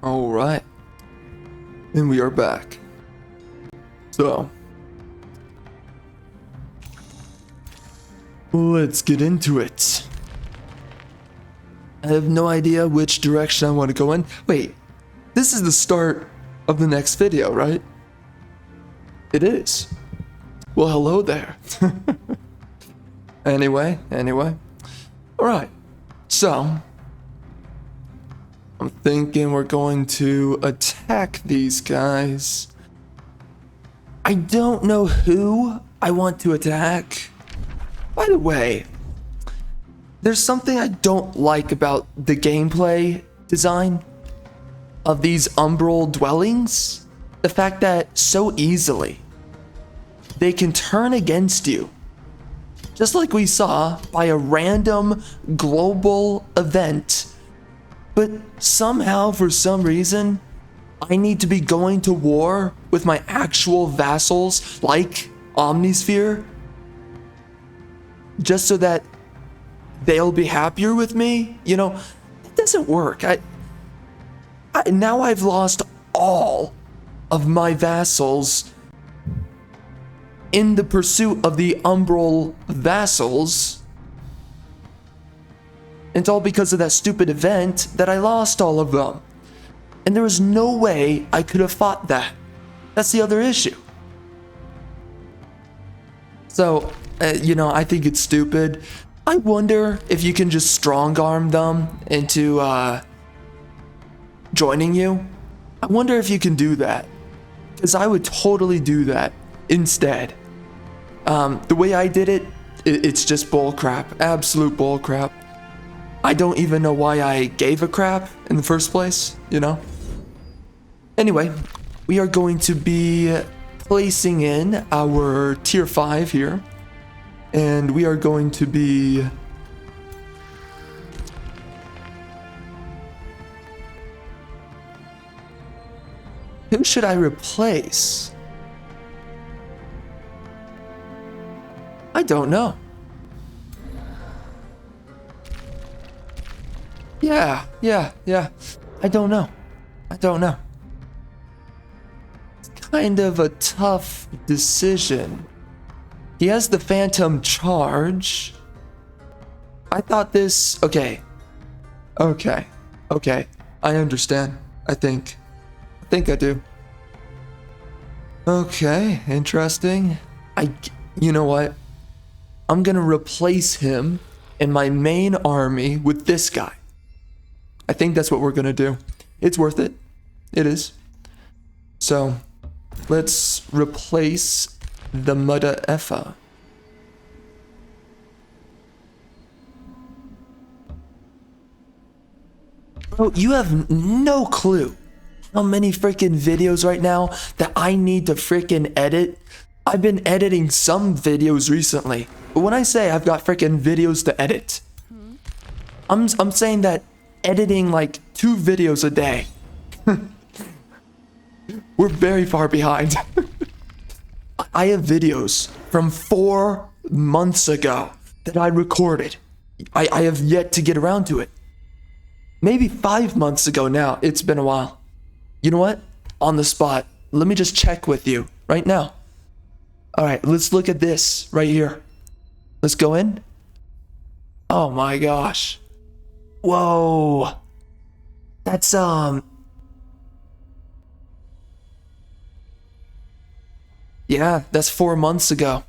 Alright. And we are back. So, let's get into it. I have no idea which direction I want to go in. Wait, this is the start of the next video, right? It is. Well, hello there. Anyway. Alright, so I'm thinking we're going to attack these guys. I don't know who I want to attack. By the way, there's something I don't like about the gameplay design of these Umbral dwellings. The fact that so easily they can turn against you. Just like we saw by a random global event. But somehow, for some reason, I need to be going to war with my actual vassals, like Omnisphere, just so that they'll be happier with me. You know, it doesn't work. Now I've lost all of my vassals in the pursuit of the Umbral vassals. It's all because of that stupid event that I lost all of them. And there was no way I could have fought that. That's the other issue. So, I think it's stupid. I wonder if you can just strong arm them into joining you. I wonder if you can do that. Because I would totally do that instead. The way I did it, it's just bullcrap. Absolute bullcrap. I don't even know why I gave a crap in the first place, you know? Anyway, we are going to be placing in our tier 5 here. And we are going to be... Who should I replace? I don't know. Yeah. I don't know. It's kind of a tough decision. He has the Phantom Charge. I thought this... Okay. I understand. I think I do. Okay, interesting. You know what? I'm gonna replace him in my main army with this guy. I think that's what we're gonna do. It's worth it. It is. So, let's replace the Mudda Effa. Bro, you have no clue how many freaking videos right now that I need to freaking edit. I've been editing some videos recently. But when I say I've got freaking videos to edit, I'm saying that editing like 2 videos a day. We're very far behind. I have videos from 4 months ago that I recorded. I have yet to get around to it. Maybe 5 months ago now. It's been a while. You know what? On the spot. Let me just check with you right now. Alright, let's look at this right here. Let's go in. Oh my gosh. Whoa. That's, yeah, that's 4 months ago.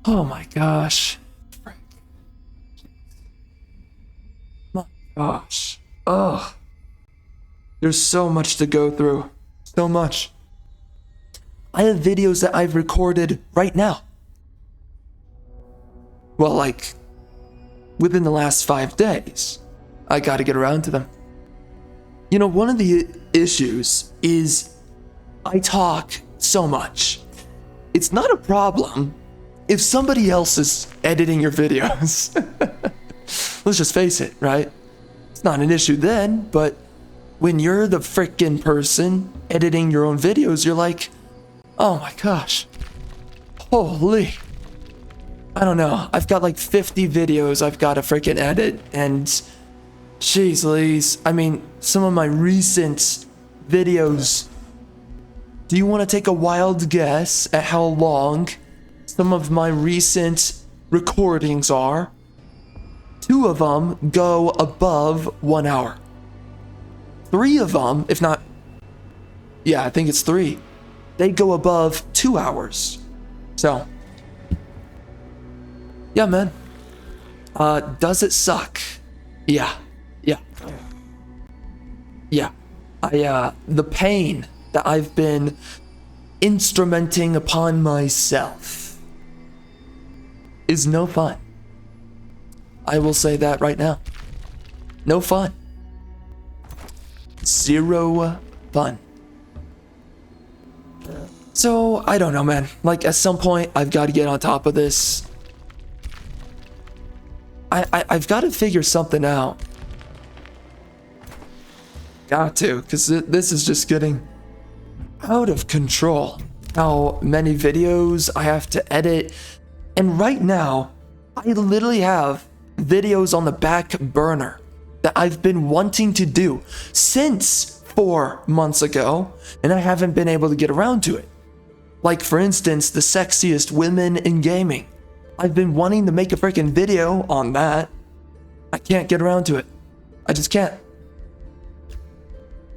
Oh my gosh. My gosh. Ugh. There's so much to go through. So much. I have videos that I've recorded right now. Well, like, within the last 5 days. I gotta get around to them. You know, one of the issues is I talk so much. It's not a problem if somebody else is editing your videos. Let's just face it, right? It's not an issue then, but when you're the frickin' person editing your own videos, you're like, oh my gosh. Holy. I don't know. I've got like 50 videos I've got to freaking edit, and Jeez Louise, I mean, some of my recent videos. Do you want to take a wild guess at how long some of my recent recordings are? 2 of them go above 1 hour. 3 of them, if not, yeah, I think it's 3. They go above 2 hours. So, yeah, man. Does it suck? Yeah. The pain that I've been instrumenting upon myself is no fun. I will say that right now. No fun. 0 fun. So, I don't know, man. Like, at some point, I've got to get on top of this. I've got to figure something out. Got to, because this is just getting out of control. How many videos I have to edit. And right now, I literally have videos on the back burner that I've been wanting to do since 4 months ago, and I haven't been able to get around to it. Like, for instance, the sexiest women in gaming. I've been wanting to make a freaking video on that. I can't get around to it. I just can't.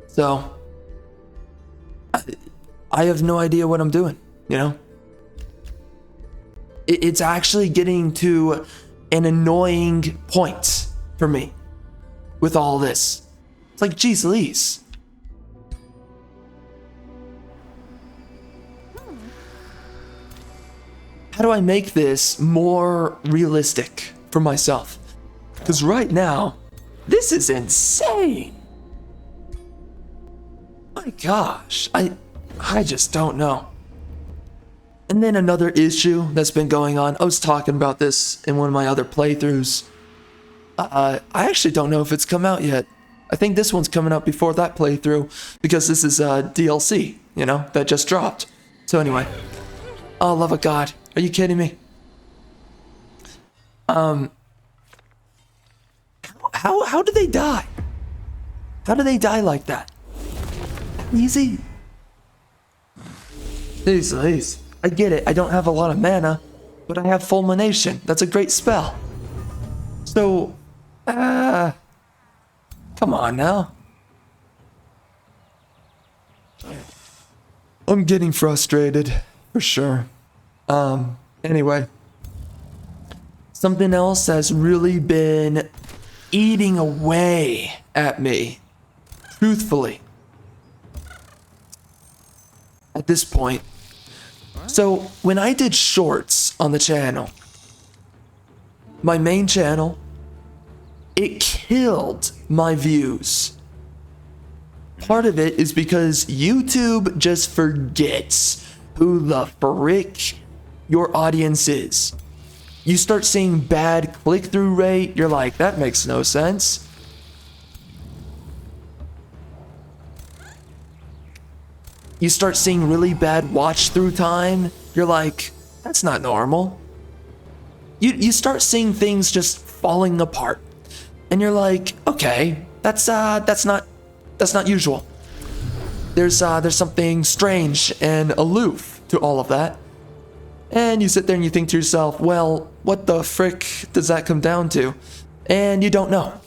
So, I have no idea what I'm doing, you know? It's actually getting to an annoying point for me with all this. It's like, geez Louise. How do I make this more realistic for myself? Because right now, this is insane. My gosh, I just don't know. And then another issue that's been going on, I was talking about this in one of my other playthroughs. I actually don't know if it's come out yet. I think this one's coming out before that playthrough because this is a DLC, you know, that just dropped. So anyway, oh, love of God, are you kidding me? How do they die? How do they die like that? Easy. Please. I get it. I don't have a lot of mana, but I have fulmination. That's a great spell. So, come on now. I'm getting frustrated, for sure. Anyway. Something else has really been eating away at me, truthfully, at this point. So, when I did shorts on the channel, my main channel, it killed my views. Part of it is because YouTube just forgets who the frick your audience is. You start seeing bad click-through rate, you're like, that makes no sense. You start seeing really bad watch-through time, you're like, that's not normal. You start seeing things just falling apart. And you're like, okay, that's not usual. There's something strange and aloof to all of that. And you sit there and you think to yourself, well, what the frick does that come down to? And you don't know.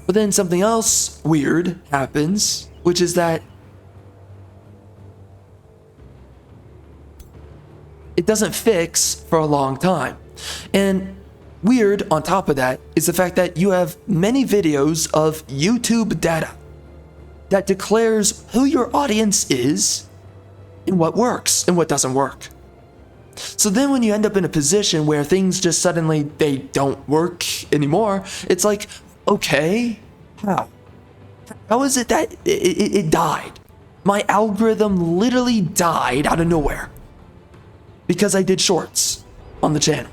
But then something else weird happens, which is that it doesn't fix for a long time. And weird on top of that is the fact that you have many videos of YouTube data that declares who your audience is and what works and what doesn't work. So then when you end up in a position where things just suddenly, they don't work anymore, it's like, okay, how? How is it that it died? My algorithm literally died out of nowhere because I did shorts on the channel.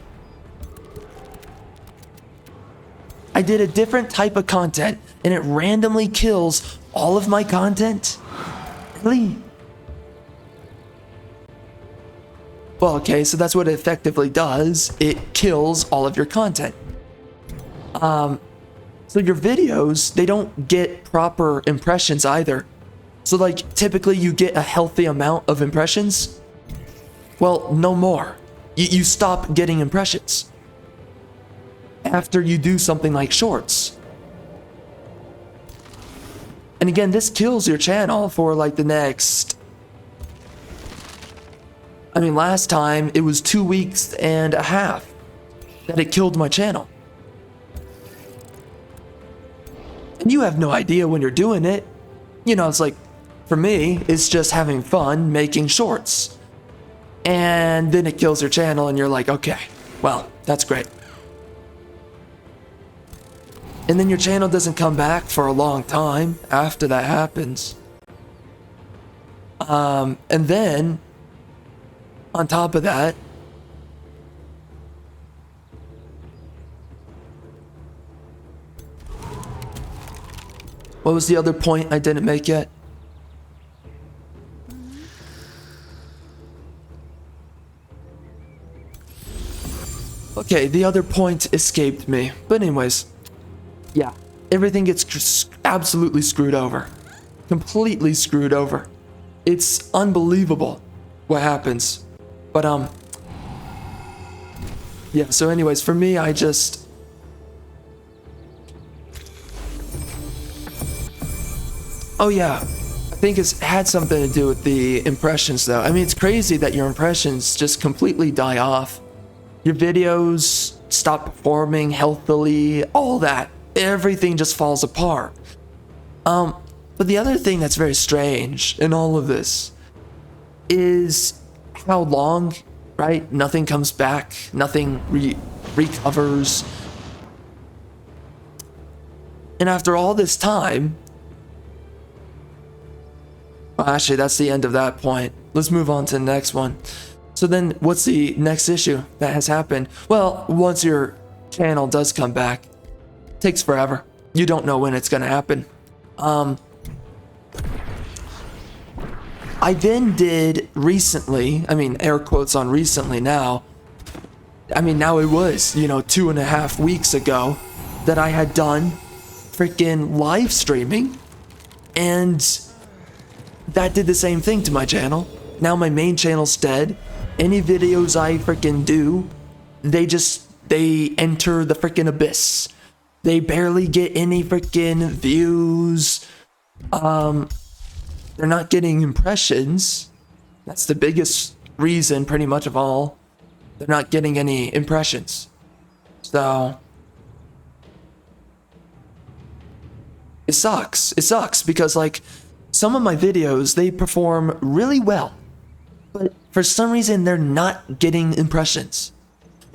I did a different type of content and it randomly kills all of my content? Really? Well, okay, so that's what it effectively does. It kills all of your content. So your videos, they don't get proper impressions either. So like typically you get a healthy amount of impressions. Well, no more. You stop getting impressions after you do something like shorts. And again, this kills your channel for like the next... I mean, last time it was 2 weeks and a half that it killed my channel. And you have no idea when you're doing it. You know, it's like, for me, it's just having fun making shorts. And then it kills your channel and you're like, okay, well, that's great. And then your channel doesn't come back for a long time after that happens. And then, on top of that, what was the other point I didn't make yet? Okay, the other point escaped me. But anyways, yeah, everything gets absolutely screwed over. Completely screwed over. It's unbelievable what happens. But, yeah, so anyways, for me, I just... Oh yeah, I think it's had something to do with the impressions though. I mean, it's crazy that your impressions just completely die off. Your videos stop performing healthily, all that. Everything just falls apart. But the other thing that's very strange in all of this is how long, right? Nothing comes back, nothing recovers. And after all this time, well, actually, that's the end of that point. Let's move on to the next one. So then, what's the next issue that has happened? Well, once your channel does come back, it takes forever. You don't know when it's going to happen. I then did recently, I mean, air quotes on recently now. I mean, now it was, 2.5 weeks ago that I had done freaking live streaming. And that did the same thing to my channel. Now my main channel's dead. Any videos I freaking do, they enter the freaking abyss. They barely get any freaking views. They're not getting impressions. That's the biggest reason, pretty much of all. They're not getting any impressions. So it sucks. It sucks because like some of my videos, they perform really well, but for some reason they're not getting impressions.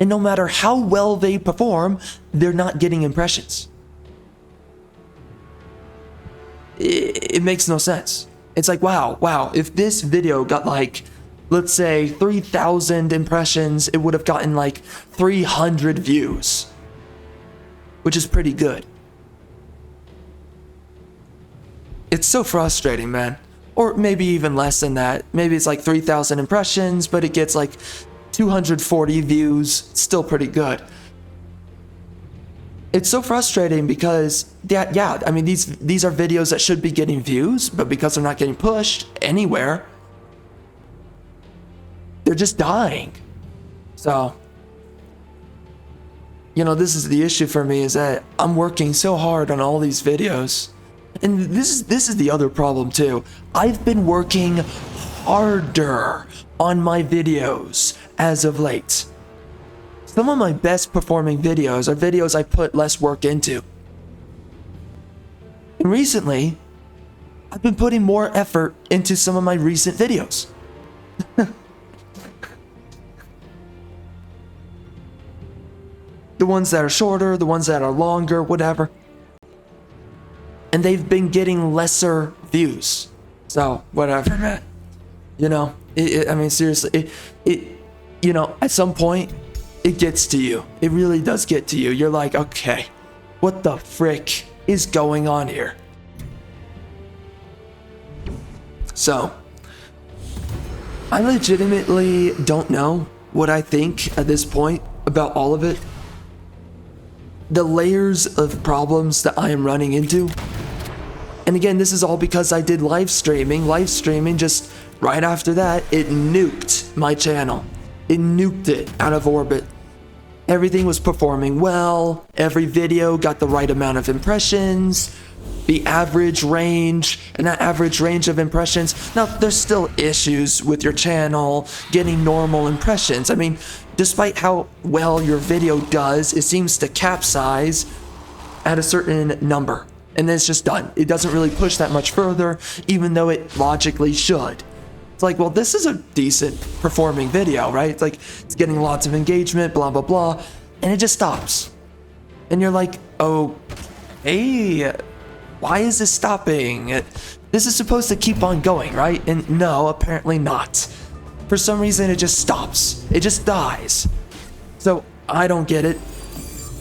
And no matter how well they perform, they're not getting impressions. It makes no sense. It's like, wow, if this video got like, let's say 3,000 impressions, it would have gotten like 300 views, which is pretty good. It's so frustrating, man. Or maybe even less than that. Maybe it's like 3,000 impressions, but it gets like 240 views. It's still pretty good. It's so frustrating because, yeah, I mean, these are videos that should be getting views, but because they're not getting pushed anywhere, they're just dying. So, this is the issue for me, is that I'm working so hard on all these videos. And this is the other problem too. I've been working harder on my videos as of late. Some of my best performing videos are videos I put less work into. And recently, I've been putting more effort into some of my recent videos. The ones that are shorter, the ones that are longer, whatever. And they've been getting lesser views. So, whatever, man. I mean, seriously, at some point, it gets to you. It really does get to you. You're like, okay, what the frick is going on here? So, I legitimately don't know what I think at this point about all of it. the layers of problems that I am running into. And again, this is all because I did live streaming. Live streaming, just right after that, it nuked my channel. It nuked it out of orbit. Everything was performing well. Every video got the right amount of impressions, the average range, and that average range of impressions. Now, there's still issues with your channel getting normal impressions. I mean, despite how well your video does, it seems to capsize at a certain number. And then it's just done. It doesn't really push that much further, even though it logically should. It's like, well, this is a decent performing video, right? It's like, it's getting lots of engagement, blah, blah, blah. And it just stops. And you're like, oh, hey, why is this stopping? This is supposed to keep on going, right? And no, apparently not. For some reason, it just stops. It just dies. So I don't get it.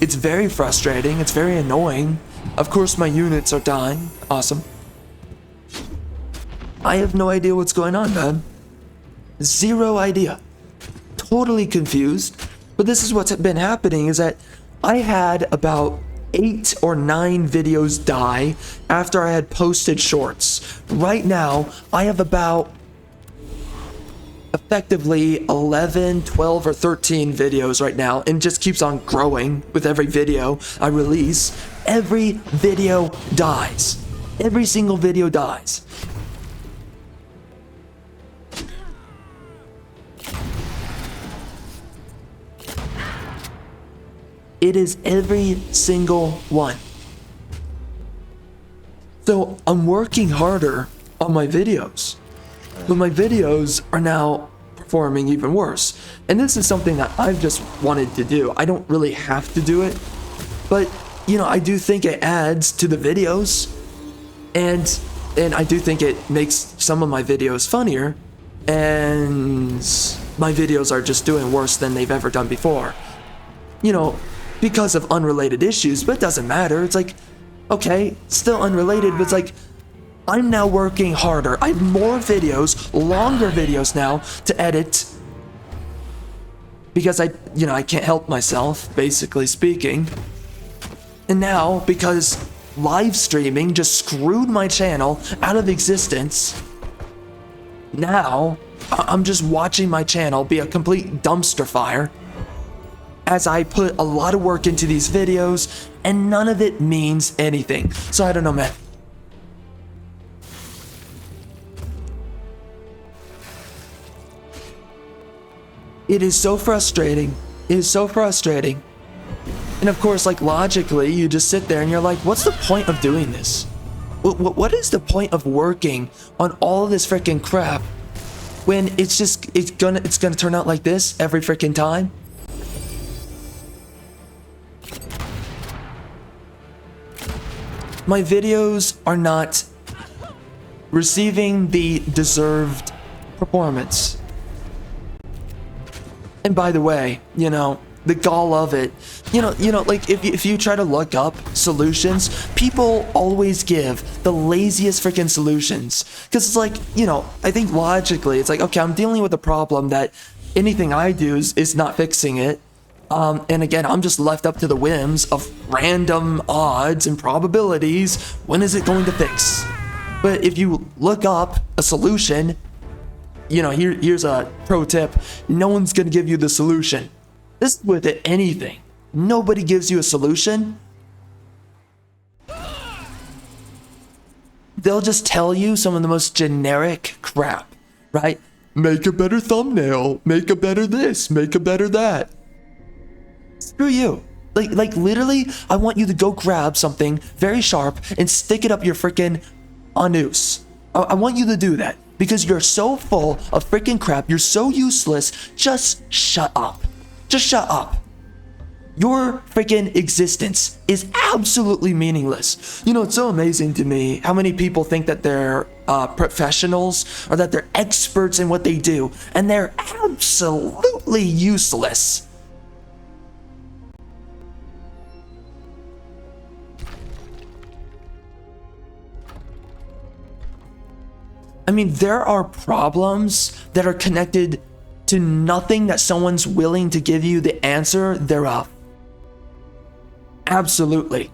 It's very frustrating. It's very annoying. Of course, my units are dying. Awesome. I have no idea what's going on, man. Zero idea. Totally confused. But this is what's been happening, is that I had about 8 or 9 videos die after I had posted shorts. Right now, I have about effectively 11, 12, or 13 videos right now, and it just keeps on growing with every video I release. Every video dies. Every single video dies. It is every single one. So I'm working harder on my videos, but my videos are now performing even worse. And this is something that I've just wanted to do. I don't really have to do it, but you know, I do think it adds to the videos, and I do think it makes some of my videos funnier, and my videos are just doing worse than they've ever done before. You know, because of unrelated issues, but it doesn't matter. It's like, okay, still unrelated, but it's like, I'm now working harder. I have more videos, longer videos now to edit, because I can't help myself, basically speaking. And now, because live streaming just screwed my channel out of existence, now I'm just watching my channel be a complete dumpster fire as I put a lot of work into these videos, and none of it means anything. So I don't know, man. It is so frustrating. It is so frustrating. And of course, like, logically, you just sit there and you're like, what's the point of doing this? What is the point of working on all of this freaking crap when it's gonna turn out like this every freaking time? My videos are not receiving the deserved performance. And by the way, you know, the gall of it, you know, like if you try to look up solutions, people always give the laziest freaking solutions. Because it's like, you know, I think logically, it's like, okay, I'm dealing with a problem that anything I do is not fixing it. And again, I'm just left up to the whims of random odds and probabilities. When is it going to fix? But if you look up a solution, you know, here's a pro tip. No one's going to give you the solution. This is with anything. Nobody gives you a solution. They'll just tell you some of the most generic crap, right? Make a better thumbnail. Make a better this. Make a better that. Screw you. Like literally, I want you to go grab something very sharp and stick it up your freaking anus. I want you to do that because you're so full of freaking crap. You're so useless. Just shut up. Just shut up. Your freaking existence is absolutely meaningless. You know, it's so amazing to me how many people think that they're professionals or that they're experts in what they do, and they're absolutely useless. I mean, there are problems that are connected to nothing that someone's willing to give you the answer thereof. Absolutely.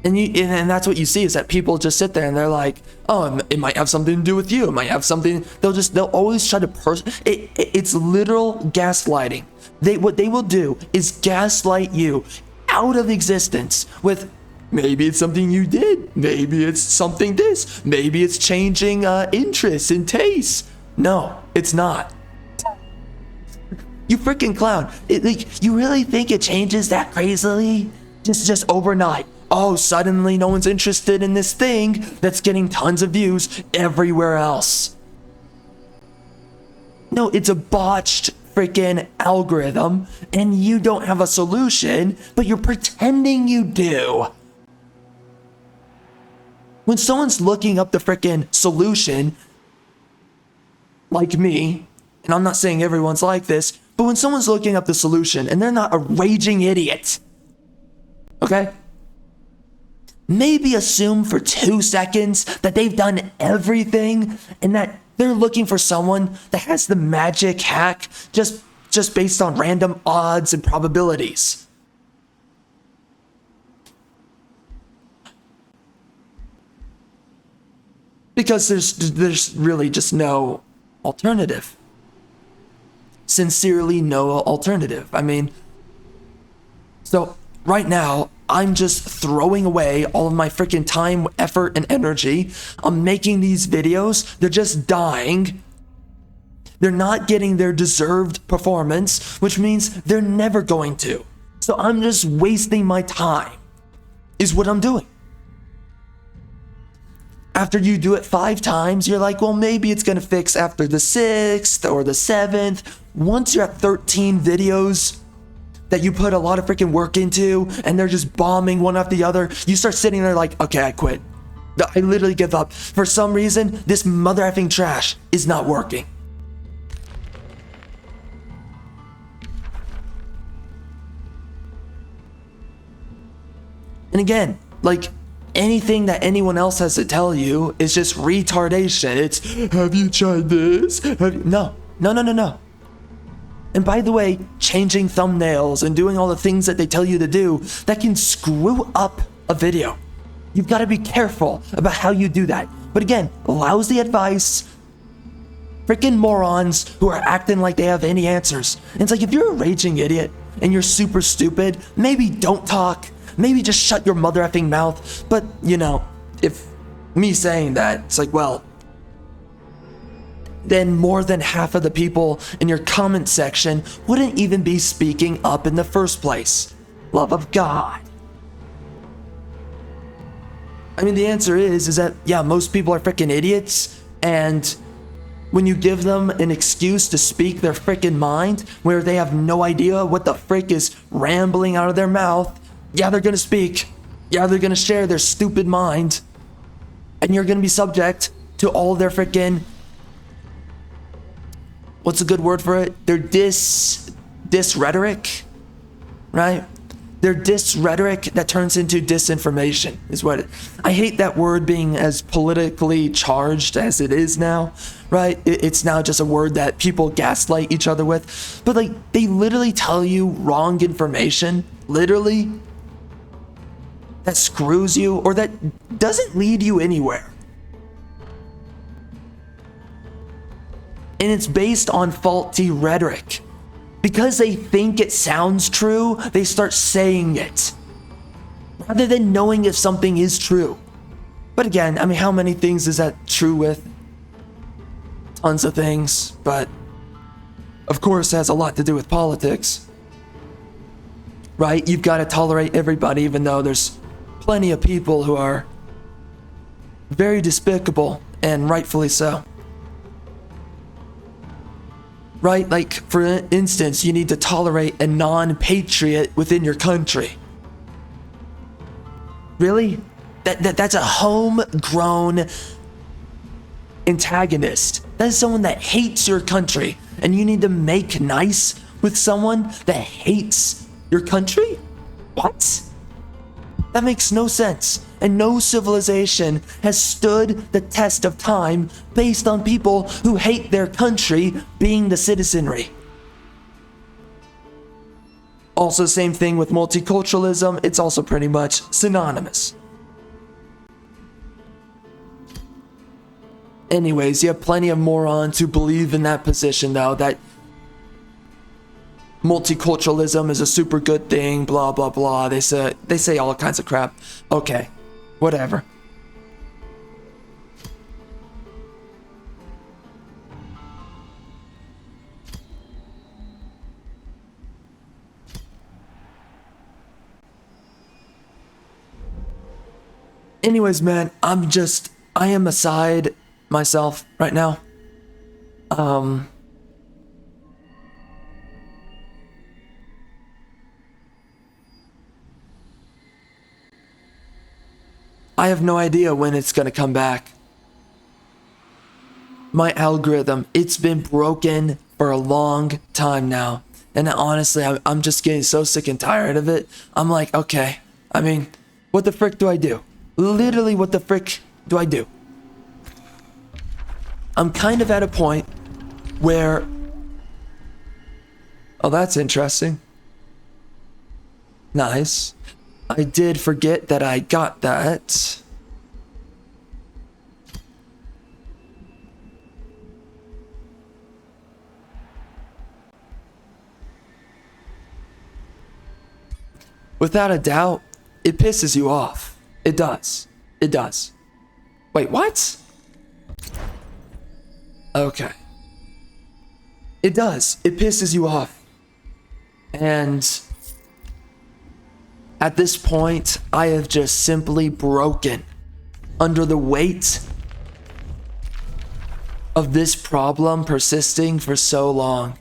And that's what you see, is that people just sit there and they're like, oh, it might have something to do with you. It might have something. They'll always try to it's literal gaslighting. What they will do is gaslight you out of existence with, maybe it's something you did. Maybe it's something this. Maybe it's changing interests and tastes. No, it's not. You freaking clown. You really think it changes that crazily? Just overnight. Oh, suddenly no one's interested in this thing that's getting tons of views everywhere else. No, it's a botched freaking algorithm, and you don't have a solution, but you're pretending you do. When someone's looking up the freaking solution, like me, and I'm not saying everyone's like this, but when someone's looking up the solution and they're not a raging idiot, okay? Maybe assume for 2 seconds that they've done everything and that they're looking for someone that has the magic hack just based on random odds and probabilities. Because there's really just no alternative. Sincerely, no alternative. I mean, so right now, I'm just throwing away all of my freaking time, effort, and energy. I'm making these videos. They're just dying. They're not getting their deserved performance, which means they're never going to. So I'm just wasting my time, is what I'm doing. After you do it 5 times, you're like, well, maybe it's going to fix after the 6th or the 7th. Once you're at 13 videos that you put a lot of freaking work into and they're just bombing one after the other, you start sitting there like, okay, I quit. I literally give up. For some reason, this mother effing trash is not working. And again, like, anything that anyone else has to tell you is just retardation. It's, have you tried this? No. And by the way, changing thumbnails and doing all the things that they tell you to do, that can screw up a video. You've got to be careful about how you do that. But again, lousy advice, freaking morons who are acting like they have any answers. And it's like, if you're a raging idiot and you're super stupid, maybe don't talk. Maybe just shut your mother effing mouth. But, you know, if me saying that, it's like, well, then more than half of the people in your comment section wouldn't even be speaking up in the first place. Love of God. I mean, the answer is that, yeah, most people are freaking idiots, and when you give them an excuse to speak their freaking mind, where they have no idea what the frick is rambling out of their mouth, yeah, they're gonna speak. Yeah, they're gonna share their stupid mind, and you're gonna be subject to all their freaking, what's a good word for it? Their dis rhetoric, right? Their dis rhetoric that turns into disinformation is what it, I hate that word being as politically charged as it is now, right? It's now just a word that people gaslight each other with. But like, they literally tell you wrong information, literally, that screws you or that doesn't lead you anywhere. And it's based on faulty rhetoric. Because they think it sounds true, they start saying it, rather than knowing if something is true. But again, I mean, how many things is that true with? Tons of things, but of course it has a lot to do with politics. Right? You've got to tolerate everybody, even though there's plenty of people who are very despicable, and rightfully so. Right? Like, for instance, you need to tolerate a non-patriot within your country. Really? That's a homegrown antagonist. That is someone that hates your country, and you need to make nice with someone that hates your country? What? That makes no sense. And no civilization has stood the test of time based on people who hate their country being the citizenry. Also, same thing with multiculturalism. It's also pretty much synonymous. Anyways, you have plenty of morons who believe in that position, though, that multiculturalism is a super good thing, blah, blah, blah. They say all kinds of crap. Okay, whatever. Anyways, man, I am aside myself right now. I have no idea when it's gonna come back. My algorithm, it's been broken for a long time now. And honestly, I'm just getting so sick and tired of it. I'm like, okay, I mean, what the frick do I do? Literally, what the frick do I do? I'm kind of at a point where... Oh, that's interesting. Nice. I did forget that I got that. Without a doubt, it pisses you off. It does. It does. Wait, what? Okay. It does. It pisses you off. And at this point, I have just simply broken under the weight of this problem persisting for so long.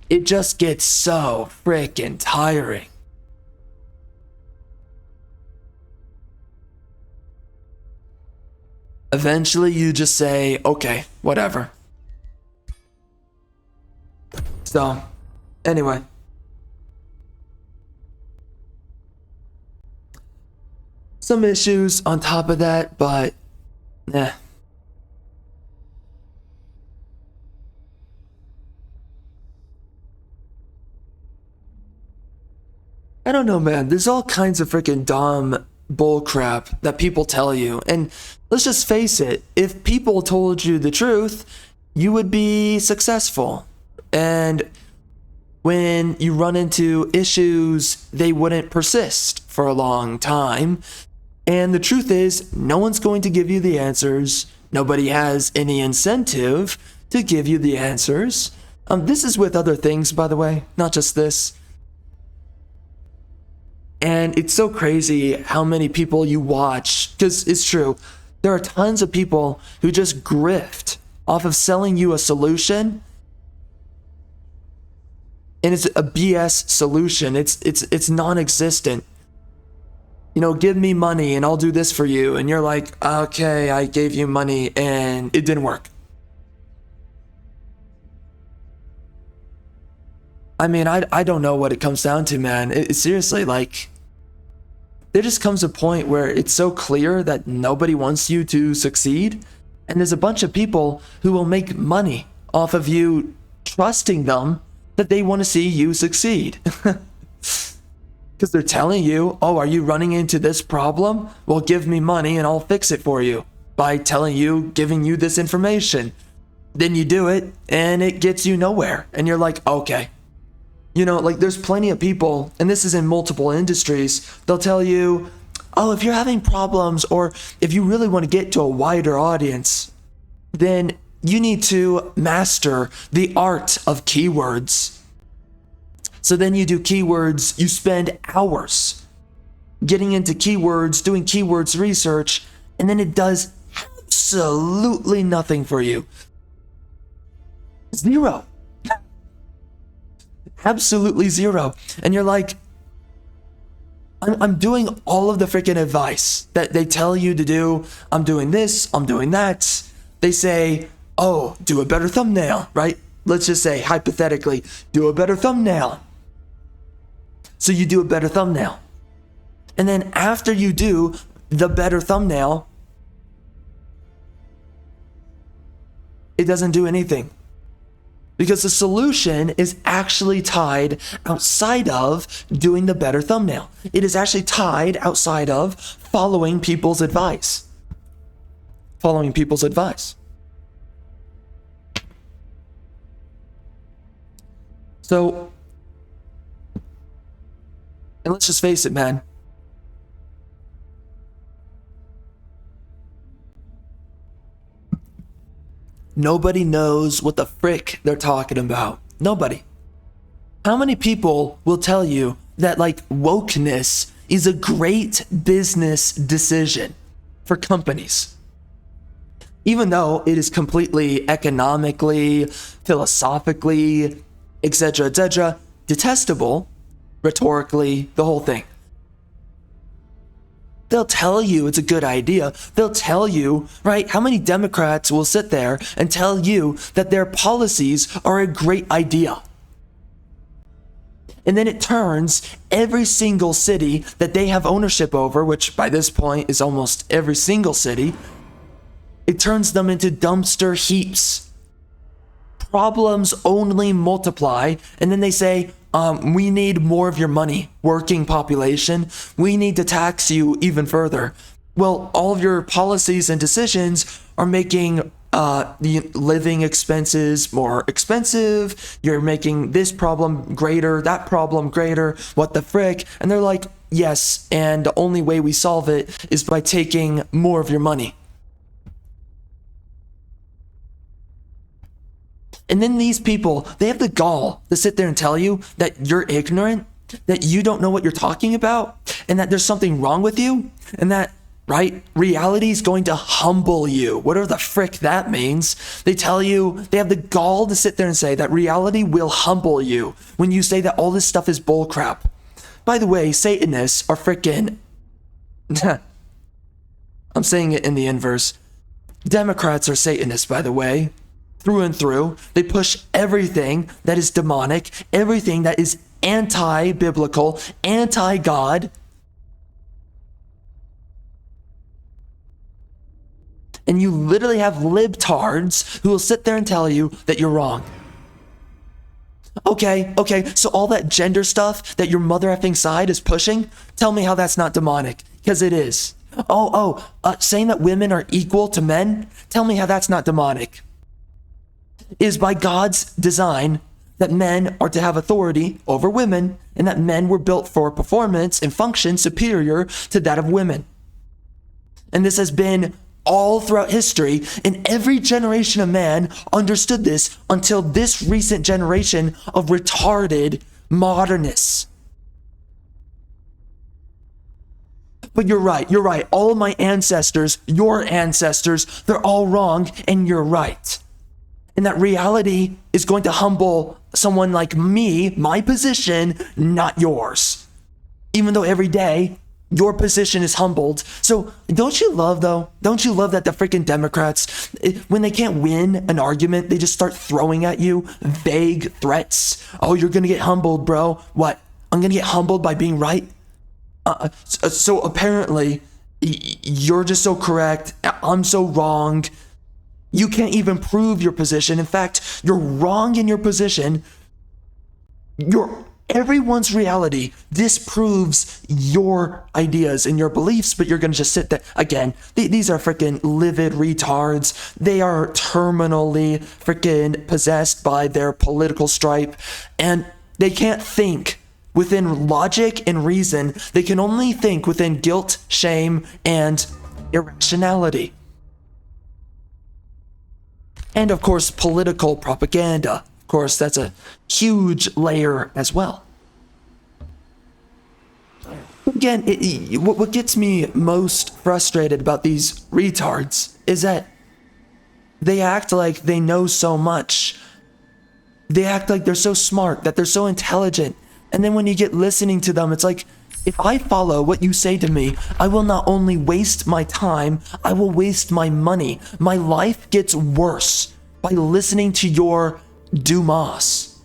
It just gets so freaking tiring. Eventually, you just say, okay, whatever. So, anyway. Some issues on top of that, but, eh. I don't know, man. There's all kinds of freaking dumb bullcrap that people tell you. And let's just face it, if people told you the truth, you would be successful. And when you run into issues, they wouldn't persist for a long time. And the truth is, no one's going to give you the answers. Nobody has any incentive to give you the answers. This is with other things, by the way, not just this. And it's so crazy how many people you watch, because it's true, there are tons of people who just grift off of selling you a solution, and it's a BS solution. It's non-existent. You know, give me money and I'll do this for you. And you're like, okay, I gave you money and it didn't work. I mean, I don't know what it comes down to, man. Seriously, like, there just comes a point where it's so clear that nobody wants you to succeed. And there's a bunch of people who will make money off of you trusting them that they want to see you succeed. Because they're telling you, oh, are you running into this problem? Well, give me money and I'll fix it for you by telling you, giving you this information. Then you do it and it gets you nowhere. And you're like, okay. You know, like there's plenty of people, and this is in multiple industries, they'll tell you, oh, if you're having problems or if you really want to get to a wider audience, then you need to master the art of keywords. So then you do keywords, you spend hours getting into keywords, doing keywords research, and then it does absolutely nothing for you. Zero. Absolutely zero. And you're like, I'm doing all of the freaking advice that they tell you to do. I'm doing this, I'm doing that. They say, oh, do a better thumbnail, right? Let's just say, hypothetically, do a better thumbnail. So you do a better thumbnail. And then after you do the better thumbnail, it doesn't do anything. Because the solution is actually tied outside of doing the better thumbnail. It is actually tied outside of following people's advice. Following people's advice. So, and let's just face it, man. Nobody knows what the frick they're talking about. Nobody. How many people will tell you that like wokeness is a great business decision for companies? Even though it is completely economically, philosophically, etc., detestable, rhetorically, the whole thing. They'll tell you it's a good idea. They'll tell you, right? How many Democrats will sit there and tell you that their policies are a great idea? And then it turns every single city that they have ownership over, which by this point is almost every single city, it turns them into dumpster heaps. Problems only multiply, and then they say, we need more of your money, working population. We need to tax you even further. Well, all of your policies and decisions are making the living expenses more expensive. You're making this problem greater, that problem greater. What the frick? And they're like, yes, and the only way we solve it is by taking more of your money. And then these people, they have the gall to sit there and tell you that you're ignorant, that you don't know what you're talking about, and that there's something wrong with you, and that, right, reality is going to humble you, whatever the frick that means. They tell you, they have the gall to sit there and say that reality will humble you when you say that all this stuff is bullcrap. By the way, Satanists are frickin', I'm saying it in the inverse. Democrats are Satanists, by the way. Through and through. They push everything that is demonic, everything that is anti-biblical, anti-God. And you literally have libtards who will sit there and tell you that you're wrong. Okay, so all that gender stuff that your mother effing side is pushing, tell me how that's not demonic, because it is. Saying that women are equal to men, tell me how that's not demonic. It is by God's design that men are to have authority over women, and that men were built for performance and function superior to that of women. And this has been all throughout history, and every generation of man understood this until this recent generation of retarded modernists. But you're right. All of my ancestors, your ancestors, they're all wrong, and you're right. And that reality is going to humble someone like me, my position, not yours. Even though every day, your position is humbled. So don't you love that the freaking Democrats, when they can't win an argument, they just start throwing at you vague threats. Oh, you're going to get humbled, bro. What? I'm going to get humbled by being right? So apparently, you're just so correct. I'm so wrong. You can't even prove your position. In fact, you're wrong in your position. Everyone's reality disproves your ideas and your beliefs, but you're going to just sit there. Again, these are freaking livid retards. They are terminally freaking possessed by their political stripe, and they can't think within logic and reason. They can only think within guilt, shame, and irrationality. And of course, political propaganda. Of course, that's a huge layer as well. Again, what gets me most frustrated about these retards is that they act like they know so much. They act like they're so smart, that they're so intelligent. And then when you get listening to them, it's like, if I follow what you say to me, I will not only waste my time, I will waste my money. My life gets worse by listening to your Dumas.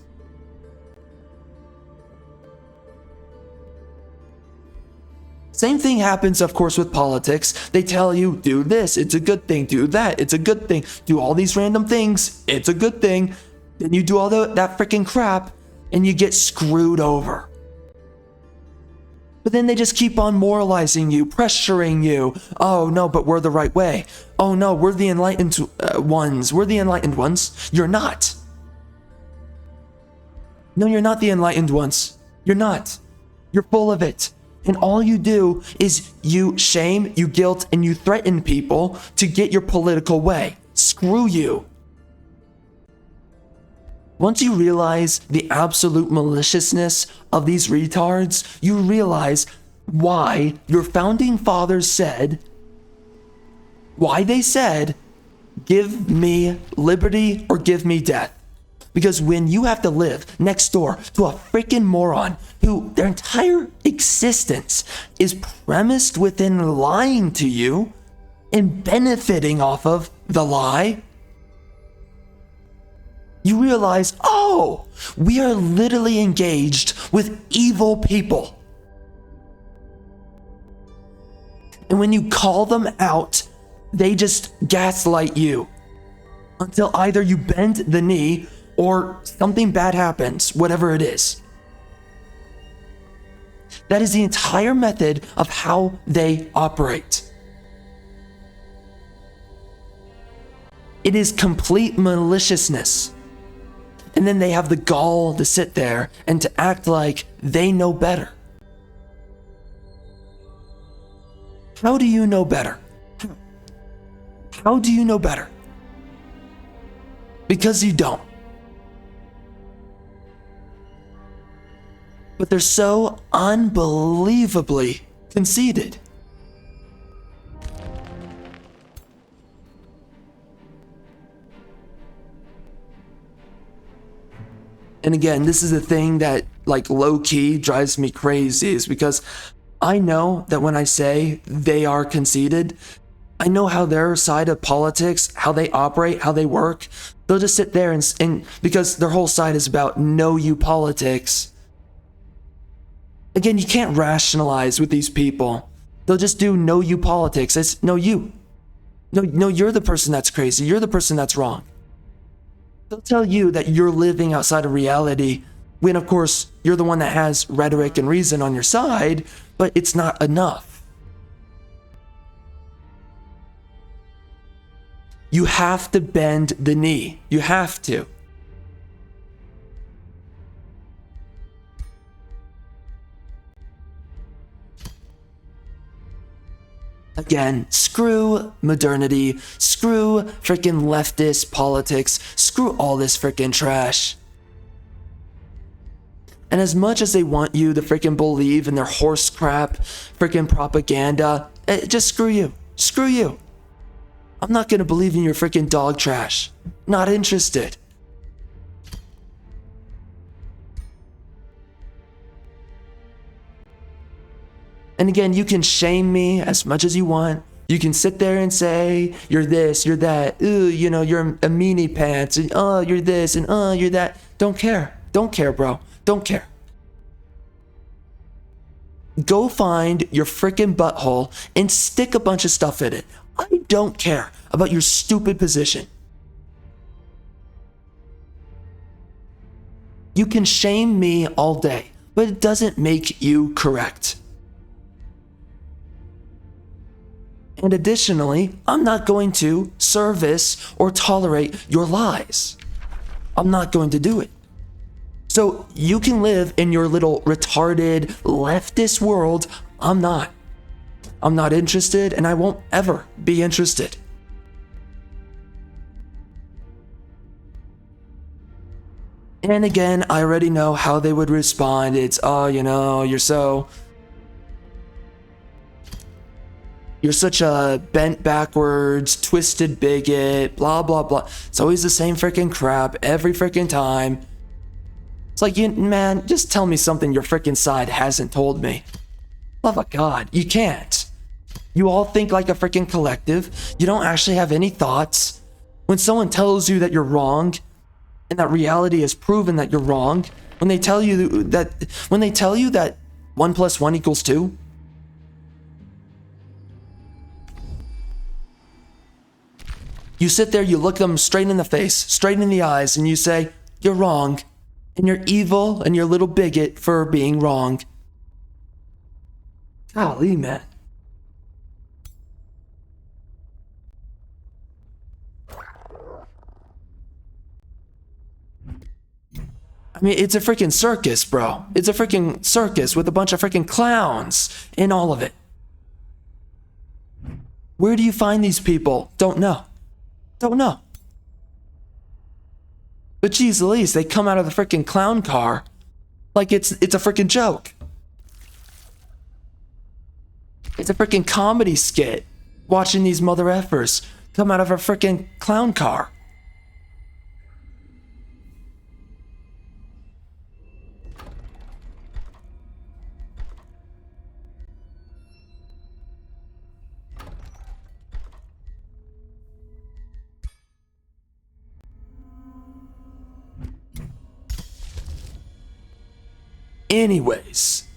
Same thing happens, of course, with politics. They tell you, do this, it's a good thing. Do that, it's a good thing. Do all these random things, it's a good thing. Then you do all that freaking crap and you get screwed over. But then they just keep on moralizing you, pressuring you. Oh no, but we're the right way. Oh no, we're the enlightened ones. We're the enlightened ones. You're not. No, you're not the enlightened ones. You're not. You're full of it. And all you do is you shame, you guilt, and you threaten people to get your political way. Screw you. Once you realize the absolute maliciousness of these retards, you realize why your founding fathers said, give me liberty or give me death. Because when you have to live next door to a freaking moron who their entire existence is premised within lying to you and benefiting off of the lie, you realize, oh, we are literally engaged with evil people. And when you call them out, they just gaslight you until either you bend the knee or something bad happens, whatever it is. That is the entire method of how they operate. It is complete maliciousness. And then they have the gall to sit there and to act like they know better. How do you know better? How do you know better? Because you don't. But they're so unbelievably conceited. And again, this is the thing that like low-key drives me crazy, is because I know that when I say they are conceited, I know how their side of politics, how they operate, how they work. They'll just sit there and because their whole side is about know you politics. Again, you can't rationalize with these people. They'll just do know you politics. It's no you. No, you're the person that's crazy. You're the person that's wrong. They'll tell you that you're living outside of reality when, of course, you're the one that has rhetoric and reason on your side, but it's not enough. You have to bend the knee. You have to. Again, screw modernity, screw freaking leftist politics, screw all this freaking trash. And as much as they want you to freaking believe in their horse crap, freaking propaganda, just screw you. Screw you. I'm not gonna believe in your freaking dog trash. Not interested. And again, you can shame me as much as you want. You can sit there and say, you're this, you're that. Ooh, you're a meanie pants. And oh, you're this, and oh, you're that. Don't care. Don't care, bro. Don't care. Go find your freaking butthole and stick a bunch of stuff in it. I don't care about your stupid position. You can shame me all day, but it doesn't make you correct. And additionally, I'm not going to service or tolerate your lies. I'm not going to do it. So you can live in your little retarded leftist world. I'm not. I'm not interested, and I won't ever be interested. And again, I already know how they would respond. It's, oh, you're such a bent backwards, twisted bigot, blah, blah, blah. It's always the same freaking crap every freaking time. It's like, man, just tell me something your freaking side hasn't told me. Love of God, you can't. You all think like a freaking collective. You don't actually have any thoughts. When someone tells you that you're wrong, and that reality has proven that you're wrong, when they tell you that 1 + 1 = 2, you sit there, you look them straight in the face, straight in the eyes, and you say, you're wrong. And you're evil and you're a little bigot for being wrong. Golly, man. I mean, it's a freaking circus, bro. It's a freaking circus with a bunch of freaking clowns in all of it. Where do you find these people? Don't know. Don't know. But geez Louise, they come out of the freaking clown car like it's a freaking joke. It's a freaking comedy skit. Watching these mother effers come out of a freaking clown car. Anyways,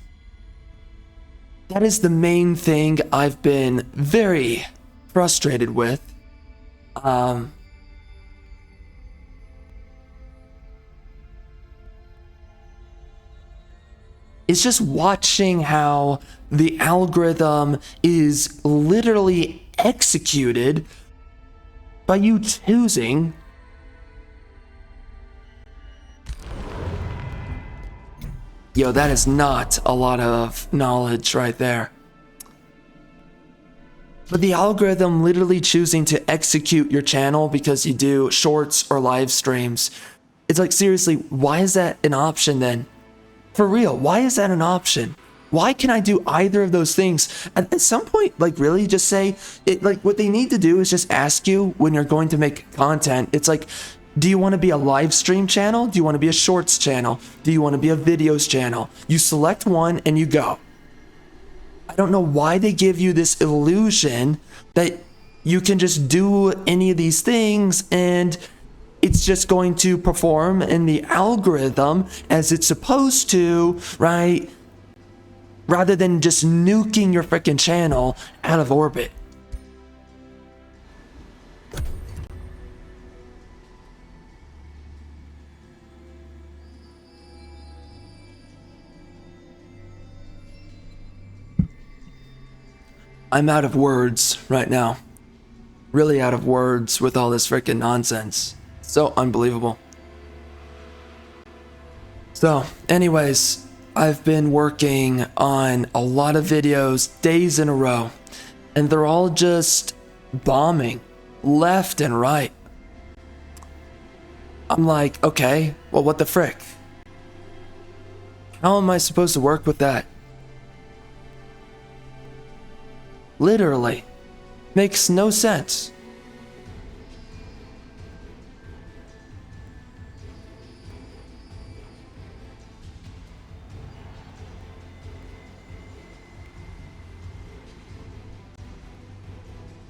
that is the main thing I've been very frustrated with. It's just watching how the algorithm is literally executed by you choosing Yo, that is not a lot of knowledge right there. But the algorithm literally choosing to execute your channel because you do shorts or live streams. It's like, seriously, why is that an option then? For real, why is that an option? Why can I do either of those things? At some point, like, really just say it. Like, what they need to do is just ask you when you're going to make content. It's like, do you want to be a live stream channel? Do you want to be a shorts channel? Do you want to be a videos channel? You select one and you go. I don't know why they give you this illusion that you can just do any of these things and it's just going to perform in the algorithm as it's supposed to, right? Rather than just nuking your freaking channel out of orbit. I'm out of words right now. Really out of words with all this freaking nonsense. So unbelievable. So, anyways, I've been working on a lot of videos, days in a row, and they're all just bombing left and right. I'm like, okay, well, what the frick? How am I supposed to work with that? Literally. Makes no sense.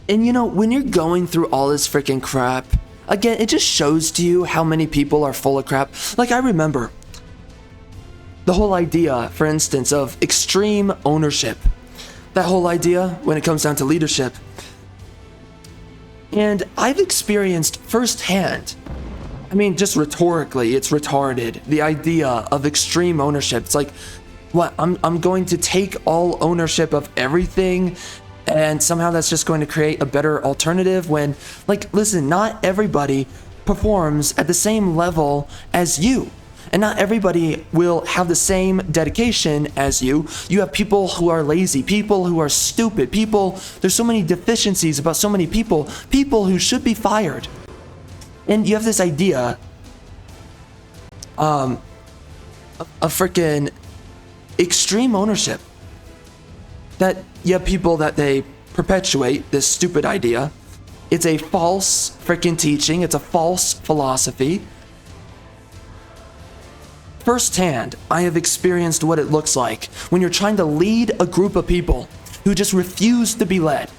And you know, when you're going through all this freaking crap, again, it just shows to you how many people are full of crap. Like, I remember the whole idea, for instance, of extreme ownership. That whole idea when it comes down to leadership. And I've experienced firsthand, I mean, just rhetorically, it's retarded. The idea of extreme ownership. It's like, what, I'm going to take all ownership of everything and somehow that's just going to create a better alternative when, like, listen, not everybody performs at the same level as you. And not everybody will have the same dedication as you. You have people who are lazy, people who are stupid, there's so many deficiencies about so many people who should be fired. And you have this idea of freaking extreme ownership. That you have people that they perpetuate this stupid idea. It's a false freaking teaching, it's a false philosophy. Firsthand, I have experienced what it looks like when you're trying to lead a group of people who just refuse to be led.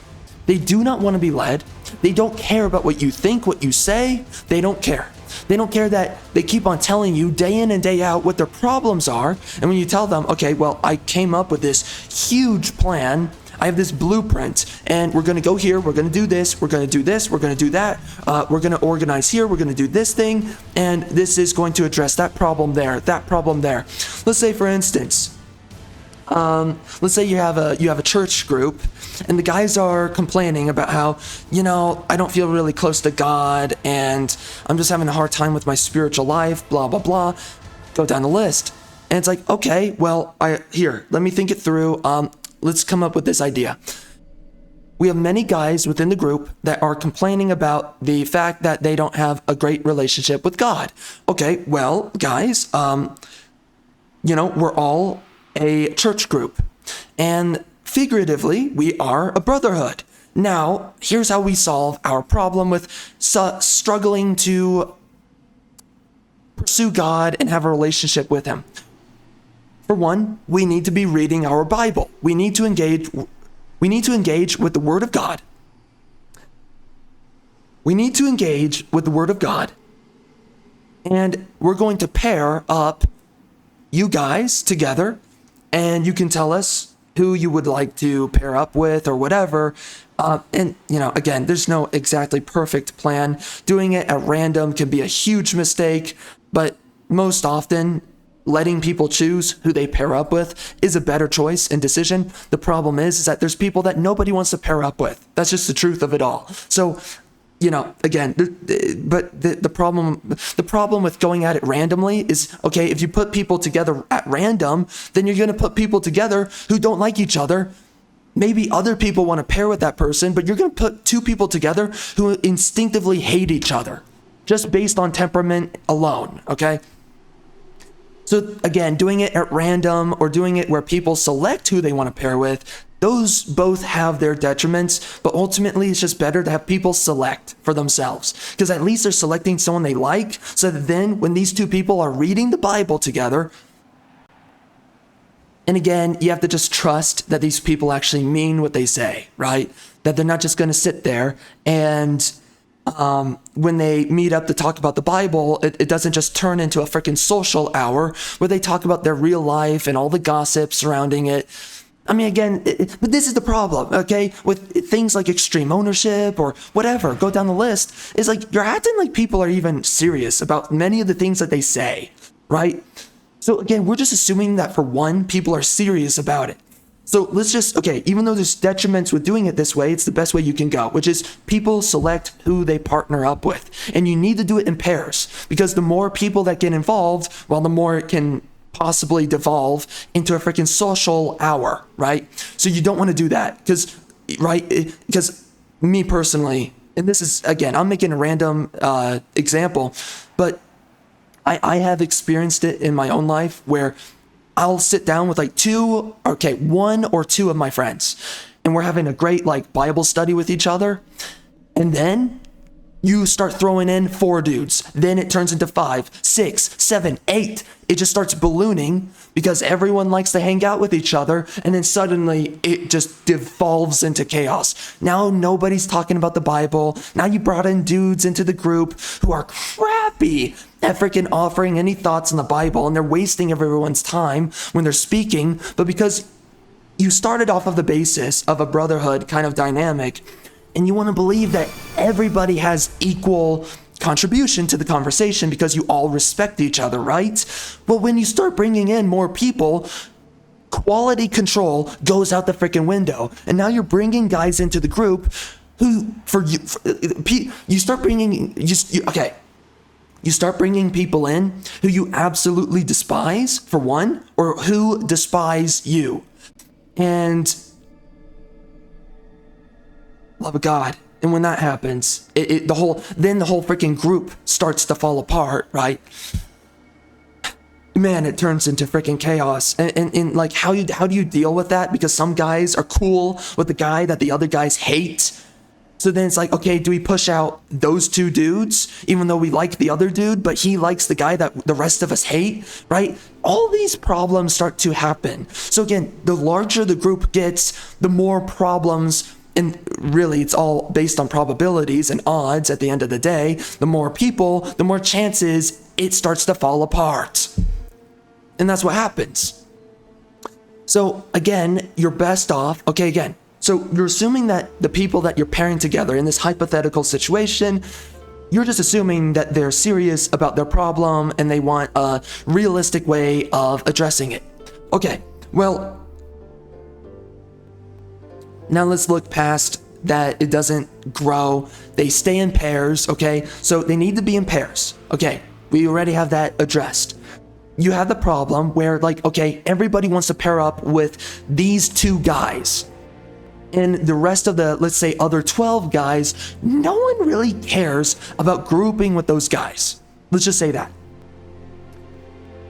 They do not want to be led. They don't care about what you think, what you say. They don't care. They don't care that they keep on telling you day in and day out what their problems are. And when you tell them, okay, well, I came up with this huge plan. I have this blueprint, and we're going to go here, we're going to do this, we're going to do this, we're going to do that, we're going to organize here, we're going to do this thing, and this is going to address that problem there, that problem there. Let's say, for instance, let's say you have a church group, and the guys are complaining about how, I don't feel really close to God, and I'm just having a hard time with my spiritual life, blah, blah, blah. Go down the list. And it's like, okay, well, let me think it through. Let's come up with this idea. We have many guys within the group that are complaining about the fact that they don't have a great relationship with God. Okay, well, guys, we're all a church group, and figuratively, we are a brotherhood. Now, here's how we solve our problem with struggling to pursue God and have a relationship with Him. For one, we need to be reading our Bible. We need to engage with the Word of God. We need to engage with the Word of God. And we're going to pair up you guys together, and you can tell us who you would like to pair up with or whatever. And again, there's no exactly perfect plan. Doing it at random can be a huge mistake, but most often, letting people choose who they pair up with is a better choice and decision. The problem is that there's people that nobody wants to pair up with. That's just the truth of it all. So, again, the problem with going at it randomly is, okay, if you put people together at random, then you're going to put people together who don't like each other. Maybe other people want to pair with that person, but you're going to put two people together who instinctively hate each other, just based on temperament alone, okay? So again, doing it at random or doing it where people select who they want to pair with, those both have their detriments, but ultimately it's just better to have people select for themselves, because at least they're selecting someone they like, so that then when these two people are reading the Bible together, and again, you have to just trust that these people actually mean what they say, right? That they're not just going to sit there and when they meet up to talk about the Bible, it doesn't just turn into a freaking social hour where they talk about their real life and all the gossip surrounding it. I mean, again, but this is the problem, okay? With things like extreme ownership or whatever, go down the list, is like you're acting like people are even serious about many of the things that they say, right? So again, we're just assuming that for one, people are serious about it. So let's even though there's detriments with doing it this way, it's the best way you can go, which is people select who they partner up with. And you need to do it in pairs, because the more people that get involved, well, the more it can possibly devolve into a freaking social hour, right? So you don't want to do that, because me personally, and this is, again, I'm making a random example, but I have experienced it in my own life where I'll sit down with one or two of my friends, and we're having a great Bible study with each other. And then you start throwing in 4 dudes. Then it turns into 5, 6, 7, 8. It just starts ballooning because everyone likes to hang out with each other. And then suddenly it just devolves into chaos. Now nobody's talking about the Bible. Now you brought in dudes into the group who are crappy at freaking offering any thoughts on the Bible, and they're wasting everyone's time when they're speaking. But because you started off of the basis of a brotherhood kind of dynamic, and you want to believe that everybody has equal contribution to the conversation because you all respect each other, right? Well, when you start bringing in more people, quality control goes out the freaking window. And now you're bringing guys into the group who, you start bringing people in who you absolutely despise, for one, or who despise you. And love of God. And when that happens, the whole freaking group starts to fall apart, right? Man, it turns into freaking chaos. And how do you deal with that? Because some guys are cool with the guy that the other guys hate. So then it's like, okay, do we push out those 2 dudes, even though we like the other dude, but he likes the guy that the rest of us hate, right? All these problems start to happen. So again, the larger the group gets, the more problems. And really, it's all based on probabilities and odds at the end of the day. The more people, the more chances it starts to fall apart. And that's what happens. So again, you're best off, So you're assuming that the people that you're pairing together in this hypothetical situation, you're just assuming that they're serious about their problem and they want a realistic way of addressing it. Okay, well, now let's look past that it doesn't grow. They stay in pairs, okay? So they need to be in pairs. Okay, we already have that addressed. You have the problem where, like, okay, everybody wants to pair up with these 2 guys. And the rest of the, let's say, other 12 guys, no one really cares about grouping with those guys. Let's just say that.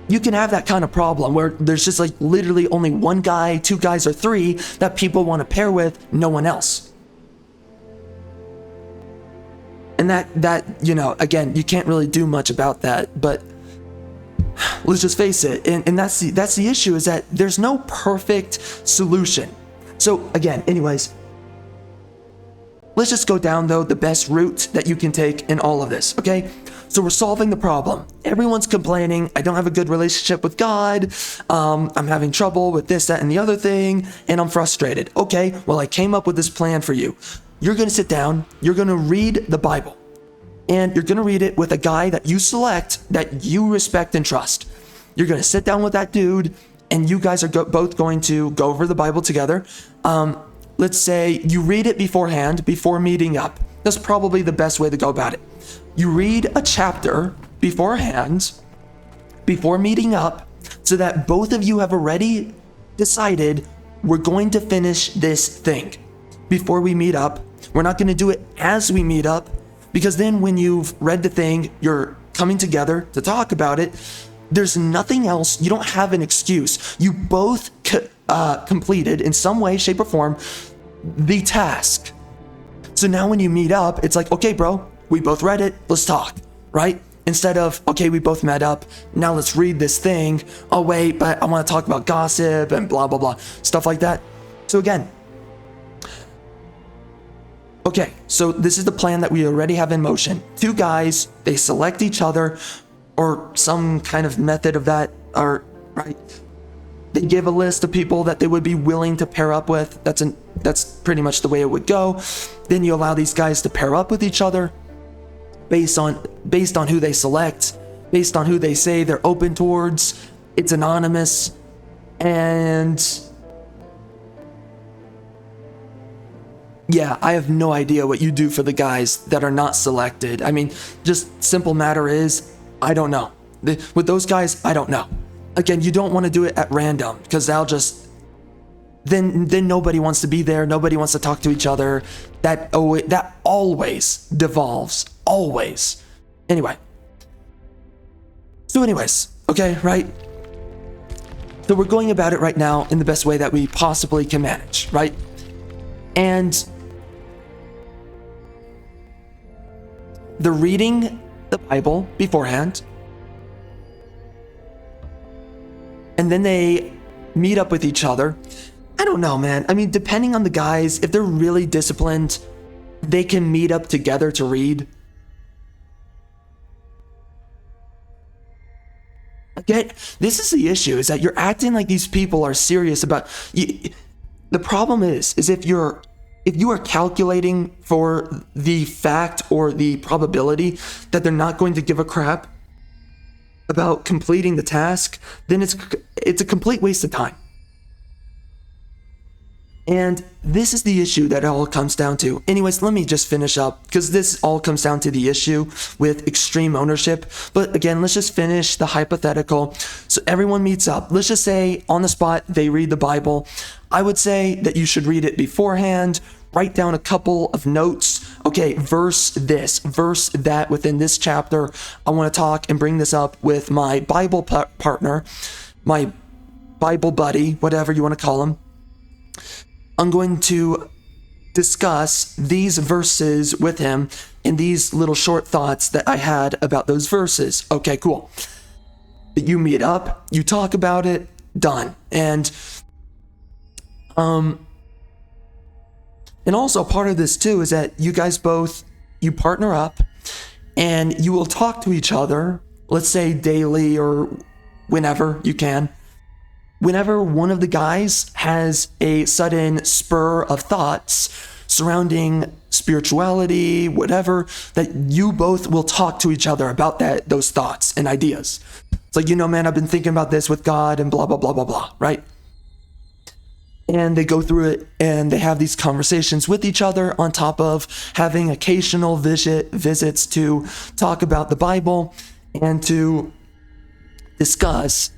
You can have that kind of problem where there's just like literally only 1 guy, 2 guys, or 3 that people want to pair with, no one else. And that, you know, again, you can't really do much about that, but let's just face it. And that's the issue, is that there's no perfect solution. So again, anyways, let's just go down though the best route that you can take in all of this, okay? So we're solving the problem. Everyone's complaining, I don't have a good relationship with God, I'm having trouble with this, that, and the other thing, and I'm frustrated. Okay, well, I came up with this plan for you. You're gonna sit down, you're gonna read the Bible, and you're gonna read it with a guy that you select that you respect and trust. You're gonna sit down with that dude, and you guys are both going to go over the Bible together. Let's say you read it beforehand, before meeting up. That's probably the best way to go about it. You read a chapter beforehand, before meeting up, so that both of you have already decided we're going to finish this thing before we meet up. We're not going to do it as we meet up, because then when you've read the thing, you're coming together to talk about it. There's nothing else. You don't have an excuse. You both completed in some way, shape, or form the task. So now when you meet up, it's like, okay, bro, we both read it. Let's talk, right? Instead of, okay, we both met up. Now let's read this thing. Oh, wait, but I want to talk about gossip and blah, blah, blah. Stuff like that. So again, okay, so this is the plan that we already have in motion. 2 guys, they select each other, or some kind of method of that, or right? They give a list of people that they would be willing to pair up with. That's pretty much the way it would go. Then you allow these guys to pair up with each other based on who they select, based on who they say they're open towards. It's anonymous, and yeah, I have no idea what you do for the guys that are not selected. I mean, just simple matter is, I don't know. With those guys, I don't know. Again, you don't want to do it at random, because they'll just, then nobody wants to be there. Nobody wants to talk to each other. That always devolves, always. Anyway. So anyways, okay, right? So we're going about it right now in the best way that we possibly can manage, right? And they're reading the Bible beforehand, and then they meet up with each other. I don't know, man. I mean, depending on the guys, if they're really disciplined, they can meet up together to read. Again, this is the issue, is that you're acting like these people are serious about you. The problem is if you are calculating for the fact or the probability that they're not going to give a crap about completing the task, then it's a complete waste of time. And this is the issue that it all comes down to. Anyways, let me just finish up, because this all comes down to the issue with extreme ownership. But again, let's just finish the hypothetical. So everyone meets up. Let's just say on the spot, they read the Bible. I would say that you should read it beforehand, write down a couple of notes. Okay, verse this, verse that within this chapter. I want to talk and bring this up with my Bible partner, my Bible buddy, whatever you want to call him. I'm going to discuss these verses with him and these little short thoughts that I had about those verses. Okay, cool. You meet up, you talk about it, done. And also part of this too is that you guys you partner up and you will talk to each other, let's say daily or whenever you can. whenever one of the guys has a sudden spur of thoughts surrounding spirituality, whatever, that you both will talk to each other about those thoughts and ideas. It's like, man, I've been thinking about this with God and blah, blah, blah, blah, blah, right? And they go through it and they have these conversations with each other on top of having occasional visits to talk about the Bible and to discuss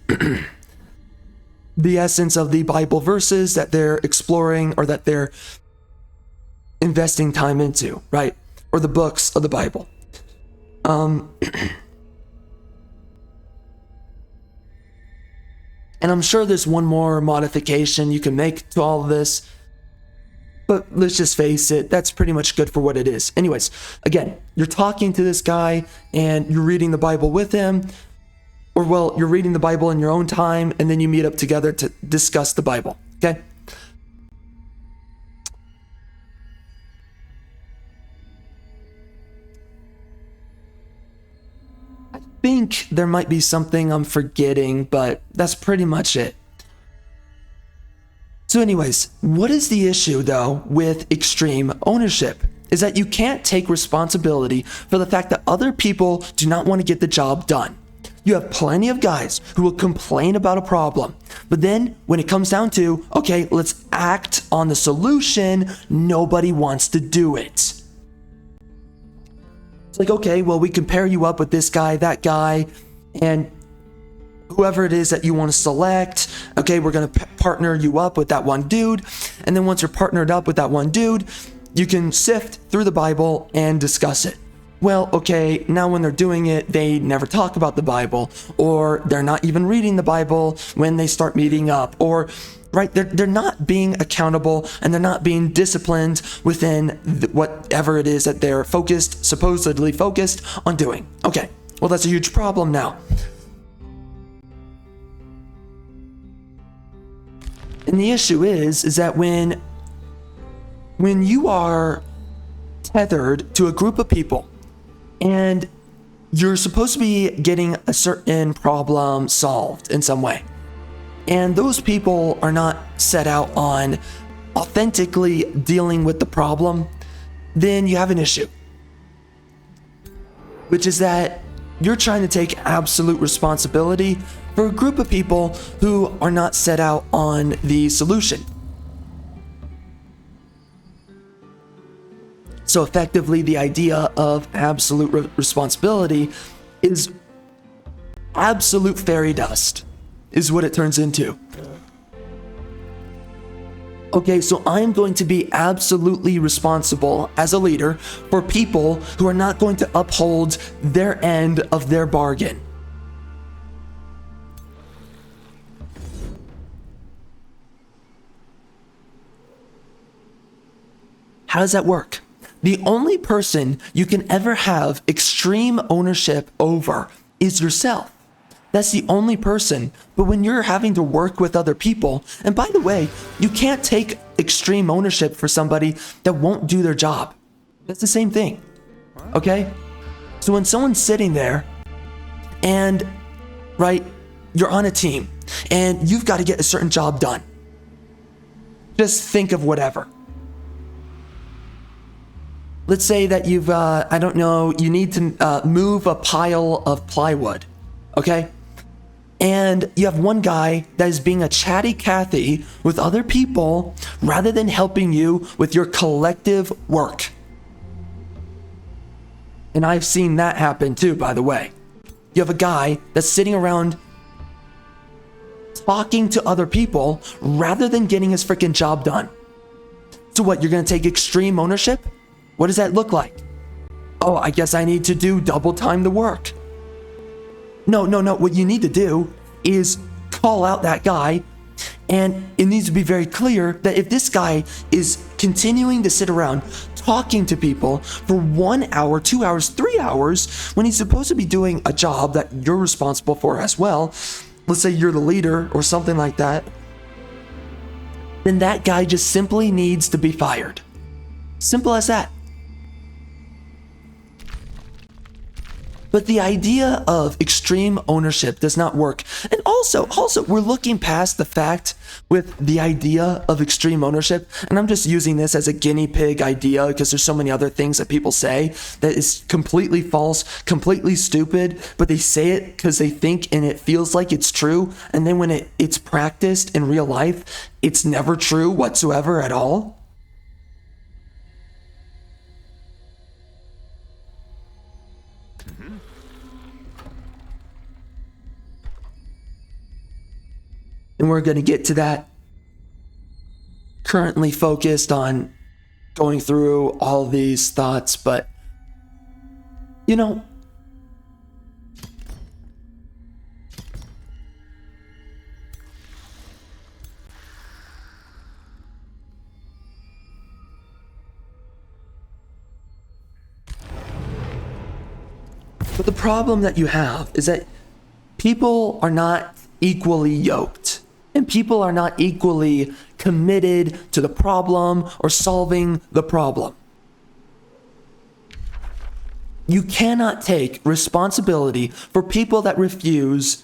the essence of the Bible verses that they're exploring or that they're investing time into, right? Or the books of the Bible. And I'm sure there's one more modification you can make to all of this, but let's just face it, that's pretty much good for what it is. Anyways, again, you're talking to this guy and you're reading the Bible with him, or well, you're reading the Bible in your own time and then you meet up together to discuss the Bible, okay? I think there might be something I'm forgetting, but that's pretty much it. So anyways, what is the issue though with extreme ownership? Is that you can't take responsibility for the fact that other people do not want to get the job done. You have plenty of guys who will complain about a problem, but then when it comes down to, okay, let's act on the solution, nobody wants to do it. It's like, okay, well, we can pair you up with this guy, that guy, and whoever it is that you want to select. Okay, we're going to partner you up with that one dude. And then once you're partnered up with that one dude, you can sift through the Bible and discuss it. Well, okay, now when they're doing it, they never talk about the Bible, or they're not even reading the Bible when they start meeting up, or right, they're not being accountable and they're not being disciplined within whatever it is that they're supposedly focused on doing. Okay, well, that's a huge problem now. And the issue is that when you are tethered to a group of people and you're supposed to be getting a certain problem solved in some way, and those people are not set out on authentically dealing with the problem, then you have an issue. Which is that you're trying to take absolute responsibility for a group of people who are not set out on the solution. So effectively, the idea of absolute responsibility is absolute fairy dust, is what it turns into. Okay, so I'm going to be absolutely responsible as a leader for people who are not going to uphold their end of their bargain. How does that work? The only person you can ever have extreme ownership over is yourself. That's the only person. But when you're having to work with other people, and by the way, you can't take extreme ownership for somebody that won't do their job. That's the same thing. Okay? So when someone's sitting there and, right, you're on a team and you've got to get a certain job done. Just think of whatever. Let's say that you've, you need to move a pile of plywood, okay? And you have one guy that is being a chatty Cathy with other people rather than helping you with your collective work. And I've seen that happen too, by the way. You have a guy that's sitting around talking to other people rather than getting his freaking job done. So what, you're gonna take extreme ownership? What does that look like? Oh, I guess I need to do double time the work. No. What you need to do is call out that guy, and it needs to be very clear that if this guy is continuing to sit around talking to people for 1 hour, 2 hours, 3 hours, when he's supposed to be doing a job that you're responsible for as well, let's say you're the leader or something like that, then that guy just simply needs to be fired. Simple as that. But the idea of extreme ownership does not work. And also, we're looking past the fact with the idea of extreme ownership, and I'm just using this as a guinea pig idea because there's so many other things that people say that is completely false, completely stupid, but they say it because they think and it feels like it's true, and then when it's practiced in real life, it's never true whatsoever at all. And we're going to get to that. Currently focused on going through all these thoughts, but you know, but the problem that you have is that people are not equally yoked. And people are not equally committed to the problem or solving the problem. You cannot take responsibility for people that refuse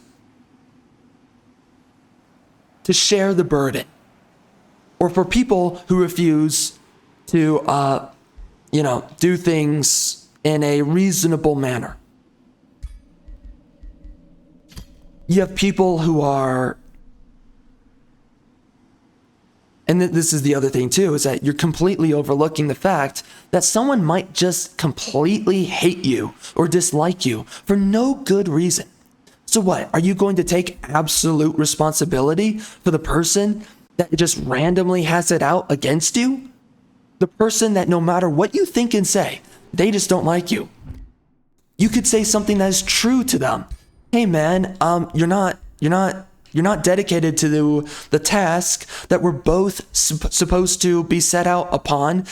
to share the burden, or for people who refuse to, do things in a reasonable manner. You have people who are, and this is the other thing too, is that you're completely overlooking the fact that someone might just completely hate you or dislike you for no good reason. So what? Are you going to take absolute responsibility for the person that just randomly has it out against you? The person that no matter what you think and say, they just don't like you. You could say something that is true to them. Hey man, you're not dedicated to the task that we're both supposed to be set out upon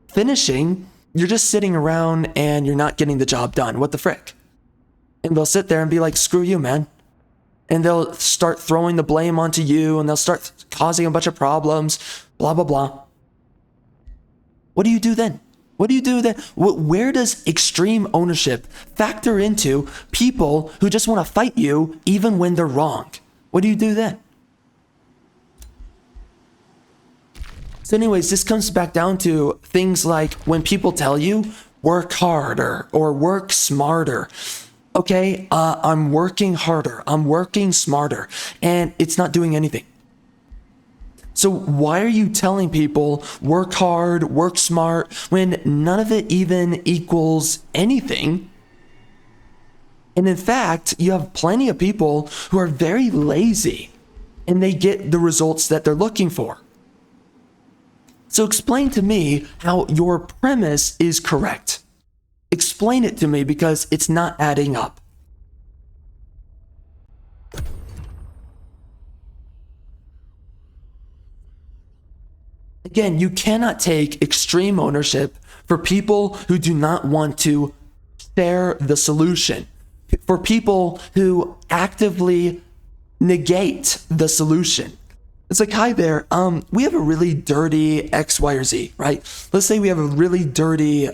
finishing. You're just sitting around and you're not getting the job done. What the frick? And they'll sit there and be like, screw you, man. And they'll start throwing the blame onto you, and they'll start causing a bunch of problems, blah, blah, blah. What do you do then? What do you do then? Where does extreme ownership factor into people who just want to fight you even when they're wrong? What do you do then? So anyways, this comes back down to things like when people tell you, work harder or work smarter. Okay, I'm working harder, I'm working smarter, and it's not doing anything. So why are you telling people work hard, work smart, when none of it even equals anything? And in fact, you have plenty of people who are very lazy and they get the results that they're looking for. So explain to me how your premise is correct. Explain it to me because it's not adding up. Again, you cannot take extreme ownership for people who do not want to share the solution, for people who actively negate the solution. It's like, hi there, we have a really dirty X, Y, or Z, right? Let's say we have a really dirty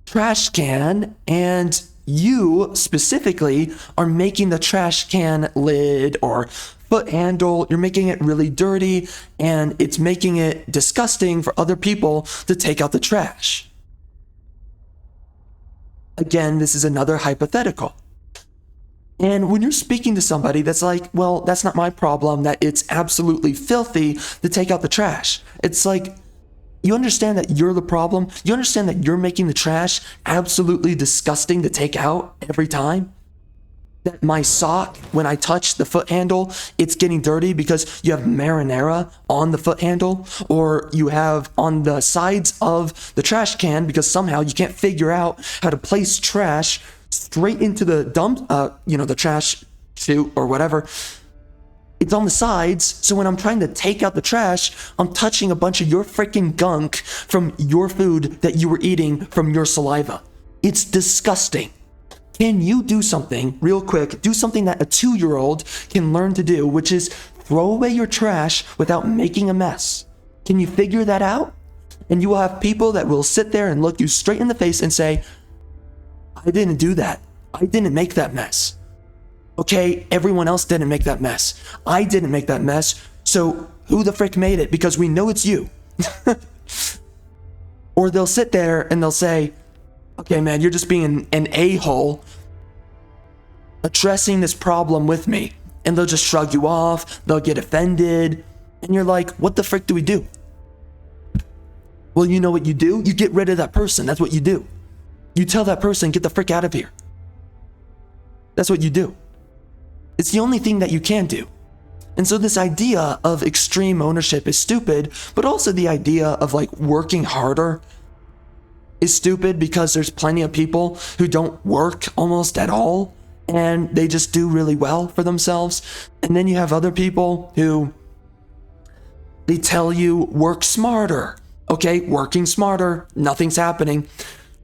trash can, and you specifically are making the trash can lid or foot handle, you're making it really dirty, and it's making it disgusting for other people to take out the trash. Again, this is another hypothetical. And when you're speaking to somebody that's like, well, that's not my problem, that it's absolutely filthy to take out the trash. It's like, you understand that you're the problem? You understand that you're making the trash absolutely disgusting to take out every time? That my sock, when I touch the foot handle, it's getting dirty because you have marinara on the foot handle, or you have on the sides of the trash can because somehow you can't figure out how to place trash straight into the dump, the trash chute or whatever. It's on the sides, so when I'm trying to take out the trash, I'm touching a bunch of your freaking gunk from your food that you were eating from your saliva. It's disgusting. Can you do something real quick, do something that a 2-year-old can learn to do, which is throw away your trash without making a mess? Can you figure that out? And you will have people that will sit there and look you straight in the face and say, I didn't do that. I didn't make that mess. Okay, everyone else didn't make that mess. I didn't make that mess. So who the frick made it? Because we know it's you. Or they'll sit there and they'll say, okay, man, you're just being an a-hole addressing this problem with me. And they'll just shrug you off. They'll get offended. And you're like, what the frick do we do? Well, you know what you do? You get rid of that person. That's what you do. You tell that person, get the frick out of here. That's what you do. It's the only thing that you can do. And so this idea of extreme ownership is stupid, but also the idea of like working harder is stupid because there's plenty of people who don't work almost at all and they just do really well for themselves. And then you have other people who they tell you work smarter. Okay, working smarter, nothing's happening.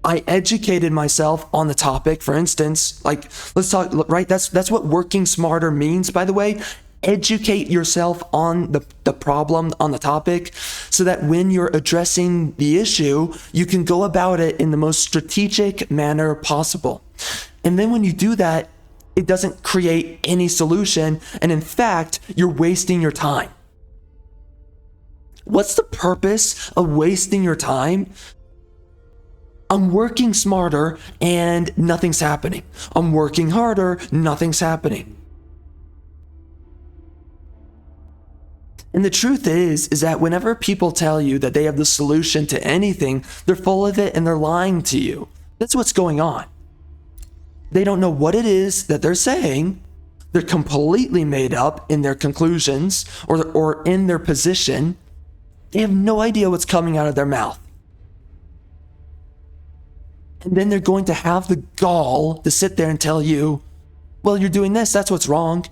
I educated myself on the topic, for instance, like let's talk, right? That's what working smarter means, by the way. Educate yourself on the problem, on the topic, so that when you're addressing the issue, you can go about it in the most strategic manner possible. And then when you do that, it doesn't create any solution. And in fact, you're wasting your time. What's the purpose of wasting your time? I'm working smarter and nothing's happening. I'm working harder, nothing's happening. And the truth is that whenever people tell you that they have the solution to anything, they're full of it and they're lying to you. That's what's going on. They don't know what it is that they're saying. They're completely made up in their conclusions or in their position. They have no idea what's coming out of their mouth. And then they're going to have the gall to sit there and tell you, well, you're doing this, that's what's wrong.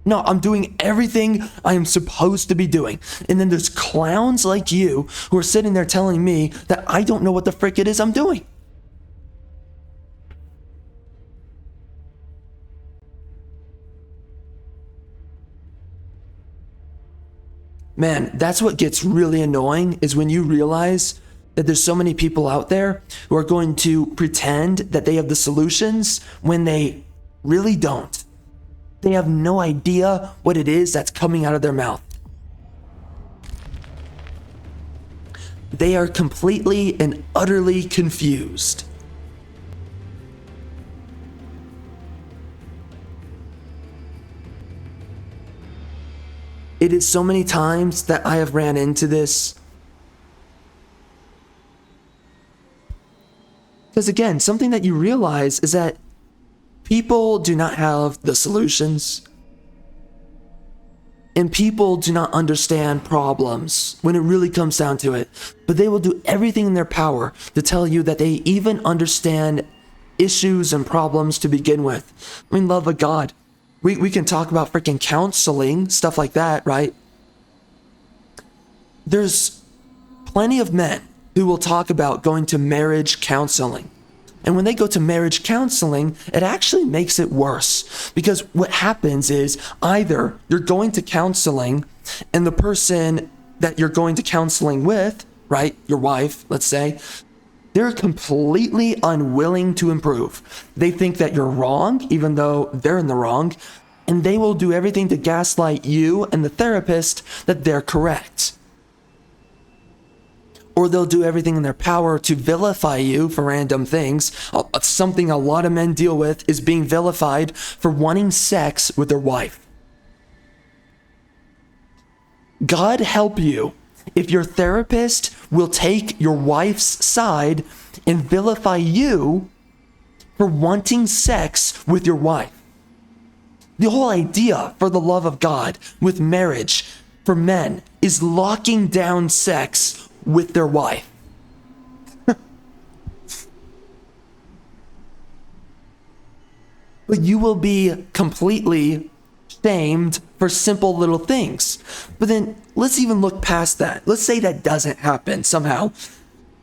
No, I'm doing everything I am supposed to be doing. And then there's clowns like you who are sitting there telling me that I don't know what the frick it is I'm doing. Man, that's what gets really annoying is when you realize that there's so many people out there who are going to pretend that they have the solutions when they really don't. They have no idea what it is that's coming out of their mouth. They are completely and utterly confused. It is so many times that I have ran into this. Because again, something that you realize is that people do not have the solutions. And people do not understand problems when it really comes down to it. But they will do everything in their power to tell you that they even understand issues and problems to begin with. I mean, love of God. We can talk about freaking counseling, stuff like that, right? There's plenty of men who will talk about going to marriage counseling. And when they go to marriage counseling, it actually makes it worse. Because what happens is either you're going to counseling and the person that you're going to counseling with, right, your wife, let's say, they're completely unwilling to improve. They think that you're wrong, even though they're in the wrong, and they will do everything to gaslight you and the therapist that they're correct. Or they'll do everything in their power to vilify you for random things. Something a lot of men deal with is being vilified for wanting sex with their wife. God help you if your therapist will take your wife's side and vilify you for wanting sex with your wife. The whole idea, for the love of God, with marriage for men is locking down sex with their wife. But you will be completely shamed for simple little things. But then let's even look past that. Let's say that doesn't happen somehow.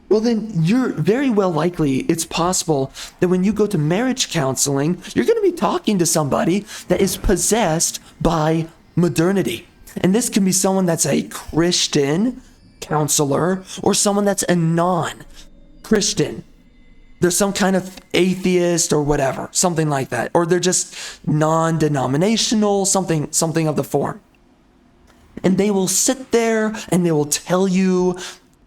Well, then you're very well likely, it's possible that when you go to marriage counseling, you're going to be talking to somebody that is possessed by modernity. And this can be someone that's a Christian counselor or someone that's a non-Christian They're some kind of atheist or whatever, something like that. Or they're just non-denominational, something of the form. And they will sit there and they will tell you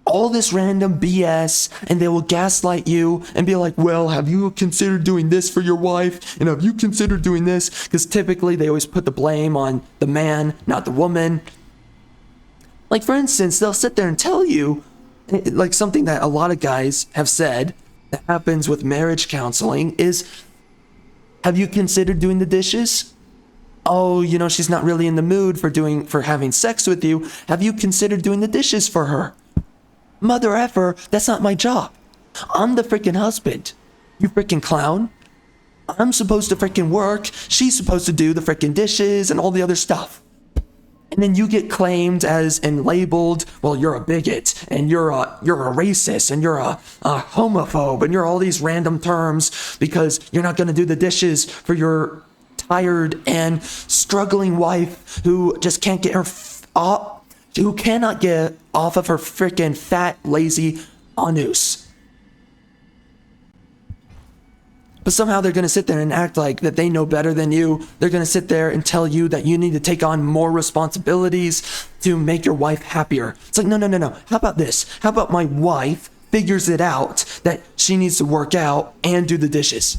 all this random BS, and they will gaslight you and be like, well, have you considered doing this for your wife? And have you considered doing this? Because typically they always put the blame on the man, not the woman. Like, for instance, they'll sit there and tell you, like something that a lot of guys have said that happens with marriage counseling is, have you considered doing the dishes? Oh, you know, she's not really in the mood for having sex with you. Have you considered doing the dishes for her? Mother effer, that's not my job. I'm the freaking husband. You freaking clown. I'm supposed to freaking work. She's supposed to do the freaking dishes and all the other stuff. And then you get claimed as and labeled, well, you're a bigot and you're a racist and you're a homophobe and you're all these random terms because you're not going to do the dishes for your tired and struggling wife who just can't get her who cannot get off of her freaking fat, lazy anus. But somehow they're going to sit there and act like that they know better than you. They're going to sit there and tell you that you need to take on more responsibilities to make your wife happier. It's like, no. How about this? How about my wife figures it out that she needs to work out and do the dishes?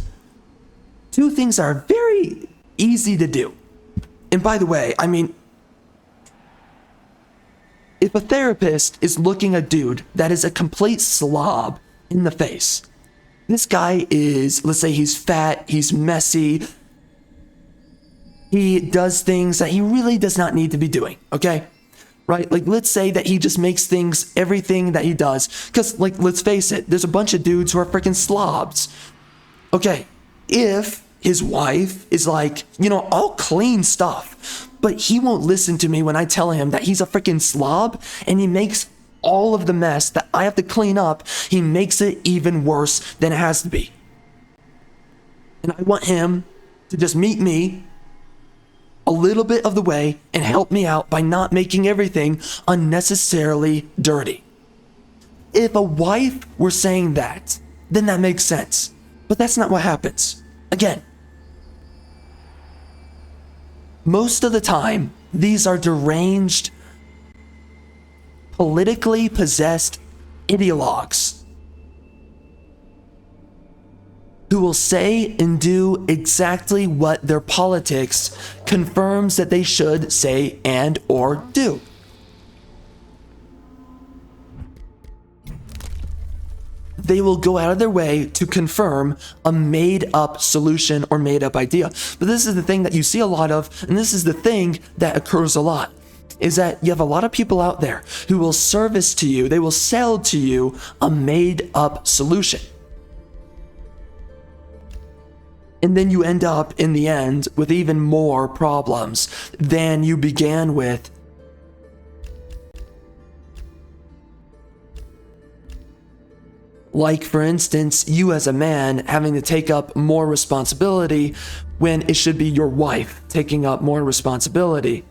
Two things are very easy to do. And by the way, I mean, if a therapist is looking a dude that is a complete slob in the face, this guy is, let's say he's fat, he's messy, he does things that he really does not need to be doing, okay? Right? Like, let's say that he just makes everything that he does, because, like, let's face it, there's a bunch of dudes who are freaking slobs. Okay, if his wife is like, you know, I'll clean stuff, but he won't listen to me when I tell him that he's a freaking slob and he makes all of the mess that I have to clean up, he makes it even worse than it has to be. And I want him to just meet me a little bit of the way and help me out by not making everything unnecessarily dirty. If a wife were saying that, then that makes sense. But that's not what happens. Again, most of the time, these are deranged, politically possessed ideologues who will say and do exactly what their politics confirms that they should say and or do. They will go out of their way to confirm a made-up solution or made-up idea. But this is the thing that you see a lot of, and this is the thing that occurs a lot, is that you have a lot of people out there who will service to you, they will sell to you a made-up solution. And then you end up, in the end, with even more problems than you began with. Like, for instance, you as a man having to take up more responsibility when it should be your wife taking up more responsibility.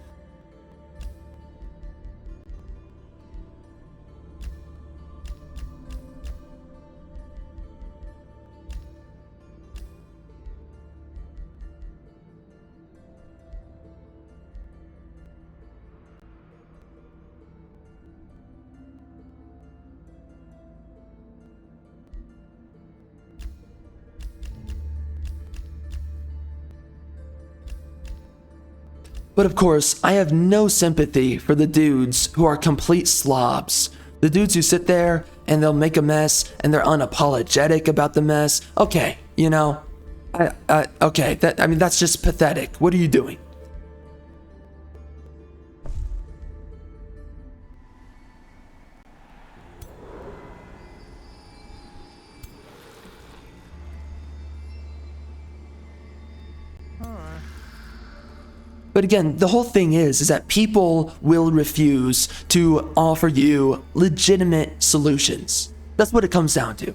But of course, I have no sympathy for the dudes who are complete slobs. The dudes who sit there and they'll make a mess and they're unapologetic about the mess. Okay, you know, okay, that's just pathetic. What are you doing? But again, the whole thing is that people will refuse to offer you legitimate solutions. That's what it comes down to.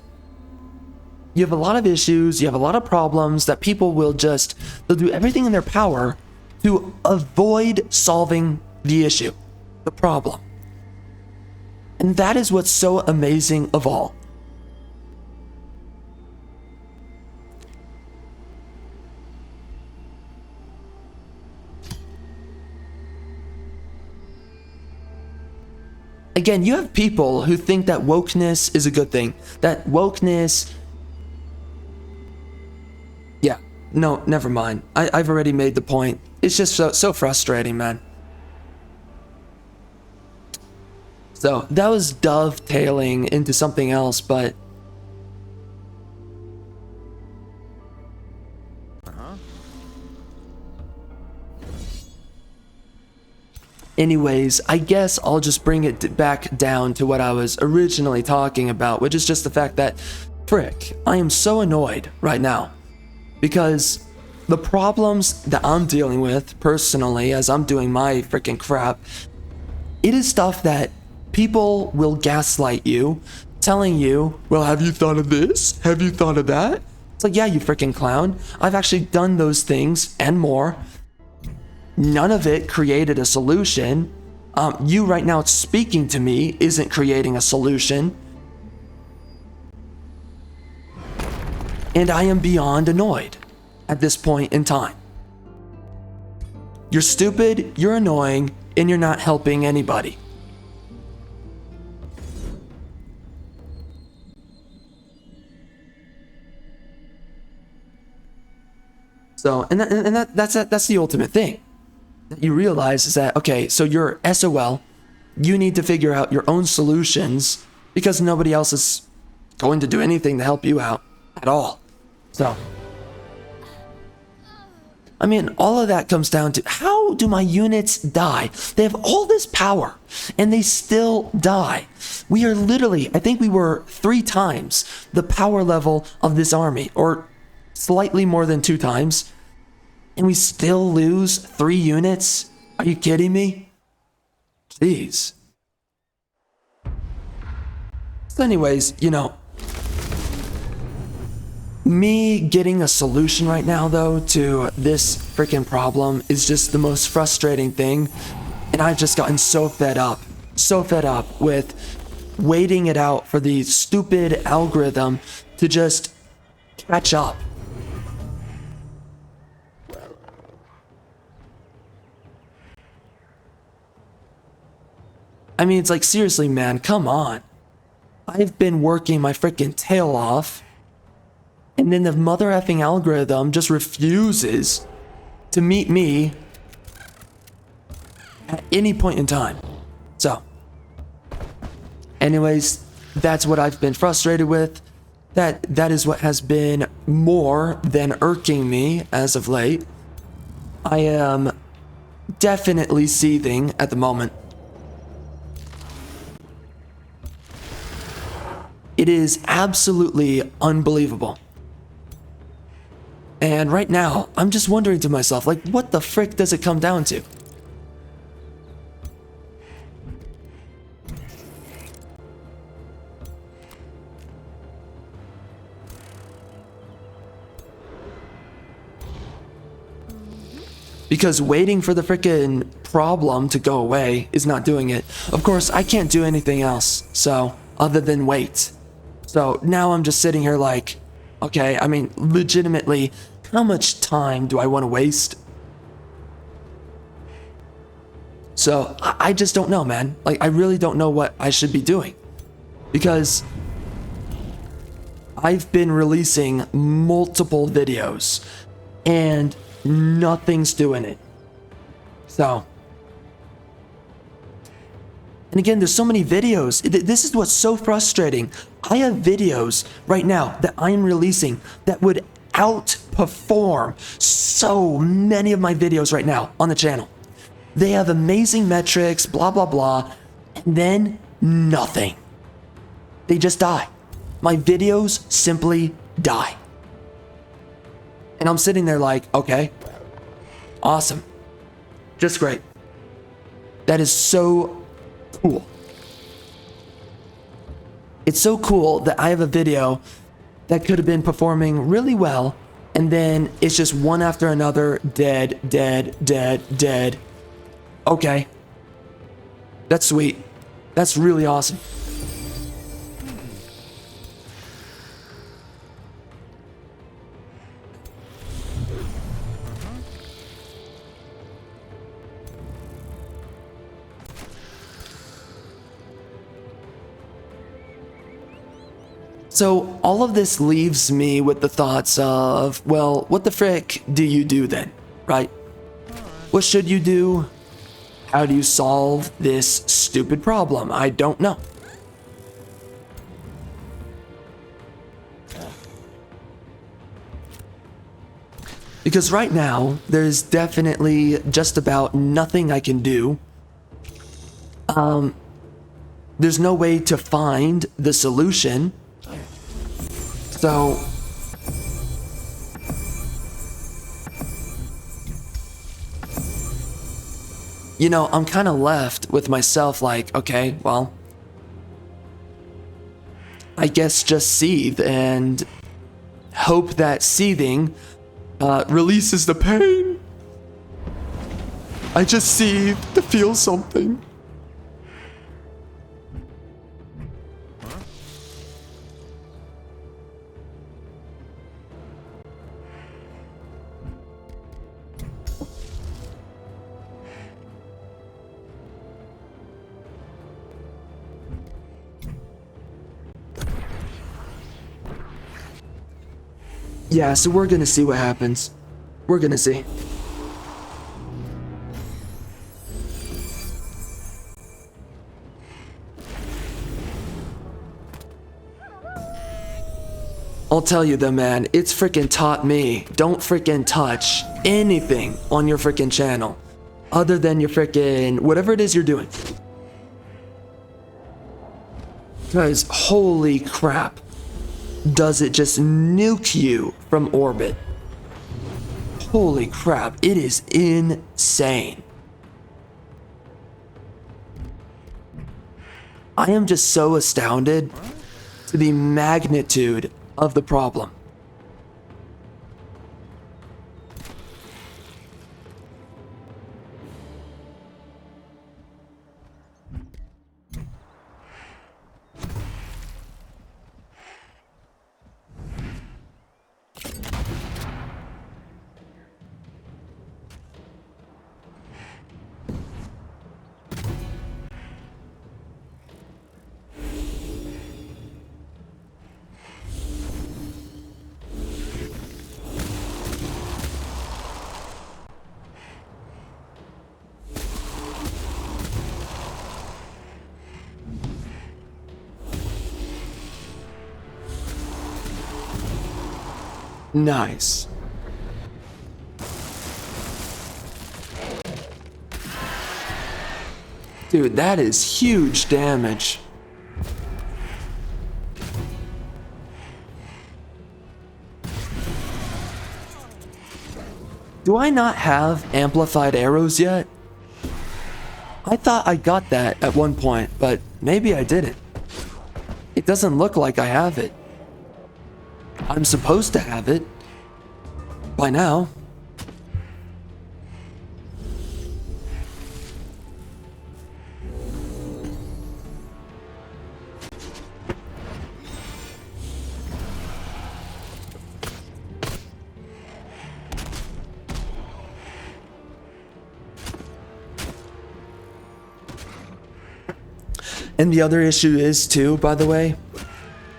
You have a lot of issues, you have a lot of problems that people will they'll do everything in their power to avoid solving the issue, the problem. And that is what's so amazing of all. again, you have people who think that wokeness is a good thing. That wokeness... Yeah, no, never mind. I've already made the point. It's just so frustrating, man. So, that was dovetailing into something else, but... Anyways, I guess I'll just bring it back down to what I was originally talking about, which is just the fact that, frick, I am so annoyed right now. Because the problems that I'm dealing with, personally, as I'm doing my freaking crap, it is stuff that people will gaslight you, telling you, well, have you thought of this? Have you thought of that? It's like, yeah, you freaking clown. I've actually done those things and more. None of it created a solution. You right now speaking to me isn't creating a solution. And I am beyond annoyed at this point in time. You're stupid, you're annoying, and you're not helping anybody. So, that's the ultimate thing. That you realize is that, okay, so you're SOL, you need to figure out your own solutions because nobody else is going to do anything to help you out at all. So, I mean, all of that comes down to, how do my units die? They have all this power and they still die. We are literally, I think we were 3 times the power level of this army, or slightly more than 2 times. And we still lose 3 units? Are you kidding me? Jeez. So anyways, you know, me getting a solution right now, though, to this freaking problem is just the most frustrating thing. And I've just gotten so fed up with waiting it out for the stupid algorithm to just catch up. I mean, it's like, seriously, man, come on. I've been working my freaking tail off, and then the mother effing algorithm just refuses to meet me at any point in time. So, anyways, that's what I've been frustrated with. That is what has been more than irking me as of late. I am definitely seething at the moment. It is absolutely unbelievable. And right now, I'm just wondering to myself, like, what the frick does it come down to? Because waiting for the frickin' problem to go away is not doing it. Of course, I can't do anything else, so, other than wait. So now I'm just sitting here like, okay, I mean, legitimately, how much time do I want to waste? So I just don't know, man. Like, I really don't know what I should be doing. Because I've been releasing multiple videos and nothing's doing it. So, and again, there's so many videos. This is what's so frustrating. I have videos right now that I am releasing that would outperform so many of my videos right now on the channel. They have amazing metrics, blah, blah, blah, and then nothing. They just die. My videos simply die. And I'm sitting there like, okay, awesome, just great. That is so cool. It's so cool that I have a video that could have been performing really well, and then it's just one after another, dead, dead, dead, dead. Okay. That's sweet. That's really awesome. So all of this leaves me with the thoughts of, well, what the frick do you do then, right? What should you do? How do you solve this stupid problem? I don't know. Because right now, there's definitely just about nothing I can do. There's no way to find the solution. So, you know, I'm kind of left with myself like, okay, well, I guess just seethe and hope that seething releases the pain. I just seethe to feel something. Yeah, so we're gonna see what happens. We're gonna see. I'll tell you though, man, it's freaking taught me, don't freaking touch anything on your freaking channel other than your freaking whatever it is you're doing. Guys, holy crap. Does it just nuke you from orbit? Holy crap, it is insane. I am just so astounded to the magnitude of the problem. Nice. Dude, that is huge damage. Do I not have amplified arrows yet? I thought I got that at one point, but maybe I didn't. It doesn't look like I have it. I'm supposed to have it by now. And the other issue is too, by the way,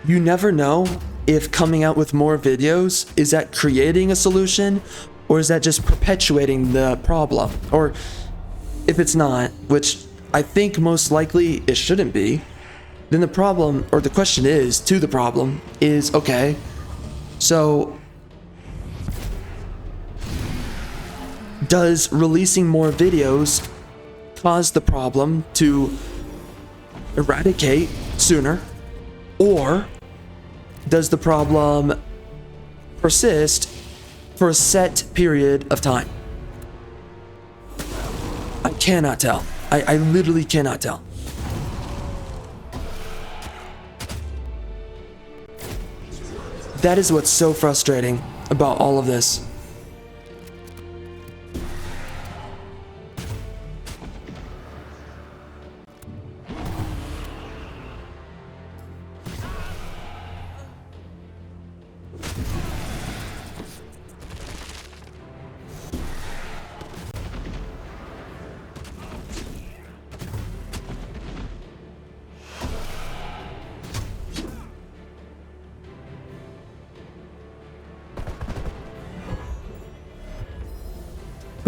you never know if coming out with more videos, is that creating a solution or is that just perpetuating the problem? Or if it's not, which I think most likely it shouldn't be, then the problem, or the question is to the problem is, okay, so does releasing more videos cause the problem to eradicate sooner, or does the problem persist for a set period of time? I cannot tell. I literally cannot tell. That is what's so frustrating about all of this.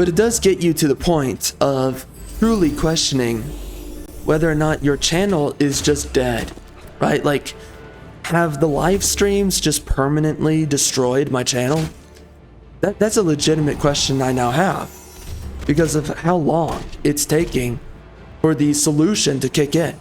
But it does get you to the point of truly questioning whether or not your channel is just dead, right? Like, have the live streams just permanently destroyed my channel? That's a legitimate question I now have because of how long it's taking for the solution to kick in.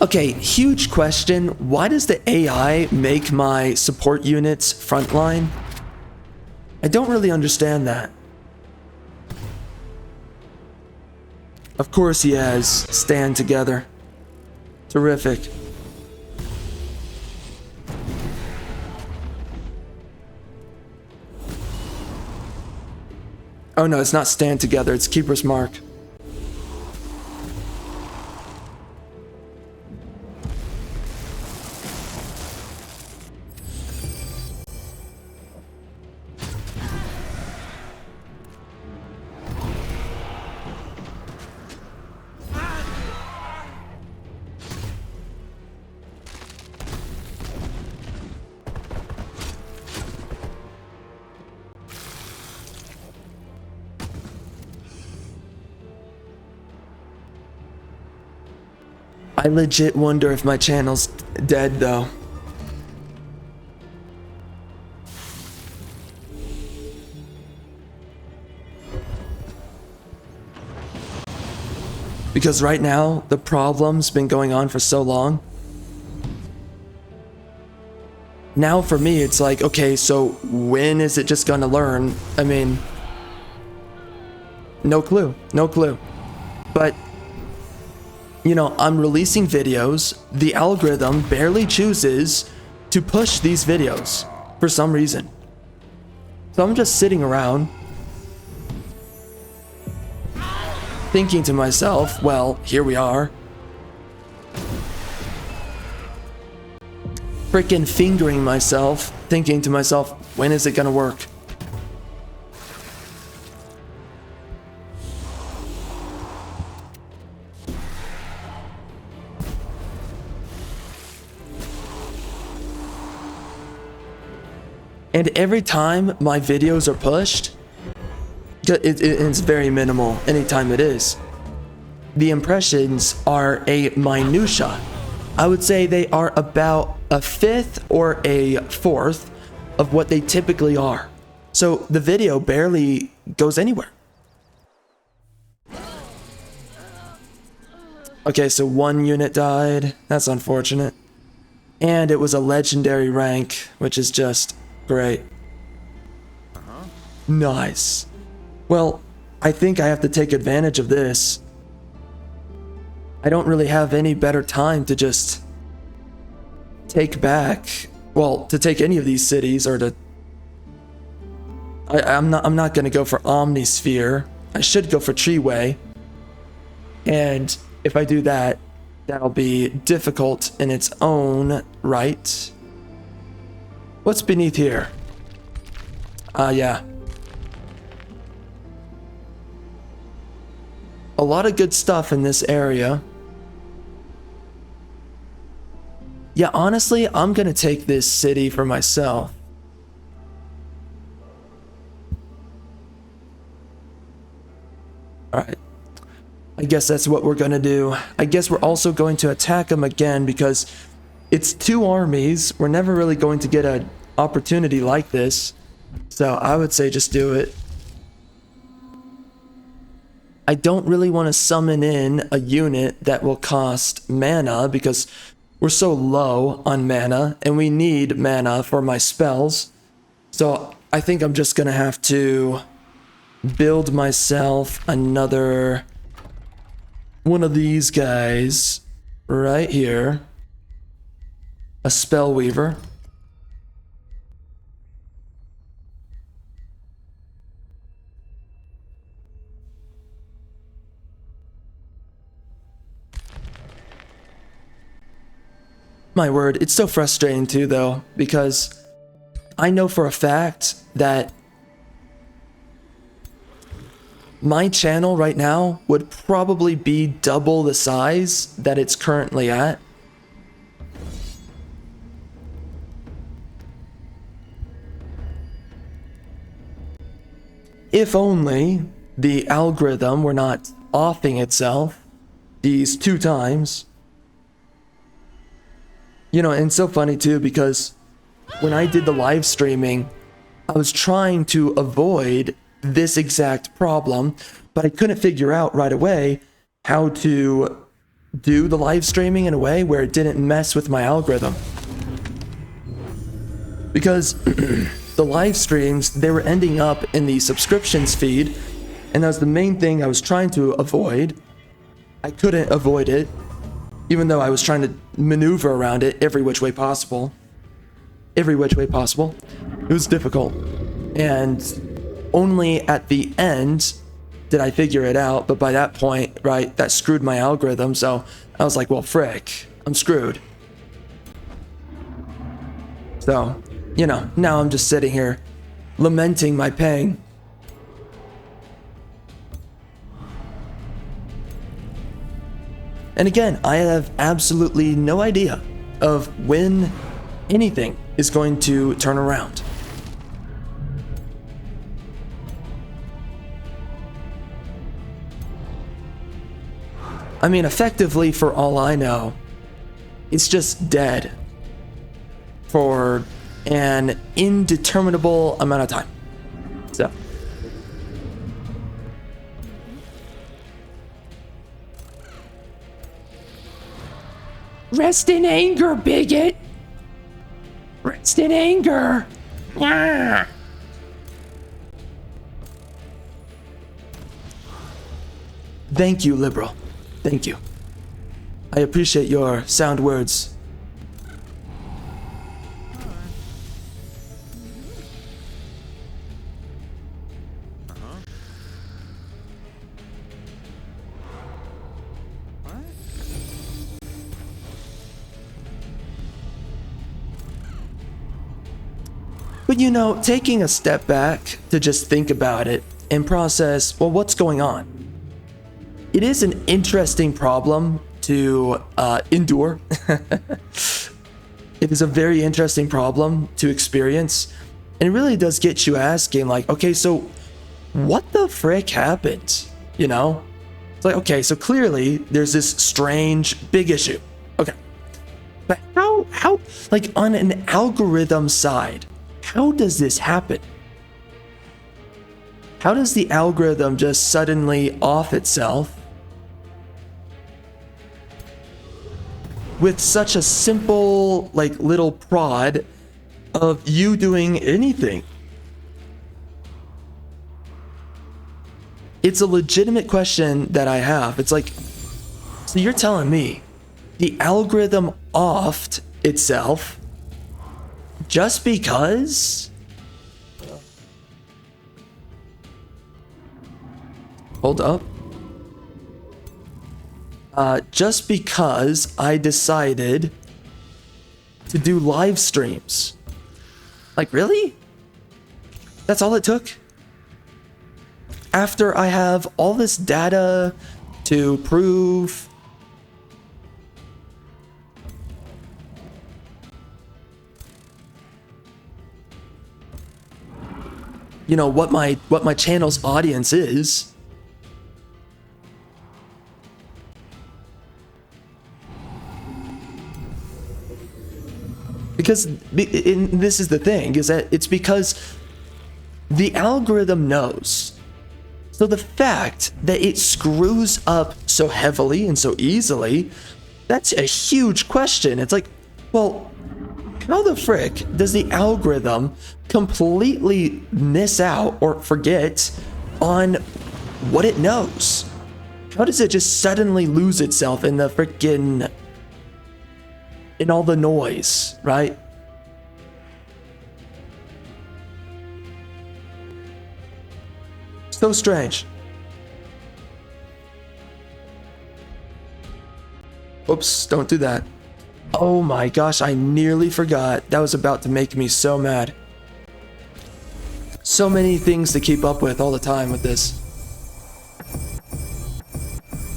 Okay, huge question. Why does the AI make my support units frontline? I don't really understand that. Of course he has stand together. Terrific. Oh no, it's not stand together, it's keeper's mark. I legit wonder if my channel's dead though. Because right now, the problem's been going on for so long. Now for me, it's like, okay, so when is it just gonna learn? I mean, no clue, no clue. But you know, I'm releasing videos, the algorithm barely chooses to push these videos for some reason. So I'm just sitting around thinking to myself, well, here we are. Freaking fingering myself, thinking to myself, when is it gonna work? And every time my videos are pushed, it's very minimal anytime it is. The impressions are a minutia. I would say they are about a fifth or a fourth of what they typically are. So the video barely goes anywhere. Okay, so one unit died. That's unfortunate. And it was a legendary rank, which is just great. Nice. Well, I think I have to take advantage of this. I don't really have any better time to just take back, well, to take any of these cities or to... I'm not gonna go for Omnisphere. I should go for Treeway. And if I do that, that'll be difficult in its own right. What's beneath here? Yeah. A lot of good stuff in this area. Yeah, honestly, I'm gonna take this city for myself. Alright. I guess that's what we're gonna do. I guess we're also going to attack them again because it's two armies. We're never really going to get an opportunity like this. So I would say just do it. I don't really want to summon in a unit that will cost mana because we're so low on mana and we need mana for my spells. So I think I'm just going to have to build myself another one of these guys right here. A spell weaver. My word, it's so frustrating too though, because I know for a fact that my channel right now would probably be double the size that it's currently at. If only the algorithm were not offing itself these 2 times. You know, and it's so funny too, because when I did the live streaming, I was trying to avoid this exact problem, but I couldn't figure out right away how to do the live streaming in a way where it didn't mess with my algorithm. Because the live streams, they were ending up in the subscriptions feed, and that was the main thing I was trying to avoid. I couldn't avoid it, even though I was trying to maneuver around it every which way possible. Every which way possible. It was difficult. And only at the end did I figure it out, but by that point, right, that screwed my algorithm, so I was like, well, frick, I'm screwed. So, you know, now I'm just sitting here lamenting my pain. And again, I have absolutely no idea of when anything is going to turn around. I mean, effectively, for all I know, it's just dead for an indeterminable amount of time. So. Rest in anger, bigot! Rest in anger! Yeah. Thank you, liberal. Thank you. I appreciate your sound words. But you know, taking a step back to just think about it and process, well, what's going on? It is an interesting problem to endure. It is a very interesting problem to experience. And it really does get you asking, like, okay, so what the frick happened? You know? It's like, okay, so clearly there's this strange big issue. Okay. But how, like on an algorithm side, how does this happen? How does the algorithm just suddenly off itself with such a simple, like, little prod of you doing anything? It's a legitimate question that I have. It's like, so you're telling me the algorithm offed itself just because? Hold up. Just because I decided to do live streams. Like, really? That's all it took? After I have all this data to prove you know what my channel's audience is. Because this is the thing, is that it's because the algorithm knows. So the fact that it screws up so heavily and so easily, that's a huge question. It's like, well, how the frick does the algorithm completely miss out or forget on what it knows? How does it just suddenly lose itself in the frickin' in all the noise, right? So strange. Oops, don't do that. Oh my gosh, I nearly forgot. That was about to make me so mad. So many things to keep up with all the time with this.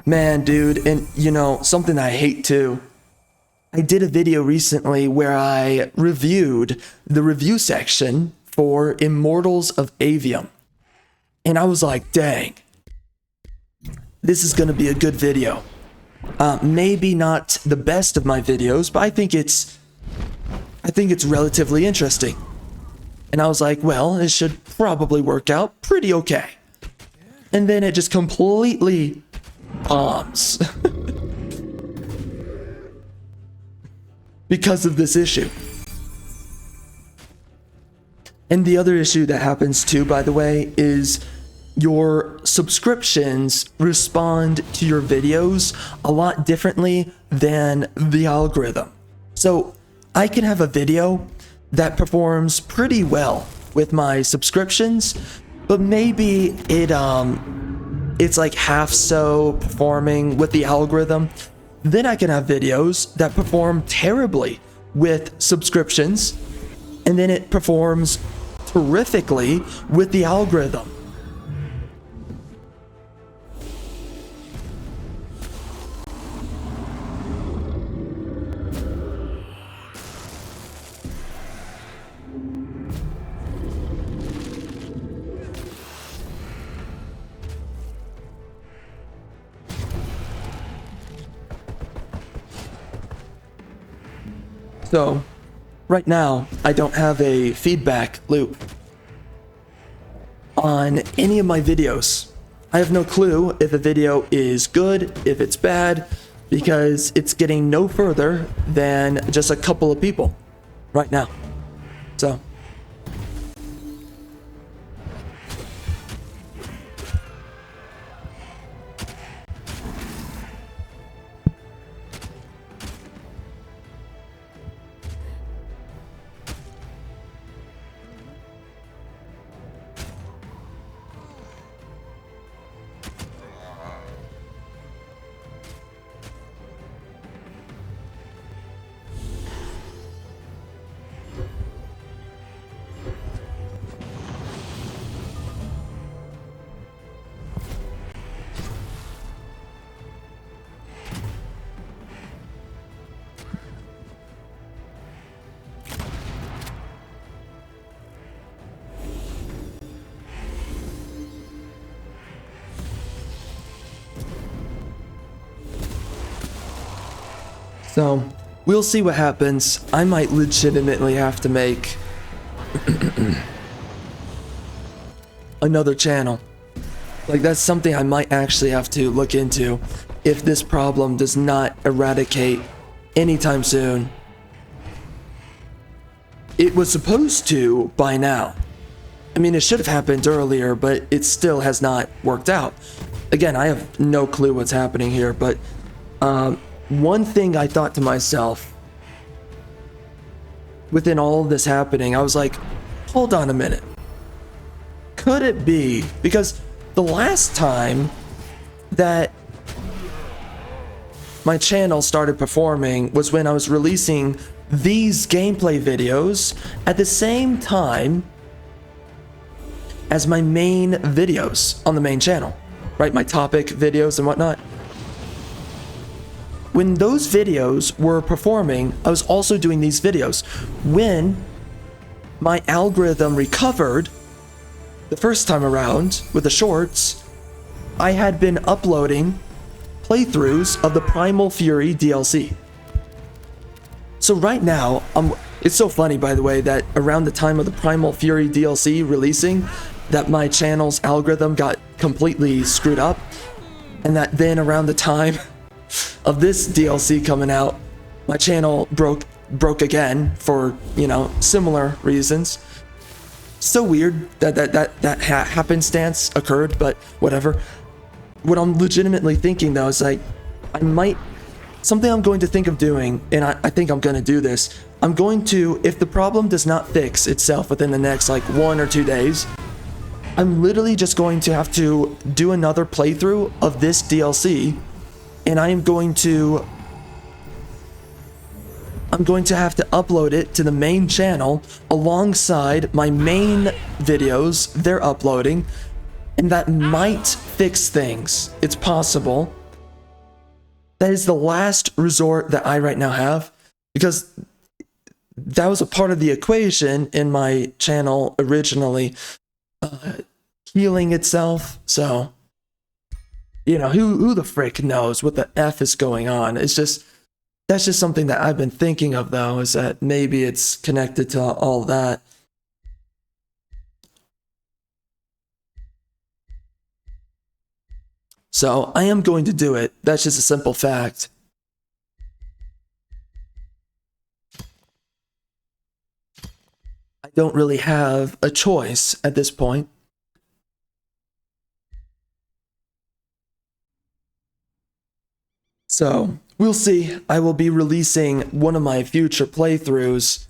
Man, dude, and you know, something I hate too. I did a video recently where I reviewed the review section for Immortals of Avium. And I was like, dang, this is gonna be a good video. Maybe not the best of my videos, but I think it's relatively interesting. And I was like, well, it should probably work out pretty okay. And then it just completely bombs because of this issue. And the other issue that happens too, by the way, is your subscriptions respond to your videos a lot differently than the algorithm. So I can have a video that performs pretty well with my subscriptions, but maybe it's like half so performing with the algorithm. Then I can have videos that perform terribly with subscriptions, and then it performs terrifically with the algorithm. So, right now, I don't have a feedback loop on any of my videos. I have no clue if a video is good, if it's bad, because it's getting no further than just a couple of people right now. So, we'll see what happens. I might legitimately have to make another channel. Like, that's something I might actually have to look into if this problem does not eradicate anytime soon. It was supposed to by now. I mean, it should have happened earlier, but it still has not worked out. Again, I have no clue what's happening here, but one thing I thought to myself within all of this happening, I was like, hold on a minute. Could it be? Because the last time that my channel started performing was when I was releasing these gameplay videos at the same time as my main videos on the main channel, right? My topic videos and whatnot. When those videos were performing, I was also doing these videos. When my algorithm recovered the first time around with the shorts, I had been uploading playthroughs of the Primal Fury DLC. So right now, it's so funny, by the way, that around the time of the Primal Fury DLC releasing, that my channel's algorithm got completely screwed up, and that then around the time of this DLC coming out, my channel broke again for, you know, similar reasons. So weird that happenstance occurred, but whatever. What I'm legitimately thinking though is like, something I'm going to think of doing, and I think I'm going to do this. I'm going to, if the problem does not fix itself within the next like 1 or 2 days, I'm literally just going to have to do another playthrough of this DLC. And I'm going to have to upload it to the main channel alongside my main videos they're uploading, and that might fix things. It's possible. That is the last resort that I right now have, because that was a part of the equation in my channel originally, healing itself. So, you know, who the frick knows what the F is going on? It's just, that's just something that I've been thinking of, though, is that maybe it's connected to all that. So I am going to do it. That's just a simple fact. I don't really have a choice at this point. So we'll see. I will be releasing one of my future playthroughs,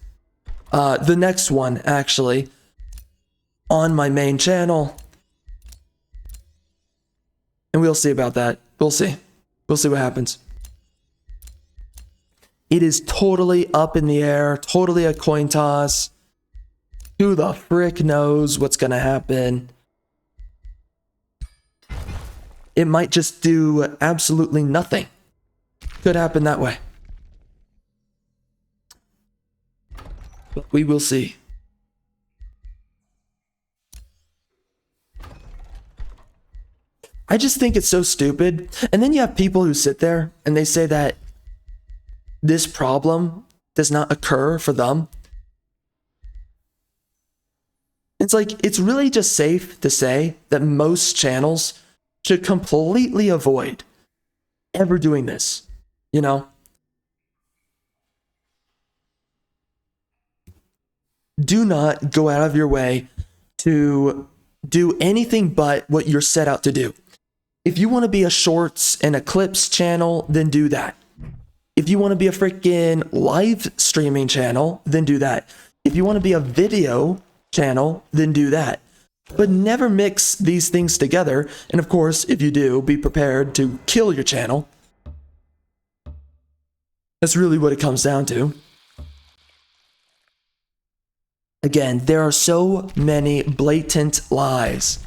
the next one actually, on my main channel. And we'll see about that. We'll see. We'll see what happens. It is totally up in the air, totally a coin toss. Who the frick knows what's gonna happen? It might just do absolutely nothing. Could happen that way. But we will see. I just think it's so stupid. And then you have people who sit there and they say that this problem does not occur for them. It's like, it's really just safe to say that most channels should completely avoid ever doing this, you know? Do not go out of your way to do anything but what you're set out to do. If you want to be a shorts and a clips channel, then do that. If you want to be a freaking live streaming channel, then do that. If you want to be a video channel, then do that. But never mix these things together. And of course, if you do, be prepared to kill your channel. That's really what it comes down to. Again, there are so many blatant lies.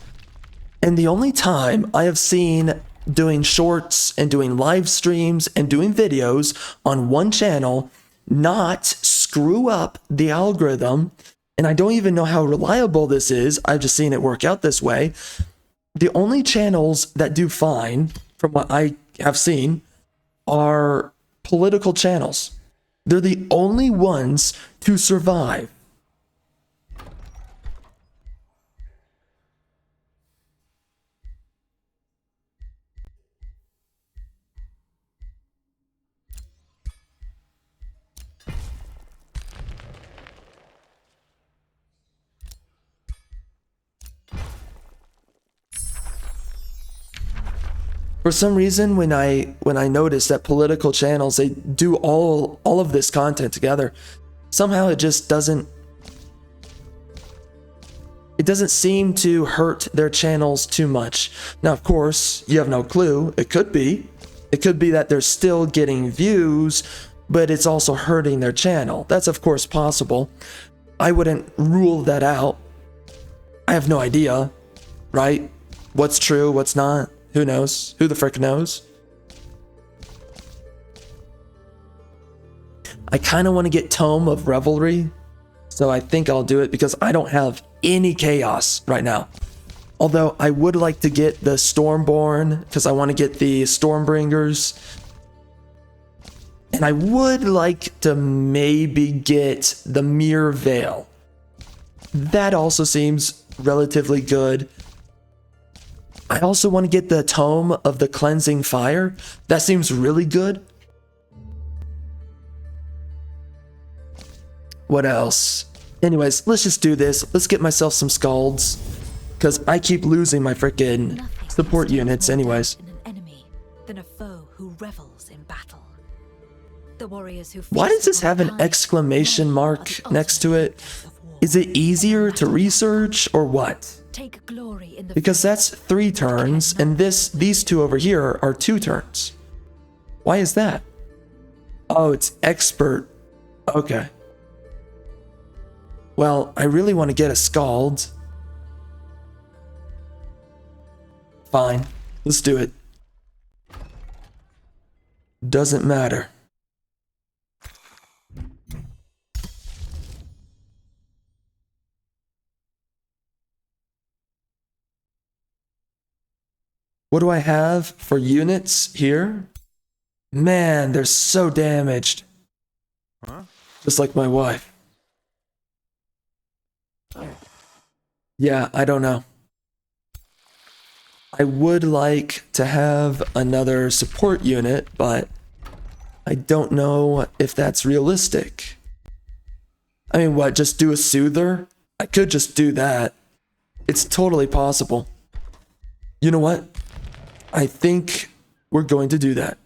And the only time I have seen doing shorts and doing live streams and doing videos on one channel not screw up the algorithm, and I don't even know how reliable this is, I've just seen it work out this way. The only channels that do fine, from what I have seen, are political channels. They're the only ones to survive. For some reason, when I notice that political channels, they do all of this content together, somehow it just doesn't seem to hurt their channels too much. Now, of course, you have no clue. It could be that they're still getting views, but it's also hurting their channel. That's of course possible. I wouldn't rule that out. I have no idea, right? What's true, what's not? Who knows? Who the frick knows? I kind of want to get Tome of Revelry, so I think I'll do it because I don't have any chaos right now. Although I would like to get the Stormborn because I want to get the Stormbringers. And I would like to maybe get the Mere Veil. That also seems relatively good. I also want to get the Tome of the Cleansing Fire. That seems really good. What else? Anyways, let's just do this. Let's get myself some Scalds. Because I keep losing my frickin' support units anyways. In an enemy than a foe who revels in battle. The warriors who Why does this have an exclamation mark next to it? Is it easier to research or what? take glory in the Because that's 3 turns, and these two over here are 2 turns. Why is that? Oh, it's expert. Okay. Well, I really want to get a Scald. Fine. Let's do it. Doesn't matter. What do I have for units here? Man, they're so damaged. Just like my wife. Yeah, I don't know. I would like to have another support unit, but I don't know if that's realistic. I mean, what, just do a soother? I could just do that. It's totally possible. You know what? I think we're going to do that.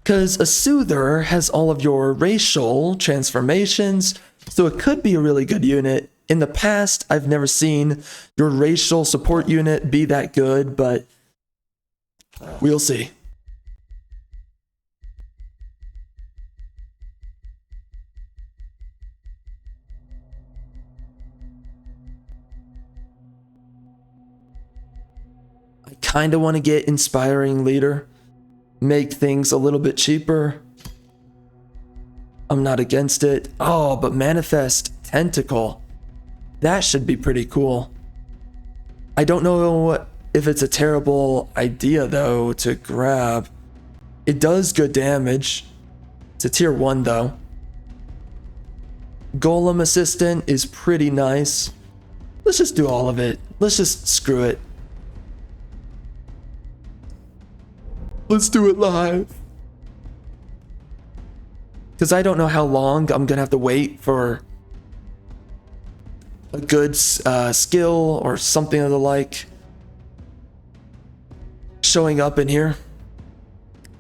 Because a soother has all of your racial transformations, so it could be a really good unit. In the past, I've never seen your racial support unit be that good, but we'll see. I kind of want to get Inspiring Leader, make things a little bit cheaper. I'm not against it. Oh, but Manifest Tentacle. That should be pretty cool. I don't know if it's a terrible idea, though, to grab. It does good damage. It's a tier 1, though. Golem Assistant is pretty nice. Let's just do all of it. Let's just screw it. Let's do it live. Because I don't know how long I'm going to have to wait for a good skill or something of the like showing up in here.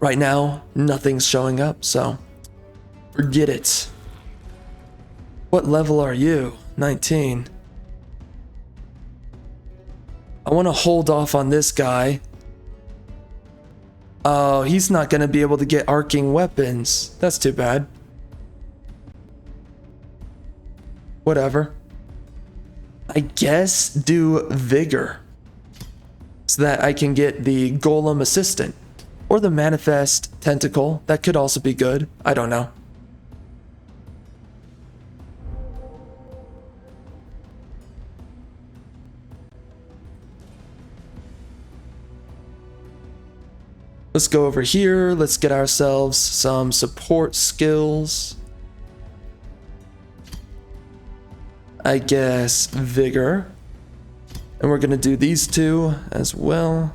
Right now, nothing's showing up, so forget it. What level are you? 19. I want to hold off on this guy. Oh, he's not going to be able to get arcing weapons. That's too bad. Whatever. I guess do Vigor so that I can get the Golem Assistant or the Manifest Tentacle. That could also be good. I don't know. Let's go over here. Let's get ourselves some support skills. I guess Vigor. And we're going to do these two as well.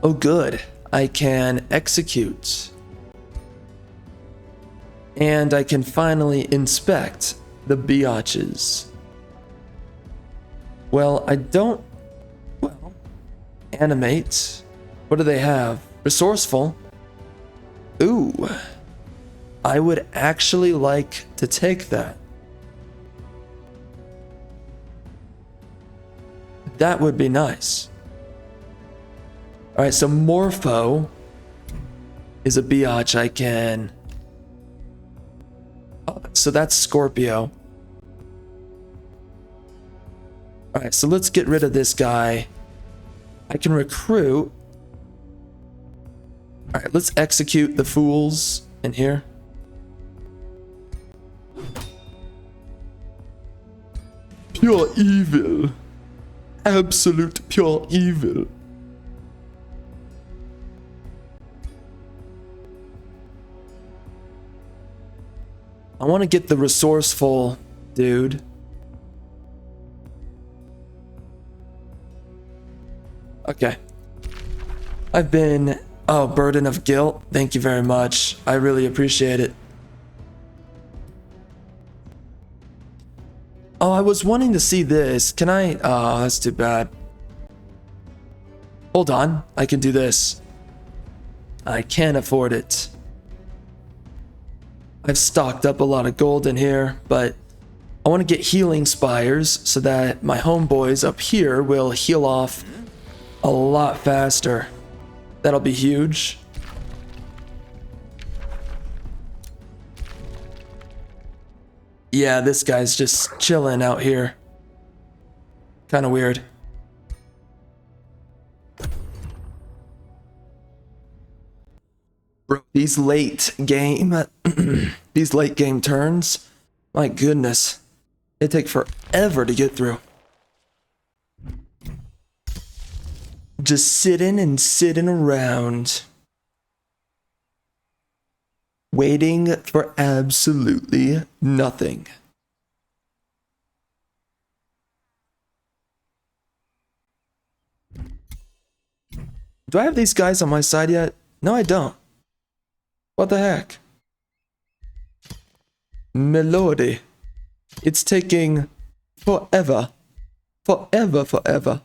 Oh good, I can execute. And I can finally inspect the biatches. Well, I don't... Well, animate. What do they have? Resourceful. Ooh. I would actually like to take that. That would be nice. Alright, so Morpho is a biatch I can... Oh, so that's Scorpio. Alright, so let's get rid of this guy. I can recruit. Alright, let's execute the fools in here. Pure evil. Absolute pure evil. I want to get the resourceful dude. Okay. I've been... Oh, Burden of Guilt. Thank you very much. I really appreciate it. Oh, I was wanting to see this. Can I... Oh, that's too bad. Hold on. I can do this. I can't afford it. I've stocked up a lot of gold in here, but I want to get healing spires so that my homeboys up here will heal off a lot faster. That'll be huge. Yeah, this guy's just chilling out here. Kind of weird. Bro, these late game turns, my goodness, they take forever to get through. Just sitting around, waiting for absolutely nothing. Do I have these guys on my side yet? No, I don't. What the heck? Melody. It's taking forever. Forever.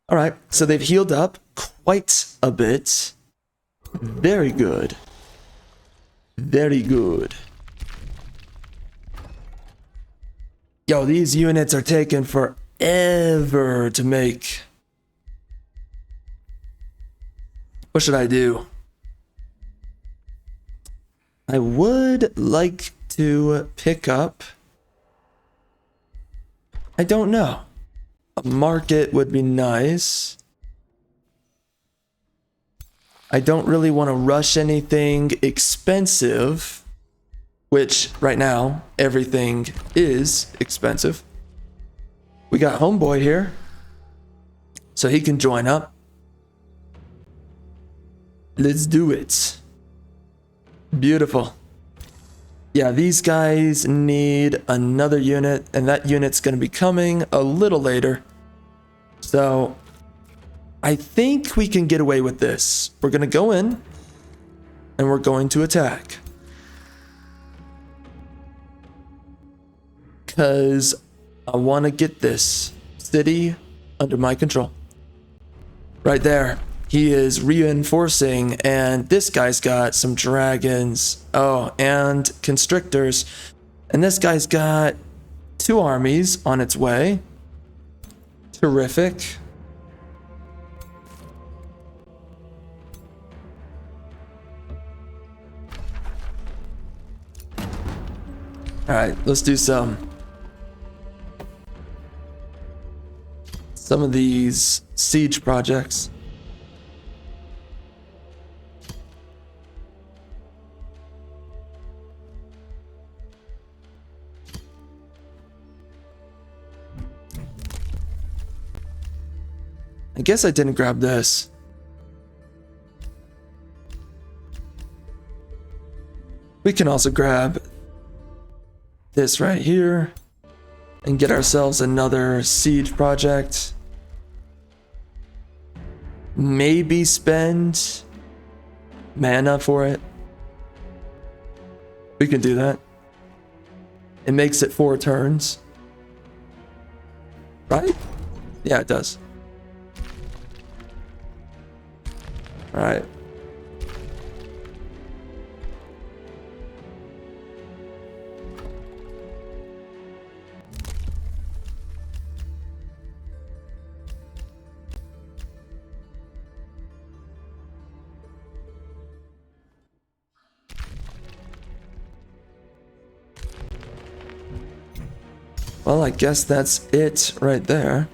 Alright, so they've healed up quite a bit. Very good. Very good. Yo, these units are taking forever to make. What should I do? I would like to pick up. I don't know. A market would be nice. I don't really want to rush anything expensive, which right now everything is expensive. We got homeboy here, so he can join up. Let's do it. Beautiful. Yeah, these guys need another unit, and that unit's going to be coming a little later. So, I think we can get away with this. We're going to go in, and we're going to attack. Because I want to get this city under my control. Right there. He is reinforcing, and this guy's got some dragons. Oh, and constrictors. And this guy's got 2 armies on its way. Terrific. Alright, let's do some of these siege projects. I guess I didn't grab this. We can also grab this right here and get ourselves another siege project. Maybe spend mana for it. We can do that. It makes it 4 turns. Right? Yeah, it does. Alright. Well, I guess that's it right there.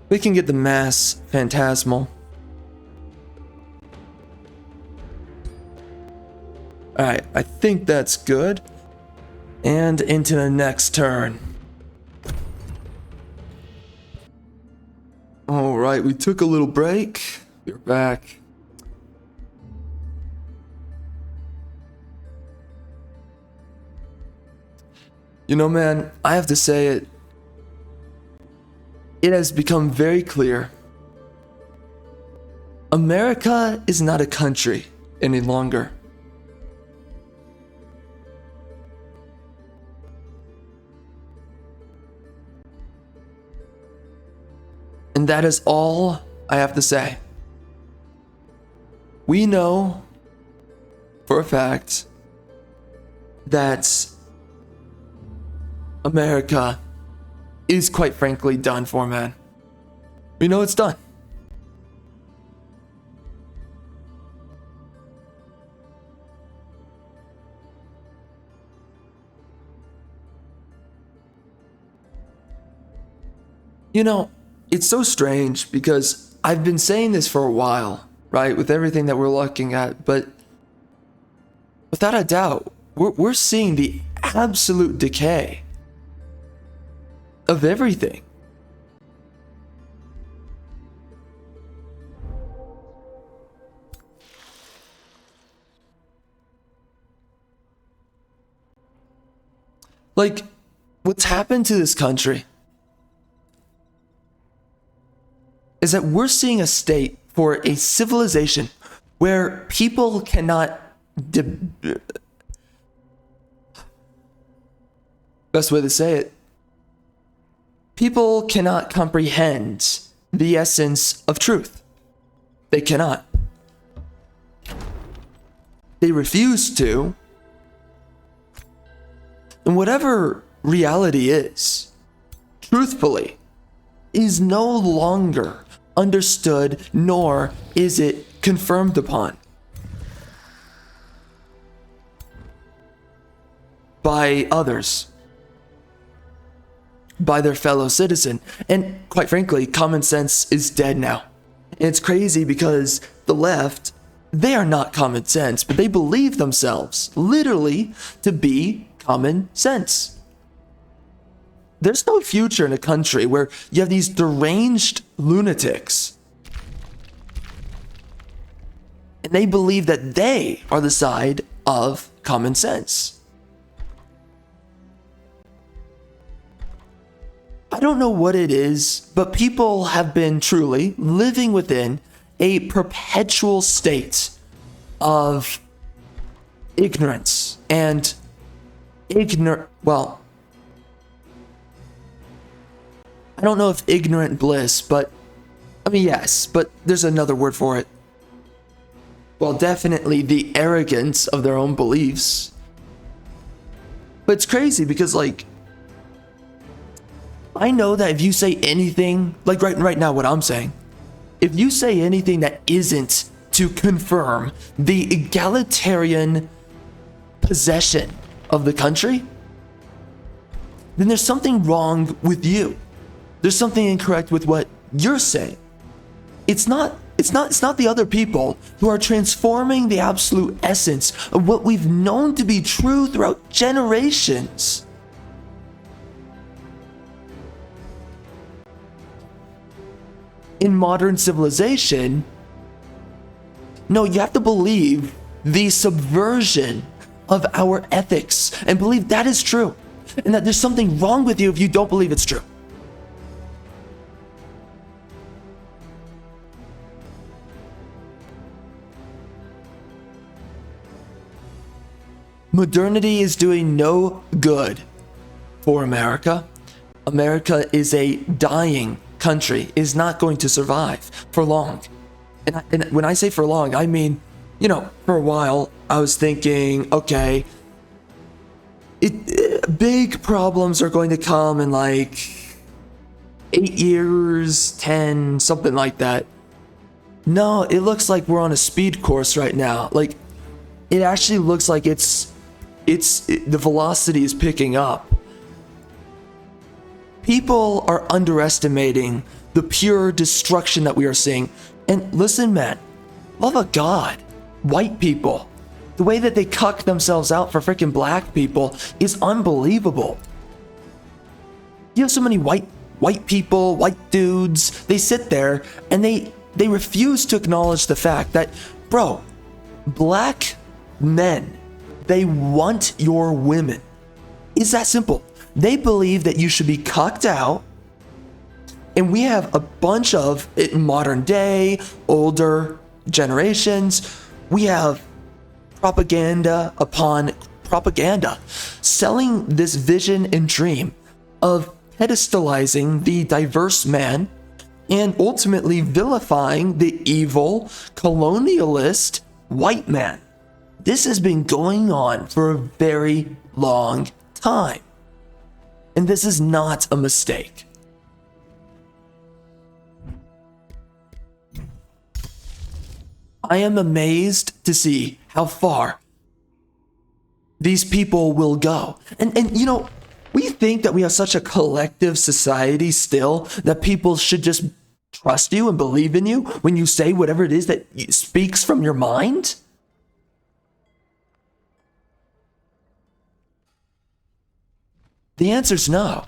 We can get the mass phantasmal. Alright, I think that's good. And into the next turn. Alright, we took a little break. We're back. You know, man, I have to say it. It has become very clear. America is not a country any longer. And that is all I have to say. We know for a fact that America is quite frankly done for, man. We know it's done. You know, it's so strange because I've been saying this for a while, right? With everything that we're looking at, but without a doubt, we're seeing the absolute decay of everything. Like, what's happened to this country is that we're seeing a state for a civilization where people cannot best way to say it, people cannot comprehend the essence of truth. They cannot. They refuse to. And whatever reality is, truthfully, is no longer understood, nor is it confirmed upon by others, by their fellow citizen. And quite frankly, common sense is dead now. And it's crazy because the left, they are not common sense, but they believe themselves literally to be common sense. There's no future in a country where you have these deranged lunatics and they believe that they are the side of common sense. I don't know what it is, but people have been truly living within a perpetual state of ignorance and well, I don't know if ignorant bliss, but I mean, yes, but there's another word for it. Well, definitely the arrogance of their own beliefs. But it's crazy because, like, I know that if you say anything, like right now what I'm saying, if you say anything that isn't to confirm the egalitarian possession of the country, then there's something wrong with you. There's something incorrect with what you're saying. It's not the other people who are transforming the absolute essence of what we've known to be true throughout generations. In modern civilization, no, you have to believe the subversion of our ethics and believe that is true, and that there's something wrong with you if you don't believe it's true. Modernity is doing no good for America. America is a dying country, is not going to survive for long. And when I say for long, I mean, you know, for a while, I was thinking, okay, big problems are going to come in like 8 years, 10, something like that. No, it looks like we're on a speed course right now. Like, it actually looks like the velocity is picking up. People are underestimating the pure destruction that we are seeing. And listen, man, love of God, white people, the way that they cuck themselves out for freaking black people is unbelievable. You have so many white people, white dudes, they sit there and they refuse to acknowledge the fact that, bro, black men, they want your women. It's that simple. They believe that you should be cucked out. And we have a bunch of, in modern day, older generations, we have propaganda upon propaganda, selling this vision and dream of pedestalizing the diverse man and ultimately vilifying the evil colonialist white man. This has been going on for a very long time. And this is not a mistake. I am amazed to see how far these people will go. And you know, we think that we have such a collective society still that people should just trust you and believe in you when you say whatever it is that speaks from your mind. The answer is no.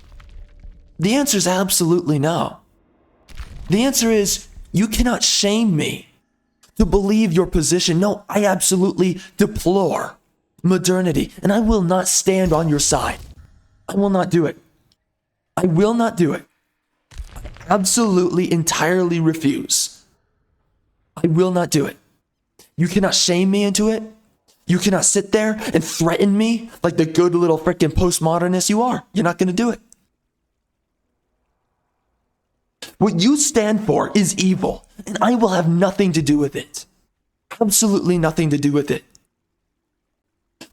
The answer is absolutely no. The answer is you cannot shame me to believe your position. No, I absolutely deplore modernity, and I will not stand on your side. I will not do it. I will not do it. I absolutely, entirely refuse. I will not do it. You cannot shame me into it. You cannot sit there and threaten me like the good little freaking postmodernist you are. You're not going to do it. What you stand for is evil, and I will have nothing to do with it. Absolutely nothing to do with it.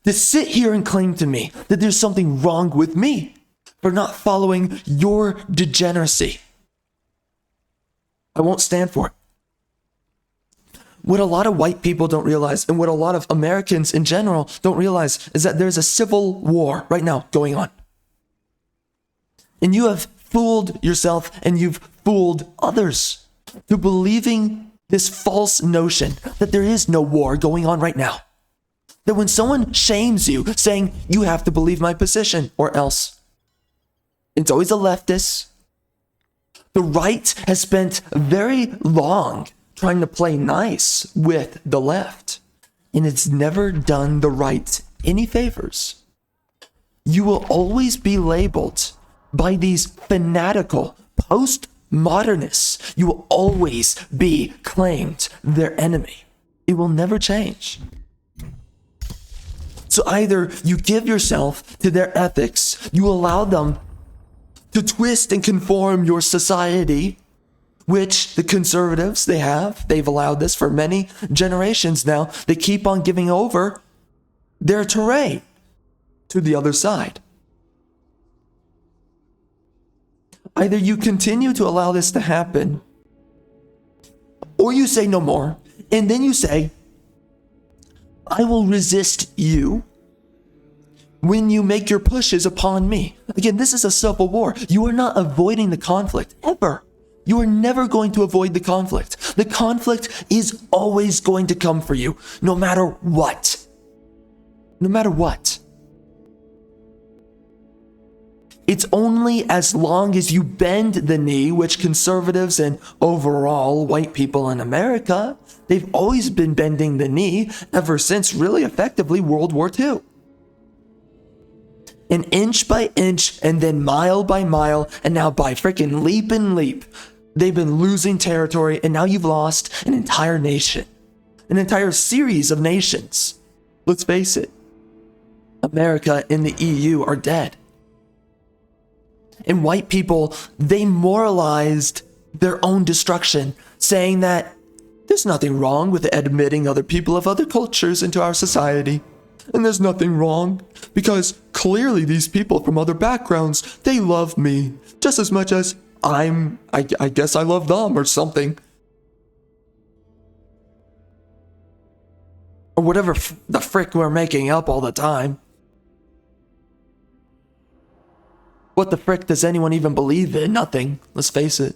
To sit here and claim to me that there's something wrong with me for not following your degeneracy, I won't stand for it. What a lot of white people don't realize, and what a lot of Americans in general don't realize, is that there's a civil war right now going on. And you have fooled yourself and you've fooled others to believing this false notion that there is no war going on right now. That when someone shames you, saying, you have to believe my position or else, it's always the leftists. The right has spent very long trying to play nice with the left, and it's never done the right any favors. You will always be labeled by these fanatical postmodernists. You will always be claimed their enemy. It will never change. So either you give yourself to their ethics, you allow them to twist and conform your society, which the conservatives, they've allowed this for many generations now. They keep on giving over their terrain to the other side. Either you continue to allow this to happen, or you say no more, and then you say, I will resist you when you make your pushes upon me. Again, this is a civil war. You are not avoiding the conflict, ever. You are never going to avoid the conflict. The conflict is always going to come for you, no matter what. No matter what. It's only as long as you bend the knee, which conservatives and overall white people in America, they've always been bending the knee ever since really effectively World War II. And inch by inch, and then mile by mile, and now by freaking leap and leap, they've been losing territory, and now you've lost an entire nation. An entire series of nations. Let's face it. America and the EU are dead. And white people, they moralized their own destruction, saying that there's nothing wrong with admitting other people of other cultures into our society. And there's nothing wrong, because clearly these people from other backgrounds, they love me just as much as I guess I love them or something. Or whatever the frick we're making up all the time. What the frick does anyone even believe in? Nothing, let's face it.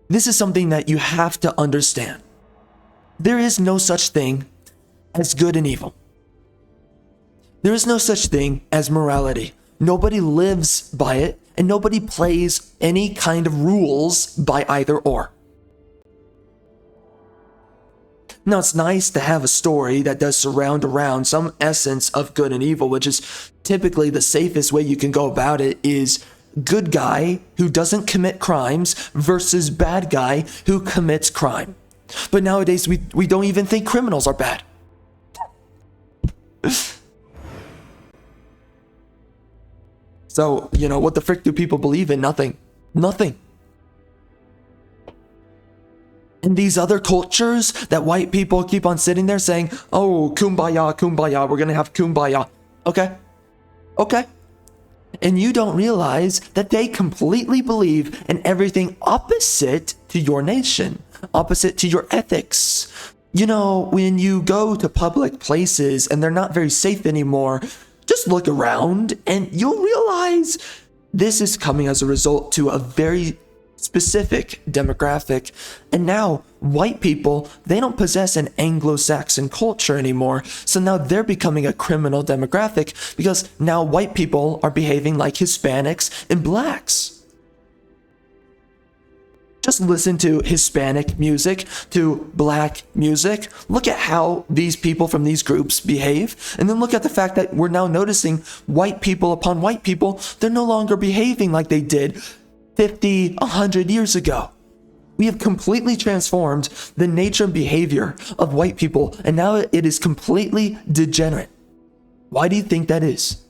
This is something that you have to understand. There is no such thing as good and evil. There is no such thing as morality. Nobody lives by it, and nobody plays any kind of rules by either or. Now, it's nice to have a story that does surround around some essence of good and evil, which is typically the safest way you can go about it is good guy who doesn't commit crimes versus bad guy who commits crime. But nowadays, we don't even think criminals are bad. So, what the frick do people believe in? Nothing. Nothing. In these other cultures that white people keep on sitting there saying, oh, kumbaya, kumbaya, we're gonna have kumbaya. Okay. And you don't realize that they completely believe in everything opposite to your nation, opposite to your ethics. When you go to public places and they're not very safe anymore, just look around and you'll realize this is coming as a result to a very specific demographic. And now white people, they don't possess an Anglo-Saxon culture anymore. So now they're becoming a criminal demographic because now white people are behaving like Hispanics and blacks. Just listen to Hispanic music, to black music. Look at how these people from these groups behave. And then look at the fact that we're now noticing white people upon white people, they're no longer behaving like they did 50, 100 years ago. We have completely transformed the nature and behavior of white people, and now it is completely degenerate. Why do you think that is?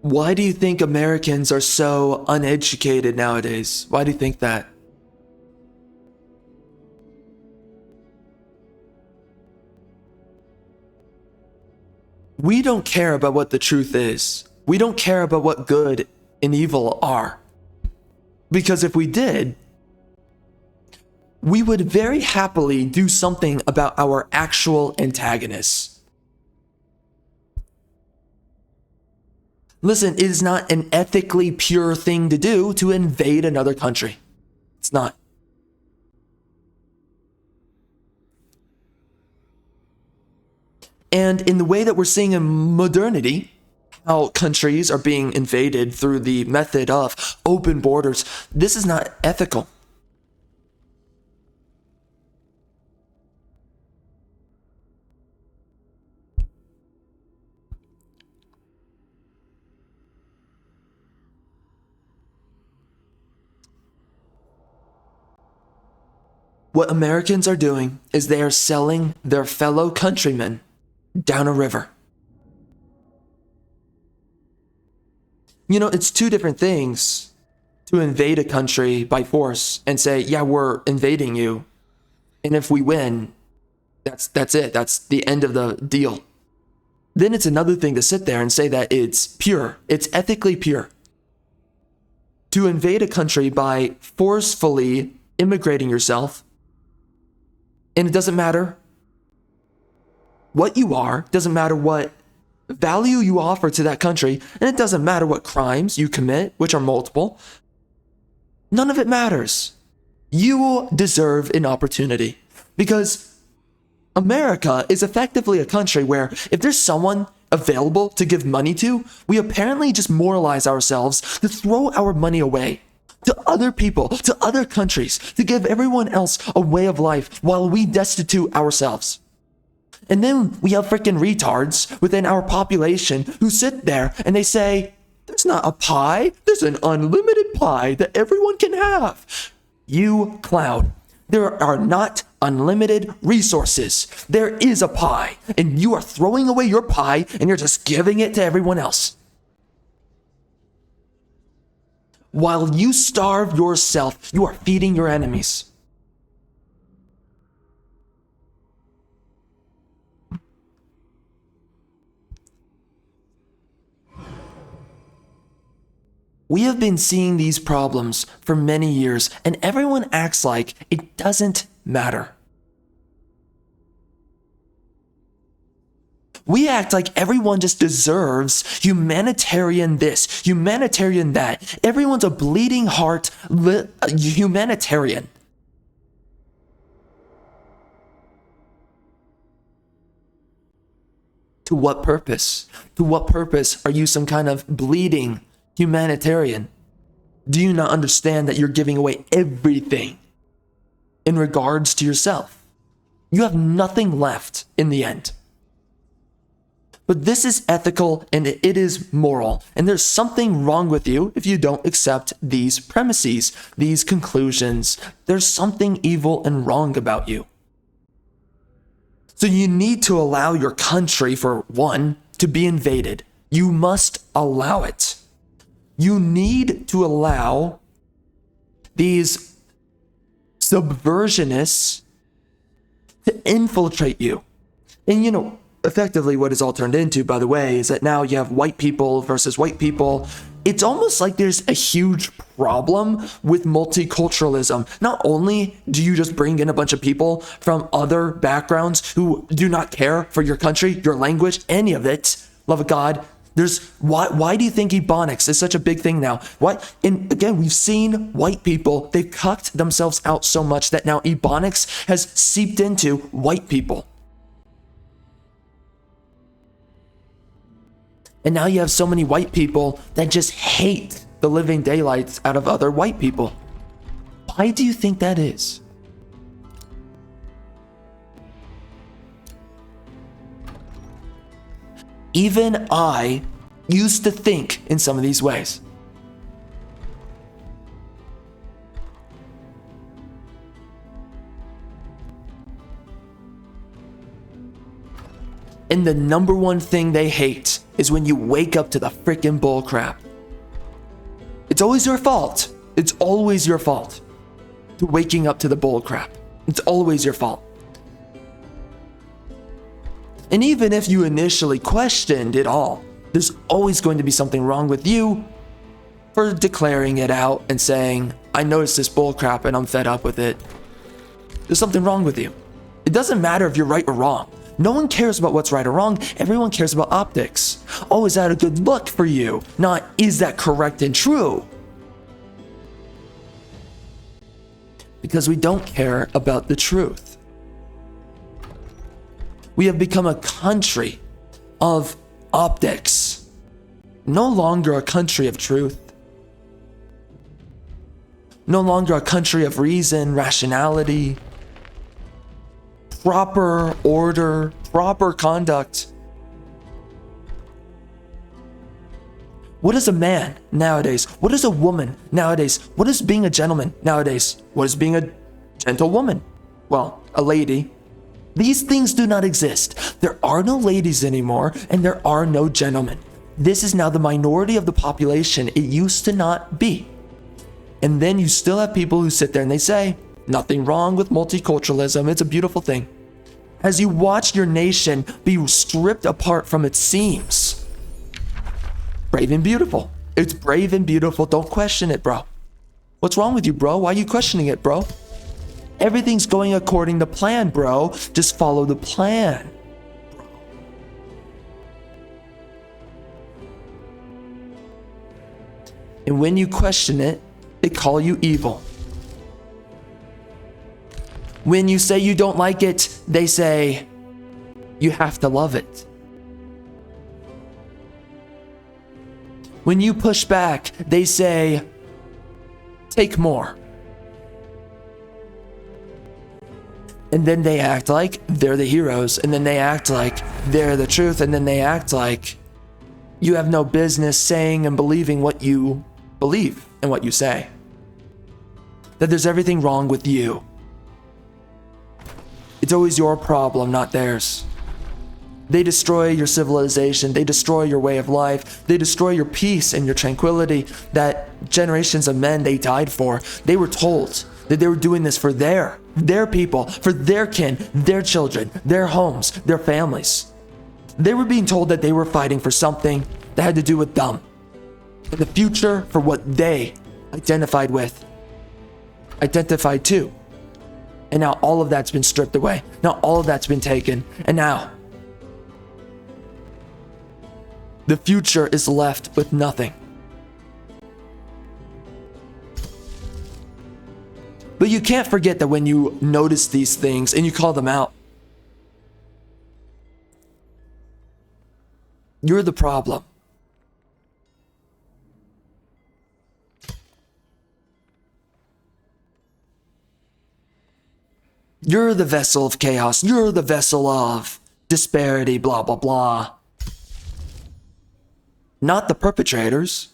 Why do you think Americans are so uneducated nowadays? Why do you think that? We don't care about what the truth is. We don't care about what good and evil are. Because if we did, we would very happily do something about our actual antagonists. Listen, it is not an ethically pure thing to do to invade another country. It's not. And in the way that we're seeing in modernity, how countries are being invaded through the method of open borders, this is not ethical. What Americans are doing is they are selling their fellow countrymen down a river. It's two different things to invade a country by force and say, yeah, we're invading you. And if we win, that's it. That's the end of the deal. Then it's another thing to sit there and say that it's pure. It's ethically pure. To invade a country by forcefully immigrating yourself, and it doesn't matter what you are, doesn't matter what value you offer to that country, and it doesn't matter what crimes you commit, which are multiple. None of it matters. You deserve an opportunity because America is effectively a country where if there's someone available to give money to, we apparently just moralize ourselves to throw our money away to other people, to other countries, to give everyone else a way of life while we destitute ourselves. And then we have freaking retards within our population who sit there and they say, there's not a pie, there's an unlimited pie that everyone can have. You clown. There are not unlimited resources. There is a pie, and you are throwing away your pie and you're just giving it to everyone else. While you starve yourself, you are feeding your enemies. We have been seeing these problems for many years, and everyone acts like it doesn't matter. We act like everyone just deserves humanitarian this, humanitarian that. Everyone's a bleeding heart humanitarian. To what purpose? To what purpose are you some kind of bleeding humanitarian? Do you not understand that you're giving away everything in regards to yourself? You have nothing left in the end. But this is ethical and it is moral. And there's something wrong with you if you don't accept these premises, these conclusions. There's something evil and wrong about you. So you need to allow your country, for one, to be invaded. You must allow it. You need to allow these subversionists to infiltrate you. And effectively what it's all turned into, by the way, is that now you have white people versus white people. It's almost like there's a huge problem with multiculturalism. Not only do you just bring in a bunch of people from other backgrounds who do not care for your country, your language, any of it, love of God. Why do you think Ebonics is such a big thing now? And again, we've seen white people, they've cucked themselves out so much that now Ebonics has seeped into white people. And now you have so many white people that just hate the living daylights out of other white people. Why do you think that is? Even I used to think in some of these ways. And the number one thing they hate is when you wake up to the freaking bullcrap. It's always your fault. It's always your fault to waking up to the bullcrap. It's always your fault. And even if you initially questioned it all, there's always going to be something wrong with you for declaring it out and saying, I noticed this bullcrap and I'm fed up with it. There's something wrong with you. It doesn't matter if you're right or wrong. No one cares about what's right or wrong. Everyone cares about optics. Oh, is that a good look for you? Not, is that correct and true? Because we don't care about the truth. We have become a country of optics, no longer a country of truth, no longer a country of reason, rationality, proper order, proper conduct. What is a man nowadays? What is a woman nowadays? What is being a gentleman nowadays? What is being a gentlewoman? Well, a lady. These things do not exist. There are no ladies anymore, and there are no gentlemen. This is now the minority of the population. It used to not be. And then you still have people who sit there and they say, nothing wrong with multiculturalism. It's a beautiful thing. As you watch your nation be stripped apart from its seams. Brave and beautiful. It's brave and beautiful. Don't question it, bro. What's wrong with you, bro? Why are you questioning it, bro? Everything's going according to plan, bro. Just follow the plan. And when you question it, they call you evil. When you say you don't like it, they say you have to love it. When you push back, they say take more. And then they act like they're the heroes, and then they act like they're the truth, and then they act like you have no business saying and believing what you believe and what you say. That there's everything wrong with you. It's always your problem, not theirs. They destroy your civilization. They destroy your way of life. They destroy your peace and your tranquility that generations of men they died for. They were told that they were doing this for their people, for their kin, their children, their homes, their families. They were being told that they were fighting for something that had to do with them. And the future for what they identified to. And now all of that's been stripped away. Now all of that's been taken. And now the future is left with nothing. But you can't forget that when you notice these things and you call them out, you're the problem. You're the vessel of chaos. You're the vessel of disparity, blah, blah, blah. Not the perpetrators.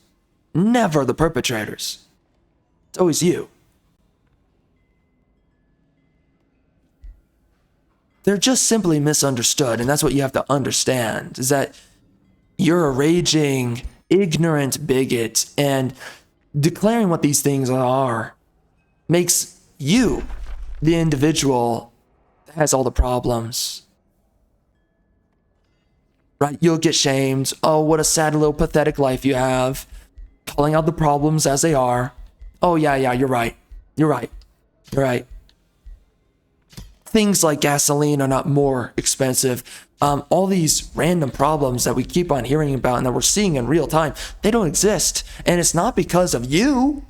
Never the perpetrators. It's always you. They're just simply misunderstood, and that's what you have to understand, is that you're a raging, ignorant bigot, and declaring what these things are makes you the individual that has all the problems. Right? You'll get shamed. Oh, what a sad little pathetic life you have. Calling out the problems as they are. Oh, yeah, you're right. You're right. Things like gasoline are not more expensive. All these random problems that we keep on hearing about and that we're seeing in real time, they don't exist. And it's not because of you,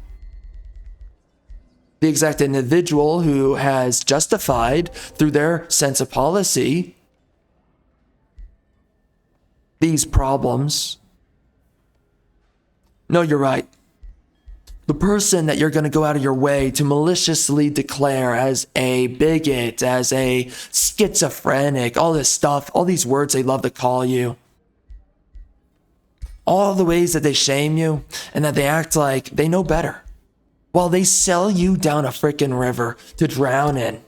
the exact individual who has justified through their sense of policy these problems. No, you're right. The person that you're going to go out of your way to maliciously declare as a bigot, as a schizophrenic, all this stuff, all these words they love to call you, all the ways that they shame you and that they act like they know better while they sell you down a freaking river to drown in.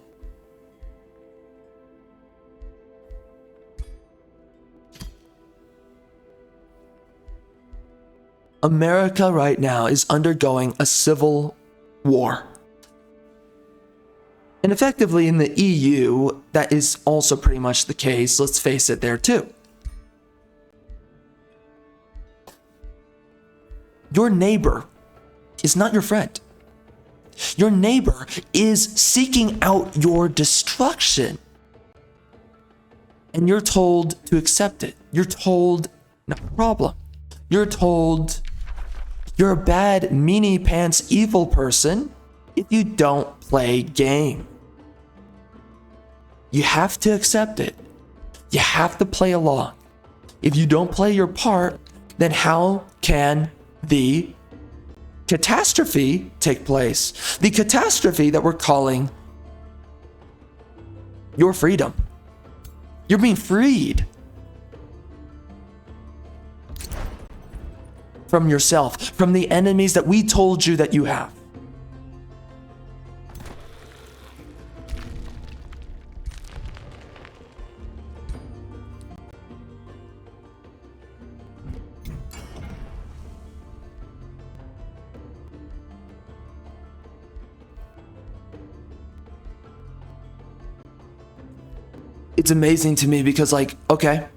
America right now is undergoing a civil war. And effectively in the EU, that is also pretty much the case. Let's face it, there too. Your neighbor is not your friend. Your neighbor is seeking out your destruction. And you're told to accept it. You're told, no problem. You're told you're a bad, meanie pants, evil person if you don't play game. You have to accept it. You have to play along. If you don't play your part, then how can the catastrophe take place? The catastrophe that we're calling your freedom. You're being freed from yourself, from the enemies that we told you that you have. It's amazing to me because, like, okay.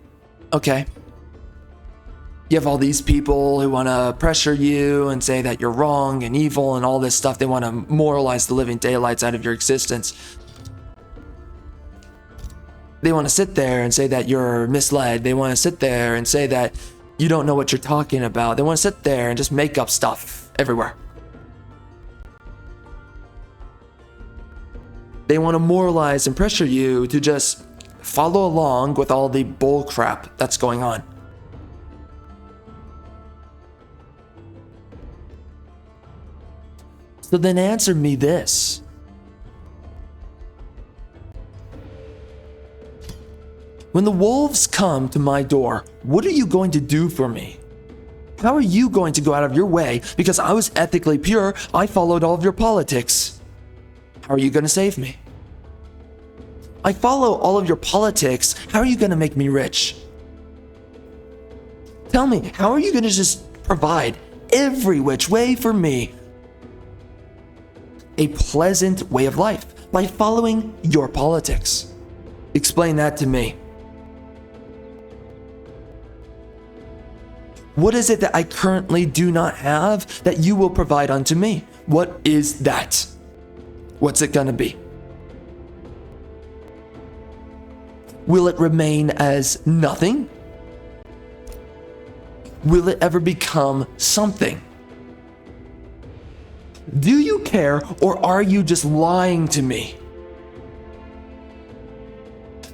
You have all these people who want to pressure you and say that you're wrong and evil and all this stuff. They want to moralize the living daylights out of your existence. They want to sit there and say that you're misled. They want to sit there and say that you don't know what you're talking about. They want to sit there and just make up stuff everywhere. They want to moralize and pressure you to just follow along with all the bull crap that's going on. So then answer me this. When the wolves come to my door, what are you going to do for me? How are you going to go out of your way because I was ethically pure, I followed all of your politics? How are you going to save me? I follow all of your politics, how are you going to make me rich? Tell me, how are you going to just provide every which way for me a pleasant way of life by following your politics? Explain that to me. What is it that I currently do not have that you will provide unto me? What is that? What's it gonna be? Will it remain as nothing? Will it ever become something? Do you care, or are you just lying to me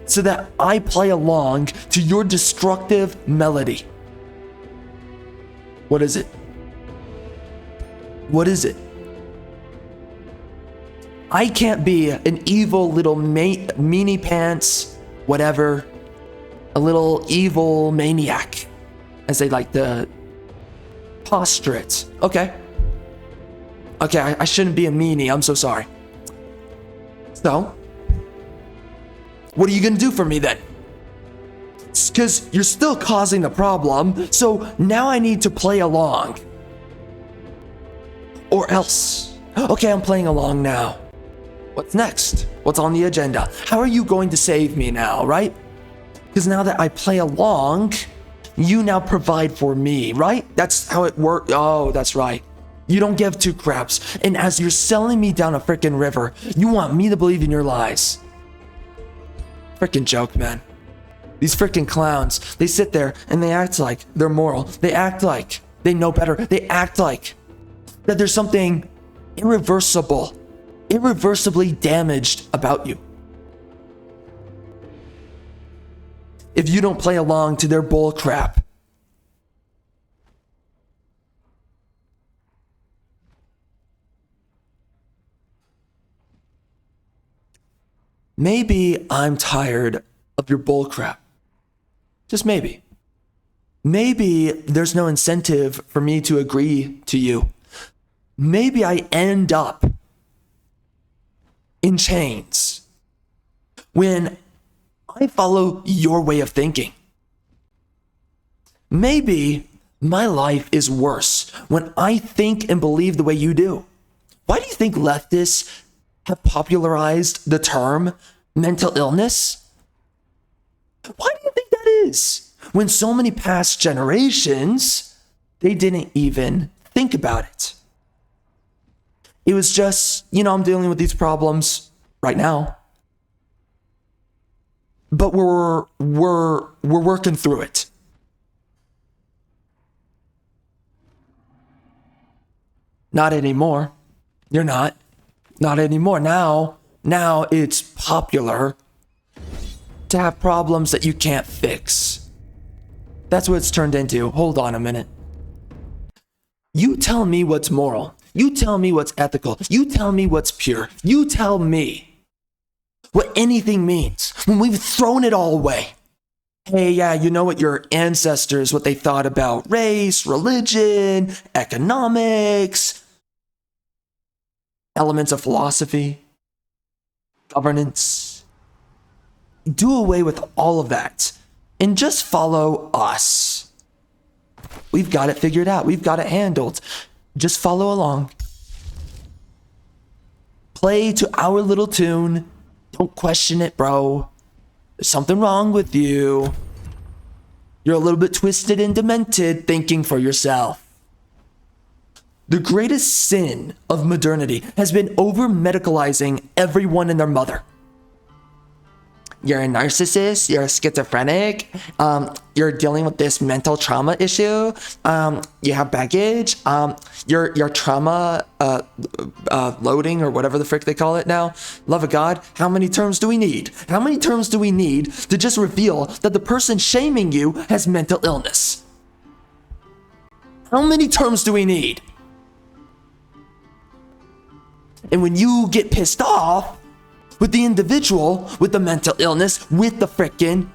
so that I play along to your destructive melody? What is it? What is it? I can't be an evil little meanie pants, whatever, a little evil maniac, as they like to Posturate. Okay. Okay, I shouldn't be a meanie. I'm so sorry. So, what are you gonna do for me then? Because you're still causing the problem, so now I need to play along. Or else. Okay, I'm playing along now. What's next? What's on the agenda? How are you going to save me now, right? Because now that I play along, you now provide for me, right? That's how it works. Oh, that's right. You don't give two craps. And as you're selling me down a freaking river, you want me to believe in your lies. Freaking joke, man. These freaking clowns, they sit there and they act like they're moral. They act like they know better. They act like that there's something irreversibly damaged about you. If you don't play along to their bull crap. Maybe I'm tired of your bull crap. Just maybe. Maybe there's no incentive for me to agree to you. Maybe I end up in chains when I follow your way of thinking. Maybe my life is worse when I think and believe the way you do. Why do you think leftists have popularized the term mental illness? Why do you think that is? When so many past generations, they didn't even think about it. It was just, I'm dealing with these problems right now. But we're working through it. Not anymore. You're not. Not anymore. Now it's popular to have problems that you can't fix. That's what it's turned into. Hold on a minute. You tell me what's moral. You tell me what's ethical. You tell me what's pure. You tell me what anything means when we've thrown it all away. Hey, yeah, you know what your ancestors, what they thought about race, religion, economics, elements of philosophy, governance. Do away with all of that and just follow us. We've got it figured out. We've got it handled. Just follow along. Play to our little tune. Don't question it, bro. There's something wrong with you. You're a little bit twisted and demented thinking for yourself. The greatest sin of modernity has been over-medicalizing everyone and their mother. You're a narcissist, you're a schizophrenic, you're dealing with this mental trauma issue, you have baggage, your trauma loading or whatever the frick they call it now. Love of God, how many terms do we need? How many terms do we need to just reveal that the person shaming you has mental illness? How many terms do we need? And when you get pissed off with the individual, with the mental illness, with the frickin'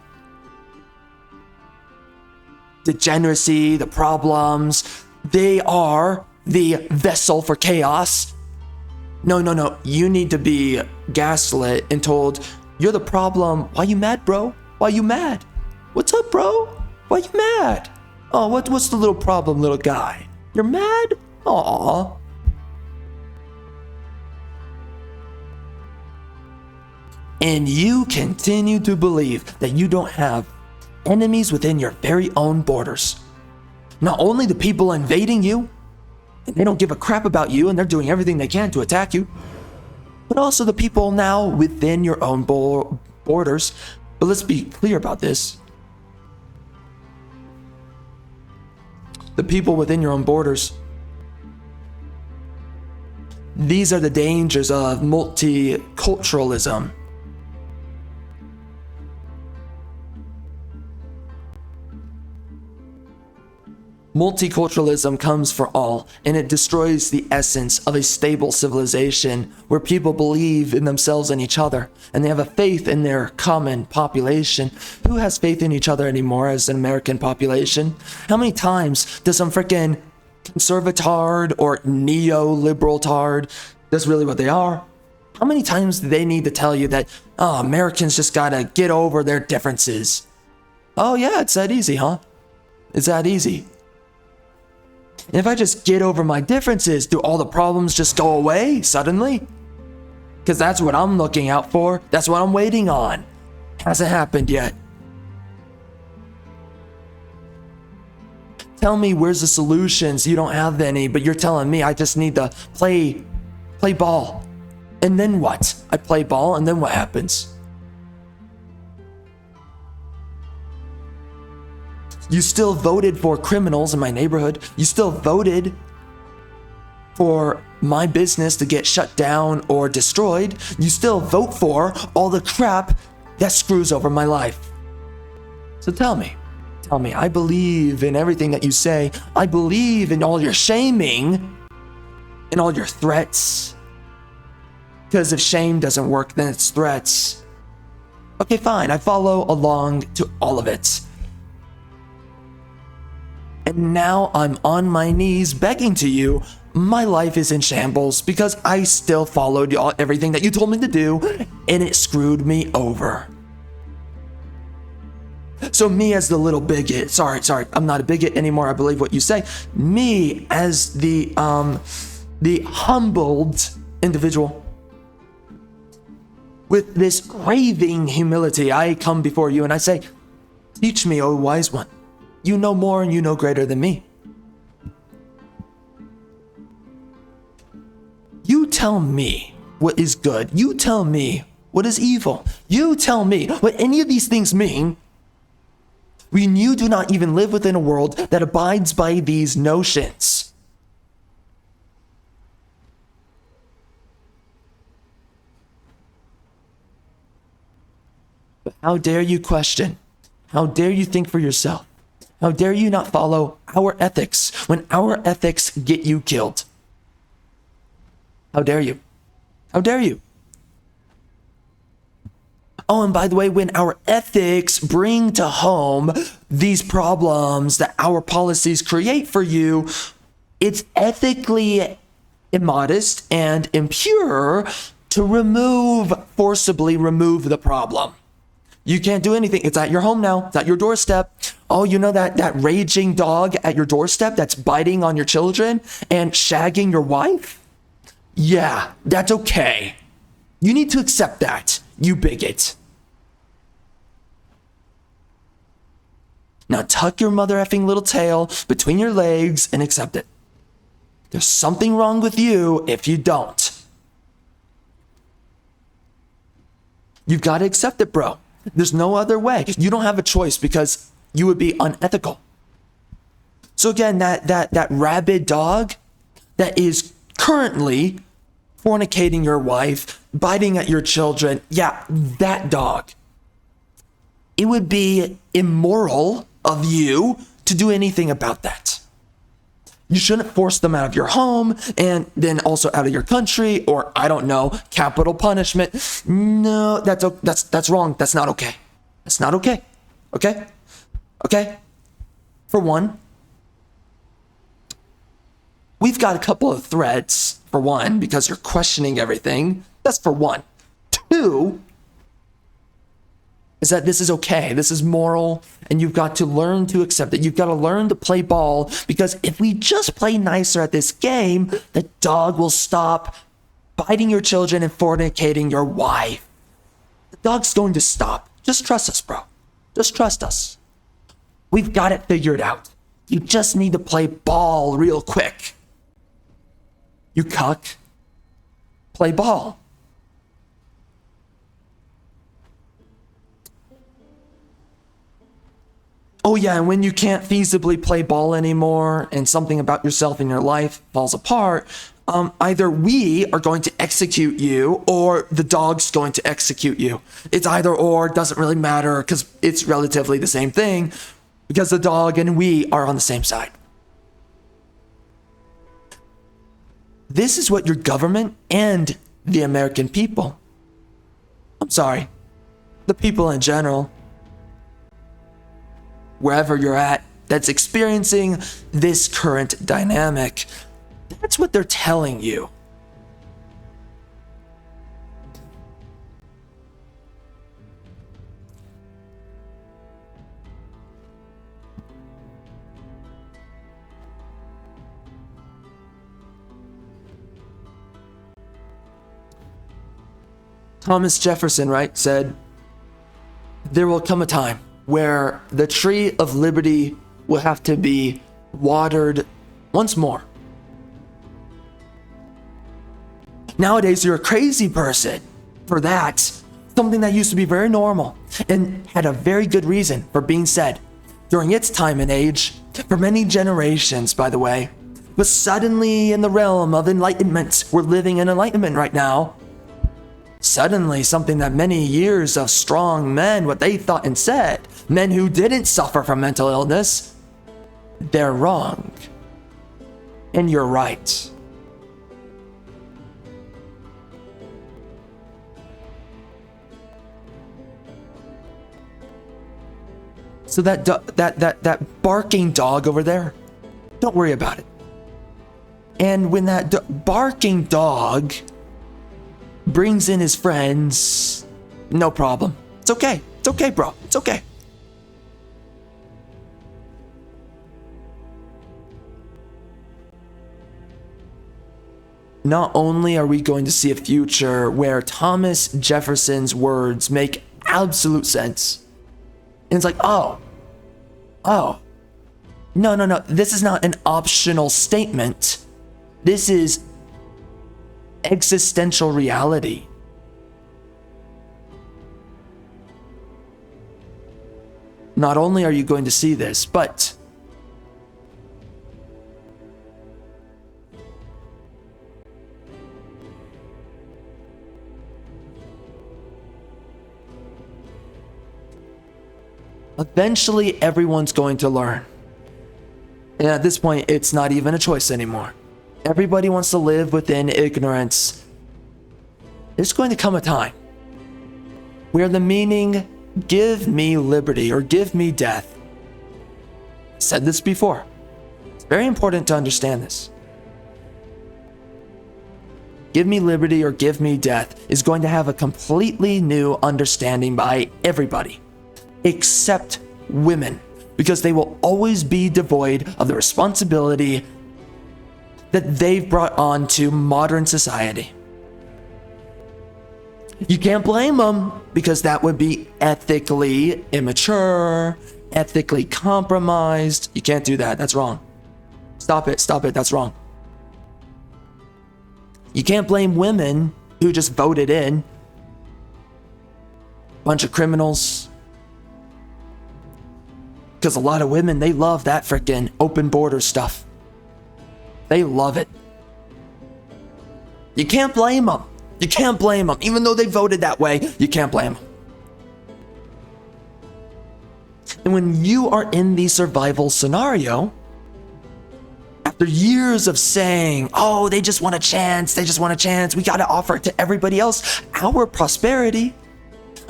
degeneracy, the problems, they are the vessel for chaos. No. You need to be gaslit and told, you're the problem. Why you mad, bro? Why you mad? What's up, bro? Why you mad? Oh, what's the little problem, little guy? You're mad? Aw. And you continue to believe that you don't have enemies within your very own borders. Not only the people invading you, and they don't give a crap about you and they're doing everything they can to attack you, but also the people now within your own borders. But let's be clear about this. The people within your own borders, these are the dangers of multiculturalism. Multiculturalism comes for all, and it destroys the essence of a stable civilization where people believe in themselves and each other, and they have a faith in their common population. Who has faith in each other anymore as an American population? How many times does some frickin' conservatard or neoliberal tard. That's really what they are. How many times do they need to tell you that, oh, Americans just gotta get over their differences? Oh yeah, it's that easy, huh? It's that easy. And if I just get over my differences, do all the problems just go away suddenly? Because that's what I'm looking out for. That's what I'm waiting on. Hasn't happened yet. Tell me where's the solutions. You don't have any, but you're telling me I just need to play ball. And then what? I play ball, and then what happens? You still voted for criminals in my neighborhood. You still voted for my business to get shut down or destroyed. You still vote for all the crap that screws over my life. So tell me, I believe in everything that you say. I believe in all your shaming and all your threats. Because if shame doesn't work, then it's threats. Okay, fine, I follow along to all of it. And now I'm on my knees begging to you. My life is in shambles because I still followed everything that you told me to do, and it screwed me over. So me as the little bigot, sorry, I'm not a bigot anymore, I believe what you say. Me as the humbled individual with this raving humility, I come before you and I say, teach me, O wise one. You know more and you know greater than me. You tell me what is good. You tell me what is evil. You tell me what any of these things mean when you do not even live within a world that abides by these notions. But how dare you question? How dare you think for yourself? How dare you not follow our ethics when our ethics get you killed? How dare you? How dare you? Oh, and by the way, when our ethics bring to home these problems that our policies create for you, it's ethically immodest and impure to forcibly remove the problem. You can't do anything. It's at your home now. It's at your doorstep. Oh, you know that raging dog at your doorstep that's biting on your children and shagging your wife? Yeah, that's okay. You need to accept that, you bigot. Now tuck your mother effing little tail between your legs and accept it. There's something wrong with you if you don't. You've got to accept it, bro. There's no other way. You don't have a choice because you would be unethical. So again, that rabid dog that is currently fornicating your wife, biting at your children, yeah, that dog. It would be immoral of you to do anything about that. You shouldn't force them out of your home and then also out of your country, or I don't know, capital punishment. No, that's wrong. That's not okay. That's not okay. Okay? Okay? For one, we've got a couple of threats, for one, because you're questioning everything. That's for one. Two, is that this is okay. This is moral, and you've got to learn to accept it. You've got to learn to play ball, because if we just play nicer at this game, the dog will stop biting your children and fornicating your wife. The dog's going to stop. Just trust us, bro. Just trust us. We've got it figured out. You just need to play ball real quick. You cuck. Play ball. Oh yeah, and when you can't feasibly play ball anymore and something about yourself and your life falls apart, either we are going to execute you or the dog's going to execute you. It's either or, doesn't really matter because it's relatively the same thing because the dog and we are on the same side. This is what your government and the American people, I'm sorry, the people in general, wherever you're at, that's experiencing this current dynamic. That's what they're telling you. Thomas Jefferson, right, said, there will come a time where the tree of liberty will have to be watered once more. Nowadays, you're a crazy person for that. Something that used to be very normal and had a very good reason for being said during its time and age, for many generations, by the way. But suddenly, in the realm of enlightenment, we're living in enlightenment right now. Suddenly, something that many years of strong men, what they thought and said, men who didn't suffer from mental illness, they're wrong. And you're right. So that barking dog over there, don't worry about it. And when that barking dog brings in his friends, no problem. It's okay. It's okay, bro. It's okay. Not only are we going to see a future where Thomas Jefferson's words make absolute sense, and it's like, no, this is not an optional statement. This is existential reality. Not only are you going to see this, but eventually everyone's going to learn. And at this point, it's not even a choice anymore. Everybody wants to live within ignorance. There's going to come a time where the meaning, give me liberty or give me death. I said this before. It's very important to understand this. Give me liberty or give me death is going to have a completely new understanding by everybody, except women, because they will always be devoid of the responsibility that they've brought on to modern society. You can't blame them, because that would be ethically immature, ethically compromised. You can't do that. That's wrong. Stop it. That's wrong. You can't blame women who just voted in. Bunch of criminals. Because a lot of women, they love that frickin' open border stuff. They love it. You can't blame them. You can't blame them. Even though they voted that way, you can't blame them. And when you are in the survival scenario, after years of saying, oh, they just want a chance, we gotta offer it to everybody else, our prosperity.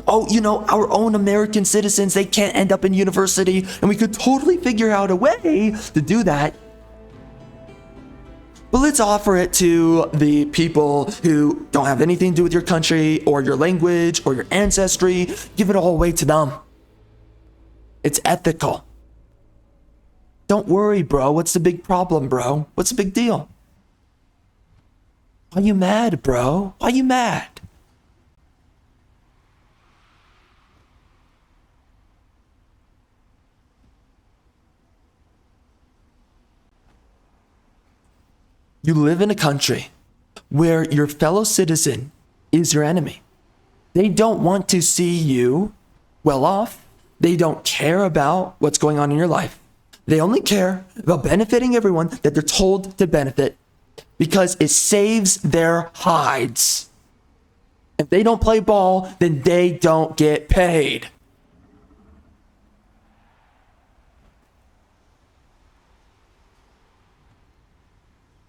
Oh, our own American citizens, they can't end up in university, and we could totally figure out a way to do that. But let's offer it to the people who don't have anything to do with your country or your language or your ancestry. Give it all away to them. It's ethical. Don't worry, bro. What's the big problem, bro? What's the big deal? Why you mad, bro? Why you mad? You live in a country where your fellow citizen is your enemy. They don't want to see you well off. They don't care about what's going on in your life. They only care about benefiting everyone that they're told to benefit because it saves their hides. If they don't play ball, then they don't get paid.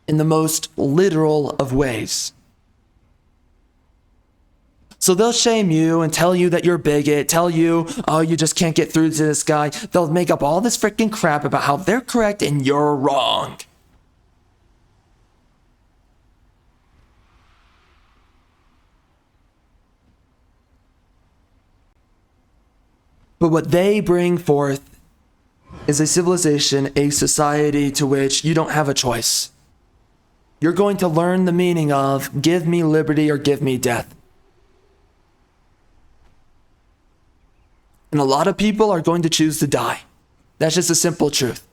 In the most literal of ways. So they'll shame you and tell you that you're a bigot, tell you, oh, you just can't get through to this guy. They'll make up all this freaking crap about how they're correct and you're wrong. But what they bring forth is a civilization, a society to which you don't have a choice. You're going to learn the meaning of give me liberty or give me death. And a lot of people are going to choose to die. That's just a simple truth.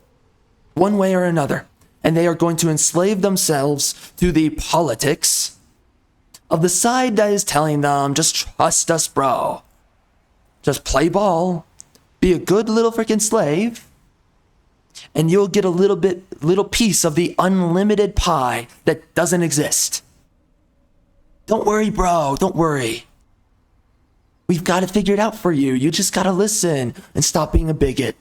One way or another. And they are going to enslave themselves to the politics of the side that is telling them, just trust us, bro. Just play ball. Be a good little freaking slave. And you'll get a little piece of the unlimited pie that doesn't exist. Don't worry, bro. Don't worry. We've got it figured out for you. You just got to listen and stop being a bigot.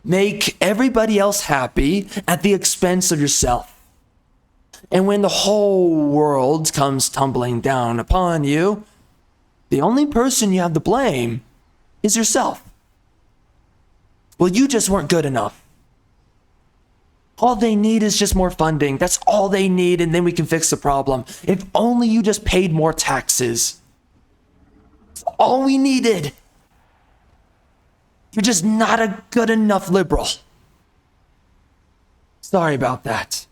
Make everybody else happy at the expense of yourself. And when the whole world comes tumbling down upon you, the only person you have to blame is yourself. Well, you just weren't good enough. All they need is just more funding. That's all they need, and then we can fix the problem. If only you just paid more taxes. That's all we needed. You're just not a good enough liberal. Sorry about that.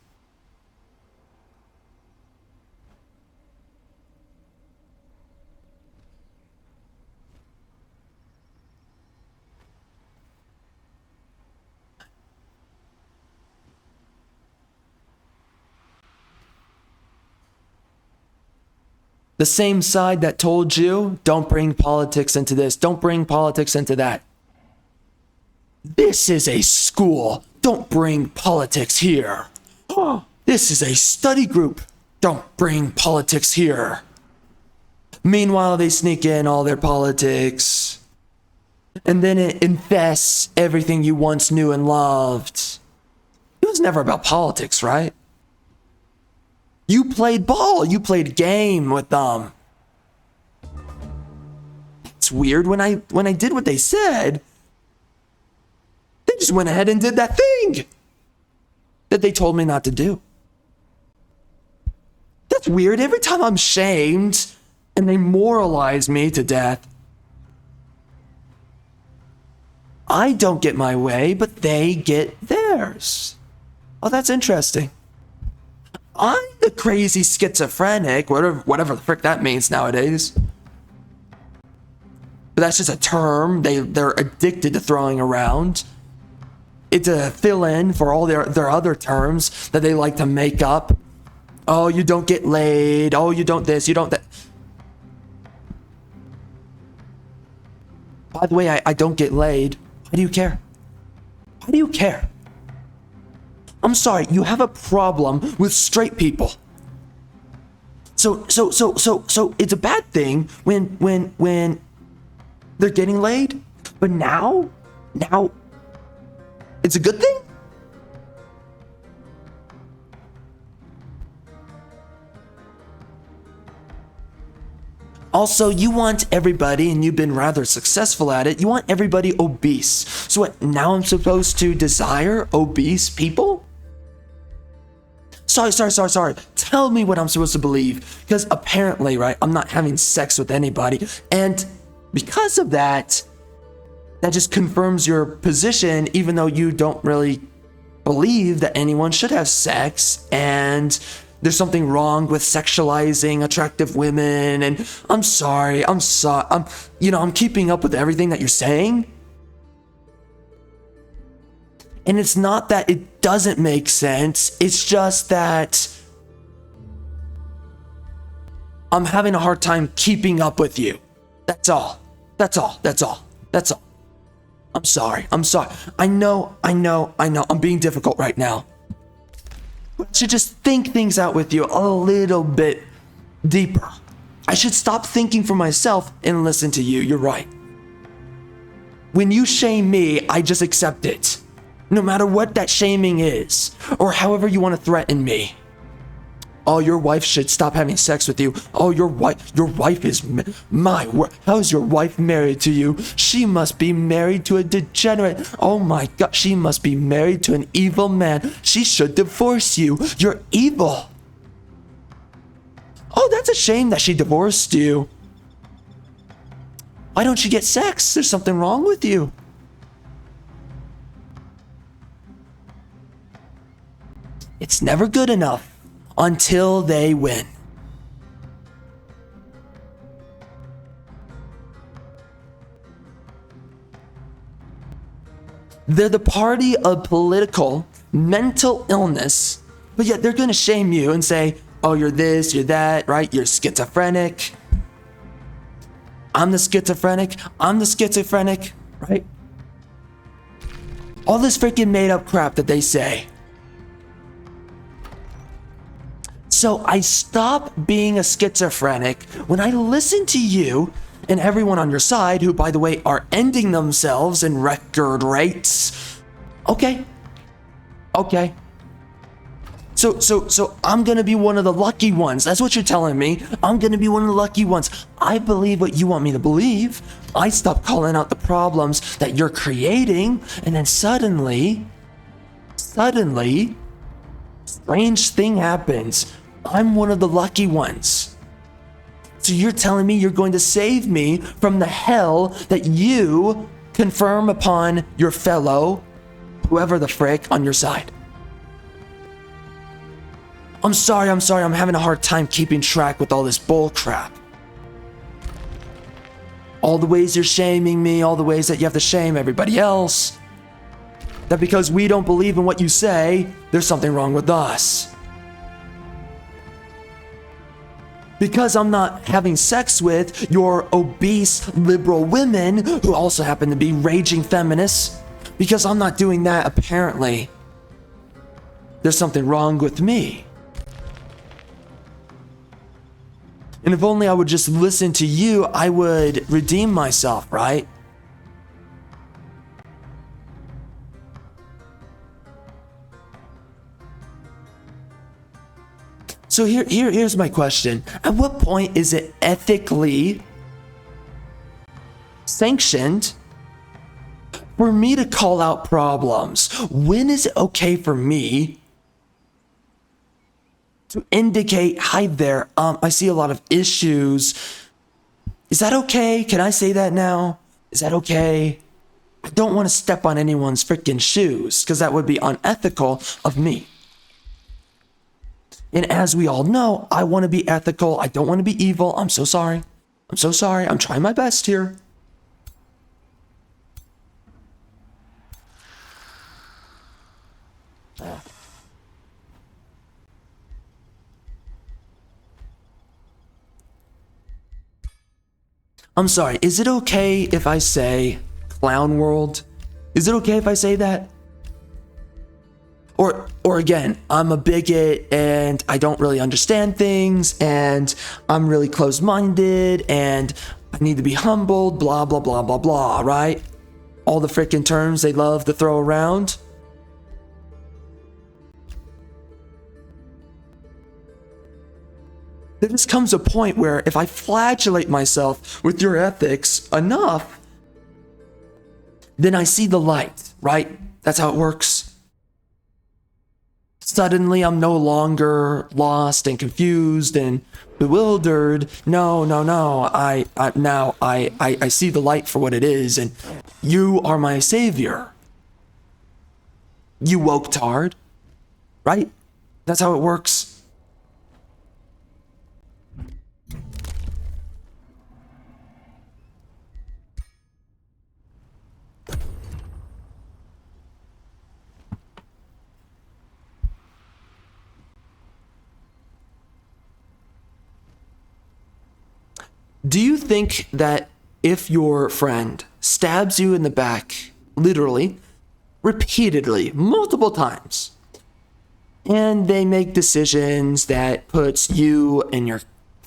The same side that told you, don't bring politics into this, don't bring politics into that. This is a school. Don't bring politics here. This is a study group. Don't bring politics here. Meanwhile, they sneak in all their politics. And then it infests everything you once knew and loved. It was never about politics, right? You played ball. You played game with them. It's weird when I did what they said, they just went ahead and did that thing that they told me not to do. That's weird. Every time I'm shamed and they moralize me to death, I don't get my way, but they get theirs. Oh, that's interesting. I'm the crazy schizophrenic, whatever the frick that means nowadays. But that's just a term they're addicted to throwing around. It's a fill-in for all their other terms that they like to make up. Oh, you don't get laid. Oh, you don't this, you don't that. By the way, I don't get laid. Why do you care? Why do you care? I'm sorry, you have a problem with straight people. So it's a bad thing when they're getting laid, but now it's a good thing? Also, you want everybody, and you've been rather successful at it, you want everybody obese. So what, now I'm supposed to desire obese people? Sorry. Tell me what I'm supposed to believe. Because apparently, right, I'm not having sex with anybody. And because of that, that just confirms your position, even though you don't really believe that anyone should have sex. And there's something wrong with sexualizing attractive women. And I'm sorry. I'm keeping up with everything that you're saying. And it's not that it doesn't make sense. It's just that I'm having a hard time keeping up with you. That's all. I'm sorry. I know. I'm being difficult right now. I should just think things out with you a little bit deeper. I should stop thinking for myself and listen to you. You're right. When you shame me, I just accept it. No matter what that shaming is, or however you want to threaten me. Oh, your wife should stop having sex with you. Oh, your wife is how is your wife married to you? She must be married to a degenerate. Oh my God, she must be married to an evil man. She should divorce you. You're evil. Oh, that's a shame that she divorced you. Why don't you get sex? There's something wrong with you. It's never good enough until they win. They're the party of political, mental illness, but yet they're gonna shame you and say, oh, you're this, you're that, right? You're schizophrenic. I'm the schizophrenic, right? All this freaking made up crap that they say. So I stop being a schizophrenic when I listen to you and everyone on your side, who, by the way, are ending themselves in record rates. Okay. So I'm gonna be one of the lucky ones. That's what you're telling me. I'm gonna be one of the lucky ones. I believe what you want me to believe. I stop calling out the problems that you're creating, and then suddenly, strange thing happens. I'm one of the lucky ones. So you're telling me you're going to save me from the hell that you confirm upon your fellow, whoever the frick, on your side. I'm sorry, I'm having a hard time keeping track with all this bull crap. All the ways you're shaming me, all the ways that you have to shame everybody else. That because we don't believe in what you say, there's something wrong with us. Because I'm not having sex with your obese liberal women who also happen to be raging feminists. Because I'm not doing that, apparently, there's something wrong with me. And if only I would just listen to you, I would redeem myself, right? So here's my question. At what point is it ethically sanctioned for me to call out problems? When is it okay for me to indicate, hi there, I see a lot of issues. Is that okay? Can I say that now? Is that okay? I don't want to step on anyone's freaking shoes because that would be unethical of me. And as we all know, I want to be ethical. I don't want to be evil. I'm so sorry. I'm trying my best here. I'm sorry. Is it okay if I say clown world? Is it okay if I say that? Or again, I'm a bigot and I don't really understand things and I'm really closed-minded and I need to be humbled, blah, blah, blah, blah, blah, right? All the freaking terms they love to throw around. There just comes a point where if I flagellate myself with your ethics enough, then I see the light, right? That's how it works. Suddenly, I'm no longer lost and confused and bewildered. No. I see the light for what it is, and you are my savior. You woke tard, right? That's how it works. Do you think that if your friend stabs you in the back, literally, repeatedly, multiple times, and they make decisions that puts you and your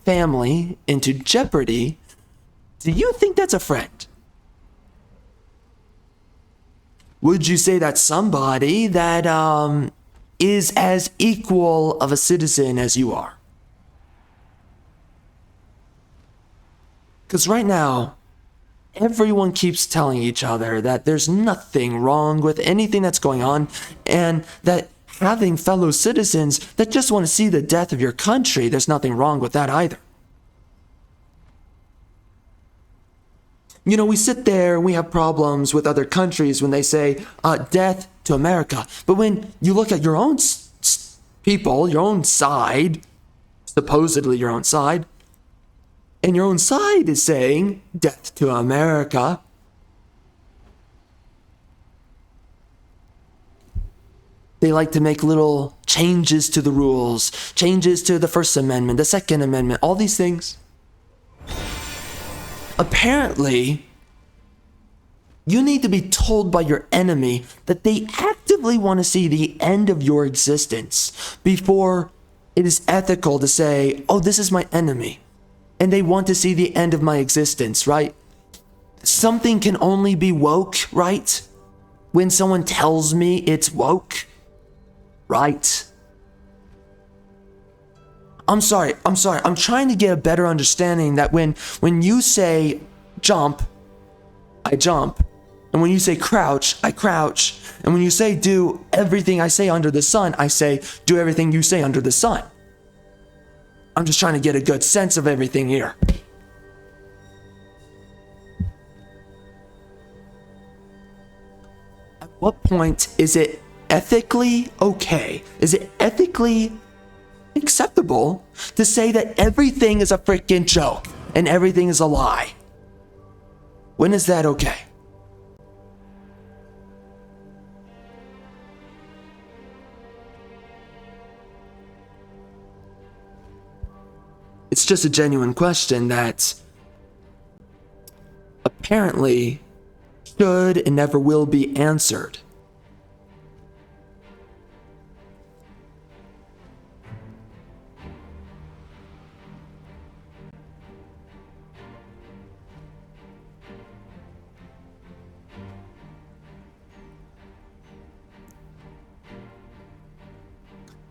family into jeopardy, do you think that's a friend? would you say that's somebody that is as equal of a citizen as you are? Because right now, everyone keeps telling each other that there's nothing wrong with anything that's going on, and that having fellow citizens that just want to see the death of your country, there's nothing wrong with that either. You know, we sit there and we have problems with other countries when they say death to America. But when you look at your own people, your own side, supposedly your own side, and your own side is saying death to America, they like to make little changes to the rules, changes to the First Amendment, the Second Amendment, all these things. Apparently, you need to be told by your enemy that they actively want to see the end of your existence before it is ethical to say, oh, this is my enemy, and they want to see the end of my existence, right? Something can only be woke, right? When someone tells me it's woke, right? I'm sorry. I'm trying to get a better understanding that when you say jump, I jump. And when you say crouch, I crouch. And when you say do everything I say under the sun, I say do everything you say under the sun. I'm just trying to get a good sense of everything here. At what point is it ethically okay? Is it ethically acceptable to say that everything is a freaking joke and everything is a lie? When is that okay? It's just a genuine question that apparently should and never will be answered.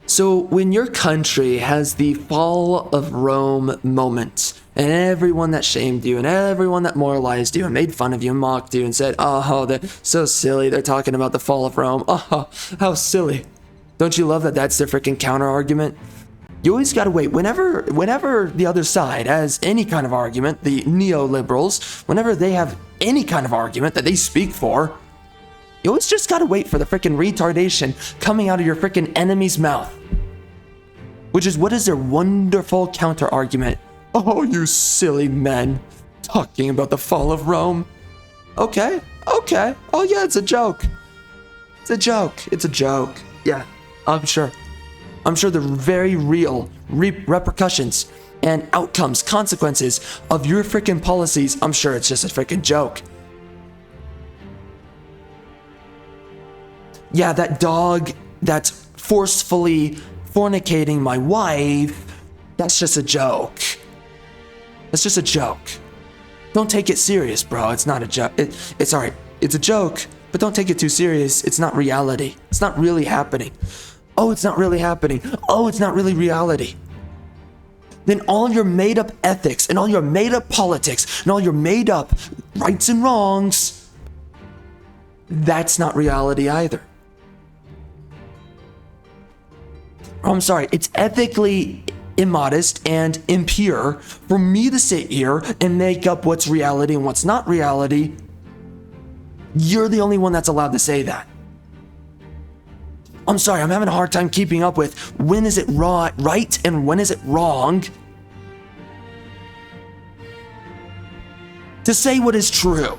So when your country has the fall of Rome moment, and everyone that shamed you, and everyone that moralized you, and made fun of you, and mocked you, and said, oh, they're so silly, they're talking about the fall of Rome, oh, how silly. Don't you love that that's their freaking counter-argument? You always gotta wait. Whenever the other side has any kind of argument, the neoliberals, whenever they have any kind of argument that they speak for, you always just gotta wait for the freaking retardation coming out of your freaking enemy's mouth. Which is, what is their wonderful counter-argument? Oh, you silly men, talking about the fall of Rome. Okay. Oh yeah, it's a joke. It's a joke. Yeah, I'm sure. The very real repercussions and outcomes, consequences of your freaking policies, I'm sure it's just a freaking joke. Yeah, that dog that's forcefully fornicating my wife, that's just a joke. That's just a joke. Don't take it serious, bro. It's not a joke. It's alright. It's a joke, but don't take it too serious. It's not reality. It's not really happening. Oh, it's not really happening. Oh, it's not really reality. Then all your made up ethics and all your made up politics and all your made up rights and wrongs, that's not reality either. I'm sorry, it's ethically immodest and impure for me to sit here and make up what's reality and what's not reality. You're the only one that's allowed to say that. I'm sorry, I'm having a hard time keeping up with when is it right and when is it wrong to say what is true.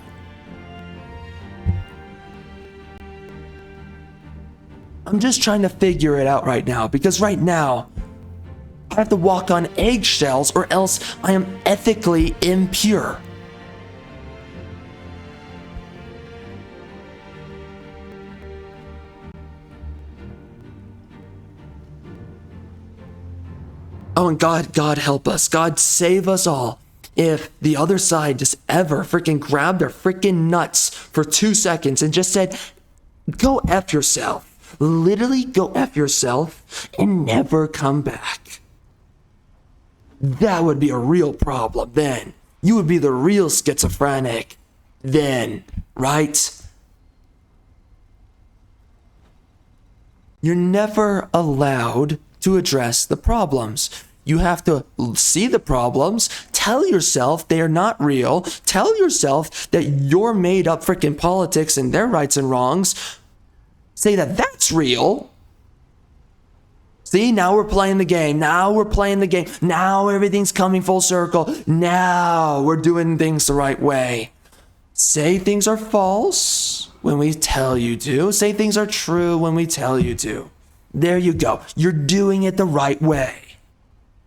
I'm just trying to figure it out right now, because right now I have to walk on eggshells or else I am ethically impure. Oh, and God help us. God save us all if the other side just ever freaking grabbed their freaking nuts for 2 seconds and just said, Go F yourself. Literally go F yourself and never come back. That would be a real problem then. You would be the real schizophrenic then, right? You're never allowed to address the problems. You have to see the problems, tell yourself they are not real, tell yourself that you're made up freaking politics and their rights and wrongs, say that that's real. See, now we're playing the game. Now everything's coming full circle. Now we're doing things the right way. Say things are false when we tell you to. Say things are true when we tell you to. There you go. You're doing it the right way.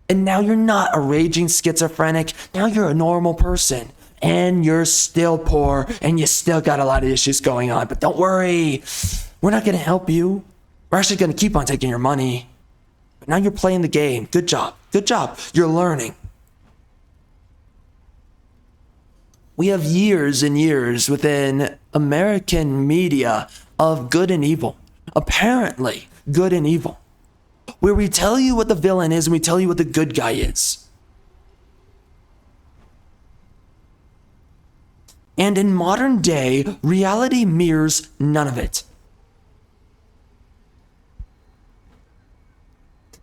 And now you're not a raging schizophrenic. Now you're a normal person. And you're still poor. And you still got a lot of issues going on. But don't worry. We're not going to help you. We're actually going to keep on taking your money. But now you're playing the game. Good job. Good job. You're learning. We have years and years within American media of good and evil. Apparently, good and evil. Where we tell you what the villain is and we tell you what the good guy is. And in modern day, reality mirrors none of it.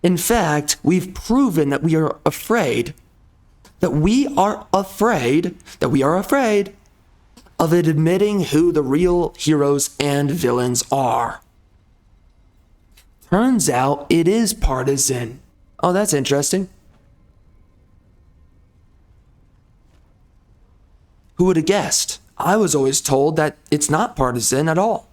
In fact, we've proven that we are afraid of admitting who the real heroes and villains are. Turns out it is partisan. Oh, that's interesting. Who would have guessed? I was always told that it's not partisan at all.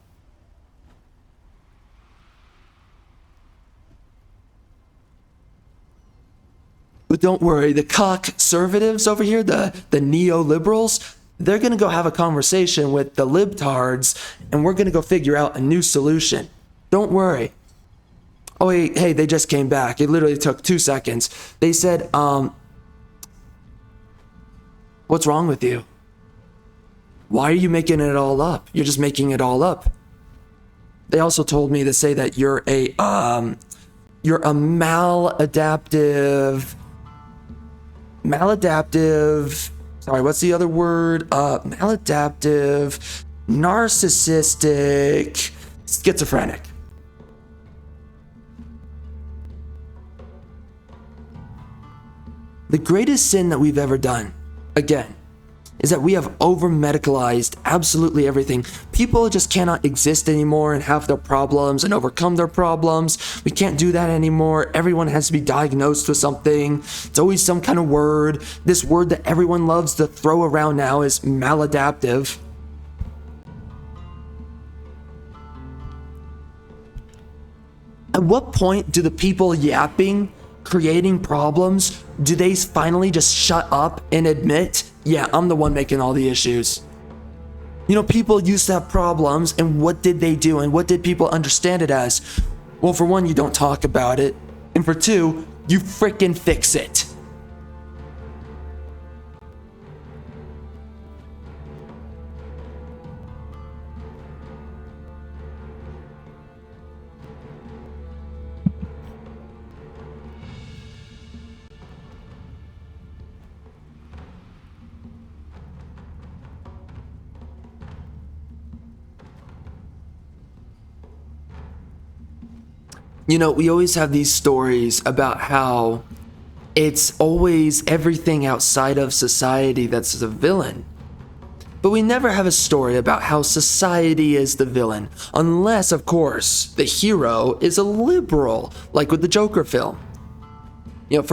But don't worry, the conservatives over here, the neoliberals, they're going to go have a conversation with the libtards, and we're going to go figure out a new solution. Don't worry. Oh, hey, they just came back. It literally took 2 seconds. They said, what's wrong with you? Why are you making it all up? You're just making it all up. They also told me to say that you're a maladaptive, sorry, what's the other word? Maladaptive, narcissistic, schizophrenic. The greatest sin that we've ever done, again, is that we have over-medicalized absolutely everything. People just cannot exist anymore and have their problems and overcome their problems. We can't do that anymore. Everyone has to be diagnosed with something. It's always some kind of word. This word that everyone loves to throw around now is maladaptive. At what point do the people yapping, creating problems, do they finally just shut up and admit, yeah, I'm the one making all the issues? You know, people used to have problems, and what did they do? And what did people understand it as? Well, for one, you don't talk about it. And for two, you freaking fix it. You know, we always have these stories about how it's always everything outside of society that's the villain. But we never have a story about how society is the villain, unless, of course, the hero is a liberal, like with the Joker film. You know, at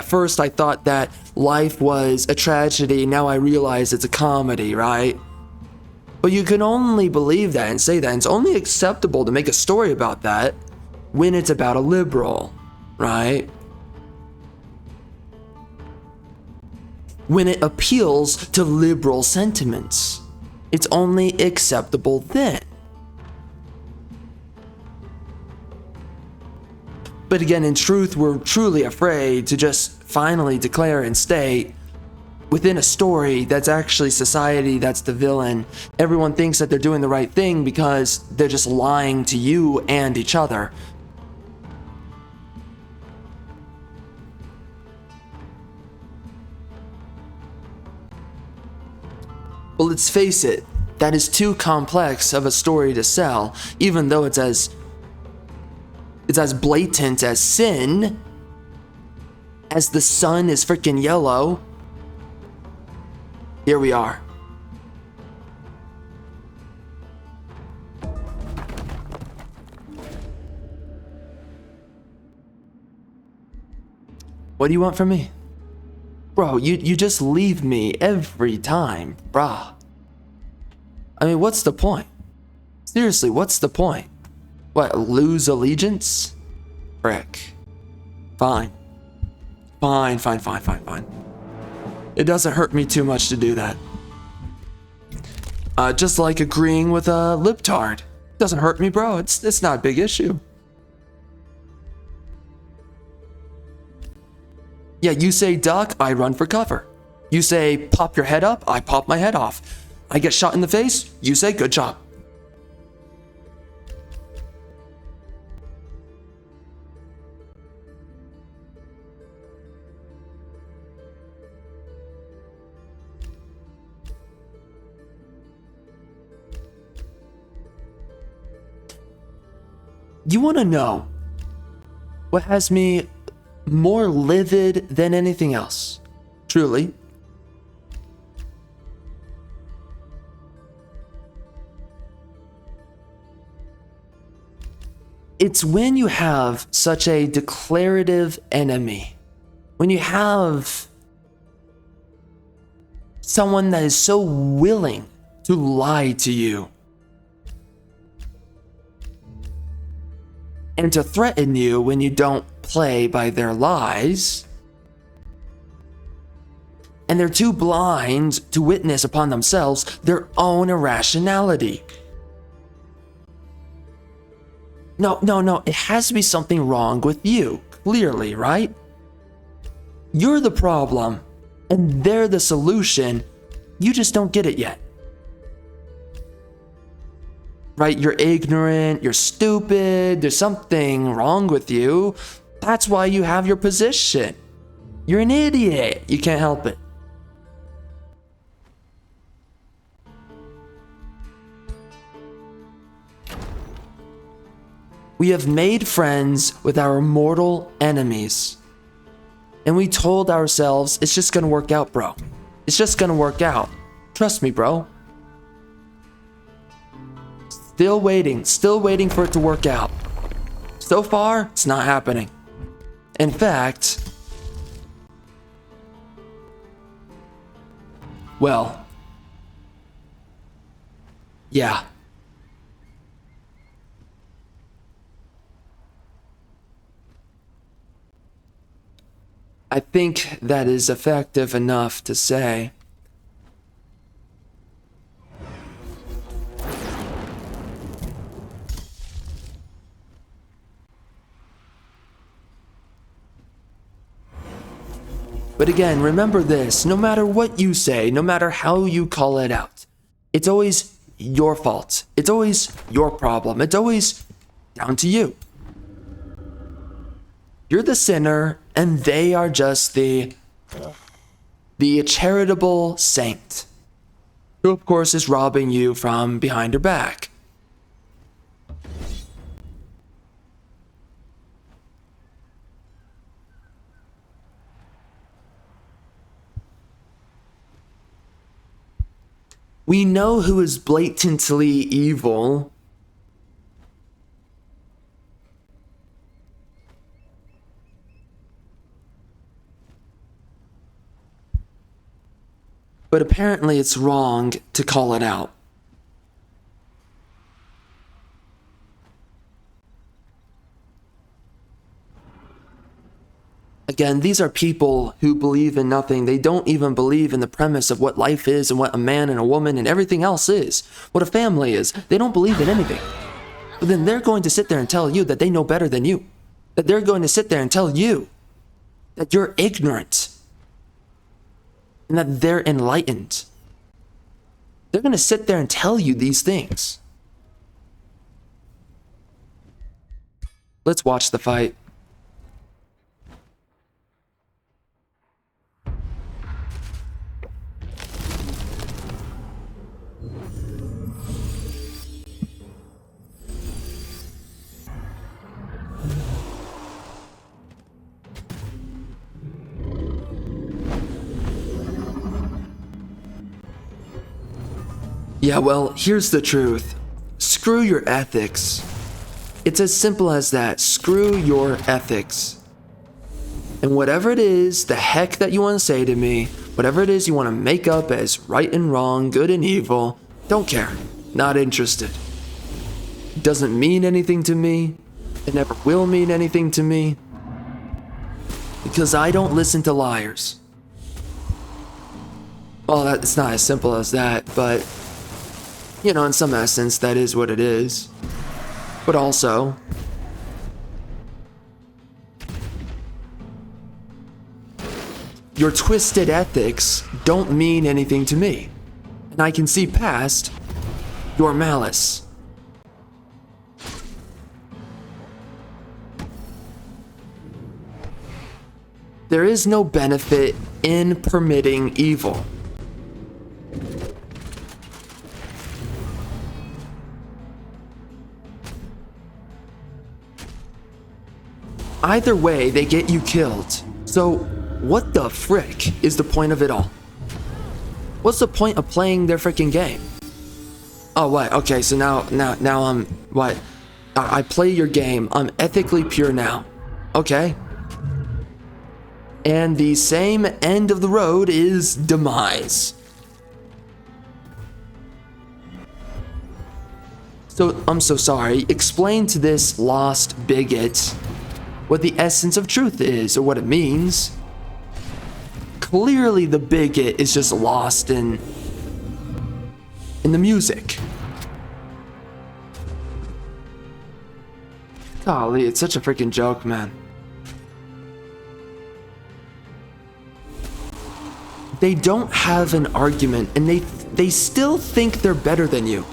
first I thought that life was a tragedy, now I realize it's a comedy, right? But you can only believe that and say that, and it's only acceptable to make a story about that when it's about a liberal, right? When it appeals to liberal sentiments, it's only acceptable then. But again, in truth, we're truly afraid to just finally declare and state, within a story that's actually society that's the villain, everyone thinks that they're doing the right thing because they're just lying to you and each other. But let's face it, that is too complex of a story to sell, even though it's as blatant as sin, as the sun is freaking yellow. Here we are. What do you want from me? Bro, you just leave me every time, brah. I mean, what's the point? Seriously, what's the point? What, lose allegiance? Frick. Fine. Fine. It doesn't hurt me too much to do that. Just like agreeing with a libtard. Doesn't hurt me, bro. It's not a big issue. Yeah, you say duck, I run for cover. You say pop your head up, I pop my head off. I get shot in the face, you say good job. You want to know what has me more livid than anything else? Truly. It's when you have such a declarative enemy. When you have someone that is so willing to lie to you and to threaten you when you don't play by their lies, and they're too blind to witness upon themselves their own irrationality. No, it has to be something wrong with you, clearly, right? You're the problem, and they're the solution. You just don't get it yet. Right? You're ignorant, you're stupid, there's something wrong with you. That's why you have your position. You're an idiot. You can't help it. We have made friends with our mortal enemies. And we told ourselves, it's just gonna work out, bro. It's just gonna work out. Trust me, bro. Still waiting for it to work out. So far, it's not happening. In fact, well, yeah. I think that is effective enough to say. But again, remember this, no matter what you say, no matter how you call it out, it's always your fault. It's always your problem. It's always down to you. You're the sinner, and they are just the charitable saint, who of course is robbing you from behind your back. We know who is blatantly evil. But apparently it's wrong to call it out. Again, these are people who believe in nothing. They don't even believe in the premise of what life is and what a man and a woman and everything else is. What a family is. They don't believe in anything. But then they're going to sit there and tell you that they know better than you. That they're going to sit there and tell you that you're ignorant. and that they're enlightened. They're going to sit there and tell you these things. Let's watch the fight. Yeah, well, here's the truth. Screw your ethics. It's as simple as that. Screw your ethics. And whatever it is, the heck that you want to say to me, whatever it is you want to make up as right and wrong, good and evil, don't care. Not interested. It doesn't mean anything to me. It never will mean anything to me. Because I don't listen to liars. Well, it's not as simple as that, but you know, in some essence, that is what it is. But also, your twisted ethics don't mean anything to me. And I can see past your malice. There is no benefit in permitting evil. Either way, they get you killed. So, what the frick is the point of it all? What's the point of playing their freaking game? Oh, what? Okay, so now I'm what? I play your game. I'm ethically pure now. Okay. And the same end of the road is demise. So, I'm so sorry. Explain to this lost bigot what the essence of truth is, or what it means. Clearly the bigot is just lost in the music. Golly, it's such a freaking joke, man. They don't have an argument, and they still think they're better than you.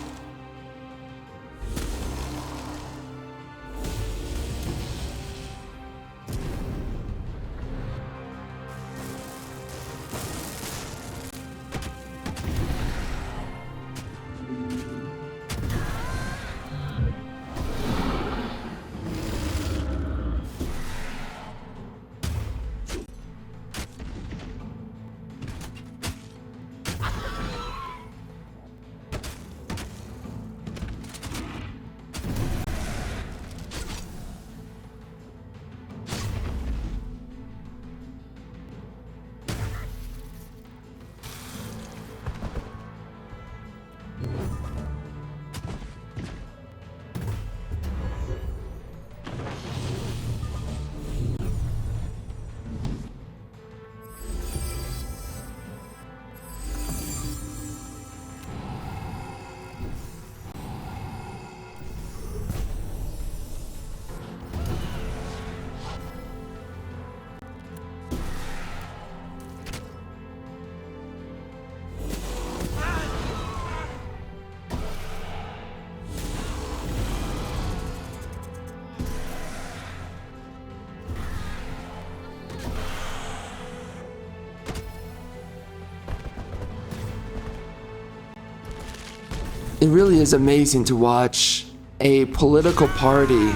It really is amazing to watch a political party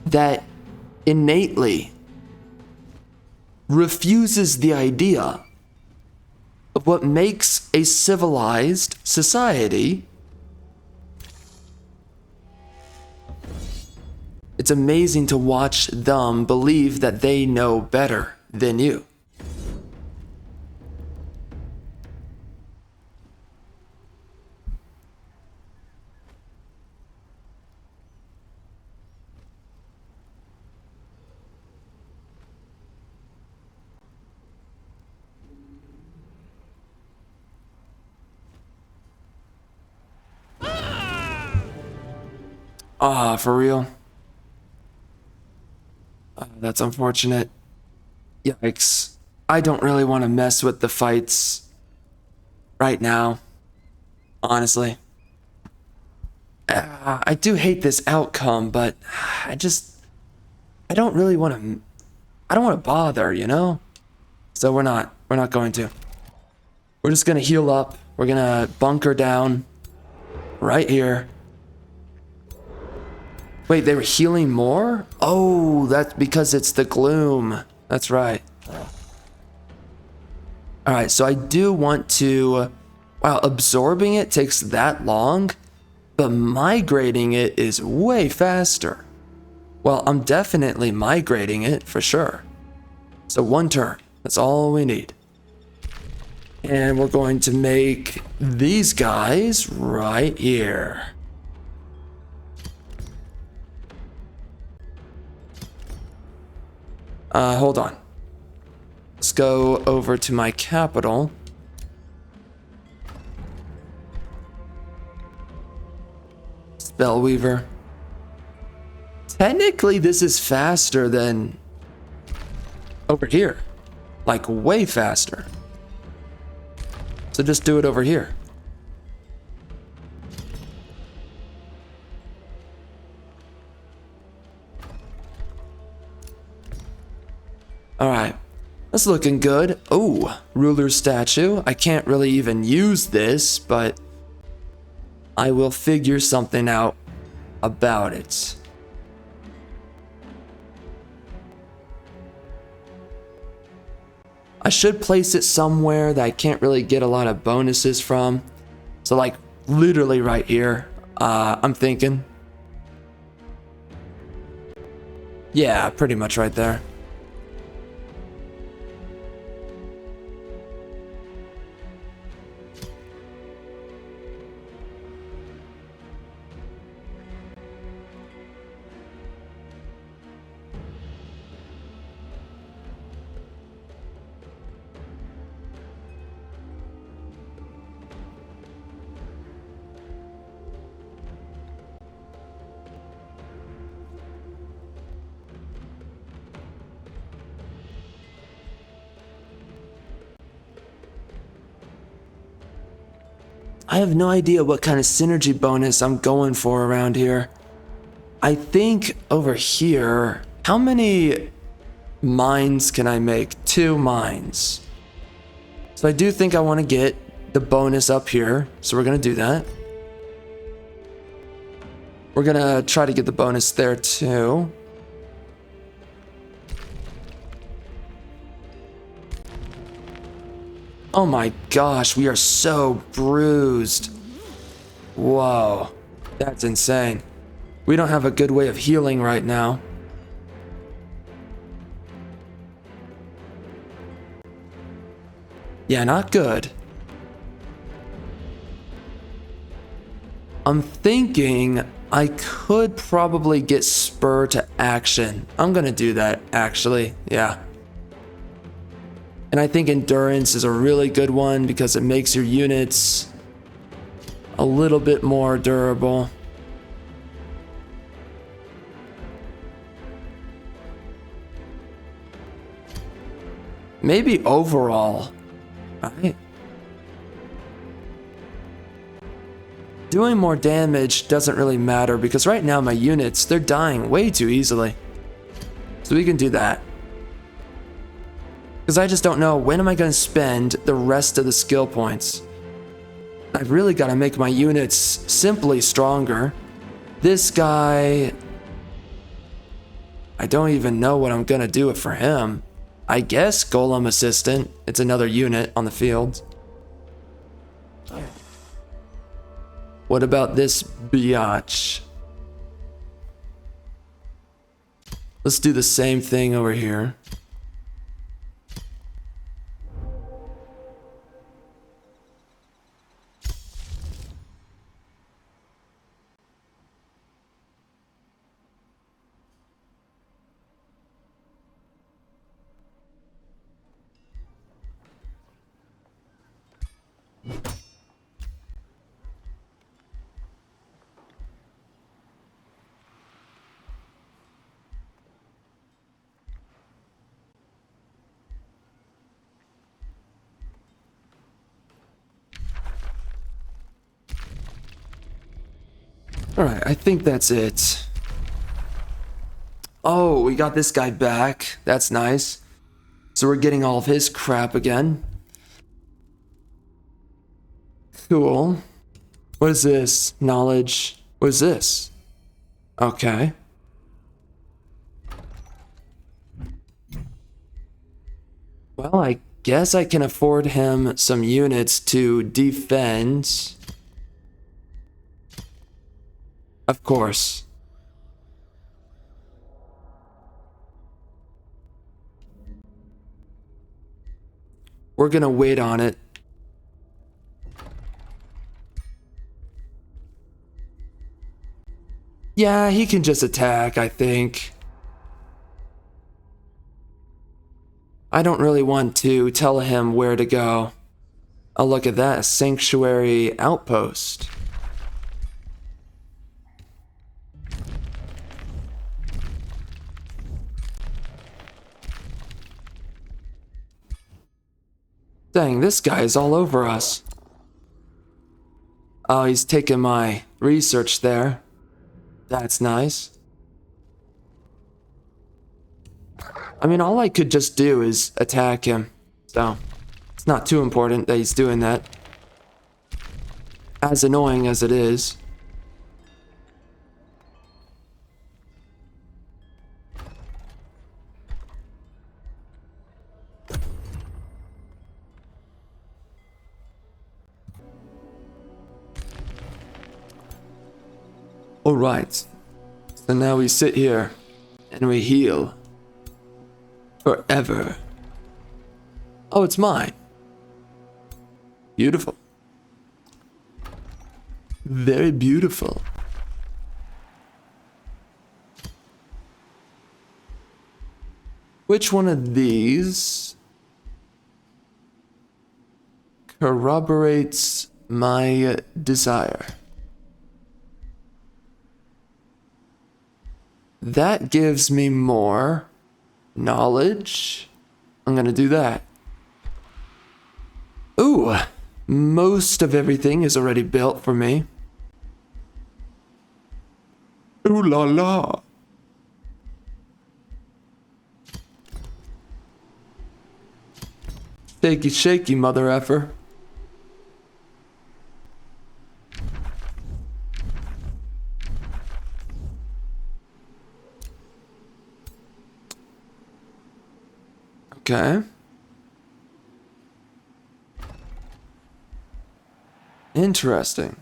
that innately refuses the idea of what makes a civilized society. It's amazing to watch them believe that they know better than you. Ah, for real? That's unfortunate. Yikes. I don't really want to mess with the fights right now, honestly. I do hate this outcome, but I don't really want to, I don't want to bother, you know? So we're not going to. We're just going to heal up. We're going to bunker down right here. Wait, they were healing more? Oh, that's because it's the gloom. That's right. All right, so I do want to, wow, absorbing it takes that long, but migrating it is way faster. Well, I'm definitely migrating it for sure. So 1 turn, that's all we need. And we're going to make these guys right here. Hold on. Let's go over to my capital. Spellweaver. Technically, this is faster than over here. Like, way faster. So just do it over here. All right. That's looking good. Oh, ruler statue. I can't really even use this, but I will figure something out about it. I should place it somewhere that I can't really get a lot of bonuses from. So like literally right here, I'm thinking. Yeah, pretty much right there. I have no idea what kind of synergy bonus I'm going for around here. I think over here, how many mines can I make? 2 mines. So I do think I want to get the bonus up here. So we're going to do that. We're going to try to get the bonus there too. Oh my gosh, we are so bruised. Whoa, that's insane. We don't have a good way of healing right now. Yeah, not good. I'm thinking I could probably get spur to action. I'm gonna do that, actually, yeah. And I think endurance is a really good one because it makes your units a little bit more durable. Maybe overall, right? Doing more damage doesn't really matter because right now my units, they're dying way too easily. So we can do that. Because I just don't know, when am I going to spend the rest of the skill points? I've really got to make my units simply stronger. This guy, I don't even know what I'm going to do for him. I guess Golem Assistant. It's another unit on the field. What about this biatch? Let's do the same thing over here. Alright, I think that's it. Oh, we got this guy back. That's nice. So we're getting all of his crap again. Cool. What is this? Knowledge. What is this? Okay. Well, I guess I can afford him some units to defend. Of course. We're gonna wait on it. Yeah, he can just attack, I think. I don't really want to tell him where to go. Oh, look at that, a sanctuary outpost. Dang, this guy is all over us. Oh, he's taking my research there. That's nice. I mean, all I could just do is attack him. So, it's not too important that he's doing that. As annoying as it is. Alright, so now we sit here and we heal forever. Oh, it's mine. Beautiful. Very beautiful. Which one of these corroborates my desire? That gives me more knowledge. I'm gonna do that. Ooh, most of everything is already built for me. Ooh la la. Shaky shaky, mother effer. Okay. Interesting.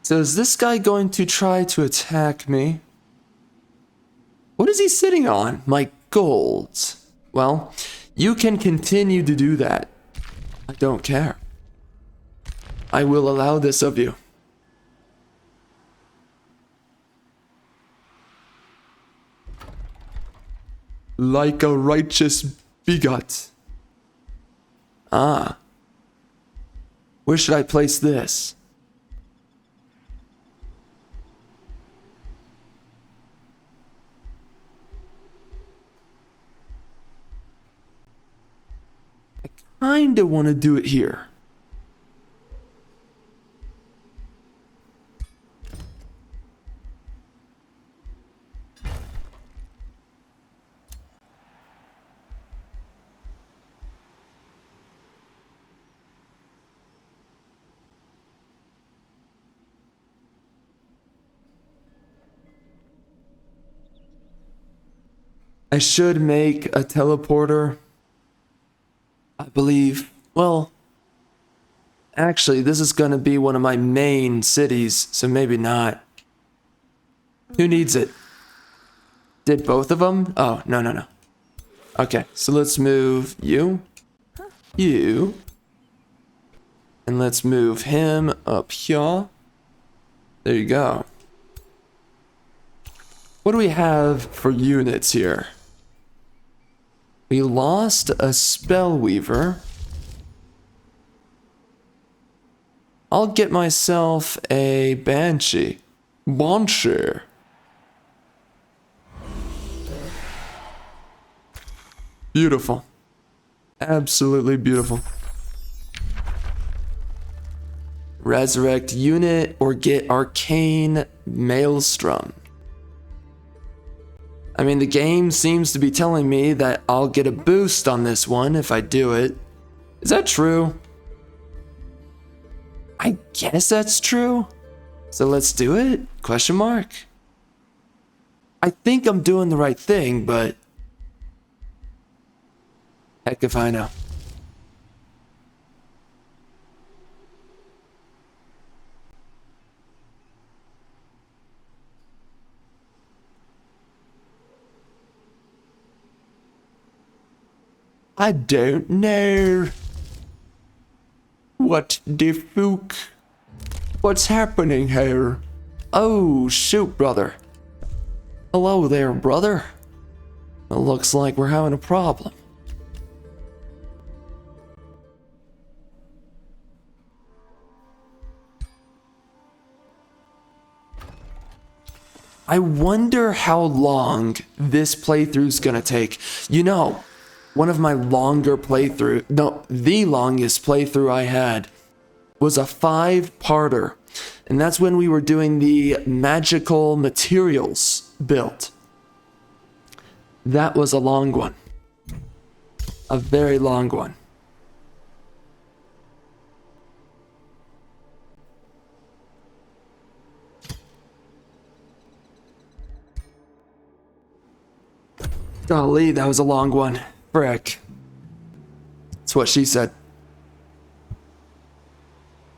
So is this guy going to try to attack me? What is he sitting on? My gold. Well, you can continue to do that. I don't care. I will allow this of you. Like a righteous begot. Ah. Where should I place this? I kinda want to do it here. I should make a teleporter. I believe. Well, actually, this is gonna be one of my main cities, so maybe not. Who needs it? Did both of them? Oh, no, no, no. Okay, so let's move you. You. And let's move him up here. There you go. What do we have for units here? We lost a spellweaver. I'll get myself a banshee. Banshee. Beautiful. Absolutely beautiful. Resurrect unit or get arcane maelstrom. I mean, the game seems to be telling me that I'll get a boost on this one if I do it. Is that true? I guess that's true. So let's do it? Question mark. I think I'm doing the right thing, but heck if I know. I don't know. What the fuck? What's happening here? Oh, shoot, brother. Hello there, brother. It looks like we're having a problem. I wonder how long this playthrough's gonna take. You know, one of my longer playthrough, no, the longest playthrough I had was a 5-parter. And that's when we were doing the magical materials build. That was a long one. A very long one. Golly, that was a long one. Frick. That's what she said.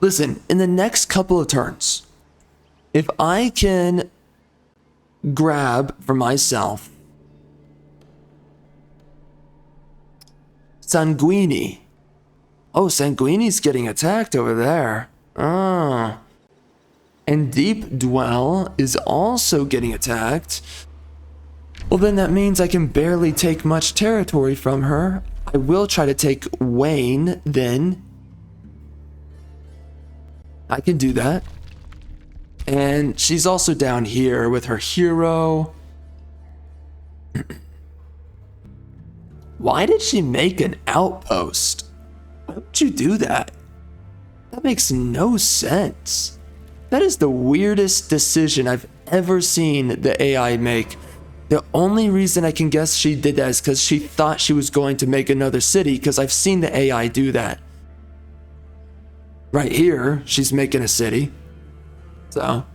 Listen, in the next couple of turns, if I can grab for myself Sanguini. Oh, Sanguini's getting attacked over there. Ah. And Deep Dwell is also getting attacked. Well, then that means I can barely take much territory from her. I will try to take Wayne then. I can do that. And she's also down here with her hero. Why did she make an outpost? Why would you do that? That makes no sense. That is the weirdest decision I've ever seen the AI make. The only reason I can guess she did that is because she thought she was going to make another city, because I've seen the AI do that. Right here, she's making a city. So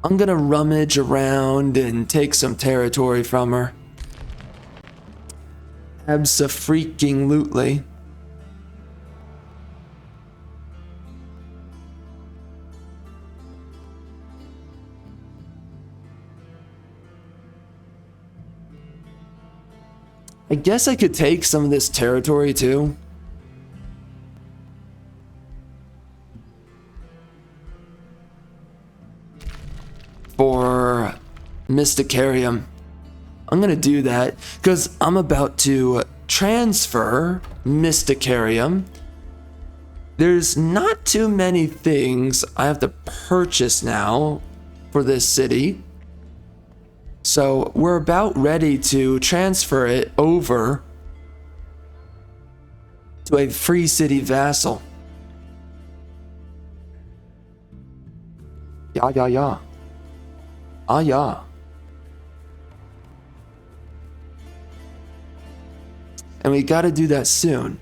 I'm gonna rummage around and take some territory from her. Abso-freaking-lutely. I guess I could take some of this territory too. For Mysticarium. I'm gonna do that because I'm about to transfer Mysticarium. There's not too many things I have to purchase now for this city. So we're about ready to transfer it over to a free city vassal. Yeah. Ah, yeah. And we gotta do that soon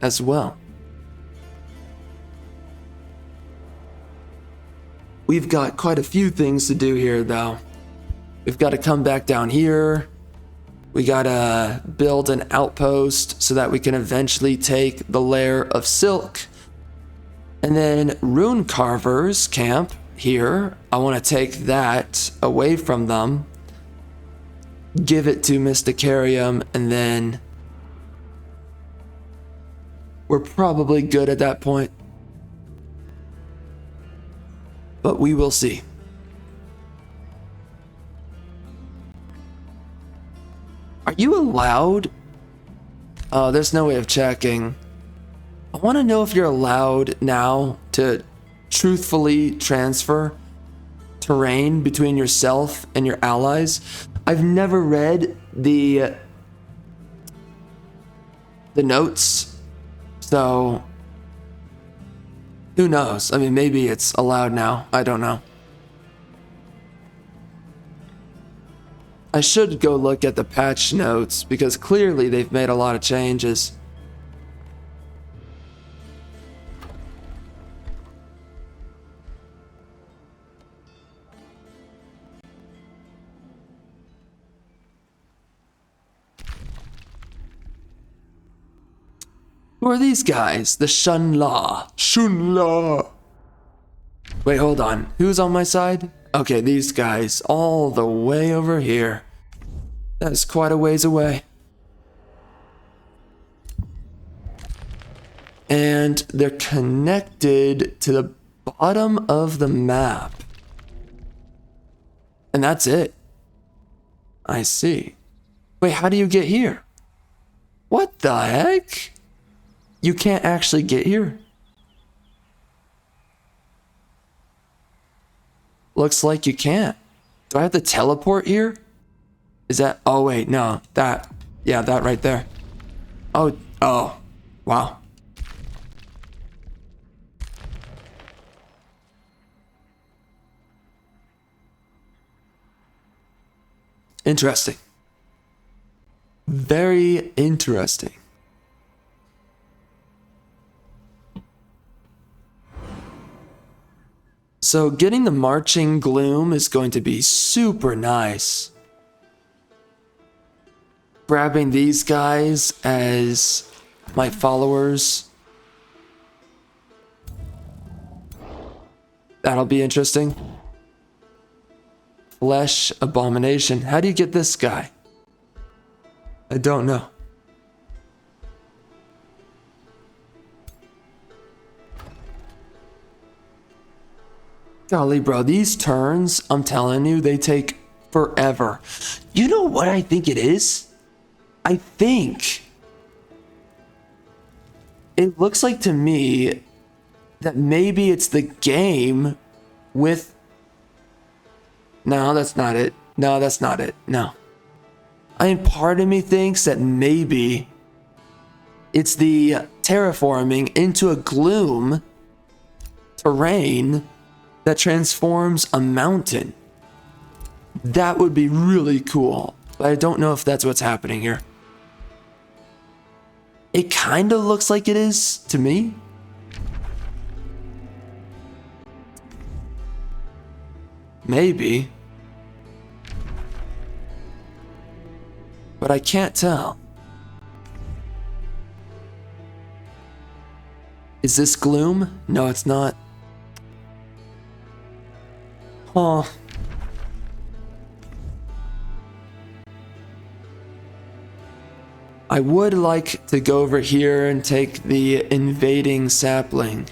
as well. We've got quite a few things to do here though. We've got to come back down here. We gotta build an outpost so that we can eventually take the Lair of Silk. And then Rune Carver's camp here. I want to take that away from them. Give it to Mysticarium, and then we're probably good at that point. But we will see. Are you allowed? Oh, there's no way of checking. I want to know if you're allowed now to truthfully transfer terrain between yourself and your allies. I've never read the notes, so Who knows? I mean, maybe it's allowed now. I don't know. I should go look at the patch notes because clearly they've made a lot of changes. Who are these guys? The Shunla. Shunla. Wait, hold on. Who's on my side? Okay, these guys. All the way over here. That's quite a ways away. And they're connected to the bottom of the map. And that's it. I see. Wait, how do you get here? What the heck? You can't actually get here? Looks like you can't. Do I have to teleport here? Is that... Oh, wait, no. That... Yeah, that right there. Oh, wow. Interesting. Very interesting. So getting the marching gloom is going to be super nice. Grabbing these guys as my followers. That'll be interesting. Flesh abomination. How do you get this guy? I don't know. Golly, bro, these turns, I'm telling you, they take forever. You know what I think it is? I think it looks like to me that maybe it's the game with... No, that's not it. No, that's not it. No. I mean, part of me thinks that maybe it's the terraforming into a gloom terrain that transforms a mountain. That would be really cool, but I don't know if that's what's happening here. It kind of looks like it is to me. Maybe. But I can't tell. Is this gloom? No, it's not. Huh. I would like to go over here and take the invading sapling.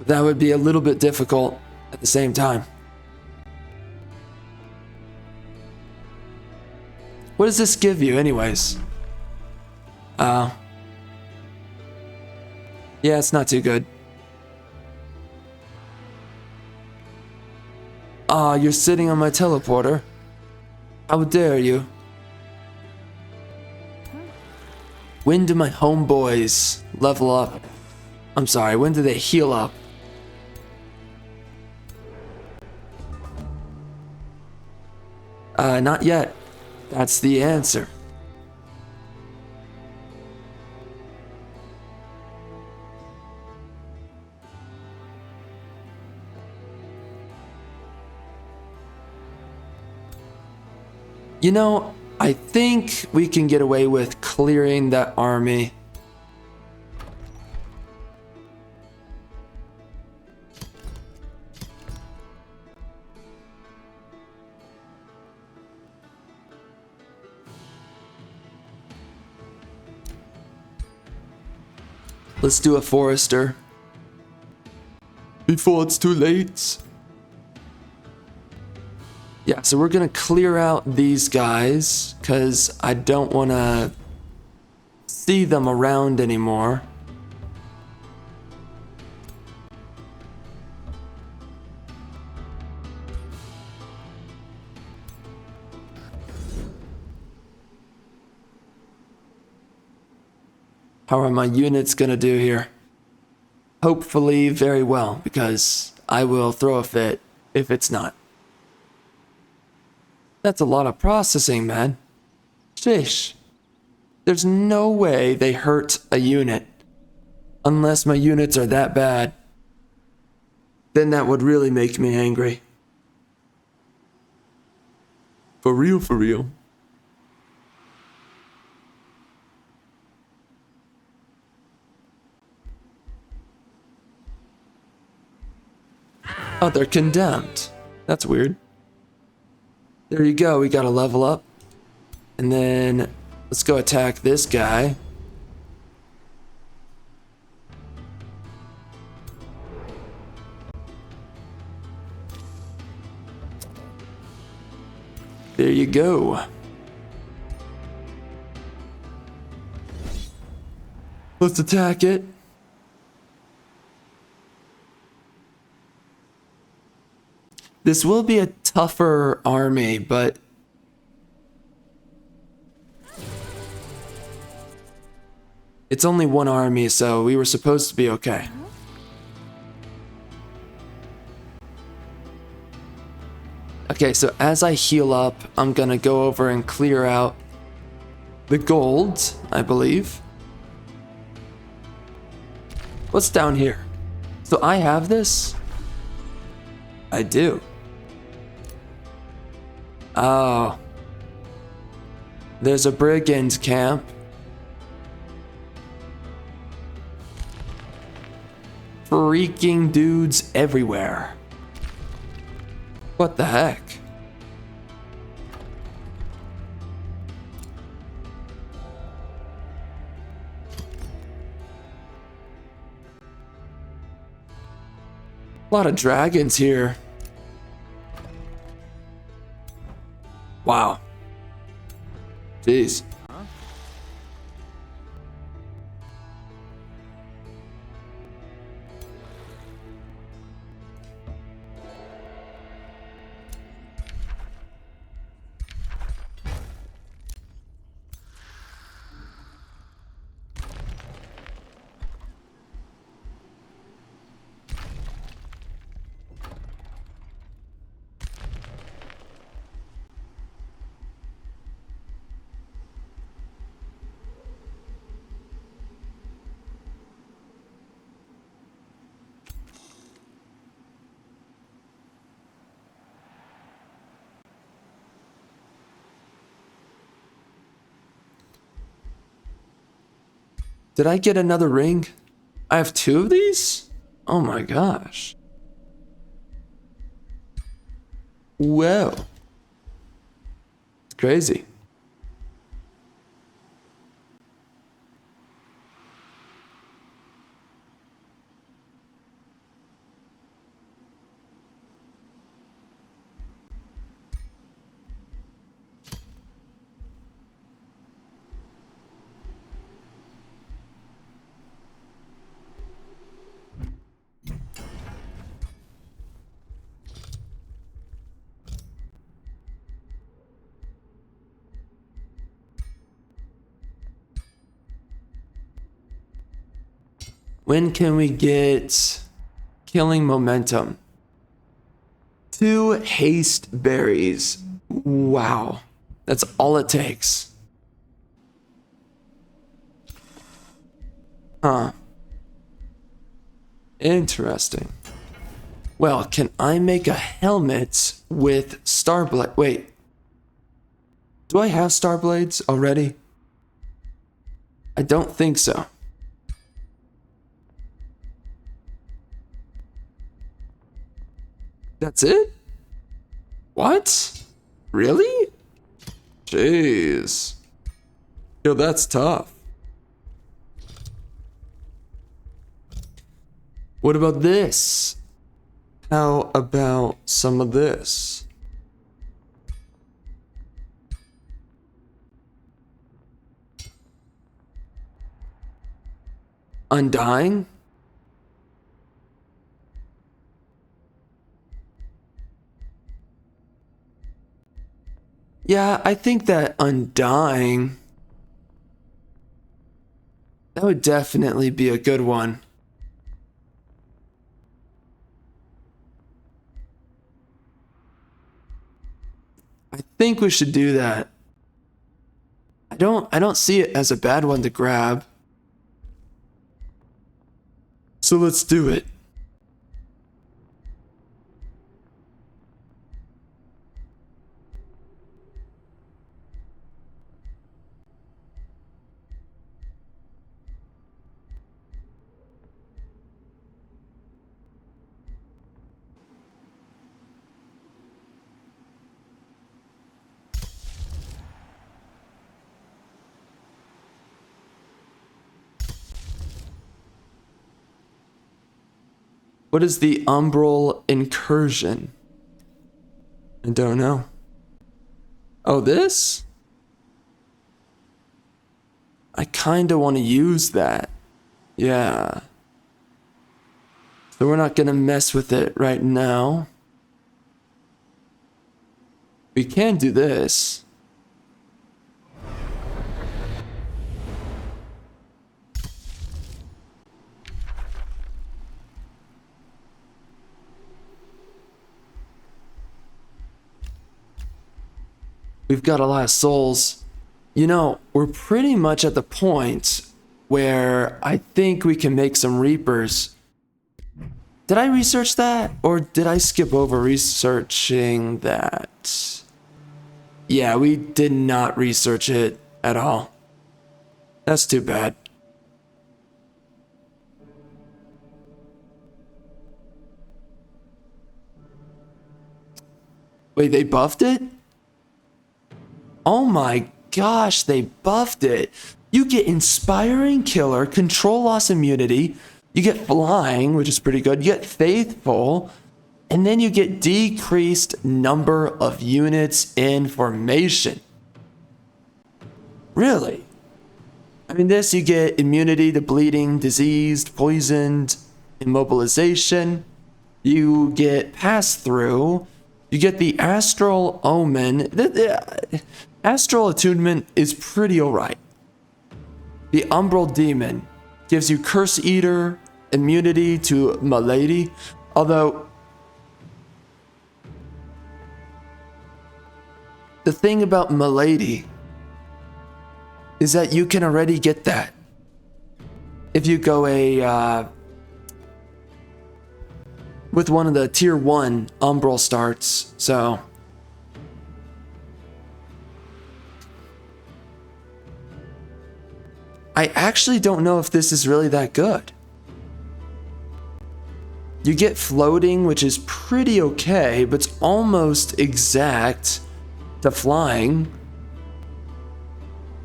That would be a little bit difficult at the same time. What does this give you anyways? Yeah, it's not too good. You're sitting on my teleporter. How dare you? When do my homeboys level up? I'm sorry, when do they heal up? Not yet. That's the answer. You know, I think we can get away with clearing that army. Let's do a forester. Before it's too late. Yeah, so we're gonna clear out these guys because I don't want to see them around anymore. How are my units gonna do here? Hopefully very well, because I will throw a fit if it's not. That's a lot of processing, man. Sheesh. There's no way they hurt a unit. Unless my units are that bad. Then that would really make me angry. For real, for real. Oh, they're condemned. That's weird. There you go, we got a level up. And then let's go attack this guy. There you go. Let's attack it. This will be a tougher army, but it's only one army, so we were supposed to be okay. Okay, so as I heal up, I'm gonna go over and clear out the gold, I believe. What's down here? So I have this? I do. Oh. There's a brigand camp. Freaking dudes everywhere. What the heck? A lot of dragons here. Wow. Jeez. Did I get another ring? I have 2 of these? Oh my gosh. Whoa. It's crazy. When can we get killing momentum? 2 haste berries. Wow. That's all it takes. Huh. Interesting. Well, can I make a helmet with Starblade? Wait. Do I have Starblades already? I don't think so. That's it? What? Really? Jeez. Yo, that's tough. What about this? How about some of this? Undying? Yeah, I think that Undying That would definitely be a good one. I think we should do that. I don't see it as a bad one to grab. So let's do it. What is the Umbral incursion? I don't know. Oh, this? I kinda want to use that. Yeah. So we're not gonna mess with it right now. We can do this. We've got a lot of souls. You know, we're pretty much at the point where I think we can make some Reapers. Did I research that? Or did I skip over researching that? Yeah, we did not research it at all. That's too bad. Wait, they buffed it? Oh my gosh, they buffed it. You get Inspiring Killer, Control Loss Immunity, you get Flying, which is pretty good, you get Faithful, and then you get Decreased Number of Units in Formation. Really? I mean, this you get Immunity to Bleeding, Diseased, Poisoned, Immobilization, you get Pass-Through, you get the Astral Omen. Astral Attunement is pretty alright. The Umbral Demon gives you Curse Eater, immunity to Malady, although the thing about Malady is that you can already get that if you go with one of the tier 1 Umbral starts, so I actually don't know if this is really that good. You get Floating, which is pretty okay, but it's almost exact to Flying.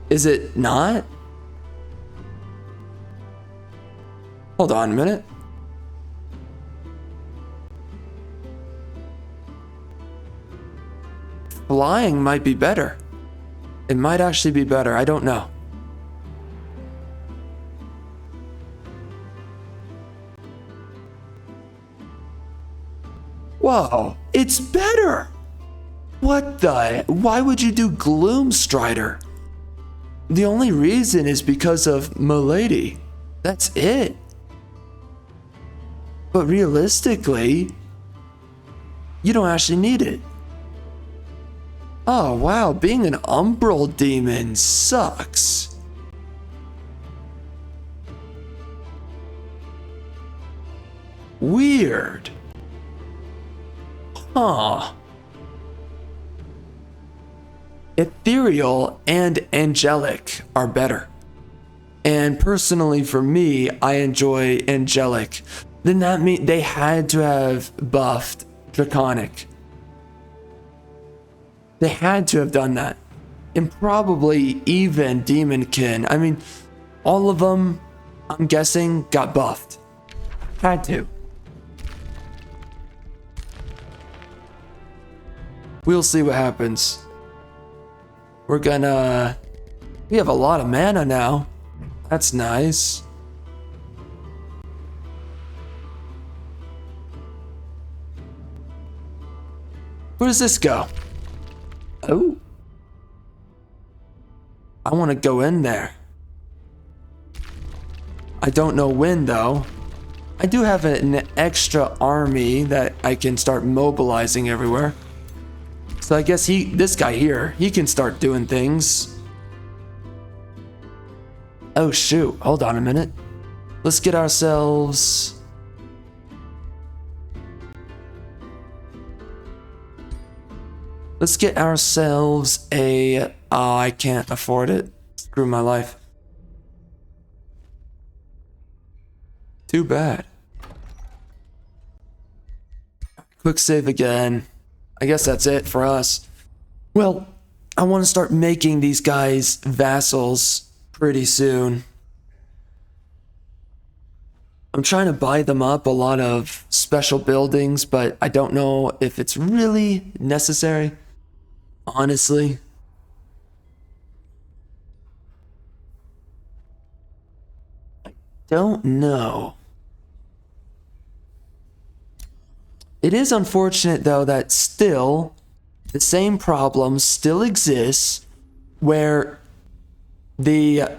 Is it not? Hold on a minute. Flying might be better. It might actually be better, I don't know. Whoa, it's better! What the? Why would you do Gloom Strider? The only reason is because of Malady. That's it. But realistically, you don't actually need it. Oh wow, being an Umbral Demon sucks. Weird. Huh. Ethereal and Angelic are better. And personally for me, I enjoy Angelic. Then that means they had to have buffed Draconic. They had to have done that. And probably even Demonkin. I mean, all of them, I'm guessing, got buffed. Had to. We'll see what happens. We have a lot of mana now. That's nice. Where does this go? Oh. I want to go in there. I don't know when though. I do have an extra army that I can start mobilizing everywhere. So I guess this guy here, he can start doing things. Oh shoot, hold on a minute. Let's get ourselves... Let's get ourselves a... Oh, I can't afford it. Screw my life. Too bad. Quick save again. I guess that's it for us. Well, I want to start making these guys vassals pretty soon. I'm trying to buy them up a lot of special buildings, but I don't know if it's really necessary. Honestly. I don't know. It is unfortunate though that still the same problem still exists where the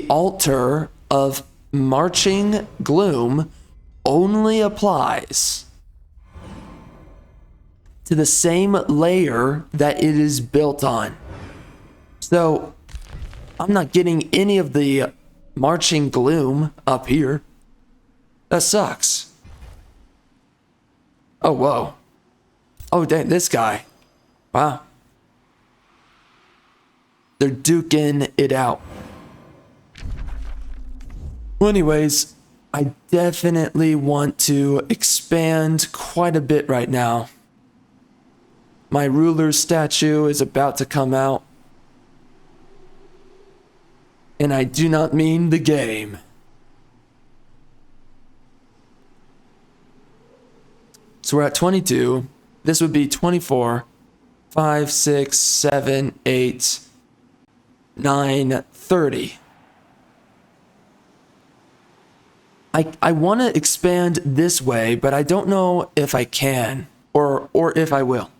altar of marching gloom only applies to the same layer that it is built on. So I'm not getting any of the marching gloom up here. That sucks. Oh, whoa. Oh, dang, this guy. Wow. They're duking it out. Well, anyways, I definitely want to expand quite a bit right now. My ruler statue is about to come out. And I do not mean the game. So we're at 22. This would be 24, 5, 6, 7, 8, 9, 30. I want to expand this way, but I don't know if I can or if I will.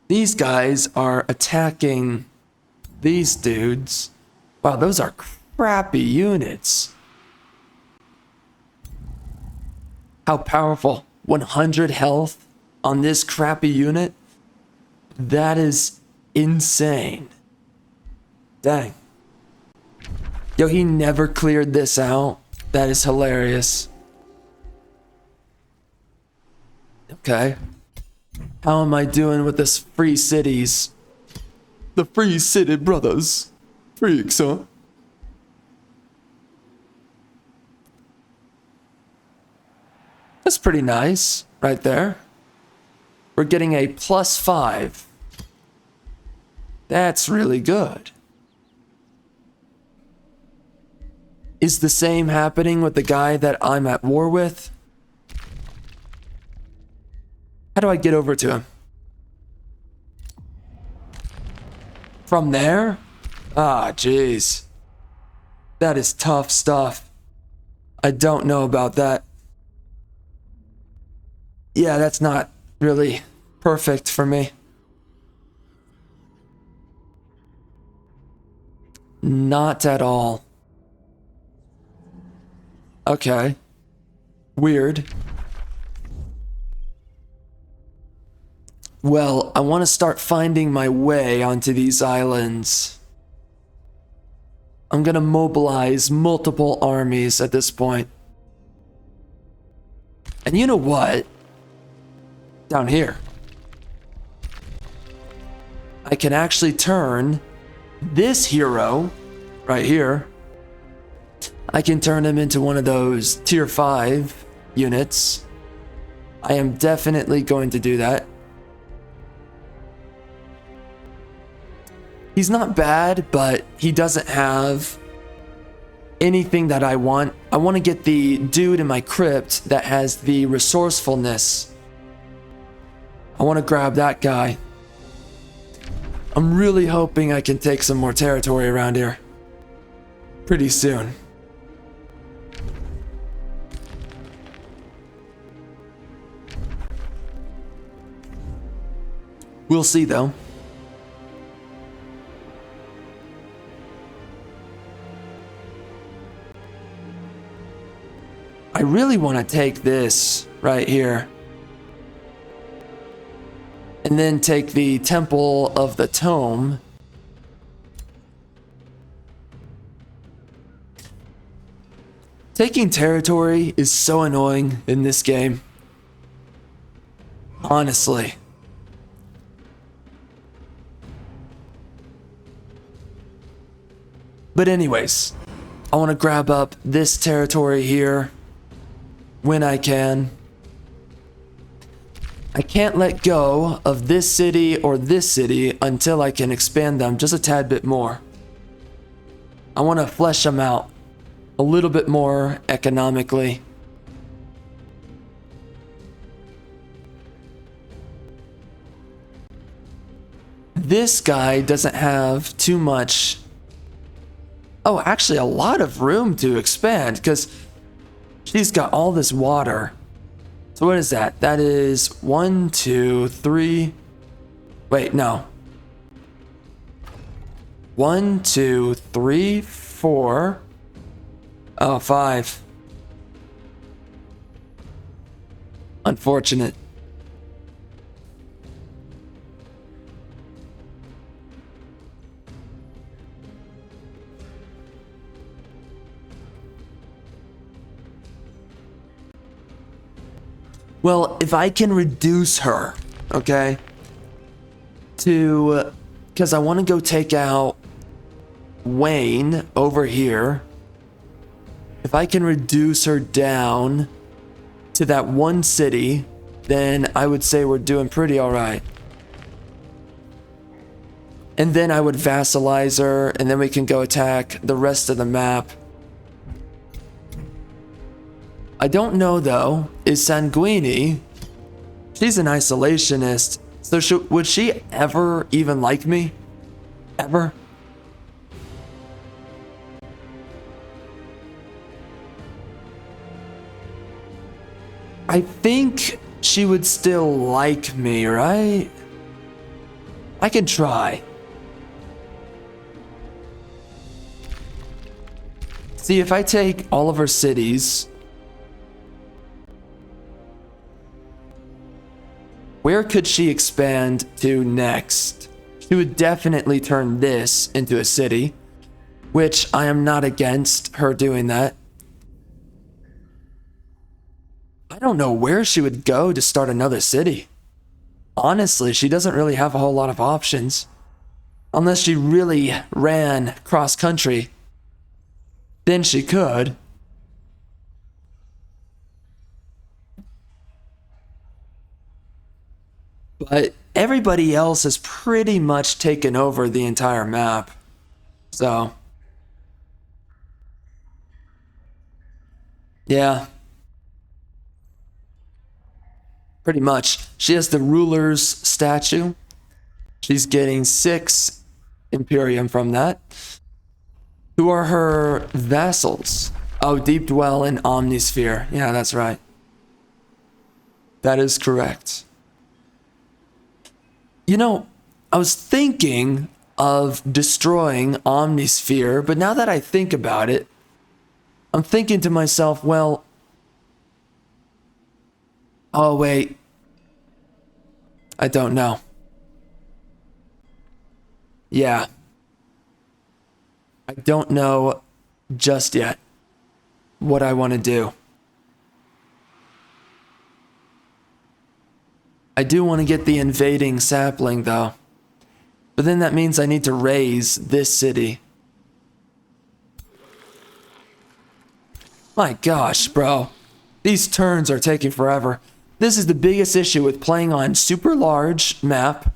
These guys are attacking these dudes. Wow, those are crappy units. How powerful. 100 health on this crappy unit? That is insane. Dang. Yo, he never cleared this out. That is hilarious. Okay. How am I doing with this free cities? The Free City Brothers. Freaks, huh? That's pretty nice, right there. We're getting a +5. That's really good. Is the same happening with the guy that I'm at war with? How do I get over to him? From there? Ah, jeez. That is tough stuff. I don't know about that. Yeah, that's not really perfect for me. Not at all. Okay. Weird. Well, I want to start finding my way onto these islands. I'm gonna mobilize multiple armies at this point. And you know what? Down here, I can actually turn this hero right here. I can turn him into one of those tier 5 units. I am definitely going to do that. He's not bad, but he doesn't have anything that I want. I want to get the dude in my crypt that has the resourcefulness. I want to grab that guy. I'm really hoping I can take some more territory around here pretty soon. We'll see though. I really want to take this right here. And then take the Temple of the Tome. Taking territory is so annoying in this game. Honestly. But anyways, I want to grab up this territory here when I can. I can't let go of this city or this city until I can expand them just a tad bit more. I want to flesh them out a little bit more economically. This guy doesn't have too much. Oh, actually a lot of room to expand because she's got all this water. So what is that? That is 1, 2, 3. Wait, no. 1, 2, 3, 4. Oh, 5. Unfortunate. Well, if I can reduce her, okay, to, because I want to go take out Wayne over here. If I can reduce her down to that one city, then I would say we're doing pretty all right. And then I would vassalize her, and then we can go attack the rest of the map. I don't know though, is Sanguini, she's an isolationist, so would she ever even like me? Ever? I think she would still like me, right? I can try. See, if I take all of her cities, where could she expand to next? She would definitely turn this into a city, which I am not against her doing that. I don't know where she would go to start another city. Honestly, she doesn't really have a whole lot of options. Unless she really ran cross country, then she could. But everybody else has pretty much taken over the entire map. So, yeah. Pretty much. She has the ruler's statue. She's getting 6 Imperium from that. Who are her vassals? Oh, Deep Dwell in Omnisphere. Yeah, that's right. That is correct. You know, I was thinking of destroying Omnisphere, but now that I think about it, I'm thinking to myself, well, oh wait, I don't know. Yeah. I don't know just yet what I want to do. I do want to get the invading sapling though. But then that means I need to raise this city. My gosh, bro. These turns are taking forever. This is the biggest issue with playing on super large map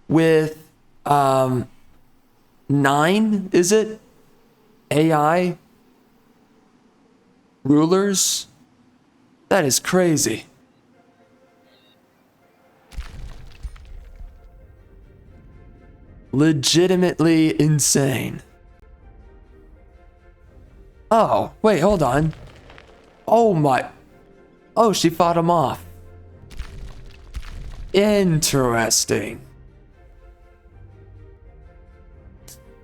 with 9, is it? AI rulers? That is crazy. Legitimately insane. Oh, wait, hold on. Oh my. Oh, she fought him off. Interesting.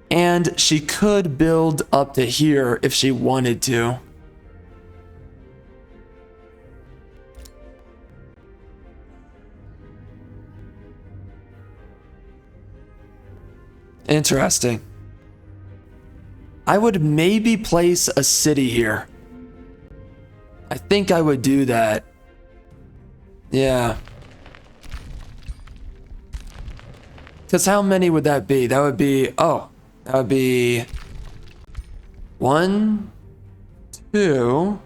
And she could build up to here if she wanted to. Interesting. I would maybe place a city here. I think I would do that. Yeah. Because how many would that be? That would be, oh, that would be 1, 2,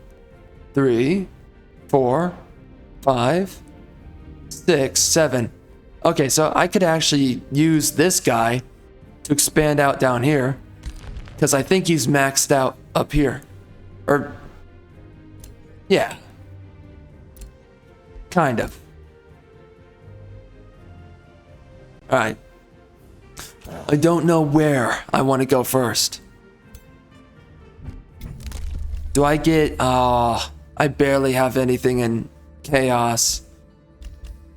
3, 4, 5, 6, 7. Okay, so I could actually use this guy to expand out down here. Because I think he's maxed out up here. Or, yeah. Kind of. Alright. I don't know where I want to go first. Do I get... I barely have anything in chaos.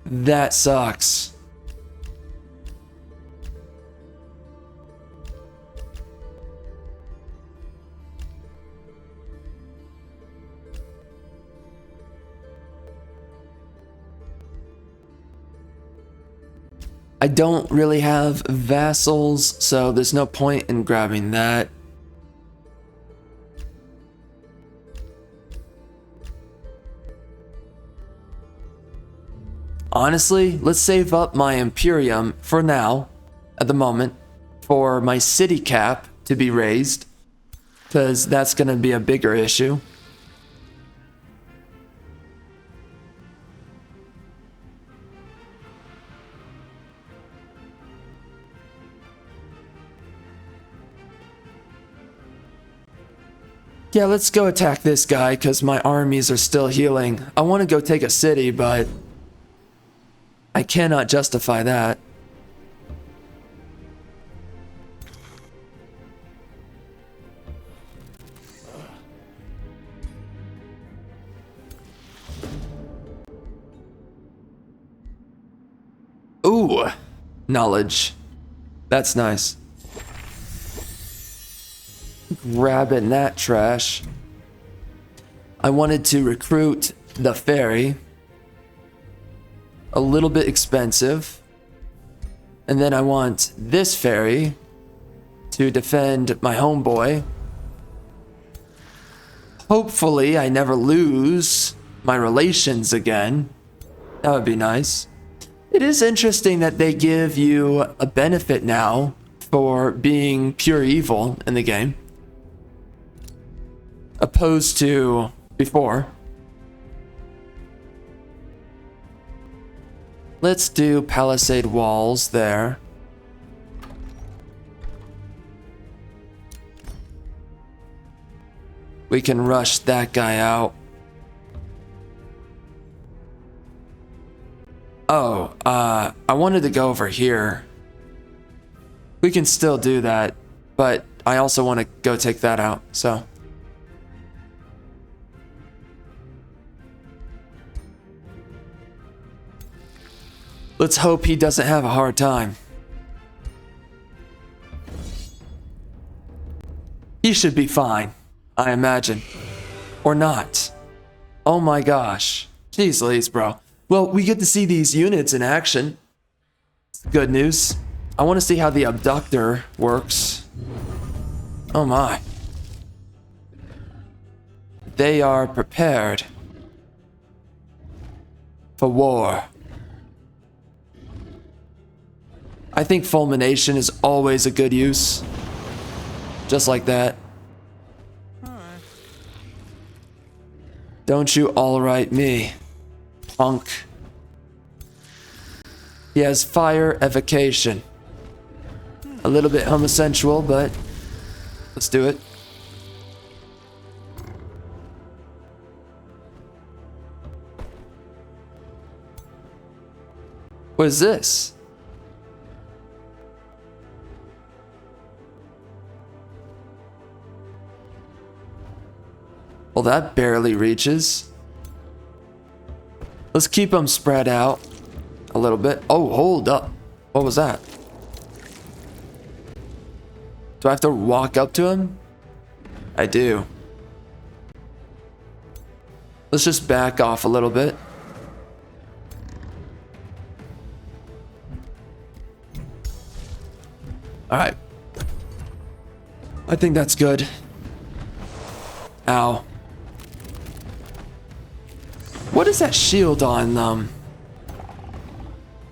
That sucks. I don't really have vassals, so there's no point in grabbing that. Honestly, let's save up my Imperium for now, at the moment, for my city cap to be raised, because that's going to be a bigger issue. Yeah, let's go attack this guy because my armies are still healing. I want to go take a city, but I cannot justify that. Ooh, knowledge. That's nice. Grabbing that trash. I wanted to recruit the ferry. A little bit expensive. And then I want this ferry to defend my homeboy. Hopefully I never lose my relations again. That would be nice. It is interesting that they give you a benefit now for being pure evil in the game, opposed to before. Let's do palisade walls there. We can rush that guy out. Oh, I wanted to go over here. We can still do that, but I also want to go take that out, so. Let's hope he doesn't have a hard time. He should be fine, I imagine. Or not. Oh my gosh. Jeez Louise, bro. Well, we get to see these units in action. Good news. I want to see how the abductor works. Oh my. They are prepared for war. I think fulmination is always a good use. Just like that. Don't you alright me, punk. He has fire evocation. A little bit homosexual, but let's do it. What is this? Well, that barely reaches. Let's keep them spread out a little bit. Oh, hold up. What was that? Do I have to walk up to him? I do. Let's just back off a little bit. Alright. I think that's good. Ow. What is that shield on them?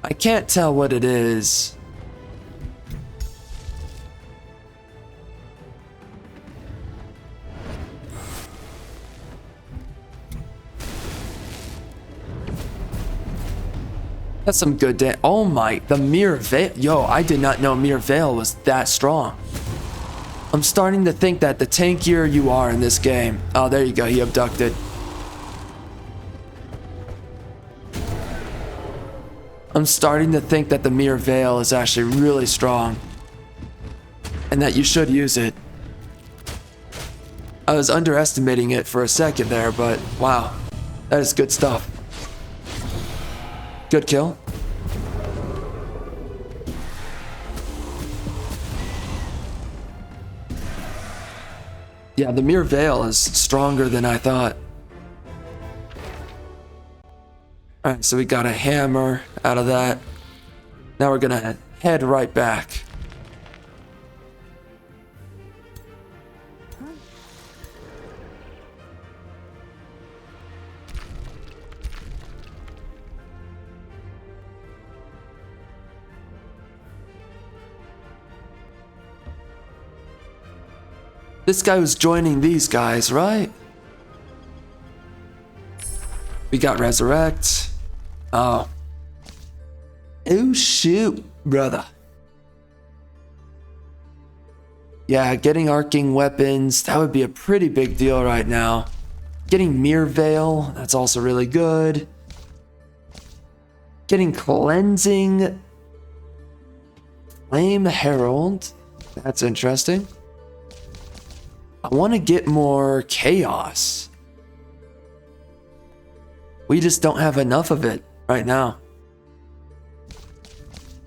I can't tell what it is. That's some good day. Oh my, the Mirror Veil. Yo, I did not know Mirror Veil was that strong. I'm starting to think that the tankier you are in this game. Oh, there you go. He abducted. I'm starting to think that the Mirror Veil is actually really strong. And that you should use it. I was underestimating it for a second there, but wow. That is good stuff. Good kill. Yeah, the Mirror Veil is stronger than I thought. Alright, so we got a hammer out of that. Now we're gonna head right back. This guy was joining these guys, right? We got Resurrect. Oh. Oh shoot, brother. Yeah, getting arcing weapons, that would be a pretty big deal right now. Getting Mirror Veil, that's also really good. Getting Cleansing Flame Herald, that's interesting. I want to get more chaos. We just don't have enough of it right now.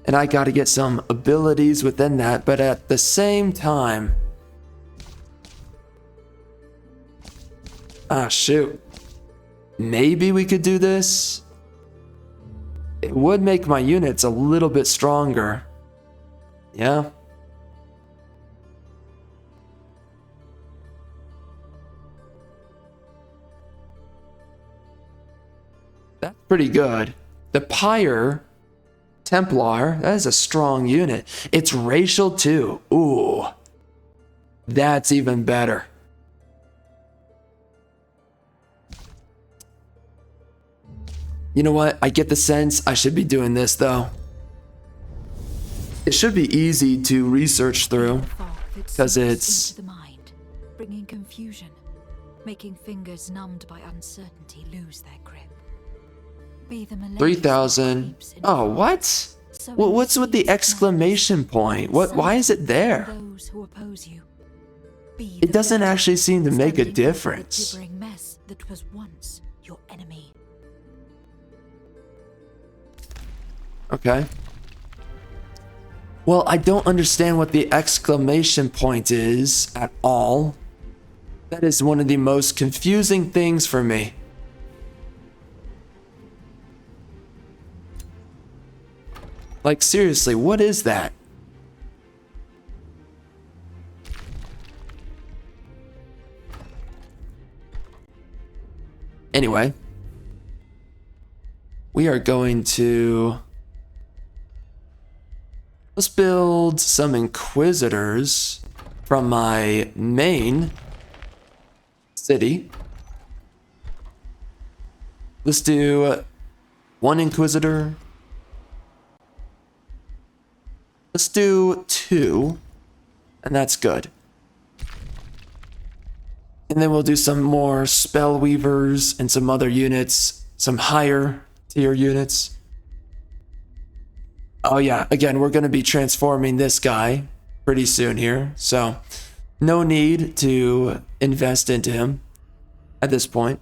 And I got to get some abilities within that, but at the same time... Ah, shoot. Maybe we could do this. It would make my units a little bit stronger. Yeah. That's pretty good. The Pyre Templar, that is a strong unit. It's racial too. Ooh. That's even better. You know what? I get the sense I should be doing this though. It should be easy to research through because it's the mind, bringing confusion, making fingers numbed by uncertainty lose their grip. 3,000. Oh, what? Well, what's with the exclamation point? Why is it there? It doesn't actually seem to make a difference. That was once your enemy. Okay. Well, I don't understand what the exclamation point is at all. That is one of the most confusing things for me. Like, seriously, what is that? Anyway, we are going to... Let's build some Inquisitors from my main city. Let's do one Inquisitor. Let's do 2, and that's good. And then we'll do some more Spell Weavers and some other units, some higher tier units. Oh yeah, again, we're going to be transforming this guy pretty soon here, so no need to invest into him at this point.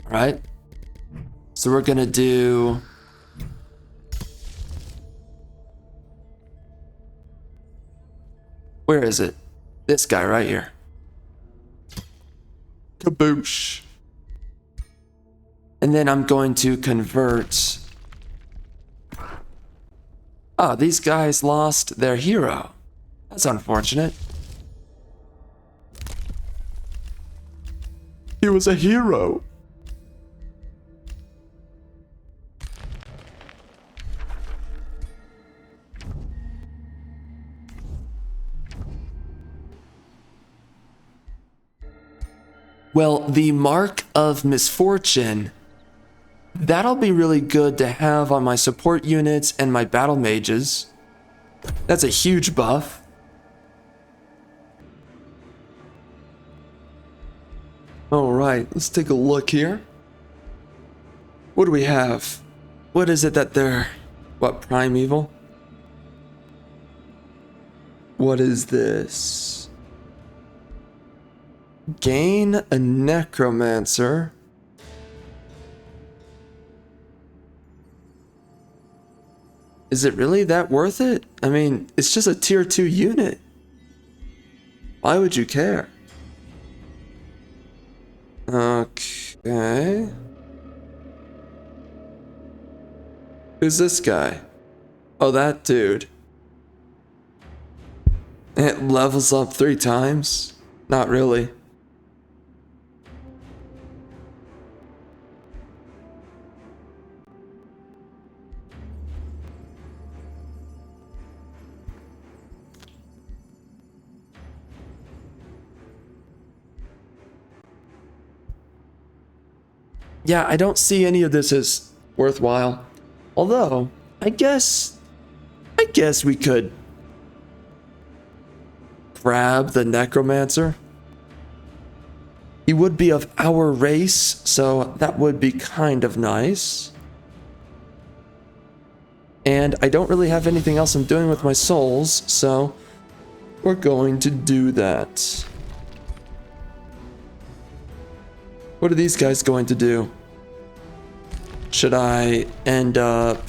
All right, so we're going to do... Where is it? This guy right here. Kaboosh. And then I'm going to convert Oh, these guys lost their hero. That's unfortunate. He was a hero. Well, the Mark of Misfortune, that'll be really good to have on my support units and my battle mages. That's a huge buff. Alright, let's take a look here. What do we have? What is it that they're... What, primeval? What is this? Gain a necromancer. Is it really that worth it? I mean, it's just a tier 2 unit. Why would you care? Okay. Who's this guy? Oh, that dude. It levels up 3 times? Not really. Yeah, I don't see any of this as worthwhile. Although, I guess we could grab the necromancer. He would be of our race, so that would be kind of nice. And I don't really have anything else I'm doing with my souls, so we're going to do that. What are these guys going to do? Should I end up...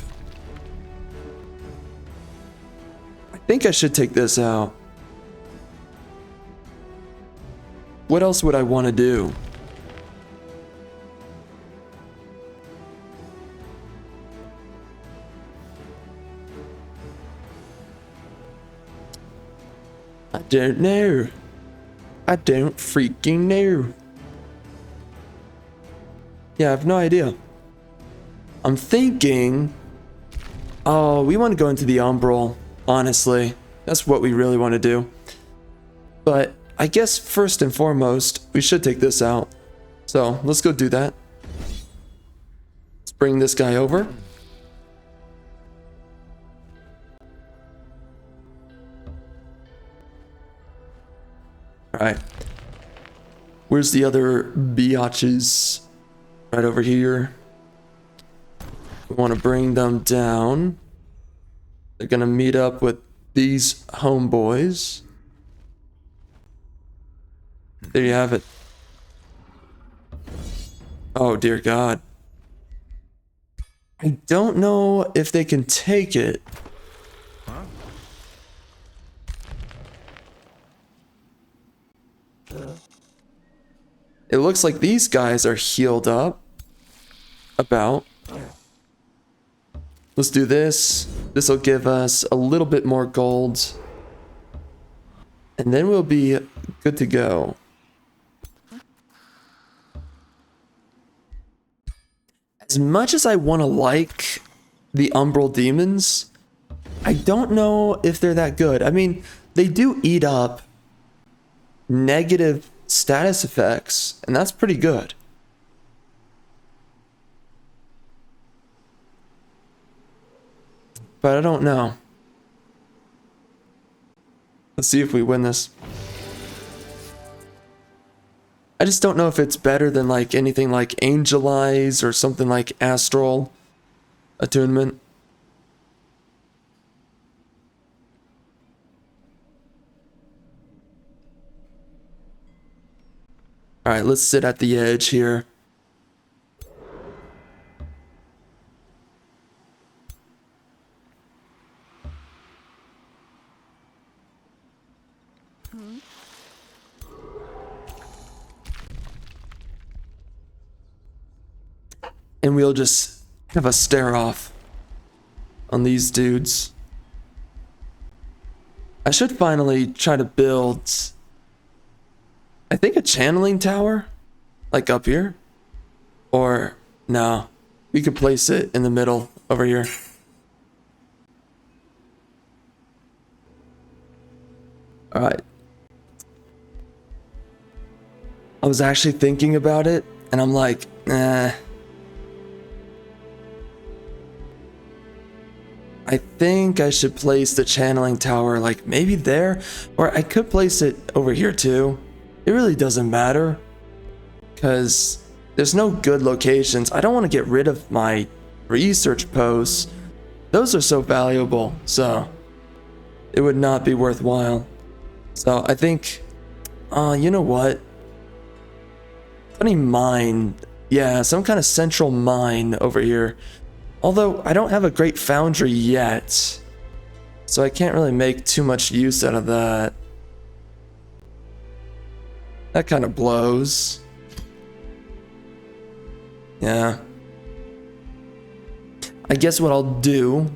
I think I should take this out. What else would I want to do? I don't know. I don't freaking know. Yeah, I have no idea. I'm thinking... Oh, we want to go into the Umbral, honestly. That's what we really want to do. But I guess first and foremost, we should take this out. So, let's go do that. Let's bring this guy over. Alright. Where's the other biatches? Right over here. We want to bring them down. They're gonna meet up with these homeboys. There you have it. Oh dear God. I don't know if they can take it. It looks like these guys are healed up. About. Let's do this. This will give us a little bit more gold. And then we'll be good to go. As much as I want to like the Umbral demons, I don't know if they're that good. I mean, they do eat up negative status effects, and that's pretty good. But I don't know. Let's see if we win this. I just don't know if it's better than like anything like Angel Eyes or something like Astral Attunement. Alright, let's sit at the edge here. And we'll just have a stare off on these dudes. I should finally try to build, I think, a channeling tower, like up here. Or, no, we could place it in the middle over here. Alright. I was actually thinking about it, and I'm like, nah. I think I should place the channeling tower like maybe there, or I could place it over here too. It really doesn't matter, because there's no good locations. I don't want to get rid of my research posts. Those are so valuable, so it would not be worthwhile. So I think, you know what? Funny mine. Yeah, some kind of central mine over here. Although I don't have a great foundry yet, so I can't really make too much use out of that. That kind of blows. Yeah. I guess what I'll do...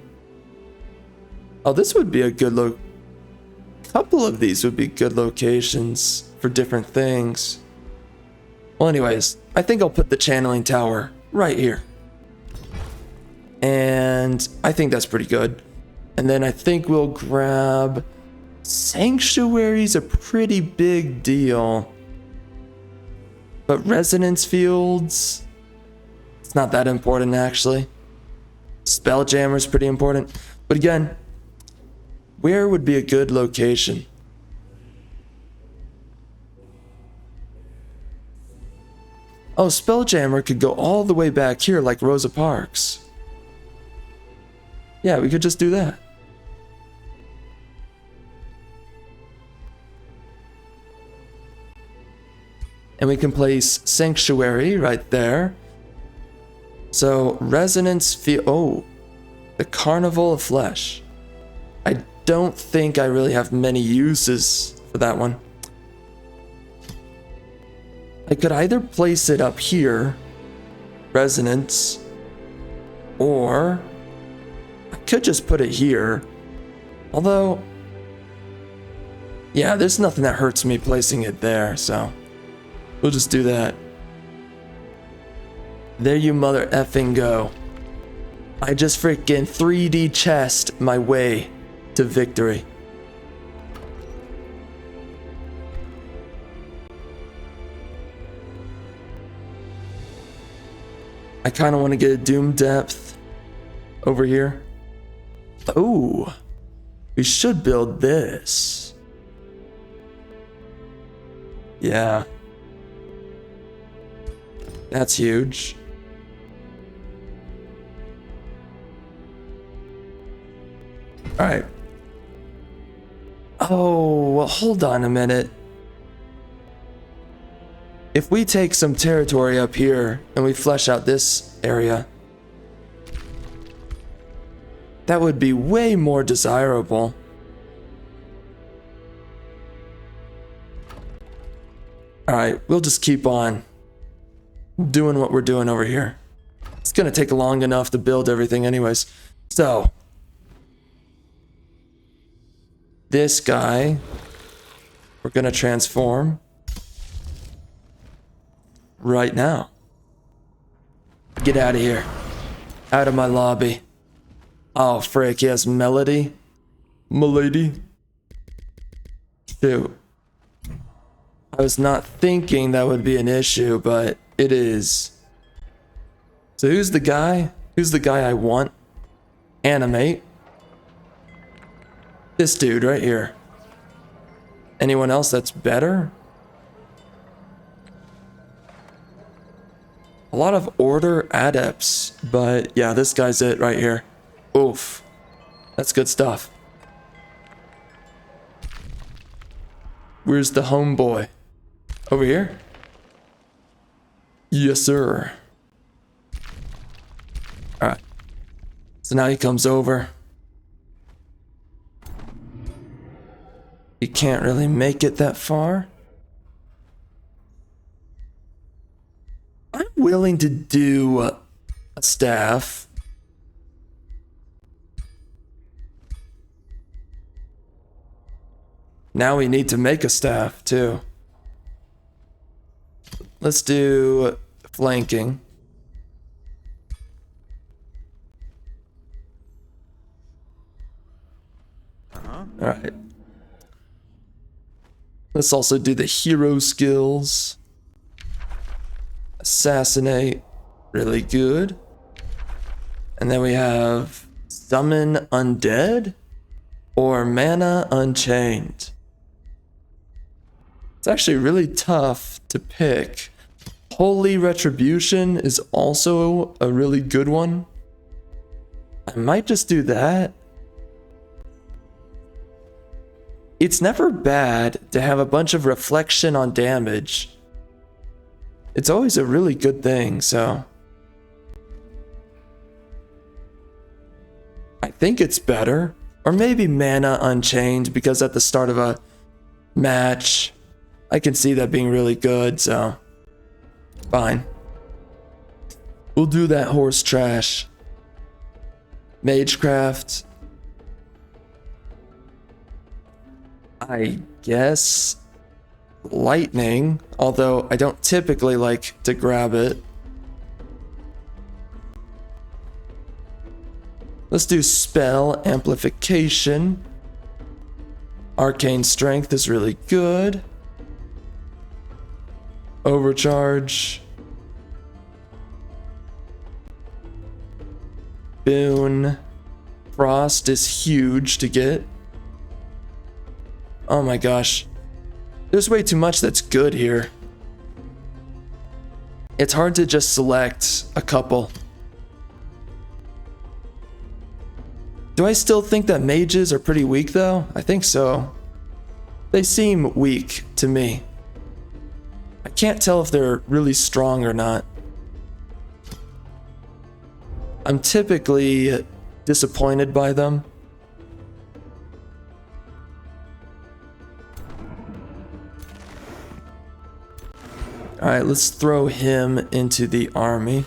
Oh, this would be a good couple of these would be good locations for different things. Well, anyways, I think I'll put the channeling tower right here. And I think that's pretty good. And then I think we'll grab... Sanctuary's a pretty big deal. But resonance fields... It's not that important, actually. Spelljammer's pretty important. But again, where would be a good location? Oh, Spelljammer could go all the way back here like Rosa Parks. Yeah, we could just do that. And we can place Sanctuary right there. So, Resonance Field... Oh, the Carnival of Flesh. I don't think I really have many uses for that one. I could either place it up here, Resonance, or I could just put it here. Although, yeah, there's nothing that hurts me placing it there, so we'll just do that. There you mother effing go. I just freaking 3D chessed my way to victory. I kind of want to get a Doom Depth over here. Oh, we should build this. Yeah. That's huge. Alright. Oh, well, hold on a minute. If we take some territory up here and we flesh out this area, that would be way more desirable. Alright, we'll just keep on doing what we're doing over here. It's gonna take long enough to build everything anyways. So, this guy, we're gonna transform right now. Get out of here. Out of my lobby. Oh, frick, he has Melody. Milady. Shoot. I was not thinking that would be an issue, but it is. So who's the guy? Who's the guy I want? Animate. This dude right here. Anyone else that's better? A lot of order adepts, but yeah, this guy's it right here. Oof. That's good stuff. Where's the homeboy? Over here? Yes, sir. Alright. So now he comes over. He can't really make it that far. I'm willing to do a staff. Now we need to make a staff too. Let's do flanking. Alright. Let's also do the hero skills. Assassinate. Really good. And then we have Summon Undead or Mana Unchained. It's actually really tough to pick. Holy Retribution is also a really good one. I might just do that. It's never bad to have a bunch of reflection on damage. It's always a really good thing, so. I think it's better. Or maybe Mana Unchained, because at the start of a match, I can see that being really good, so. Fine. We'll do that horse trash. Magecraft. I guess lightning, although I don't typically like to grab it. Let's do spell amplification. Arcane strength is really good. Overcharge. Boon. Frost is huge to get. Oh my gosh. There's way too much that's good here. It's hard to just select a couple. Do I still think that mages are pretty weak though? I think so. They seem weak to me. I can't tell if they're really strong or not. I'm typically disappointed by them. Alright, let's throw him into the army.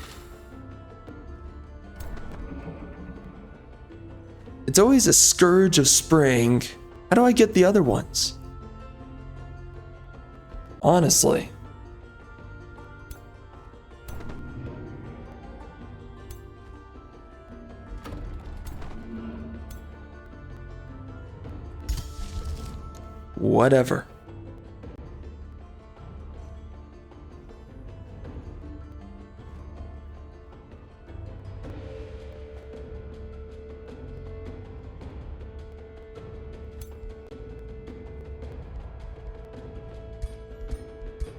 It's always a Scourge of Spring. How do I get the other ones? Honestly. Whatever.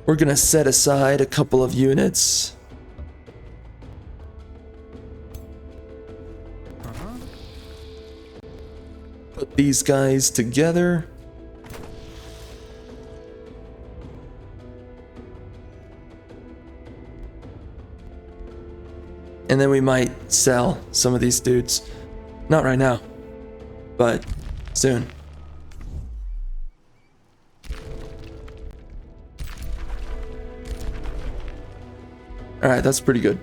We're gonna set aside a couple of units. Put these guys together. And then we might sell some of these dudes. Not right now, but soon. Alright, that's pretty good.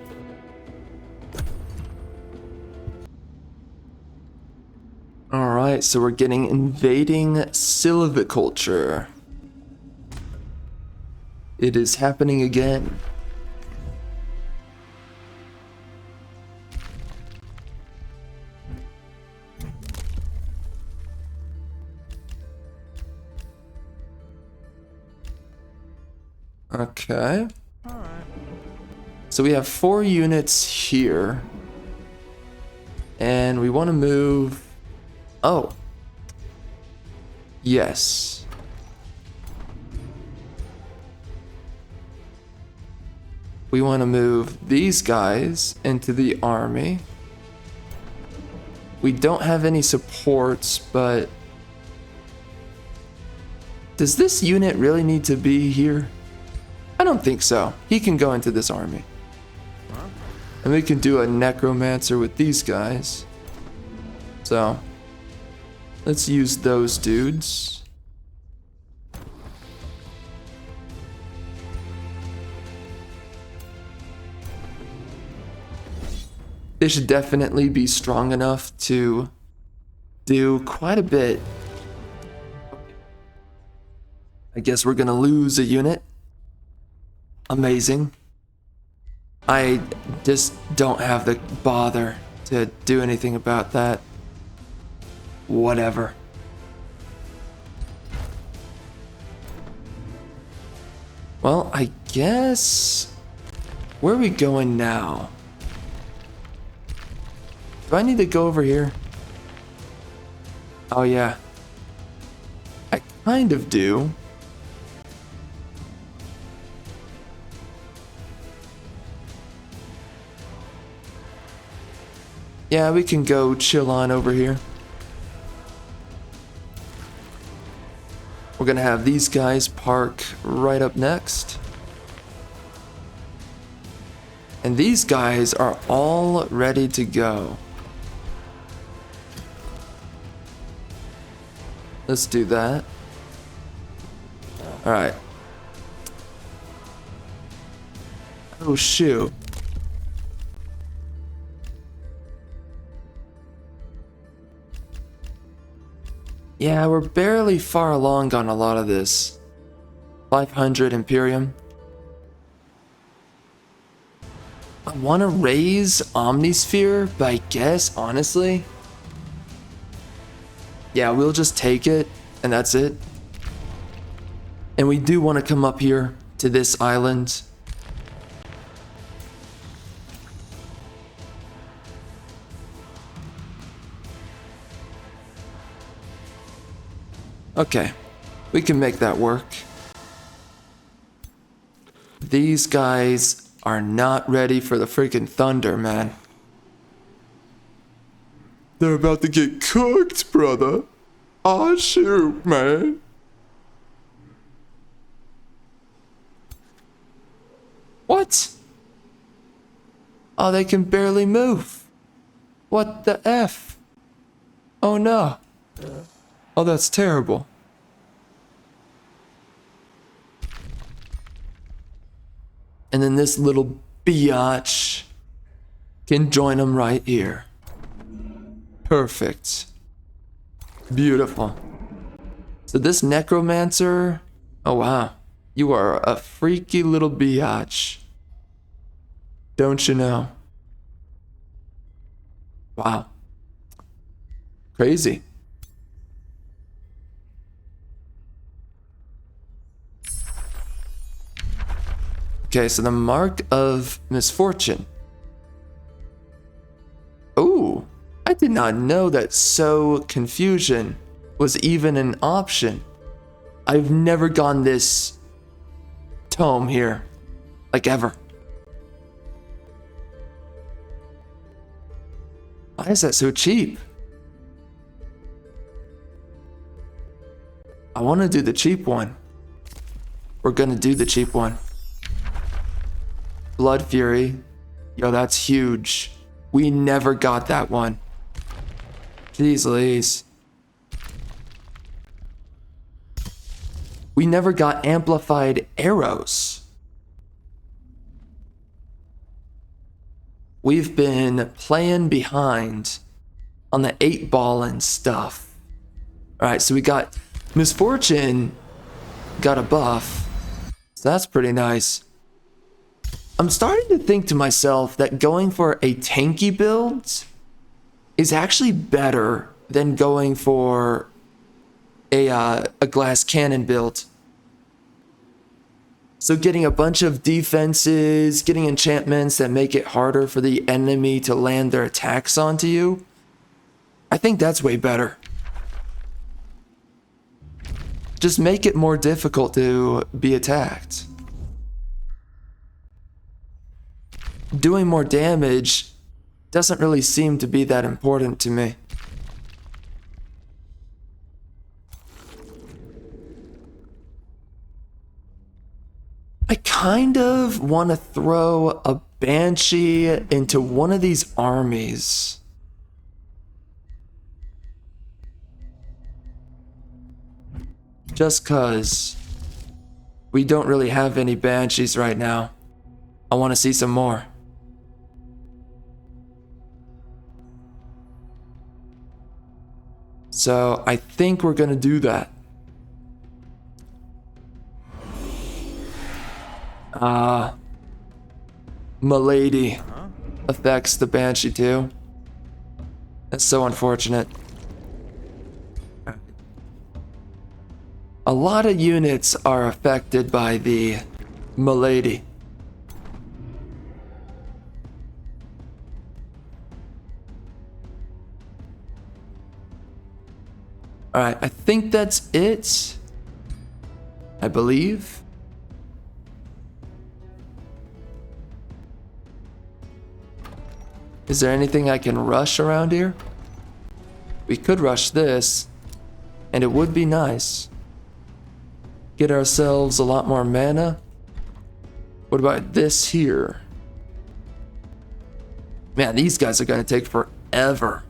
Alright, so we're getting invading silviculture. It is happening again. Okay. So we have 4 units here. And we want to move... Oh. Yes. We want to move these guys into the army. We don't have any supports, but... Does this unit really need to be here? I don't think so. He can go into this army. And we can do a necromancer with these guys. So, let's use those dudes. They should definitely be strong enough to do quite a bit. I guess we're gonna lose a unit. Amazing. I just don't have the bother to do anything about that. Whatever. Well, I guess... Where are we going now? Do I need to go over here? Oh yeah. I kind of do. Yeah, we can go chill on over here. We're gonna have these guys park right up next. And these guys are all ready to go. Let's do that. All right. Oh, shoot. Yeah, we're barely far along on a lot of this. 500 Imperium. I want to raise Omnisphere, but I guess, honestly... Yeah, we'll just take it, and that's it. And we do want to come up here to this island. Okay, we can make that work. These guys are not ready for the freaking thunder, man. They're about to get cooked, brother. Aw, shoot, man. What? Oh, they can barely move. What the F? Oh no. Oh, that's terrible. And then this little biatch can join them right here. Perfect. Beautiful. So this necromancer, oh wow, you are a freaky little biatch. Don't you know? Wow. Crazy. Okay, so the mark of misfortune. Ooh, I did not know that so confusion was even an option. I've never gone this tome here, like ever. Why is that so cheap? I want to do the cheap one. We're gonna do the cheap one. Blood Fury. Yo, that's huge. We never got that one. Jeez Louise. We never got amplified arrows. We've been playing behind on the 8-ball and stuff. Alright, so we got Misfortune, got a buff. So that's pretty nice. I'm starting to think to myself that going for a tanky build is actually better than going for a glass cannon build. So getting a bunch of defenses, getting enchantments that make it harder for the enemy to land their attacks onto you, I think that's way better. Just make it more difficult to be attacked. Doing more damage doesn't really seem to be that important to me. I kind of want to throw a Banshee into one of these armies. Just cause we don't really have any Banshees right now. I want to see some more. So I think we're gonna do that. Milady affects the Banshee too. That's so unfortunate. A lot of units are affected by the Milady. Alright, I think that's it. I believe. Is there anything I can rush around here? We could rush this, and it would be nice. Get ourselves a lot more mana. What about this here? Man, these guys are gonna take forever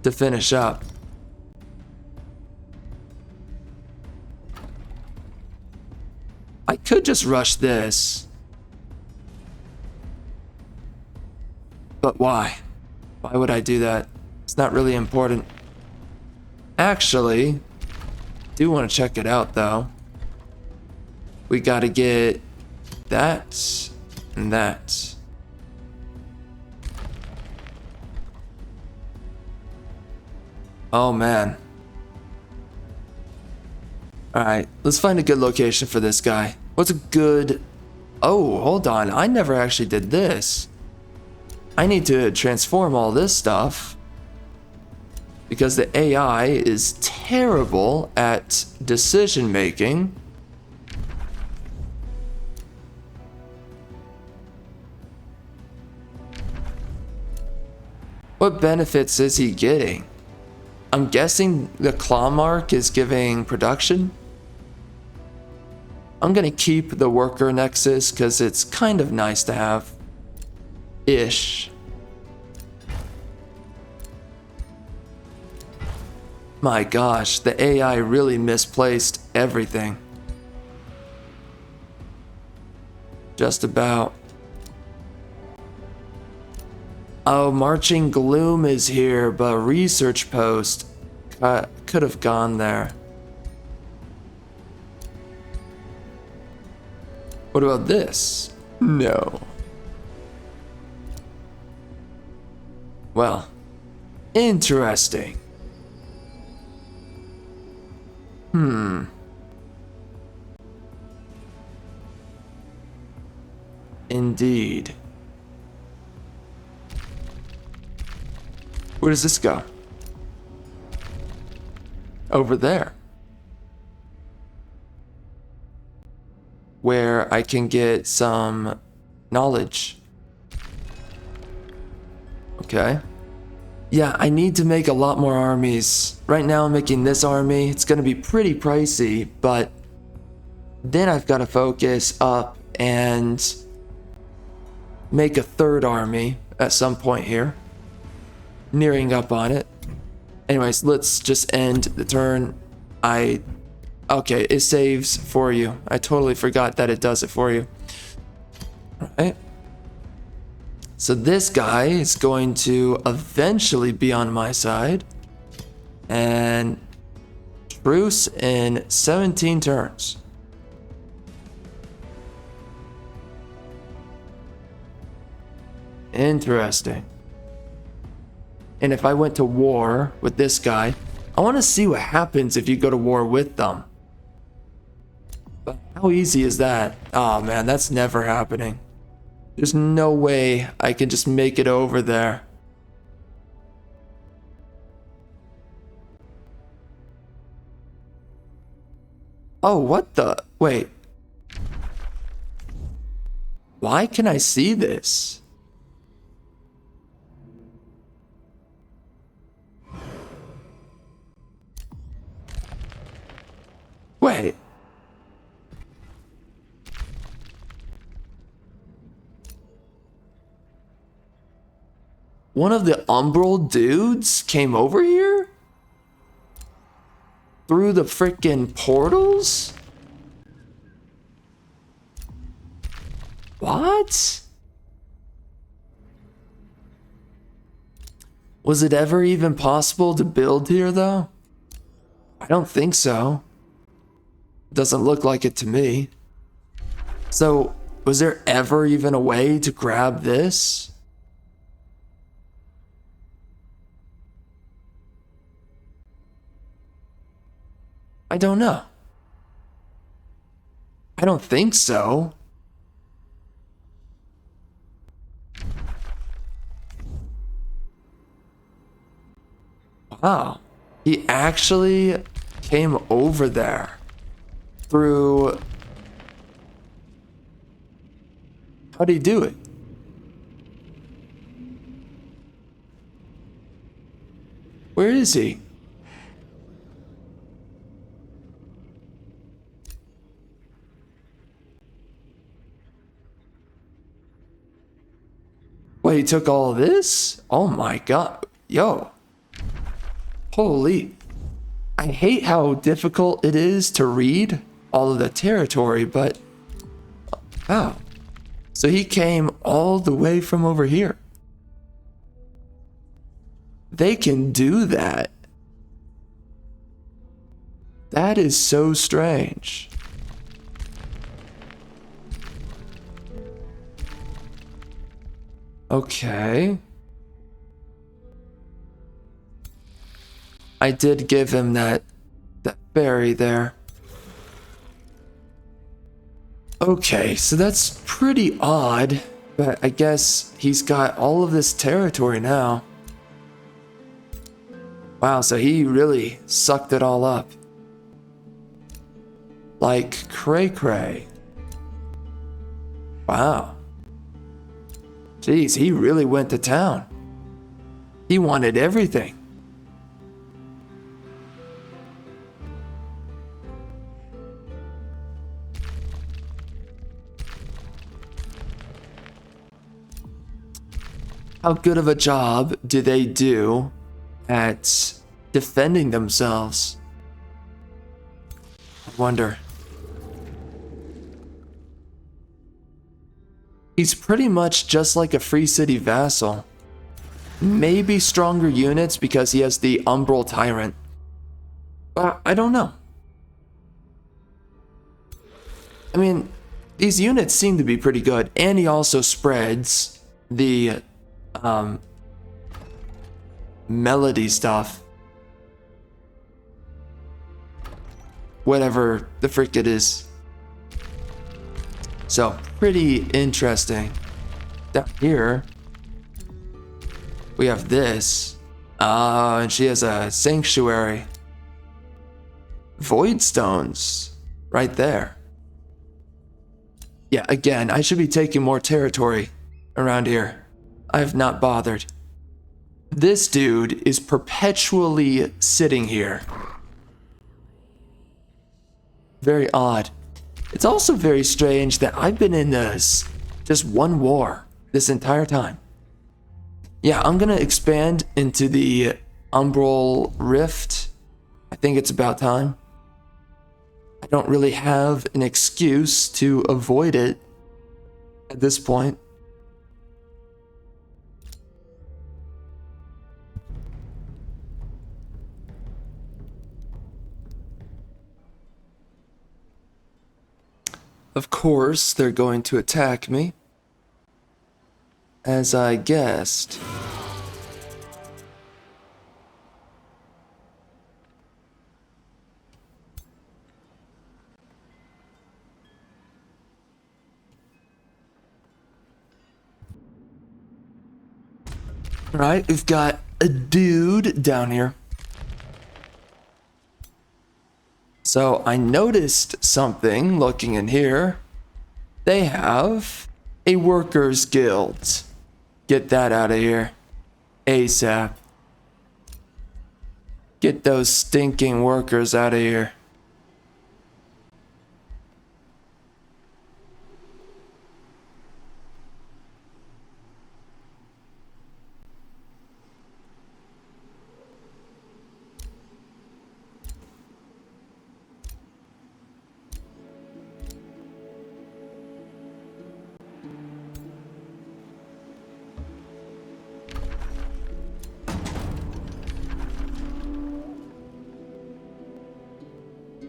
to finish up. I could just rush this. But why? Why would I do that? It's not really important. Actually, do want to check it out though. We gotta get that and that. Oh man. Alright, let's find a good location for this guy. What's a good... Oh, hold on. I never actually did this. I need to transform all this stuff. Because the AI is terrible at decision making. What benefits is he getting? I'm guessing the claw mark is giving production. I'm gonna keep the worker nexus because it's kind of nice to have. Ish. My gosh, the AI really misplaced everything. Just about. Oh, Marching Gloom is here, but Research Post could have gone there. What about this? No. Well, interesting. Indeed. Where does this go? Over there. Where I can get some knowledge. Okay. Yeah, I need to make a lot more armies. Right now I'm making this army. It's gonna be pretty pricey, but then I've got to focus up and make a third army at some point here. Nearing up on it. Anyways, let's just end the turn. Okay, it saves for you. I totally forgot that it does it for you. Alright. So this guy is going to eventually be on my side. And truce in 17 turns. Interesting. And if I went to war with this guy, I want to see what happens if you go to war with them. But how easy is that? Oh man, that's never happening. There's no way I can just make it over there. Oh, what the? Wait. Why can I see this? Wait. One of the Umbral dudes came over here? Through the frickin' portals? What? Was it ever even possible to build here though? I don't think so. Doesn't look like it to me. So Was there ever even a way to grab this? I don't know. I don't think so. Wow. He actually came over there through... How'd he do it? Where is he? Wait, he took all of this? Oh my god. Yo. Holy. I hate how difficult it is to read all of the territory, but... Wow. So he came all the way from over here. They can do that. That is so strange. Okay. I did give him that berry there. Okay, so that's pretty odd, but I guess he's got all of this territory now. Wow, so he really sucked it all up. Like cray-cray. Wow. Jeez, he really went to town. He wanted everything. How good of a job do they do at defending themselves? I wonder. He's pretty much just like a Free City vassal. Maybe stronger units because he has the Umbral Tyrant. But I don't know. I mean, these units seem to be pretty good, and he also spreads the melody stuff. Whatever the frick it is. So, pretty interesting. Down here, we have this. And she has a sanctuary. Void stones. Right there. Yeah, again, I should be taking more territory around here. I have not bothered. This dude is perpetually sitting here. Very odd. It's also very strange that I've been in this just one war this entire time. Yeah, I'm gonna expand into the Umbral Rift. I think it's about time. I don't really have an excuse to avoid it at this point. Of course, they're going to attack me, as I guessed. Alright, we've got a dude down here. So I noticed something looking in here. They have a workers' guild. Get that out of here. ASAP. Get those stinking workers out of here.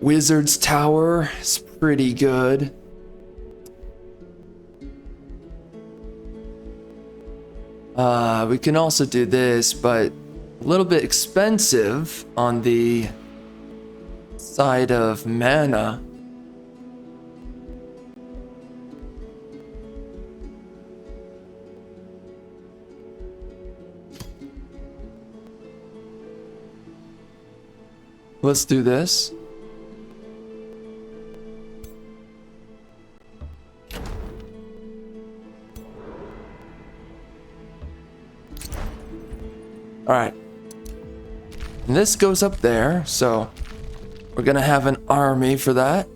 Wizard's Tower is pretty good. We can also do this, but a little bit expensive on the side of mana. Let's do this. All right. And this goes up there, so we're gonna have an army for that.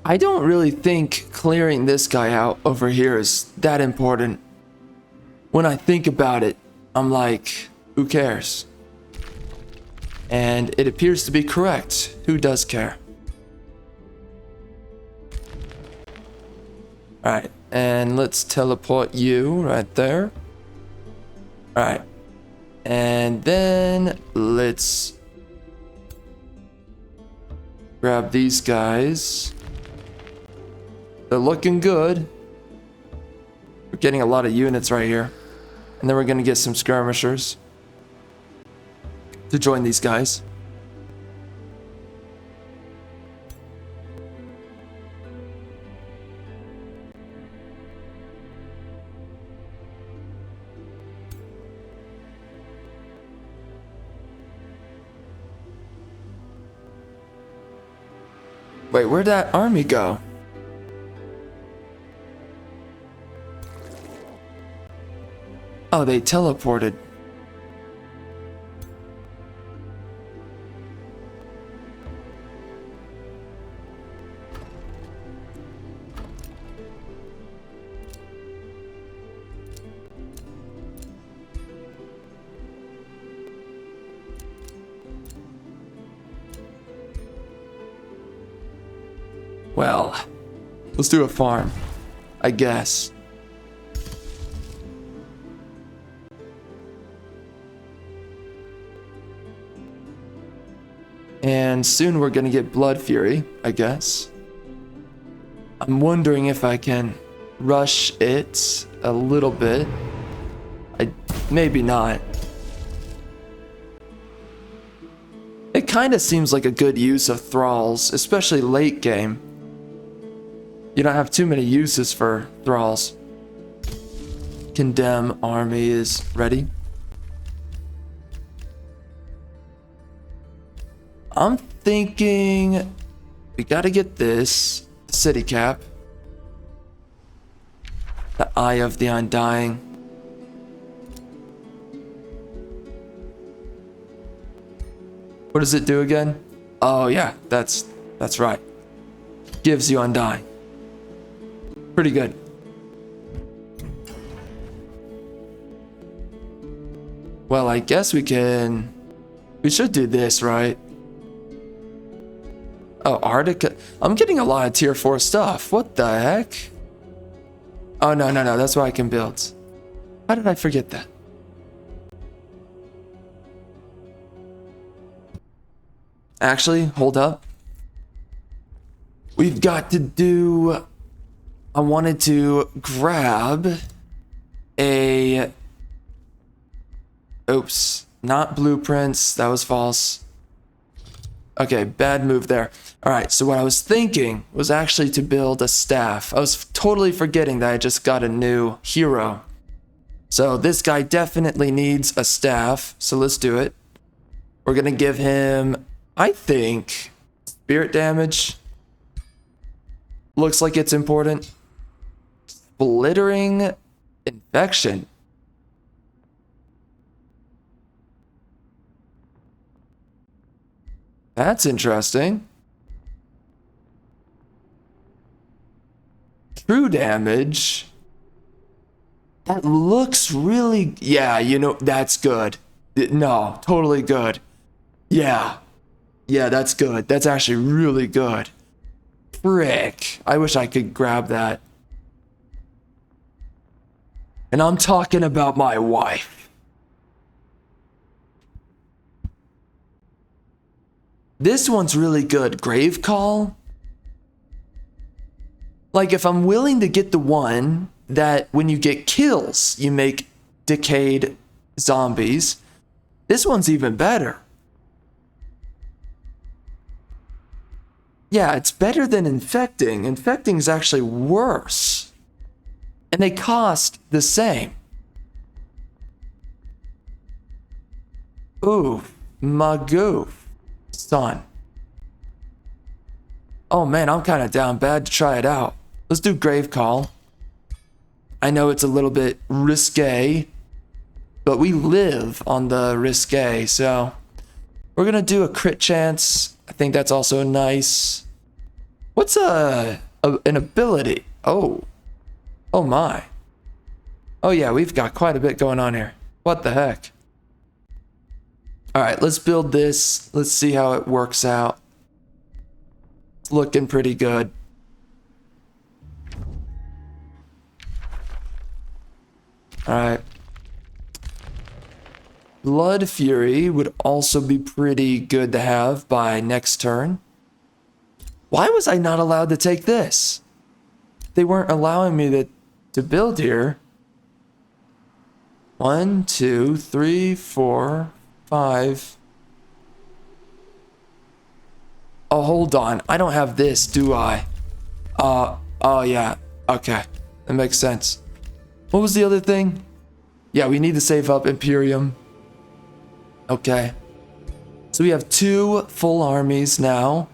I don't really think clearing this guy out over here is that important. When I think about it, I'm like, who cares? And it appears to be correct. Who does care? Alright, and let's teleport you right there. Alright. And then let's grab these guys. They're looking good. We're getting a lot of units right here. And then we're gonna get some skirmishers to join these guys. Wait, where'd that army go? Oh, they teleported. Well, let's do a farm, I guess. And soon we're gonna get Blood Fury, I guess. I'm wondering if I can rush it a little bit. Maybe not. It kind of seems like a good use of thralls, especially late game. You don't have too many uses for thralls. Condemn army is ready. I'm thinking we gotta get this city cap. The Eye of the Undying. What does it do again? Oh yeah, that's right. Gives you Undying. Pretty good. Well, I guess we should do this, right? Oh, Arctic. I'm getting a lot of tier 4 stuff. What the heck? Oh, no. That's what I can build. How did I forget that? Actually, hold up. We've got to do... I wanted to grab a... Oops. Not blueprints. That was false. Okay, bad move there. Alright, so what I was thinking was actually to build a staff. I was totally forgetting that I just got a new hero. So this guy definitely needs a staff, so let's do it. We're gonna give him, I think, spirit damage. Looks like it's important. Splittering infection. That's interesting. True damage. That looks really... Yeah, you know, that's good. No, totally good. Yeah. Yeah, that's good. That's actually really good. frick. I wish I could grab that. And I'm talking about my wife. This one's really good. Grave Call. Like, if I'm willing to get the one that when you get kills, you make decayed zombies, this one's even better. Yeah, it's better than infecting. Infecting is actually worse. And they cost the same. Ooh, my goof, son. Oh man, I'm kind of down bad to try it out. Let's do Grave Call. I know it's a little bit risque, but we live on the risque, so we're gonna do a crit chance. I think that's also nice. What's an ability? Oh my. Oh yeah, we've got quite a bit going on here. What the heck? All right, let's build this. Let's see how it works out. It's looking pretty good. All right. Blood Fury would also be pretty good to have by next turn. Why was I not allowed to take this? They weren't allowing me to build here. 1, 2, 3, 4, 5. Oh, hold on. I don't have this, do I? Oh yeah. Okay. That makes sense. What was the other thing? Yeah, we need to save up Imperium. Okay. So we have 2 full armies now.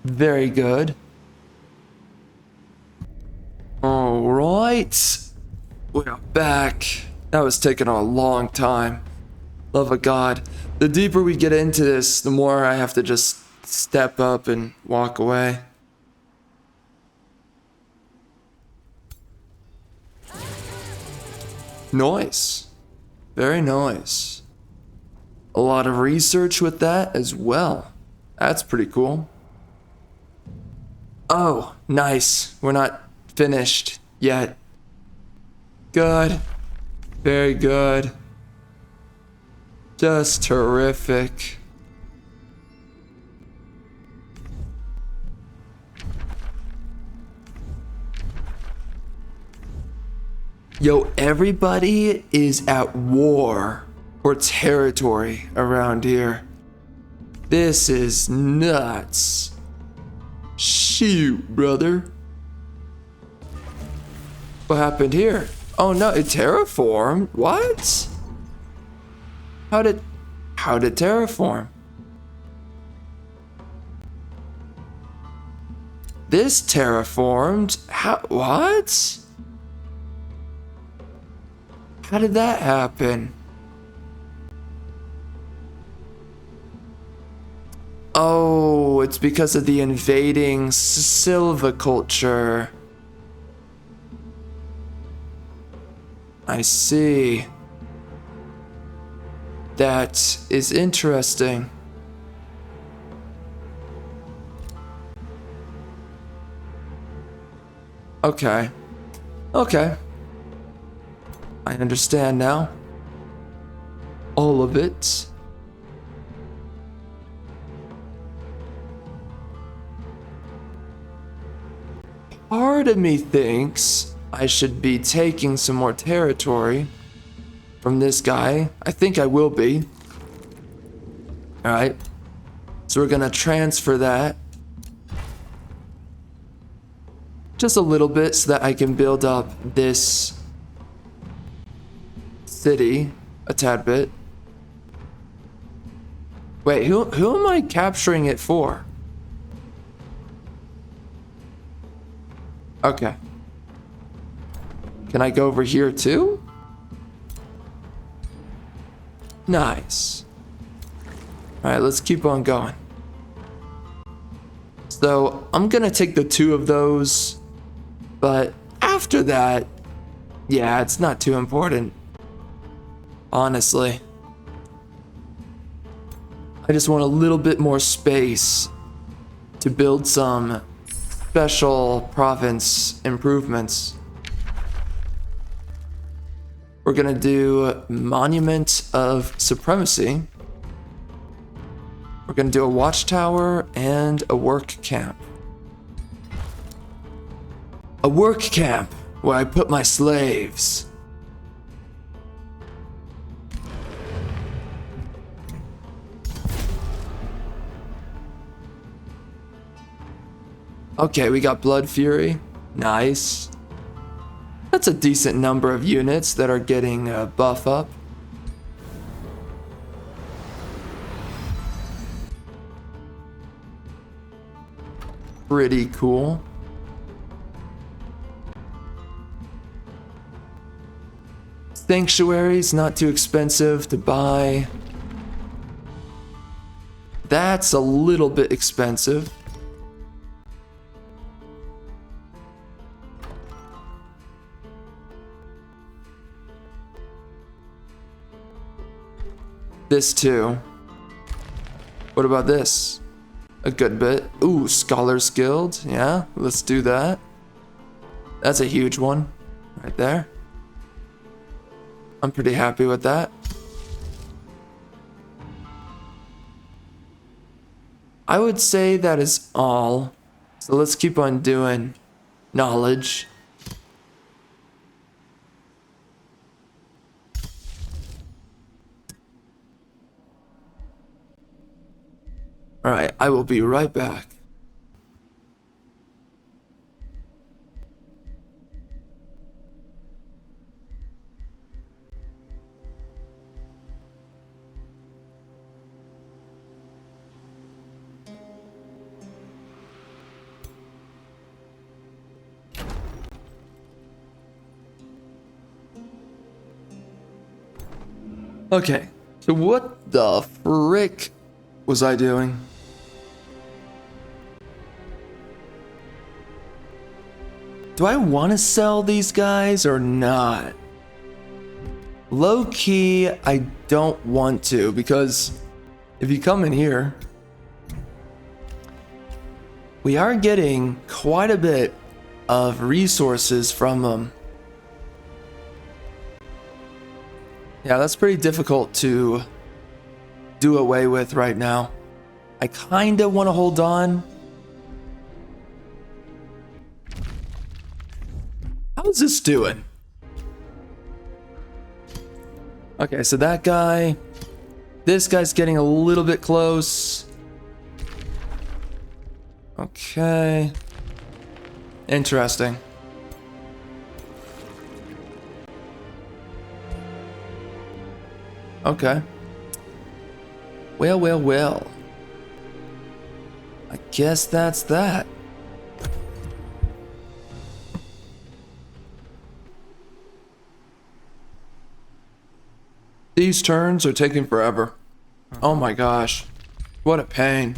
Very good. All right. We are back. That was taking a long time. Love of God. The deeper we get into this, the more I have to just step up and walk away. Nice. Very nice. A lot of research with that as well. That's pretty cool. Oh, nice. We're not finished yet. Good. Very good. Just terrific. Yo, everybody is at war for territory around here. This is nuts. Shoot, brother. What happened here? Oh no, it terraformed? What? How did terraform? This terraformed? What? How did that happen? Oh, it's because of the invading silviculture. I see. That is interesting. Okay. Okay. I understand now. All of it. Part of me thinks I should be taking some more territory from this guy. I think I will be. Alright. So we're gonna transfer that. Just a little bit so that I can build up this city a tad bit. Wait, who am I capturing it for? Okay. Can I go over here too? Nice. Alright, let's keep on going. So, I'm gonna take the 2 of those, but after that, yeah, it's not too important. Honestly. I just want a little bit more space to build some special province improvements. We're gonna do Monument of Supremacy. We're gonna do a watchtower and a work camp. A work camp where I put my slaves. Okay, we got Blood Fury. Nice. That's a decent number of units that are getting a buff up. Pretty cool. Sanctuary's not too expensive to buy. That's a little bit expensive. This too. What about this? A good bit. Ooh, Scholar's Guild. Yeah, let's do that. That's a huge one right there. I'm pretty happy with that. I would say that is all. So let's keep on doing knowledge. Alright, I will be right back. Okay, so what the frick was I doing? Do I want to sell these guys or not? Low key, I don't want to, because if you come in here, we are getting quite a bit of resources from them. Yeah, that's pretty difficult to do away with right now. I kinda want to hold on. How's this doing? Okay, so that guy, this guy's getting a little bit close. Okay. Interesting. Okay. Well. I guess that's that. These turns are taking forever. Oh my gosh. What a pain.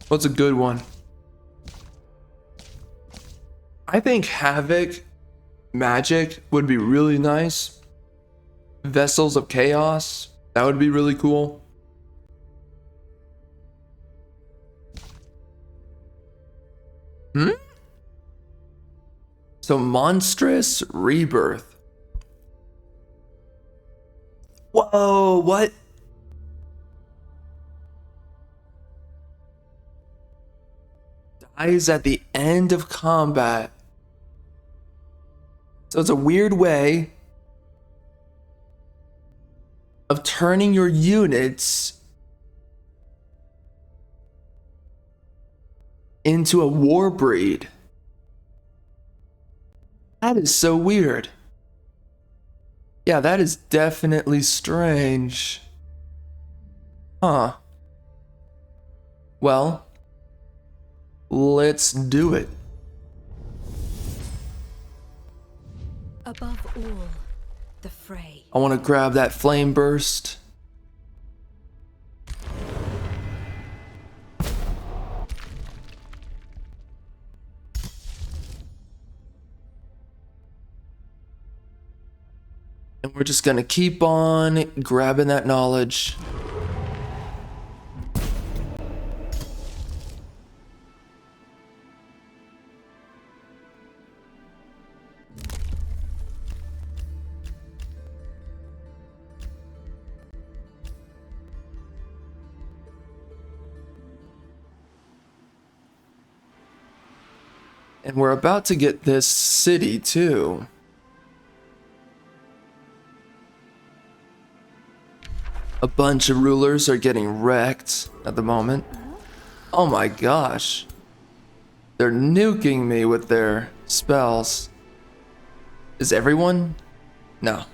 What's a good one? I think Havoc Magic would be really nice. Vessels of Chaos, that would be really cool. So Monstrous Rebirth. Whoa, what? Dies at the end of combat. So it's a weird way of turning your units into a war breed. That is so weird. Yeah, that is definitely strange. Huh. Well, let's do it. Above all, the fray. I want to grab that flame burst. And we're just gonna keep on grabbing that knowledge. And we're about to get this city too. A bunch of rulers are getting wrecked at the moment. Oh my gosh. They're nuking me with their spells. Is everyone? No.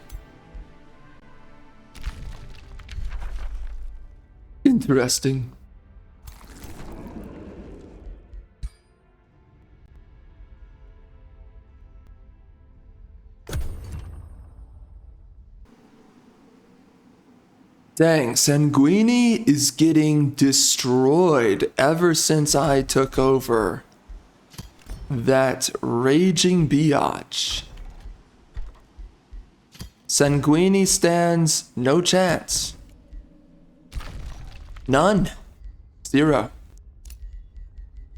Interesting. Dang, Sanguini is getting destroyed ever since I took over that raging biatch. Sanguini stands no chance. None. Zero.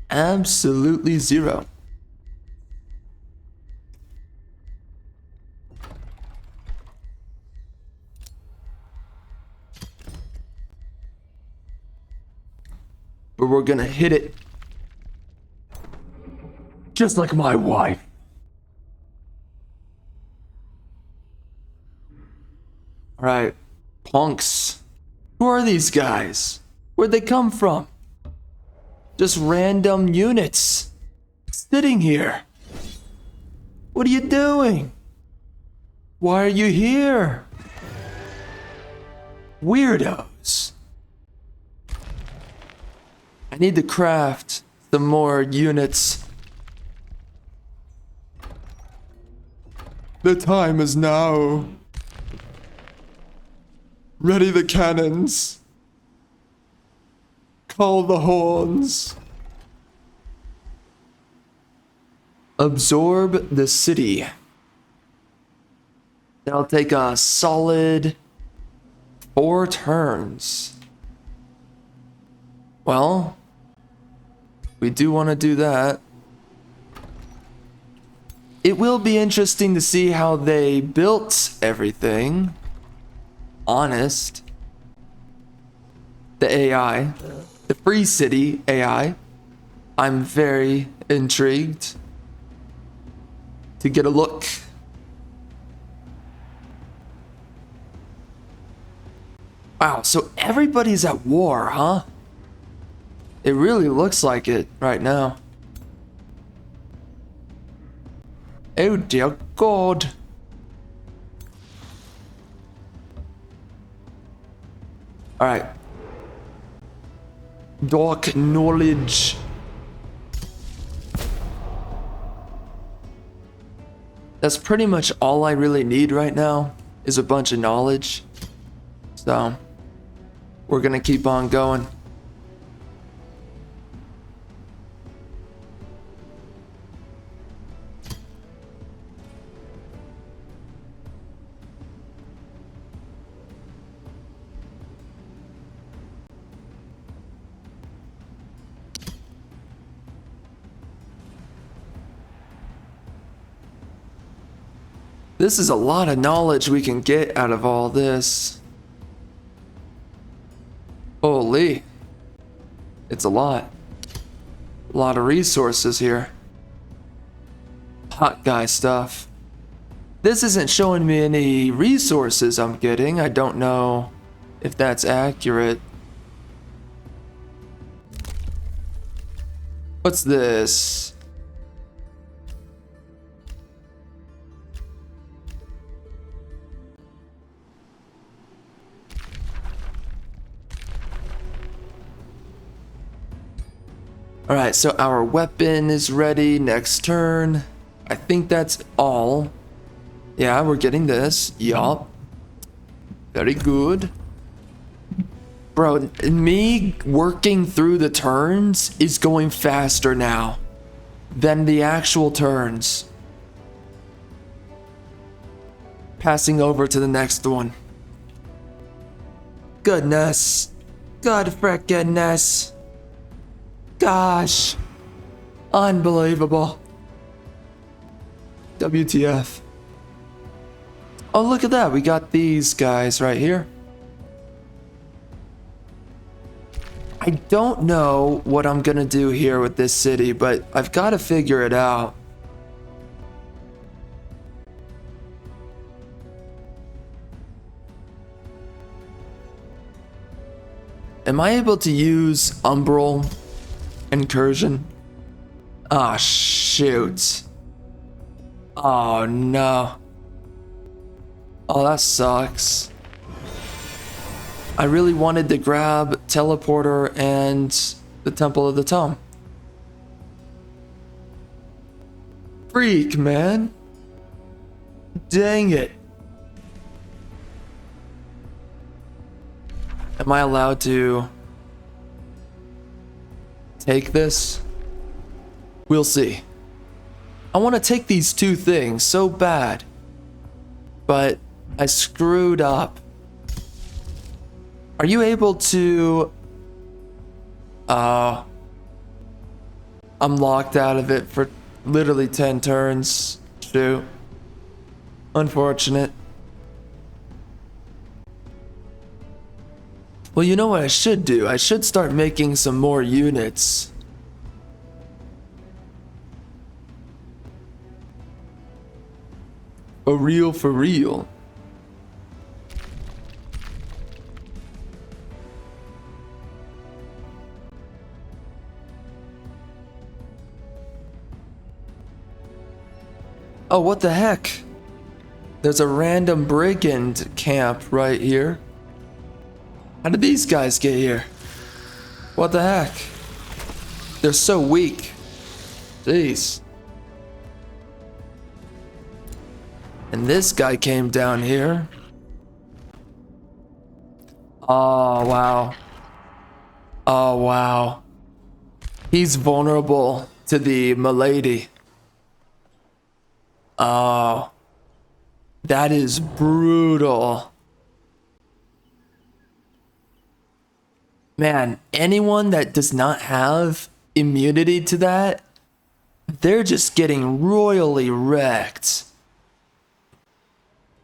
Absolutely zero. But we're gonna hit it just like my wife. Alright, punks. Who are these guys? Where'd they come from? Just random units sitting here. What are you doing? Why are you here? Weirdos. I need to craft some more units. The time is now. Ready the cannons. Call the horns. Absorb the city. That'll take a solid 4 turns. Well, we do want to do that. It will be interesting to see how they built everything. Honest. The AI. The Free City AI. I'm very intrigued to get a look. Wow, so everybody's at war, huh? It really looks like it right now. Oh dear God. Alright. Dark knowledge. That's pretty much all I really need right now, is a bunch of knowledge. So, we're gonna keep on going. This is a lot of knowledge we can get out of all this. Holy. It's a lot. A lot of resources here. Hot guy stuff. This isn't showing me any resources I'm getting. I don't know if that's accurate. What's this? All right, so our weapon is ready next turn. I think that's all. Yeah, we're getting this. Yup. Very good. Bro, me working through the turns is going faster now than the actual turns. Passing over to the next one. Goodness. Good frickin'-ness. Gosh. Unbelievable. WTF. Oh, look at that. We got these guys right here. I don't know what I'm gonna do here with this city, but I've got to figure it out. Am I able to use Umbral incursion? Ah, shoot. Oh, no. Oh, that sucks. I really wanted to grab Teleporter and the Temple of the Tome. Freak, man. Dang it. Am I allowed to take this? We'll see. I want to take these two things so bad, but I screwed up. Are you able to... I'm locked out of it for literally 10 turns. Shoot. Unfortunate. Well, you know what I should do? I should start making some more units. For real, for real. Oh, what the heck? There's a random brigand camp right here. How did these guys get here? What the heck? They're so weak. Jeez. And this guy came down here. Oh, wow. Oh, wow. He's vulnerable to the milady. Oh. That is brutal. Man, anyone that does not have immunity to that, they're just getting royally wrecked.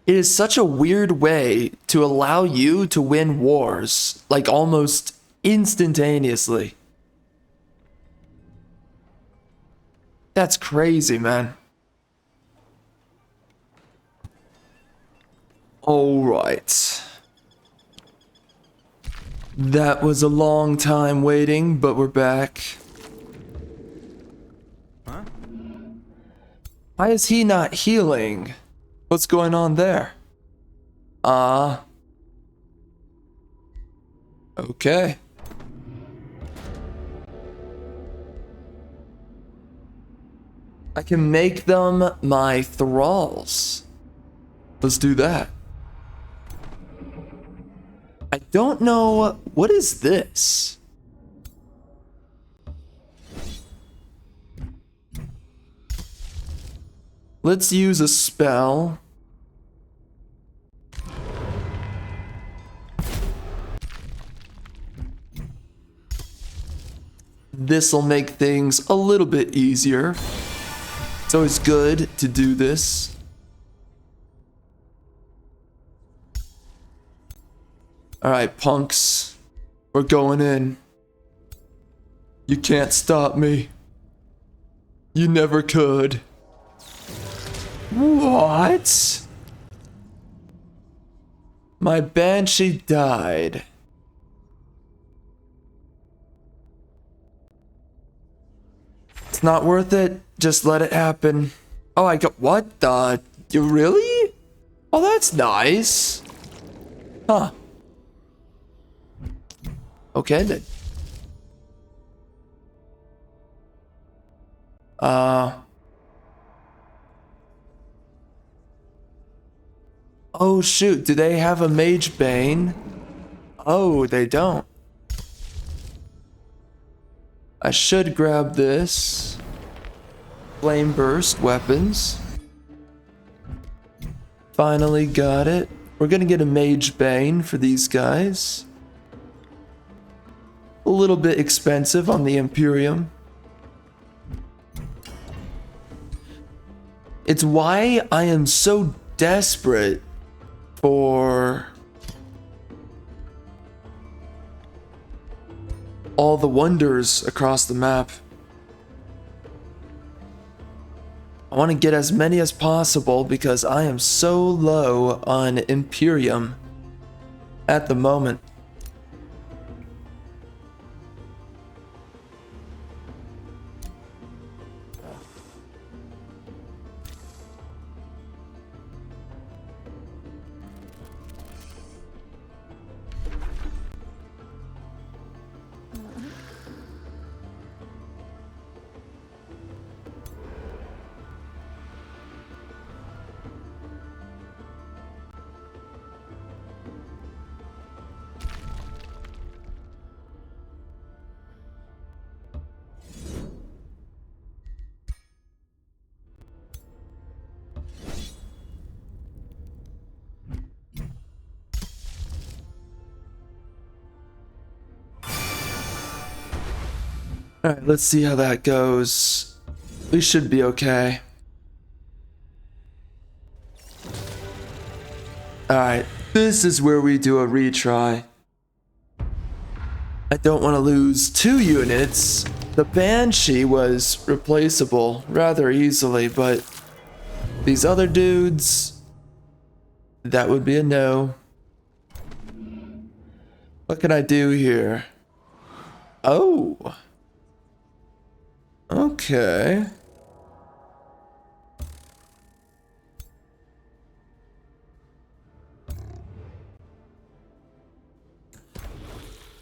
It is such a weird way to allow you to win wars, like almost instantaneously. That's crazy, man. All right. That was a long time waiting, but we're back. Huh? Why is he not healing? What's going on there? Okay. I can make them my thralls. Let's do that. I don't know, what is this? Let's use a spell. This'll make things a little bit easier. It's always good to do this. Alright, punks. We're going in. You can't stop me. You never could. What? My banshee died. It's not worth it. Just let it happen. Oh, I got what the? You really? Oh, that's nice. Huh. Okay then. Oh shoot, do they have a Mage Bane? Oh, they don't. I should grab this. Flame Burst weapons. Finally got it. We're gonna get a Mage Bane for these guys. A little bit expensive on the Imperium. It's why I am so desperate for all the wonders across the map. I want to get as many as possible because I am so low on Imperium at the moment. Alright, let's see how that goes. We should be okay. Alright, this is where we do a retry. I don't want to lose 2 units. The Banshee was replaceable rather easily, but these other dudes, that would be a no. What can I do here? Oh. Okay.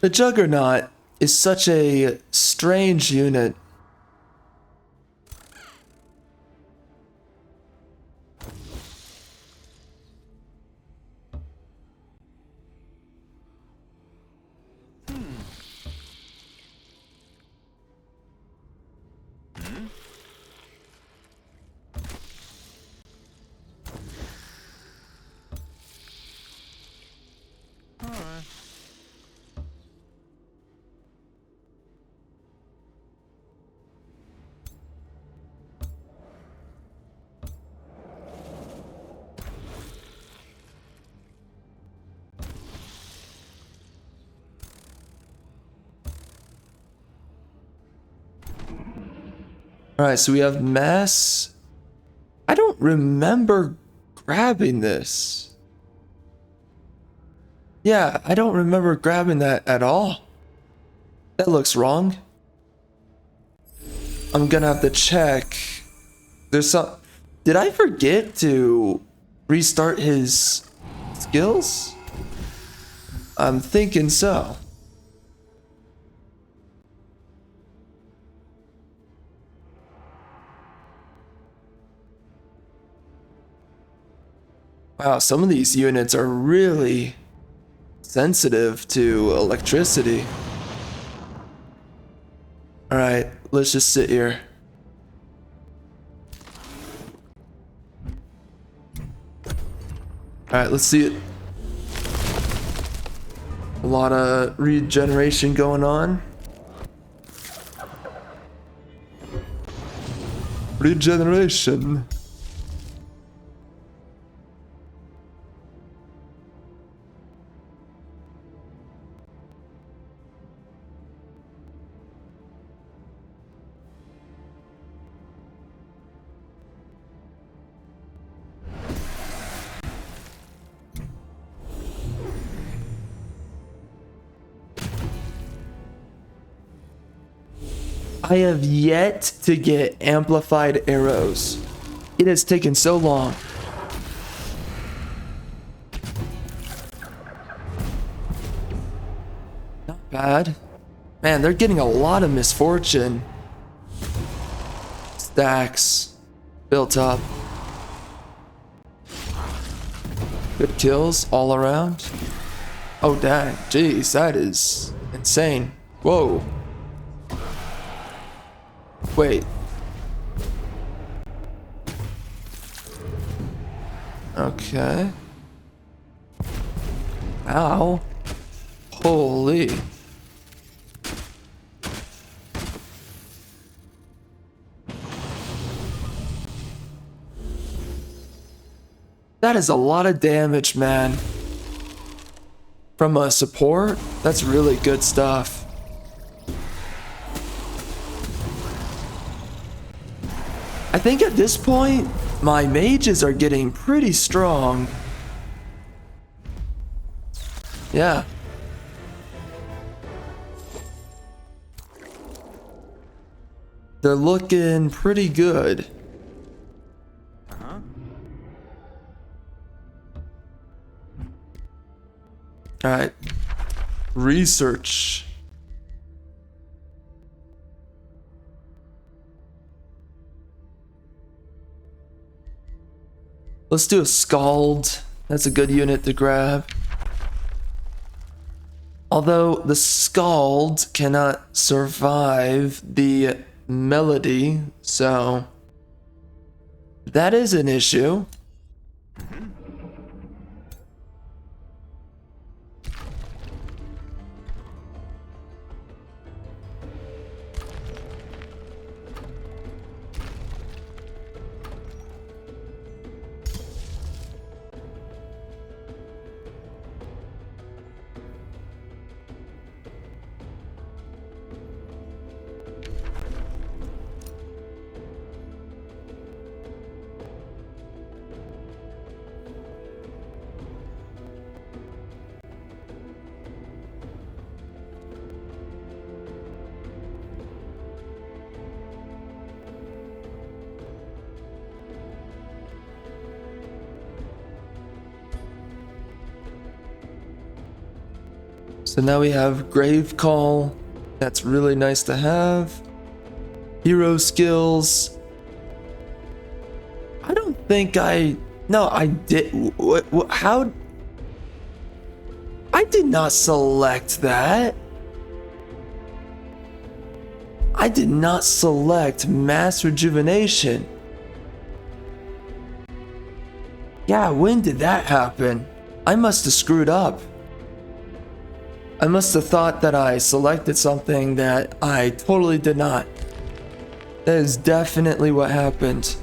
The Juggernaut is such a strange unit. Alright, so we have mass. I don't remember grabbing this. Yeah, I don't remember grabbing that at all. That looks wrong. I'm gonna have to check. There's some. Did I forget to restart his skills? I'm thinking so. Wow, some of these units are really sensitive to electricity. Alright, let's just sit here. Alright, let's see it. A lot of regeneration going on. Regeneration. I have yet to get amplified arrows. It has taken so long. Not bad. Man, they're getting a lot of misfortune. Stacks built up. Good kills all around. Oh dang, jeez, that is insane. Whoa. Wait. Okay. Ow. Holy. That is a lot of damage, man. From a support, that's really good stuff. I think at this point, my mages are getting pretty strong. Yeah. They're looking pretty good. All right. Research. Let's do a Scald. That's a good unit to grab. Although the Scald cannot survive the melody, so that is an issue. So now we have Grave Call. That's really nice to have. Hero skills. I don't think no, I did. How? I did not select that. I did not select Mass Rejuvenation. Yeah, when did that happen? I must have screwed up. I must have thought that I selected something that I totally did not. That is definitely what happened.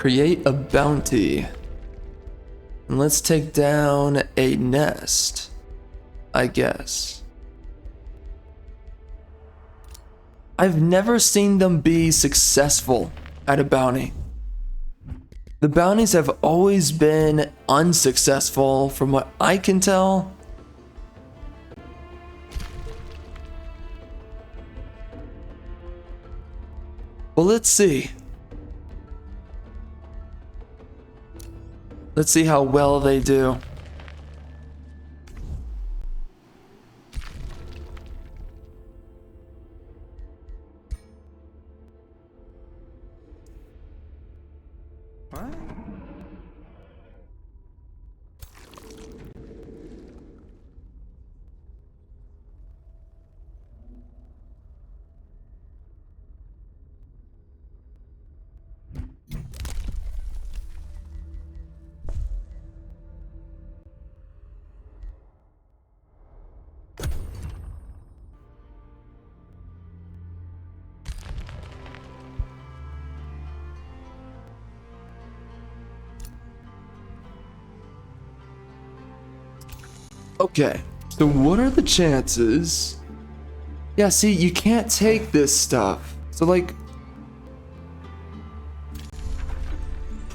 Create a bounty. And let's take down a nest, I guess. I've never seen them be successful at a bounty. The bounties have always been unsuccessful from what I can tell. Well, let's see. Let's see how well they do. Okay, so what are the chances? Yeah, see, you can't take this stuff. So, like,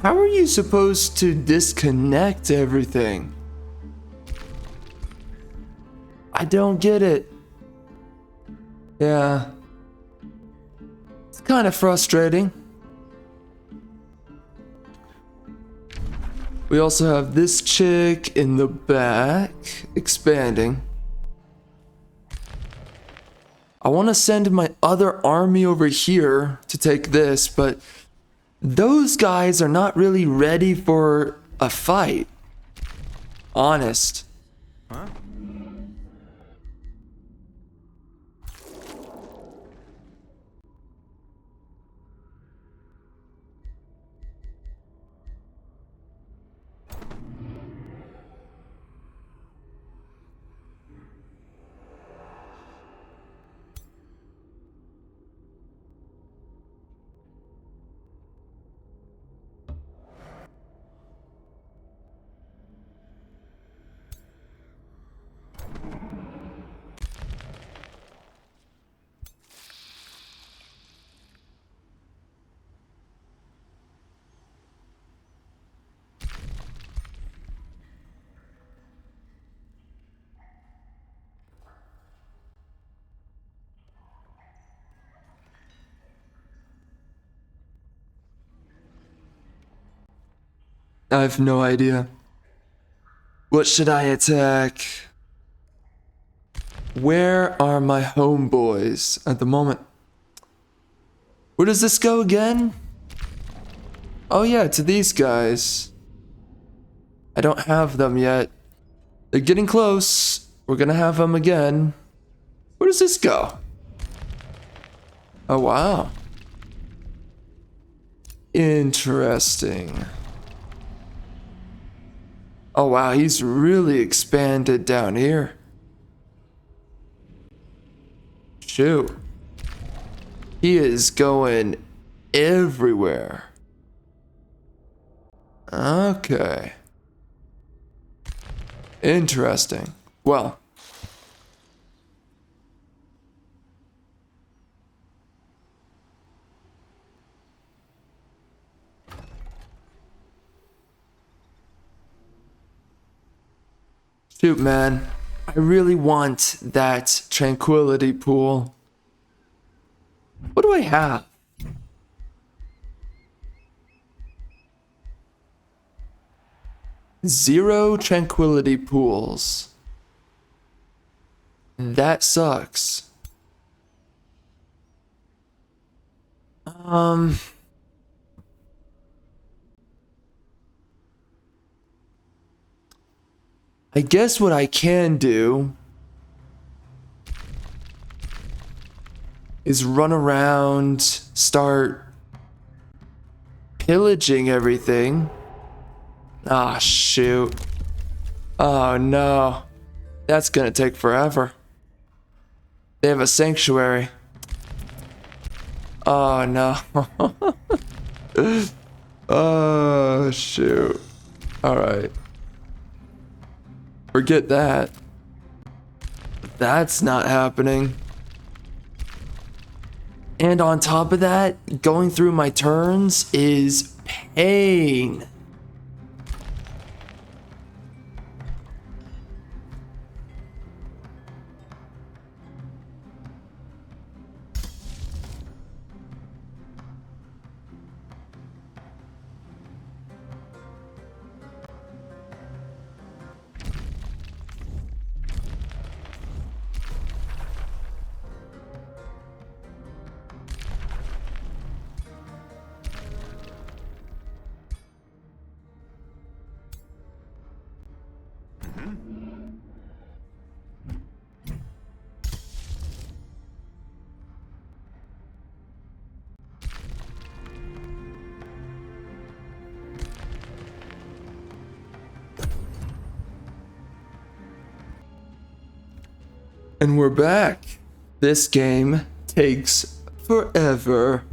how are you supposed to disconnect everything? I don't get it. Yeah. It's kind of frustrating. We also have this chick in the back, expanding. I want to send my other army over here to take this, but those guys are not really ready for a fight. Honest. Huh? I have no idea. What should I attack? Where are my homeboys at the moment? Where does this go again? Oh yeah, to these guys. I don't have them yet. They're getting close. We're gonna have them again. Where does this go? Oh wow. Interesting. Oh wow, he's really expanded down here. Shoot. He is going everywhere. Okay. Interesting. Well. Shoot, man. I really want that tranquility pool. What do I have? Zero tranquility pools. That sucks. I guess what I can do is run around, start pillaging everything. Ah, shoot. Oh no. That's gonna take forever. They have a sanctuary. Oh no. Oh shoot. Alright. Forget that. That's not happening. And on top of that, going through my turns is pain. And we're back. This game takes forever.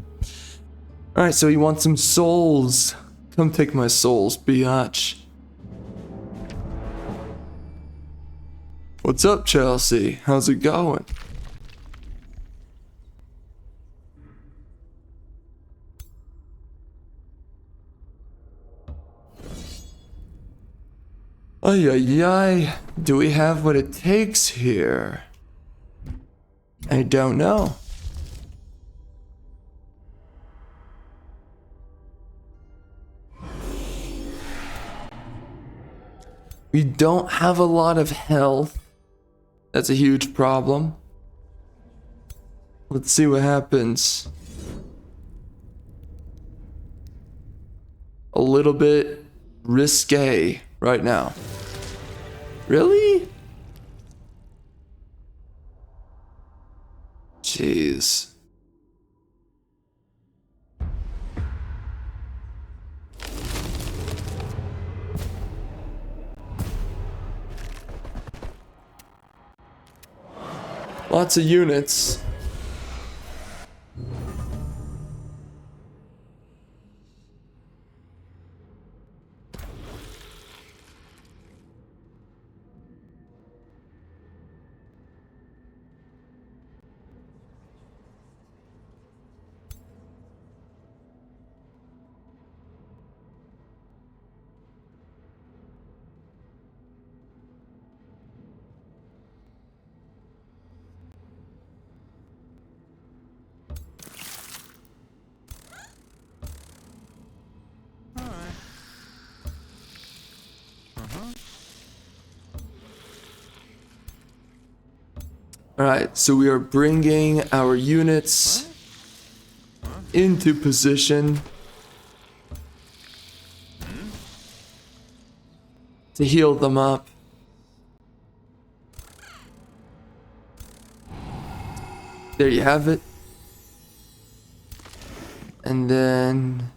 Alright, so you want some souls? Come take my souls, biatch. What's up, Chelsea? How's it going? Ay, ay, ay. Do we have what it takes here? I don't know. We don't have a lot of health. That's a huge problem. Let's see what happens. A little bit risque right now. Really? Jeez. Lots of units. Alright, so we are bringing our units into position to heal them up. There you have it. And then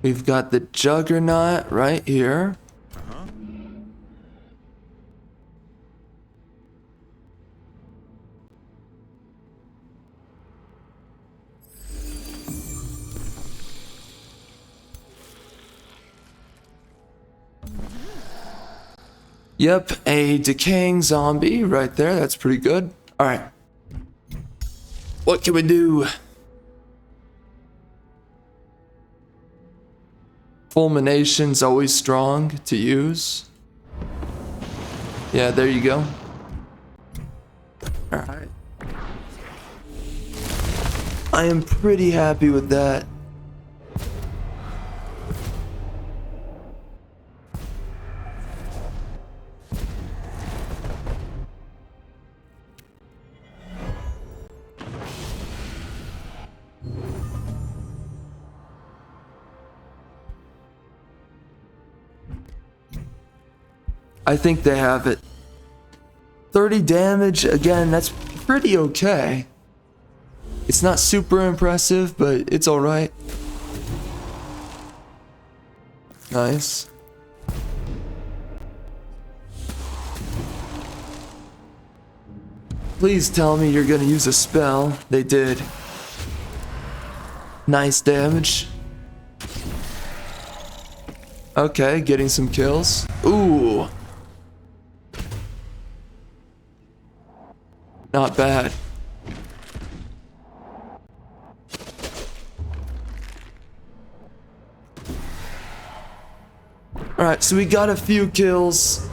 we've got the Juggernaut right here. Yep, a decaying zombie right there. That's pretty good. All right. What can we do? Fulmination's always strong to use. Yeah, there you go. All right. I am pretty happy with that. I think they have it. 30 damage, again, that's pretty okay. It's not super impressive, but it's alright. Nice. Please tell me you're gonna use a spell. They did. Nice damage. Okay, getting some kills. Ooh. Not bad. Alright, so we got a few kills.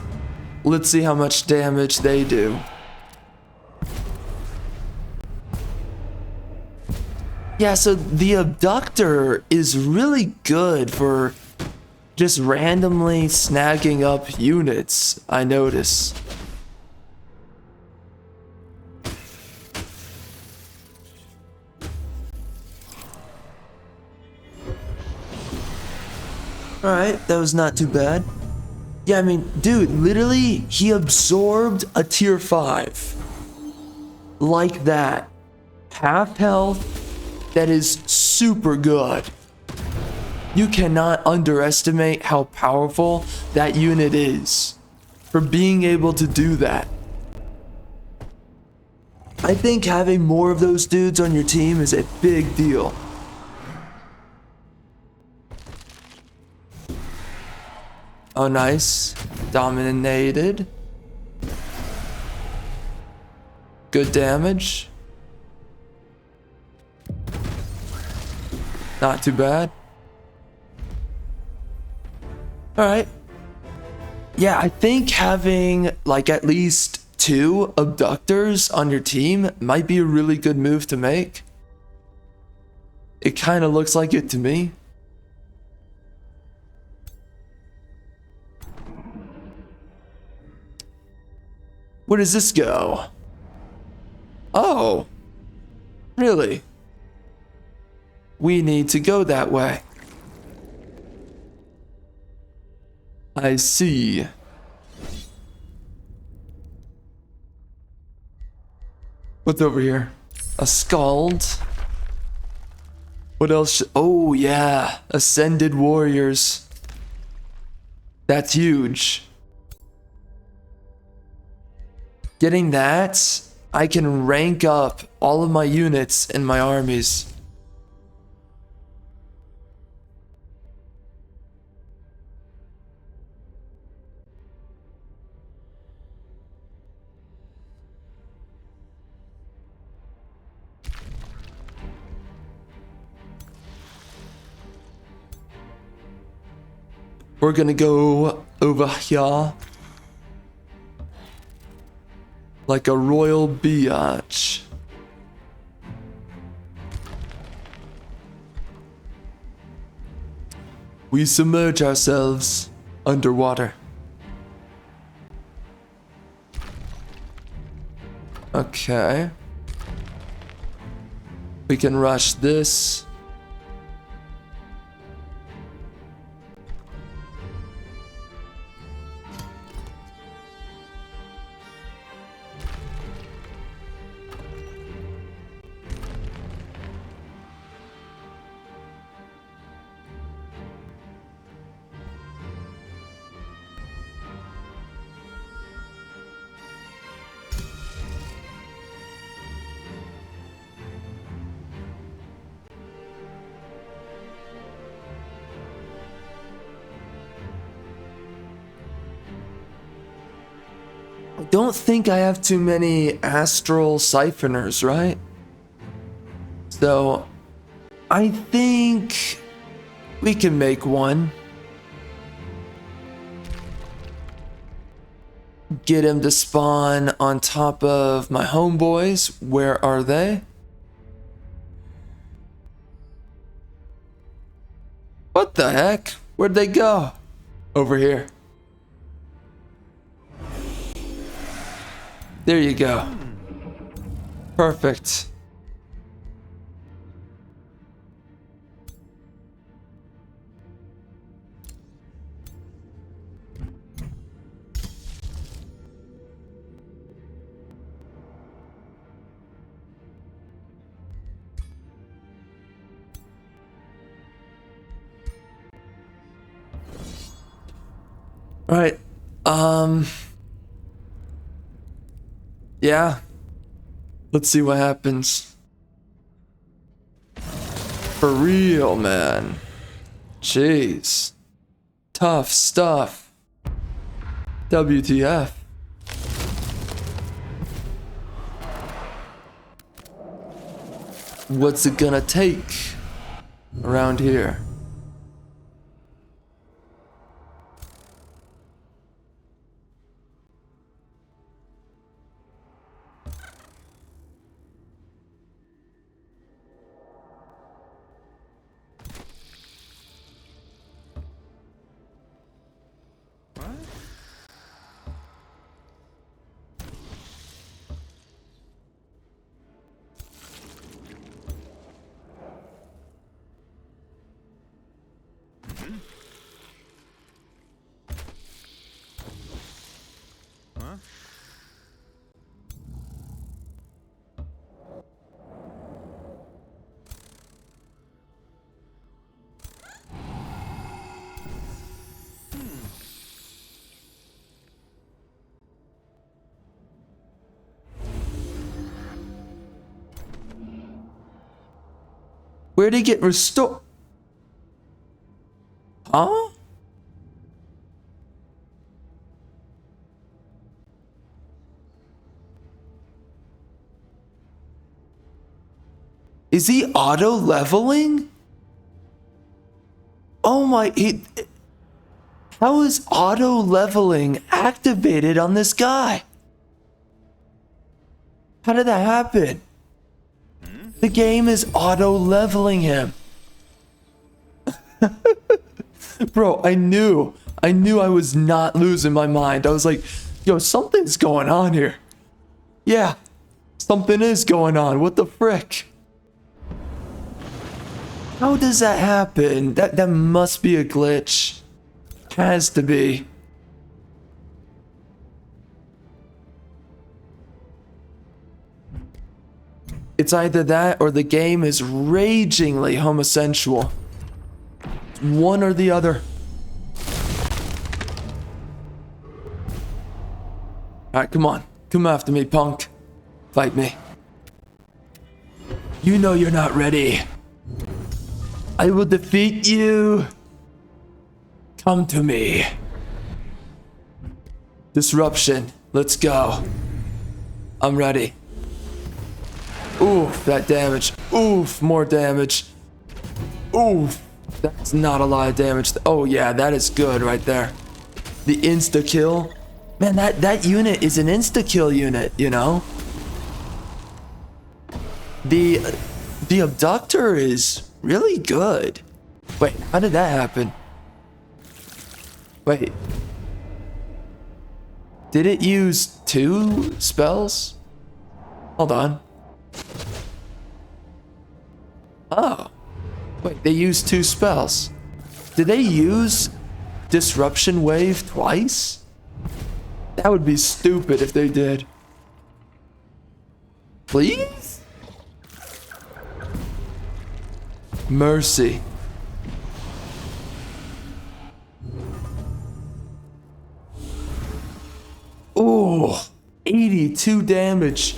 Let's see how much damage they do. Yeah, so the Abductor is really good for just randomly snagging up units, I notice. Alright, that was not too bad. Yeah, I mean, dude, literally, he absorbed a tier 5. Like that. Half health, that is super good. You cannot underestimate how powerful that unit is for being able to do that. I think having more of those dudes on your team is a big deal. Oh, nice. Dominated. Good damage. Not too bad. Alright. Yeah, I think having like at least 2 abductors on your team might be a really good move to make. It kind of looks like it to me. Where does this go? Oh, really? We need to go that way. I see. What's over here? A scald. What else? Oh yeah, ascended warriors. That's huge. Getting that, I can rank up all of my units in my armies. We're gonna go over here like a royal biatch. We submerge ourselves underwater. Okay. We can rush this. I don't think I have too many astral siphoners, right? So I think we can make one. Get him to spawn on top of my homeboys. Where are they? What the heck? Where'd they go? Over here. There you go. Perfect. All right. Yeah. Let's see what happens. For real, man. Jeez. Tough stuff. WTF. What's it gonna take around here? Where'd he get restored? Huh? Is he auto leveling? Oh my, How is auto leveling activated on this guy? How did that happen? The game is auto leveling him. Bro, I knew I was not losing my mind. I was like, yo, something's going on here. Yeah, something is going on. What the frick? How does that happen? That must be a glitch. Has to be. It's either that or the game is ragingly homosexual. One or the other. Alright, come on. Come after me, punk. Fight me. You know you're not ready. I will defeat you. Come to me. Disruption. Let's go. I'm ready. Oof, that damage. Oof, more damage. Oof. That's not a lot of damage. Oh yeah, that is good right there. The insta-kill. Man, that unit is an insta-kill unit, you know? The abductor is really good. Wait, how did that happen? Wait. Did it use 2 spells? Hold on. Oh. Wait, they used 2 spells. Did they use Disruption Wave twice? That would be stupid if they did. Please? Mercy. Oh, 82 damage.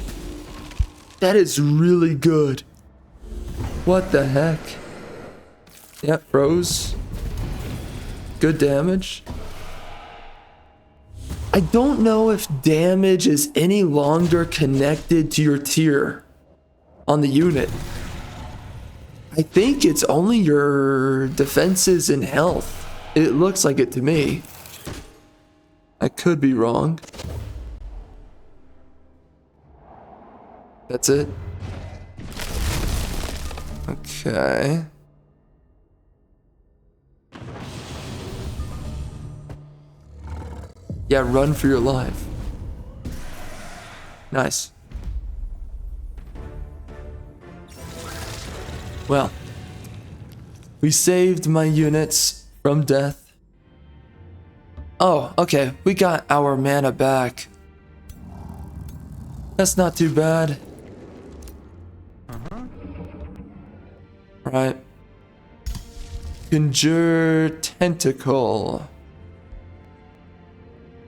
That is really good. What the heck? Yep, froze. Good damage. I don't know if damage is any longer connected to your tier on the unit. I think it's only your defenses and health. It looks like it to me. I could be wrong. That's it. Okay. Yeah, run for your life. Nice. Well, we saved my units from death. Oh, okay, we got our mana back. That's not too bad. Right. Conjure Tentacle.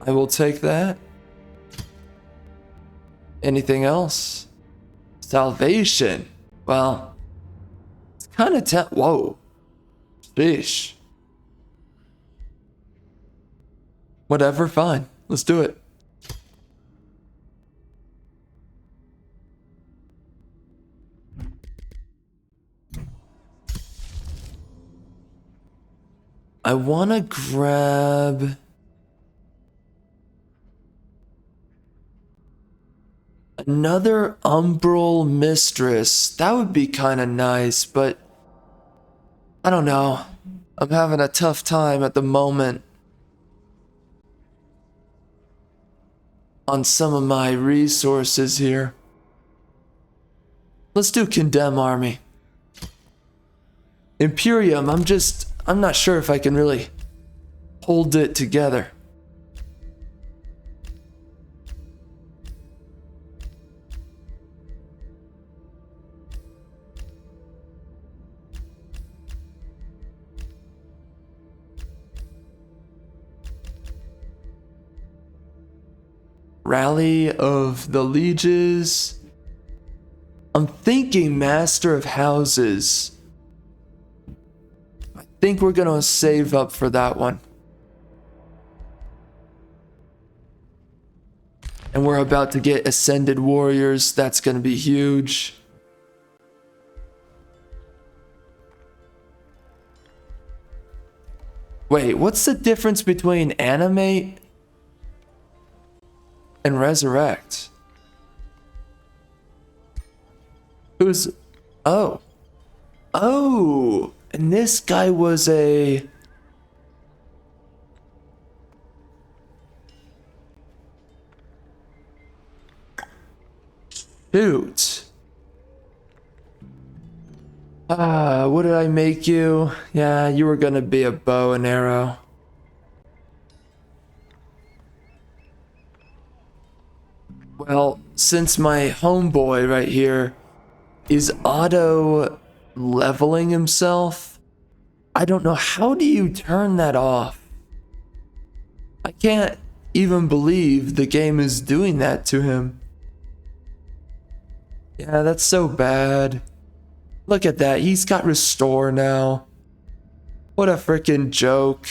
I will take that. Anything else? Salvation. Well, it's kind of whoa. Sheesh. Whatever, fine. Let's do it. I want to grab another Umbral Mistress. That would be kind of nice, but I don't know. I'm having a tough time at the moment on some of my resources here. Let's do Condemn Army. Imperium, I'm not sure if I can really hold it together. Rally of the Lieges. I'm thinking Master of Houses. I think we're gonna save up for that one. And we're about to get Ascended Warriors. That's gonna be huge. Wait, what's the difference between animate and resurrect? Who's... Oh. Oh! And this guy was a... Shoot. What did I make you? Yeah, you were gonna be a bow and arrow. Well, since my homeboy right here is auto leveling himself, I don't know, how do you turn that off? I can't even believe the game is doing that to him. Yeah, that's so bad. Look at that, he's got restore now. What a freaking joke.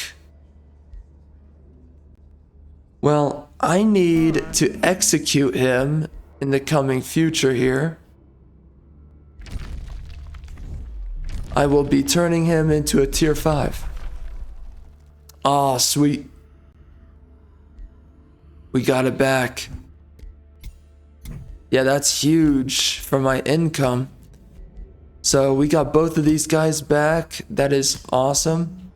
Well, I need to execute him in the coming future here. I will be turning him into a tier 5. Aw, sweet. We got it back. Yeah, that's huge for my income. So we got both of these guys back. That is awesome.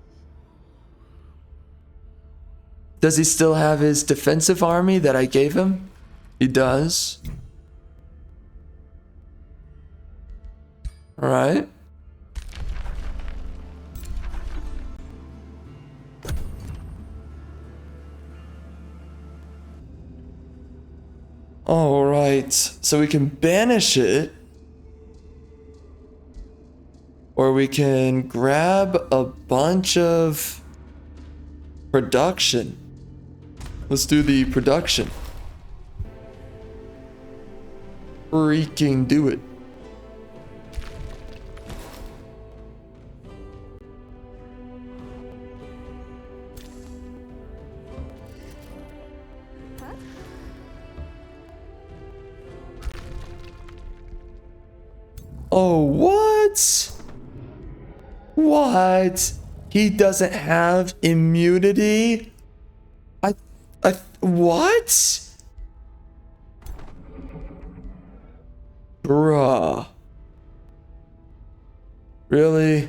Does he still have his defensive army that I gave him? He does. All right. All right. So we can banish it. Or we can grab a bunch of production. Let's do the production. Freaking do it. Oh, what? What? He doesn't have immunity? What? Bruh. Really?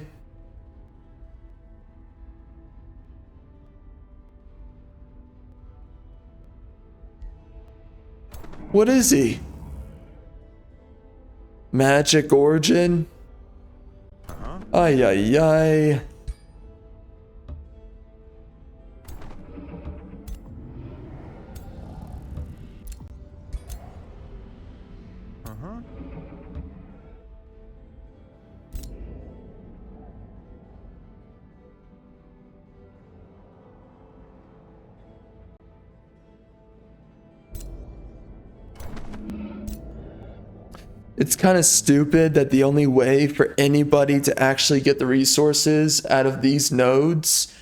What is he? Magic origin? Ay, ay, ay. It's kind of stupid that the only way for anybody to actually get the resources out of these nodes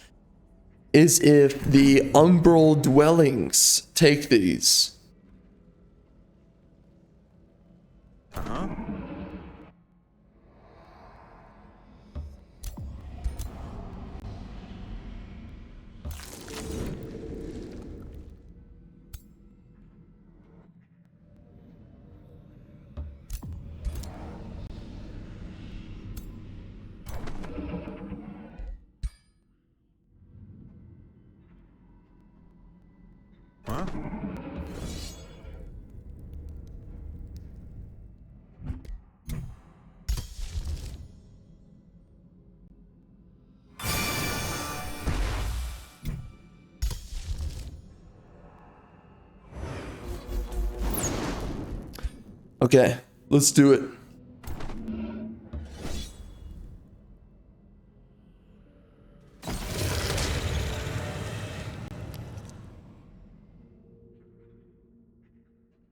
is if the Umbral dwellings take these. Okay, let's do it.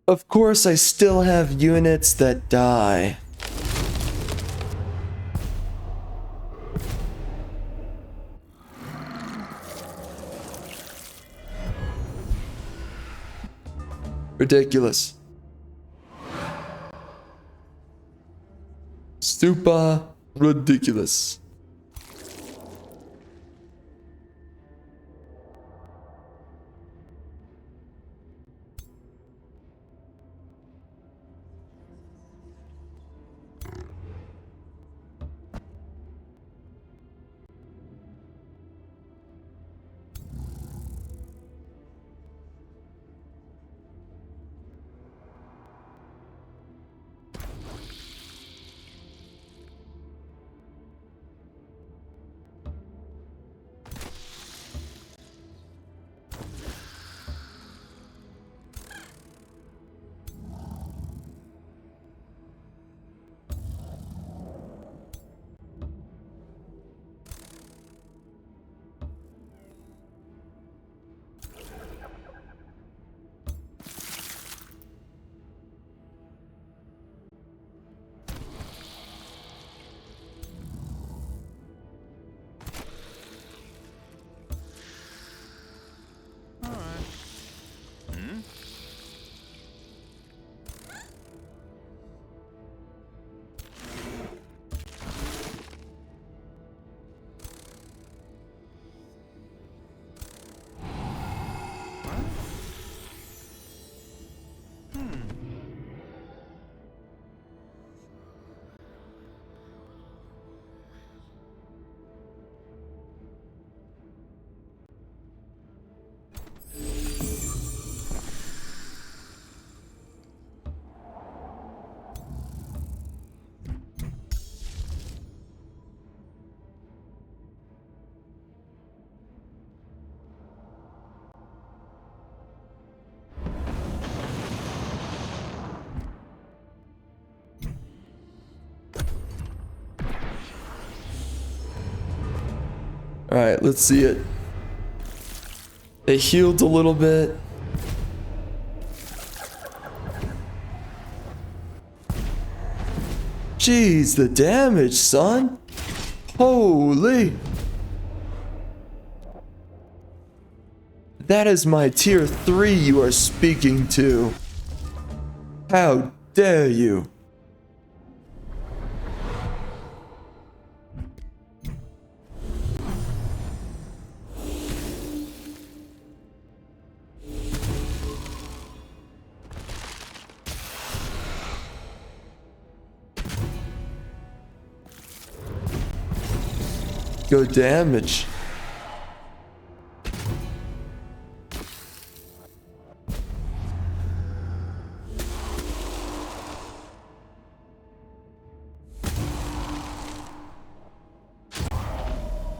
Of course, I still have units that die. Ridiculous. Super ridiculous. Alright, let's see it. It healed a little bit. Jeez, the damage, son. Holy. That is my tier 3 you are speaking to. How dare you? Good damage.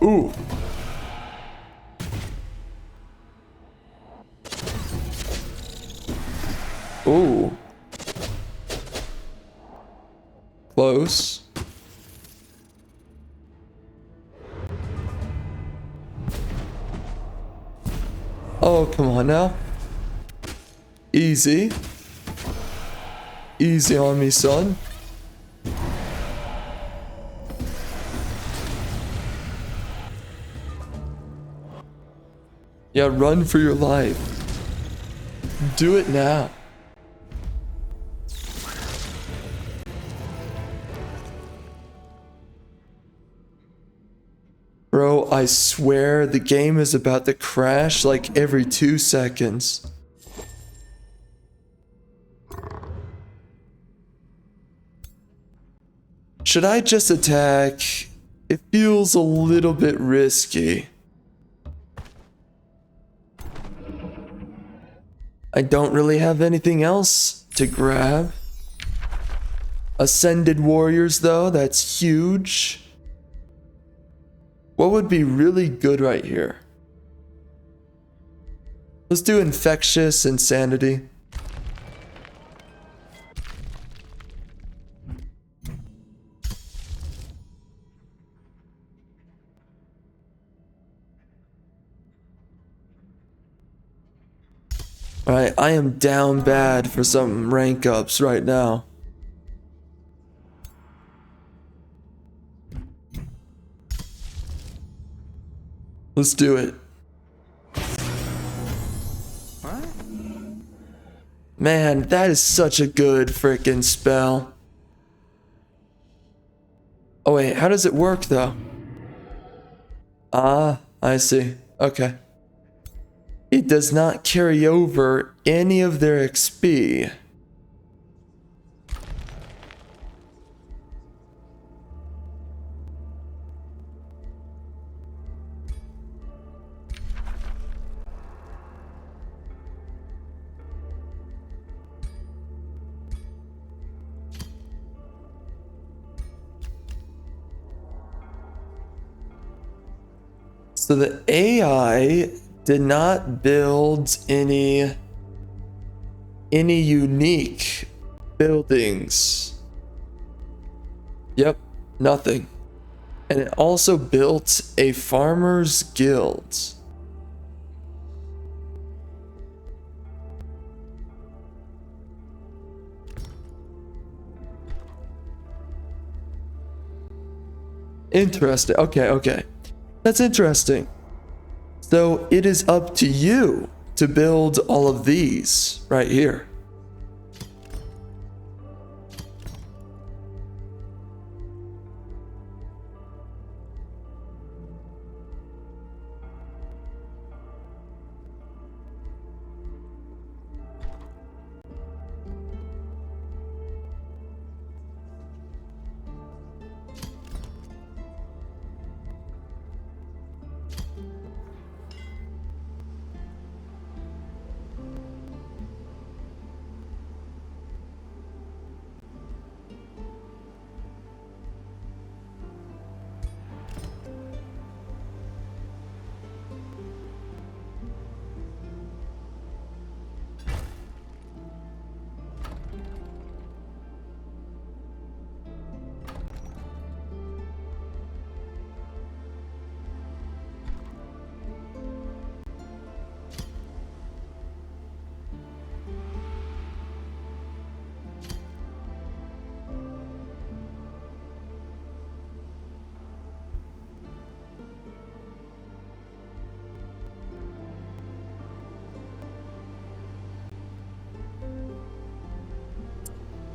Ooh. Ooh. Close. Oh, come on now. Easy. Easy on me, son. Yeah, run for your life. Do it now. Bro, I swear the game is about to crash like every 2 seconds. Should I just attack? It feels a little bit risky. I don't really have anything else to grab. Ascended warriors though, that's huge. What would be really good right here? Let's do infectious insanity. Alright, I am down bad for some rank ups right now. Let's do it. Man, that is such a good freaking spell. Oh wait, how does it work though? Ah, I see. Okay. It does not carry over any of their XP. So the AI did not build any unique buildings. Yep, nothing. And it also built a farmer's guild. Interesting. Okay. That's interesting. So it is up to you to build all of these right here.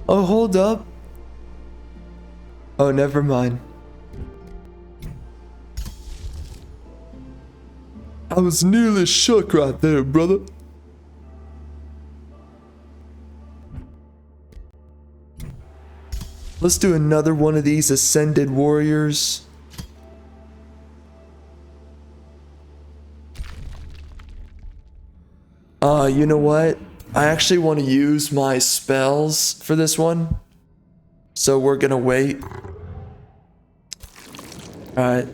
Oh, hold up. Oh, never mind. I was nearly shook right there, brother. Let's do another one of these Ascended Warriors. You know what? I actually want to use my spells for this one. So we're gonna wait. Alright.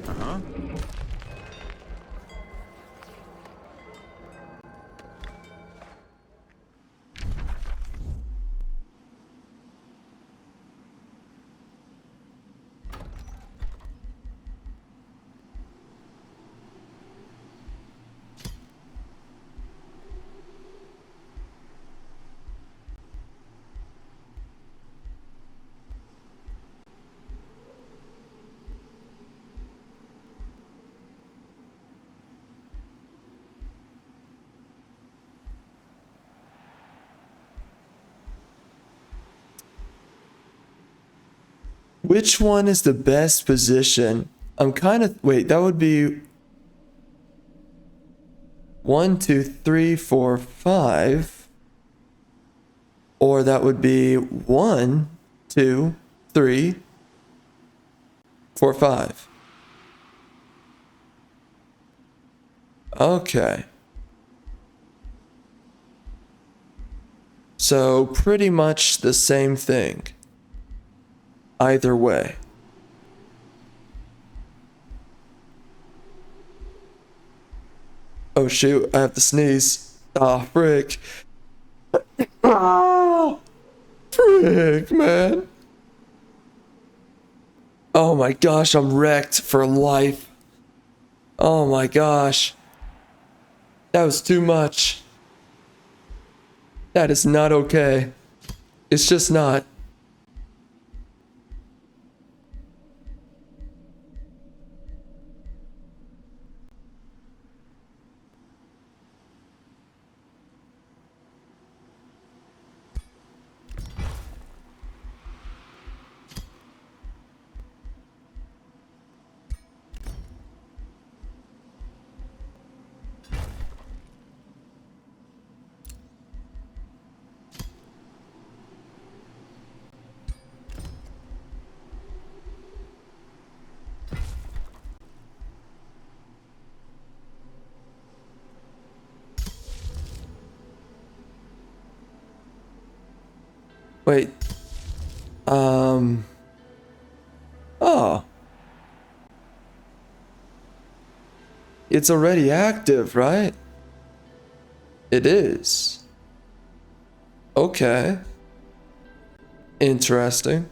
Which one is the best position? I'm kind of... Wait, that would be... 1, 2, 3, 4, 5. Or that would be 1, 2, 3, 4, 5. Okay. So pretty much the same thing. Either way. Oh shoot, I have to sneeze. Ah, frick. Ah, frick, man. Oh my gosh, I'm wrecked for life. Oh my gosh. That was too much. That is not okay. It's just not. Wait. Oh. It's already active, right? It is. Okay. Interesting.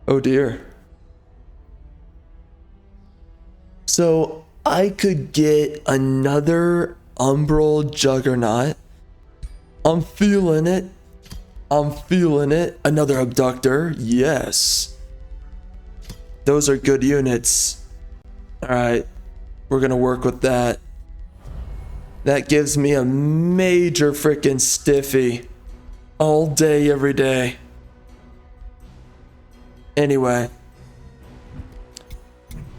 Oh dear. So I could get another Umbral Juggernaut. I'm feeling it. I'm feeling it. Another Abductor. Yes. Those are good units. Alright. We're gonna work with that. That gives me a major freaking stiffy. All day, every day. Anyway.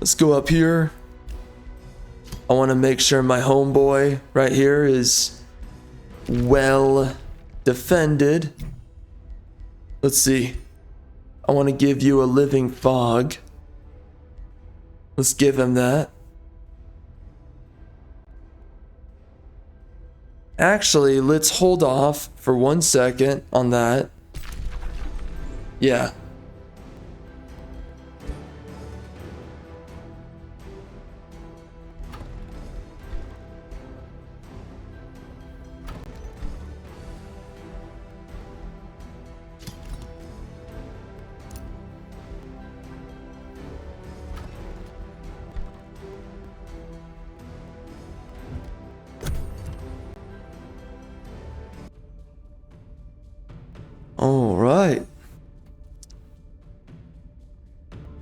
Let's go up here. I want to make sure my homeboy right here is well defended. Let's see. I want to give you a living fog. Let's give him that. Actually, let's hold off for 1 second on that. Yeah. All right.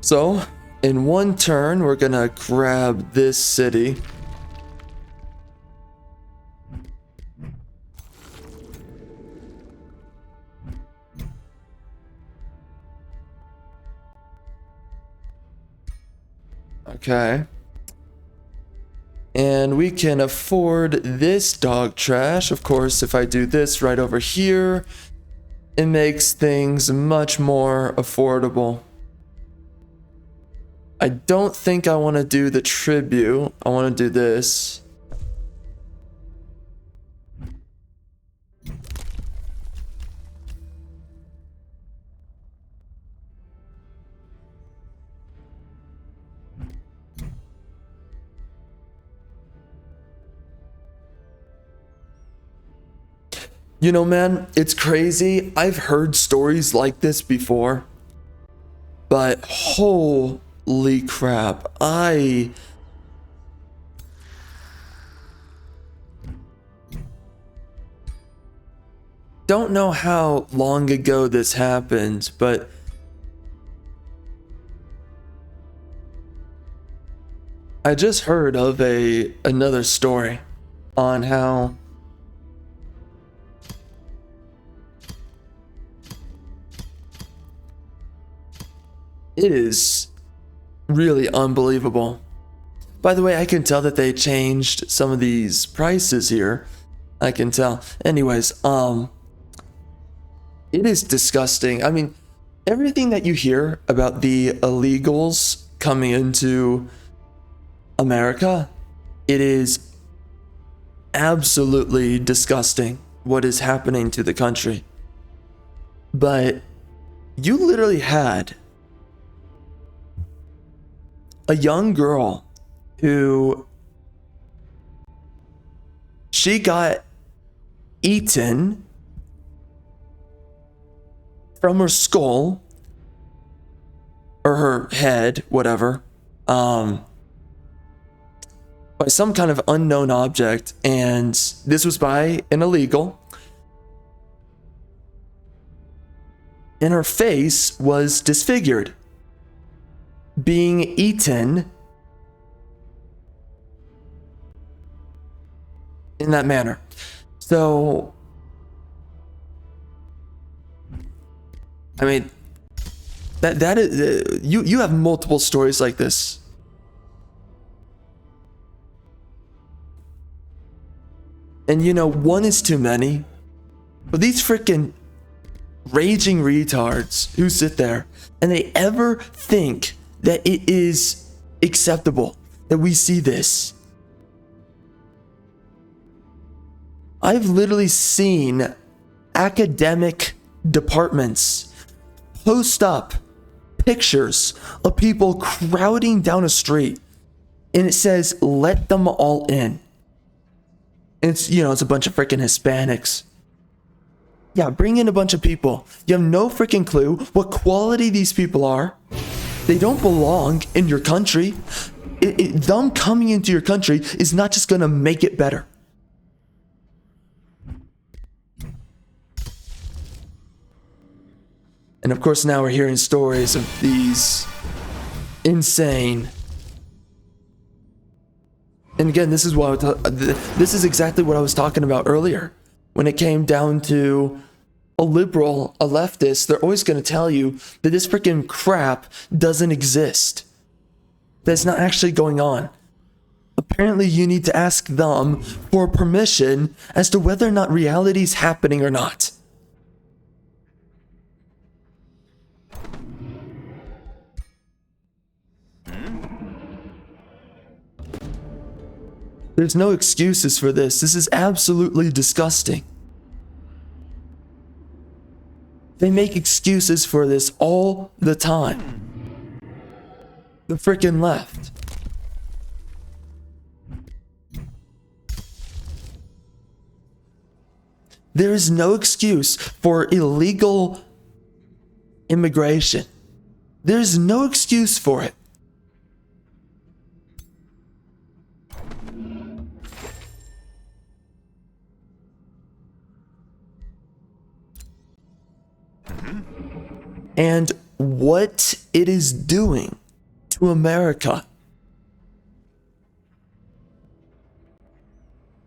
So, in one turn, we're gonna grab this city. Okay. And we can afford this dog trash. Of course, if I do this right over here, it makes things much more affordable. I don't think I want to do the tribute. I want to do this. You know, man, it's crazy. I've heard stories like this before, but holy crap, I don't know how long ago this happened, but I just heard of another story on how it is really unbelievable. By the way, I can tell that they changed some of these prices here. I can tell. Anyways, it is disgusting. I mean, everything that you hear about the illegals coming into America, it is absolutely disgusting what is happening to the country. But you literally had a young girl who she got eaten from her skull or her head, whatever, by some kind of unknown object, and this was by an illegal. And her face was disfigured, being eaten in that manner. So, I mean, that is you have multiple stories like this. And you know, one is too many. But these freaking raging retards who sit there and they ever think that it is acceptable that we see this. I've literally seen academic departments post up pictures of people crowding down a street and it says, "Let them all in." It's, you know, it's a bunch of freaking Hispanics. Yeah, bring in a bunch of people. You have no freaking clue what quality these people are. They don't belong in your country. Them coming into your country is not just gonna make it better. And of course now we're hearing stories of these insane. And again, this is this is exactly what I was talking about earlier. When it came down to a liberal, a leftist, they're always going to tell you that this freaking crap doesn't exist. That's not actually going on. Apparently, you need to ask them for permission as to whether or not reality is happening or not. There's no excuses for this. This is absolutely disgusting. They make excuses for this all the time. The freaking left. There is no excuse for illegal immigration. There's no excuse for it. and what it is doing to America.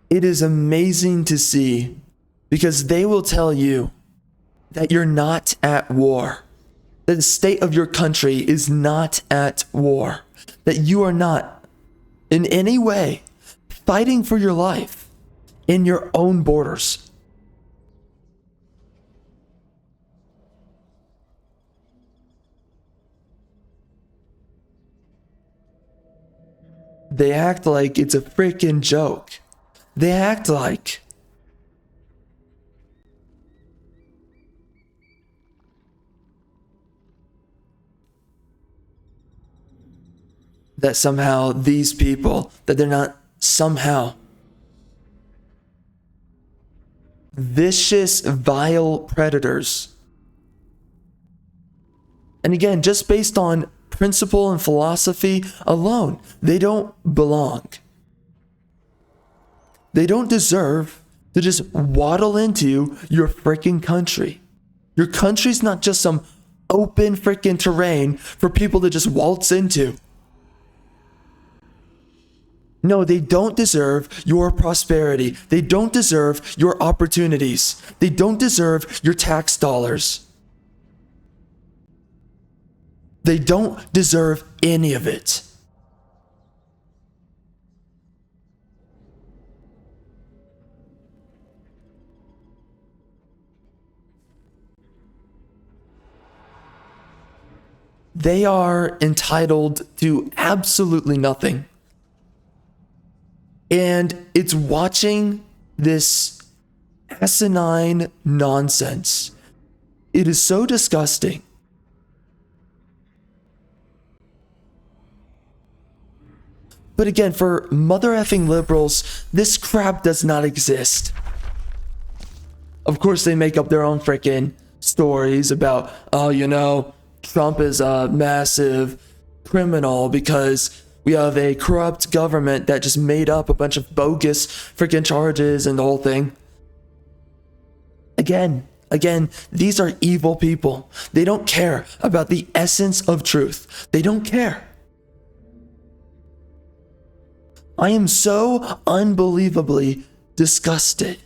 It is amazing to see, because they will tell you that you're not at war, that the state of your country is not at war, that you are not in any way fighting for your life in your own borders. They act like it's a freaking joke. They act like that somehow these people, that they're not somehow vicious, vile predators. And again, just based on principle and philosophy alone, they don't belong. They don't deserve to just waddle into your freaking country. Your country's not just some open freaking terrain for people to just waltz into. No, they don't deserve your prosperity. They don't deserve your opportunities. They don't deserve your tax dollars. They don't deserve any of it. They are entitled to absolutely nothing. And it's watching this asinine nonsense. It is so disgusting. But again, for mother effing liberals, this crap does not exist. Of course, they make up their own freaking stories about, oh, you know, Trump is a massive criminal because we have a corrupt government that just made up a bunch of bogus freaking charges and the whole thing. Again, these are evil people. They don't care about the essence of truth. They don't care. I am so unbelievably disgusted.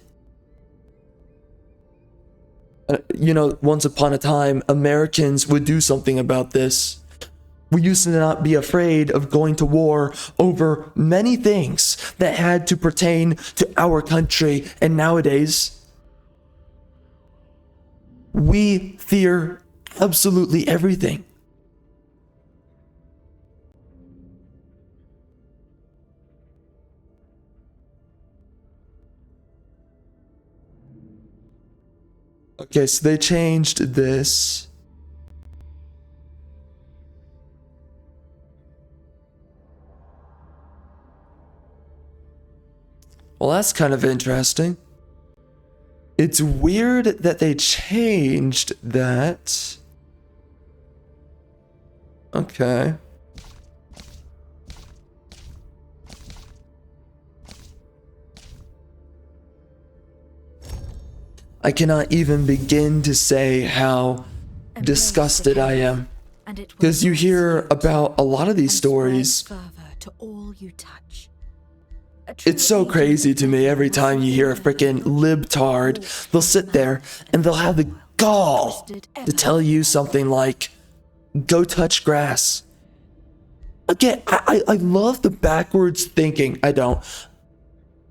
You know, once upon a time, Americans would do something about this. We used to not be afraid of going to war over many things that had to pertain to our country. And nowadays, we fear absolutely everything. Okay, so they changed this. Well, that's kind of interesting. It's weird that they changed that. Okay. I cannot even begin to say how disgusted I am. Because you hear about a lot of these stories. It's so crazy to me every time you hear a freaking libtard. They'll sit there and they'll have the gall to tell you something like, go touch grass. Again, I love the backwards thinking. I don't.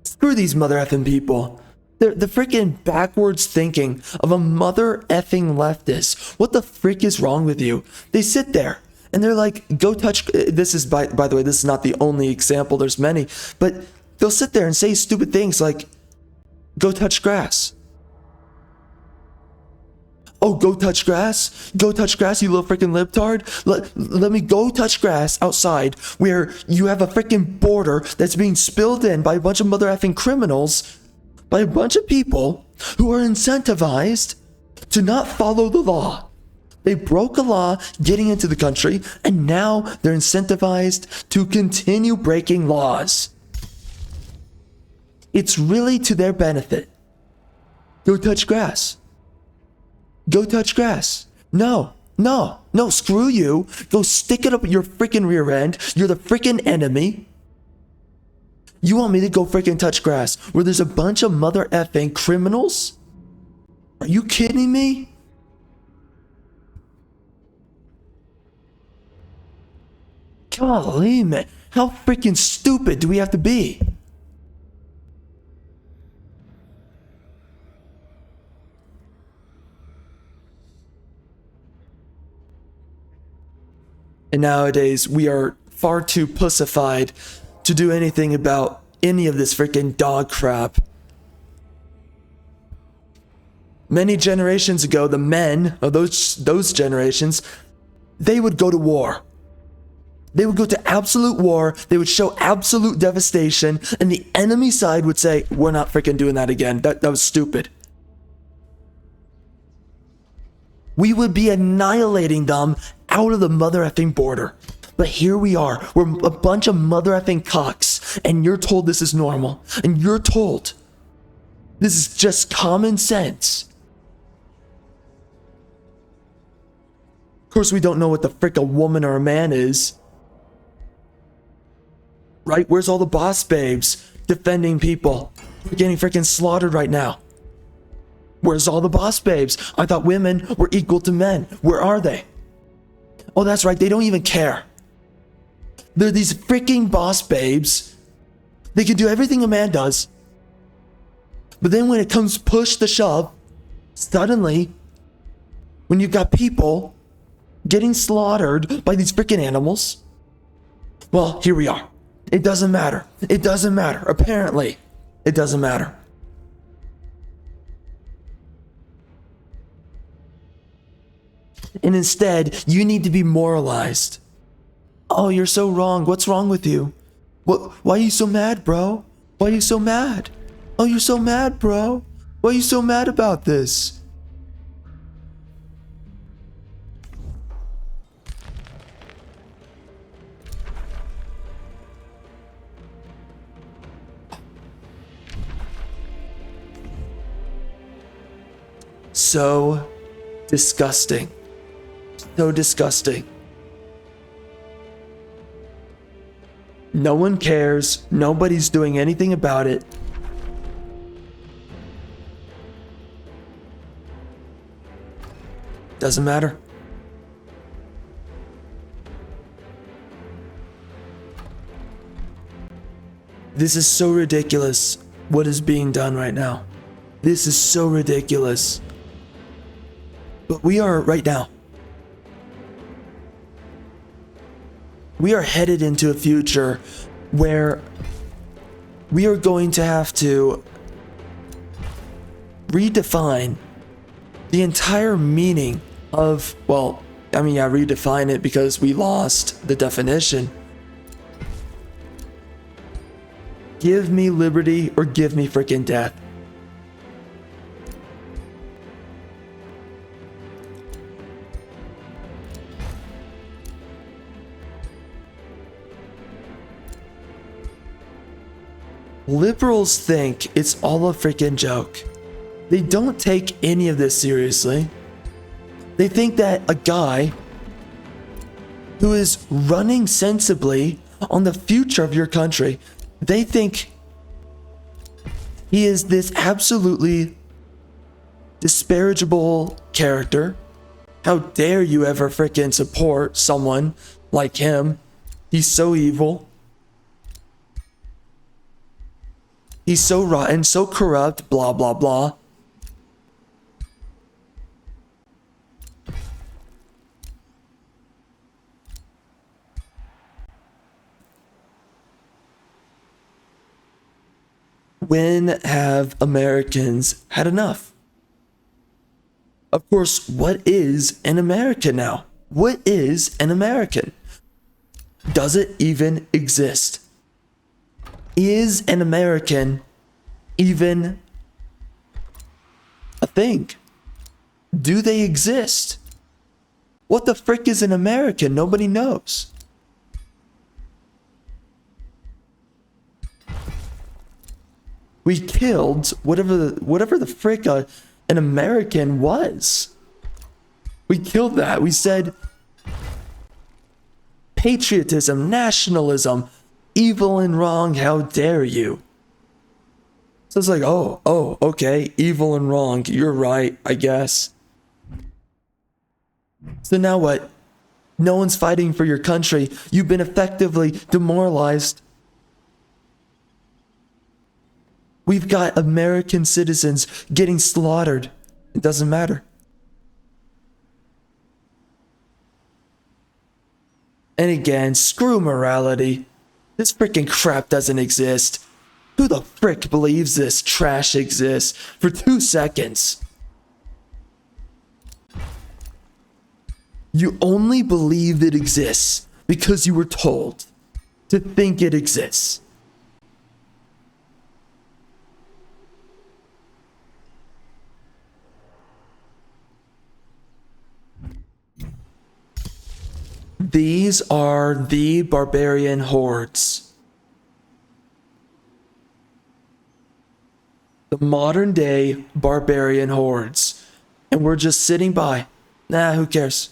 Screw these mother effing people. The freaking backwards thinking of a mother effing leftist. What the freak is wrong with you? They sit there and they're like, go touch. This is, by the way, this is not the only example. There's many. But they'll sit there and say stupid things like, go touch grass. Oh, go touch grass? Go touch grass, you little freaking libtard? Let me go touch grass outside where you have a freaking border that's being spilled in by a bunch of mother effing criminals, by a bunch of people who are incentivized to not follow the law. They broke a law getting into the country, and now they're incentivized to continue breaking laws. It's really to their benefit. Go touch grass. Go touch grass. No, no, no, screw you. Go stick it up your freaking rear end. You're the freaking enemy. You want me to go freaking touch grass where there's a bunch of mother effing criminals? Are you kidding me? Golly, man. How freaking stupid do we have to be? And nowadays, we are far too pussified to do anything about any of this freaking dog crap. Many generations ago, the men of those generations, they would go to war. They would go to absolute war, they would show absolute devastation, and the enemy side would say, we're not freaking doing that again. That was stupid. We would be annihilating them out of the mother effing border. But here we are, we're a bunch of mother effing cocks, and you're told this is normal, and you're told this is just common sense. Of course, we don't know what the frick a woman or a man is. Right? Where's all the boss babes defending people? We're getting freaking slaughtered right now. Where's all the boss babes? I thought women were equal to men. Where are they? Oh, that's right. They don't even care. They're these freaking boss babes. They can do everything a man does. But then when it comes push to shove, suddenly, when you've got people getting slaughtered by these freaking animals, well, here we are. It doesn't matter. It doesn't matter. Apparently, it doesn't matter. And instead, you need to be moralized. Oh, you're so wrong. What's wrong with you? Why are you so mad, bro? Why are you so mad? Oh, you're so mad, bro. Why are you so mad about this? So disgusting. So disgusting. No one cares. Nobody's doing anything about it. Doesn't matter. This is so ridiculous, what is being done right now. This is so ridiculous. But we are right now. We are headed into a future where we are going to have to redefine the entire meaning of, well, I mean, yeah, redefine it because we lost the definition. Give me liberty or give me freaking death. Liberals think it's all a freaking joke. They don't take any of this seriously. They think that a guy who is running sensibly on the future of your country, they think he is this absolutely disparageable character. How dare you ever freaking support someone like him? He's so evil. He's so rotten, so corrupt, blah, blah, blah. When have Americans had enough? Of course, what is an American now? What is an American? Does it even exist? Is an American even a thing? Do they exist? What the frick is an American? Nobody knows. We killed whatever the frick an American was. We killed that. We said patriotism, nationalism, evil and wrong, how dare you? So it's like, oh, okay, evil and wrong, you're right, I guess. So now what? No one's fighting for your country. You've been effectively demoralized. We've got American citizens getting slaughtered. It doesn't matter. And again, screw morality. This freaking crap doesn't exist. Who the frick believes this trash exists for 2 seconds? You only believe it exists because you were told to think it exists. These are the barbarian hordes. The modern day barbarian hordes. And we're just sitting by. Nah, who cares?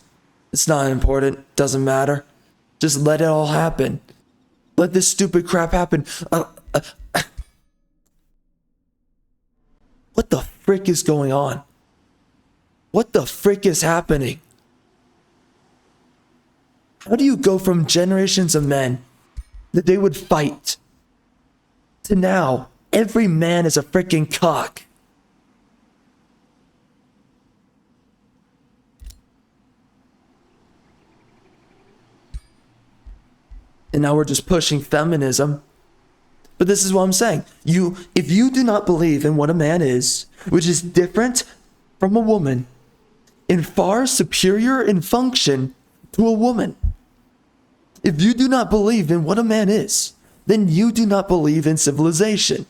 It's not important. Doesn't matter. Just let it all happen. Let this stupid crap happen. What the frick is going on? What the frick is happening? How do you go from generations of men that they would fight to now every man is a freaking cock? And now we're just pushing feminism. But this is what I'm saying. If you do not believe in what a man is, which is different from a woman, and far superior in function to a woman, if you do not believe in what a man is, then you do not believe in civilization.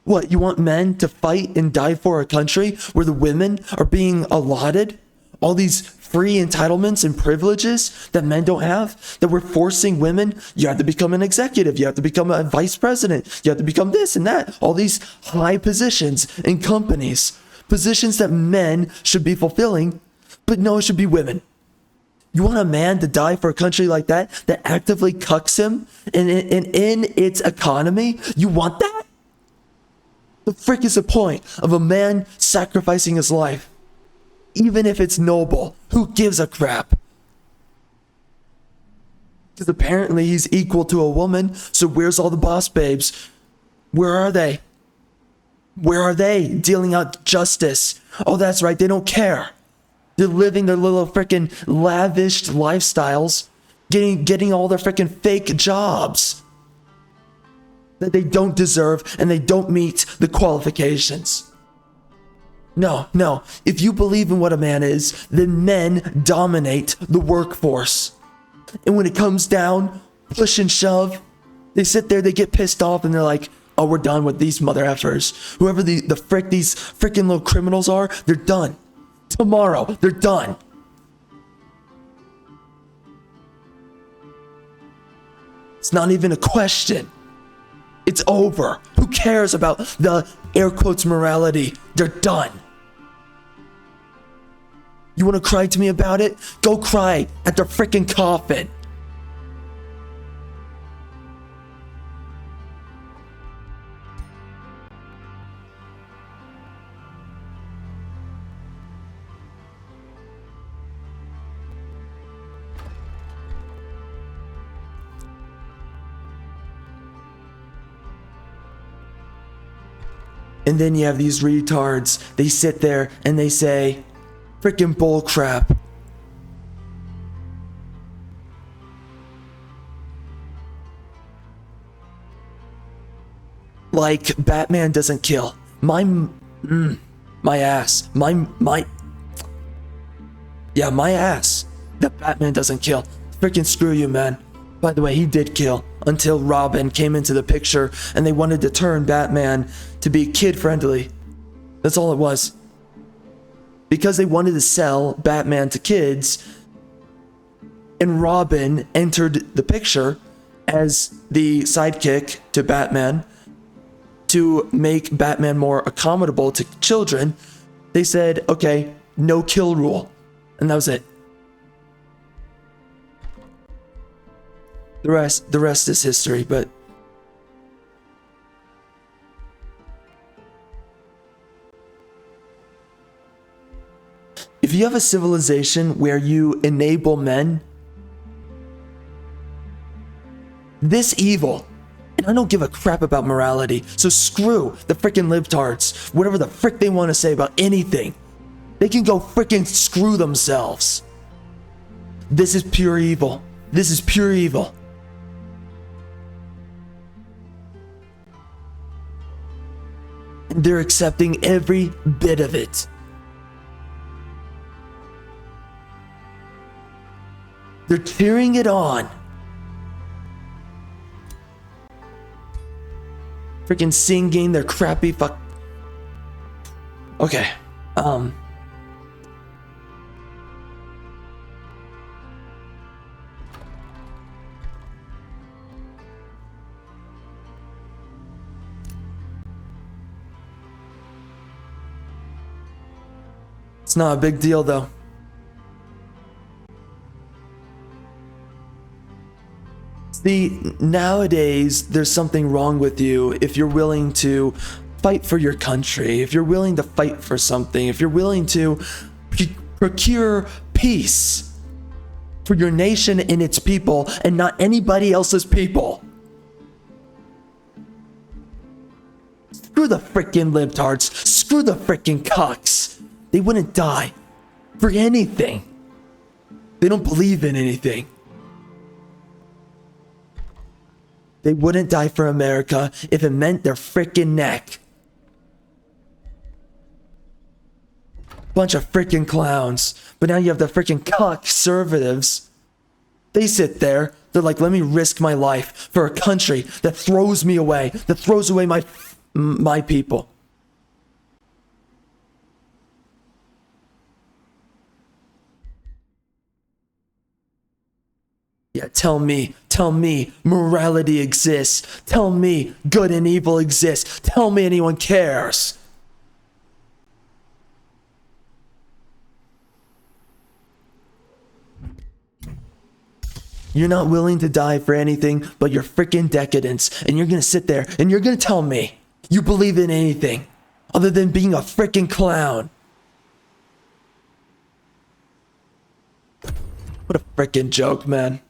What, you want men to fight and die for a country where the women are being allotted all these free entitlements and privileges that men don't have? That we're forcing women, you have to become an executive, you have to become a vice president, you have to become this and that, all these high positions in companies, positions that men should be fulfilling, but no, it should be women. You want a man to die for a country like that actively cucks him in its economy? You want that? The frick is the point of a man sacrificing his life? Even if it's noble, who gives a crap? Because apparently he's equal to a woman, so where's all the boss babes? Where are they? Where are they dealing out justice? Oh, that's right, they don't care. They're living their little freaking lavished lifestyles, getting all their freaking fake jobs that they don't deserve and they don't meet the qualifications. No. If you believe in what a man is, then men dominate the workforce. And when it comes down, push and shove, they sit there, they get pissed off, and they're like, oh, we're done with these mother effers. Whoever the frick these freaking little criminals are, they're done. Tomorrow, they're done. It's not even a question. It's over. Who cares about the air quotes morality? They're done. You want to cry to me about it? Go cry at their freaking coffin. And then you have these retards. They sit there and they say, freaking bull crap. Like, Batman doesn't kill. My ass. My ass. That Batman doesn't kill. Freaking screw you, man. By the way, he did kill until Robin came into the picture and they wanted to turn Batman to be kid-friendly. That's all it was. Because they wanted to sell Batman to kids, and Robin entered the picture as the sidekick to Batman to make Batman more accommodable to children, they said, okay, no kill rule. And that was it. The rest is history, but if you have a civilization where you enable men, this evil, and I don't give a crap about morality, so screw the frickin' libtards, whatever the frick they want to say about anything, they can go frickin' screw themselves. This is pure evil. This is pure evil. And they're accepting every bit of it. They're cheering it on. Freaking singing their crappy fuck. Okay. It's not a big deal though. See, nowadays, there's something wrong with you if you're willing to fight for your country, if you're willing to fight for something, if you're willing to procure peace for your nation and its people and not anybody else's people. Screw the frickin' libtards. Screw the frickin' cucks. They wouldn't die for anything. They don't believe in anything. They wouldn't die for America if it meant their frickin' neck. Bunch of frickin' clowns. But now you have the frickin' cuck conservatives. They sit there. They're like, let me risk my life for a country that throws me away. That throws away my people. Yeah, tell me morality exists. Tell me good and evil exists. Tell me anyone cares. You're not willing to die for anything but your freaking decadence, and you're gonna sit there and you're gonna tell me you believe in anything other than being a freaking clown. What a freaking joke, man.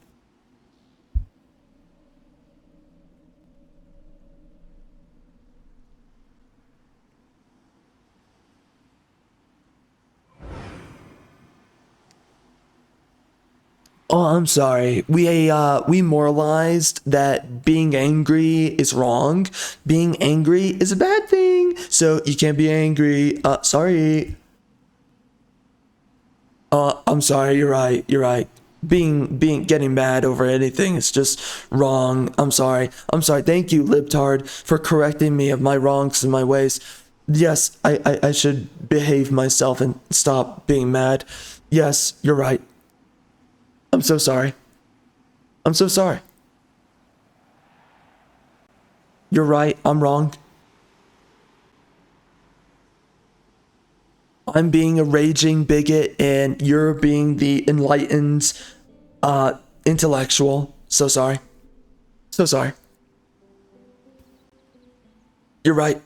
Oh, I'm sorry. We moralized that being angry is wrong. Being angry is a bad thing. So you can't be angry. Sorry. I'm sorry. You're right. Getting mad over anything is just wrong. I'm sorry. Thank you, libtard, for correcting me of my wrongs and my ways. Yes, I should behave myself and stop being mad. Yes, you're right. I'm so sorry. You're right. I'm wrong. I'm being a raging bigot and you're being the enlightened intellectual. So sorry. You're right.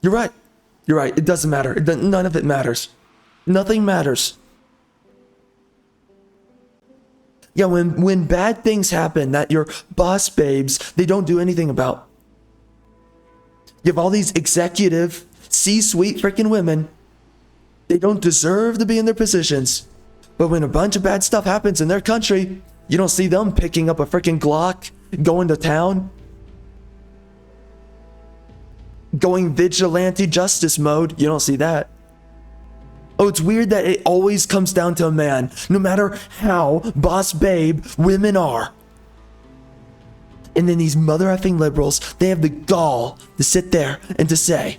It doesn't matter. None of it matters. Nothing matters. Yeah, when bad things happen that your boss babes, they don't do anything about. You have all these executive, C-suite freaking women. They don't deserve to be in their positions. But when a bunch of bad stuff happens in their country, you don't see them picking up a freaking Glock, going to town, going vigilante justice mode. You don't see that. Oh, it's weird that it always comes down to a man, no matter how boss babe women are. And then these mother effing liberals, they have the gall to sit there and to say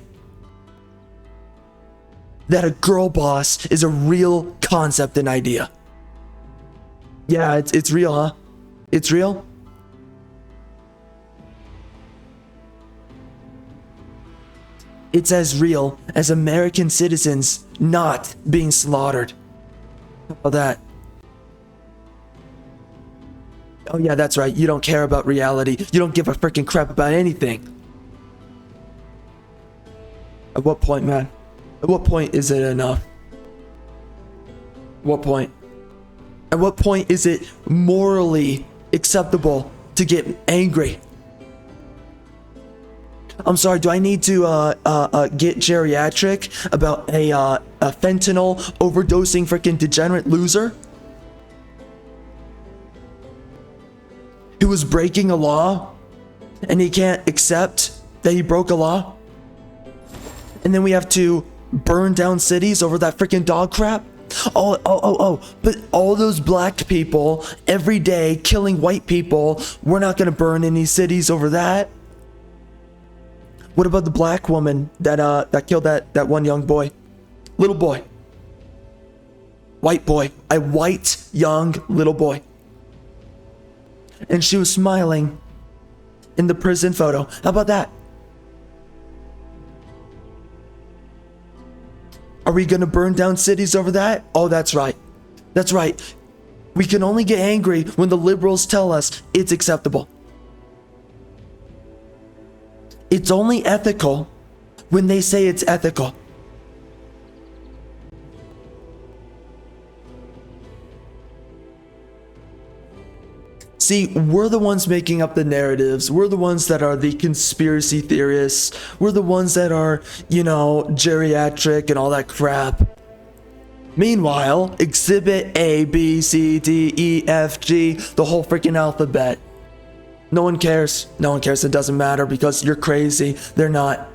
that a girl boss is a real concept and idea. Yeah, it's real, huh? It's real? It's as real as American citizens not being slaughtered. How about that? Oh yeah, that's right. You don't care about reality. You don't give a freaking crap about anything. At what point, man? At what point is it enough? What point? At what point is it morally acceptable to get angry? I'm sorry, do I need to get geriatric about a fentanyl overdosing freaking degenerate loser? Who was breaking a law and he can't accept that he broke a law? And then we have to burn down cities over that freaking dog crap? But all those black people every day killing white people, we're not gonna burn any cities over that. What about the black woman that killed that one young boy? Little boy. White boy. A white young little boy. And she was smiling in the prison photo. How about that? Are we gonna burn down cities over that? Oh, that's right. That's right. We can only get angry when the liberals tell us it's acceptable. It's only ethical when they say it's ethical. See, we're the ones making up the narratives. We're the ones that are the conspiracy theorists. We're the ones that are, geriatric and all that crap. Meanwhile, Exhibit A, B, C, D, E, F, G, the whole freaking alphabet. No one cares. No one cares. It doesn't matter because you're crazy. They're not.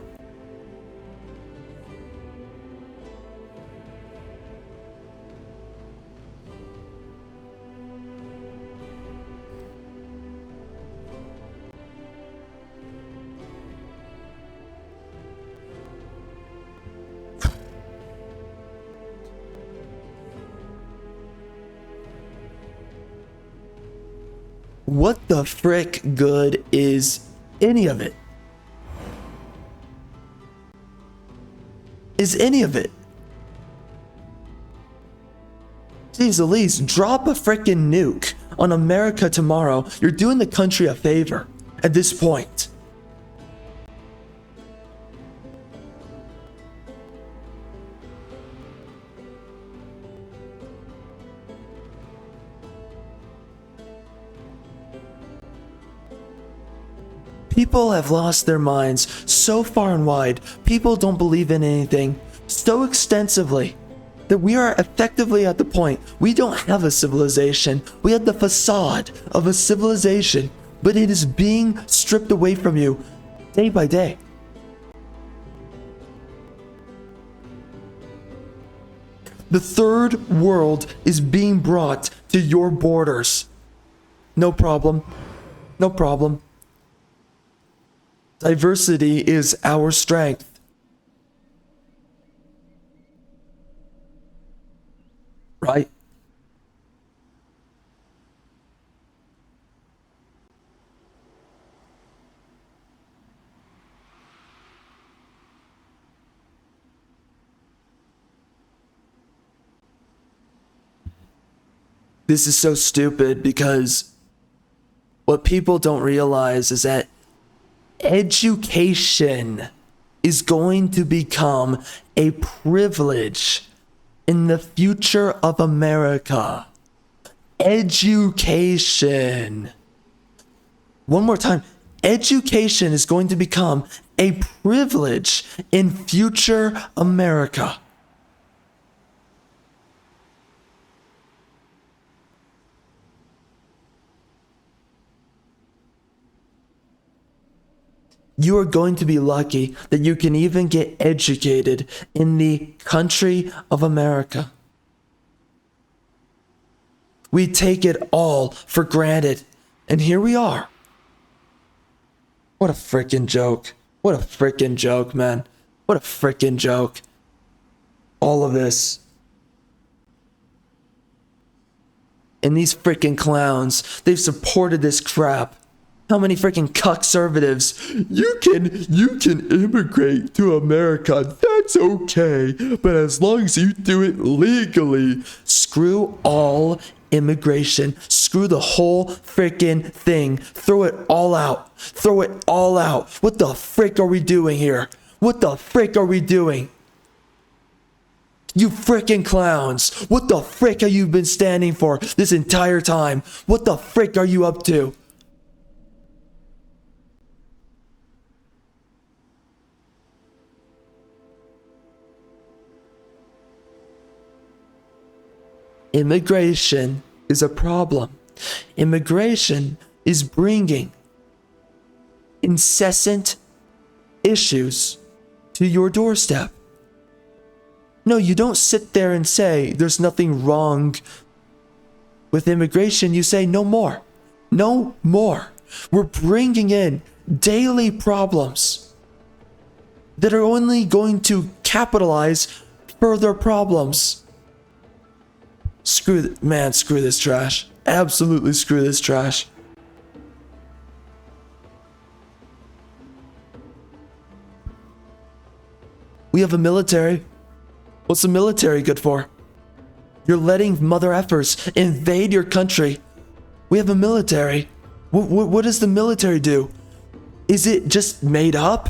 What the frick good is any of it? Is any of it? Jeez Elise, drop a frickin' nuke on America tomorrow. You're doing the country a favor at this point. People have lost their minds so far and wide. People don't believe in anything so extensively that we are effectively at the point we don't have a civilization. We have the facade of a civilization, but it is being stripped away from you day by day. The third world is being brought to your borders. No problem. No problem. Diversity is our strength. Right? This is so stupid because what people don't realize is that education is going to become a privilege in the future of America. Education. One more time. Education is going to become a privilege in future America. You are going to be lucky that you can even get educated in the country of America. We take it all for granted, and here we are. What a freaking joke. What a freaking joke, man. What a freaking joke. All of this. And these freaking clowns, they've supported this crap. How many freaking conservatives? You can immigrate to America. That's okay. But as long as you do it legally. Screw all immigration. Screw the whole freaking thing. Throw it all out. Throw it all out. What the frick are we doing here? What the frick are we doing? You freaking clowns. What the frick have you been standing for this entire time? What the frick are you up to? Immigration is a problem. Immigration is bringing incessant issues to your doorstep. No, you don't sit there and say there's nothing wrong with immigration. You say no more. No more. We're bringing in daily problems that are only going to capitalize further problems. Screw this trash. Absolutely screw this trash. We have a military. What's the military good for? You're letting mother effers invade your country. We have a military. What does the military do? Is it just made up?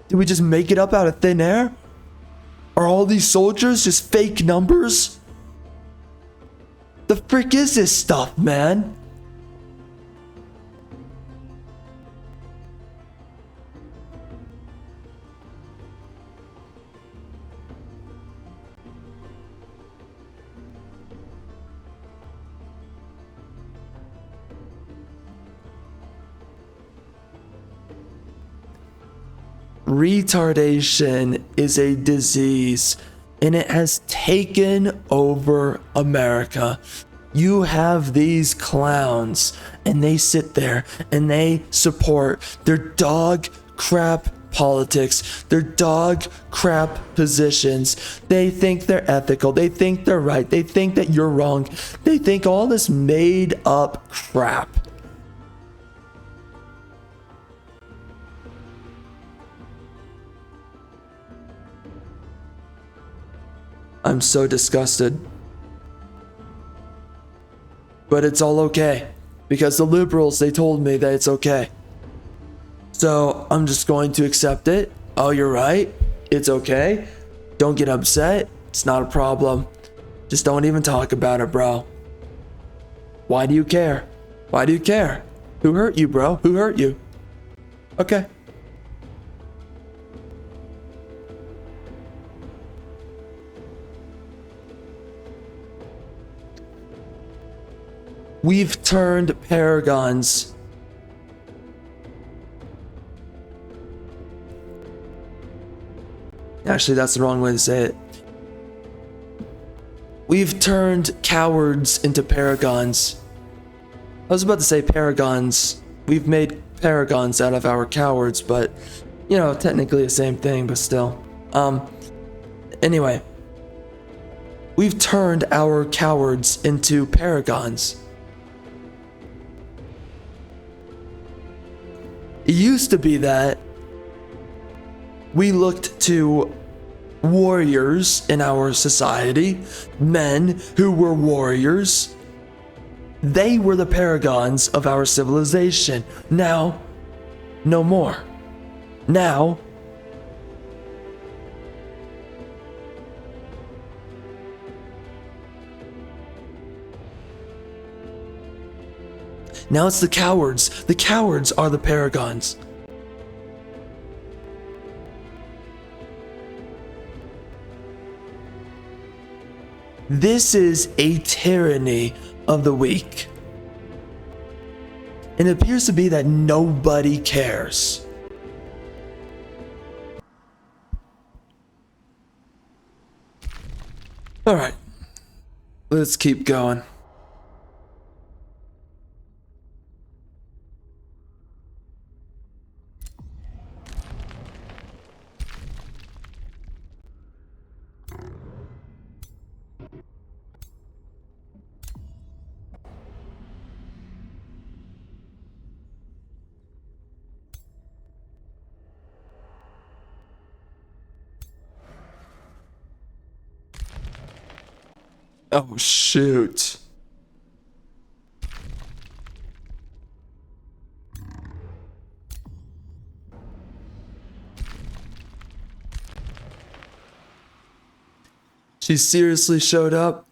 Did we just make it up out of thin air? Are all these soldiers just fake numbers? The frick is this stuff, man? Retardation is a disease, and it has taken over America. You have these clowns, and they sit there and they support their dog crap politics, their dog crap positions. They think they're ethical, they think they're right, they think that you're wrong, they think all this made up crap. I'm so disgusted. But it's all okay. Because the liberals, they told me that it's okay. So I'm just going to accept it. Oh, you're right. It's okay. Don't get upset. It's not a problem. Just don't even talk about it, bro. Why do you care? Why do you care? Who hurt you, bro? Who hurt you? Okay. We've turned paragons. Actually, that's the wrong way to say it. We've turned cowards into paragons. I was about to say paragons. We've made paragons out of our cowards, but, you know, technically the same thing, but still. Anyway. We've turned our cowards into paragons. It used to be that we looked to warriors in our society, men who were warriors. They were the paragons of our civilization. Now, no more. Now, it's the cowards. The cowards are the paragons. This is a tyranny of the weak. And it appears to be that nobody cares. All right, let's keep going. Oh, shoot. She seriously showed up.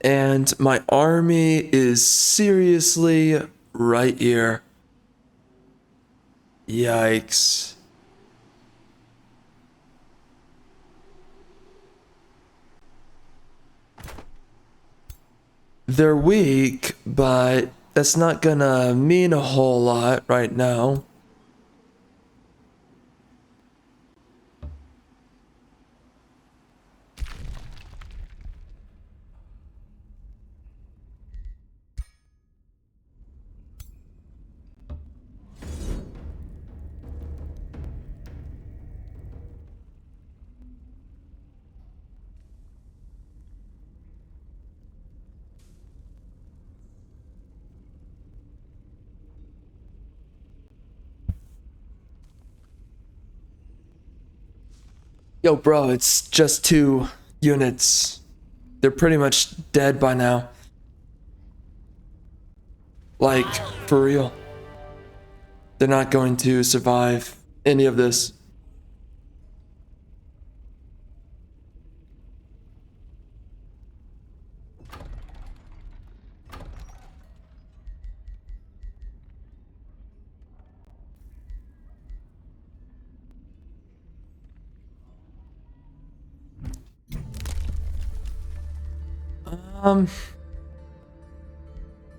And my army is seriously right here. Yikes. They're weak, but that's not gonna mean a whole lot right now. Yo, bro, it's just 2 units. They're pretty much dead by now. Like, for real. They're not going to survive any of this.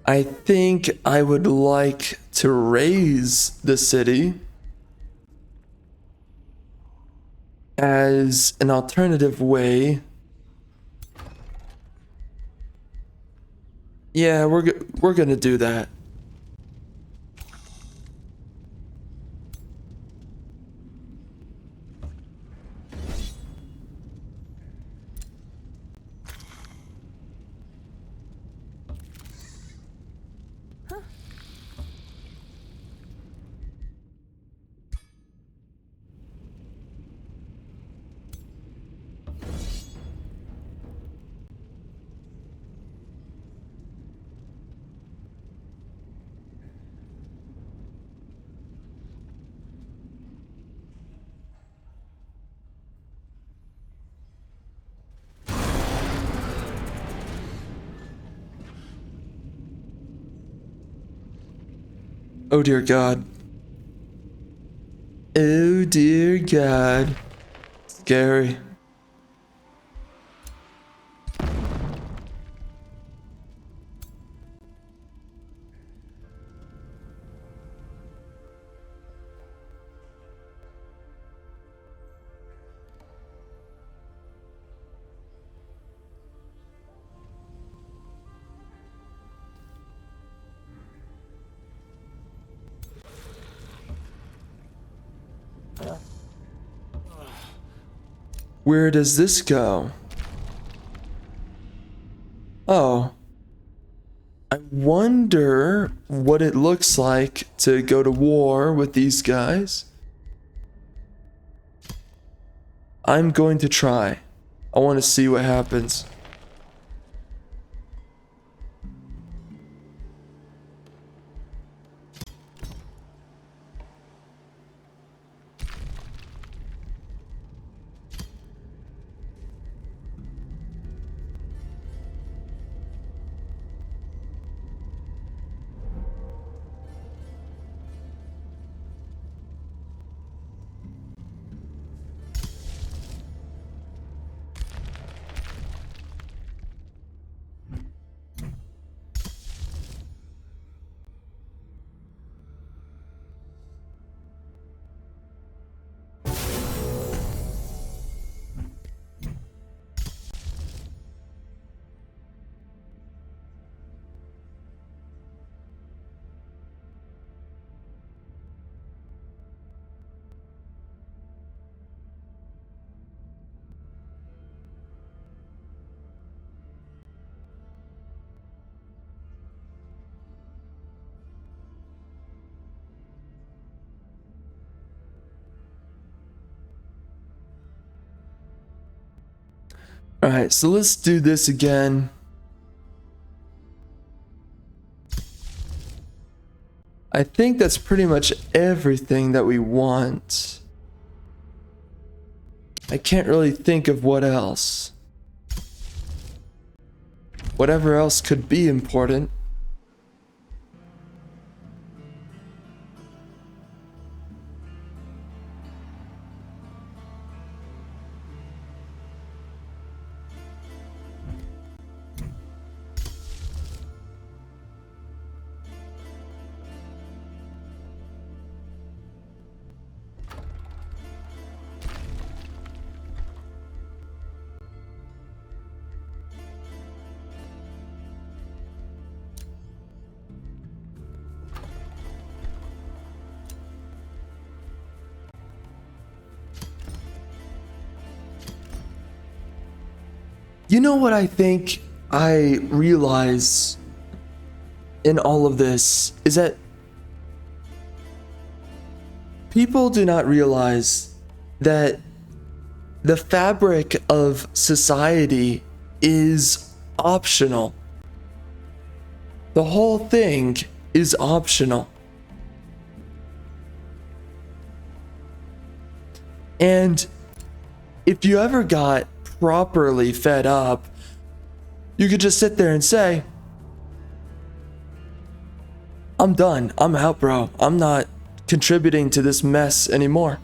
I think I would like to raise the city as an alternative way. Yeah, we're gonna do that. Oh dear God. Oh dear God. Scary. Where does this go? Oh. I wonder what it looks like to go to war with these guys. I'm going to try. I want to see what happens. Alright, so let's do this again. I think that's pretty much everything that we want. I can't really think of what else. Whatever else could be important. You know what I think I realize in all of this is that people do not realize that the fabric of society is optional. The whole thing is optional. And if you ever got properly fed up, you could just sit there and say, I'm done. I'm out, bro. I'm not contributing to this mess anymore.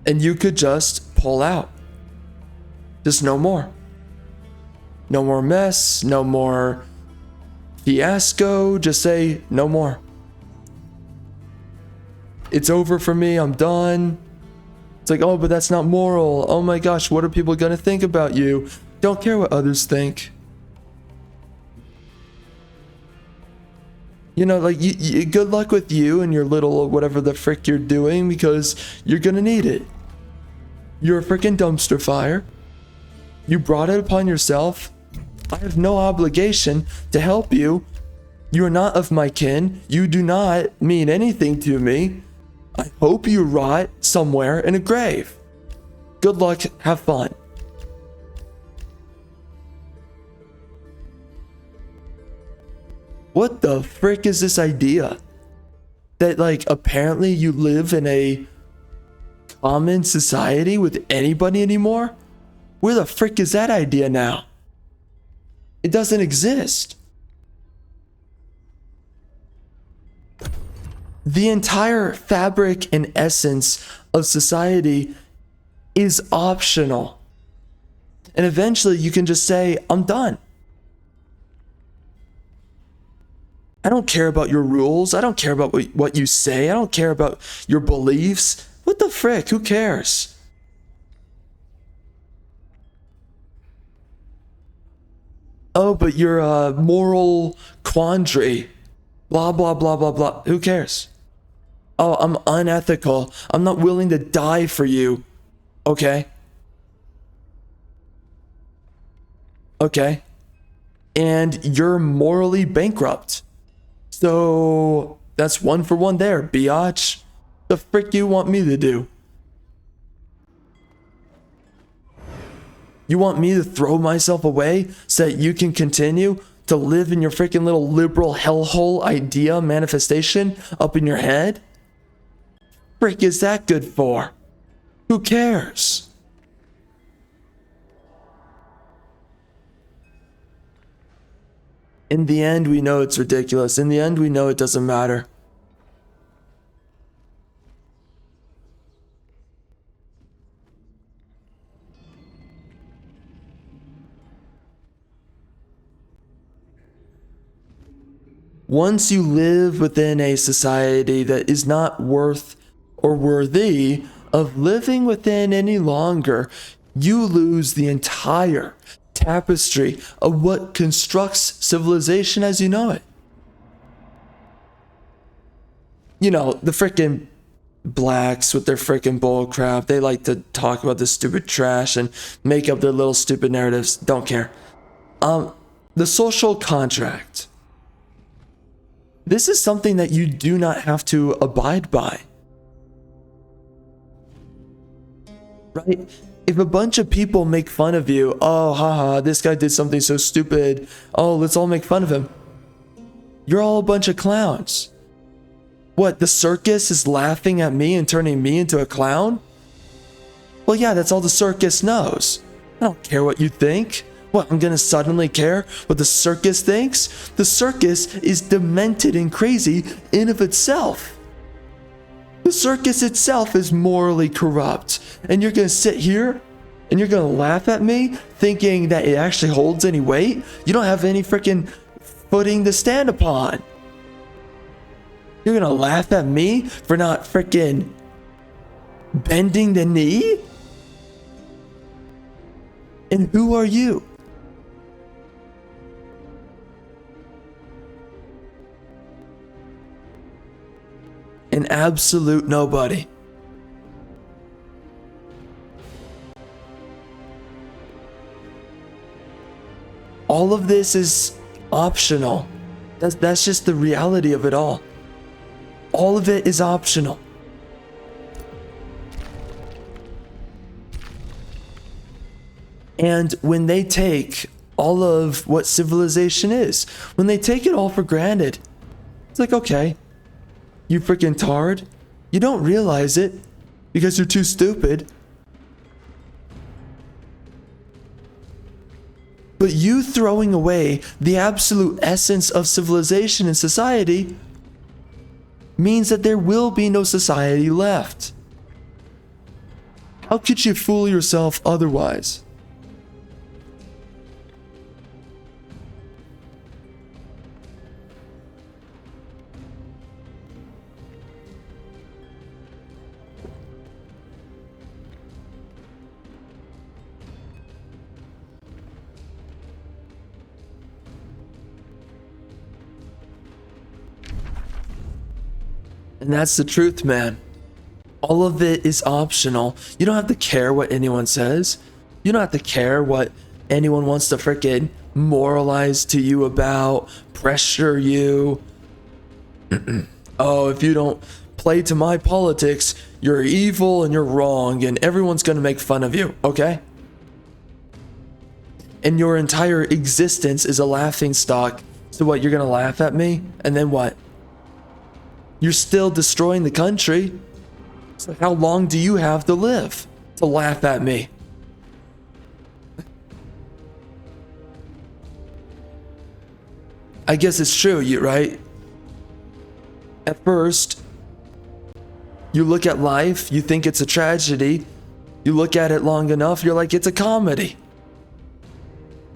And you could just pull out. Just no more. No more mess, no more fiasco. Just say no more. It's over for me. I'm done. It's like, oh, but that's not moral. Oh my gosh, what are people gonna think about you? Don't care what others think. You know, like, good luck with you and your little whatever the frick you're doing, because you're gonna need it. You're a freaking dumpster fire. You brought it upon yourself. I have no obligation to help you. You are not of my kin. You do not mean anything to me. I hope you rot somewhere in a grave. Good luck, have fun. What the frick is this idea? That, like, apparently you live in a common society with anybody anymore? Where the frick is that idea now? It doesn't exist. The entire fabric and essence of society is optional. And eventually you can just say, I'm done. I don't care about your rules. I don't care about what you say. I don't care about your beliefs. What the frick? Who cares? Oh, but you're a moral quandary. Blah, blah, blah, blah, blah. Who cares? Oh, I'm unethical. I'm not willing to die for you. Okay. Okay. And you're morally bankrupt. So that's 1 for 1 there, biatch. The frick you want me to do? You want me to throw myself away so that you can continue to live in your freaking little liberal hellhole idea manifestation up in your head? Frick is that good for? Who cares? In the end, we know it's ridiculous. In the end, we know it doesn't matter. Once you live within a society that is not worth or worthy of living within any longer, you lose the entire tapestry of what constructs civilization as you know it. You know, the frickin' blacks with their frickin' bullcrap, they like to talk about this stupid trash and make up their little stupid narratives. Don't care. The social contract. This is something that you do not have to abide by. right? If a bunch of people make fun of you, oh, haha, this guy did something so stupid. Oh, let's all make fun of him. You're all a bunch of clowns. What, the circus is laughing at me and turning me into a clown? Well, yeah, that's all the circus knows. I don't care what you think. What, I'm gonna suddenly care what the circus thinks? The circus is demented and crazy in of itself. The circus itself is morally corrupt. And you're gonna sit here and you're gonna laugh at me thinking that it actually holds any weight? You don't have any freaking footing to stand upon. You're gonna laugh at me for not freaking bending the knee? And who are you? An absolute nobody. All of this is optional. That's just the reality of it all. All of it is optional. And when they take all of what civilization is, when they take it all for granted, it's like, okay, you freaking tard, you don't realize it because you're too stupid. But you throwing away the absolute essence of civilization and society means that there will be no society left. How could you fool yourself otherwise? And that's the truth, man. All of it is optional. You don't have to care what anyone says. You don't have to care what anyone wants to frickin' moralize to you about, pressure you. Oh, if you don't play to my politics, you're evil and you're wrong and everyone's gonna make fun of you, okay? And your entire existence is a laughing stock. So what, you're gonna laugh at me? And then what? You're still destroying the country. So how long do you have to live to laugh at me? I guess it's true, right? At first, you look at life, you think it's a tragedy. You look at it long enough, you're like, it's a comedy.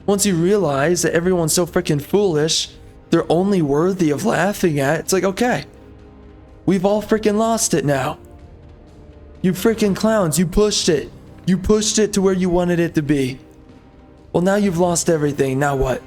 Once you realize that everyone's so freaking foolish, they're only worthy of laughing at, it's like, okay. We've all freaking lost it now. You freaking clowns, you pushed it. You pushed it to where you wanted it to be. Well, now you've lost everything. Now what?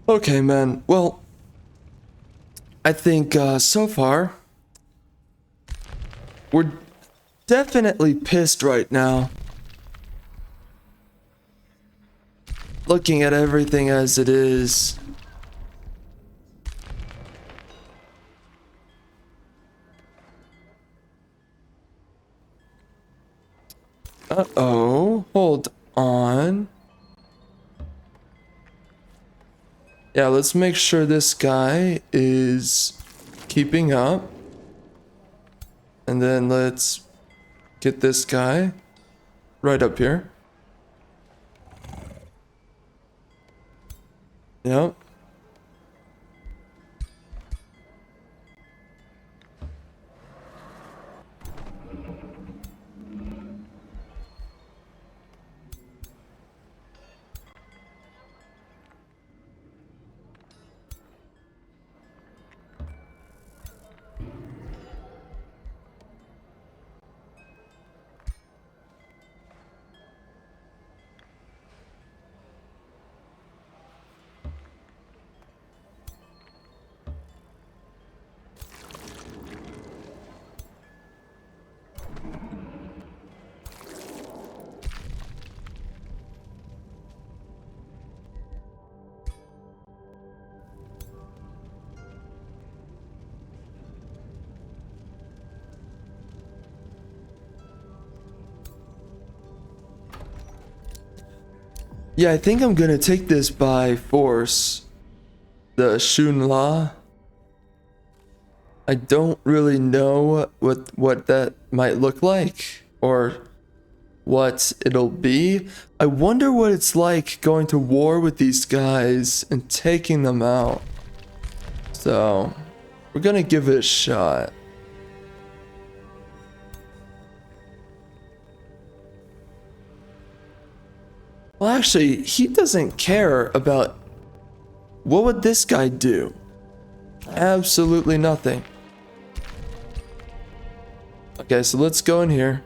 Okay, man. Well, I think so far, we're definitely pissed right now. Looking at everything as it is. Uh-oh, hold on. Yeah, let's make sure this guy is keeping up. And then let's get this guy right up here. Yep. Yeah, I think I'm gonna take this by force. The Shun La. I don't really know what that might look like or what it'll be. I wonder what it's like going to war with these guys and taking them out. So, we're gonna give it a shot. Well, actually, he doesn't care about... What would this guy do? Absolutely nothing. Okay, so let's go in here.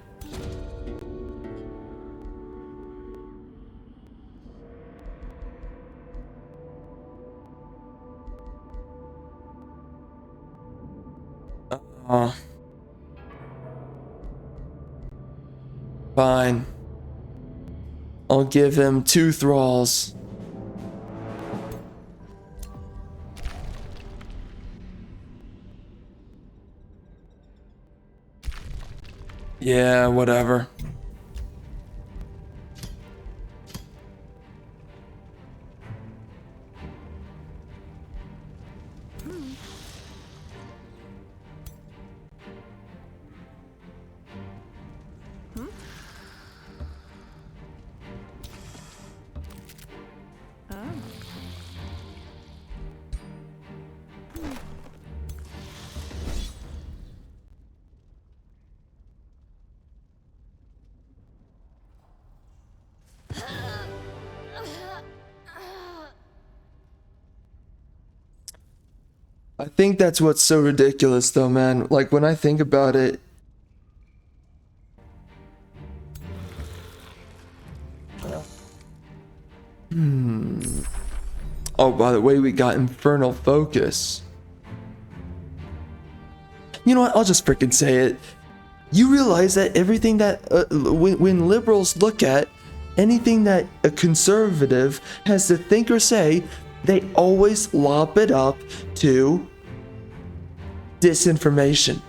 Fine. I'll give him 2 thralls. Yeah, whatever. I think that's what's so ridiculous though, man. Like when I think about it, oh, by the way, we got Infernal Focus. You know what? I'll just freaking say it. You realize that everything that, when liberals look at anything that a conservative has to think or say, they always lop it up to disinformation.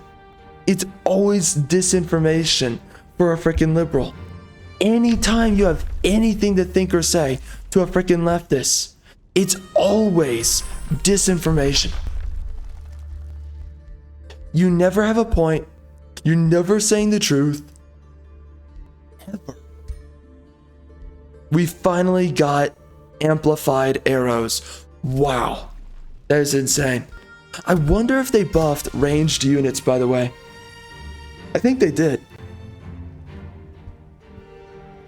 It's always disinformation for a freaking liberal. Anytime you have anything to think or say to a freaking leftist, it's always disinformation. You never have a point. You're never saying the truth. Ever. We finally got amplified arrows. Wow. That is insane. I wonder if they buffed ranged units, by the way. I think they did.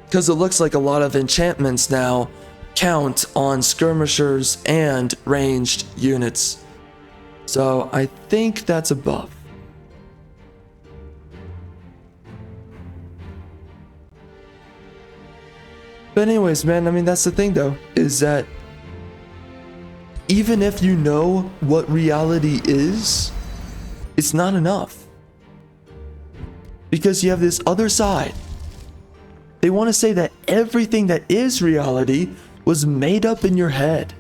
Because it looks like a lot of enchantments now count on skirmishers and ranged units. So I think that's a buff. But anyways, man, I mean, that's the thing though, is that even if you know what reality is, it's not enough. Because you have this other side. They want to say that everything that is reality was made up in your head.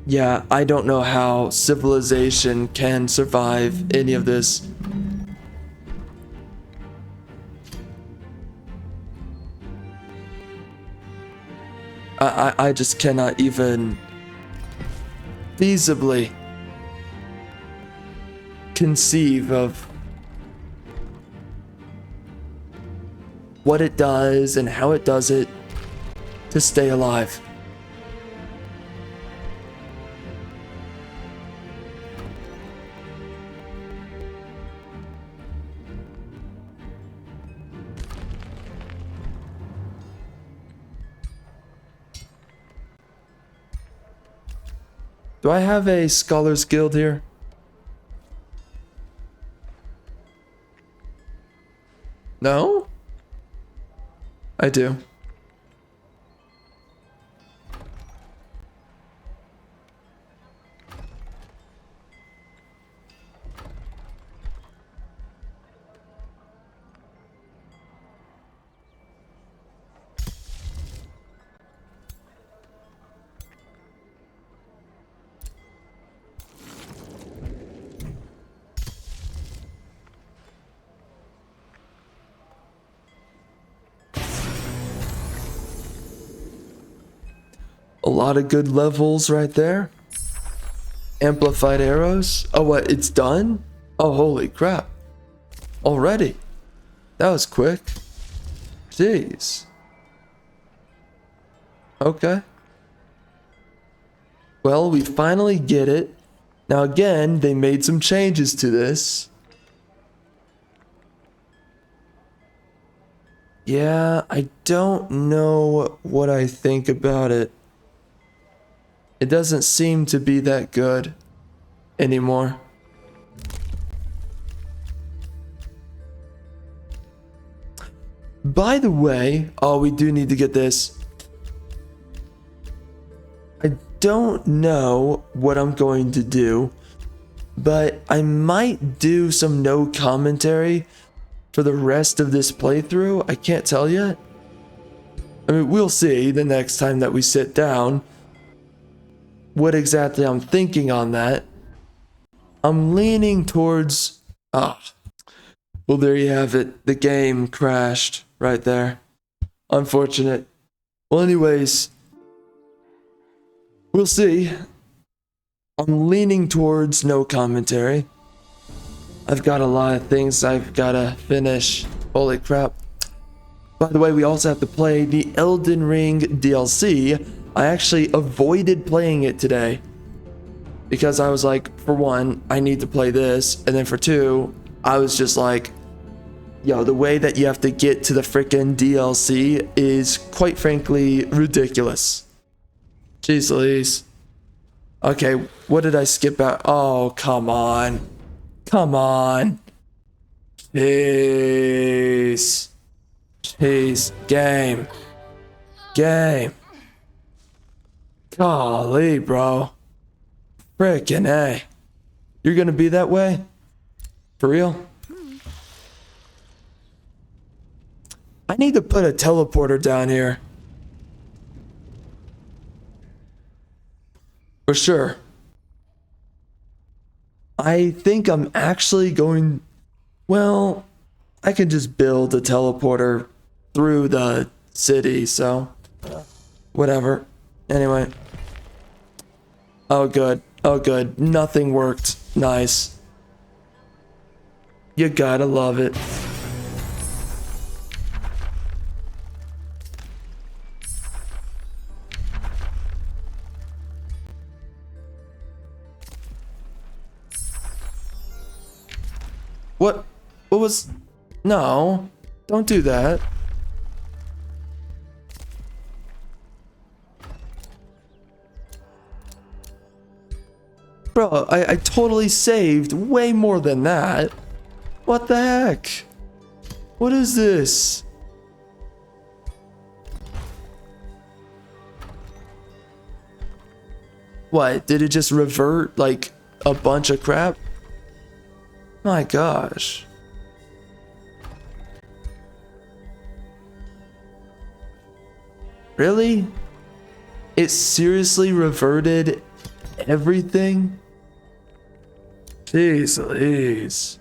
Yeah, I don't know how civilization can survive any of this. I just cannot even feasibly conceive of what it does and how it does it to stay alive. Do I have a Scholar's Guild here? No? I do. lot of good levels right there. Amplified arrows. Oh, what? It's done? Oh, holy crap. Already. That was quick. Jeez. Okay. Well, we finally get it. Now again, they made some changes to this. Yeah, I don't know what I think about it. It doesn't seem to be that good anymore. By the way, oh, we do need to get this. I don't know what I'm going to do, but I might do some no commentary for the rest of this playthrough. I can't tell yet. I mean, we'll see the next time that we sit down what exactly I'm thinking on that. I'm leaning towards... well, there you have it. The game crashed right there. Unfortunate. Well, anyways, we'll see. I'm leaning towards no commentary. I've got a lot of things I've got to finish. Holy crap. By the way, we also have to play the Elden Ring DLC. I actually avoided playing it today because I was like, for one, I need to play this. And then for two, I was just like, yo, the way that you have to get to the frickin' DLC is quite frankly ridiculous. Jeez Louise. Okay, what did I skip out? Oh, come on. Come on. Jeez. Jeez. Game. Game. Golly, bro. Frickin' A. You're gonna be that way? For real? I need to put a teleporter down here. For sure. I think I'm actually going... Well, I can just build a teleporter through the city, so... Whatever. Anyway. Oh, good. Oh, good. Nothing worked. Nice. You gotta love it. What was... No. Don't do that. Bro, I totally saved way more than that. What the heck? What is this? What? Did it just revert like a bunch of crap? My gosh. Really? It seriously reverted everything? Jeez Louise.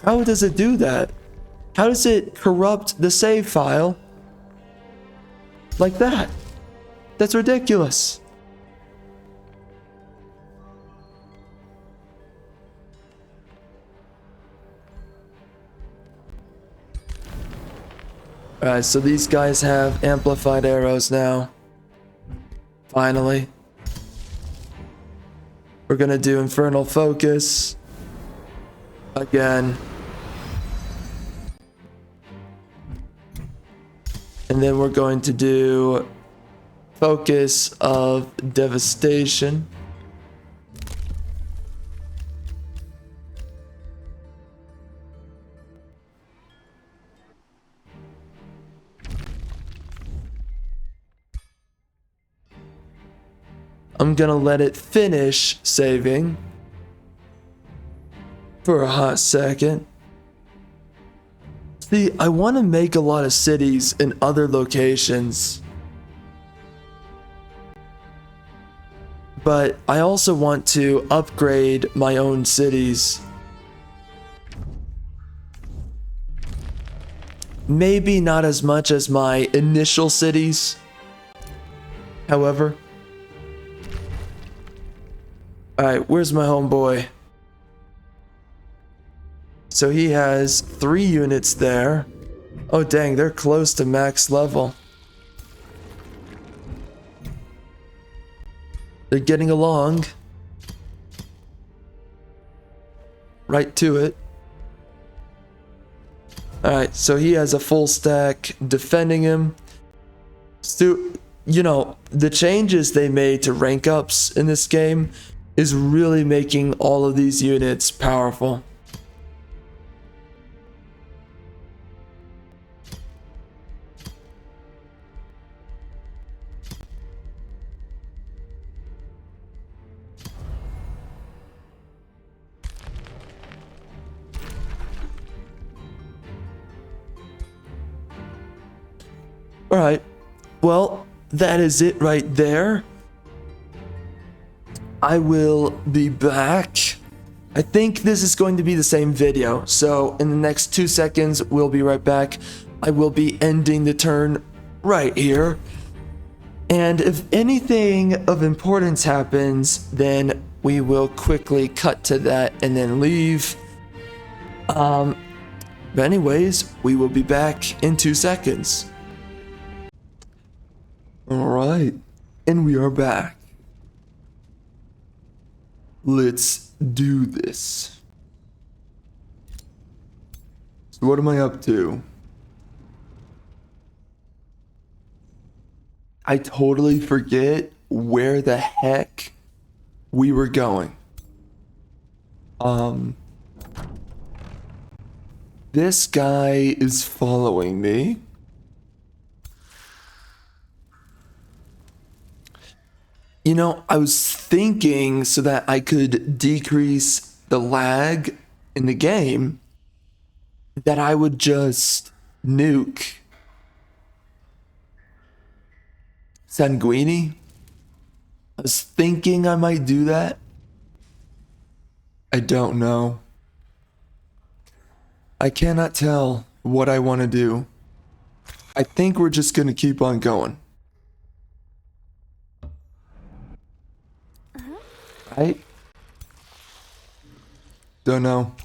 How does it do that? How does it corrupt the save file like that? That's ridiculous. Alright, so these guys have amplified arrows now. Finally. We're gonna do Infernal Focus. Again. And then we're going to do Focus of Devastation. I'm gonna let it finish saving for a hot second. See, I want to make a lot of cities in other locations, but I also want to upgrade my own cities. Maybe not as much as my initial cities, However, alright, where's my homeboy? So he has 3 units there. Oh dang, they're close to max level. They're getting along. Right to it. Alright, so he has a full stack defending him. You know, the changes they made to rank ups in this game is really making all of these units powerful. Alright, well, that is it right there. I will be back. I think this is going to be the same video, so in the next 2 seconds, we'll be right back. I will be ending the turn right here. And if anything of importance happens, then we will quickly cut to that and then leave. But anyways, we will be back in 2 seconds. Alright, and we are back. Let's do this. So what am I up to? I totally forget where the heck we were going. This guy is following me. You know, I was thinking so that I could decrease the lag in the game that I would just nuke Sanguini. I was thinking I might do that. I don't know. I cannot tell what I want to do. I think we're just going to keep on going. Right? Don't know.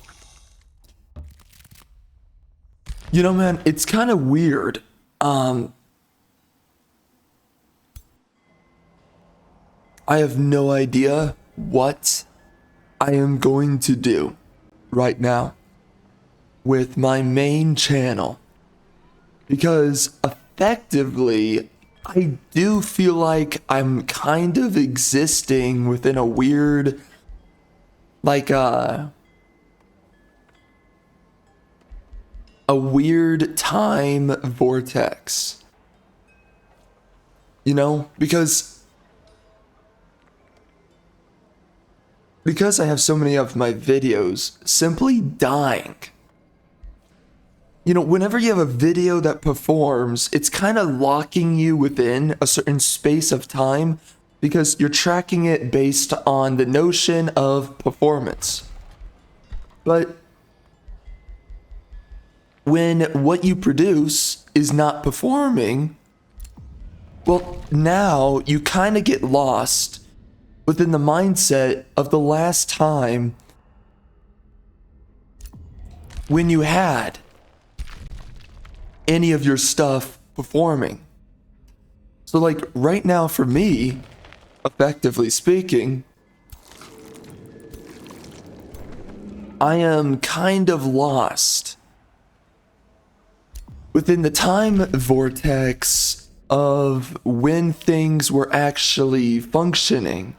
You know, man, it's kind of weird. I have no idea what I am going to do right now with my main channel, because effectively I do feel like I'm kind of existing within a weird, like a weird time vortex. You know, because I have so many of my videos simply dying. You know, whenever you have a video that performs, it's kind of locking you within a certain space of time because you're tracking it based on the notion of performance. But when what you produce is not performing, well, now you kind of get lost within the mindset of the last time when you had any of your stuff performing. So like right now for me, effectively speaking, I am kind of lost within the time vortex of when things were actually functioning.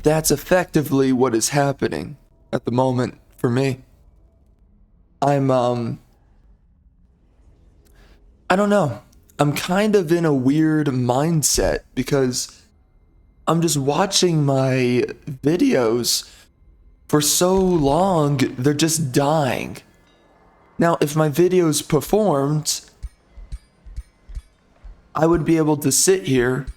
That's effectively what is happening at the moment for me. I'm I don't know. I'm kind of in a weird mindset because I'm just watching my videos for so long, they're just dying. Now, if my videos performed, I would be able to sit here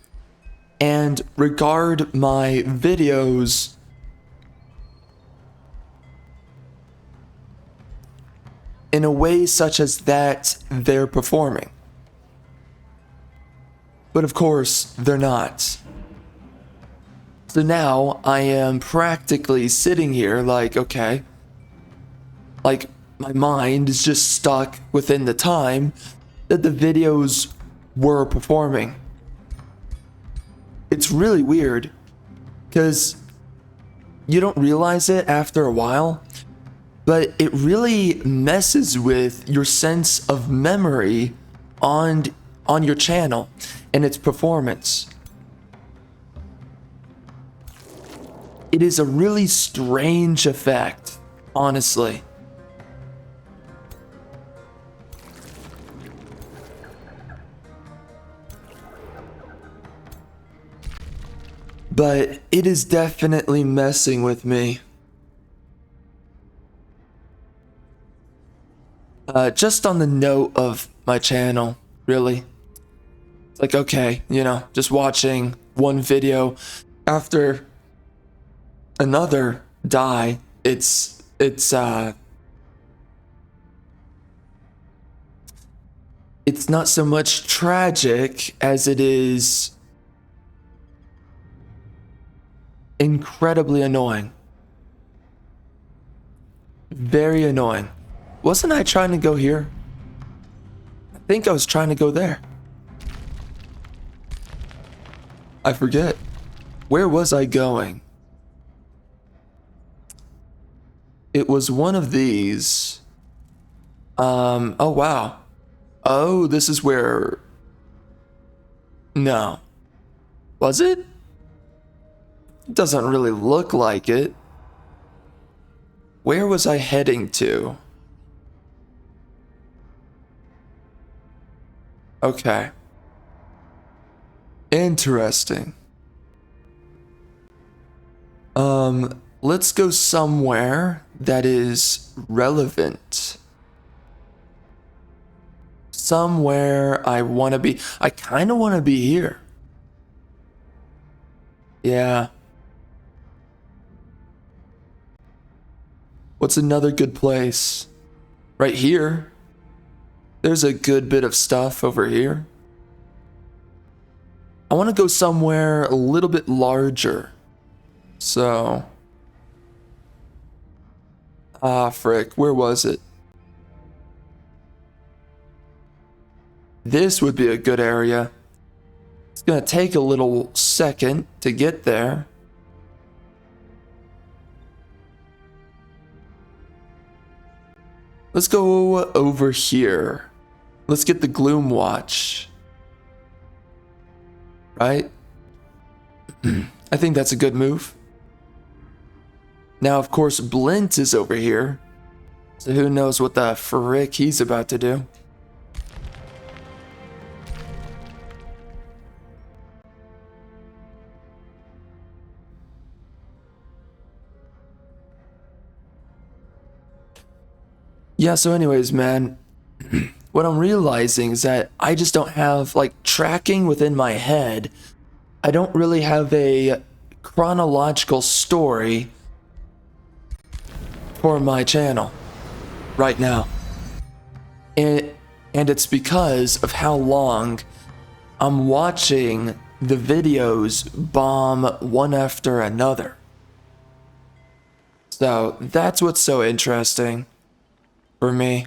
and regard my videos in a way such as that they're performing. But of course, they're not. So now I am practically sitting here like, okay, like my mind is just stuck within the time that the videos were performing. It's really weird because you don't realize it after a while, but it really messes with your sense of memory on your channel and its performance. It is a really strange effect, honestly. But it is definitely messing with me. Just on the note of my channel, really. It's like, okay, you know, just watching one video after another die, it's not so much tragic as it is incredibly annoying. Very annoying. Wasn't I trying to go here? I think I was trying to go there. I forget. Where was I going? It was one of these. Oh wow. Oh, this is where... No. Was it? It doesn't really look like it. Where was I heading to? Okay. Interesting. Let's go somewhere that is relevant. Somewhere I want to be. I kind of want to be here. Yeah. What's another good place? Right here. There's a good bit of stuff over here. I want to go somewhere a little bit larger. So... frick, where was it? This would be a good area. It's gonna take a little second to get there. Let's go over here. Let's get the Gloom Watch. Right? I think that's a good move. Now, of course, Blint is over here. So who knows what the frick he's about to do. Yeah, so anyways, man, what I'm realizing is that I just don't have, like, tracking within my head. I don't really have a chronological story for my channel right now. And it's because of how long I'm watching the videos bomb one after another. So that's what's so interesting for me.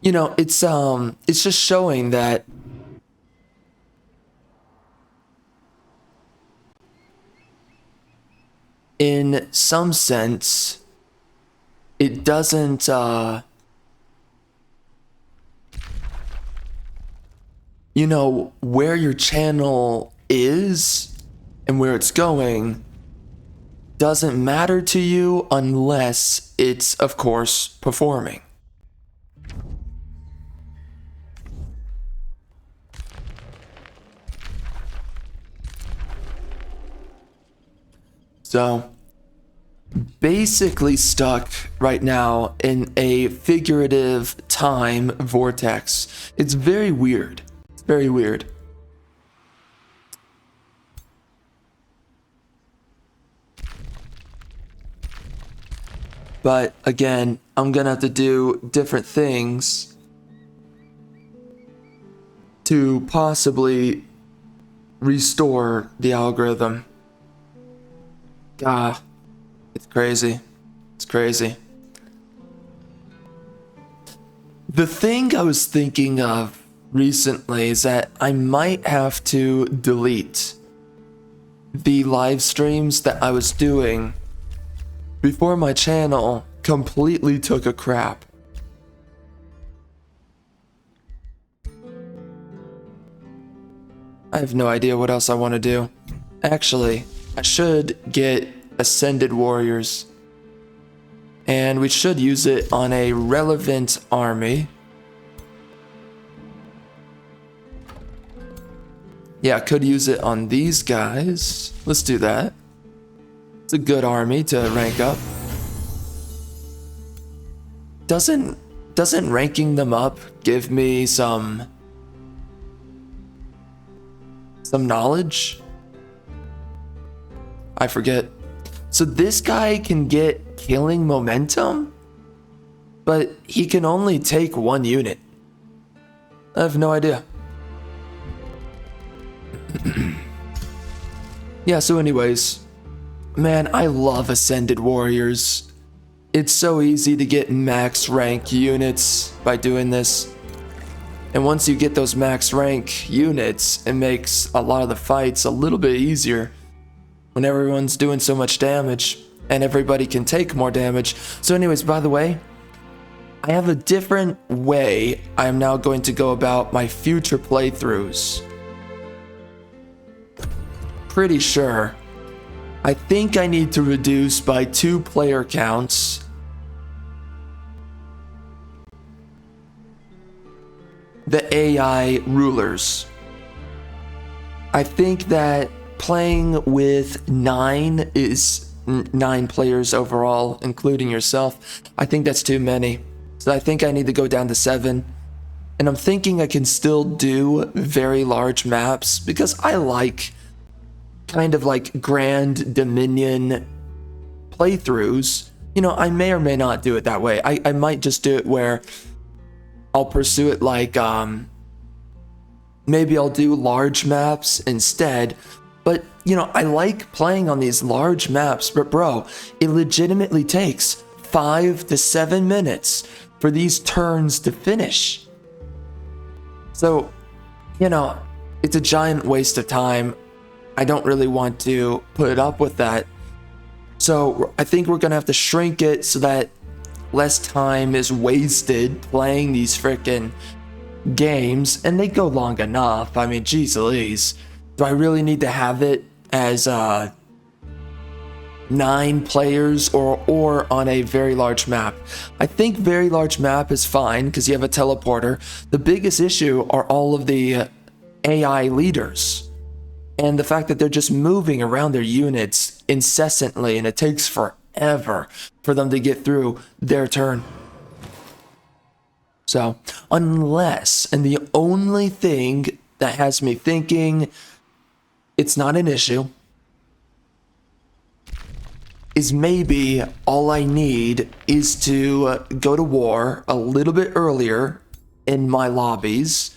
You know, it's just showing that in some sense it doesn't you know, where your channel is and where it's going doesn't matter to you unless it's, of course, performing. So, basically stuck right now in a figurative time vortex. It's very weird. It's very weird. But again, I'm gonna have to do different things to possibly restore the algorithm. It's crazy. It's crazy. The thing I was thinking of recently is that I might have to delete the live streams that I was doing before my channel completely took a crap. I have no idea what else I want to do. Actually, I should get Ascended Warriors. And we should use it on a relevant army. Yeah, I could use it on these guys. Let's do that. It's a good army to rank up. Doesn't ranking them up give me some knowledge? I forget. So this guy can get killing momentum, but he can only take one unit. I have no idea. Yeah, so anyways, man, I love Ascended Warriors. It's so easy to get max rank units by doing this. And once you get those max rank units, it makes a lot of the fights a little bit easier when everyone's doing so much damage and everybody can take more damage. So anyways, by the way, I have a different way I am now going to go about my future playthroughs. Pretty sure. I think I need to reduce by 2 player counts. The AI rulers. I think that playing with 9 is 9 players overall, including yourself. I think that's too many. So I think I need to go down to 7. And I'm thinking I can still do very large maps because I like kind of like Grand Dominion playthroughs. You know, I may or may not do it that way. I might just do it where I'll pursue it like, maybe I'll do large maps instead. But, you know, I like playing on these large maps, but bro, it legitimately takes 5 to 7 minutes for these turns to finish. So, you know, it's a giant waste of time. I don't really want to put up with that. So I think we're gonna have to shrink it so that less time is wasted playing these frickin' games, and they go long enough. I mean, geez Louise. Do I really need to have it as 9 players or on a very large map? I think very large map is fine because you have a teleporter. The biggest issue are all of the AI leaders and the fact that they're just moving around their units incessantly, and it takes forever for them to get through their turn. So, unless, and the only thing that has me thinking it's not an issue is maybe all I need is to go to war a little bit earlier in my lobbies,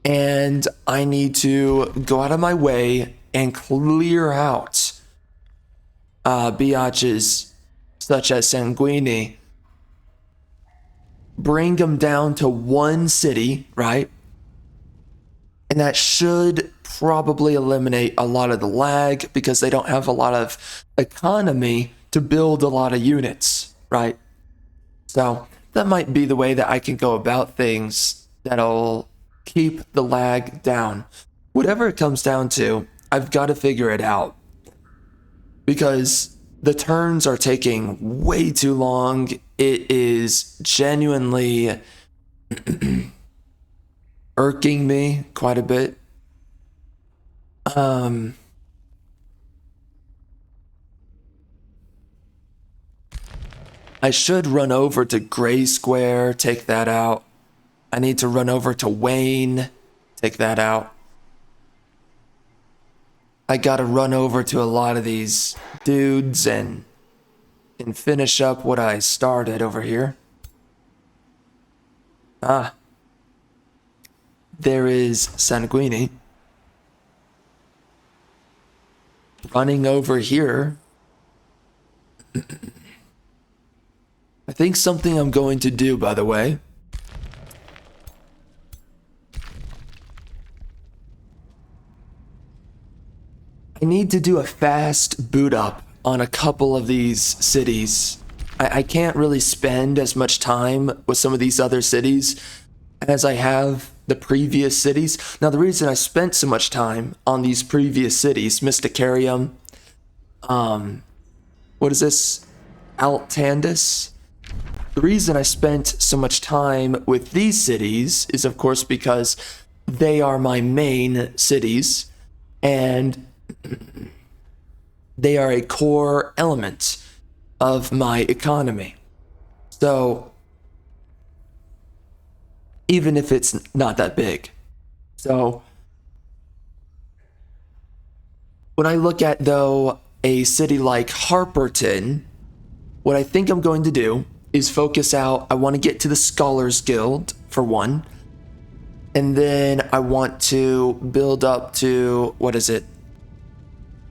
and I need to go out of my way and clear out biatches such as Sanguini, bring them down to 1 city, right? And that should probably eliminate a lot of the lag because they don't have a lot of economy to build a lot of units, right? So that might be the way that I can go about things that'll keep the lag down. Whatever it comes down to, I've got to figure it out because the turns are taking way too long. It is genuinely irking me quite a bit. I should run over to Gray Square, take that out. I need to run over to Wayne, take that out. I gotta run over to a lot of these dudes and finish up what I started over here. There is Sanguini. Running over here. I think something I'm going to do, by the way. I need to do a fast boot up on a couple of these cities. I can't really spend as much time with some of these other cities as I have the previous cities. Now, the reason I spent so much time on these previous cities, Mysticarium, what is this? Altandis. The reason I spent so much time with these cities is, of course, because they are my main cities, and they are a core element of my economy. So, even if it's not that big. So, when I look at, though, a city like Harperton, what I think I'm going to do is focus out. I want to get to the Scholars Guild, for one. And then I want to build up to, what is it?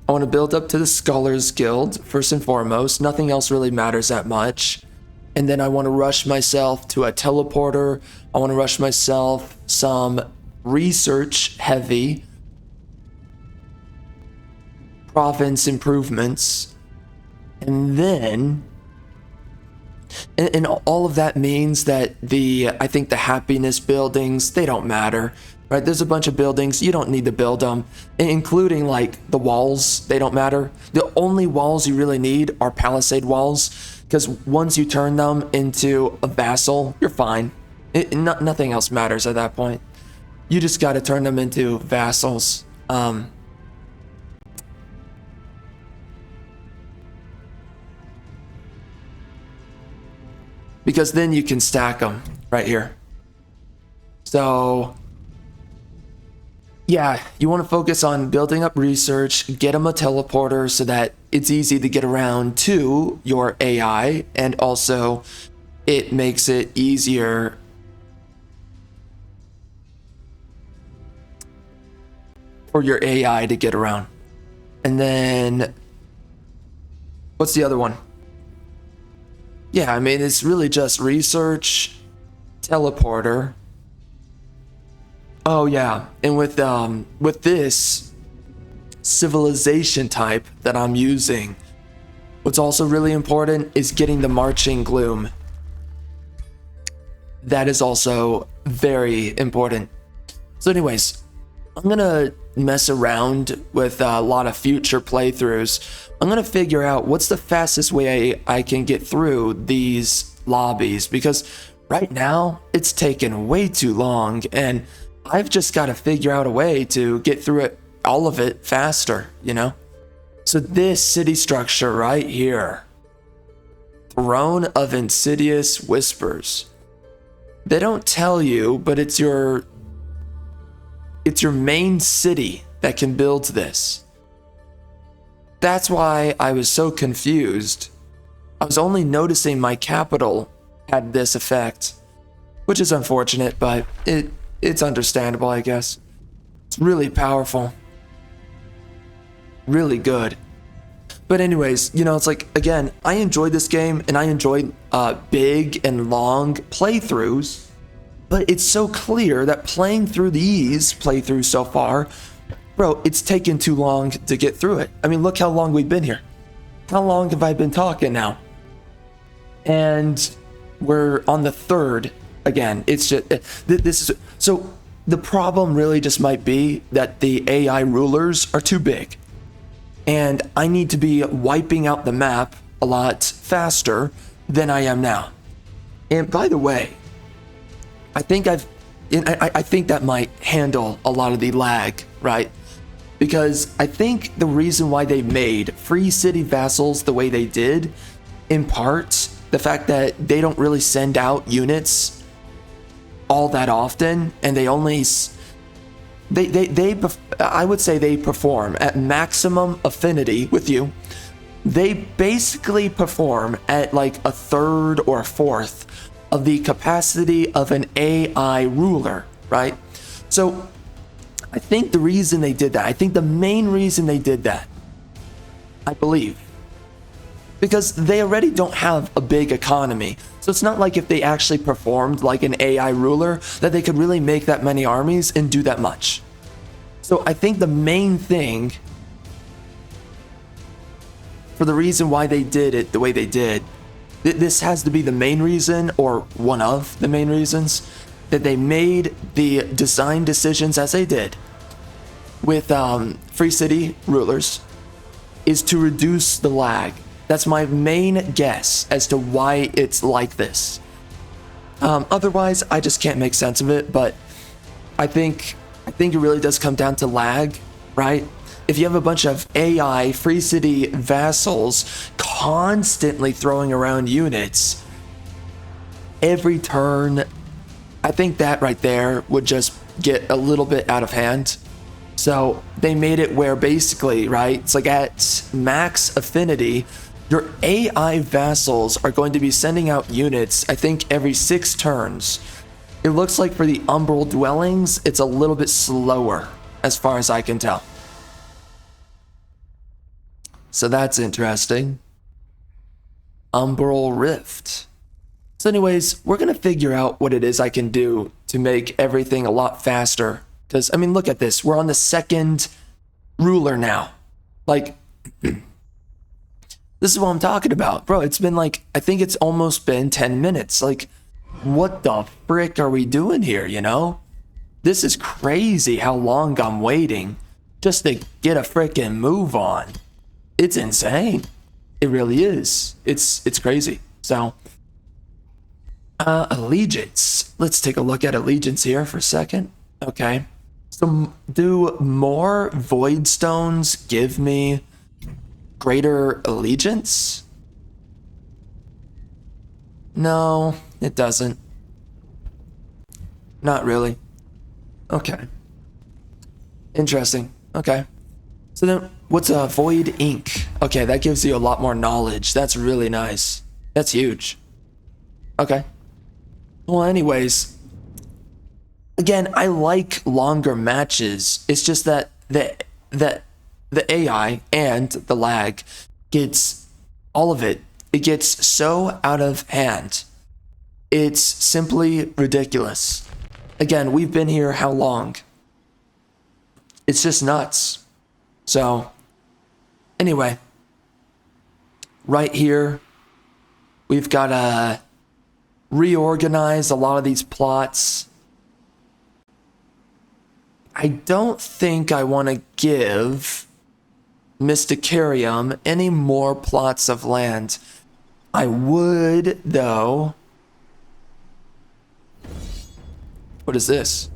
I want to build up to the Scholars Guild, first and foremost. Nothing else really matters that much. And then I want to rush myself to a teleporter. I want to rush myself some research heavy province improvements. And then, and all of that means that I think the happiness buildings, they don't matter. Right, there's a bunch of buildings, you don't need to build them, including like the walls, they don't matter. The only walls you really need are palisade walls, because once you turn them into a vassal, you're fine. Nothing else matters at that point. You just got to turn them into vassals. Because then you can stack them right here. So yeah, you want to focus on building up research, get them a teleporter so that it's easy to get around to your AI, and also it makes it easier for your AI to get around. And then, what's the other one? Yeah, I mean, it's really just research, teleporter. Oh yeah, and with this civilization type that I'm using, what's also really important is getting the marching gloom. That is also very important. So anyways, I'm gonna mess around with a lot of future playthroughs. I'm gonna figure out what's the fastest way I can get through these lobbies, because right now it's taken way too long, and I've just got to figure out a way to get through it, all of it, faster, you know? So this city structure right here, Throne of Insidious Whispers. They don't tell you, but it's your main city that can build this. That's why I was so confused. I was only noticing my capital had this effect, which is unfortunate, but it's understandable, I guess. It's really powerful. Really good. But anyways, you know, it's like, again, I enjoyed this game, and I enjoyed big and long playthroughs, but it's so clear that playing through these playthroughs so far, bro, it's taken too long to get through it. I mean, look how long we've been here. How long have I been talking now? And we're on the third. Again, it's just, this is, so the problem really just might be that the AI rulers are too big. And I need to be wiping out the map a lot faster than I am now. And by the way, I think that might handle a lot of the lag, right? Because I think the reason why they made free city vassals the way they did, in part, The fact that they don't really send out units all that often, and they only I would say they perform at maximum affinity with you. They basically perform at like a third or a fourth of the capacity of an AI ruler, right? So I think the reason they did that, I think the main reason they did that, I believe, because they already don't have a big economy. So it's not like if they actually performed like an AI ruler that they could really make that many armies and do that much. So I think the main thing for the reason why they did it the way they did, this has to be the main reason, or one of the main reasons, that they made the design decisions as they did with free city rulers, is to reduce the lag. That's my main guess as to why it's like this. Otherwise, I just can't make sense of it, but I think it really does come down to lag, right? If you have a bunch of AI free city vassals constantly throwing around units every turn, I think that right there would just get a little bit out of hand. So they made it where basically, right, it's like at max affinity, your AI vassals are going to be sending out units, I think, every 6 turns. It looks like for the Umbral dwellings, it's a little bit slower, as far as I can tell. So that's interesting. Umbral Rift. So anyways, we're going to figure out what it is I can do to make everything a lot faster. Because, I mean, look at this. We're on the 2nd ruler now. Like, this is what I'm talking about. Bro, it's been like, I think it's almost been 10 minutes. Like, what the frick are we doing here, you know? This is crazy how long I'm waiting just to get a frickin' move on. It's insane. It really is. It's crazy. So, allegiance. Let's take a look at allegiance here for a second. Okay. So, do more void stones give me greater allegiance? No, it doesn't. Not really. Okay. Interesting. Okay. So then, what's a void ink? Okay, that gives you a lot more knowledge. That's really nice. That's huge. Okay. Well, anyways, again, I like longer matches. It's just that the AI and the lag gets all of it. It gets so out of hand. It's simply ridiculous. Again, we've been here how long? It's just nuts. So, anyway, right here, we've got to reorganize a lot of these plots. I don't think I want to give Mysticarium any more plots of land. I would, though. What is this?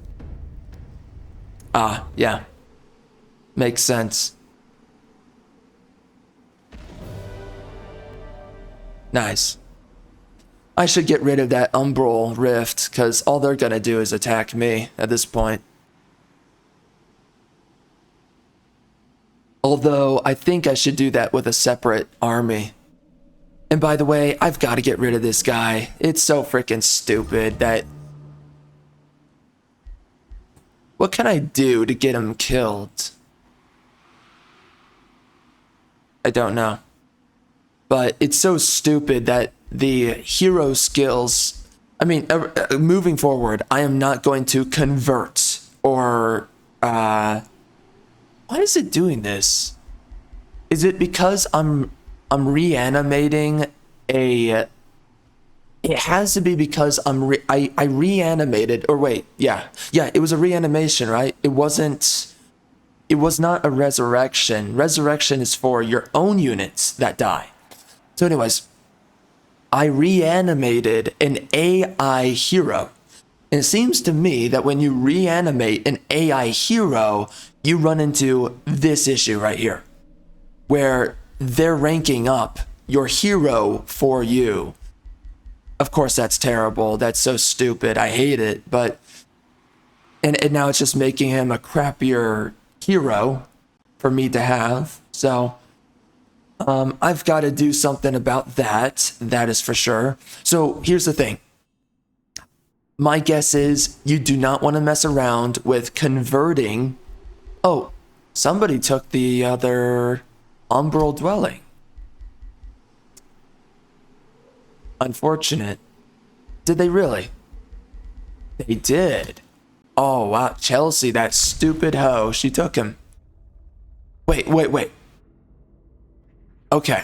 Ah, yeah. Makes sense. Nice. I should get rid of that Umbral Rift, because all they're gonna do is attack me at this point. Although, I think I should do that with a separate army. And by the way, I've got to get rid of this guy. It's so freaking stupid that... What can I do to get him killed? I don't know. But it's so stupid that the hero skills... I mean, moving forward, I am not going to convert or... Why is it doing this? Is it because I'm reanimating a... It has to be because I reanimated, or wait, yeah, it was a reanimation, right? It was not a resurrection. Resurrection is for your own units that die. So anyways, I reanimated an AI hero. And it seems to me that when you reanimate an AI hero, you run into this issue right here, where they're ranking up your hero for you. Of course, that's terrible. That's so stupid. I hate it. But and now it's just making him a crappier hero for me to have. So I've got to do something about that. That is for sure. So here's the thing. My guess is you do not want to mess around with converting. Oh, somebody took the other Umbral dwelling. Unfortunate. Did they really? They did. Oh, wow. Chelsea, that stupid hoe. She took him. Wait. Okay.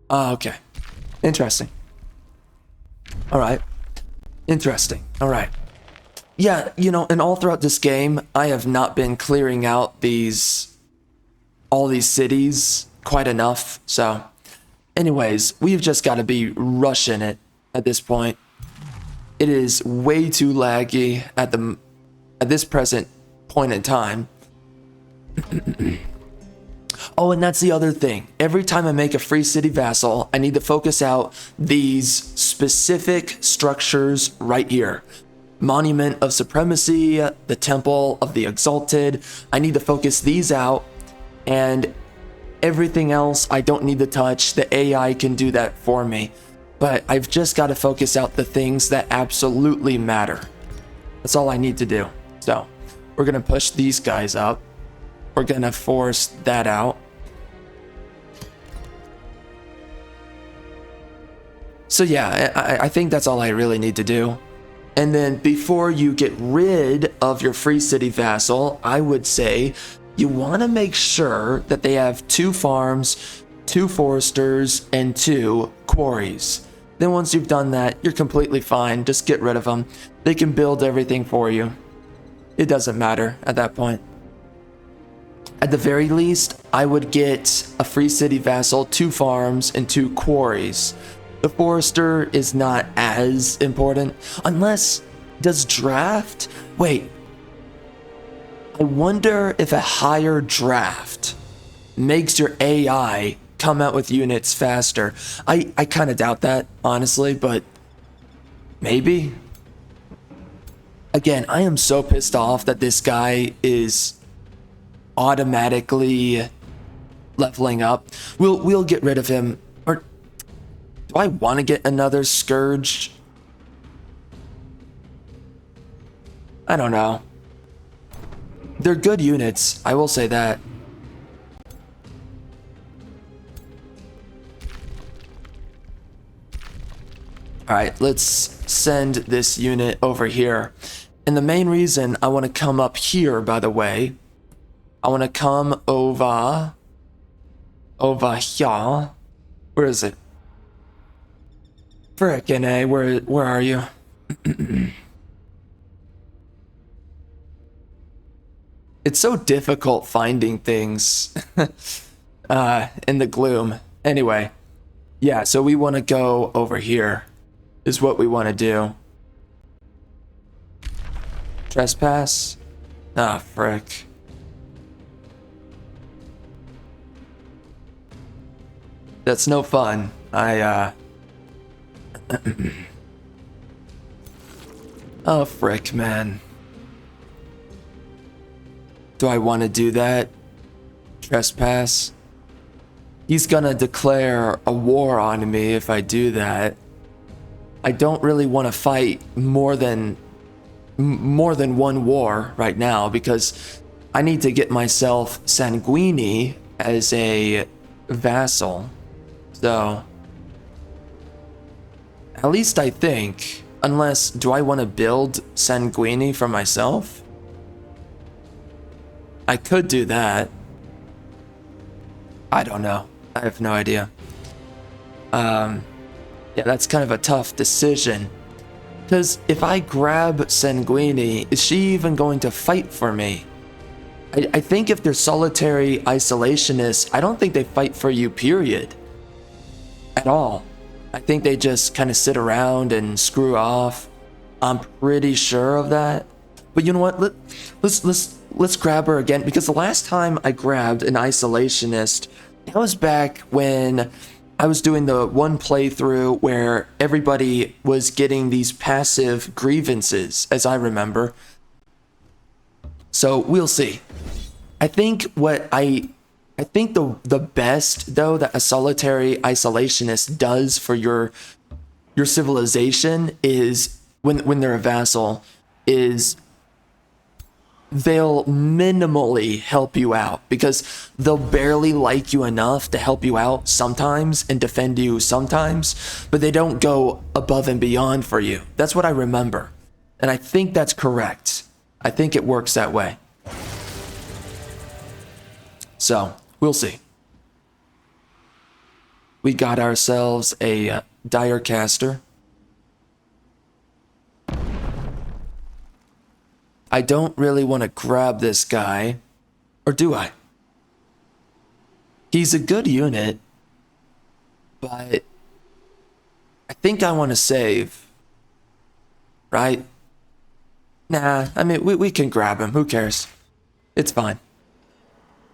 Okay. Interesting. All right. Interesting. All right. Yeah, and all throughout this game, I have not been clearing out all these cities quite enough. So, anyways, we've just got to be rushing it at this point. It is way too laggy at this present point in time. Oh, and that's the other thing. Every time I make a free city vassal, I need to focus out these specific structures right here. Monument of Supremacy, the Temple of the Exalted. I need to focus these out, and everything else I don't need to touch. The AI can do that for me. But I've just got to focus out the things that absolutely matter. That's all I need to do. So we're going to push these guys up. We're going to force that out. So yeah, I think that's all I really need to do. And then before you get rid of your free city vassal, I would say you want to make sure that they have 2 farms, 2 foresters, and 2 quarries. Then once you've done that, you're completely fine. Just get rid of them. They can build everything for you. It doesn't matter at that point. At the very least, I would get a free city vassal, 2 farms, and 2 quarries. The forester is not as important, unless, does draft? Wait, I wonder if a higher draft makes your AI come out with units faster. I kind of doubt that, honestly, but maybe. Again, I am so pissed off that this guy is automatically leveling up. We'll get rid of him. Or do I want to get another Scourge? I don't know. They're good units, I will say that. Alright, let's send this unit over here. And the main reason I want to come up here, by the way, I want to come over here. Where is it? Frickin' A, where are you? It's so difficult finding things in the gloom. Anyway, yeah, so we want to go over here is what we want to do. Trespass? Ah, frick. That's no fun. Oh, frick, man. Do I want to do that? Trespass? He's gonna declare a war on me if I do that. I don't really want to fight more than one war right now because I need to get myself Sanguini as a vassal. So, at least I think, unless, do I want to build Sanguini for myself? I could do that. I don't know. I have no idea. Yeah, that's kind of a tough decision. Because if I grab Sanguini, is she even going to fight for me? I think if they're solitary isolationists, I don't think they fight for you, period. At all. I think they just kind of sit around and screw off. I'm pretty sure of that. But you know what? Let's grab her again, because the last time I grabbed an isolationist, that was back when I was doing the one playthrough where everybody was getting these passive grievances, as I remember. So we'll see. I think the best though that a solitary isolationist does for your civilization is when they're a vassal is they'll minimally help you out because they'll barely like you enough to help you out sometimes and defend you sometimes, but they don't go above and beyond for you. That's what I remember. And I think that's correct. I think it works that way. So, we'll see. We got ourselves a dire caster. I don't really want to grab this guy, or do I? He's a good unit, but I think I want to save, right? Nah, I mean, we can grab him. Who cares? It's fine.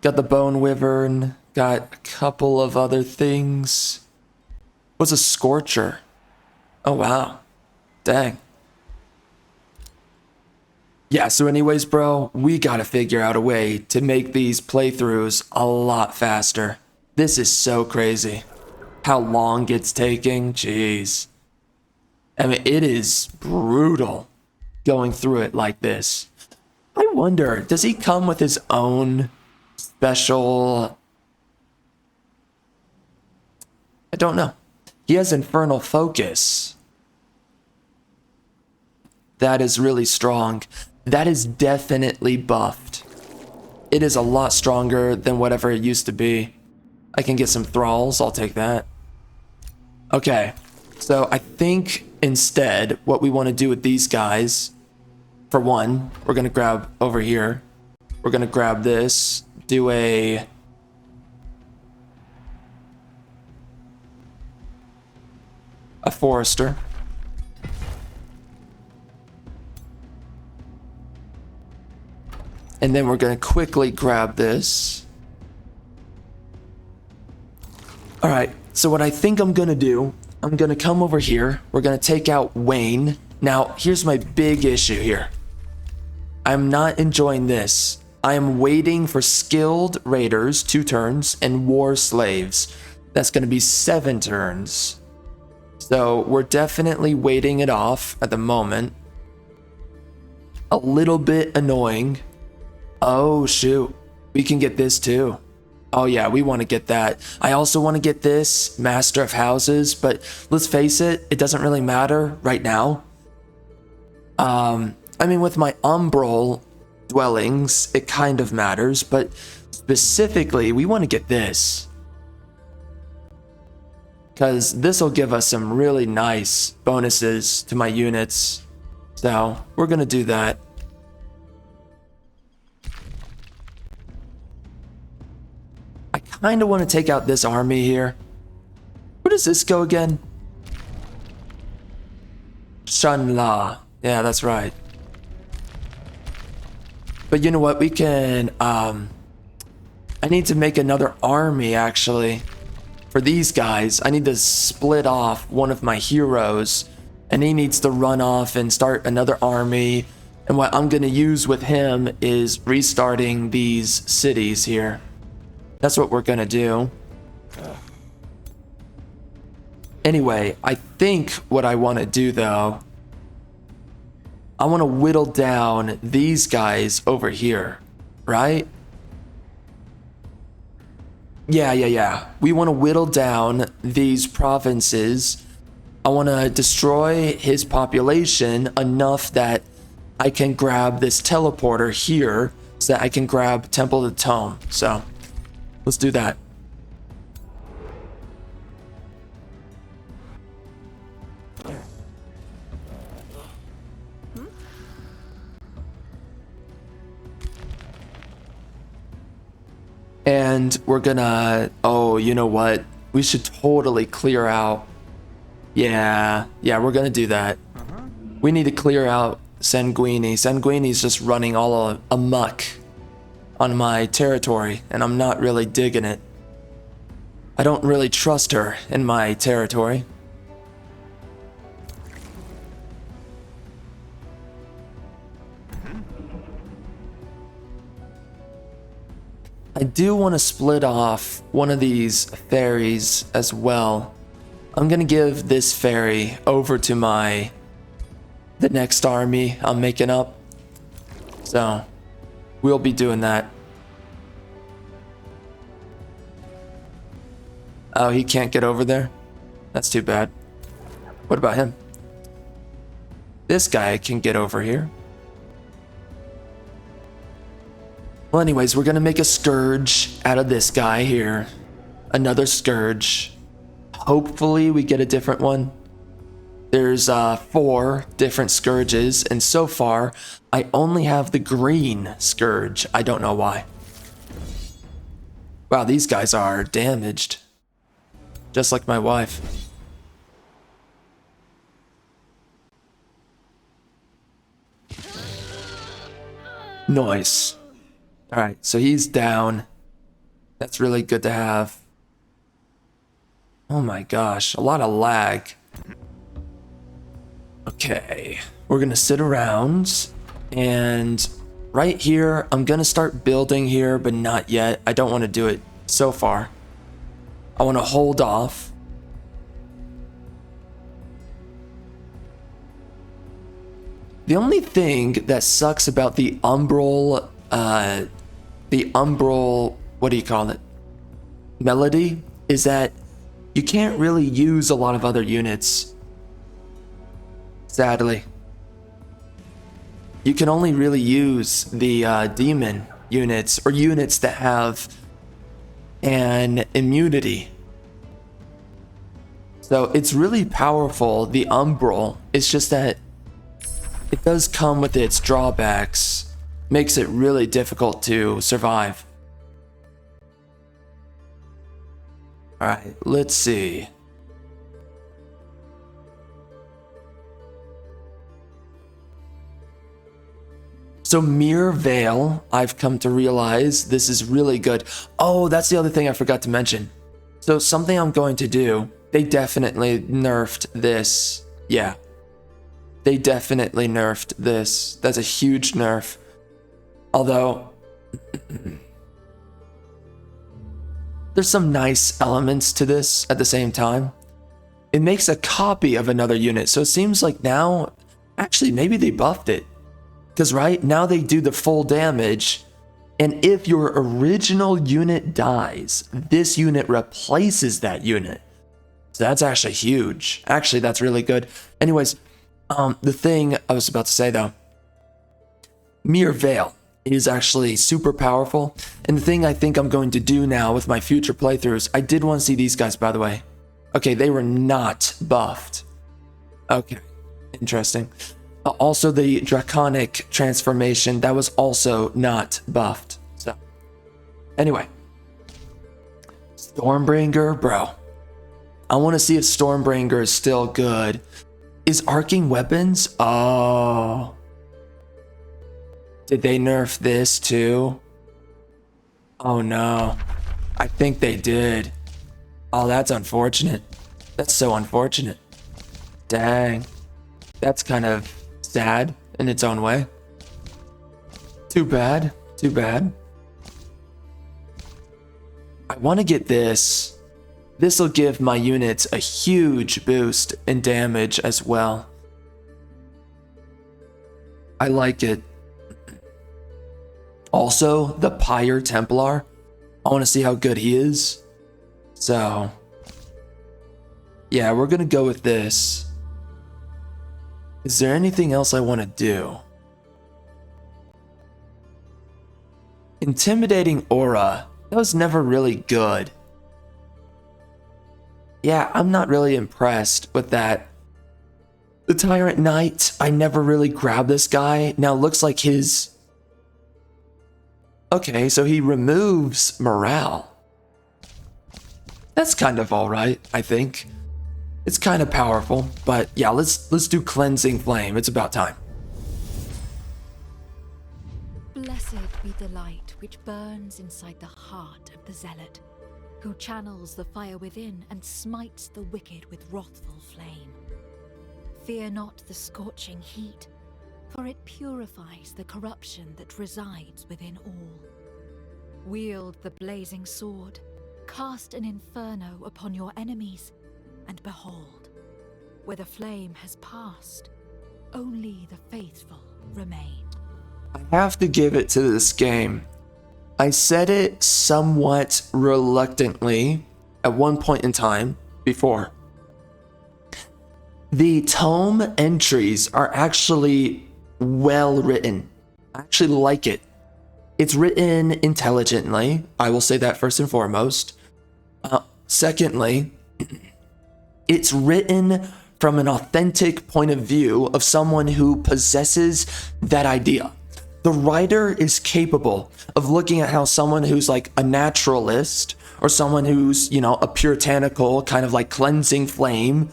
Got the Bone Wyvern, got a couple of other things. What's a Scorcher? Oh, wow. Dang. Yeah, so anyways, bro, we gotta figure out a way to make these playthroughs a lot faster. This is so crazy. How long it's taking, jeez. I mean, it is brutal going through it like this. I wonder, does he come with his own special... I don't know. He has Infernal Focus. That is really strong. That is definitely buffed. It is a lot stronger than whatever it used to be. I can get some thralls, I'll take that. Okay, so I think instead what we want to do with these guys, for one, we're going to grab over here. We're going to grab this, do a forester. And then we're going to quickly grab this. All right, so what I think I'm going to do, I'm going to come over here. We're going to take out Wayne. Now, here's my big issue here. I'm not enjoying this. I am waiting for skilled raiders, 2 turns, and war slaves. That's going to be 7 turns. So we're definitely waiting it off at the moment. A little bit annoying. Oh, shoot. We can get this too. Oh, yeah, we want to get that. I also want to get this, Master of Houses, but let's face it, it doesn't really matter right now. I mean, with my Umbral dwellings, it kind of matters, but specifically, we want to get this. Because this will give us some really nice bonuses to my units. So, we're going to do that. I kind of want to take out this army here. Where does this go again? Shanla. Yeah, that's right. But you know what? We can... I need to make another army, actually. For these guys, I need to split off one of my heroes. And he needs to run off and start another army. And what I'm going to use with him is restarting these cities here. That's what we're gonna do. Anyway, I think what I want to do though, I want to whittle down these guys over here, right? Yeah. We want to whittle down these provinces. I want to destroy his population enough that I can grab this teleporter here so that I can grab Temple of the Tome. So let's do that. And we're gonna... Oh, you know what? We should totally clear out... Yeah, we're gonna do that. We need to clear out Sanguini. Sanguini's just running all amok on my territory, and I'm not really digging it. I don't really trust her in my territory. I do want to split off one of these ferries as well. I'm gonna give this ferry over to the next army I'm making up. So we'll be doing that. Oh, he can't get over there? That's too bad. What about him? This guy can get over here. Well, anyways, we're gonna make a scourge out of this guy here. Another scourge. Hopefully we get a different one. There's 4 different scourges, and so far I only have the green scourge. I don't know why. Wow, these guys are damaged. Just like my wife. Nice. Alright, so he's down. That's really good to have. Oh my gosh, a lot of lag. Okay, we're gonna sit around, and right here, I'm gonna start building here, but not yet. I don't want to do it so far. I want to hold off. The only thing that sucks about the Umbral, what do you call it? Melody, is that you can't really use a lot of other units. Sadly. You can only really use the demon units, or units that have an immunity. So it's really powerful, the Umbral. It's just that it does come with its drawbacks. Makes it really difficult to survive. Alright, let's see. So Mere Veil, I've come to realize this is really good. Oh, that's the other thing I forgot to mention. So something I'm going to do, they definitely nerfed this. Yeah. They definitely nerfed this. That's a huge nerf. Although, there's some nice elements to this at the same time. It makes a copy of another unit. So it seems like now, actually maybe they buffed it. Because right now they do the full damage, and if your original unit dies, this unit replaces that unit. So that's actually huge. Actually, that's really good. Anyways, the thing I was about to say though, Mere Veil is actually super powerful, and the thing I think I'm going to do now with my future playthroughs, I did want to see these guys, by the way. Okay, they were not buffed. Okay, interesting. Also, the Draconic transformation, that was also not buffed. So, anyway. Stormbringer, bro. I want to see if Stormbringer is still good. Is Arcing Weapons? Oh. Did they nerf this too? Oh no. I think they did. Oh, that's unfortunate. That's so unfortunate. Dang. That's kind of sad in its own way. Too bad. Too bad. I want to get this. This will give my units a huge boost in damage as well. I like it. Also, the Pyre Templar. I want to see how good he is. So, yeah, we're going to go with this. Is there anything else I want to do? Intimidating Aura. That was never really good. Yeah, I'm not really impressed with that. The Tyrant Knight, I never really grabbed this guy. Now it looks like his... Okay, so he removes morale. That's kind of alright, I think. It's kind of powerful, but yeah, let's do Cleansing Flame. It's about time. Blessed be the light which burns inside the heart of the zealot. who channels the fire within and smites the wicked with wrathful flame. Fear not the scorching heat, for it purifies the corruption that resides within all. Wield the blazing sword, cast an inferno upon your enemies, and behold, where the flame has passed, only the faithful remain. I have to give it to this game. I said it somewhat reluctantly at one point in time before. The tome entries are actually well written. I actually like it. It's written intelligently. I will say that first and foremost. Secondly, it's written from an authentic point of view of someone who possesses that idea. The writer is capable of looking at how someone who's like a naturalist or someone who's, a puritanical kind of like cleansing flame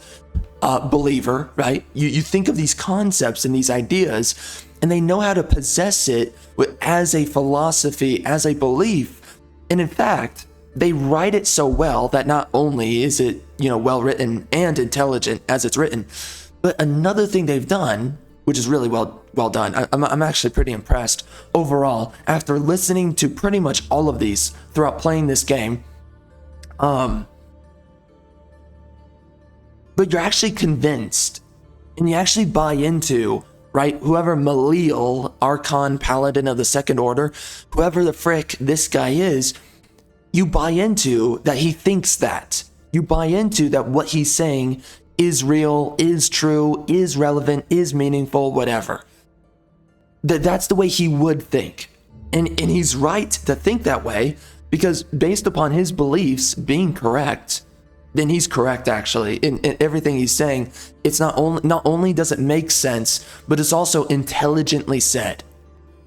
believer, right? You think of these concepts and these ideas, and they know how to possess it as a philosophy, as a belief. And in fact, they write it so well that not only is it, well written and intelligent as it's written, but another thing they've done, which is really well done. I'm actually pretty impressed overall after listening to pretty much all of these throughout playing this game. But you're actually convinced, and you actually buy into, right? Whoever Malil, Archon Paladin of the Second Order, whoever the frick this guy is, you buy into that he thinks that. You buy into that what he's saying is real, is true, is relevant, is meaningful, whatever. That's the way he would think. And he's right to think that way, because based upon his beliefs being correct, then he's correct actually in everything he's saying. It's not only does it make sense, but it's also intelligently said.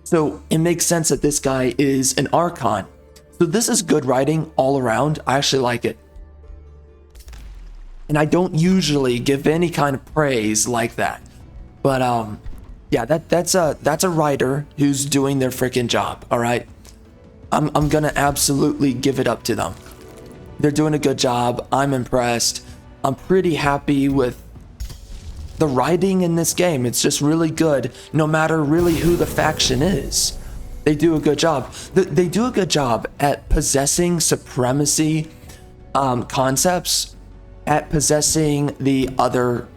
So it makes sense that this guy is an Archon. So this is good writing all around. I actually like it. And I don't usually give any kind of praise like that. But yeah, that's a writer who's doing their freaking job, all right? I'm gonna absolutely give it up to them. They're doing a good job. I'm impressed. I'm pretty happy with the writing in this game. It's just really good, no matter really who the faction is. They do a good job. They do a good job at possessing supremacy concepts, at possessing the other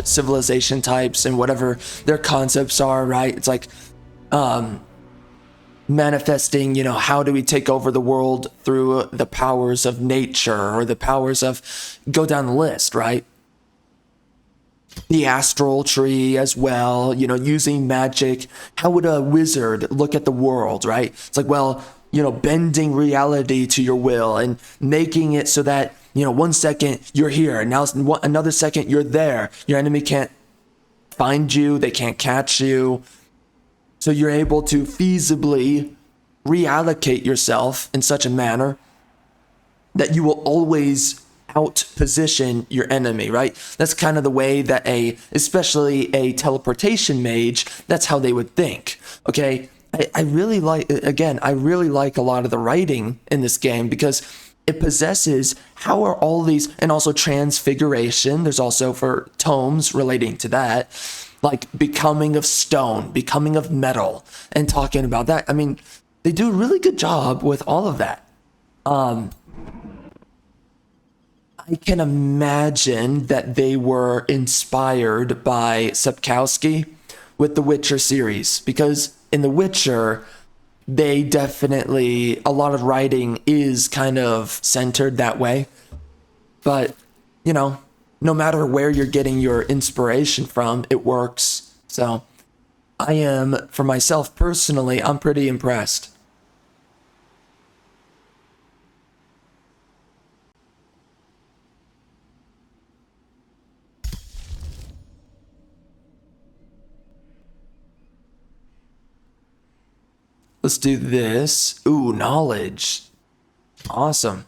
civilization types and whatever their concepts are, right? It's like manifesting, how do we take over the world through the powers of nature or the powers of, go down the list, right? The astral tree as well, using magic. How would a wizard look at the world, right? It's like, well, bending reality to your will and making it so that, 1 second you're here and now another second you're there. Your enemy can't find you, they can't catch you. So you're able to feasibly reallocate yourself in such a manner that you will always outposition your enemy, right? That's kind of the way that especially a teleportation mage, that's how they would think, okay? I really like a lot of the writing in this game because it possesses how are all these, and also transfiguration, there's also for tomes relating to that, like becoming of stone, becoming of metal, and talking about that. I mean, they do a really good job with all of that. I can imagine that they were inspired by Sapkowski with the Witcher series, because in The Witcher, they definitely, a lot of writing is kind of centered that way. But, no matter where you're getting your inspiration from, it works. So I am, for myself personally, I'm pretty impressed. Let's do this. Ooh, knowledge. Awesome.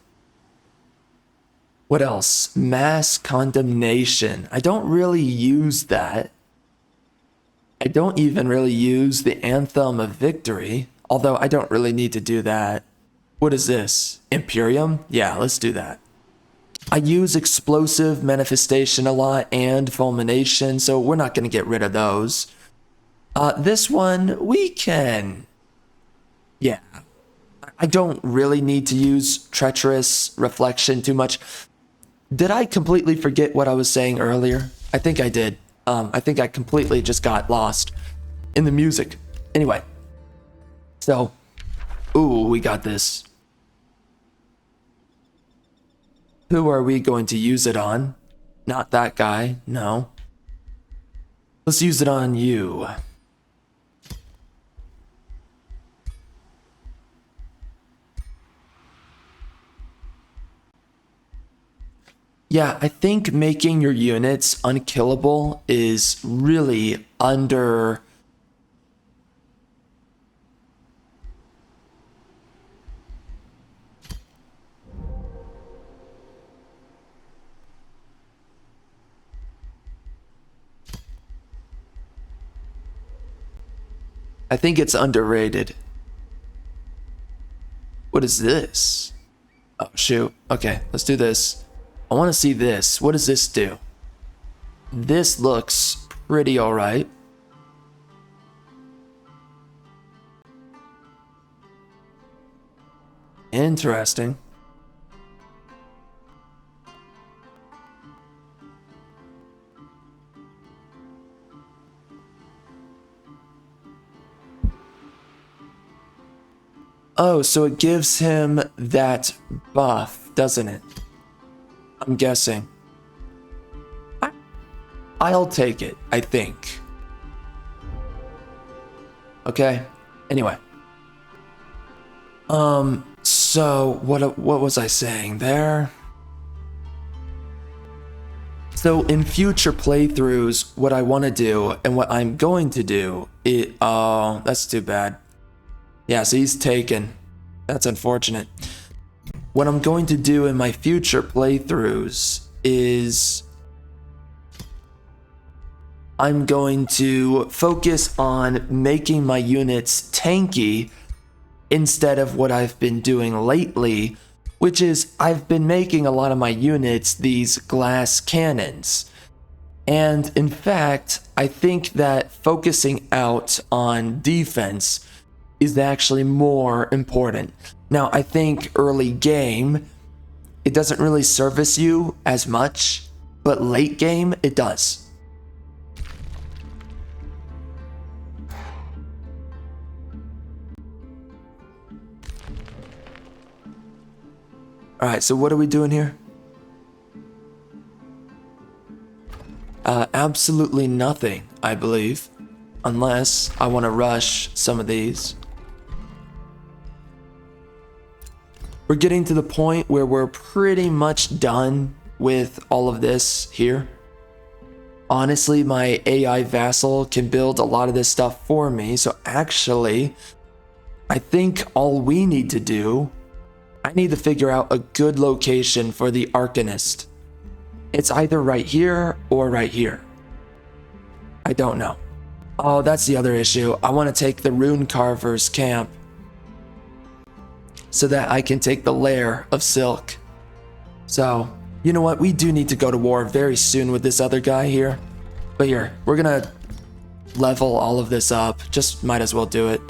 What else? Mass condemnation. I don't really use that. I don't even really use the Anthem of Victory, although I don't really need to do that. What is this? Imperium? Yeah, let's do that. I use explosive manifestation a lot and fulmination, so we're not going to get rid of those. This one, we can... Yeah. I don't really need to use treacherous reflection too much. Did I completely forget what I was saying earlier? I think I did. I think I completely just got lost in the music. Anyway. So, ooh, we got this. Who are we going to use it on? Not that guy, no. Let's use it on you. Yeah, I think making your units unkillable is really under... I think it's underrated. What is this? Oh, shoot. Okay, let's do this. I want to see this. What does this do? This looks pretty alright. Interesting. Oh, so it gives him that buff, doesn't it? I'm guessing. I'll take it, I think. Okay. Anyway. So what was I saying there? So in future playthroughs, what I want to do and what I'm going to do, oh, that's too bad. Yeah, so he's taken. That's unfortunate. What I'm going to do in my future playthroughs is I'm going to focus on making my units tanky instead of what I've been doing lately, which is I've been making a lot of my units these glass cannons. And in fact, I think that focusing out on defense is actually more important. Now, I think early game, it doesn't really service you as much, but late game, it does. Alright, so what are we doing here? Absolutely nothing, I believe. Unless I want to rush some of these. We're getting to the point where we're pretty much done with all of this here. Honestly, my AI vassal can build a lot of this stuff for me. So actually, I think all we need to do, I need to figure out a good location for the Arcanist. It's either right here or right here. I don't know. Oh, that's the other issue. I want to take the Rune Carver's camp so that I can take the lair of silk. So, you know what? We do need to go to war very soon with this other guy here. But here, we're gonna level all of this up. Just might as well do it.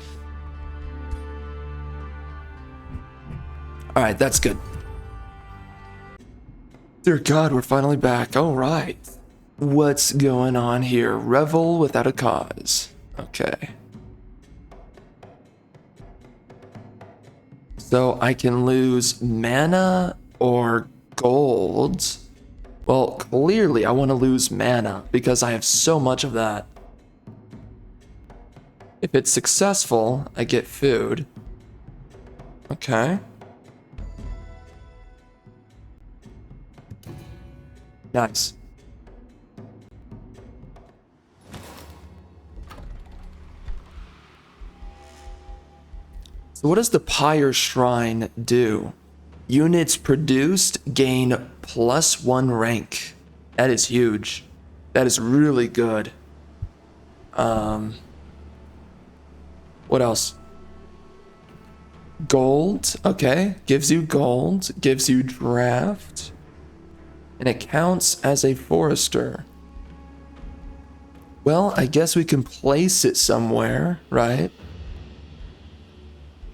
Alright, that's good. Dear God, we're finally back. Alright. What's going on here? Revel without a cause. Okay. So I can lose mana or gold. Well, clearly I want to lose mana because I have so much of that. If it's successful, I get food. Okay. Nice. So what does the Pyre Shrine do? Units produced gain +1 rank. That is huge. That is really good. What else? Gold, okay. Gives you gold, gives you draft. And it counts as a forester. Well, I guess we can place it somewhere, right?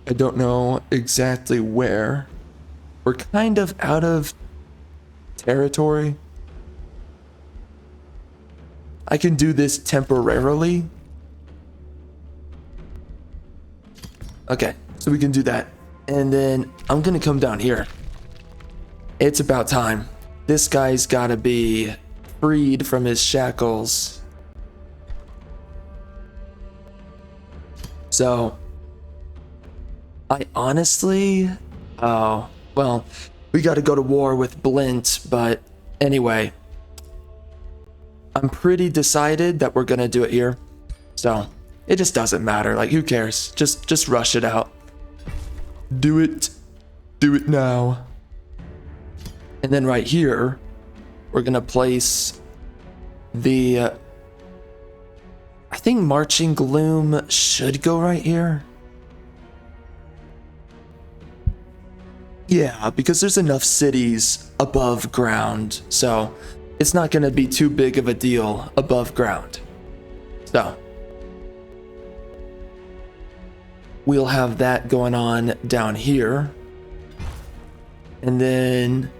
I don't know exactly where. We're kind of out of territory. I can do this temporarily. Okay, so we can do that. And then I'm gonna come down here. It's about time. This guy's gotta be freed from his shackles. So, I honestly, oh, well, we gotta go to war with Blint, but anyway, I'm pretty decided that we're gonna do it here. So, it just doesn't matter, like who cares? Just rush it out. Do it now. And then right here, we're gonna place the, I think Marching Gloom should go right here. Yeah, because there's enough cities above ground, so it's not gonna be too big of a deal above ground. So, we'll have that going on down here. And then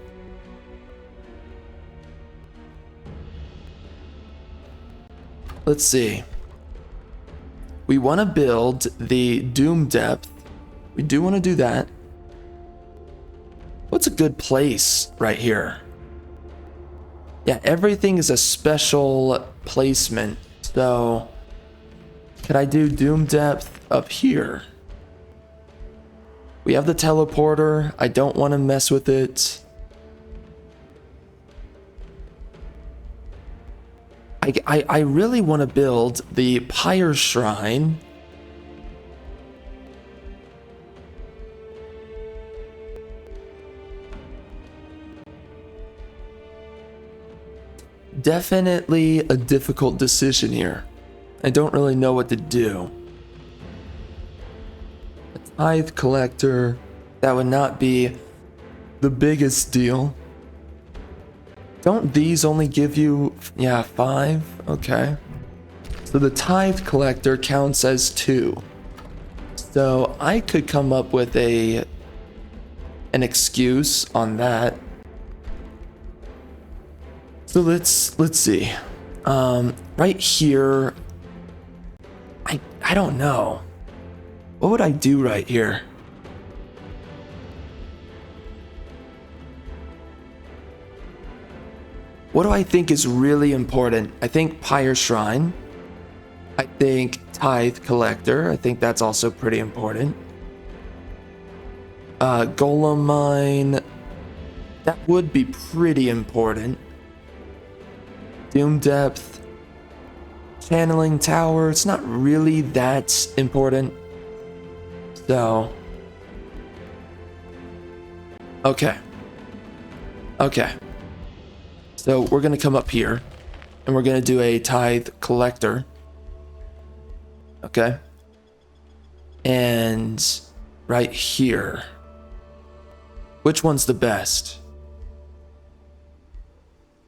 let's see. We want to build the Doom Depth. We do want to do that. What's a good place right here? Yeah, everything is a special placement. So, could I do Doom Depth up here? We have the teleporter. I don't want to mess with it. I really want to build the Pyre Shrine. Definitely a difficult decision here. I don't really know what to do. A tithe collector, that would not be the biggest deal. Don't these only give you, yeah, 5? Okay. So the tithe collector counts as 2. So I could come up with an excuse on that. So let's see. Right here, I don't know. What would I do right here? What do I think is really important? I think Pyre Shrine. I think Tithe Collector. I think that's also pretty important. Golem Mine. That would be pretty important. Doom Depth. Channeling Tower. It's not really that important. So. Okay. So we're going to come up here and we're going to do a tithe collector. Okay. And right here. Which one's the best?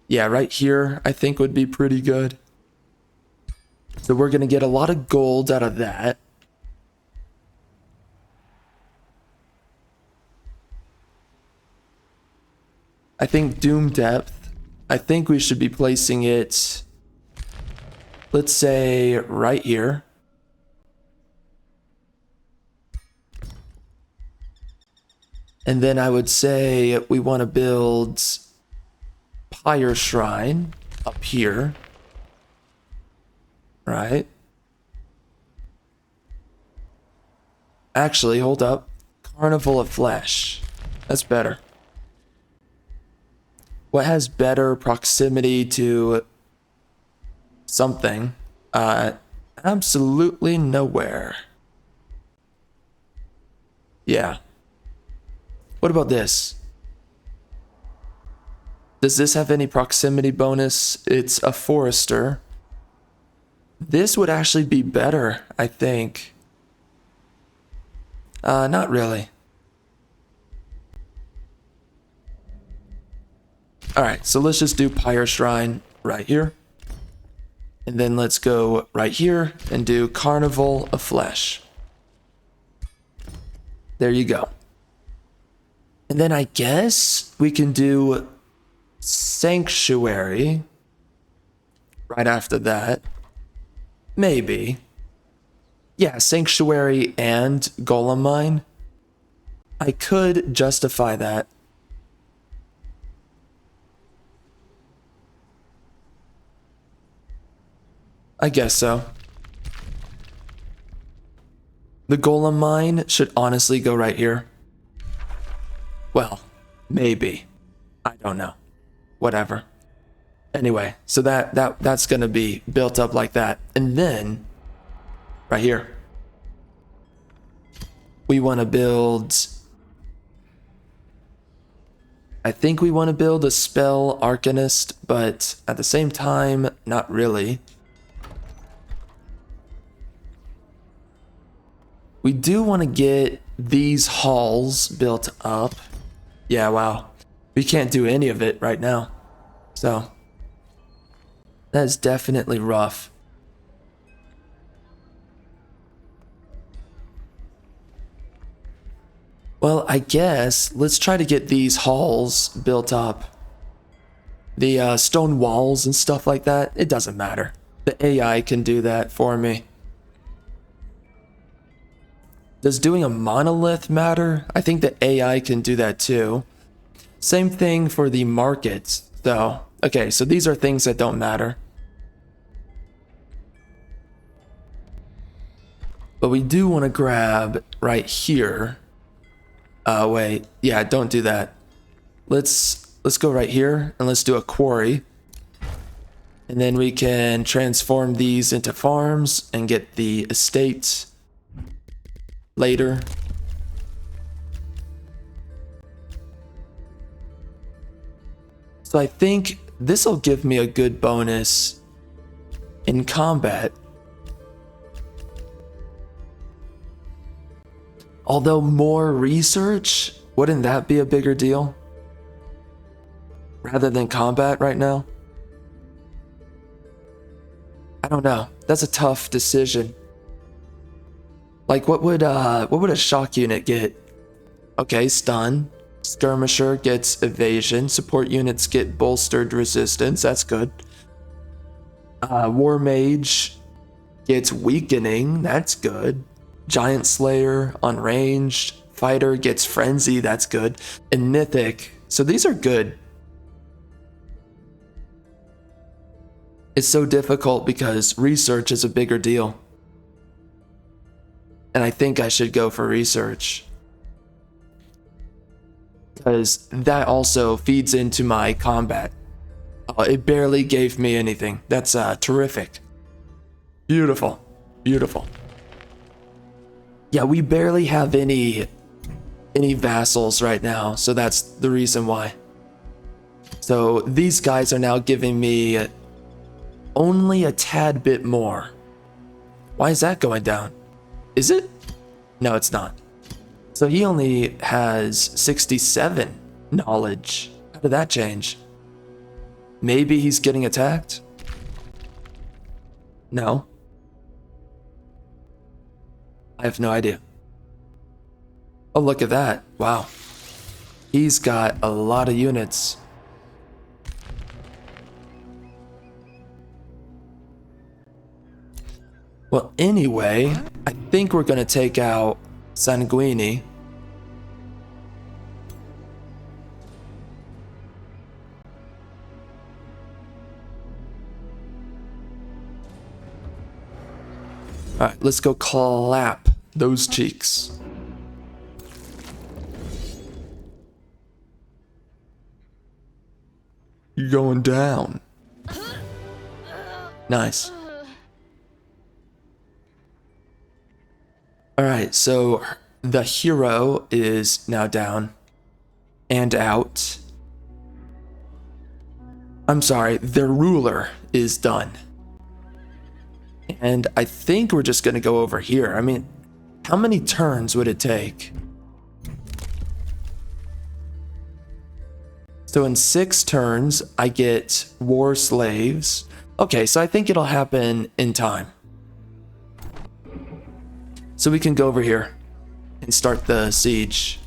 Yeah, right here I think would be pretty good. So we're going to get a lot of gold out of that. I think Doom Depth. I think we should be placing it, let's say, right here. And then I would say we want to build Pyre Shrine up here. Right? Actually, hold up. Carnival of Flesh. That's better. What has better proximity to something? Absolutely nowhere. Yeah. What about this? Does this have any proximity bonus? It's a forester. This would actually be better, I think. Not really. Alright, so let's just do Pyre Shrine right here. And then let's go right here and do Carnival of Flesh. There you go. And then I guess we can do Sanctuary right after that. Maybe. Yeah, Sanctuary and Golem Mine. I could justify that. I guess so. The Golem Mine should honestly go right here. Well, maybe. I don't know. Whatever. Anyway, so that's gonna be built up like that. And then, right here, we want to build... I think we want to build a Spell Arcanist, but at the same time, not really. We do want to get these halls built up. Yeah, wow. We can't do any of it right now. So, that is definitely rough. Well, I guess let's try to get these halls built up. The stone walls and stuff like that, it doesn't matter. The AI can do that for me. Does doing a monolith matter? I think the AI can do that too. Same thing for the markets, though. Okay, so these are things that don't matter. But we do want to grab right here. Wait, yeah, don't do that. Let's go right here and let's do a quarry. And then we can transform these into farms and get the estates later. So I think this will give me a good bonus in combat. Although more research, wouldn't that be a bigger deal? Rather than combat right now? I don't know. That's a tough decision. Like what would a shock unit get? Okay, stun. Skirmisher gets evasion. Support units get bolstered resistance. That's good. War mage gets weakening. That's good. Giant Slayer, unranged. Fighter gets frenzy. That's good. And mythic. So these are good. It's so difficult because research is a bigger deal. And I think I should go for research. Because that also feeds into my combat. Oh, it barely gave me anything. That's terrific. Beautiful. Beautiful. Yeah, we barely have any vassals right now, so that's the reason why. So these guys are now giving me only a tad bit more. Why is that going down? Is it? No, it's not. So he only has 67 knowledge. How did that change? Maybe he's getting attacked? No. I have no idea. Oh, look at that. Wow. He's got a lot of units. Well, anyway, I think we're going to take out Sanguini. Alright, let's go clap those cheeks. You're going down. Nice. Alright, so the hero is now down and out. I'm sorry, their ruler is done. And I think we're just gonna go over here. I mean, How many turns would it take? So in 6 turns, I get war slaves. Okay, so I think it'll happen in time. So we can go over here and start the siege.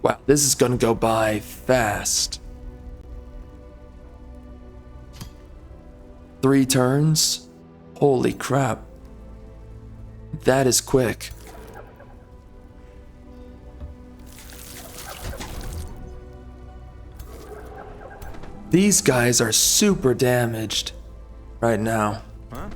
Wow, this is gonna go by fast. 3 turns? Holy crap. That is quick. These guys are super damaged right now. Huh?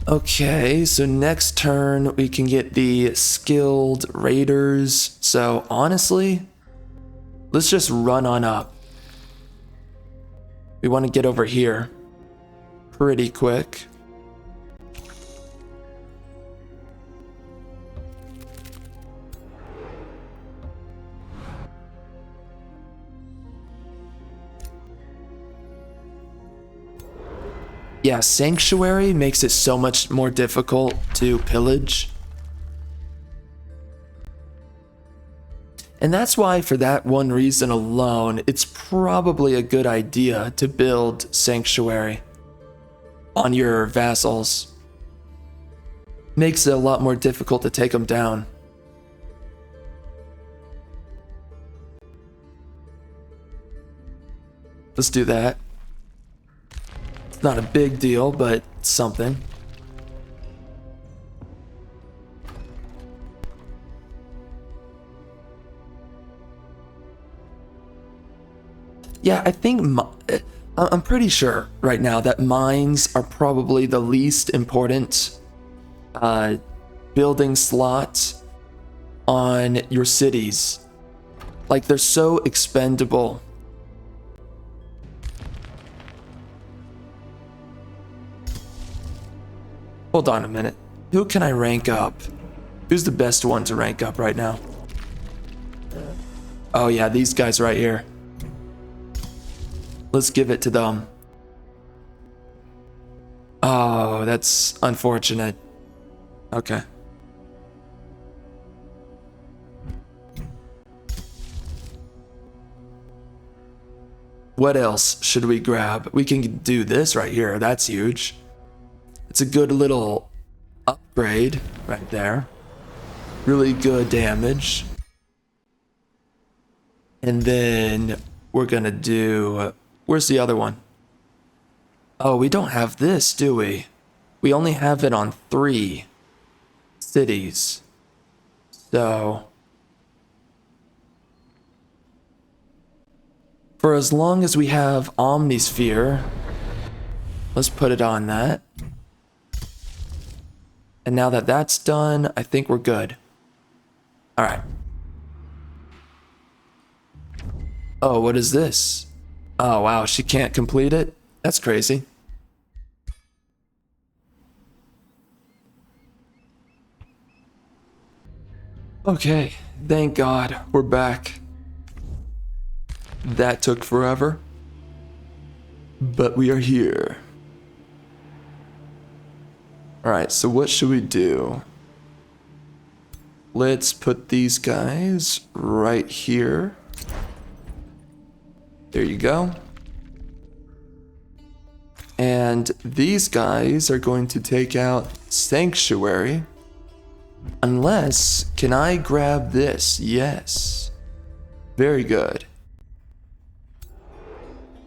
Okay, so next turn we can get the skilled raiders. So honestly, let's just run on up. We want to get over here pretty quick. Yeah, Sanctuary makes it so much more difficult to pillage. And that's why, for that one reason alone, it's probably a good idea to build Sanctuary on your vassals. Makes it a lot more difficult to take them down. Let's do that. Not a big deal, but something. Yeah, I think I'm pretty sure right now that mines are probably the least important building slot on your cities. Like, they're so expendable. Hold on a minute. Who can I rank up? Who's the best one to rank up right now? Oh yeah, these guys right here. Let's give it to them. Oh, that's unfortunate. Okay. What else should we grab? We can do this right here. That's huge. It's a good little upgrade right there. Really good damage. And then we're gonna do... Where's the other one? Oh, we don't have this, do we? We only have it on 3 cities. So... for as long as we have Omnisphere, let's put it on that. And now that that's done, I think we're good. All right. Oh, what is this? Oh, wow, she can't complete it? That's crazy. Okay, thank God, we're back. That took forever, but we are here. All right, so what should we do? Let's put these guys right here. There you go. And these guys are going to take out Sanctuary. Unless, can I grab this? Yes. Very good.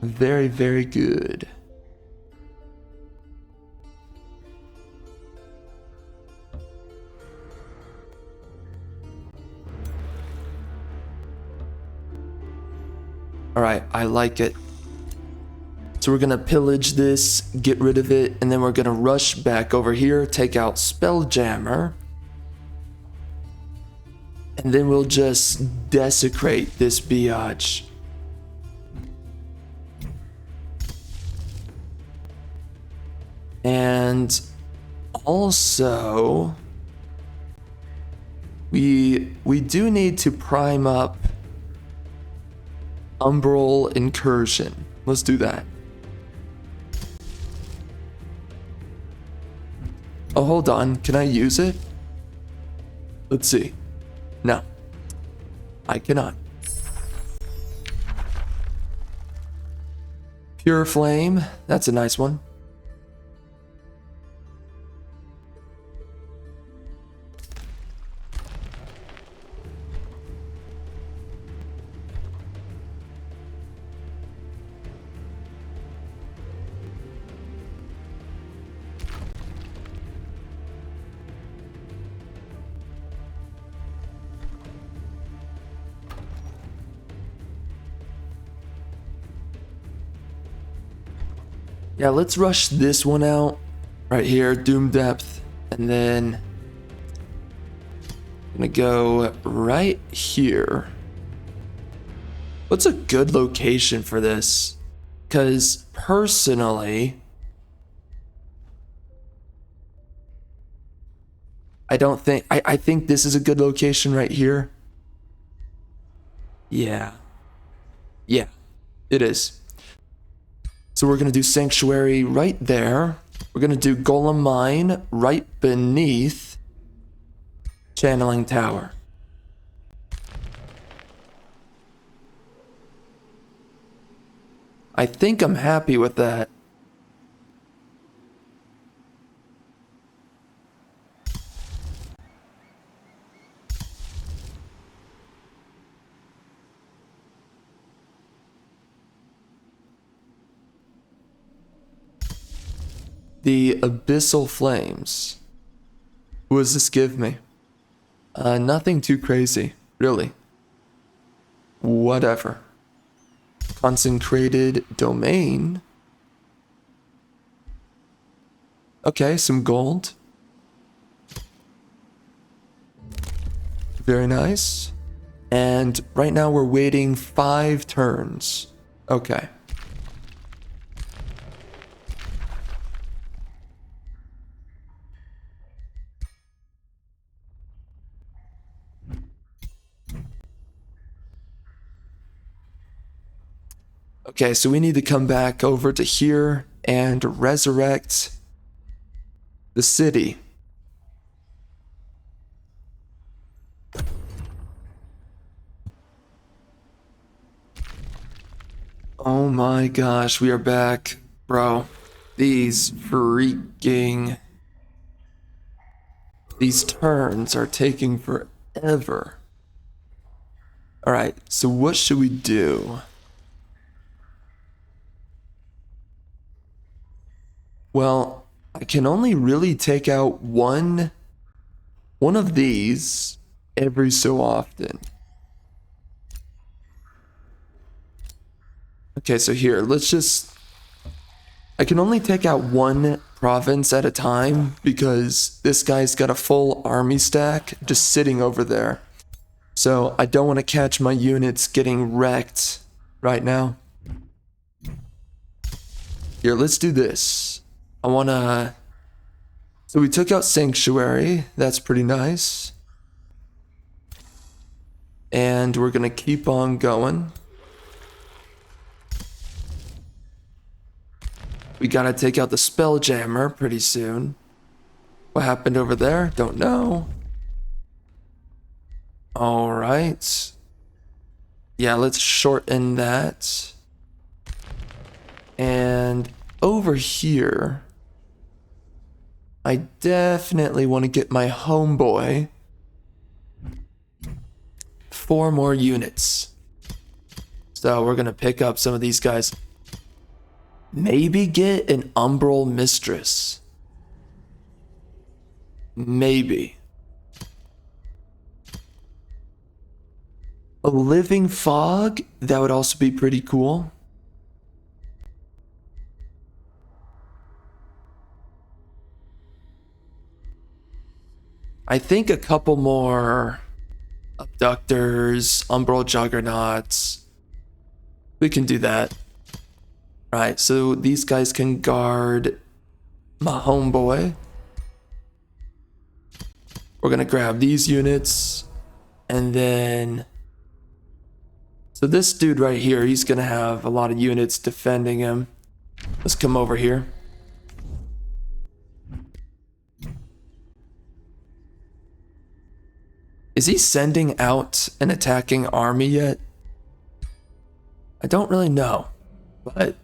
Very, very good. All right, I like it. So we're gonna pillage this, get rid of it, and then we're gonna rush back over here, take out Spelljammer. And And then we'll just desecrate this biatch. And also, we do need to prime up Umbral Incursion. Let's do that. Oh, hold on. Can I use it? Let's see. No. I cannot. Pure Flame. That's a nice one. Yeah, let's rush this one out right here, Doom Depth, and then I'm gonna go right here. What's a good location for this? Because personally, I think this is a good location right here. Yeah, it is. So we're going to do Sanctuary right there. We're going to do Golem Mine right beneath Channeling Tower. I think I'm happy with that. The Abyssal Flames. What does this give me? Nothing too crazy, really. Whatever. Consecrated Domain. Okay, some gold. Very nice. And right now we're waiting 5 turns. Okay. Okay, so we need to come back over to here and resurrect the city. Oh my gosh, we are back, bro. These turns are taking forever. Alright, so what should we do? Well, I can only really take out one of these every so often. Okay, so here, I can only take out one province at a time because this guy's got a full army stack just sitting over there. So I don't want to catch my units getting wrecked right now. Here, let's do this. So we took out Sanctuary. That's pretty nice. And we're gonna keep on going. We gotta take out the Spelljammer pretty soon. What happened over there? Don't know. Alright. Yeah, let's shorten that. And over here, I definitely want to get my homeboy 4 more units. So we're going to pick up some of these guys. Maybe get an Umbral Mistress. Maybe. A Living Fog, that would also be pretty cool. I think a couple more Abductors, Umbral Juggernauts. We can do that. Right, so these guys can guard my homeboy. We're gonna grab these units, and then... So this dude right here, he's gonna have a lot of units defending him. Let's come over here. Is he sending out an attacking army yet? I don't really know, but...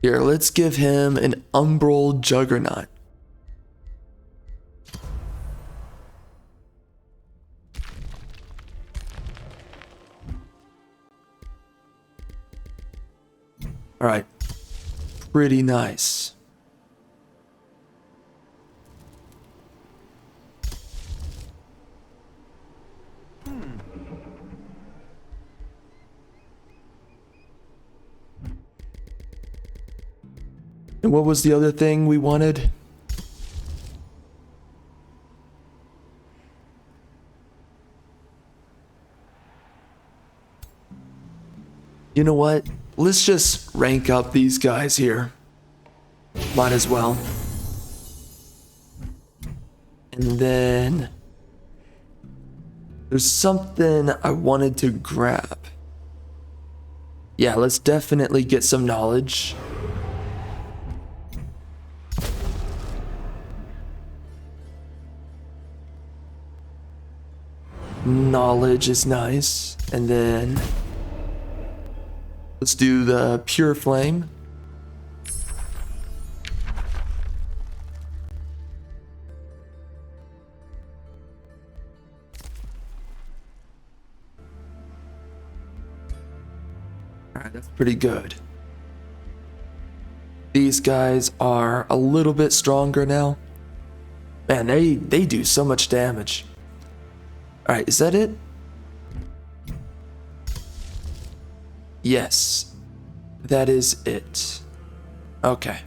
Here, let's give him an Umbral Juggernaut. Alright. Pretty nice. And what was the other thing we wanted? You know what? Let's just rank up these guys here. Might as well. And then... there's something I wanted to grab. Yeah, let's definitely get some knowledge. Knowledge is nice. And then let's do the pure flame. Alright, that's pretty good. These guys are a little bit stronger now. Man, they do so much damage. Alright, is that it? Yes. That is it. Okay.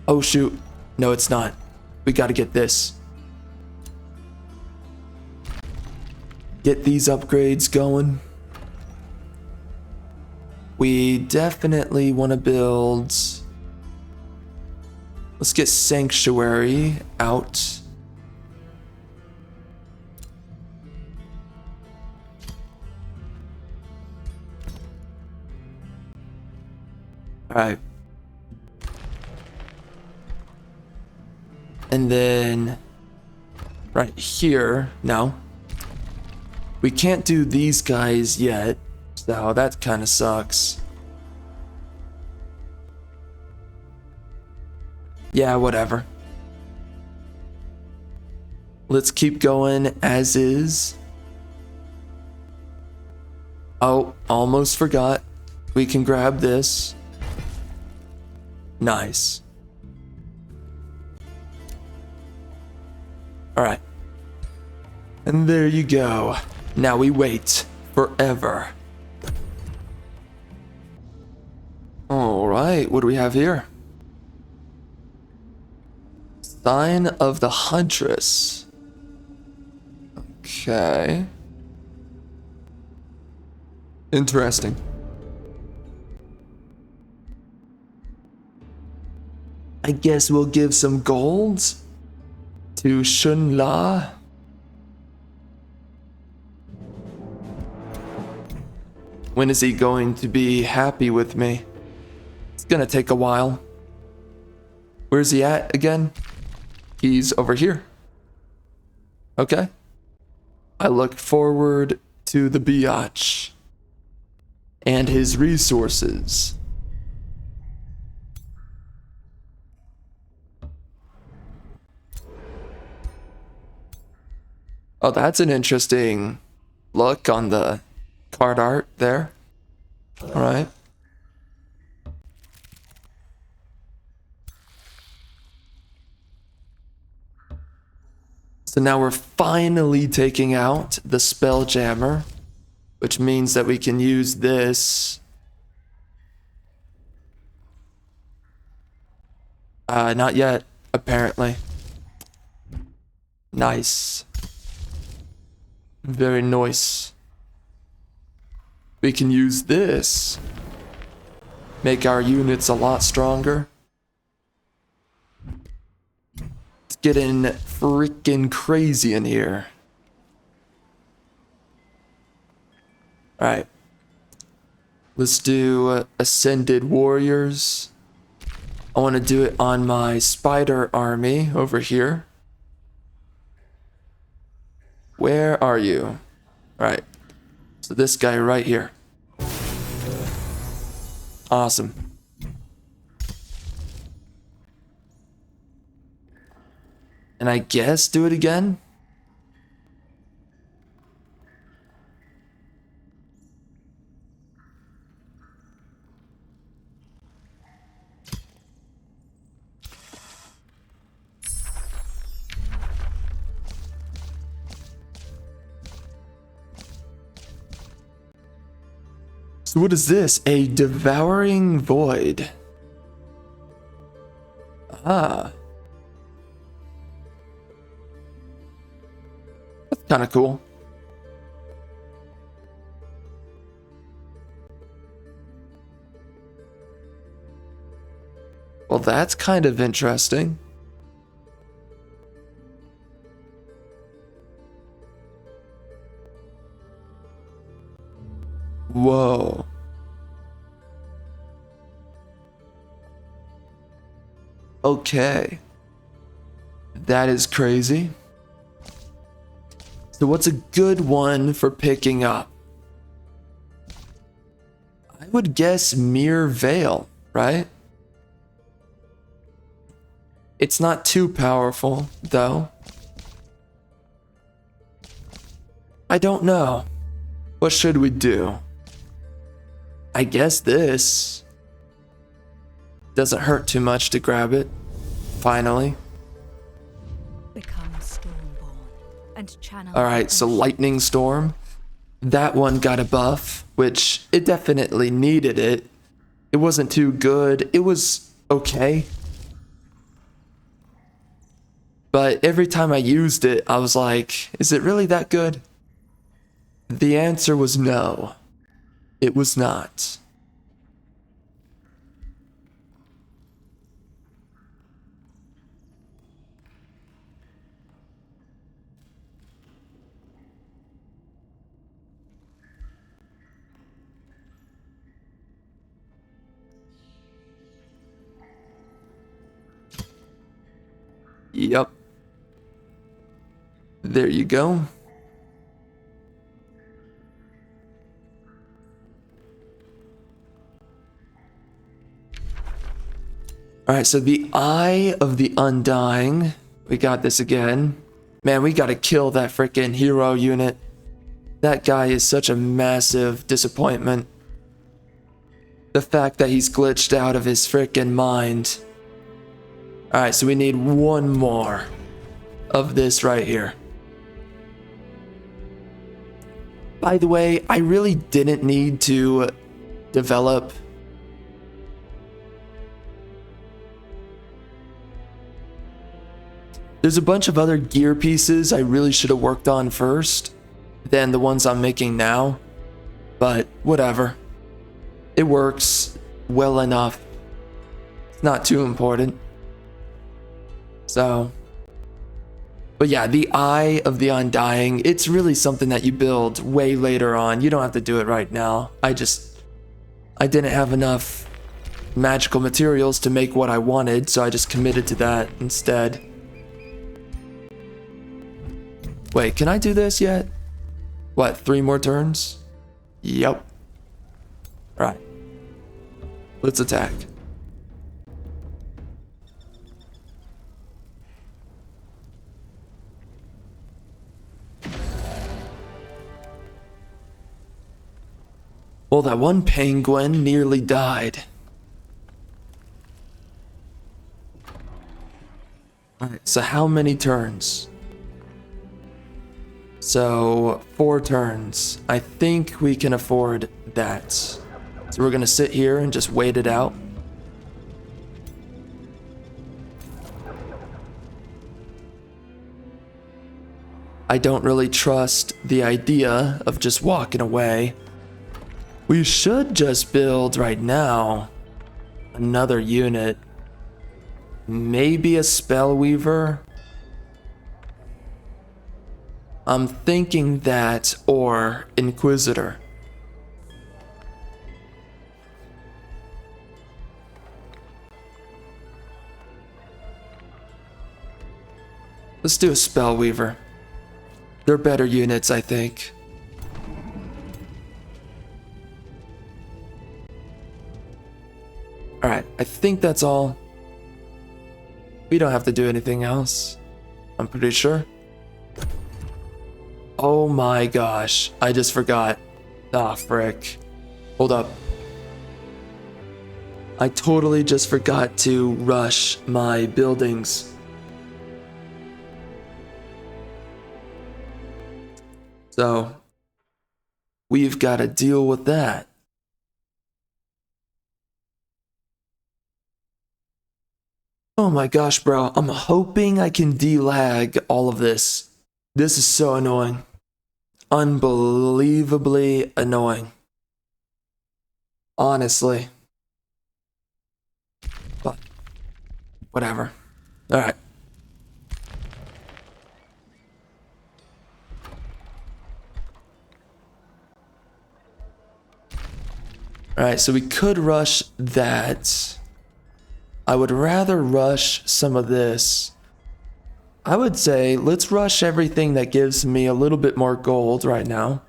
Oh shoot. No, it's not. We gotta get this. Get these upgrades going. We definitely want to build... let's get Sanctuary out. Alright. And then... right here... no. We can't do these guys yet. So that kind of sucks. Yeah, whatever. Let's keep going as is. Oh, almost forgot. We can grab this. Nice. Alright. And there you go. Now we wait forever. Alright, what do we have here? Sign of the Huntress. Okay. Interesting. I guess we'll give some gold to Shun La. When is he going to be happy with me? It's gonna take a while. Where's he at again? He's over here. Okay. I look forward to the biatch and his resources. Oh, that's an interesting look on the card art there. All right. So now we're finally taking out the Spelljammer, which means that we can use this. Not yet, apparently. Nice. Very nice. We can use this. Make our units a lot stronger. It's getting freaking crazy in here. Alright. Let's do Ascended Warriors. I want to do it on my spider army over here. Where are you? Alright. So this guy right here. Awesome. And I guess do it again? So what is this? A devouring void. Ah. That's kind of cool. Well, that's kind of interesting. Whoa. Okay. That is crazy. So what's a good one for picking up? I would guess Mere Veil, right? It's not too powerful, though. I don't know. What should we do? I guess this. Doesn't hurt too much to grab it. Finally. Become Stormborn and channel. Alright, so Lightning Storm. That one got a buff, which it definitely needed it. It wasn't too good. It was okay. But every time I used it, I was like, is it really that good? The answer was no. It was not. Yep. There you go. Alright, so the Eye of the Undying. We got this again. Man, we gotta kill that freaking hero unit. That guy is such a massive disappointment. The fact that he's glitched out of his freaking mind. Alright, so we need one more of this right here. By the way, I really didn't need to develop There's a bunch of other gear pieces I really should have worked on first than the ones I'm making now, but whatever. It works well enough. It's not too important. So, but yeah, the Eye of the Undying, it's really something that you build way later on. You don't have to do it right now. I didn't have enough magical materials to make what I wanted, so I just committed to that instead. Wait, can I do this yet? What, 3 more turns? Yep. Right. Let's attack. Well, that one penguin nearly died. Alright, so how many turns? So, 4 turns. I think we can afford that. So we're gonna sit here and just wait it out. I don't really trust the idea of just walking away. We should just build right now another unit. Maybe a Spellweaver. I'm thinking that, or Inquisitor. Let's do a Spellweaver. They're better units, I think. Alright, I think that's all. We don't have to do anything else. I'm pretty sure. Oh my gosh, I just forgot. Ah, frick. Hold up. I totally just forgot to rush my buildings. So, we've got to deal with that. Oh my gosh, bro. I'm hoping I can delag all of this. This is so annoying. Unbelievably annoying. Honestly. But, whatever. Alright. Alright, so we could rush that. I would rather rush some of this. I would say let's rush everything that gives me a little bit more gold right now.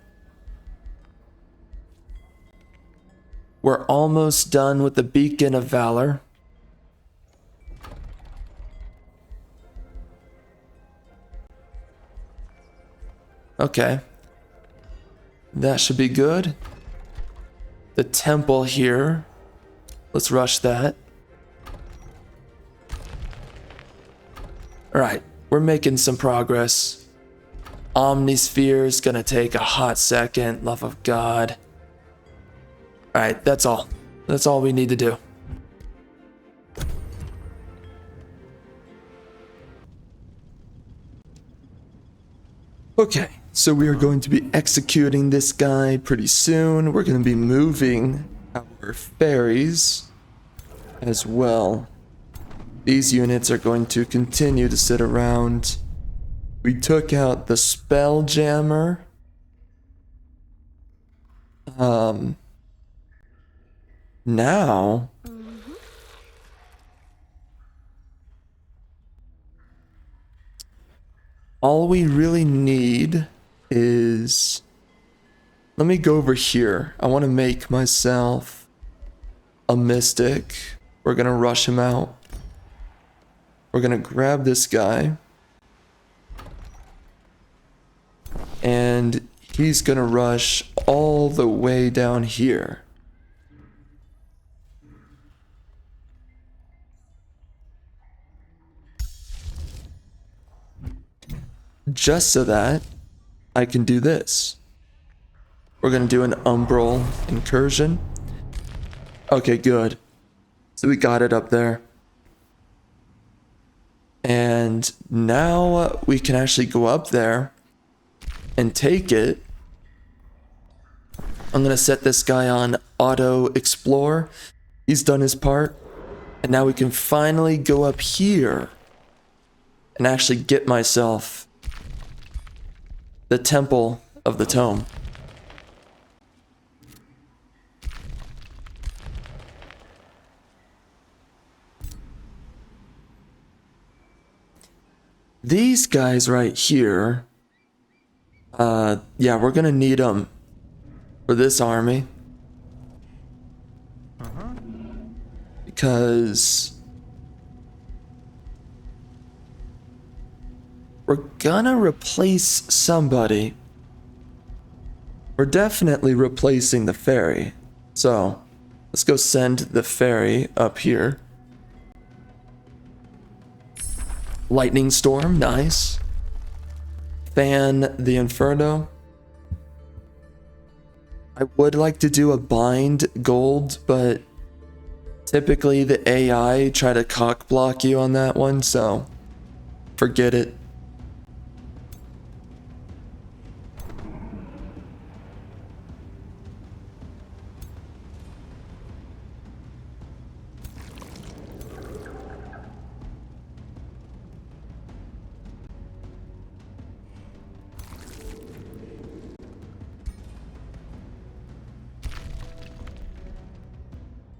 We're almost done with the Beacon of Valor. Okay. That should be good. The temple here. Let's rush that. Alright, we're making some progress. Omnisphere is gonna take a hot second, love of God. Alright, that's all. That's all we need to do. Okay, so we are going to be executing this guy pretty soon. We're going to be moving our fairies as well. These units are going to continue to sit around. We took out the Spelljammer. Now... all we really need is... let me go over here. I want to make myself a mystic. We're going to rush him out. We're going to grab this guy. And he's going to rush all the way down here. Just so that I can do this. We're going to do an Umbral incursion. Okay, good. So we got it up there. And now we can actually go up there and take it. I'm going to set this guy on auto explore. He's done his part. And now we can finally go up here and actually get myself the Temple of the Tome. These guys right here, yeah, we're gonna need them for this army. Because we're gonna replace somebody. We're definitely replacing the ferry. So, let's go send the ferry up here. Lightning Storm, nice. Fan the Inferno. I would like to do a bind gold, but typically the AI try to cock block you on that one, so forget it.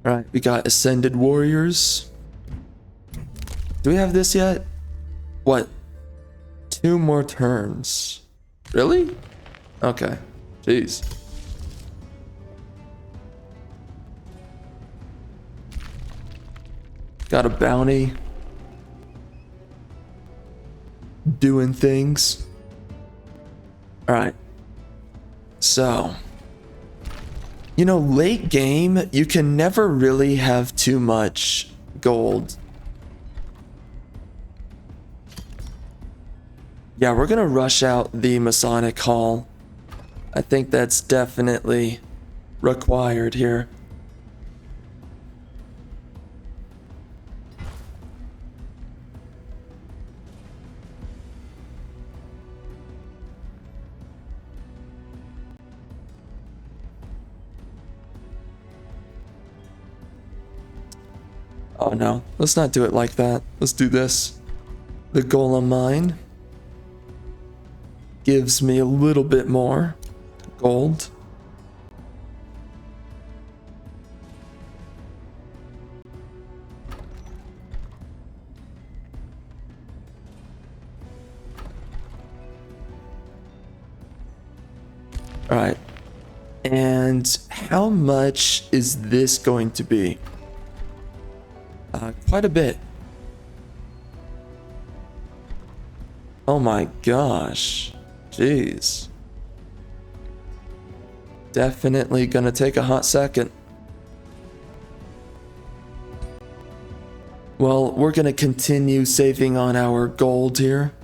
Alright, we got Ascended Warriors. Do we have this yet? What? 2 more turns. Really? Okay. Jeez. Got a bounty. Doing things. Alright. So. You know, late game, you can never really have too much gold. Yeah, we're gonna rush out the Masonic Hall. I think that's definitely required here. Oh no, let's not do it like that. Let's do this. The Golem Mine gives me a little bit more gold. All right. And how much is this going to be? Quite a bit. Oh my gosh. Jeez. Definitely gonna take a hot second. Well, we're gonna continue saving on our gold here.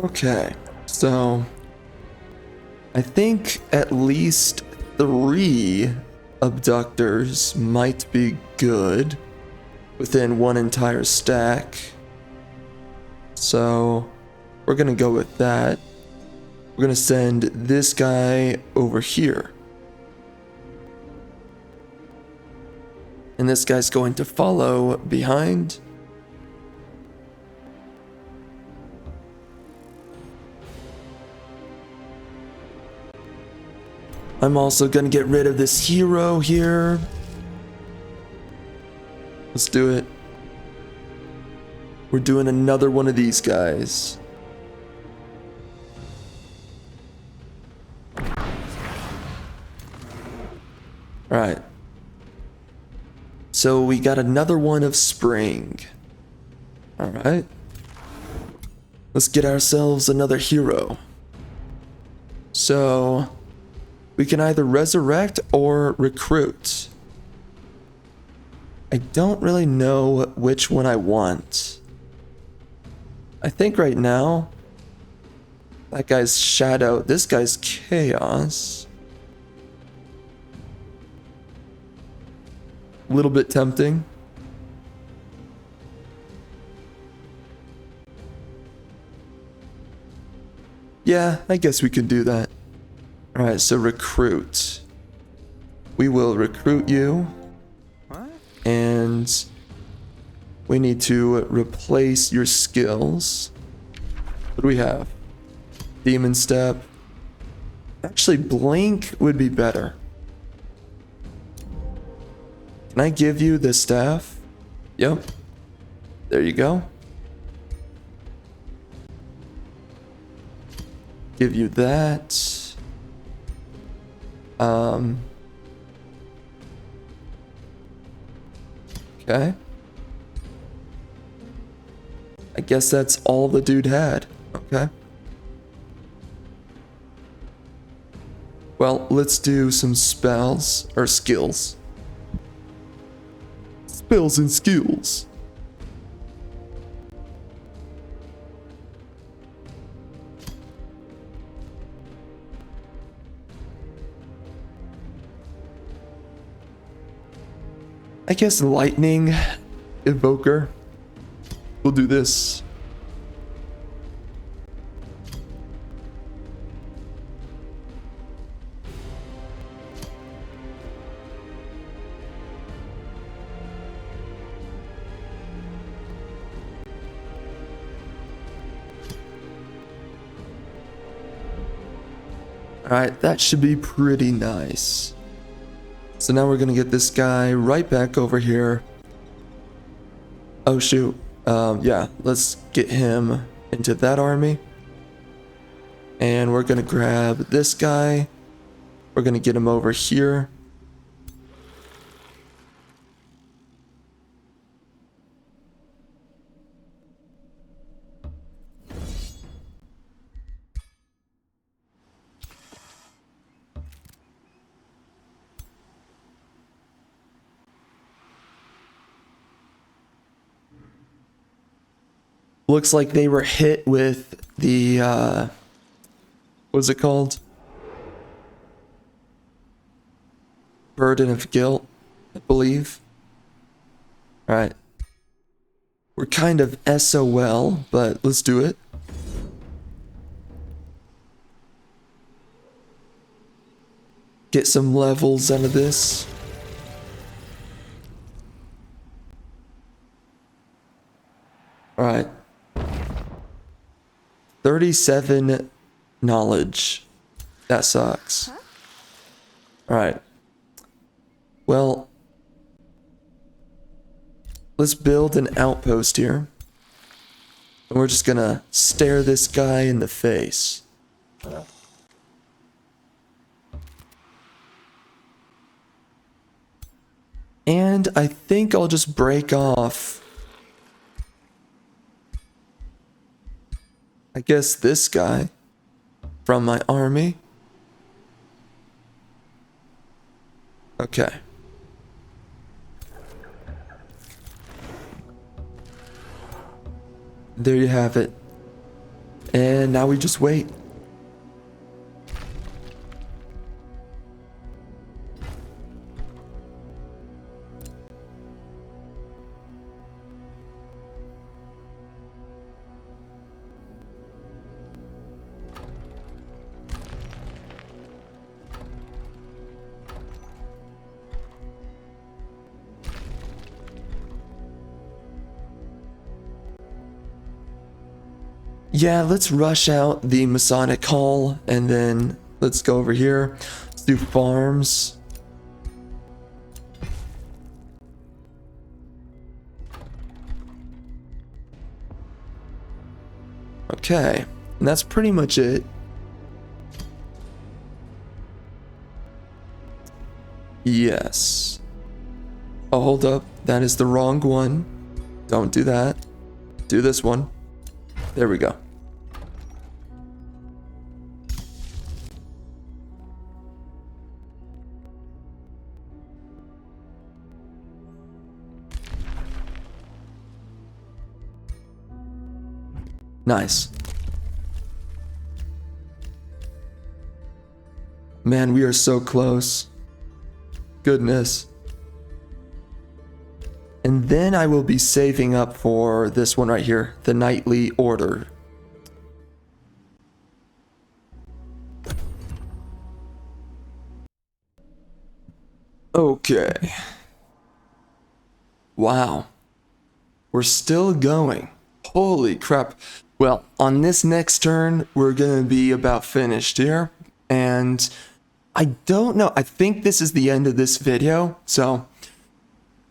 Okay, so I think at least 3 abductors might be good within one entire stack. So we're gonna go with that. We're gonna send this guy over here. And this guy's going to follow behind. I'm also gonna get rid of this hero here. Let's do it. We're doing another one of these guys. Alright. So we got another one of spring. Alright. Let's get ourselves another hero. So we can either resurrect or recruit. I don't really know which one I want. I think right now, that guy's shadow, this guy's chaos. A little bit tempting. Yeah, I guess we could do that. Alright, so recruit. We will recruit you. And we need to replace your skills. What do we have? Demon Step. Actually, Blink would be better. Can I give you the staff? Yep. There you go. Give you that. Okay. I guess that's all the dude had. Okay. Well, let's do some spells or skills. Spells and skills. I guess lightning evoker. We'll do this. Alright, that should be pretty nice. So now we're gonna get this guy right back over here. Oh shoot. Yeah, let's get him into that army. And we're gonna grab this guy. We're gonna get him over here. Looks like they were hit with the, what's it called? Burden of guilt, I believe. Alright. We're kind of SOL, but let's do it. Get some levels out of this. Alright. 37 knowledge. That sucks. Alright. Well, let's build an outpost here. And we're just gonna stare this guy in the face. And I think I'll just break off, I guess, this guy from my army. Okay. There you have it. And now we just wait. Yeah, let's rush out the Masonic Hall and then let's go over here. Let's do farms. Okay, and that's pretty much it. Yes. Oh, hold up. That is the wrong one. Don't do that. Do this one. There we go. Nice. Man, we are so close. Goodness. And then I will be saving up for this one right here, the Knightly Order. Okay. Wow. We're still going. Holy crap. Well, on this next turn, we're gonna be about finished here. And I don't know. I think this is the end of this video. So,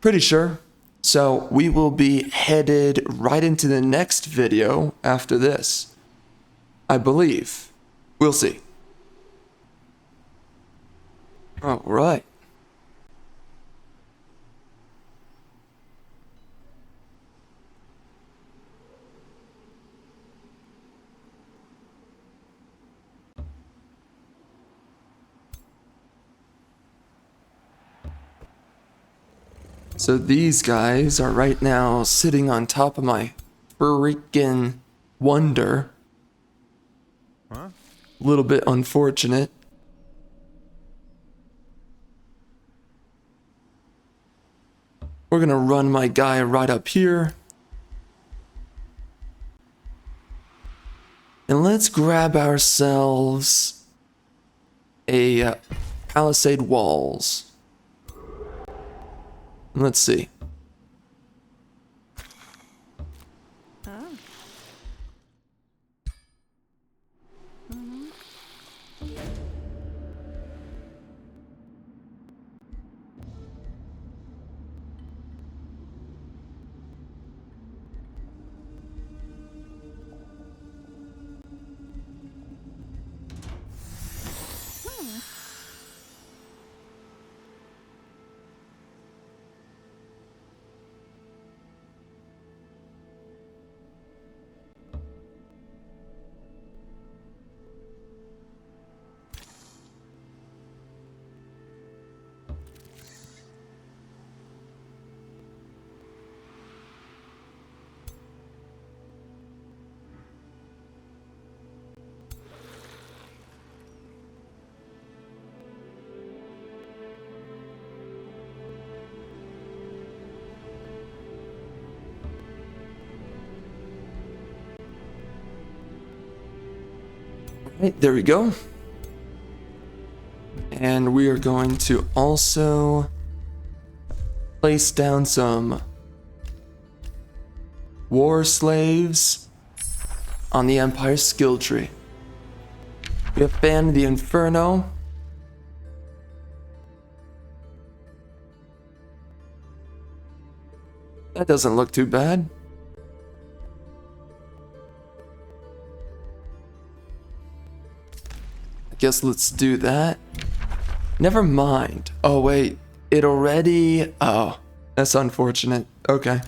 pretty sure. So, we will be headed right into the next video after this. I believe. We'll see. All right. So these guys are right now sitting on top of my freaking wonder. A little bit unfortunate. We're gonna run my guy right up here. And let's grab ourselves a palisade walls. Let's see. Right, there we go. And we are going to also place down some war slaves on the Empire skill tree. We have Fan of the Inferno. That doesn't look too bad. I guess let's do that. Never mind. Oh wait, it already... Oh, that's unfortunate. Okay.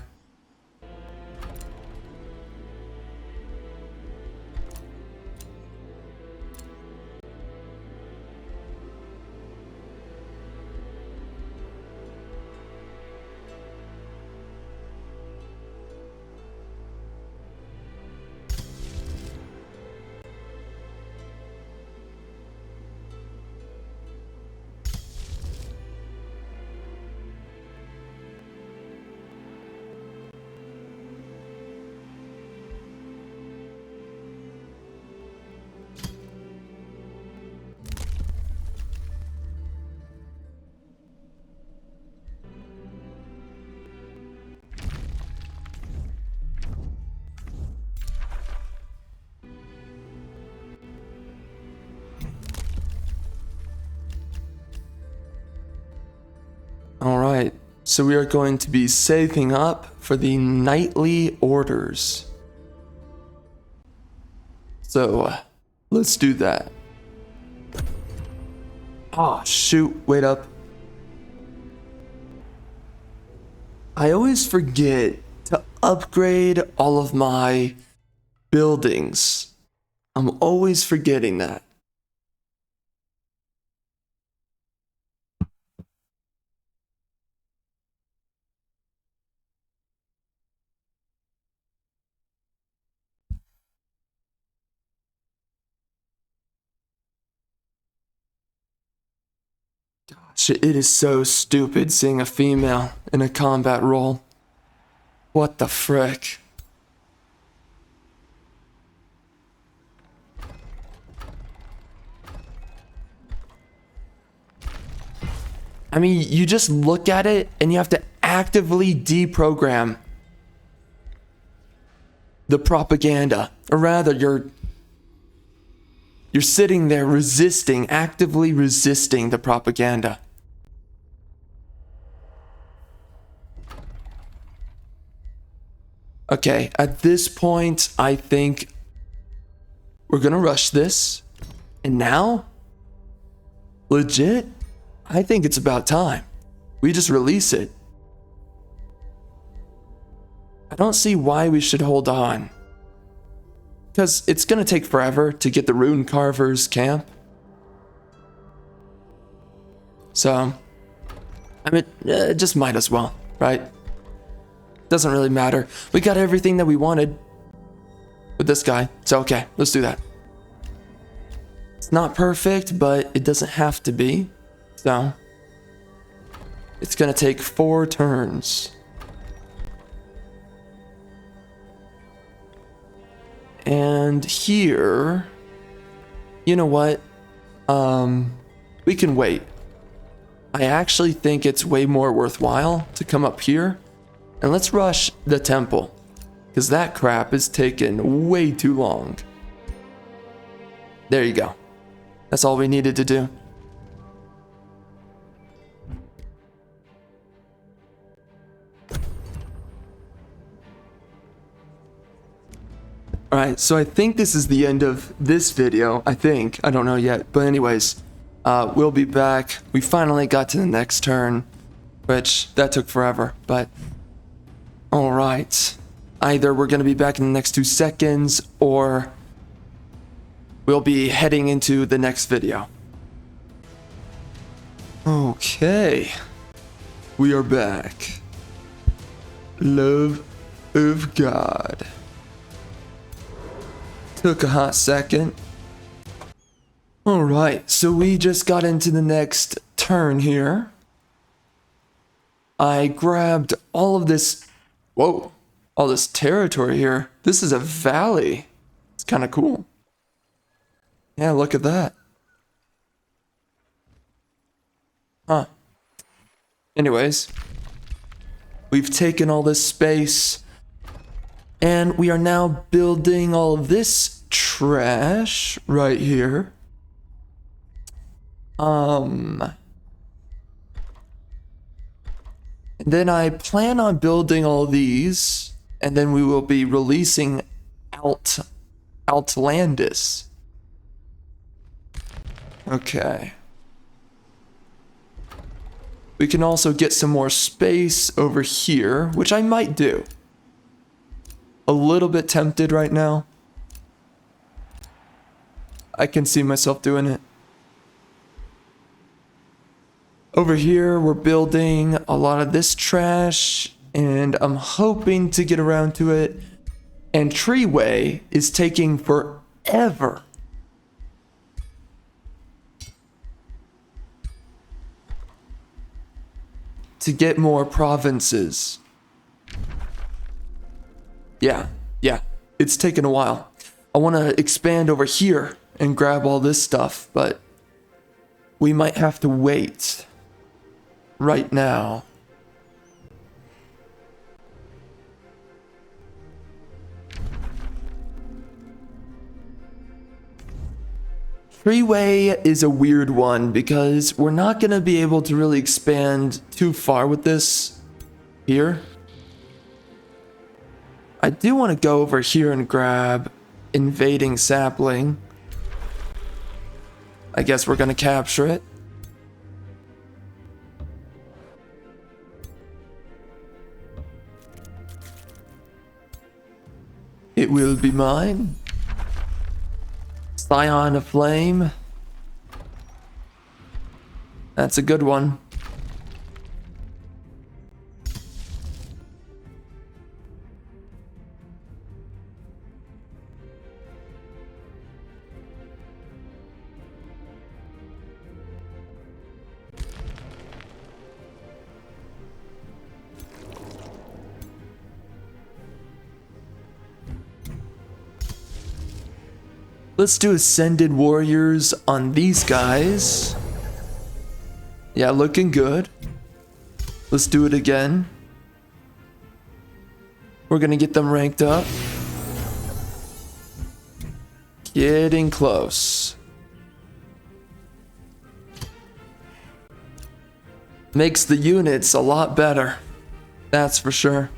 Alright, so we are going to be saving up for the nightly orders. So, let's do that. Oh, shoot, wait up. I always forget to upgrade all of my buildings. I'm always forgetting that. Gosh, it is so stupid seeing a female in a combat role. What the frick? I mean, you just look at it and you have to actively deprogram the propaganda. Or rather, you're sitting there resisting, actively resisting the propaganda. Okay, at this point, I think we're gonna rush this. And now, legit, I think it's about time. We just release it. I don't see why we should hold on. Because it's gonna take forever to get the Rune Carver's camp. So, I mean, just might as well, right? Doesn't really matter. We got everything that we wanted with this guy. So, okay, let's do that. It's not perfect, but it doesn't have to be. So, it's gonna take 4 turns. And here, you know what? We can wait. I actually think it's way more worthwhile to come up here. And let's rush the temple, because that crap is taking way too long. There you go. That's all we needed to do. Alright, so I think this is the end of this video. I think. I don't know yet. But anyways, we'll be back. We finally got to the next turn, which that took forever, but alright. Either we're going to be back in the next 2 seconds, or we'll be heading into the next video. Okay. We are back. Love of God. Took a hot second. Alright, so we just got into the next turn here. I grabbed all of this... Whoa, all this territory here. This is a valley. It's kind of cool. Yeah, look at that. Huh. Anyways, we've taken all this space, and we are now building all of this trash right here. And then I plan on building all these, and then we will be releasing Outlandis. Okay. We can also get some more space over here, which I might do. A little bit tempted right now. I can see myself doing it. Over here, we're building a lot of this trash, and I'm hoping to get around to it. And Treeway is taking forever. To get more provinces. Yeah, it's taken a while. I want to expand over here and grab all this stuff, but we might have to wait right now. Freeway is a weird one because we're not going to be able to really expand too far with this here. I do want to go over here and grab invading sapling. I guess we're going to capture it. It will be mine. Scion of Flame. That's a good one. Let's do Ascended Warriors on these guys. Yeah, looking good. Let's do it again. We're gonna get them ranked up. Getting close. Makes the units a lot better. That's for sure.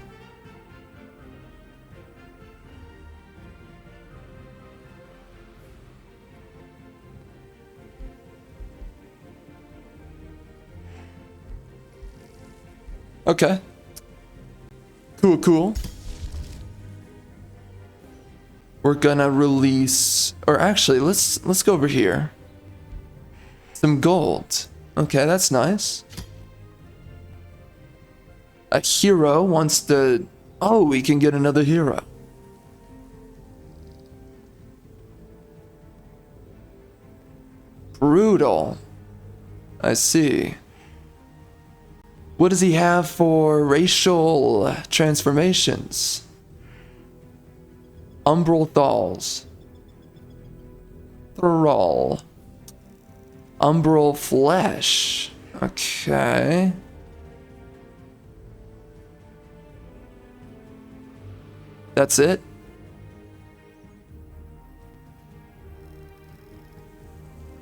Okay. Cool. We're gonna release, or actually, let's go over here. Some gold. Okay, that's nice. A hero wants to... Oh, we can get another hero. Brutal. I see. What does he have for racial transformations? Umbral Thalls. Thrall. Umbral Flesh. Okay. That's it?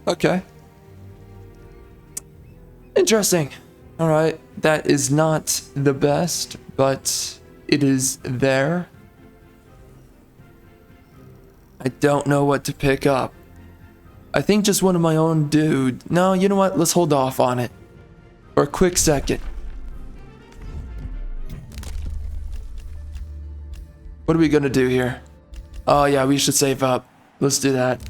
Okay. Interesting. Alright, that is not the best, but it is there. I don't know what to pick up. I think just one of my own dude. No, you know what? Let's hold off on it. For a quick second. What are we gonna do here? Oh yeah, we should save up. Let's do that.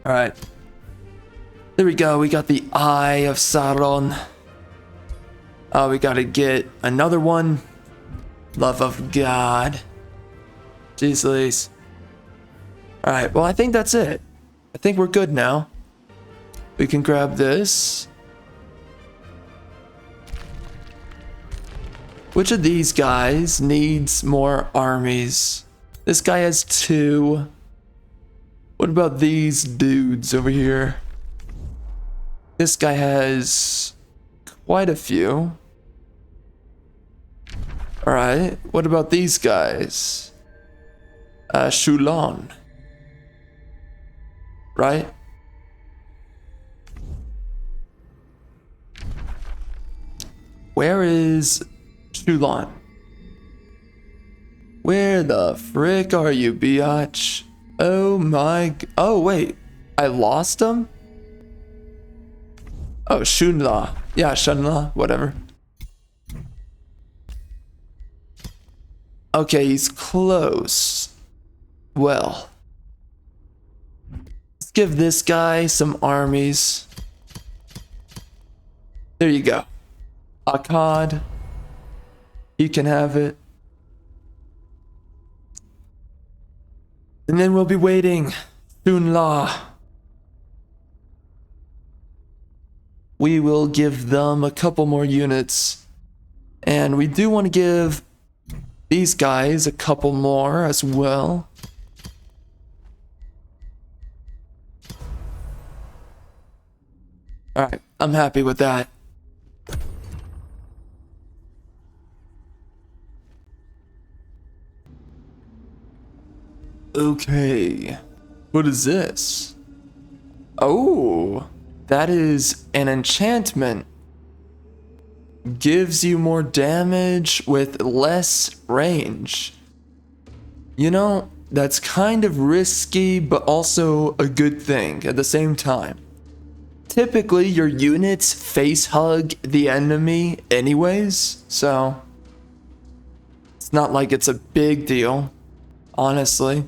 Alright. There we go, we got the Eye of Sauron. Oh, we gotta get another one. Love of God. Jeez Louise. Alright, well I think that's it. I think we're good now. We can grab this. Which of these guys needs more armies? This guy has 2. What about these dudes over here? This guy has quite a few. Alright, what about these guys? Shulon. Right? Where is Shulon? Where the frick are you, biatch? Oh my... Oh, wait. I lost him? Oh, Shunla. Yeah, Shunla. Whatever. Okay, he's close. Well. Let's give this guy some armies. There you go. Akkad. You can have it. And then we'll be waiting. Shunla. We will give them a couple more units. And we do want to give these guys a couple more as well. Alright, I'm happy with that. Okay, what is this? Oh, that is an enchantment. Gives you more damage with less range. You know, that's kind of risky, but also a good thing at the same time. Typically, your units face hug the enemy anyways, so it's not like it's a big deal, honestly.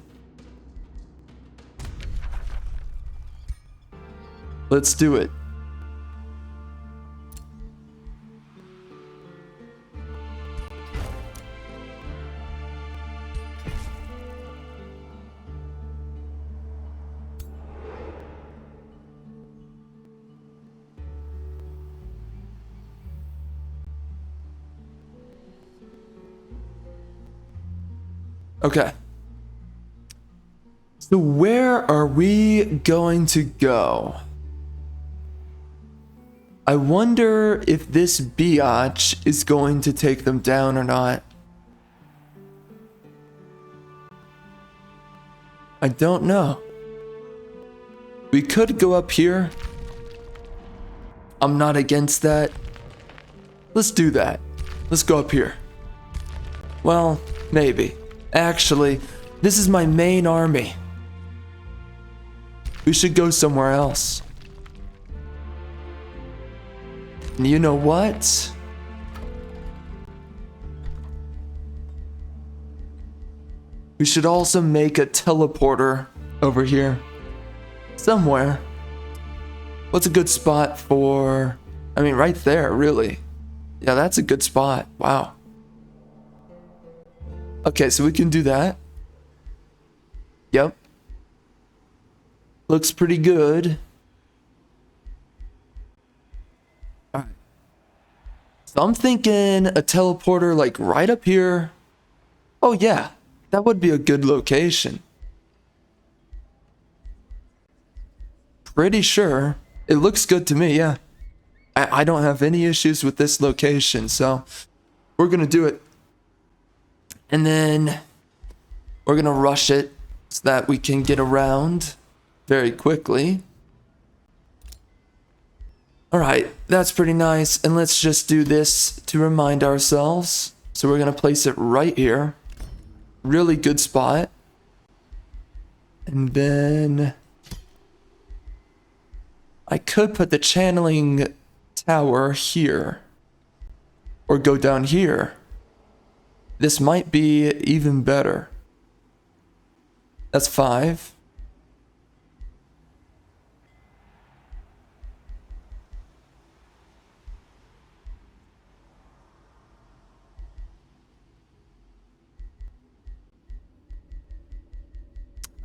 Let's do it. Okay. So where are we going to go? I wonder if this biatch is going to take them down or not. I don't know. We could go up here. I'm not against that. Let's do that. Let's go up here. Well, maybe. Actually, this is my main army. We should go somewhere else. And you know what? We should also make a teleporter over here. Somewhere. What's a good spot for... I mean, right there, really. Yeah, that's a good spot. Wow. Okay, so we can do that. Yep. Looks pretty good. Alright. So I'm thinking a teleporter like right up here. Oh yeah, that would be a good location. Pretty sure. It looks good to me, yeah. I don't have any issues with this location, so we're gonna do it. And then we're gonna rush it so that we can get around very quickly. Alright, that's pretty nice. And let's just do this to remind ourselves. So we're gonna place it right here. Really good spot. And then I could put the channeling tower here. Or go down here. This might be even better. That's 5.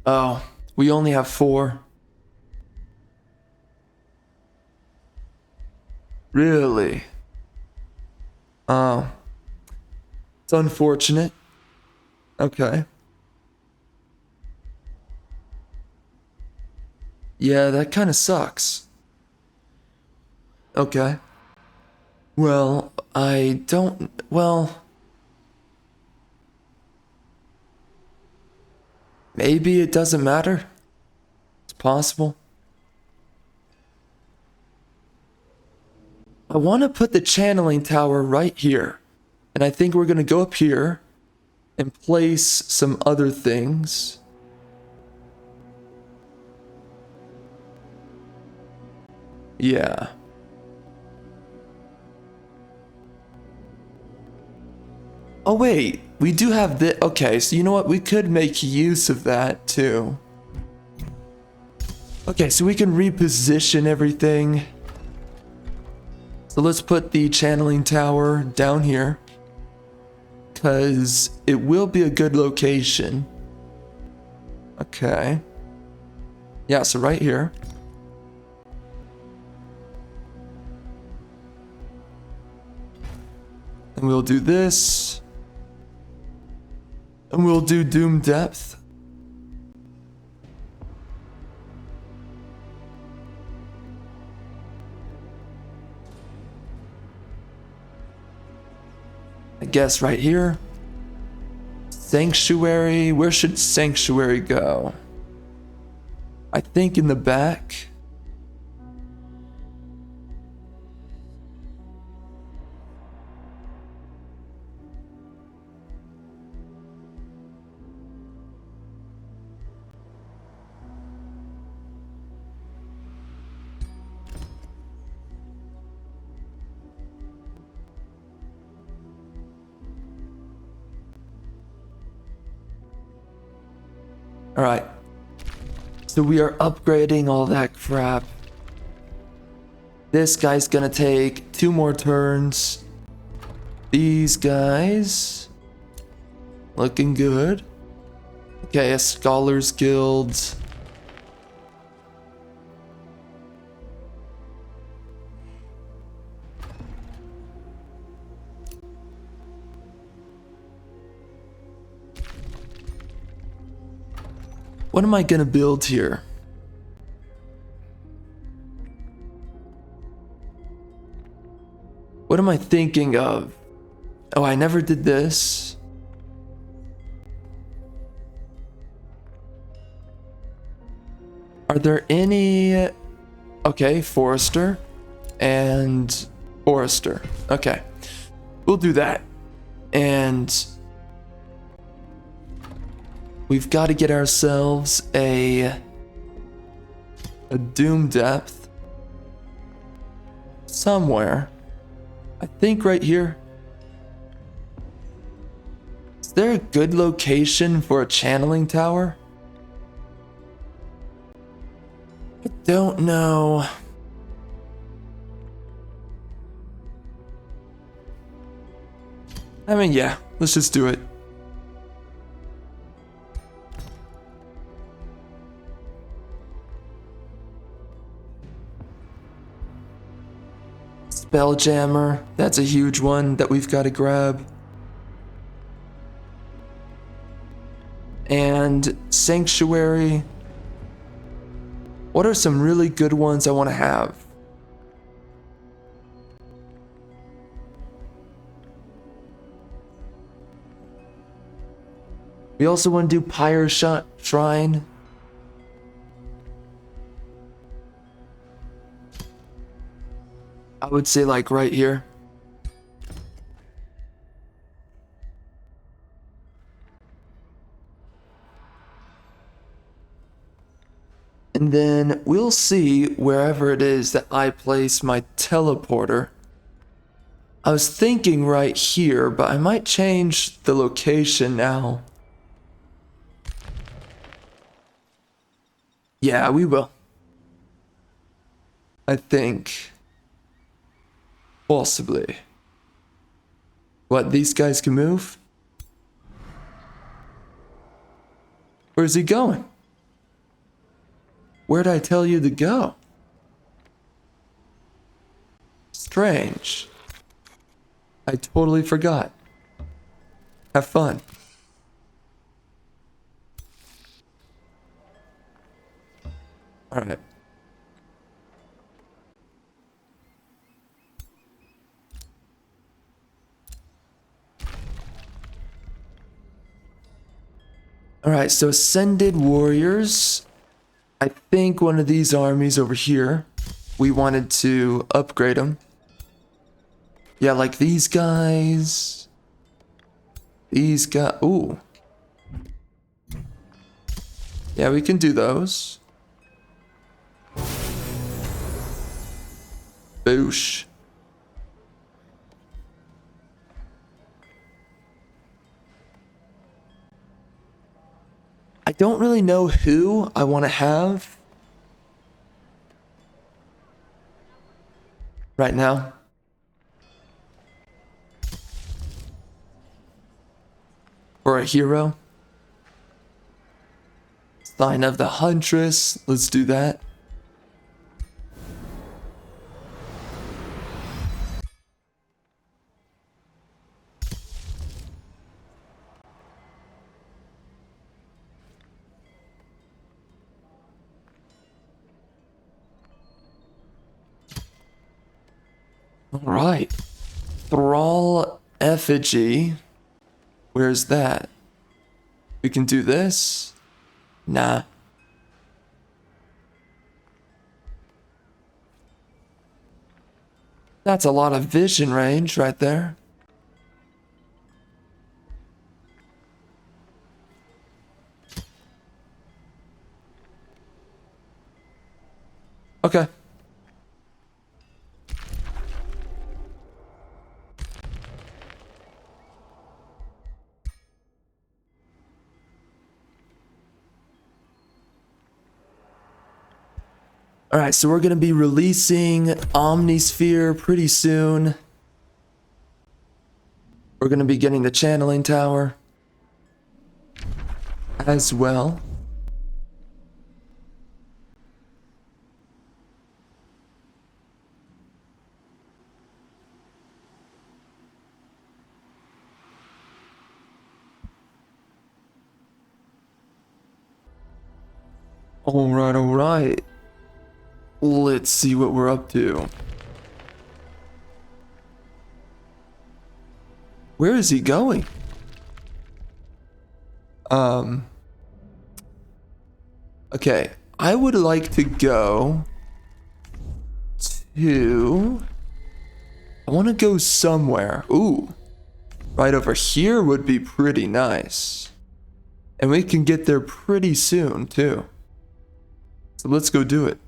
Oh, we only have 4. Really? Oh. It's unfortunate. Okay. Yeah, that kind of sucks. Okay. Well, I don't... Well... Maybe it doesn't matter. It's possible. I want to put the channeling tower right here. And I think we're going to go up here and place some other things. Yeah. Oh wait, we do have the... Okay, so you know what? We could make use of that too. Okay, so we can reposition everything. So let's put the channeling tower down here, because it will be a good location. Okay. Yeah, so right here. And we'll do this. And we'll do Doom Depth. I guess right here. Sanctuary. Where should Sanctuary go? I think in the back. All right. So we are upgrading all that crap. This guy's gonna take 2 more turns. These guys looking good. Okay, a Scholars Guild. What am I gonna build here? What am I thinking of? Oh, I never did this. Are there any... Okay, Forester and Forester. Okay, we'll do that. And we've got to get ourselves a Doom Depth somewhere. I think right here. Is there a good location for a channeling tower? I don't know. I mean, yeah, let's just do it. Spelljammer, that's a huge one that we've got to grab. And Sanctuary. What are some really good ones I want to have? We also want to do Pyre Shrine. I would say like right here. And then we'll see wherever it is that I place my teleporter. I was thinking right here, but I might change the location now. Yeah, we will. I think. Possibly. What, these guys can move? Where's he going? Where'd I tell you to go? Strange. I totally forgot. Have fun. All right. All right, so Ascended Warriors. I think one of these armies over here, we wanted to upgrade them. Yeah, like these guys. These guys. Ooh. Yeah, we can do those. Boosh. I don't really know who I want to have right now. For a hero. Sign of the Huntress. Let's do that. All right. Thrall Effigy. Where's that? We can do this? Nah. That's a lot of vision range right there. Okay. All right, so we're going to be releasing Omnisphere pretty soon. We're going to be getting the channeling tower as well. All right, all right. Let's see what we're up to. Where is he going? Okay, I would like to go to... I want to go somewhere. Ooh, right over here would be pretty nice. And we can get there pretty soon, too. So let's go do it.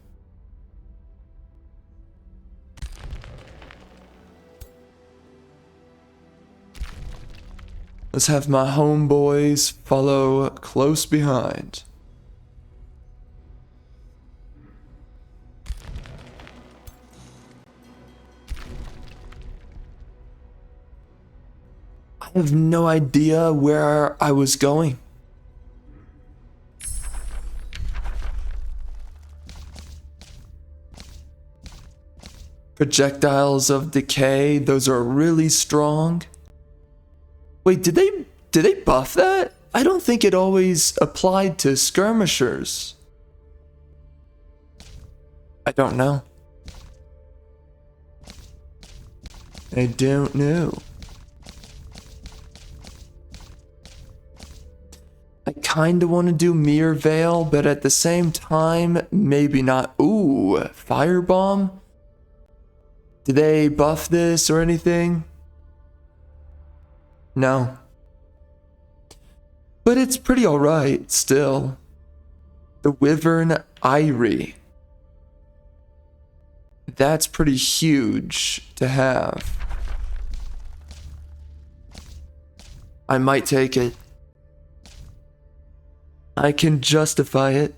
Let's have my homeboys follow close behind. I have no idea where I was going. Projectiles of decay, those are really strong. Wait, did they buff that? I don't think it always applied to skirmishers. I don't know. I don't know. I kinda want to do Mirror Veil, but at the same time, maybe not. Ooh, Firebomb? Did they buff this or anything? No. But it's pretty alright still. The Wyvern Eyrie. That's pretty huge to have. I might take it. I can justify it.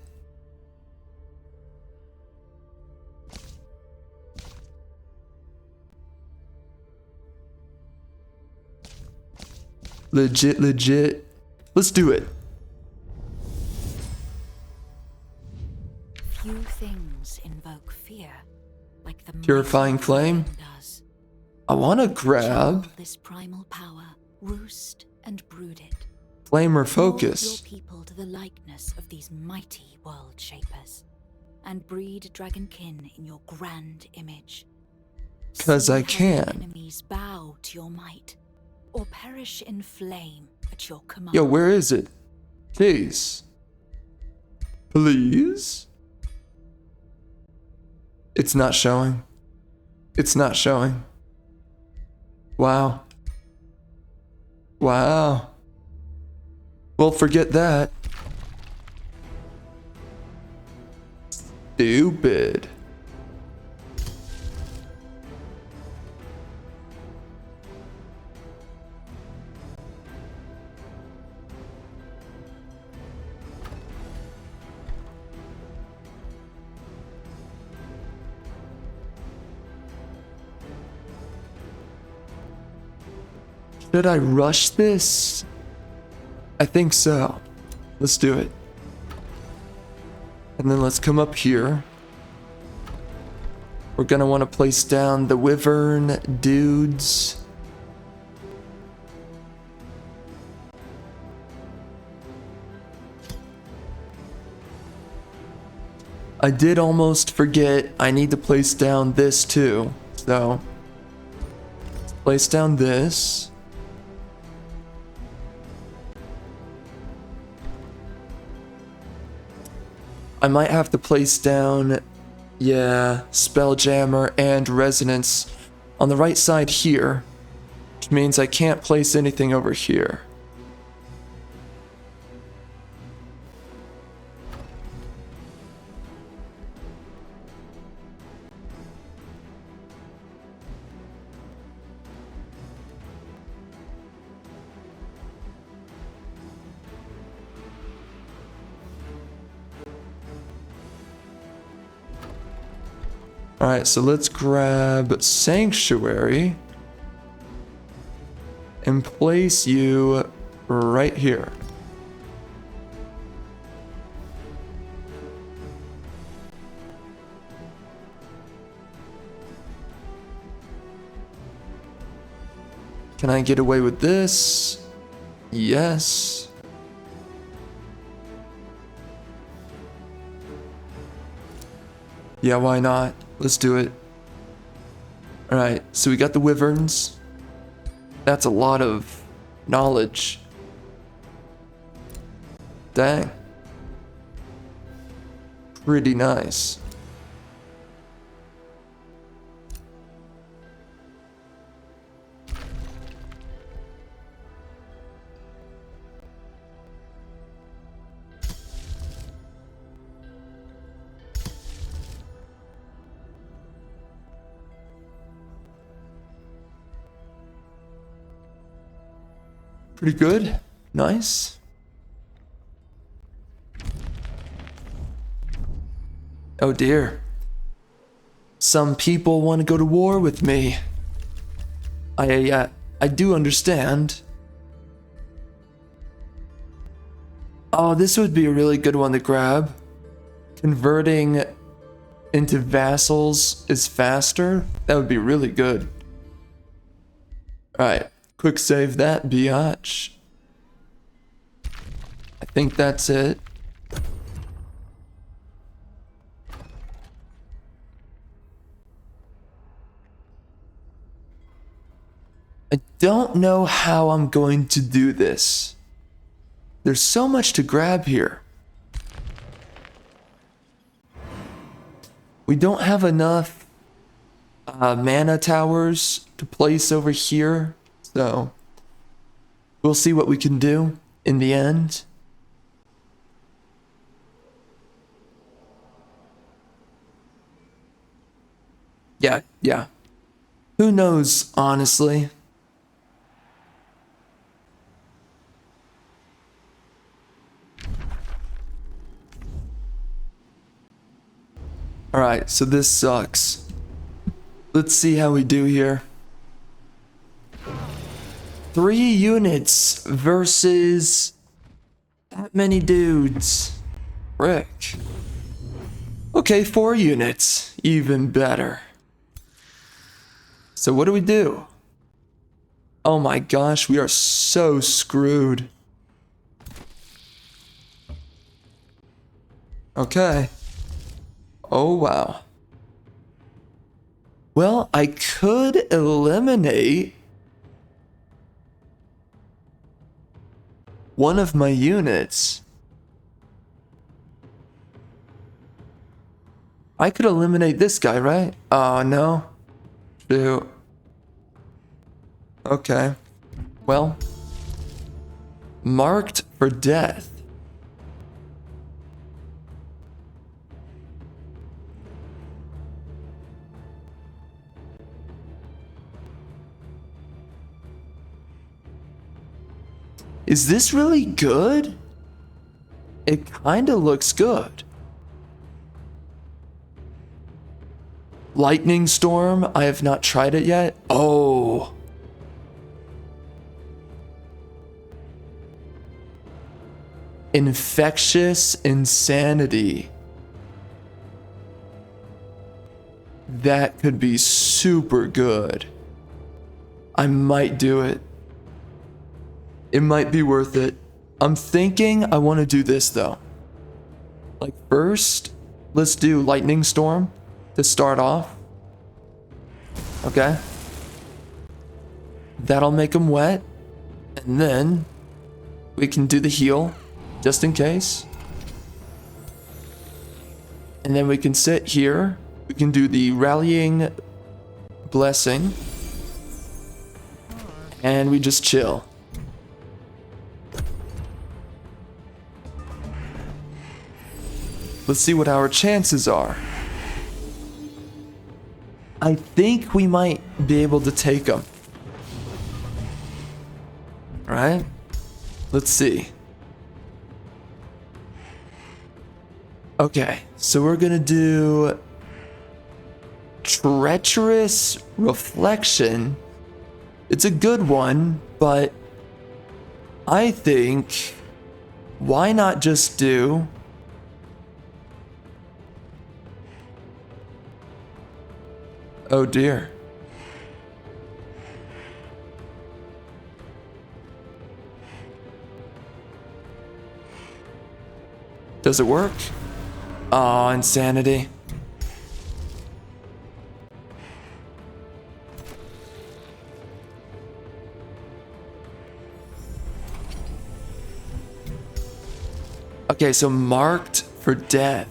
Legit, legit. Let's do it. Few things invoke fear like the Purifying mighty Flame? dragon does. I want to grab. Channel this primal power, roost and brood it. Flame or Mold focus? your people to the likeness of these mighty world shapers, and breed dragonkin in your grand image. 'Cause See I how your can. enemies bow to your might, or perish in flame at your command. Yo, where is it? Jeez. Please? It's not showing. It's not showing. Wow. Wow. Well, forget that. Stupid. Should I rush this? I think so. Let's do it. And then let's come up here. We're gonna want to place down the wyvern dudes. I did almost forget I need to place down this too. So, let's place down this. I might have to place down, yeah, Spelljammer and Resonance on the right side here, which means I can't place anything over here. Alright, so let's grab Sanctuary and place you right here. Can I get away with this? Yes. Yeah, why not? Let's do it. Alright, so we got the wyverns. That's a lot of knowledge. Dang. Pretty nice. Pretty good. Nice. Oh dear. Some people want to go to war with me. I do understand. Oh, this would be a really good one to grab. Converting into vassals is faster. That would be really good. Alright. Quick save that, biatch. I think that's it. I don't know how I'm going to do this. There's so much to grab here. We don't have enough mana towers to place over here. So, we'll see what we can do in the end. Yeah. Who knows, honestly? Alright, so this sucks. Let's see how we do here. 3 units versus that many dudes. Frick. Okay, 4 units. Even better. So what do we do? Oh my gosh, we are so screwed. Okay. Oh wow. Well, I could eliminate one of my units. I could eliminate this guy, right? Oh no. Shoot. Okay. Well, marked for death. Is this really good? It kinda looks good. Lightning Storm, I have not tried it yet. Oh. Infectious Insanity. That could be super good. I might do it. It might be worth it. I'm thinking I want to do this though. Like first, let's do Lightning Storm to start off. Okay. That'll make them wet. And then we can do the heal just in case. And then we can sit here. We can do the Rallying Blessing. And we just chill. Let's see what our chances are. I think we might be able to take them. Right? Let's see. Okay, so we're gonna do Treacherous Reflection. It's a good one, but I think why not just do oh dear. Does it work? Oh, insanity. Okay, so marked for death.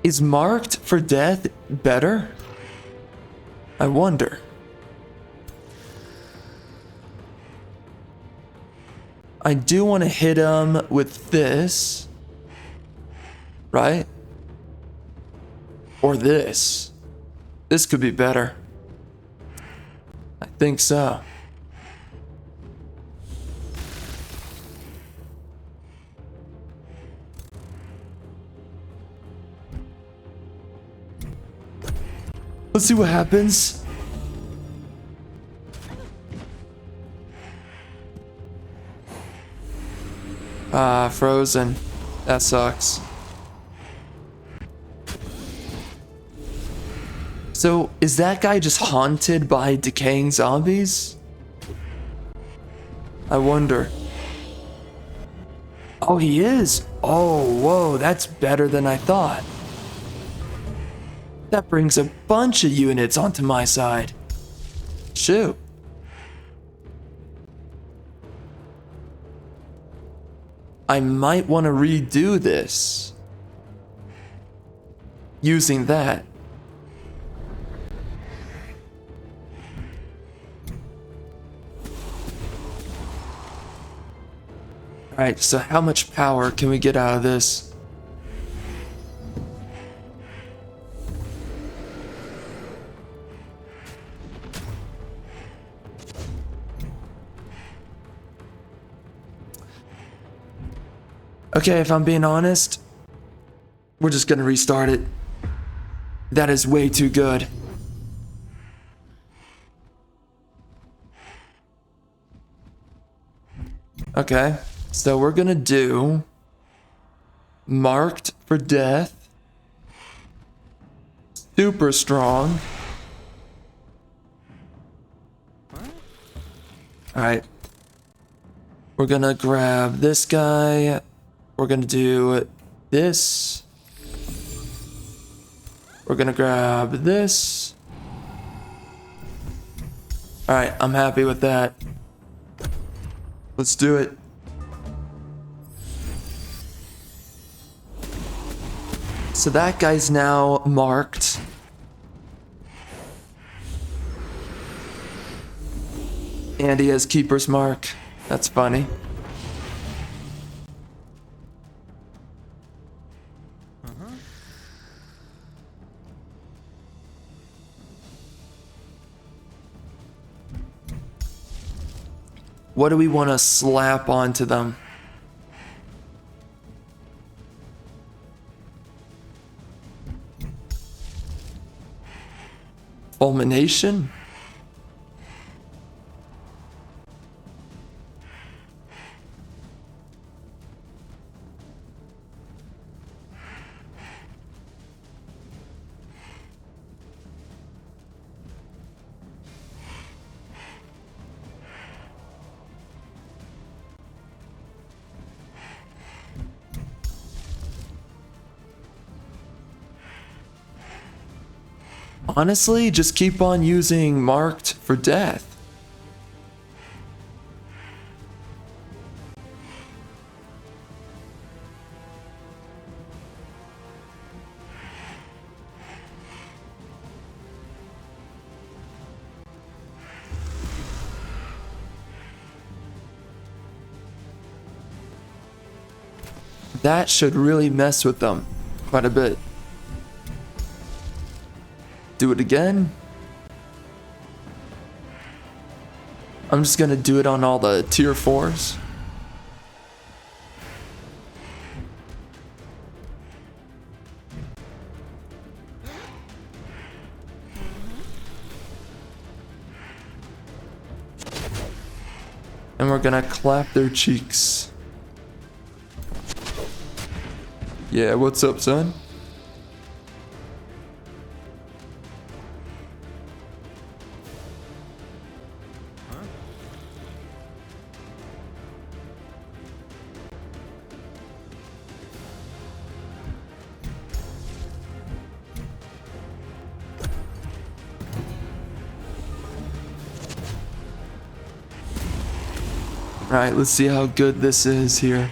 Is marked for death better? I wonder. I do want to hit him with this. Right? Or this. This could be better. I think so. Let's see what happens. Ah, frozen. That sucks. So, is that guy just haunted by decaying zombies? I wonder. Oh, he is? Oh, whoa, that's better than I thought. That brings a bunch of units onto my side. Shoot. I might want to redo this. Using that. Alright, so how much power can we get out of this? Okay, if I'm being honest, we're just gonna restart it. That is way too good. Okay, so we're gonna do Marked for death. Super strong. Alright. We're gonna grab this guy. We're gonna do this. We're gonna grab this. Alright, I'm happy with that. Let's do it. So that guy's now marked. And he has Keeper's Mark. That's funny. What do we want to slap onto them? Fulmination? Honestly, just keep on using marked for death. That should really mess with them quite a bit. Do it again. I'm just gonna do it on all the tier 4s. And we're gonna clap their cheeks. Yeah, what's up, son? Alright, let's see how good this is here.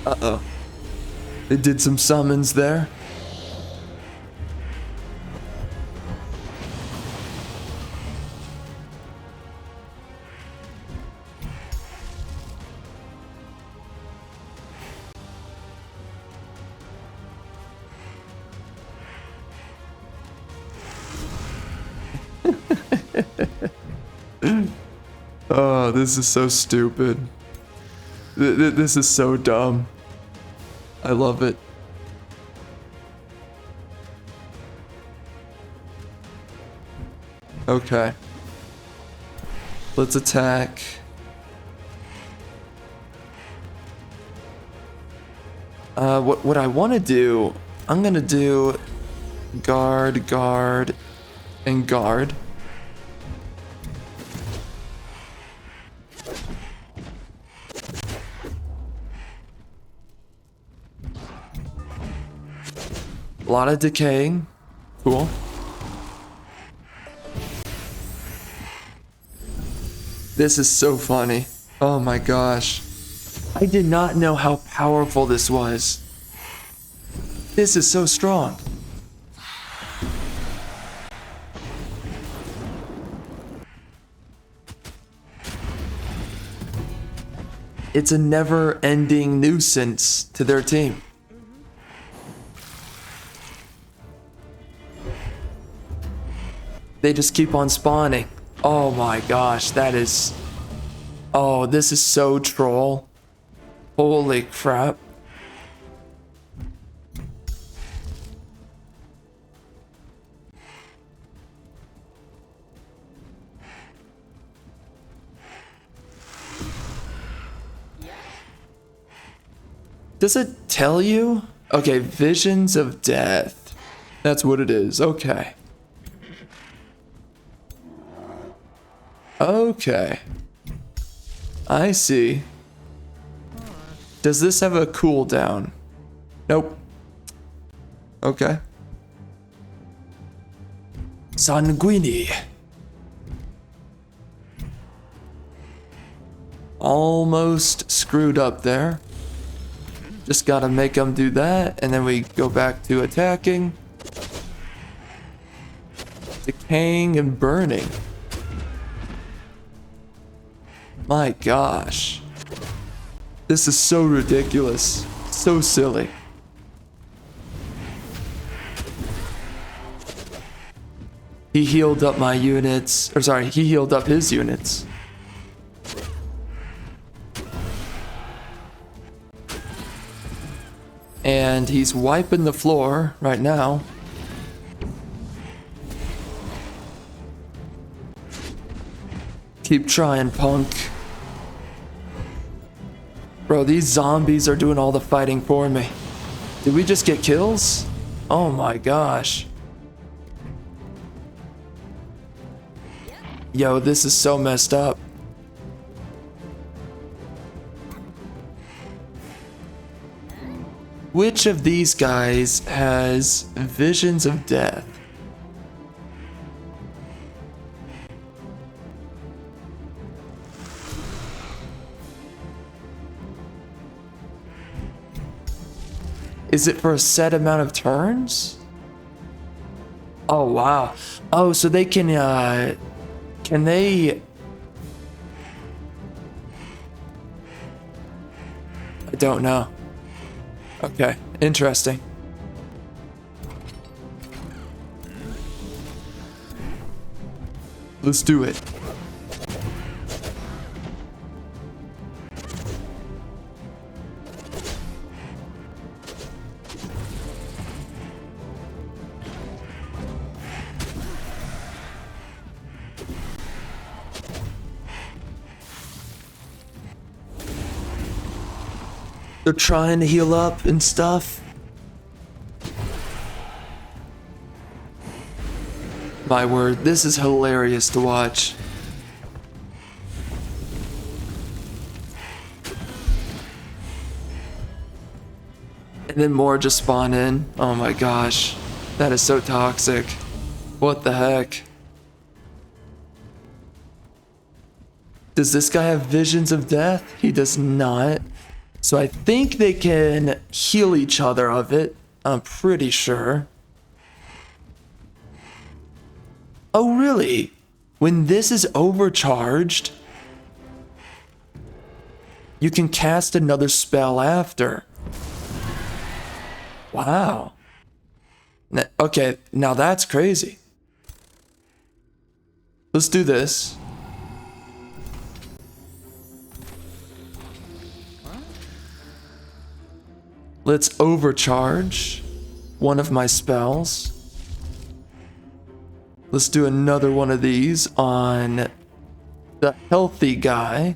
Uh-oh. They did some summons there. Oh, this is so stupid. This is so dumb. I love it. Okay. Let's attack. What I want to do, I'm gonna do guard, guard, and guard. A lot of decaying. Cool. This is so funny. Oh my gosh. I did not know how powerful this was. This is so strong. It's a never-ending nuisance to their team. They just keep on spawning. Oh my gosh, that is... Oh, this is so troll. Holy crap. Does it tell you? Okay, visions of death. That's what it is. Okay. Okay. I see. Does this have a cooldown? Nope. Okay. Sanguini. Almost screwed up there. Just gotta make them do that, and then we go back to attacking. Decaying and burning. My gosh. This is so ridiculous. So silly. He healed up my units. Or sorry, he healed up his units. And he's wiping the floor right now. Keep trying, punk. Bro, these zombies are doing all the fighting for me. Did we just get kills? Oh my gosh. Yo, this is so messed up. Which of these guys has visions of death? Is it for a set amount of turns? Oh, wow. Oh, so they can they... I don't know. Okay, interesting. Let's do it. They're trying to heal up and stuff. My word, this is hilarious to watch. And then more just spawn in. Oh my gosh. That is so toxic. What the heck? Does this guy have visions of death? He does not. So I think they can heal each other of it. I'm pretty sure. Oh, really? When this is overcharged, you can cast another spell after. Wow. Okay, now that's crazy. Let's do this. Let's overcharge one of my spells. Let's do another one of these on the healthy guy.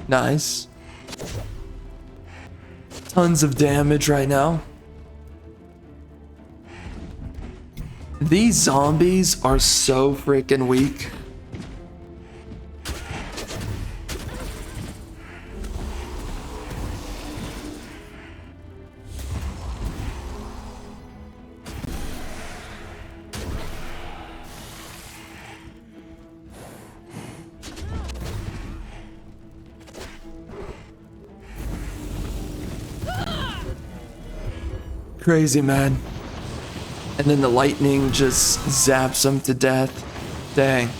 Nice. Tons of damage right now. These zombies are so freaking weak. Crazy, man. And then the lightning just zaps them to death. Dang.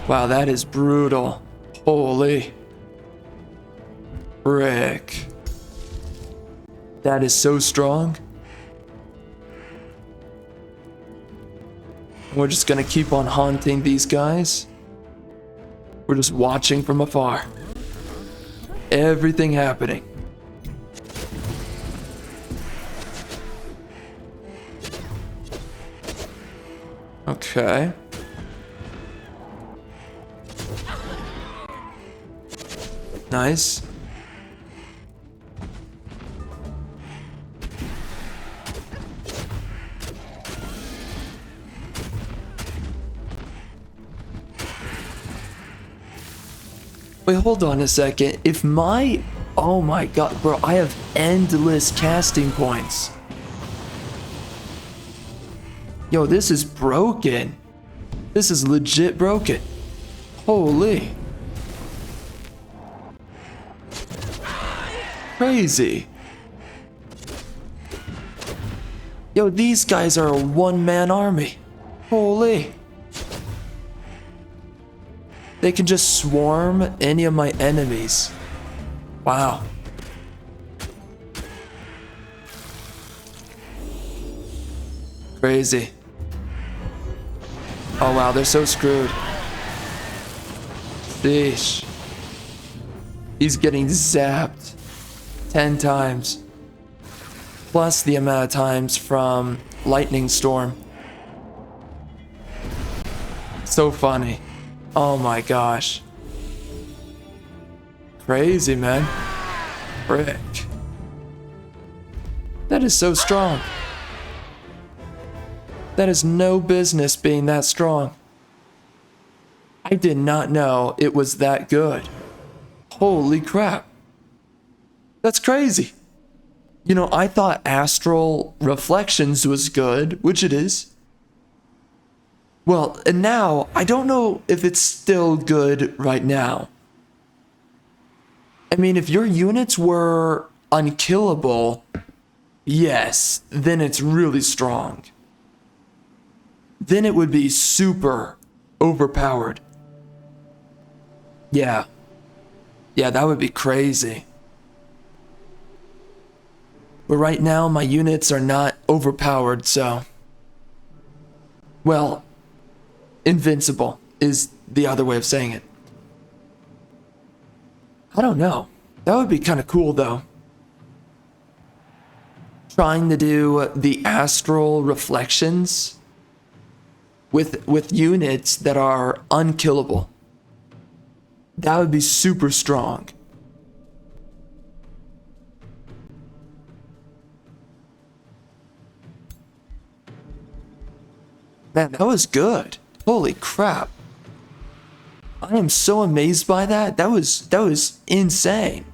Wow, that is brutal. Holy frick. That is so strong. We're just gonna keep on haunting these guys. We're just watching from afar. everything happening. Okay. Nice. Wait, hold on a second. If my... Oh my god, bro, I have endless casting points. Yo, this is broken. This is legit broken. Holy. Crazy. Yo, these guys are a one-man army. Holy. They can just swarm any of my enemies. Wow. Crazy. Oh wow, they're so screwed. Sheesh. He's getting zapped 10 times. Plus the amount of times from lightning storm. So funny. Oh my gosh. Crazy, man. Frick. That is so strong. That is no business being that strong. I did not know it was that good. Holy crap. That's crazy. You know, I thought Astral Reflections was good, which it is. Well, and now, I don't know if it's still good right now. I mean, if your units were unkillable, yes, then it's really strong. Then it would be super overpowered. Yeah. Yeah, that would be crazy. But right now, my units are not overpowered, so... Well, invincible is the other way of saying it. I don't know. That would be kind of cool, though. Trying to do the astral reflections with units that are unkillable. That would be super strong. Man, that was good. Holy crap. I am so amazed by that. That was insane.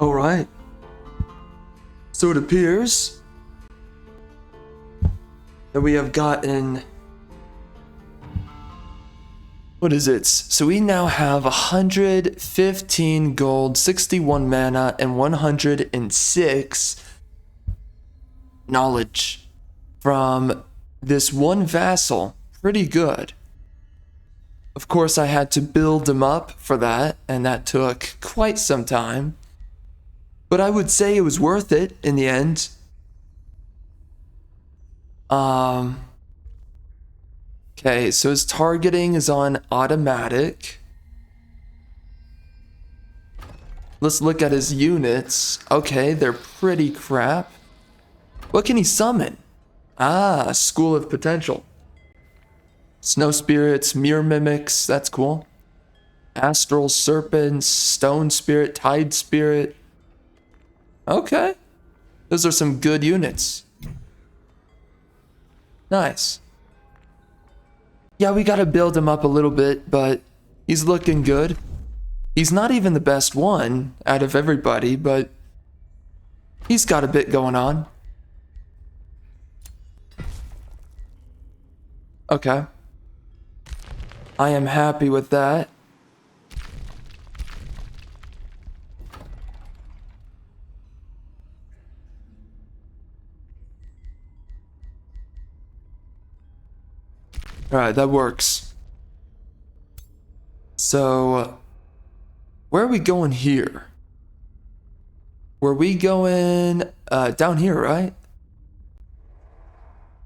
All right. So it appears that we have gotten... What is it? So we now have 115 gold, 61 mana, and 106 knowledge from this one vassal. Pretty good. Of course, I had to build him up for that, and that took quite some time. But I would say it was worth it in the end. Okay, so his targeting is on automatic. Let's look at his units. Okay, they're pretty crap. What can he summon? Ah, School of Potential. Snow Spirits, Mirror Mimics, that's cool. Astral Serpents, Stone Spirit, Tide Spirit. Okay. Those are some good units. Nice. Yeah, we gotta build him up a little bit, but he's looking good. He's not even the best one out of everybody, but he's got a bit going on. Okay. I am happy with that. Alright, that works. So, where are we going here? Were we going down here, right?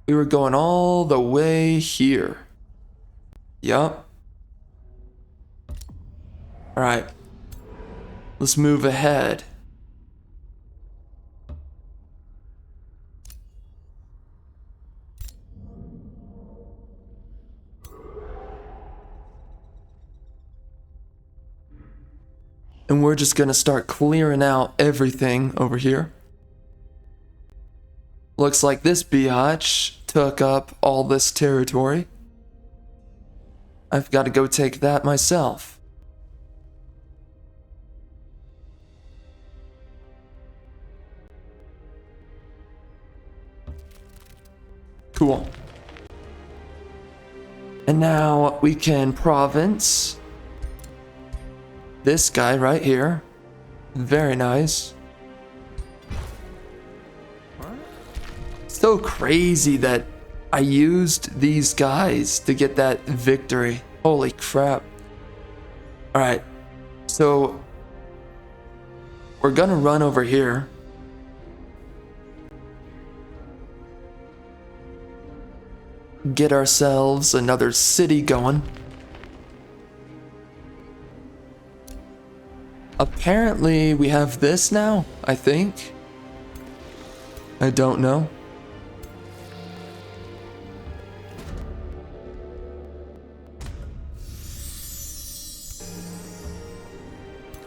We were going all the way here. Yup. Alright. Let's move ahead. And we're just gonna start clearing out everything over here. Looks like this biatch took up all this territory. I've got to go take that myself. Cool. And now we can province this guy right here. Very nice. So crazy that I used these guys to get that victory. Holy crap. Alright, so we're gonna run over here. Get ourselves another city going. Apparently we have this now, I think. I don't know.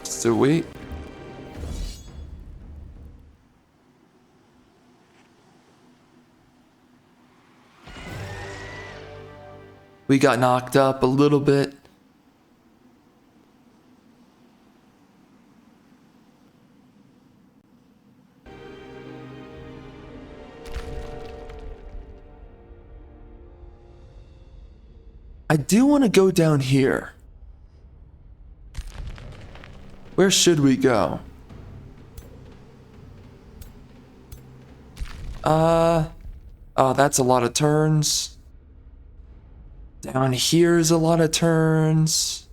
Sweet. We got knocked up a little bit. I do want to go down here. Where should we go? Oh, that's a lot of turns. Down here's a lot of turns.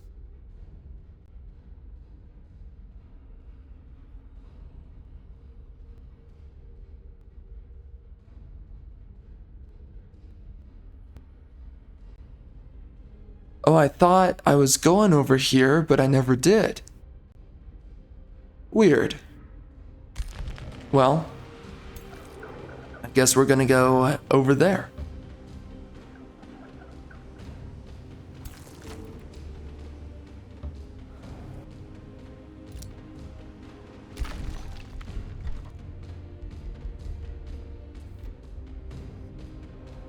Oh, I thought I was going over here, but I never did. Weird. Well, I guess we're gonna go over there.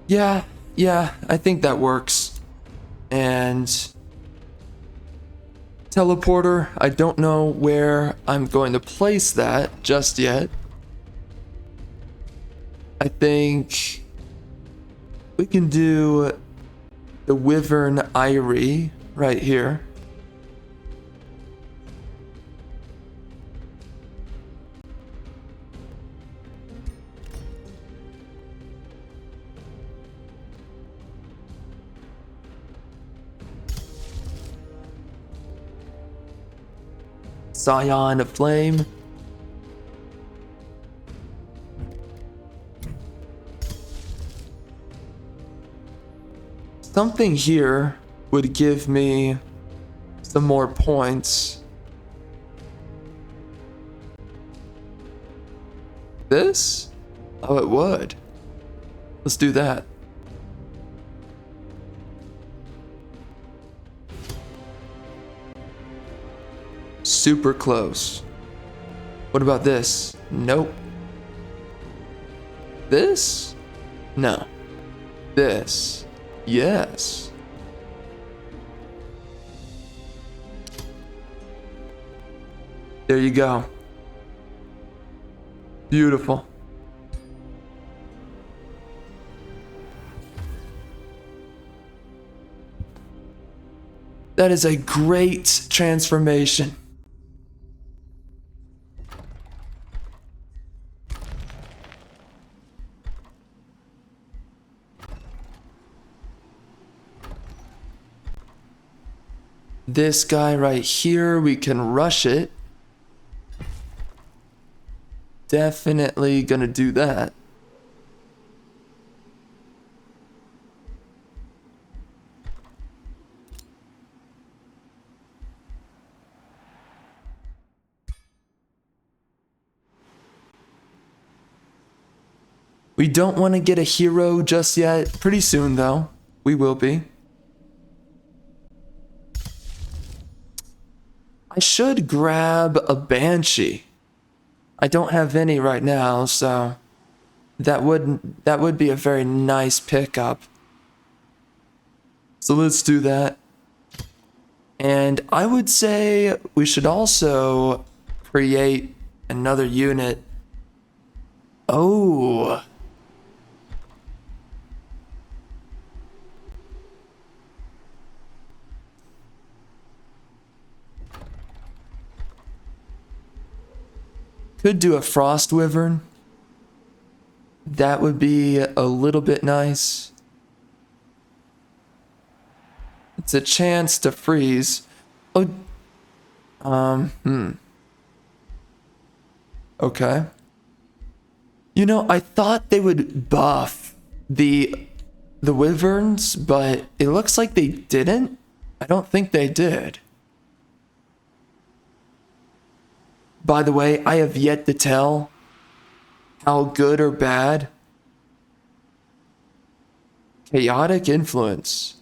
Yeah, I think that works. And teleporter, I don't know where I'm going to place that just yet. I think we can do the Wyvern Eyrie right here. Scion of Flame. Something here would give me some more points. This? Oh, it would. Let's do that. Super close. What about this? Nope. This? No. This? Yes. There you go. Beautiful. That is a great transformation. This guy right here, we can rush it. Definitely gonna do that. We don't want to get a hero just yet. Pretty soon, though. We will be. I should grab a Banshee. I don't have any right now, so that would be a very nice pickup. So let's do that. And I would say we should also create another unit. Oh. Could do a Frost Wyvern. That would be a little bit nice. It's a chance to freeze. Oh. Okay. You know, I thought they would buff the Wyverns, but it looks like they didn't. I don't think they did. By the way, I have yet to tell how good or bad chaotic influence.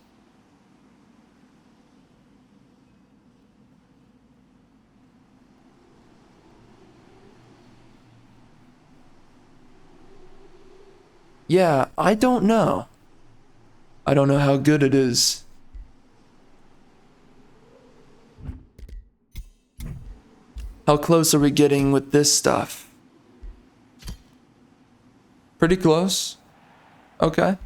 Yeah, I don't know. I don't know how good it is. How close are we getting with this stuff? Pretty close. Okay.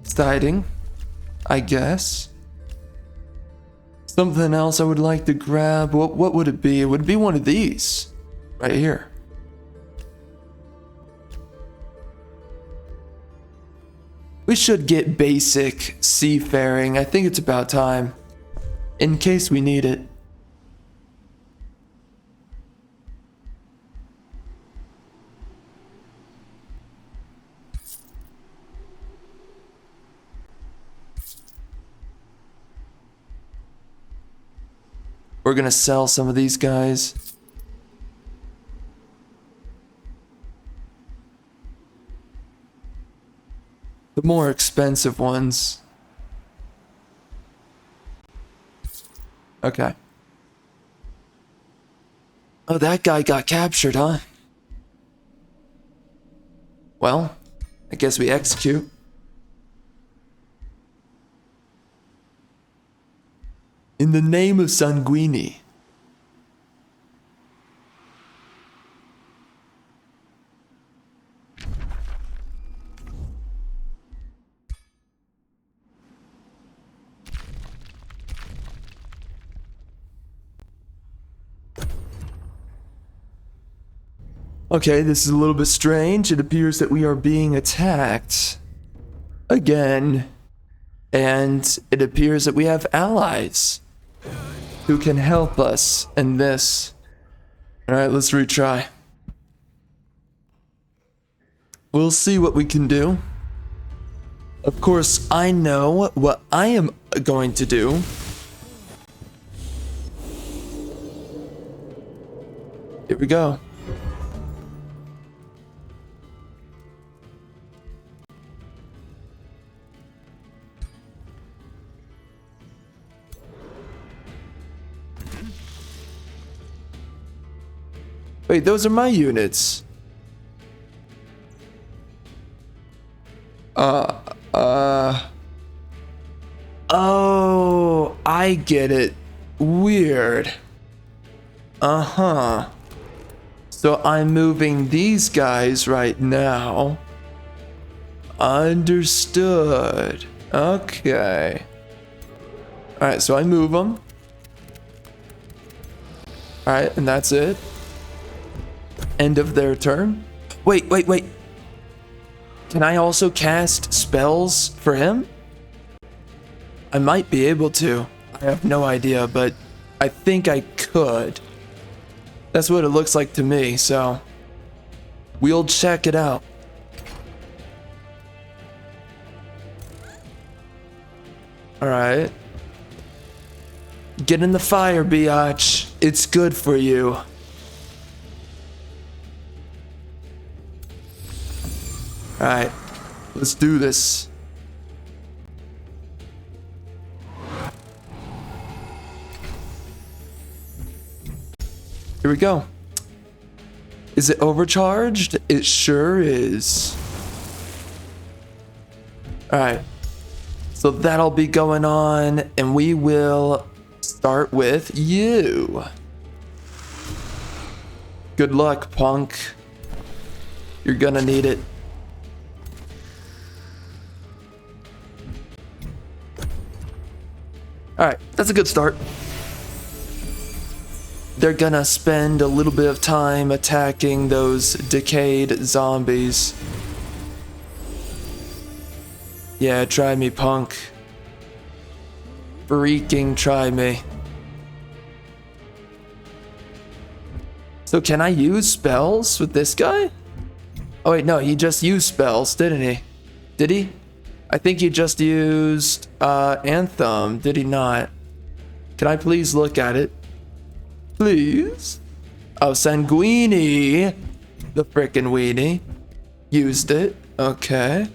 Exciting, I guess. Something else I would like to grab. What would it be? It would be one of these right here. We should get basic seafaring. I think it's about time, in case we need it. We're gonna sell some of these guys. The more expensive ones. Okay. Oh, that guy got captured, huh? Well, I guess we execute. In the name of Sanguini. Okay, this is a little bit strange. It appears that we are being attacked again. And it appears that we have allies who can help us in this. Alright, let's retry. We'll see what we can do. Of course, I know what I am going to do. Here we go. Wait, those are my units. Oh, I get it. Weird. Uh-huh. So I'm moving these guys right now. Understood. Okay. Alright, so I move them. Alright, and that's it. End of their turn. Wait. Can I also cast spells for him? I might be able to. I have no idea, but I think I could. That's what it looks like to me, so we'll check it out. Alright. Get in the fire, biatch. It's good for you. Alright, let's do this. Here we go. Is it overcharged? It sure is. Alright, so that'll be going on, and we will start with you. Good luck, punk. You're gonna need it. Alright, that's a good start. They're gonna spend a little bit of time attacking those decayed zombies. Yeah, try me, punk. Freaking try me. So can I use spells with this guy? Oh wait, no, he just used spells, didn't he? Did he? I think he just used Anthem, did he not? Can I please look at it? Please? Oh, Sanguini, the frickin' weenie, used it. Okay.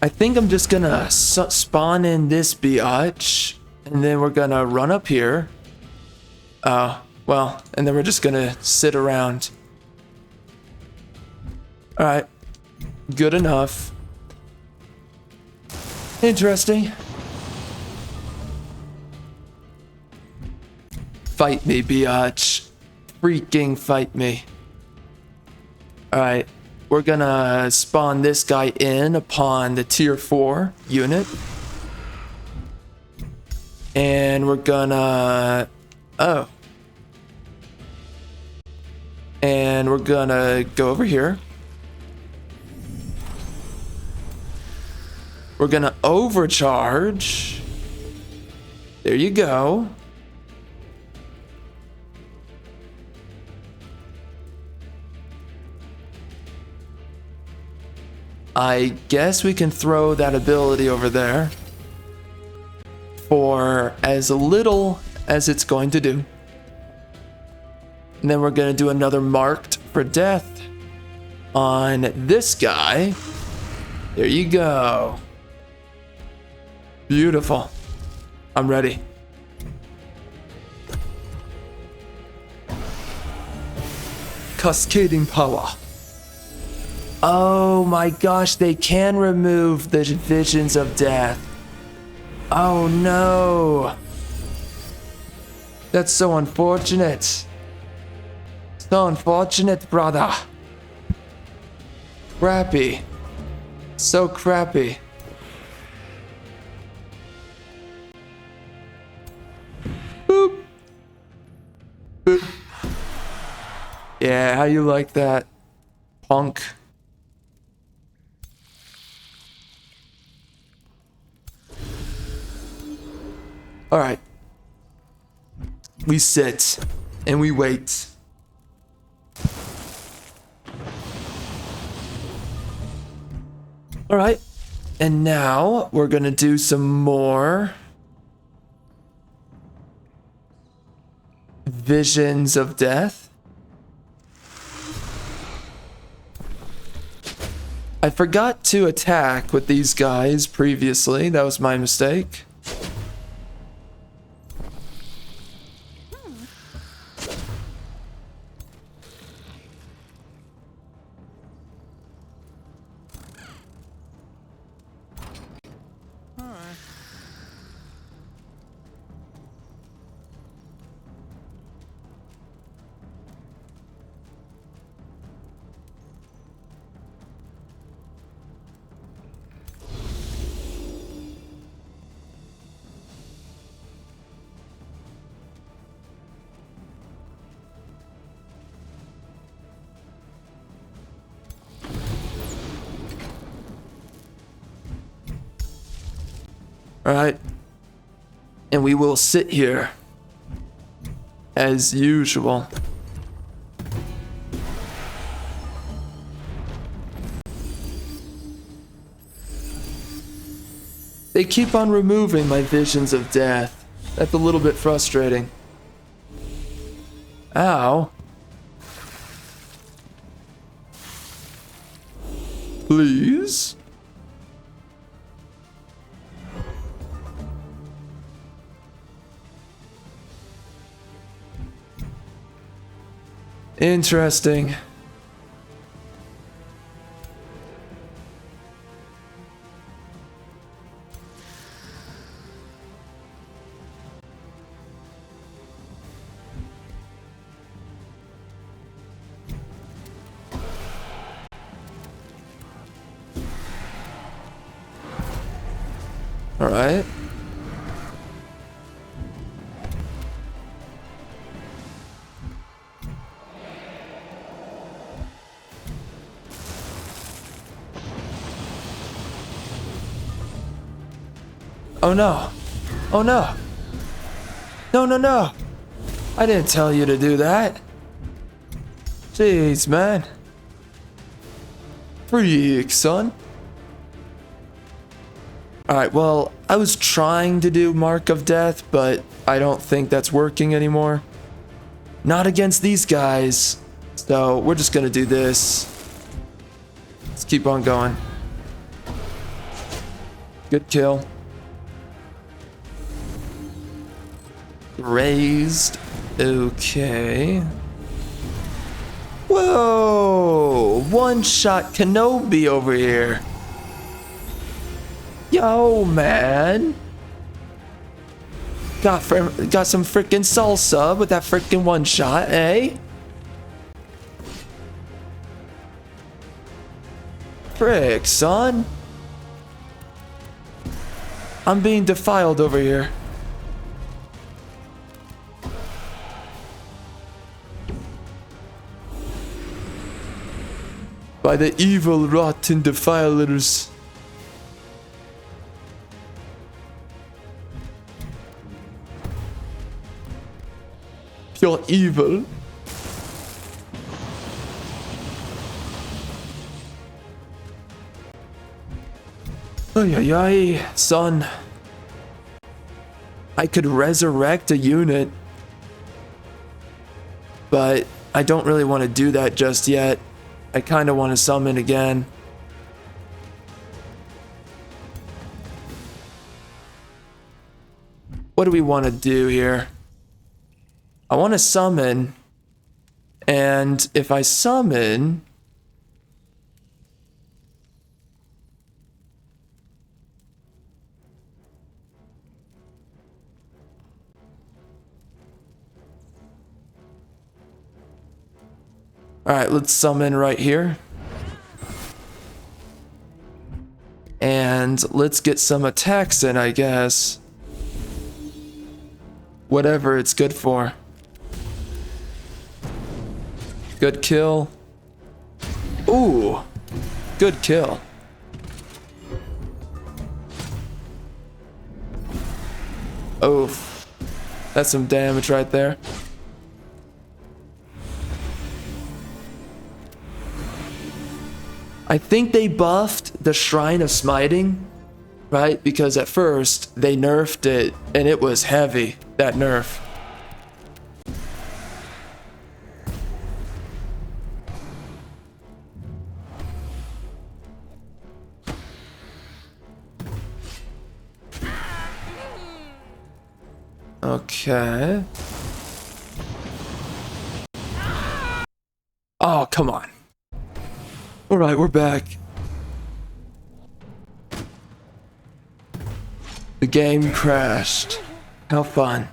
I think I'm just gonna spawn in this biatch, and then we're gonna run up here. Well, and then we're just gonna sit around. Alright. Good enough. Interesting. Fight me, biatch. Freaking fight me. Alright. We're gonna spawn this guy in upon the tier 4 unit. And we're gonna... Oh. And we're gonna go over here. We're gonna overcharge. There you go. I guess we can throw that ability over there for as little as it's going to do. And then we're going to do another marked for death on this guy. There you go. Beautiful. I'm ready. Cascading power. Oh my gosh, they can remove the visions of death. Oh no. That's so unfortunate. So unfortunate, brother. Crappy. So crappy. Boop. Boop. Yeah, how you like that, punk? All right. We sit and we wait. All right. And now we're going to do some more visions of death. I forgot to attack with these guys previously. That was my mistake. All right. And we will sit here as usual. They keep on removing my visions of death. That's a little bit frustrating. Ow. Please? Interesting. All right. Oh no. Oh no. No, no, no. I didn't tell you to do that. Jeez, man. Freak, son. Alright, well, I was trying to do Mark of Death, but I don't think that's working anymore. Not against these guys. So, we're just gonna do this. Let's keep on going. Good kill. Raised. Okay. Whoa! One shot Kenobi over here. Yo, man. Got some freaking salsa with that freaking one shot, eh? Frick, son. I'm being defiled over here. By the evil, rotten defilers. Pure evil. Ay, ay, ay, son. I could resurrect a unit, but I don't really want to do that just yet. I kind of want to summon again. What do we want to do here? I want to summon, and if I summon... Alright, let's summon right here. And let's get some attacks in, I guess. Whatever it's good for. Good kill. Ooh, good kill. Oof. That's some damage right there. I think they buffed the Shrine of Smiting, right? Because at first they nerfed it and it was heavy, that nerf. Okay. Oh, come on. All right, we're back. The game crashed. How fun.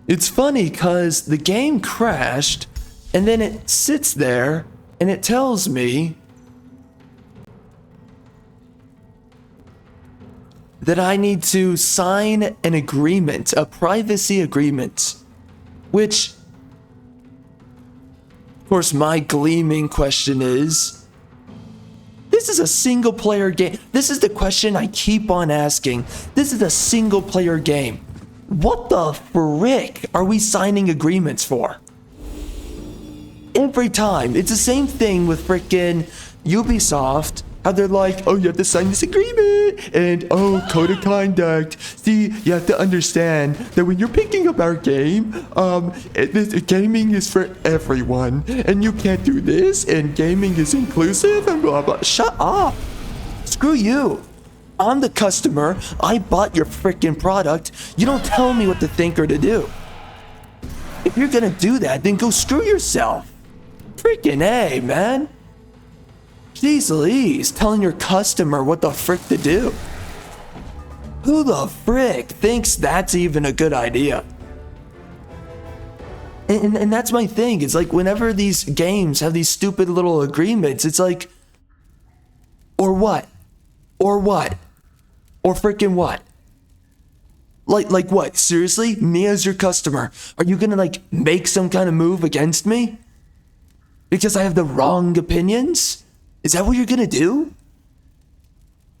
It's funny because the game crashed and then it sits there and it tells me that I need to sign an agreement, a privacy agreement, which, of course, my gleaming question is, this is a single player game. This is the question I keep on asking. This is a single player game. What the frick are we signing agreements for? Every time. It's the same thing with frickin' Ubisoft. How they're like, oh, you have to sign this agreement, and oh, code of conduct. See, you have to understand that when you're picking up our game, gaming is for everyone, and you can't do this, and gaming is inclusive, and blah blah. Shut up. Screw you. I'm the customer. I bought your freaking product. You don't tell me what to think or to do. If you're gonna do that, then go screw yourself. Freaking A, man. Jeez Louise, telling your customer what the frick to do. Who the frick thinks that's even a good idea? And that's my thing. It's like whenever these games have these stupid little agreements, it's like, or what? Or what? Or freaking what? Like what? Seriously? Me as your customer, are you gonna like make some kind of move against me? Because I have the wrong opinions? Is that what you're gonna do?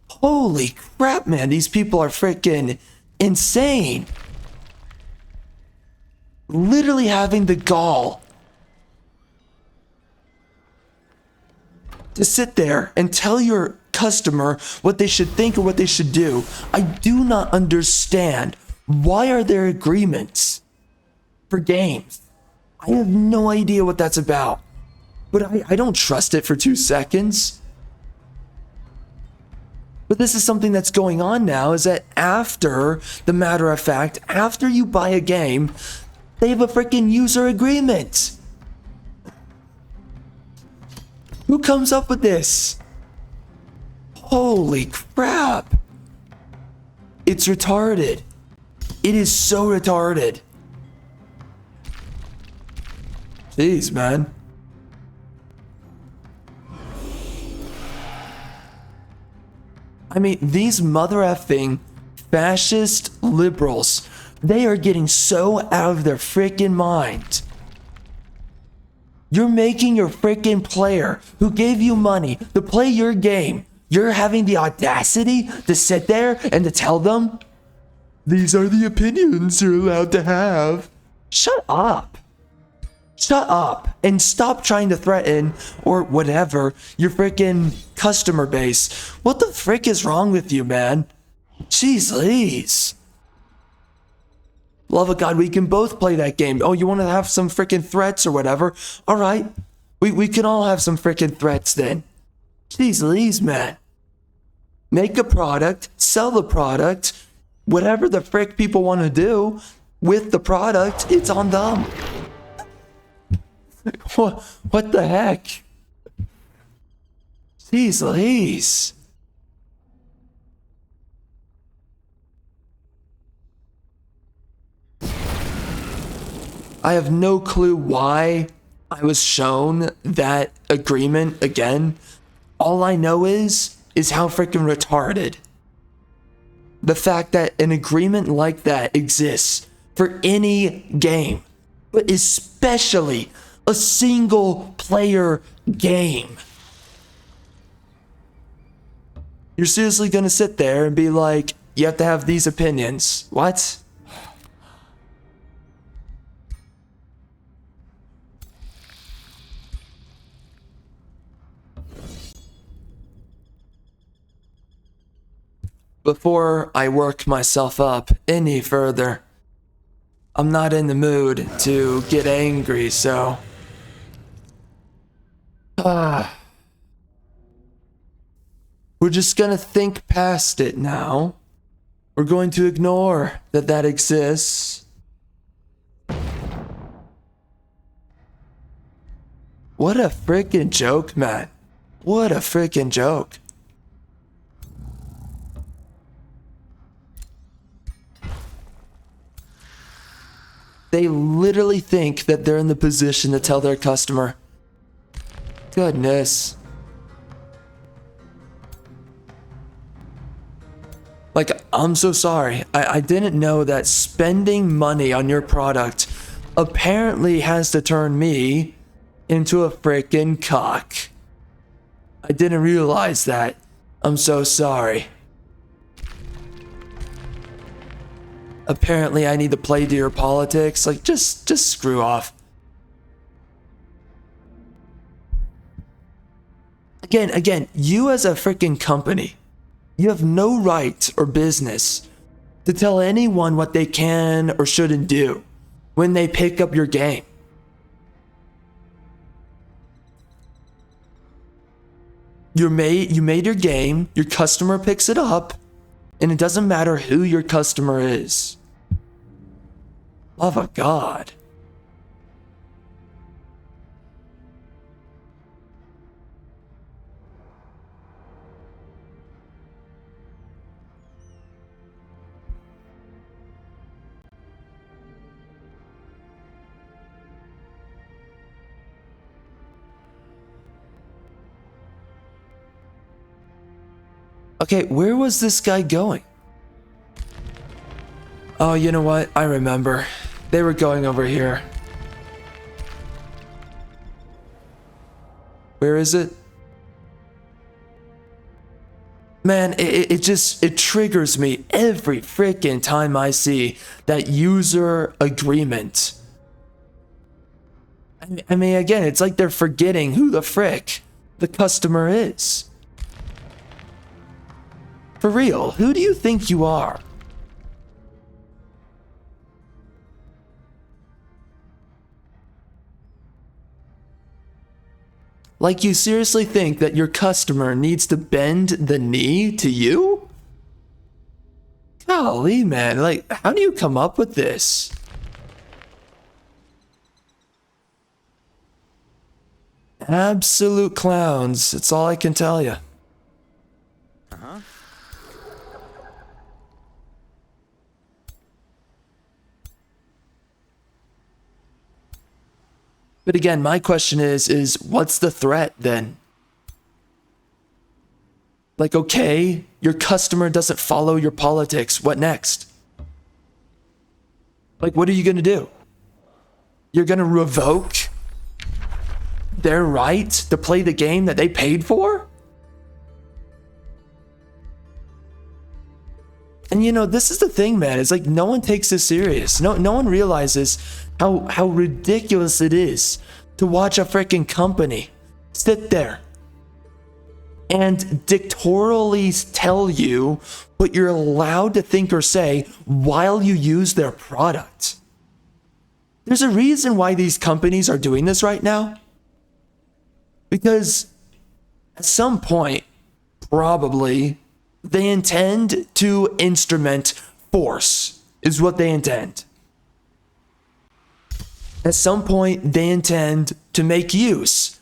Holy crap, man, these people are freaking insane. Literally having the gall to sit there and tell your customer what they should think or what they should do. I do not understand. Why are there agreements for games? I have no idea what that's about. But I don't trust it for 2 seconds. But this is something that's going on now, is that after you buy a game, they have a freaking user agreement. Who comes up with this? Holy crap. It's retarded. It is so retarded. Jeez, man. I mean, these mother effing fascist liberals, they are getting so out of their freaking mind. You're making your freaking player who gave you money to play your game, you're having the audacity to sit there and to tell them, these are the opinions you're allowed to have. Shut up. Shut up and stop trying to threaten or whatever your freaking customer base. What the frick is wrong with you, man? Jeez Louise. Love of God, we can both play that game. Oh, you want to have some freaking threats or whatever? All right. We can all have some freaking threats then. Jeez Louise, man. Make a product, sell the product, whatever the frick people want to do with the product, it's on them. What the heck? Jeez Louise. I have no clue why I was shown that agreement again. All I know is how freaking retarded the fact that an agreement like that exists for any game, but especially a single player game. You're seriously gonna sit there and be like, you have to have these opinions. What? Before I work myself up any further, I'm not in the mood to get angry, so we're just gonna think past it now. We're going to ignore that exists. What a freaking joke, man. What a freaking joke. They literally think that they're in the position to tell their customer. Goodness. Like, I'm so sorry. I didn't know that spending money on your product apparently has to turn me into a freaking cock. I didn't realize that. I'm so sorry. Apparently I need to play to your politics. Like, just screw off. Again, you as a freaking company, you have no right or business to tell anyone what they can or shouldn't do when they pick up your game. You made your game, your customer picks it up, and it doesn't matter who your customer is. Love of God. Okay, where was this guy going? Oh, you know what? I remember. They were going over here. Where is it? Man, it triggers me every freaking time I see that user agreement. I mean, again, it's like they're forgetting who the frick the customer is. For real, who do you think you are? Like, you seriously think that your customer needs to bend the knee to you? Golly, man, like, how do you come up with this? Absolute clowns, that's all I can tell you. But again, my question is what's the threat then? Like, okay, your customer doesn't follow your politics. What next? Like, what are you going to do? You're going to revoke their right to play the game that they paid for? And you know, this is the thing, man. It's like no one takes this serious. No one realizes how ridiculous it is to watch a freaking company sit there and dictatorially tell you what you're allowed to think or say while you use their product. There's a reason why these companies are doing this right now. Because at some point, probably, they intend to instrument force, is what they intend. At some point, they intend to make use.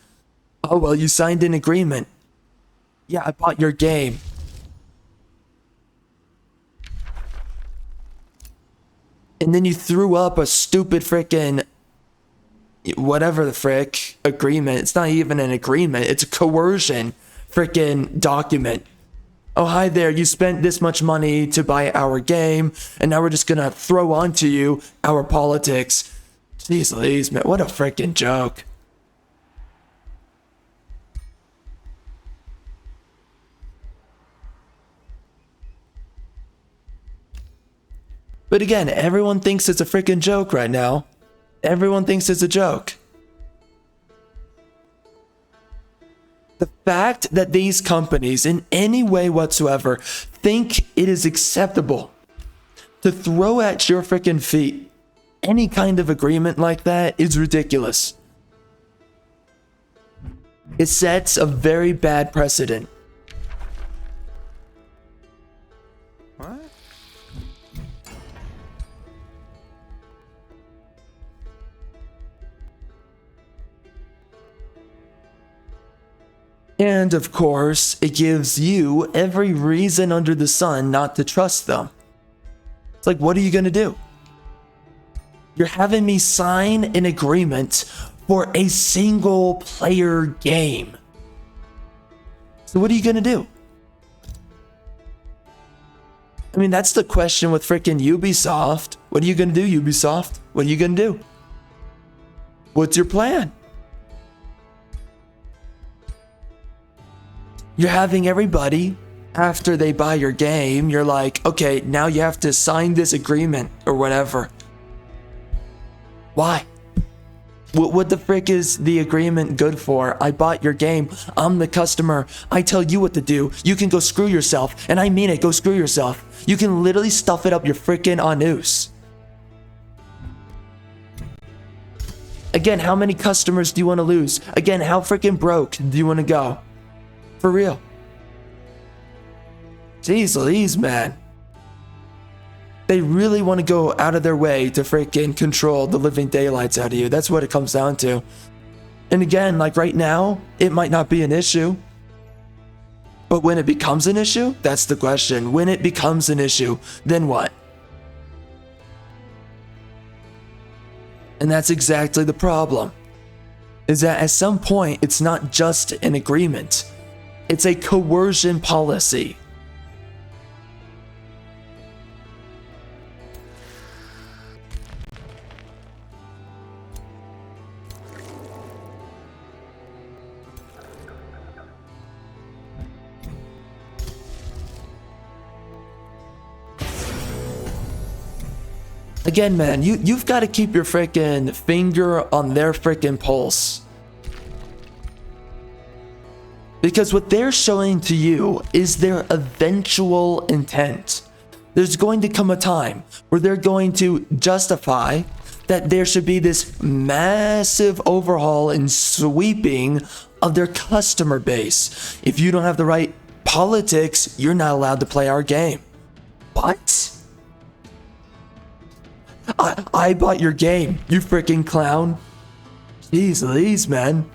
Oh, well, you signed an agreement. Yeah, I bought your game. And then you threw up a stupid frickin' whatever the frick agreement. It's not even an agreement. It's a coercion frickin' document. Oh, hi there. You spent this much money to buy our game, and now we're just gonna throw onto you our politics. Jeez Louise, man, what a freaking joke. But again, everyone thinks it's a freaking joke right now. Everyone thinks it's a joke. The fact that these companies, in any way whatsoever, think it is acceptable to throw at your freaking feet any kind of agreement like that is ridiculous. It sets a very bad precedent. What? And of course, it gives you every reason under the sun not to trust them. It's like, what are you gonna do? You're having me sign an agreement for a single player game. So what are you gonna do? I mean, that's the question with frickin' Ubisoft. What are you gonna do, Ubisoft? What are you gonna do? What's your plan? You're having everybody, after they buy your game, you're like, okay, now you have to sign this agreement or whatever. Why? What the frick is the agreement good for? I bought your game. I'm the customer. I tell you what to do. You can go screw yourself. And I mean it, go screw yourself. You can literally stuff it up your frickin' anus. Again, how many customers do you want to lose? Again, how frickin' broke do you want to go? For real. Jeez Louise, man. They really want to go out of their way to freaking control the living daylights out of you. That's what it comes down to. And again, like right now, it might not be an issue. But when it becomes an issue, that's the question. When it becomes an issue, then what? And that's exactly the problem. Is that at some point, it's not just an agreement. It's a coercion policy. Again, man, you've got to keep your frickin' finger on their frickin' pulse. Because what they're showing to you is their eventual intent. There's going to come a time where they're going to justify that there should be this massive overhaul and sweeping of their customer base. If you don't have the right politics, you're not allowed to play our game. What? I bought your game, you freaking clown. Jeez Louise, man.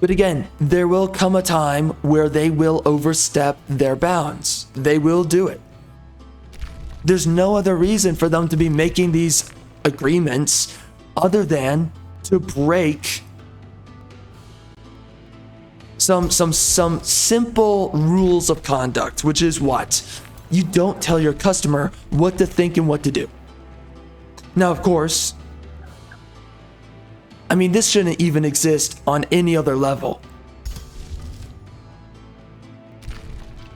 But again, there will come a time where they will overstep their bounds. They will do it. There's no other reason for them to be making these agreements other than to break some simple rules of conduct, which is what? You don't tell your customer what to think and what to do. Now, of course, I mean, this shouldn't even exist on any other level.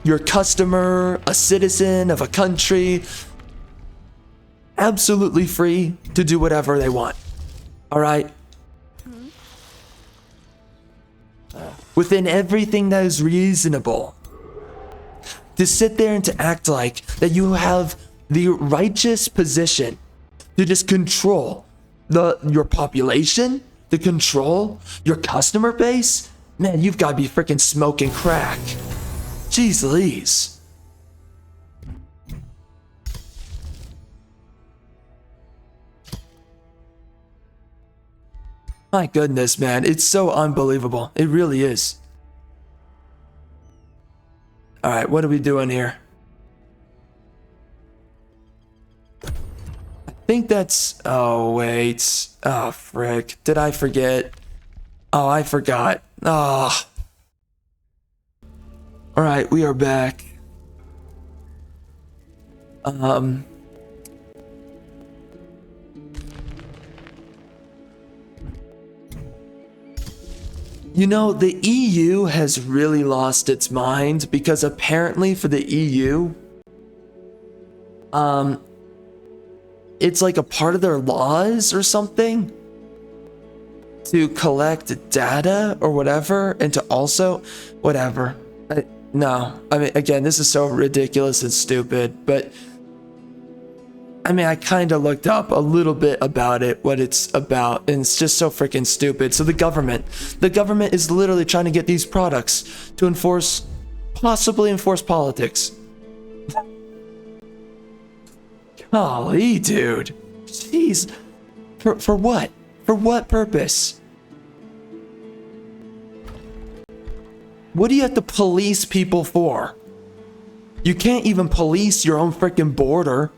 Your customer, a citizen of a country, absolutely free to do whatever they want. All right? Within everything that is reasonable. To sit there and to act like that you have the righteous position to just control your population, to control your customer base, man, you've got to be freaking smoking crack. Jeez Louise. My goodness, man, it's so unbelievable. It really is. All right, what are we doing here? I think that's... Oh, wait. Oh, frick. Did I forget? Oh, I forgot. Oh. All right, we are back. You know, the EU has really lost its mind because apparently for the EU, it's like a part of their laws or something to collect data or whatever and to also, whatever. No, I mean, again, this is so ridiculous and stupid, but I mean, I kind of looked up a little bit about it, what it's about, and it's just so freaking stupid. So the government is literally trying to get these products to possibly enforce politics. Golly, dude. Jeez. For what? For what purpose? What do you have to police people for? You can't even police your own freaking border.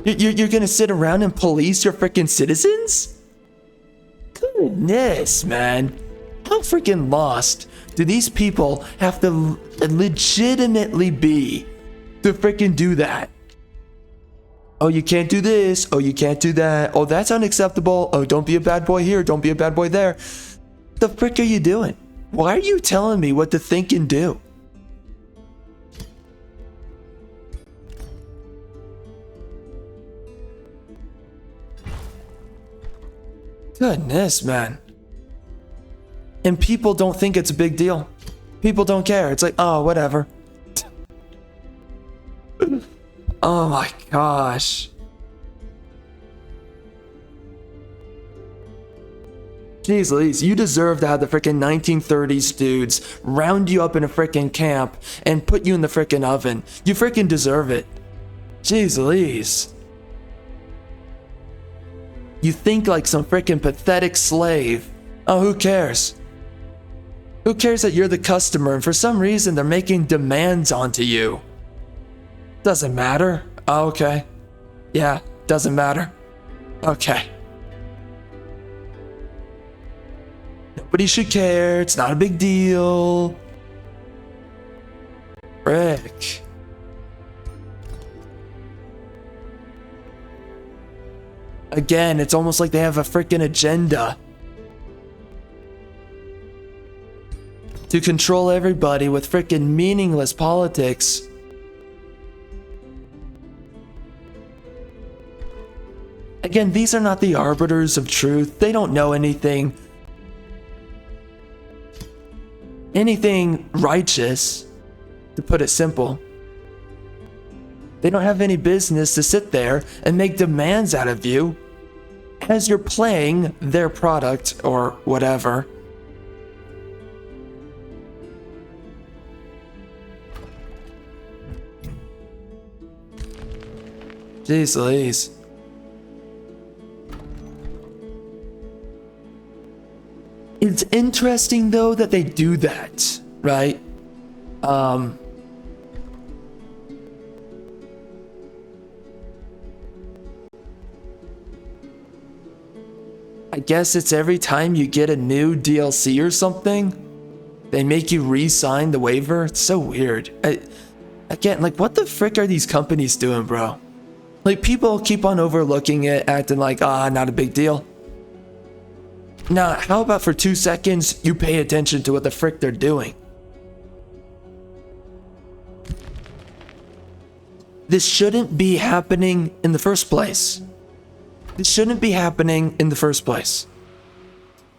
You're gonna sit around and police your freaking citizens? Goodness, man. How freaking lost do these people have to legitimately be to freaking do that? Oh, you can't do this. Oh, you can't do that. Oh, that's unacceptable. Oh, don't be a bad boy here. Don't be a bad boy there. The frick are you doing? Why are you telling me what to think and do? Goodness, man. And people don't think it's a big deal. People don't care. It's like, oh, whatever. Oh my gosh. Jeez Louise, you deserve to have the frickin' 1930s dudes round you up in a frickin' camp and put you in the frickin' oven. You frickin' deserve it. Jeez Louise. You think like some frickin' pathetic slave. Oh, who cares? Who cares that you're the customer and for some reason they're making demands onto you? Doesn't matter. Oh, okay. Yeah, doesn't matter. Okay. Nobody should care. It's not a big deal. Frick. Again, it's almost like they have a freaking agenda to control everybody with freaking meaningless politics. Again, these are not the arbiters of truth. They don't know anything righteous, to put it simple. They don't have any business to sit there and make demands out of you as you're playing their product or whatever. Jeez Louise. It's interesting though that they do that, right? I guess it's every time you get a new DLC or something, they make you re-sign the waiver. It's so weird. Again, like, what the frick are these companies doing, bro? Like, people keep on overlooking it, acting like, not a big deal. Now, how about for 2 seconds, you pay attention to what the frick they're doing? This shouldn't be happening in the first place. This shouldn't be happening in the first place.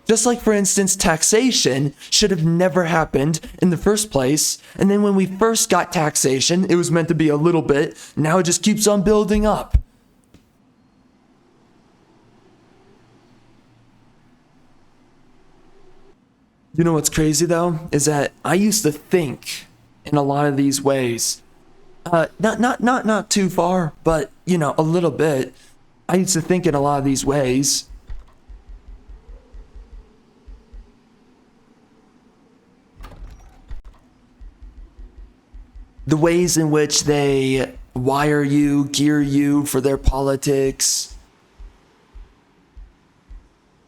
Just like, for instance, taxation should have never happened in the first place. And then when we first got taxation, it was meant to be a little bit. Now it just keeps on building up. You know what's crazy though? Is that I used to think in a lot of these ways. Not too far, but you know, a little bit. I used to think in a lot of these ways. The ways in which they wire you, gear you for their politics.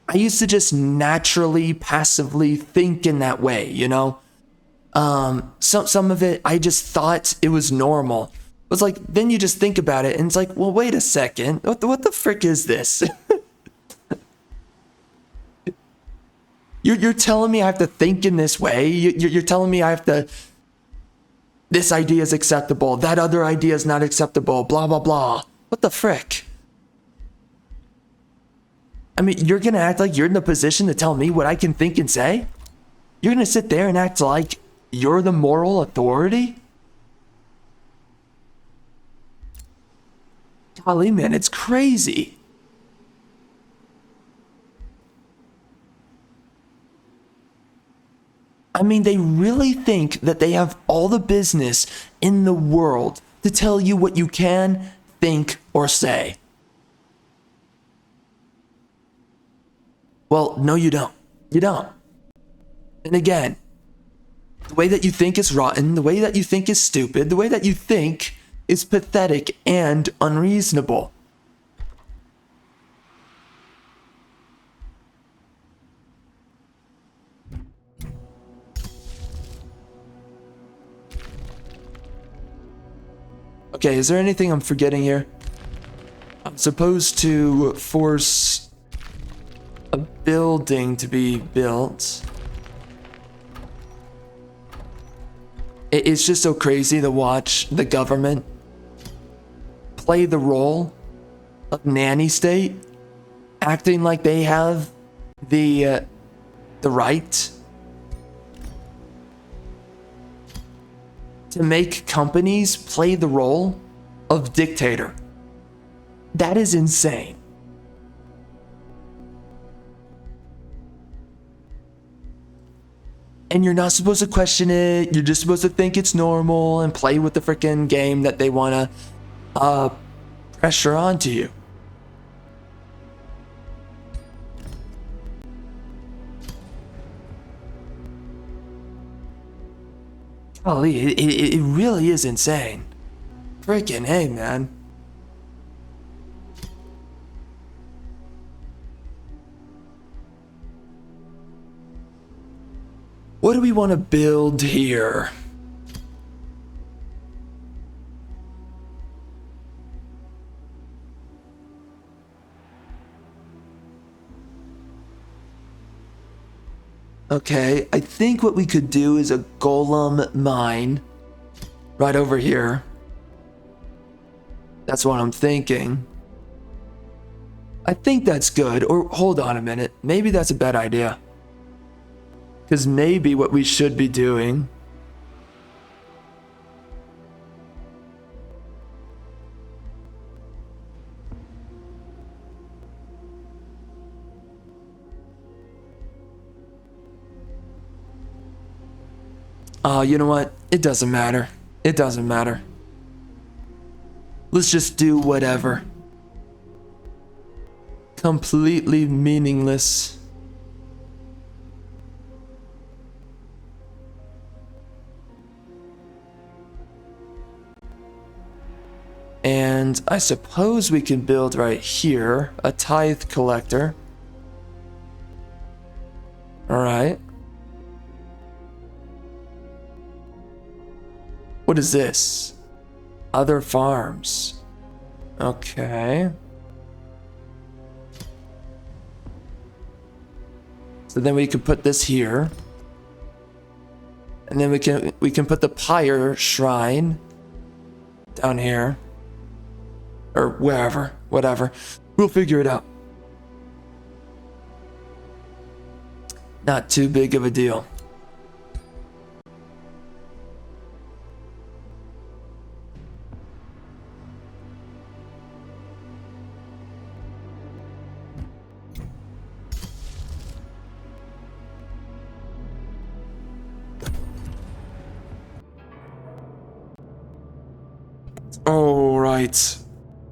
I used to just naturally, passively think in that way, you know? Some of it, I just thought it was normal. It's like, then you just think about it and it's like, well, wait a second. What the frick is this? You're telling me I have to think in this way? You're telling me I have to... This idea is acceptable. That other idea is not acceptable. Blah, blah, blah. What the frick? I mean, you're going to act like you're in the position to tell me what I can think and say? You're going to sit there and act like you're the moral authority? Golly, man, it's crazy. I mean, they really think that they have all the business in the world to tell you what you can, think, or say. Well, no, you don't. You don't. And again, the way that you think is rotten, the way that you think is stupid, the way that you think is pathetic and unreasonable. Okay, is there anything I'm forgetting here? I'm supposed to force a building to be built. It's just so crazy to watch the government play the role of nanny state, acting like they have the right to make companies play the role of dictator. That is insane. And you're not supposed to question it. You're just supposed to think it's normal and play with the freaking game that they want to pressure onto you. Golly, it really is insane. Freaking hey, man. What do we want to build here? Okay, I think what we could do is a golem mine right over here. That's what I'm thinking. I think that's good. Or hold on a minute. Maybe that's a bad idea. Because maybe what we should be doing you know what? It doesn't matter. It doesn't matter. Let's just do whatever. Completely meaningless. And I suppose we can build right here a tithe collector. All right. What is this? Other farms. Okay. So then we can put this here. And then we can put the pyre shrine down here. Or wherever, whatever. We'll figure it out. Not too big of a deal. All right.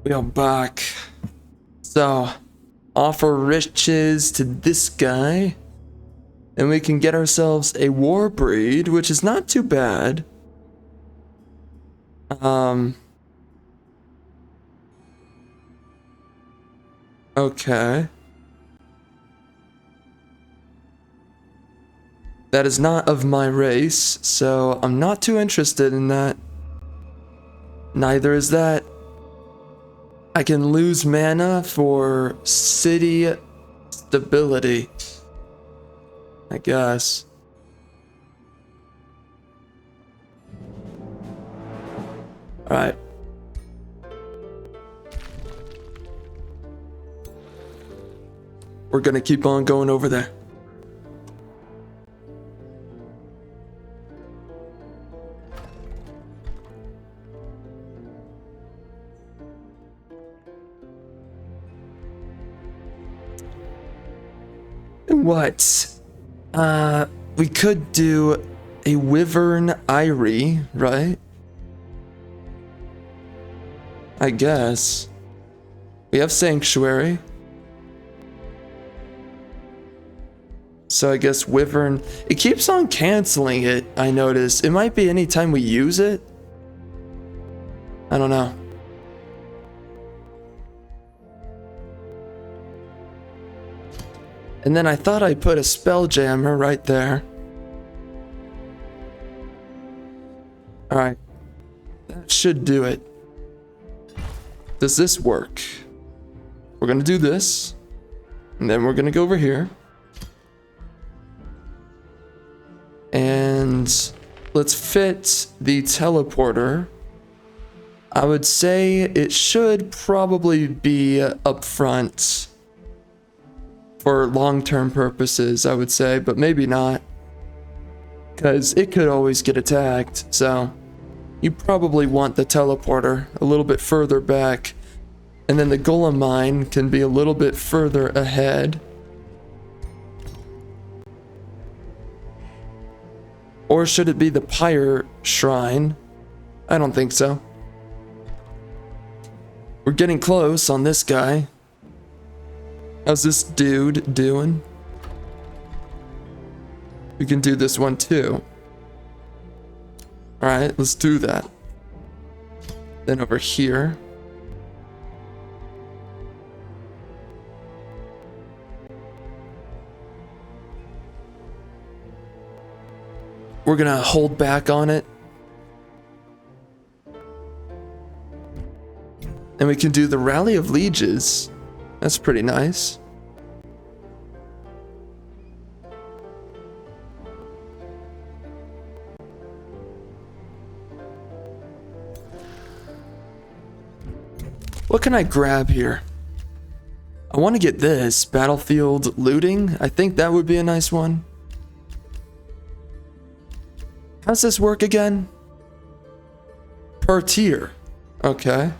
We are back. So, offer riches to this guy. And we can get ourselves a war breed, which is not too bad. Okay. That is not of my race, so I'm not too interested in that. Neither is that. I can lose mana for city stability, I guess. Alright. We're gonna keep on going over there. What? We could do a Wyvern Eyrie, right? I guess. We have Sanctuary. So I guess Wyvern... It keeps on canceling it, I noticed. It might be any time we use it. I don't know. And then I thought I put a Spelljammer right there. Alright. That should do it. Does this work? We're gonna do this. And then we're gonna go over here. And let's fit the teleporter. I would say it should probably be up front for long-term purposes, I would say, but maybe not. Because it could always get attacked, so you probably want the teleporter a little bit further back. And then the golem mine can be a little bit further ahead. Or should it be the pyre shrine? I don't think so. We're getting close on this guy. How's this dude doing? We can do this one too. Alright, let's do that. Then over here. We're gonna hold back on it. And we can do the Rally of Lieges. That's pretty nice. What can I grab here? I want to get this, battlefield looting. I think that would be a nice one. How's this work again? Per tier. Okay.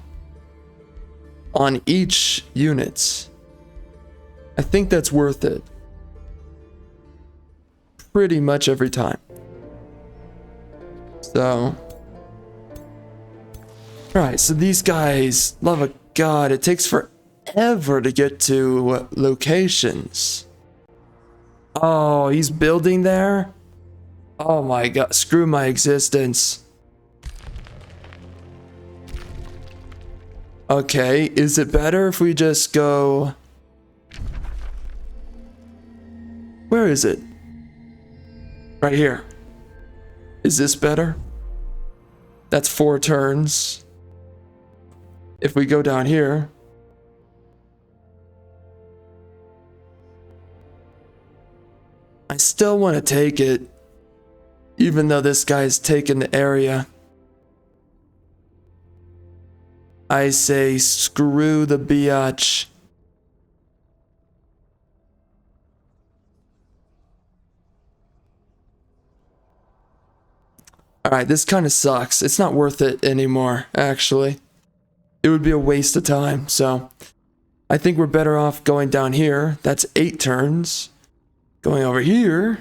On each unit. I think that's worth it. Pretty much every time. So. Alright, so these guys, love of God, it takes forever to get to locations. Oh, he's building there? Oh my God, screw my existence. Okay, is it better if we just go... Where is it? Right here. Is this better? That's 4 turns. If we go down here... I still want to take it. Even though this guy's taken the area. I say screw the biatch. Alright, this kind of sucks. It's not worth it anymore, actually. It would be a waste of time, so... I think we're better off going down here. That's 8 turns. Going over here...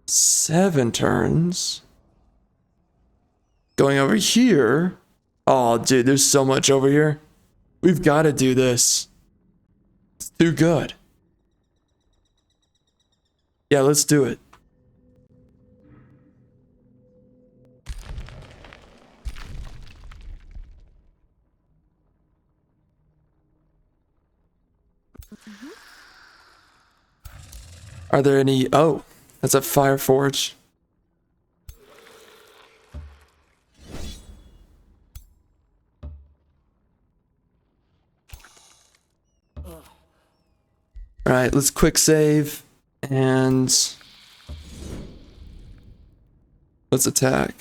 7 turns. Going over here... Oh, dude, there's so much over here. We've got to do this. It's too good. Yeah, let's do it. Are there any... Oh, that's a fire forge. Alright, let's quick save and let's attack.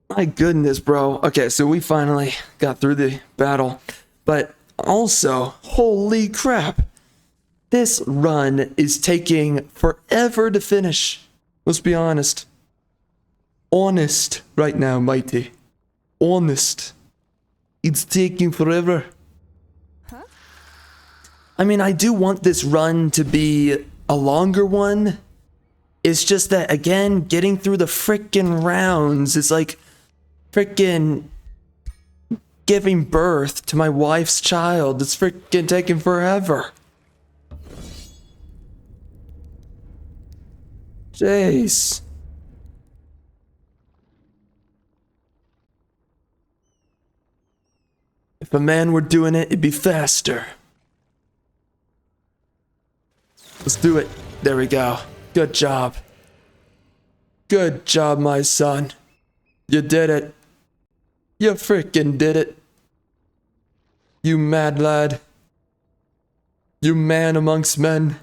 My goodness, bro. Okay, so we finally got through the battle, but also, holy crap, this run is taking forever to finish. Let's be honest. Honest right now, Mighty. Honest. It's taking forever. Huh? I mean, I do want this run to be a longer one. It's just that, again, getting through the frickin' rounds is like frickin' giving birth to my wife's child. It's frickin' taking forever. Jeez. If a man were doing it, it'd be faster. Let's do it. There we go. Good job. Good job, my son. You did it. You frickin' did it. You mad lad. You man amongst men.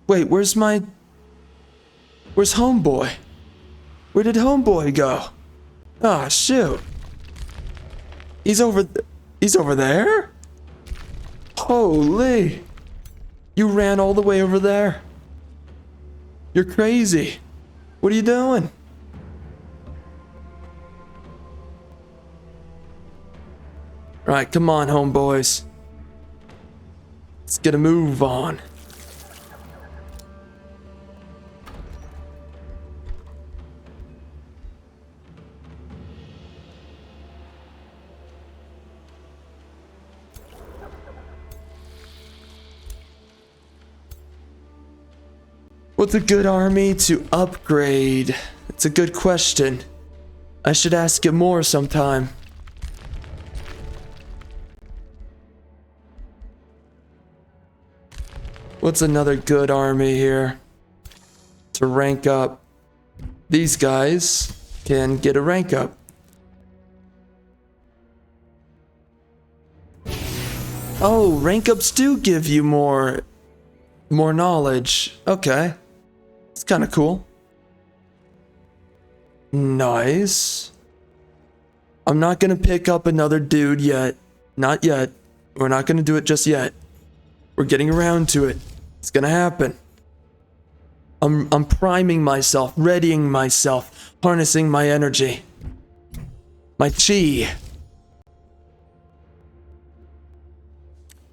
Wait, where's Homeboy? Where did Homeboy go? Ah, shoot. He's over there? Holy. You ran all the way over there. You're crazy. What are you doing? Right, come on, homeboys. Let's get a move on. What's a good army to upgrade? It's a good question. I should ask it more sometime. What's another good army here to rank up? These guys can get a rank up. Oh, rank ups do give you more knowledge. Okay. It's kind of cool. Nice. I'm not gonna pick up another dude yet. Not yet. We're not gonna do it just yet. We're getting around to it. It's gonna happen. I'm priming myself, readying myself, harnessing my energy. My chi.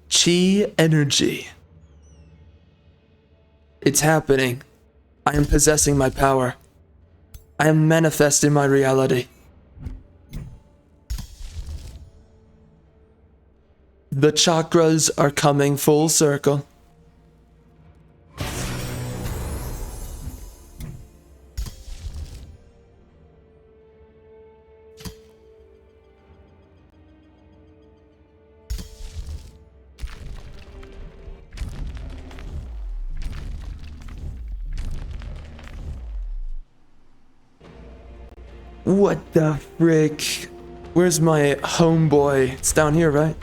Chi energy. It's happening. I am possessing my power. I am manifesting my reality. The chakras are coming full circle. What the frick? Where's my homeboy? It's down here, right?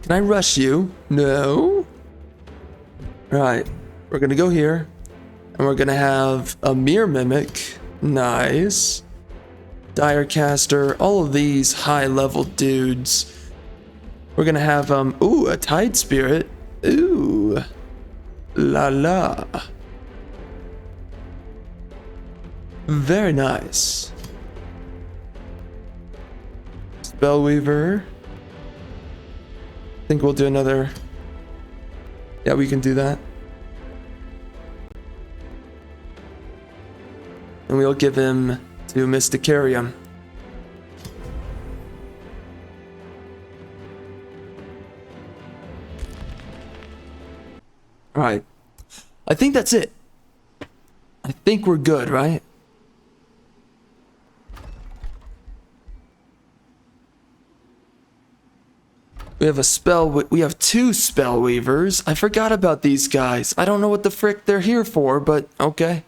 Can I rush you? No. Right. We're gonna go here. And we're gonna have a mirror mimic. Nice. Direcaster. All of these high level dudes. We're gonna have, ooh, a tide spirit. Ooh. La la. Very nice. Spellweaver. I think we'll do another. Yeah, we can do that. And we'll give him to Mysticarium. Alright. I think that's it. I think we're good, right? We have we have two spell weavers. I forgot about these guys. I don't know what the frick they're here for, but okay.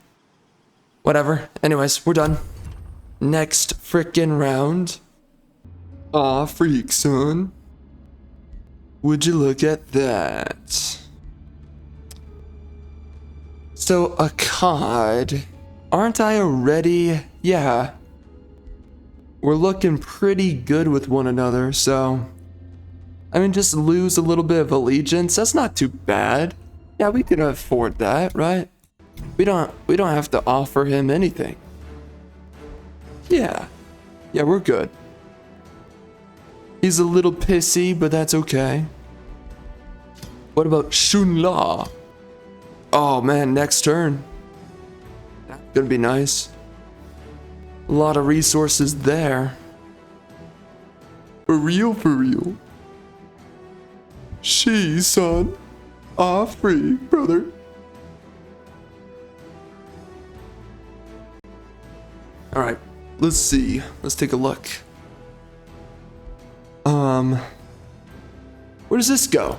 Whatever. Anyways, we're done. Next frickin' round. Aw, freak, son. Would you look at that? So, a COD. Aren't I already? Yeah. We're looking pretty good with one another, so... I mean, just lose a little bit of allegiance. That's not too bad. Yeah, we can afford that, right? We don't have to offer him anything. Yeah. Yeah, we're good. He's a little pissy, but that's okay. What about Shunla? Oh man, next turn. That's gonna be nice. A lot of resources there. For real, for real. She, son. Ah, free, brother. Alright, let's see. Let's take a look. Where does this go?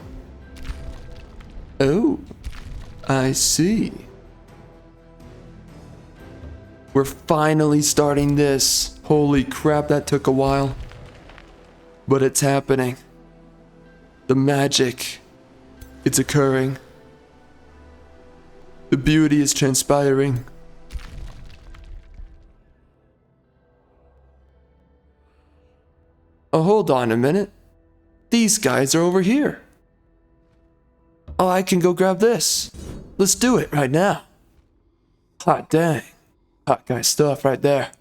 Oh, I see. We're finally starting this. Holy crap, that took a while. But it's happening. The magic, it's occurring. The beauty is transpiring. Oh, hold on a minute. These guys are over here. Oh, I can go grab this. Let's do it right now. Hot dang. Hot guy stuff right there.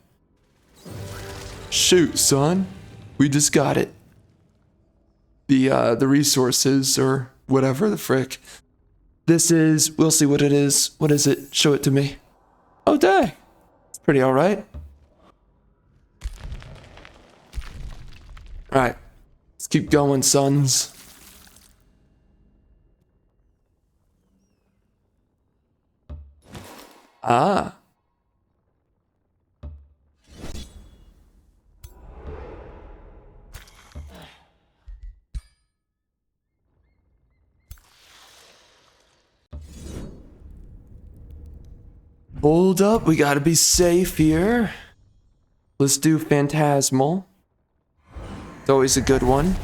Shoot, son. We just got it. The resources or whatever the frick. This is, we'll see what it is. What is it? Show it to me. Oh, dang. It's pretty alright. Alright. Let's keep going, sons. Ah. Hold up, we gotta be safe here. Let's do Phantasmal. It's always a good one.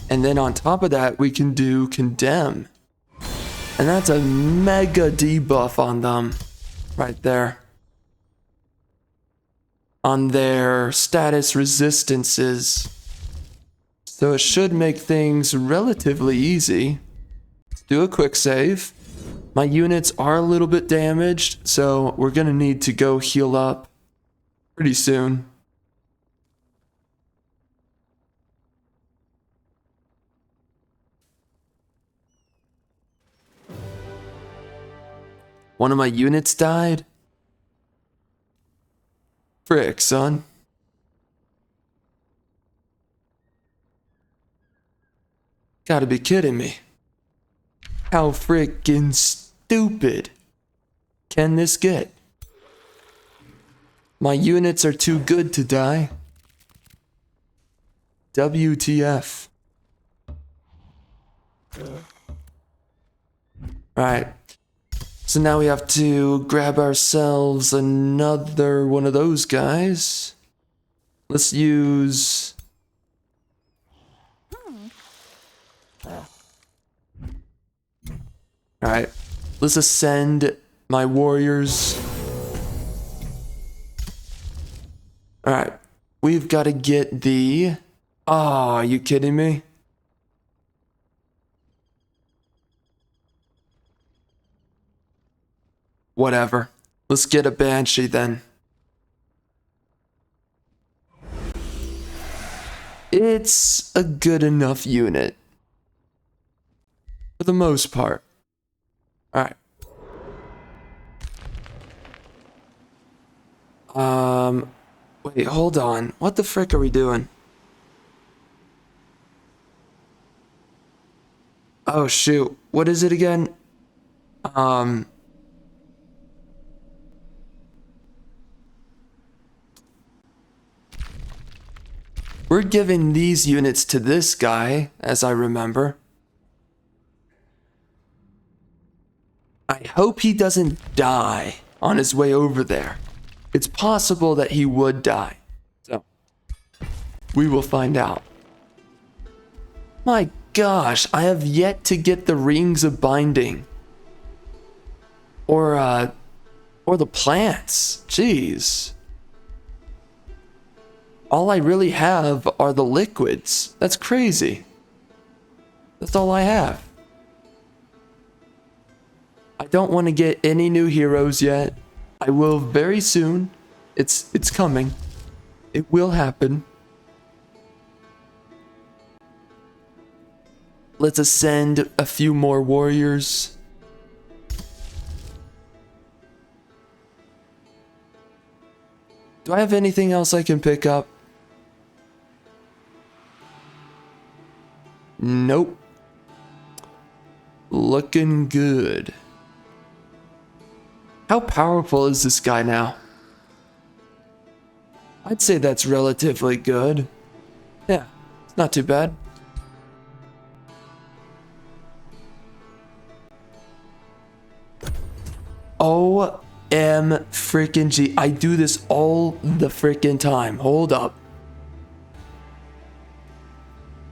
And then on top of that, we can do Condemn. And that's a mega debuff on them. Right there. On their status resistances. So it should make things relatively easy. Let's do a quick save. My units are a little bit damaged, so we're gonna need to go heal up pretty soon. One of my units died? Frick, son. Gotta be kidding me. How frickin' stupid can this get? My units are too good to die. WTF. Alright. So now we have to grab ourselves another one of those guys. Let's use... Alright, let's ascend my warriors. Alright, we've got to get the... Oh, are you kidding me? Whatever. Let's get a Banshee then. It's a good enough unit. For the most part. Alright. Wait, hold on. What the frick are we doing? Oh shoot. What is it again? We're giving these units to this guy, as I remember. I hope he doesn't die on his way over there. It's possible that he would die. So, we will find out. My gosh, I have yet to get the Rings of Binding. Or the plants. Jeez. All I really have are the liquids. That's crazy. That's all I have. I don't want to get any new heroes yet. I will very soon. It's coming. It will happen. Let's ascend a few more warriors. Do I have anything else I can pick up? Nope. Looking good. How powerful is this guy now? I'd say that's relatively good. Yeah, it's not too bad. Oh OMG. I do this all the freaking time. Hold up.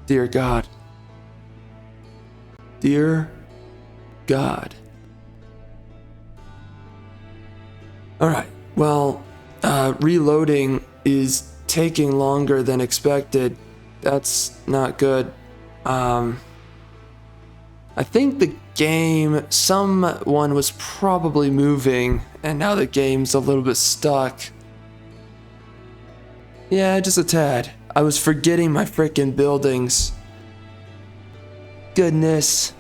Dear God. Dear God. Alright, well, reloading is taking longer than expected. That's not good. I think the game, someone was probably moving, and now the game's a little bit stuck. Yeah, just a tad. I was forgetting my frickin' buildings. Goodness.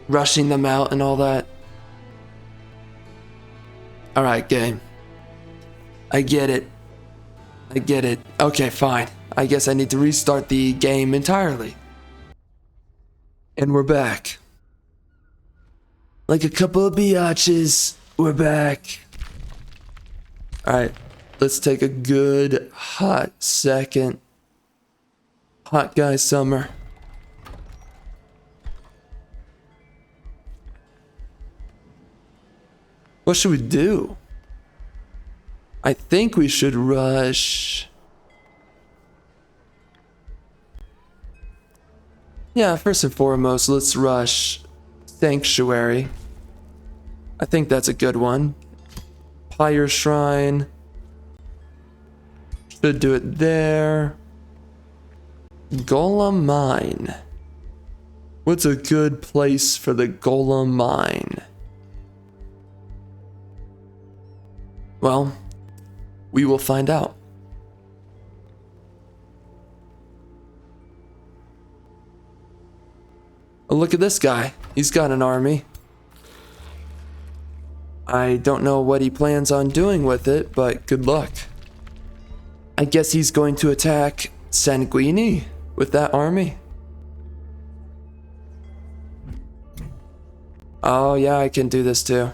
Rushing them out and all that. Alright, game. I get it. I get it. Okay, fine. I guess I need to restart the game entirely. And we're back. Like a couple of biatches, we're back. Alright, let's take a good hot second. Hot guy summer. What should we do? I think we should rush. Yeah, first and foremost, let's rush Sanctuary. I think that's a good one. Pyre Shrine. Should do it there. Golem Mine. What's a good place for the Golem Mine? Well, we will find out. Oh, look at this guy. He's got an army. I don't know what he plans on doing with it, but good luck. I guess he's going to attack Sanguini with that army. Oh yeah, I can do this too.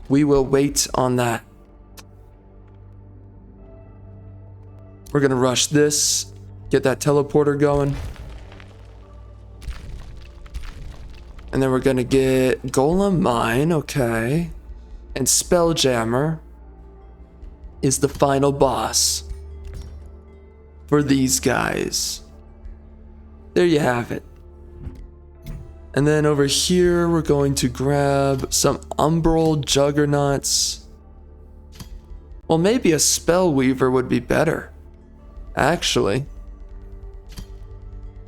We will wait on that. We're gonna rush this, get that teleporter going. And then we're gonna get Golem Mine, okay. And Spelljammer is the final boss for these guys. There you have it. And then over here, we're going to grab some Umbral Juggernauts. Well, maybe a Spellweaver would be better, actually.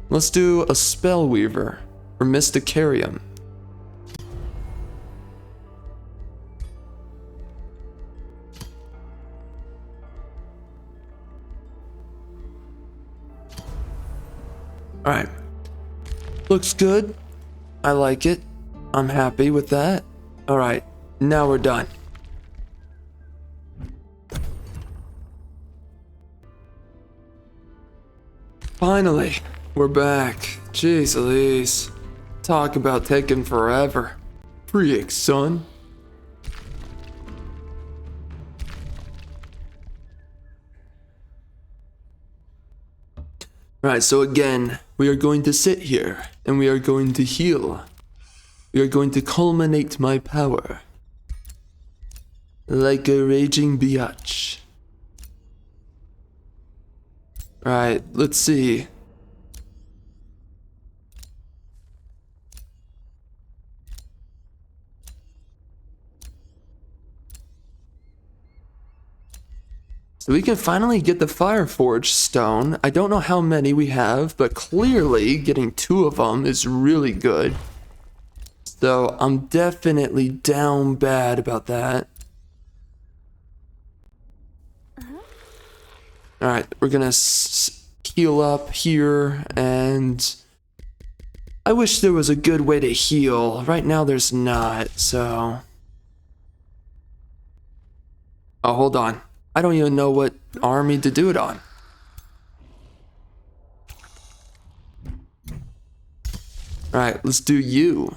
Let's do a Spellweaver or Mysticarium. Alright. Looks good. I like it. I'm happy with that. Alright, now we're done. Finally, we're back. Jeez Louise. Talk about taking forever. Freak, son. Alright, so again, we are going to sit here and we are going to heal. We are going to culminate my power. Like a raging biatch. Alright, let's see. So we can finally get the Fireforge stone. I don't know how many we have, but clearly getting 2 of them is really good. So I'm definitely down bad about that. Alright, we're gonna heal up here, and I wish there was a good way to heal. Right now there's not, so... Oh, hold on. I don't even know what army to do it on. Alright, let's do you.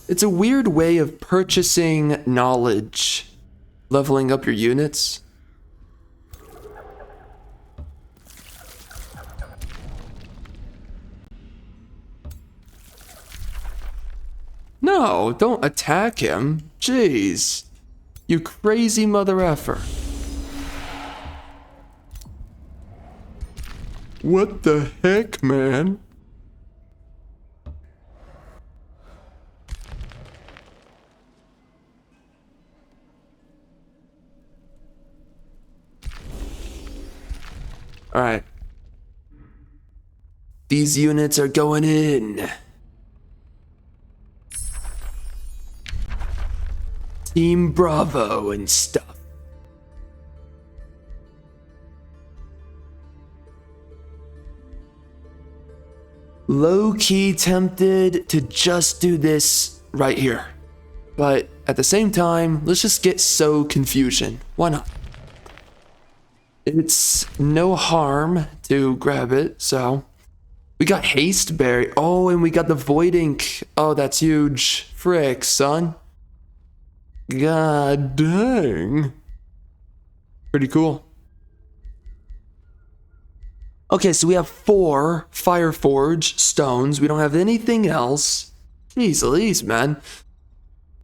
It's a weird way of purchasing knowledge. Leveling up your units. No, don't attack him. Jeez. You crazy mother effer. What the heck, man? Alright. These units are going in. Team Bravo and stuff. Low-key tempted to just do this right here. But at the same time, let's just get so confusion. Why not? It's no harm to grab it, so... We got Haste Berry. Oh, and we got the Void Ink. Oh, that's huge. Frick, son. God dang. Pretty cool. Okay, so we have 4 Fireforge stones. We don't have anything else. Jeez Louise, man.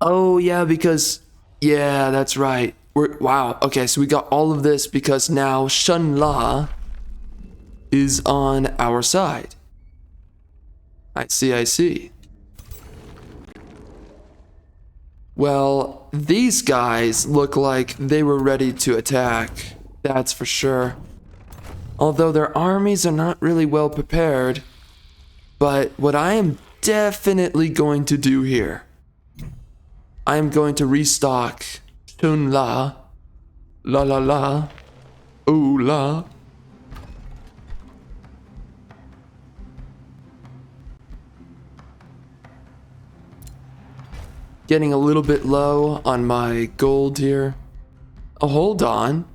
Oh, yeah, because... Yeah, that's right. Wow, okay, so we got all of this because now Shun La is on our side. I see. Well, these guys look like they were ready to attack. That's for sure. Although their armies are not really well prepared. But what I am definitely going to do here, I am going to restock Shun La. La la la. Ooh la. Getting a little bit low on my gold here. Oh, hold on.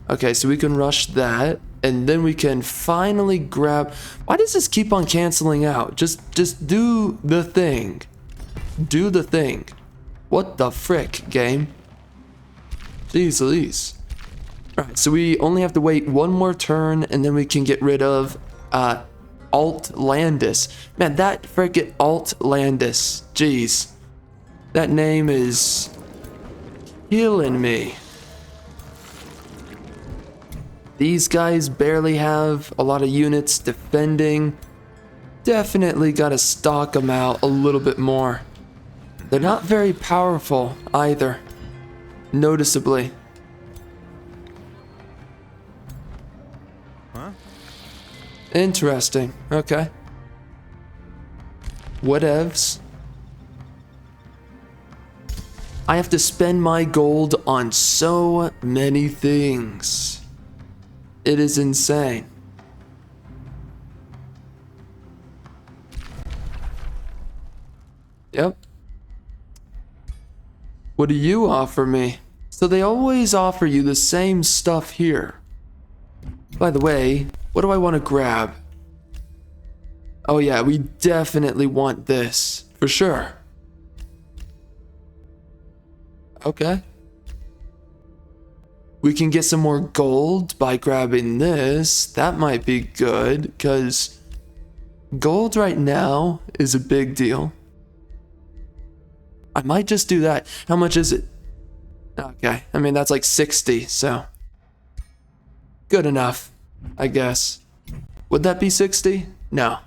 Okay, so we can rush that, and then we can finally grab... Why does this keep on canceling out? Just do the thing. Do the thing. What the frick, game? Jeez Louise. Alright, so we only have to wait one more turn, and then we can get rid of, Alt Landis. Man, that frickin' Alt Landis. Jeez. That name is... killing me. These guys barely have a lot of units defending. Definitely gotta stock them out a little bit more. They're not very powerful either. Noticeably. Huh? Interesting. Okay. Whatevs. I have to spend my gold on so many things. It is insane. Yep. What do you offer me? So they always offer you the same stuff here. By the way, what do I want to grab? Oh yeah, we definitely want this. For sure. Okay. We can get some more gold by grabbing this. That might be good, because gold right now is a big deal. I might just do that. How much is it? Okay, I mean, that's like 60, so... good enough, I guess. Would that be 60? No.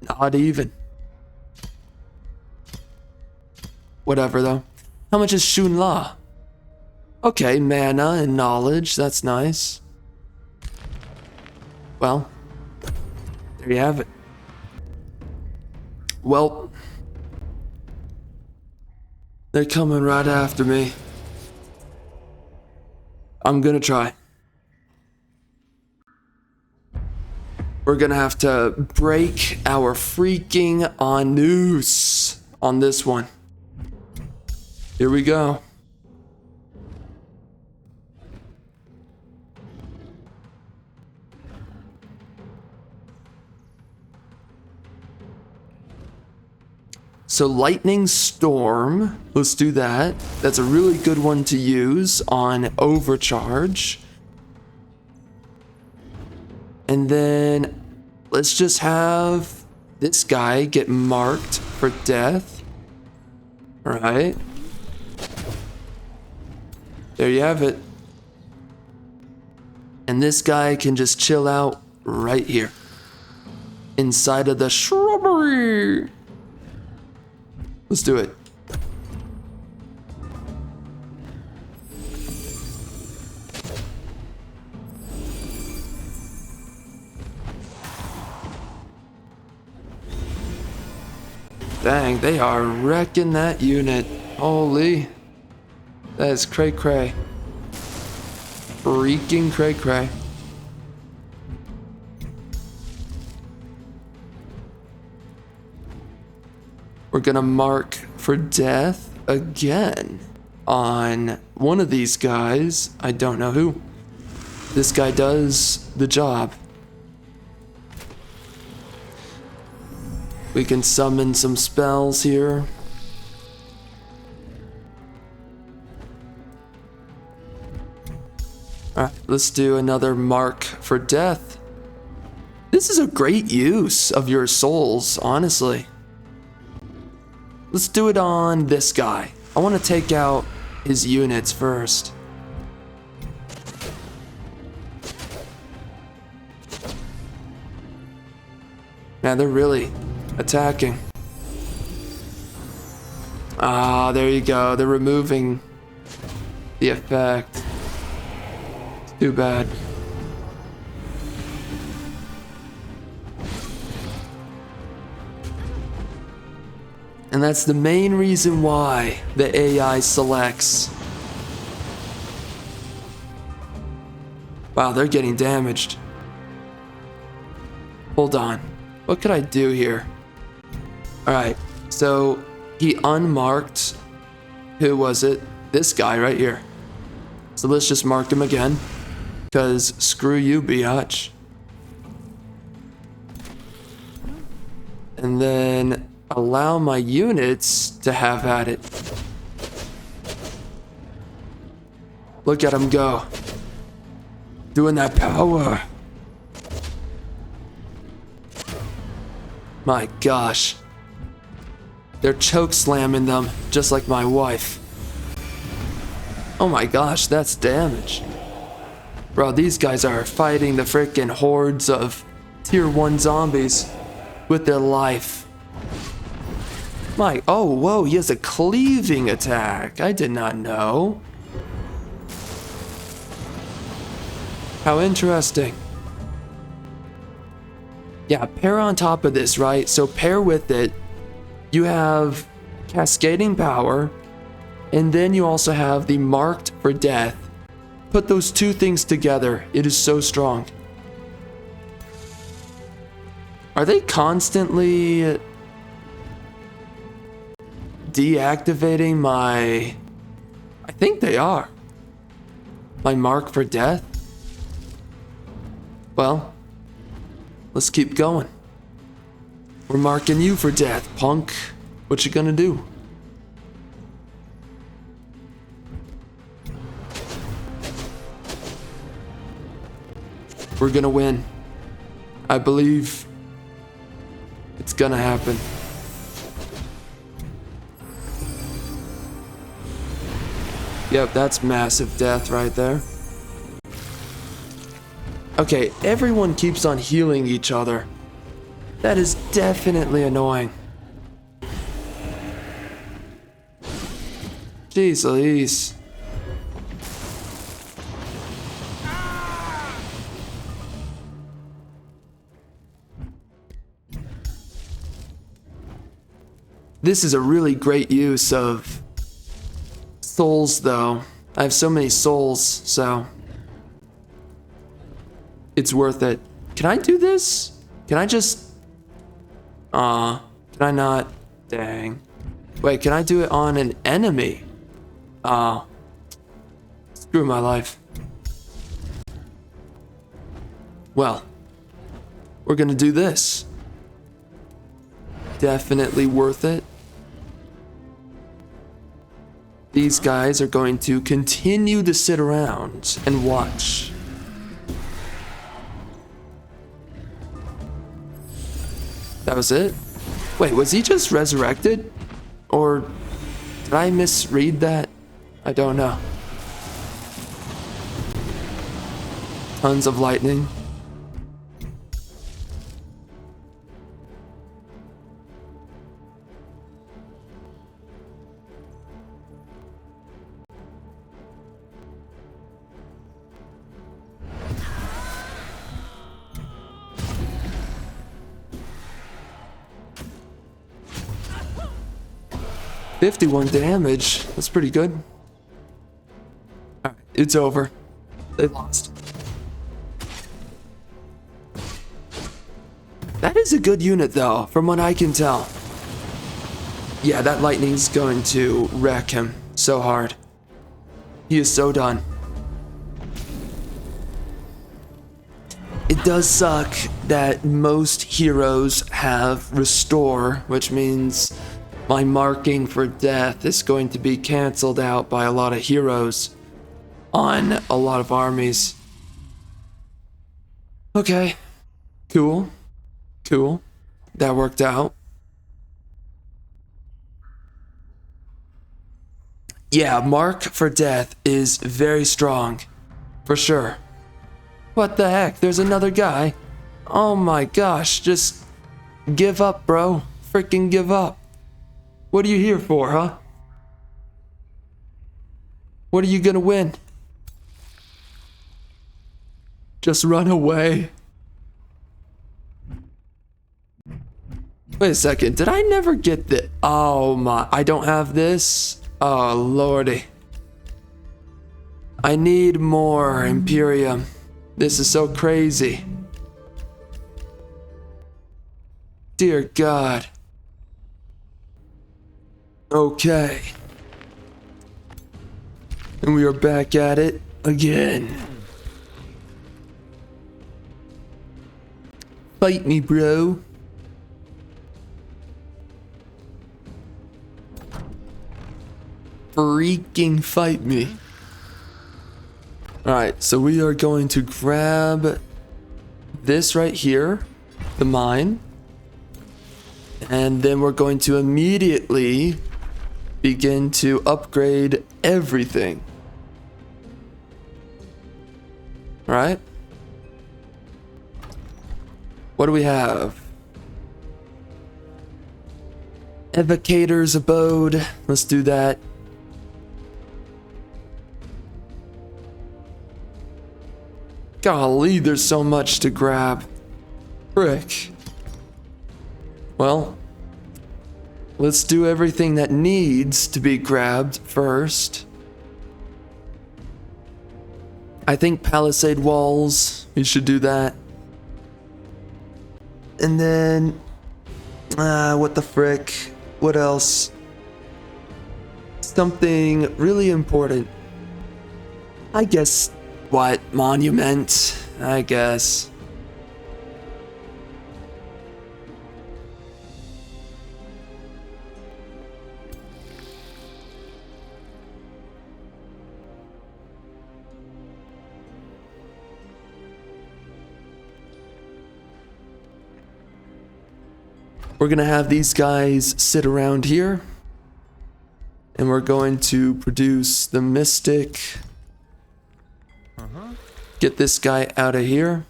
Not even. Whatever, though. How much is Shun La? Okay, mana and knowledge, that's nice. Well, there you have it. Well, they're coming right after me. I'm gonna try. We're gonna have to break our freaking anus on this one. Here we go. So Lightning Storm, let's do that. That's a really good one to use on Overcharge. And then let's just have this guy get marked for death. All right. There you have it. And this guy can just chill out right here. Inside of the shrubbery. Let's do it. Dang, they are wrecking that unit. Holy. That is cray cray. Freaking cray cray. We're gonna mark for death again on one of these guys. I don't know who. This guy does the job. We can summon some spells here. Alright, let's do another mark for death. This is a great use of your souls, honestly. Let's do it on this guy. I want to take out his units first. Man, they're really attacking. Ah, there you go. They're removing the effect. Too bad. And that's the main reason why the AI selects. Wow, they're getting damaged. Hold on. What could I do here? Alright, so he unmarked. Who was it? This guy right here. So let's just mark him again. Because screw you, biatch. And then allow my units to have at it. Look at him go. Doing that power. My gosh. They're choke slamming them, just like my wife. Oh my gosh, that's damage. Bro, these guys are fighting the freaking hordes of tier 1 zombies with their life. Oh, whoa, he has a cleaving attack. I did not know. How interesting. Yeah, pair on top of this, right? So pair with it, you have cascading power, and then you also have the marked for death. Put those two things together, it is so strong. Are they constantly deactivating my... I think they are. My mark for death? Well, let's keep going. We're marking you for death, punk. What you gonna do? We're gonna win. I believe it's gonna happen. Yep, that's massive death right there. Okay, everyone keeps on healing each other. That is definitely annoying. Jeez Louise. This is a really great use of souls, though. I have so many souls, so it's worth it. Can I do this? Can I just... can I not? Dang. Wait, can I do it on an enemy? Screw my life. Well, we're gonna do this. Definitely worth it. These guys are going to continue to sit around and watch. That was it? Wait, was he just resurrected? Or did I misread that? I don't know. Tons of lightning. $51 damage. That's pretty good. Alright, it's over. They lost. That is a good unit though, from what I can tell. Yeah, that lightning's going to wreck him so hard. He is so done. It does suck that most heroes have restore, which means my marking for death is going to be canceled out by a lot of heroes on a lot of armies. Okay, cool. Cool. That worked out. Yeah, mark for death is very strong. For sure. What the heck? There's another guy. Oh my gosh, just give up, bro. Freaking give up. What are you here for, huh? What are you gonna win? Just run away. Wait a second, did I never get the... Oh my, I don't have this? Oh lordy. I need more Imperium. This is so crazy. Dear God. Okay. And we are back at it again. Fight me, bro. Freaking fight me. Alright, so we are going to grab this right here, the mine. And then we're going to immediately begin to upgrade everything. Alright. What do we have? Evocator's Abode. Let's do that. Golly, there's so much to grab. Frick. Well, let's do everything that needs to be grabbed first. I think Palisade Walls, we should do that. And then, what the frick? What else? Something really important. I guess, what? Monument, I guess. We're gonna have these guys sit around here, and we're going to produce the Mystic. Get this guy out of here.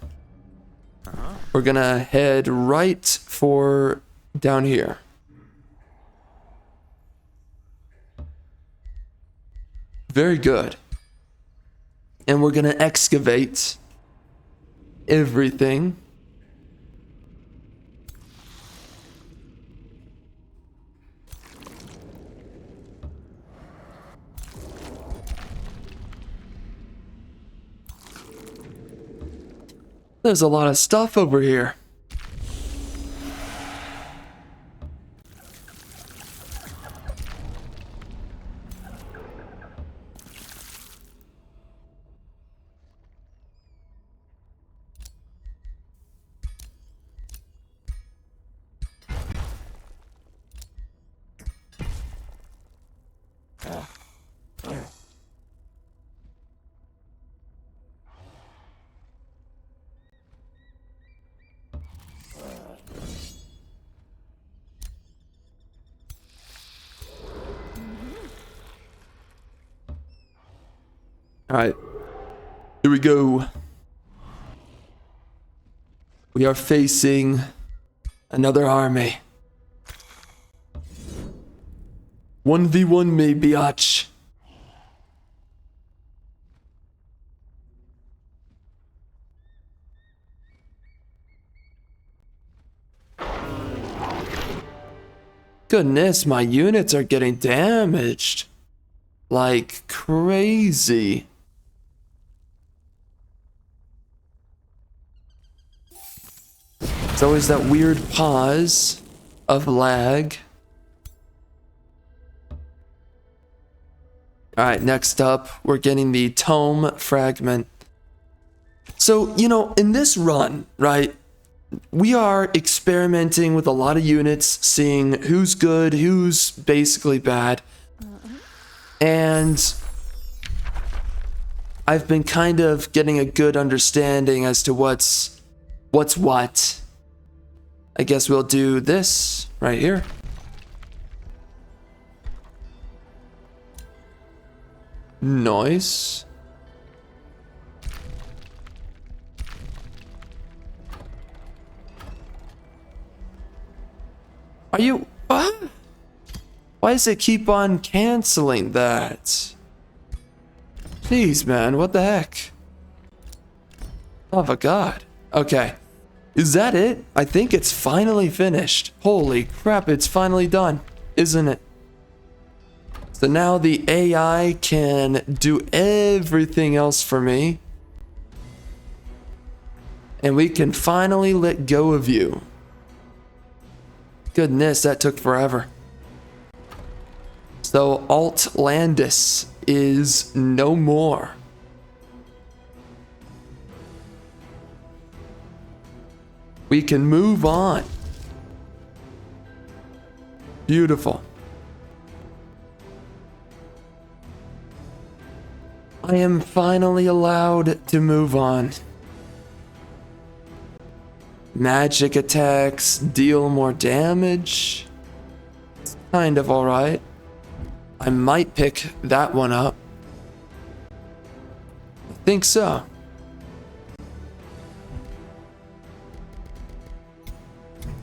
We're gonna head right for down here. Very good. And we're gonna excavate everything. There's a lot of stuff over here. All right. Here we go. We are facing another army. 1v1 me, biatch. Goodness, my units are getting damaged. Like crazy. It's always that weird pause of lag. Alright, next up, we're getting the Tome Fragment. So, you know, in this run, right, we are experimenting with a lot of units, seeing who's good, who's basically bad. And I've been kind of getting a good understanding as to what's what. I guess we'll do this right here. Nice. Are you... What? Why does it keep on canceling that? Jeez, man, what the heck? Oh my god. Okay. Is that it? I think it's finally finished. Holy crap, it's finally done, isn't it? So now the AI can do everything else for me. And we can finally let go of you. Goodness, that took forever. So Altlandis is no more. We can move on. Beautiful. I am finally allowed to move on. Magic attacks deal more damage. It's kind of alright. I might pick that one up. I think so.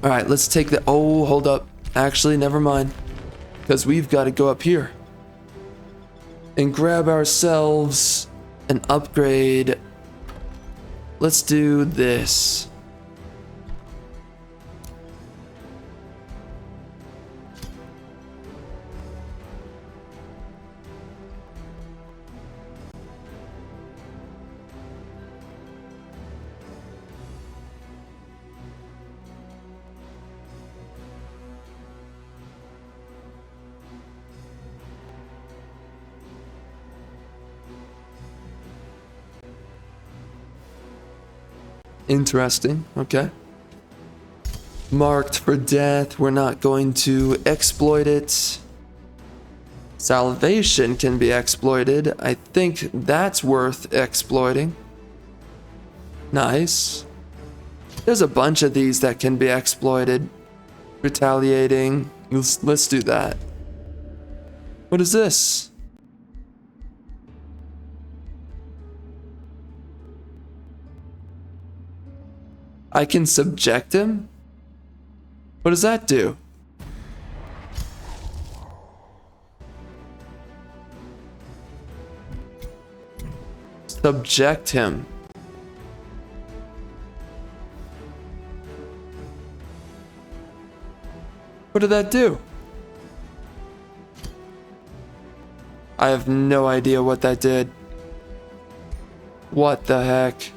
Alright, let's take the... Oh, hold up. Actually, never mind. Because we've got to go up here. And grab ourselves an upgrade. Let's do this. Interesting, okay. Marked for death, we're not going to exploit it. Salvation can be exploited. I think that's worth exploiting. Nice. There's a bunch of these that can be exploited. Retaliating. Let's do that. What is this? I can subject him? What does that do? Subject him. What did that do? I have no idea what that did. What the heck?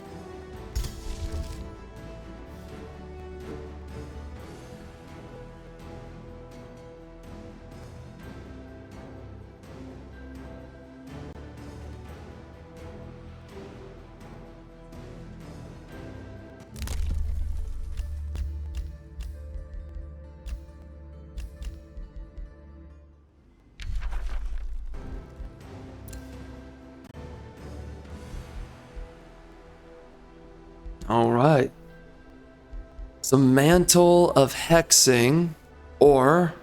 All right. So Mantle of Hexing, or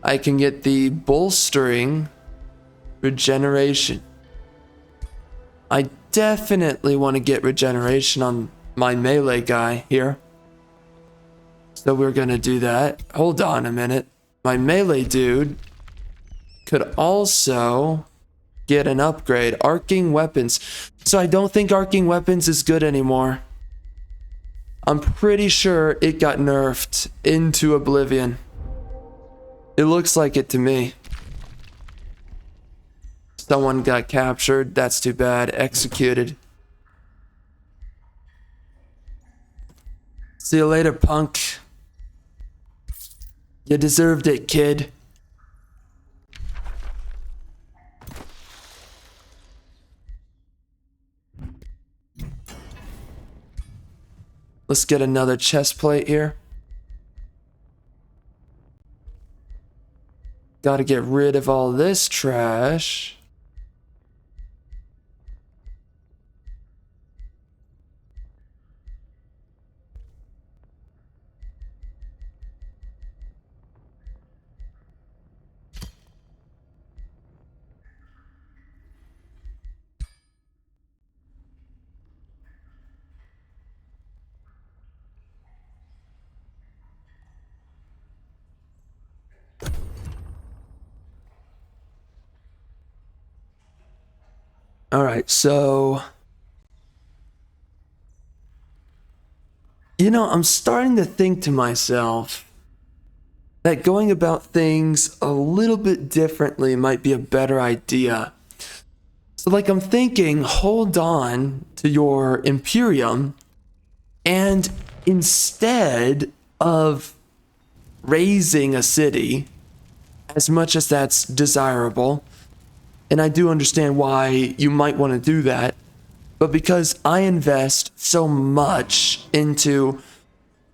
I can get the Bolstering Regeneration. I definitely want to get regeneration on my melee guy here. So we're gonna do that. Hold on a minute. My melee dude could also get an upgrade. Arcing weapons. So I don't think arcing weapons is good anymore. I'm pretty sure it got nerfed into oblivion. It looks like it to me. Someone got captured. That's too bad. Executed. See you later, punk. You deserved it, kid. Let's get another chest plate here. Gotta get rid of all this trash. All right, so I'm starting to think to myself that going about things a little bit differently might be a better idea. So like I'm thinking, hold on to your Imperium, and instead of raising a city, as much as that's desirable, and I do understand why you might want to do that, but because I invest so much into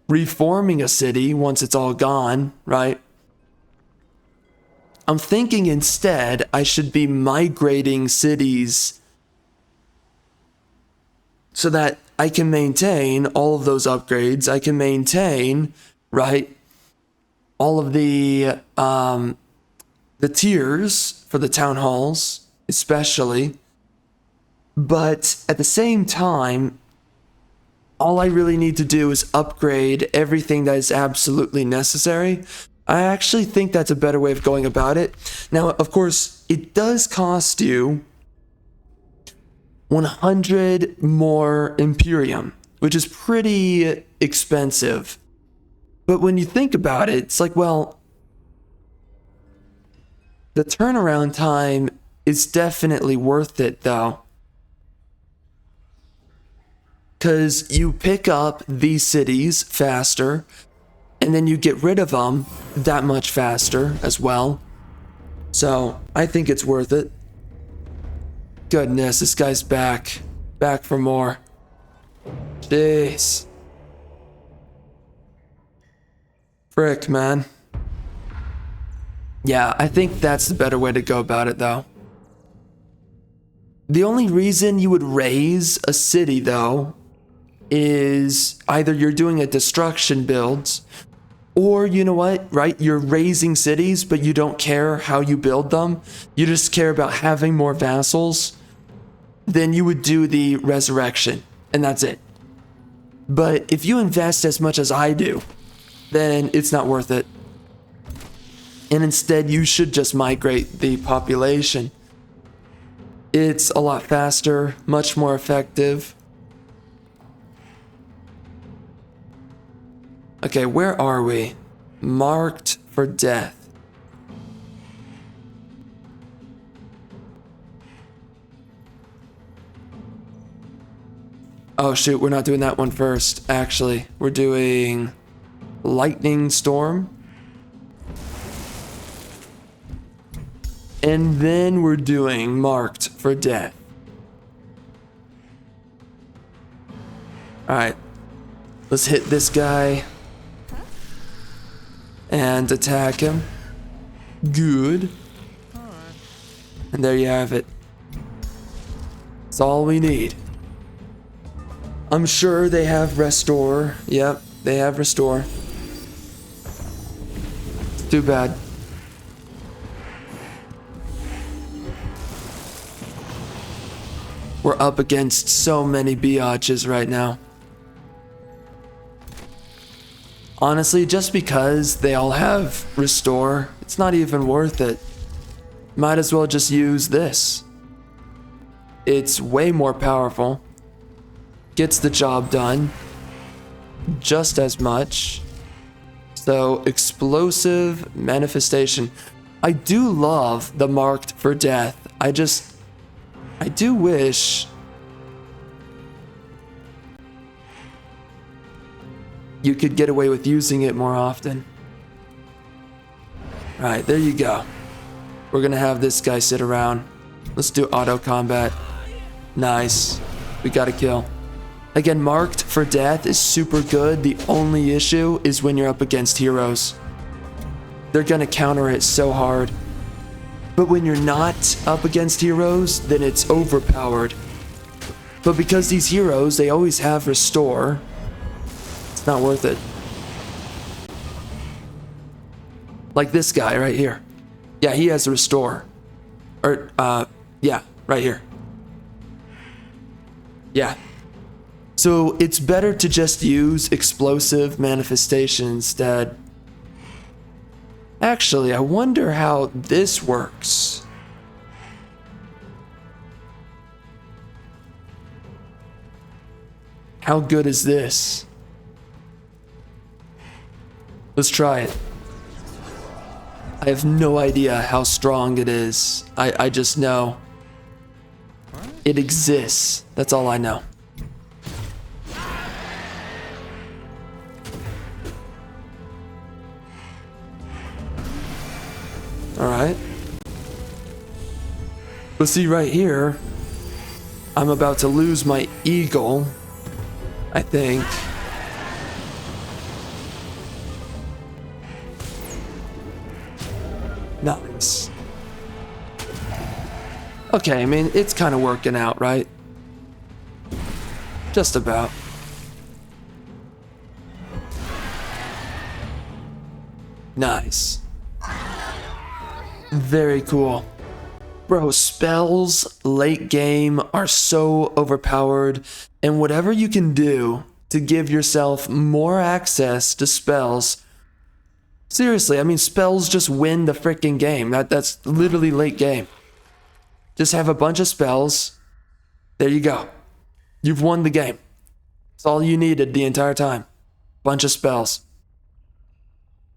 reforming a city once it's all gone, right? I'm thinking instead I should be migrating cities so that I can maintain all of those upgrades. I can maintain, right, all of the tiers for the town halls, especially. But at the same time, all I really need to do is upgrade everything that is absolutely necessary. I actually think that's a better way of going about it. Now, of course, it does cost you 100 more Imperium, which is pretty expensive. But when you think about it, it's like, well, the turnaround time is definitely worth it, though. Because you pick up these cities faster, and then you get rid of them that much faster as well. So, I think it's worth it. Goodness, this guy's back. Back for more. Jeez. Frick, man. Yeah, I think that's the better way to go about it, though. The only reason you would raise a city, though, is either you're doing a destruction build, or you know what, right? You're raising cities, but you don't care how you build them. You just care about having more vassals. Then you would do the resurrection, and that's it. But if you invest as much as I do, then it's not worth it. And instead, you should just migrate the population. It's a lot faster, much more effective. Okay, where are we? Marked for death. Oh shoot, we're not doing that one first, actually. We're doing lightning storm. And then we're doing marked for death. Alright. Let's hit this guy. And attack him. Good. And there you have it. That's all we need. I'm sure they have restore. Yep, they have restore. It's too bad. We're up against so many biatches right now. Honestly, just because they all have restore, it's not even worth it. Might as well just use this. It's way more powerful. Gets the job done. Just as much. So, explosive manifestation. I do love the marked for death. I do wish you could get away with using it more often. Alright, there you go. We're gonna have this guy sit around. Let's do auto combat. Nice. We got a kill. Again, marked for death is super good. The only issue is when you're up against heroes. They're gonna counter it so hard. But when you're not up against heroes, then it's overpowered. But because these heroes, they always have restore, it's not worth it. Like this guy right here. Yeah, he has a restore. Or, yeah, right here. Yeah. So it's better to just use explosive manifestation instead. Actually, I wonder how this works. How good is this? Let's try it. I have no idea how strong it is. I just know it exists. That's all I know. Alright. But see right here, I'm about to lose my eagle, I think. Nice. Okay, I mean, it's kind of working out, right? Just about. Nice. Very cool. Bro, spells late game are so overpowered, and whatever you can do to give yourself more access to spells. Seriously, I mean, spells just win the freaking game. That's literally late game. Just have a bunch of spells. There you go. You've won the game. That's all you needed the entire time. Bunch of spells.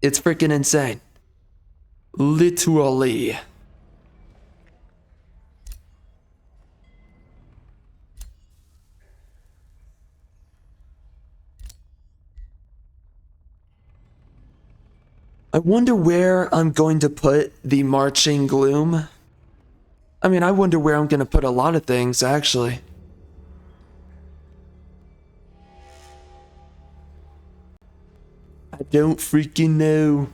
It's freaking insane. Literally. I wonder where I'm going to put the Marching Gloom. I mean, I wonder where I'm going to put a lot of things, actually. I don't freaking know.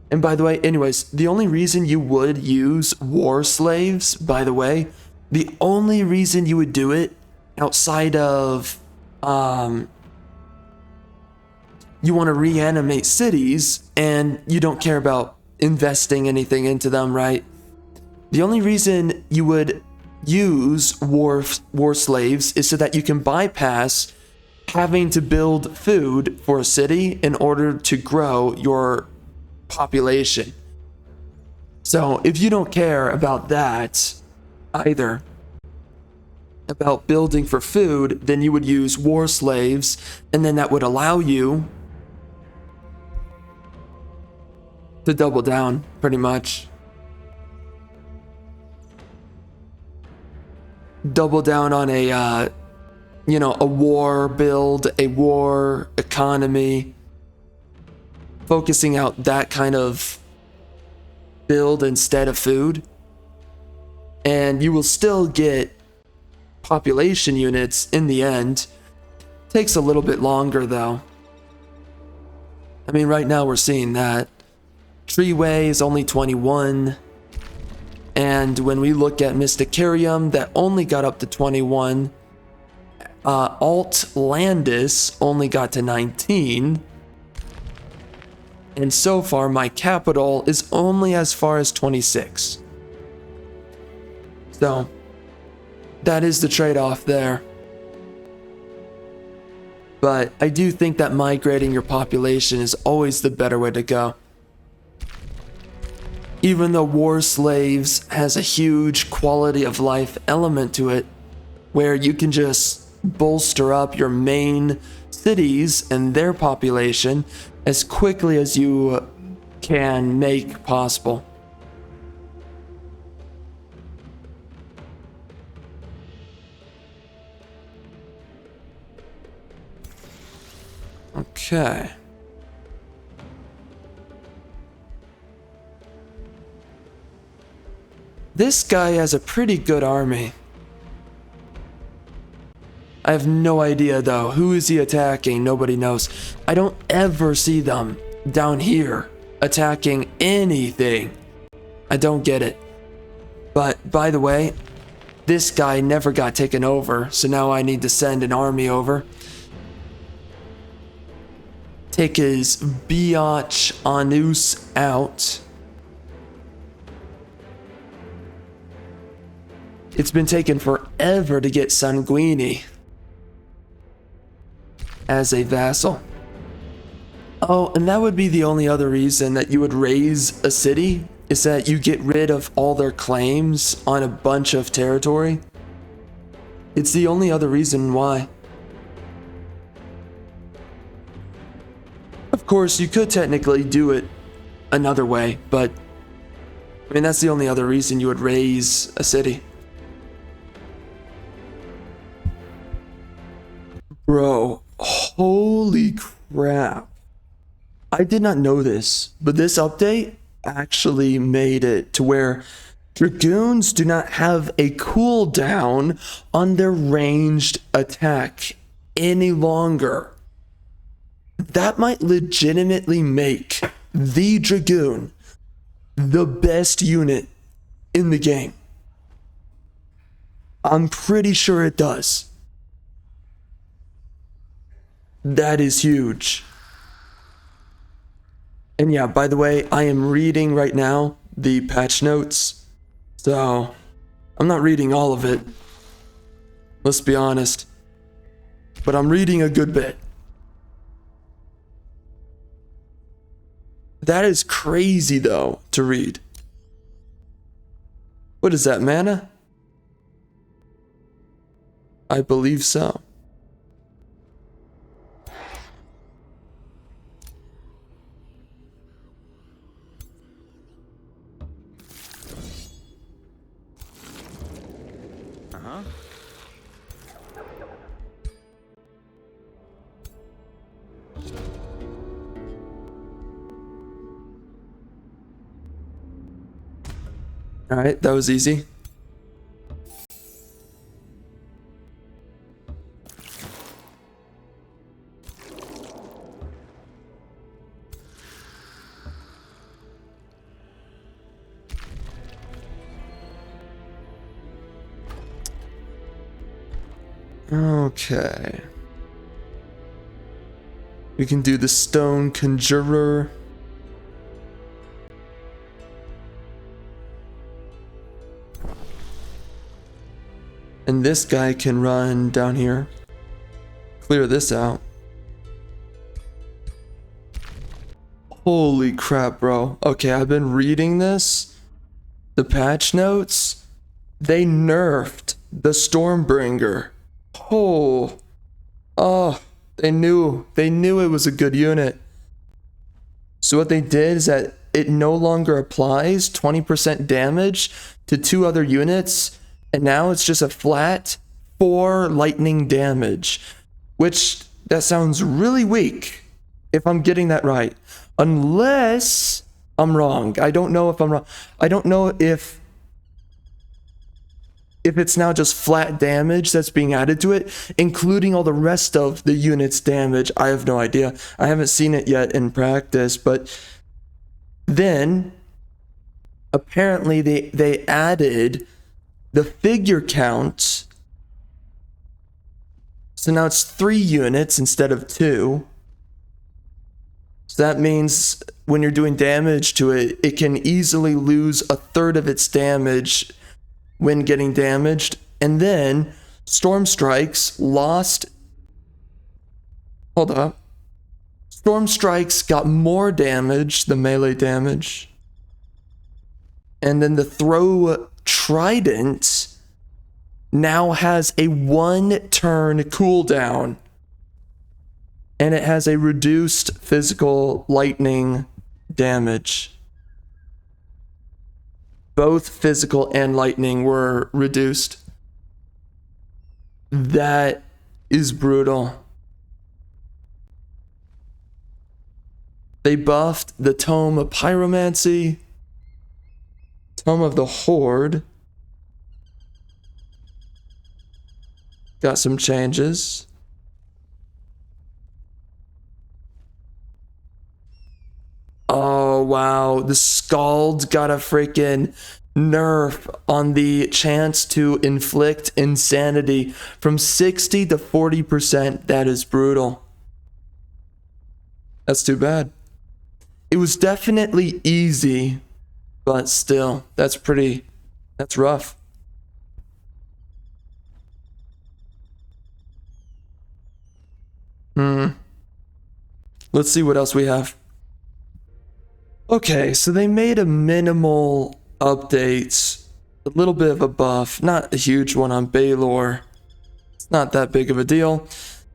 And by the way, anyways, the only reason you would use war slaves, by the way, the only reason you would do it outside of, you want to reanimate cities and you don't care about investing anything into them, right? The only reason you would use war slaves is so that you can bypass having to build food for a city in order to grow your population. So if you don't care about that either, about building for food, then you would use war slaves, and then that would allow you to double down, pretty much. Double down on a, a war build, a war economy. Focusing out that kind of build instead of food. And you will still get population units in the end. Takes a little bit longer though. I mean, right now we're seeing that. Treeway is only 21. And when we look at Mysticarium, that only got up to 21. Altlandis only got to 19. And so far, my capital is only as far as 26. So, That is the trade-off there. But I do think that migrating your population is always the better way to go. Even though War Slaves has a huge quality of life element to it, where you can just bolster up your main cities and their population as quickly as you can make possible. Okay. This guy has a pretty good army. I have no idea though. Who is he attacking? Nobody knows. I don't ever see them down here attacking anything. I don't get it. But by the way, this guy never got taken over, so now I need to send an army over. Take his biatch Anus out. It's been taking forever to get Sanguini as a vassal. Oh, and that would be the only other reason that you would raise a city, is that you get rid of all their claims on a bunch of territory. It's the only other reason why. Of course, you could technically do it another way, but I mean, that's the only other reason you would raise a city. Bro, holy crap. I did not know this, but this update actually made it to where Dragoons do not have a cooldown on their ranged attack any longer. That might legitimately make the Dragoon the best unit in the game. I'm pretty sure it does. That is huge. And yeah, by the way, I am reading right now the patch notes. So, I'm not reading all of it. Let's be honest. But I'm reading a good bit. That is crazy though, to read. What is that, mana? I believe so. All right, that was easy. Okay. We can do the Stone Conjurer. And this guy can run down here. Clear this out. Holy crap, bro. Okay, I've been reading this. The patch notes. They nerfed the Stormbringer. Oh. They knew it was a good unit. So what they did is that it no longer applies 20% damage to 2 other units. And now it's just a flat 4 lightning damage, which that sounds really weak if I'm getting that right. Unless I'm wrong. I don't know if I'm wrong. I don't know if it's now just flat damage that's being added to it, including all the rest of the unit's damage. I have no idea. I haven't seen it yet in practice, but then apparently they added the figure count. So now it's 3 units instead of 2. So that means when you're doing damage to it, it can easily lose a third of its damage when getting damaged And then Storm Strikes lost. Hold up. Storm Strikes got more damage, the melee damage. And then the Throw Trident now has a 1-turn cooldown. And it has a reduced physical lightning damage. Both physical and lightning were reduced. That is brutal. They buffed the Tome of Pyromancy, Tome of the Horde. Got some changes. Oh, wow. The Scald got a freaking nerf on the chance to inflict insanity from 60 to 40%. That is brutal. That's too bad. It was definitely easy, but still, that's rough. Let's see what else we have. Okay, so they made a minimal update, a little bit of a buff, not a huge one on Baylor. It's not that big of a deal.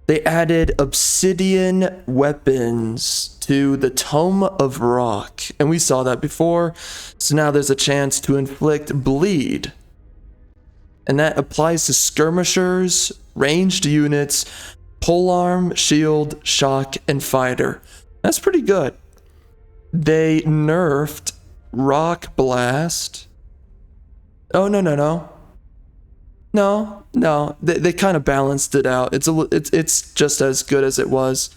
They added obsidian weapons to the Tome of Rock, and we saw that before. So now there's a chance to inflict bleed. And that applies to skirmishers, ranged units, polearm, shield, shock, and fighter. That's pretty good. They nerfed Rock Blast. Oh, no. No. They kind of balanced it out. It's just as good as it was.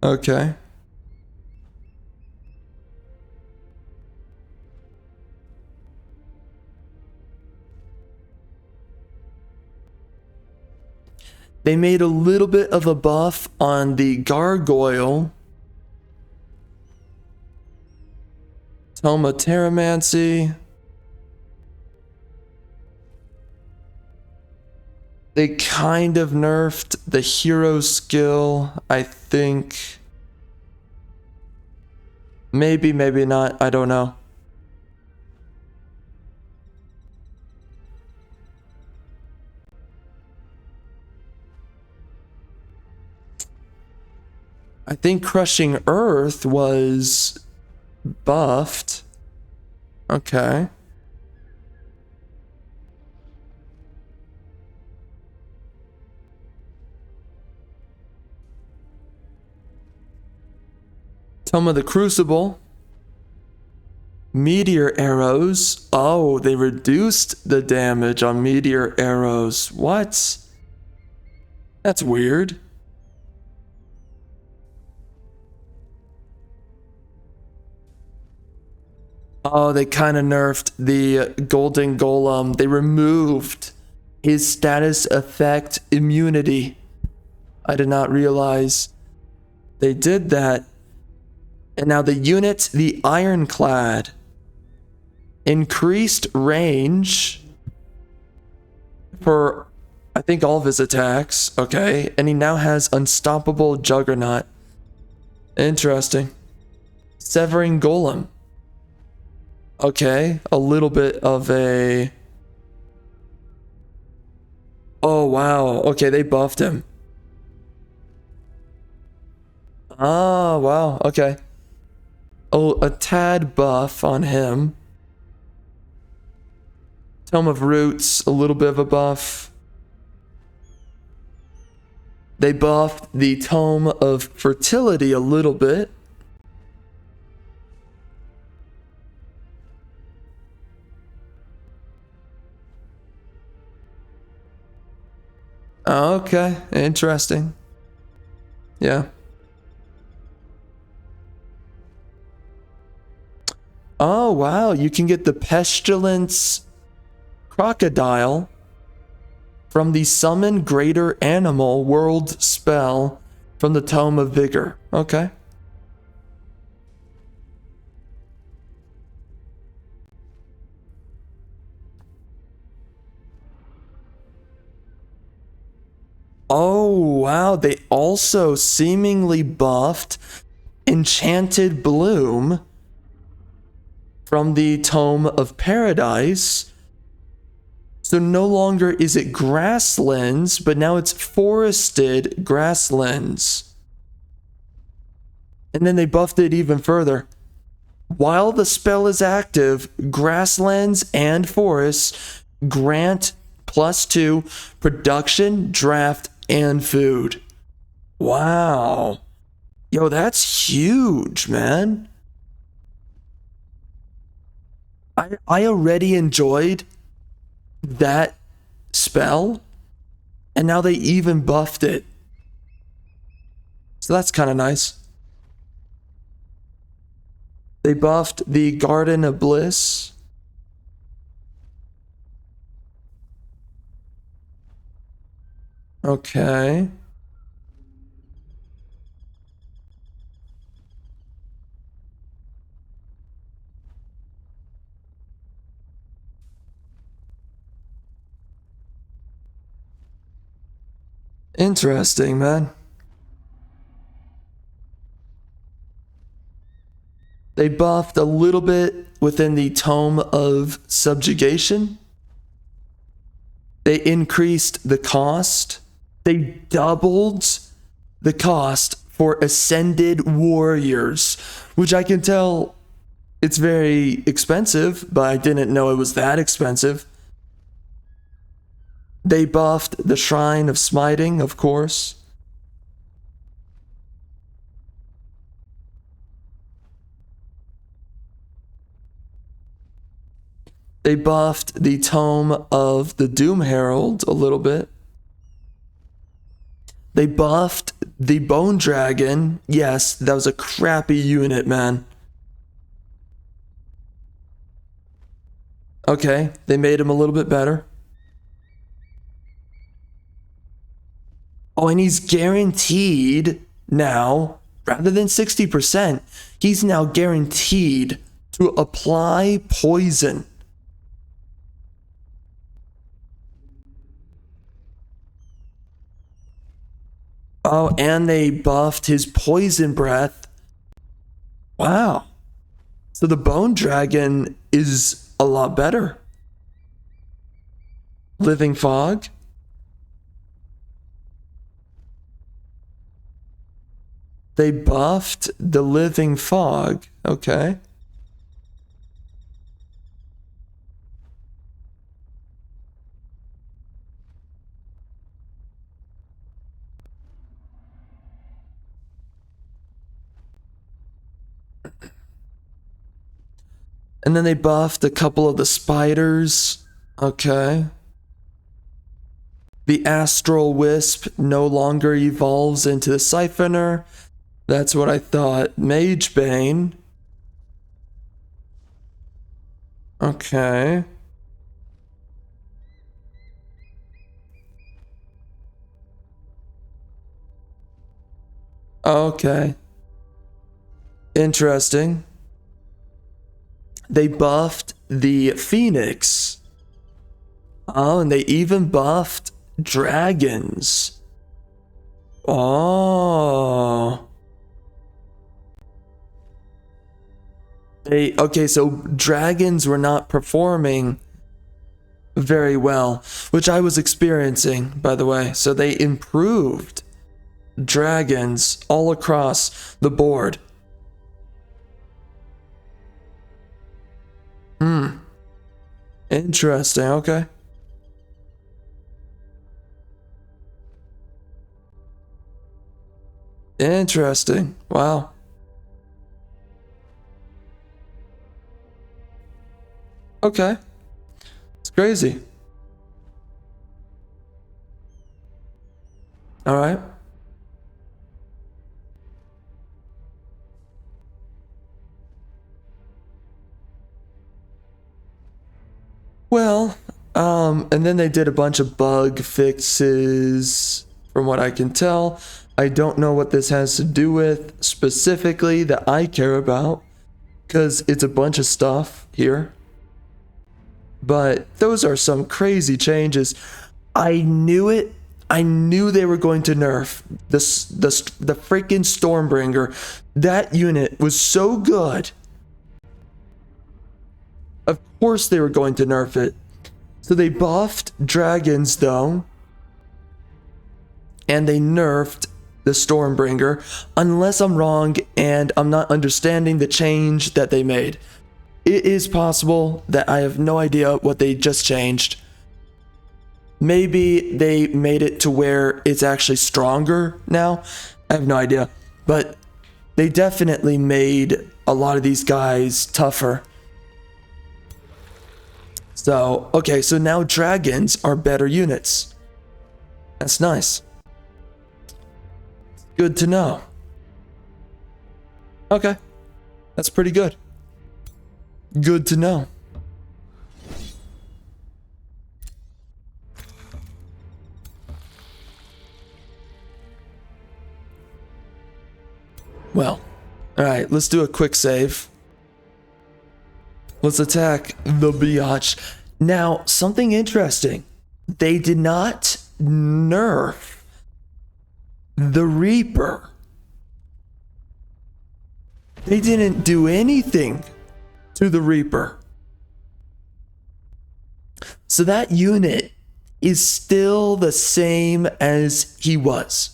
Okay. They made a little bit of a buff on the Gargoyle. Tome of Terramancy. They kind of nerfed the hero skill, I think. Maybe not. I don't know. I think Crushing Earth was buffed. Okay. Tome of the Crucible. Meteor arrows. Oh, they reduced the damage on meteor arrows. What? That's weird. Oh, they kind of nerfed the Golden Golem. They removed his status effect immunity. I did not realize they did that. And now the unit, the Ironclad, increased range for, I think, all of his attacks. Okay. And he now has Unstoppable Juggernaut. Interesting. Severing Golem. Okay, a little bit of a... Oh, wow. Okay, they buffed him. Oh, wow. Okay. Oh, a tad buff on him. Tome of Roots, a little bit of a buff. They buffed the Tome of Fertility a little bit. Okay, interesting. Yeah. Oh, wow, you can get the Pestilence Crocodile from the Summon Greater Animal World spell from the Tome of Vigor. Okay. Oh, wow. They also seemingly buffed Enchanted Bloom from the Tome of Paradise. So no longer is it grasslands, but now it's forested grasslands. And then they buffed it even further. While the spell is active, grasslands and forests grant +2 production, draft, and food. Wow. Yo, that's huge, man. I already enjoyed that spell, and now they even buffed it. So that's kind of nice. They buffed the Garden of Bliss. Okay. Interesting, man. They buffed a little bit within the Tome of Subjugation. They increased the cost. They doubled the cost for Ascended Warriors, which I can tell it's very expensive, but I didn't know it was that expensive. They buffed the Shrine of Smiting, of course. They buffed the Tome of the Doom Herald a little bit. They buffed the Bone Dragon. Yes, that was a crappy unit, man. Okay, they made him a little bit better. Oh, and he's guaranteed now, rather than 60%, he's now guaranteed to apply poison. Oh, and they buffed his poison breath. Wow. So the Bone Dragon is a lot better. Living Fog. They buffed the Living Fog. Okay. And then they buffed a couple of the spiders. Okay. The Astral Wisp no longer evolves into the Siphoner. That's what I thought. Mage Bane. Okay. Okay. Interesting. They buffed the Phoenix. Oh, and they even buffed dragons. Oh. Okay, so dragons were not performing very well, which I was experiencing, by the way. So they improved dragons all across the board. Interesting, okay. Interesting. Wow. Okay. It's crazy. All right. Well, and then they did a bunch of bug fixes, from what I can tell. I don't know what this has to do with specifically that I care about, because it's a bunch of stuff here. But those are some crazy changes. I knew it. I knew they were going to nerf the freaking Stormbringer. That unit was so good. Of course they were going to nerf it. So they buffed dragons though. And they nerfed the Stormbringer, unless I'm wrong and I'm not understanding the change that they made. It is possible that I have no idea what they just changed. Maybe they made it to where it's actually stronger now. I have no idea. But they definitely made a lot of these guys tougher. So, okay, so now dragons are better units. That's nice. Good to know. Okay. That's pretty good. Good to know. Well, alright, let's do a quick save. Let's attack the biatch. Now, something interesting. They did not nerf the Reaper. They didn't do anything to the Reaper. So that unit is still the same as he was.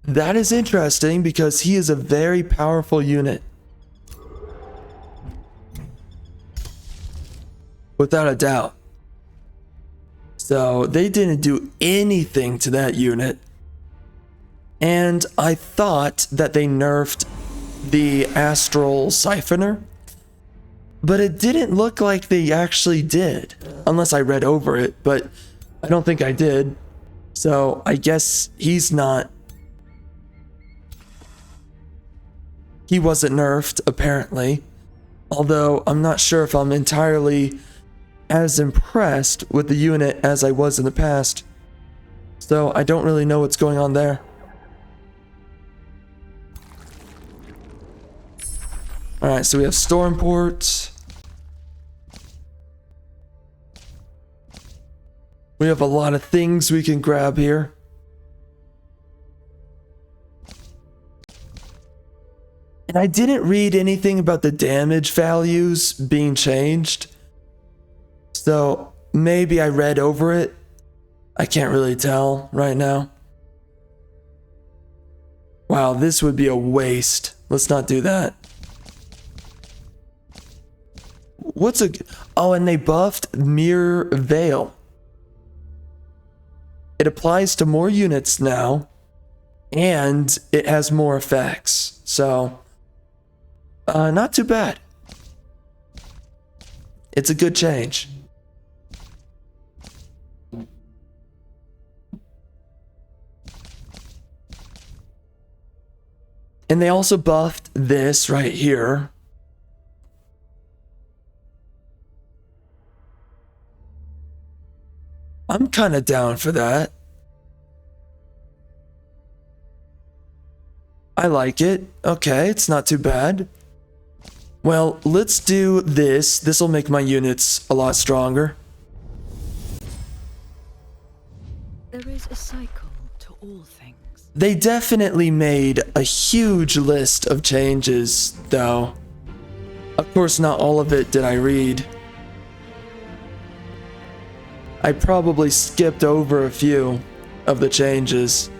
That is interesting because he is a very powerful unit. Without a doubt. So they didn't do anything to that unit. And I thought that they nerfed the Astral Siphoner. But it didn't look like they actually did. Unless I read over it, but I don't think I did. So I guess he's not. He wasn't nerfed, apparently. Although I'm not sure if I'm entirely as impressed with the unit as I was in the past. So I don't really know what's going on there. Alright, so we have Stormport. We have a lot of things we can grab here. And I didn't read anything about the damage values being changed. So maybe I read over it. I can't really tell right now. Wow, this would be a waste. Let's not do that. What's a... Oh, and they buffed Mirror Veil. It applies to more units now. And it has more effects. So... not too bad. It's a good change. And they also buffed this right here. I'm kind of down for that. I like it. Okay, it's not too bad. Well, let's do this. This will make my units a lot stronger. There is a cycle to all things. They definitely made a huge list of changes, though. Of course, not all of it did I read. I probably skipped over a few of the changes.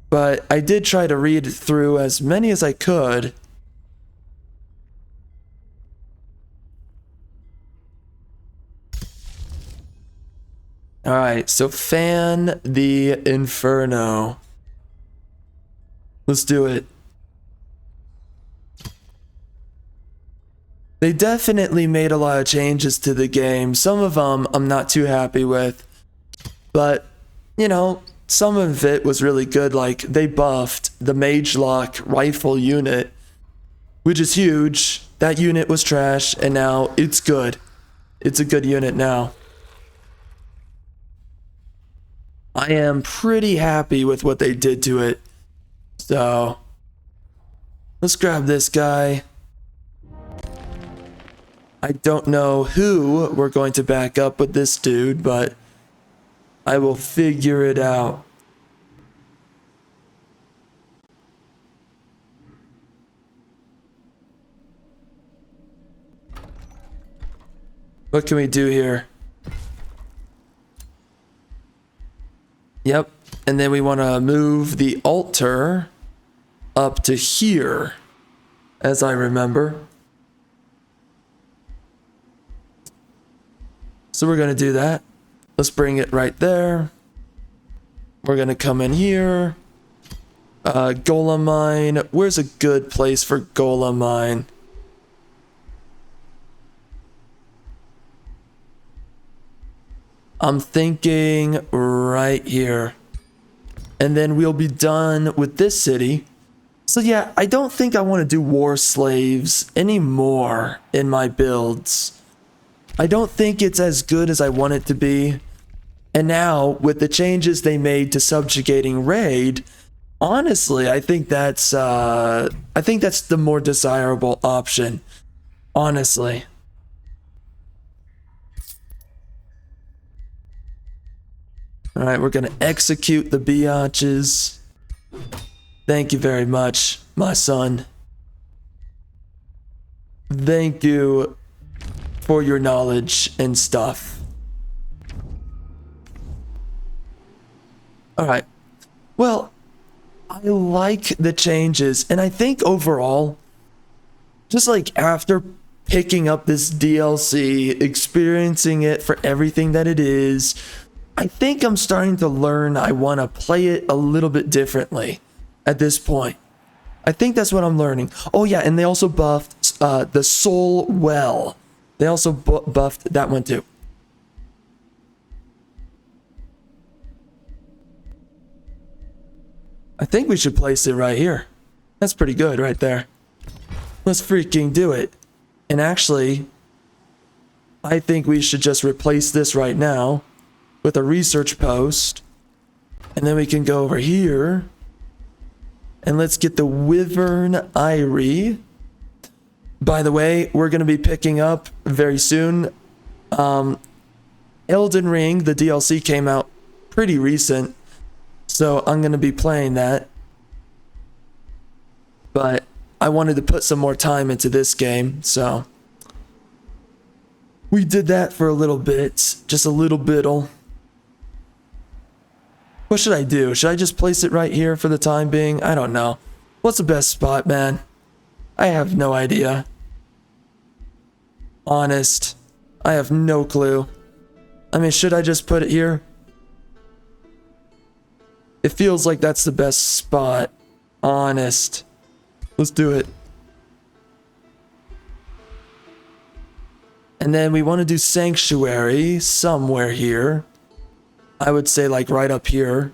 But I did try to read through as many as I could. Alright, so fan the Inferno. Let's do it. They definitely made a lot of changes to the game. Some of them I'm not too happy with. But, you know, some of it was really good. Like, they buffed the Mage Lock rifle unit, which is huge. That unit was trash, and now it's good. It's a good unit now. I am pretty happy with what they did to it. So let's grab this guy. I don't know who we're going to back up with this dude, but I will figure it out. What can we do here? Yep. And then we want to move the altar up to here, as I remember. So we're going to do that. Let's bring it right there. We're going to come in here. Golem mine. Where's a good place for golem mine? I'm thinking right here. And then we'll be done with this city. So yeah, I don't think I want to do war slaves anymore in my builds. I don't think it's as good as I want it to be. And now, with the changes they made to subjugating raid, honestly, I think that's the more desirable option. Honestly. Alright, we're gonna execute the biatches. Thank you very much, my son. Thank you for your knowledge and stuff. Alright. Well, I like the changes, and I think overall, just like after picking up this DLC, experiencing it for everything that it is, I think I'm starting to learn I want to play it a little bit differently at this point. I think that's what I'm learning. Oh yeah, and they also buffed the Soul Well. They also buffed that one too. I think we should place it right here. That's pretty good right there. Let's freaking do it. And actually, I think we should just replace this right now with a research post. And then we can go over here. And let's get the Wyvern Eyrie. By the way, we're going to be picking up very soon. Elden Ring, the DLC came out pretty recent. So I'm going to be playing that. But I wanted to put some more time into this game, so we did that for a little bit. Just a little bittle. What should I do? Should I just place it right here for the time being? I don't know. What's the best spot, man? I have no idea. Honest. I have no clue. I mean, should I just put it here? It feels like that's the best spot. Honest. Let's do it. And then we want to do Sanctuary somewhere here. I would say like right up here.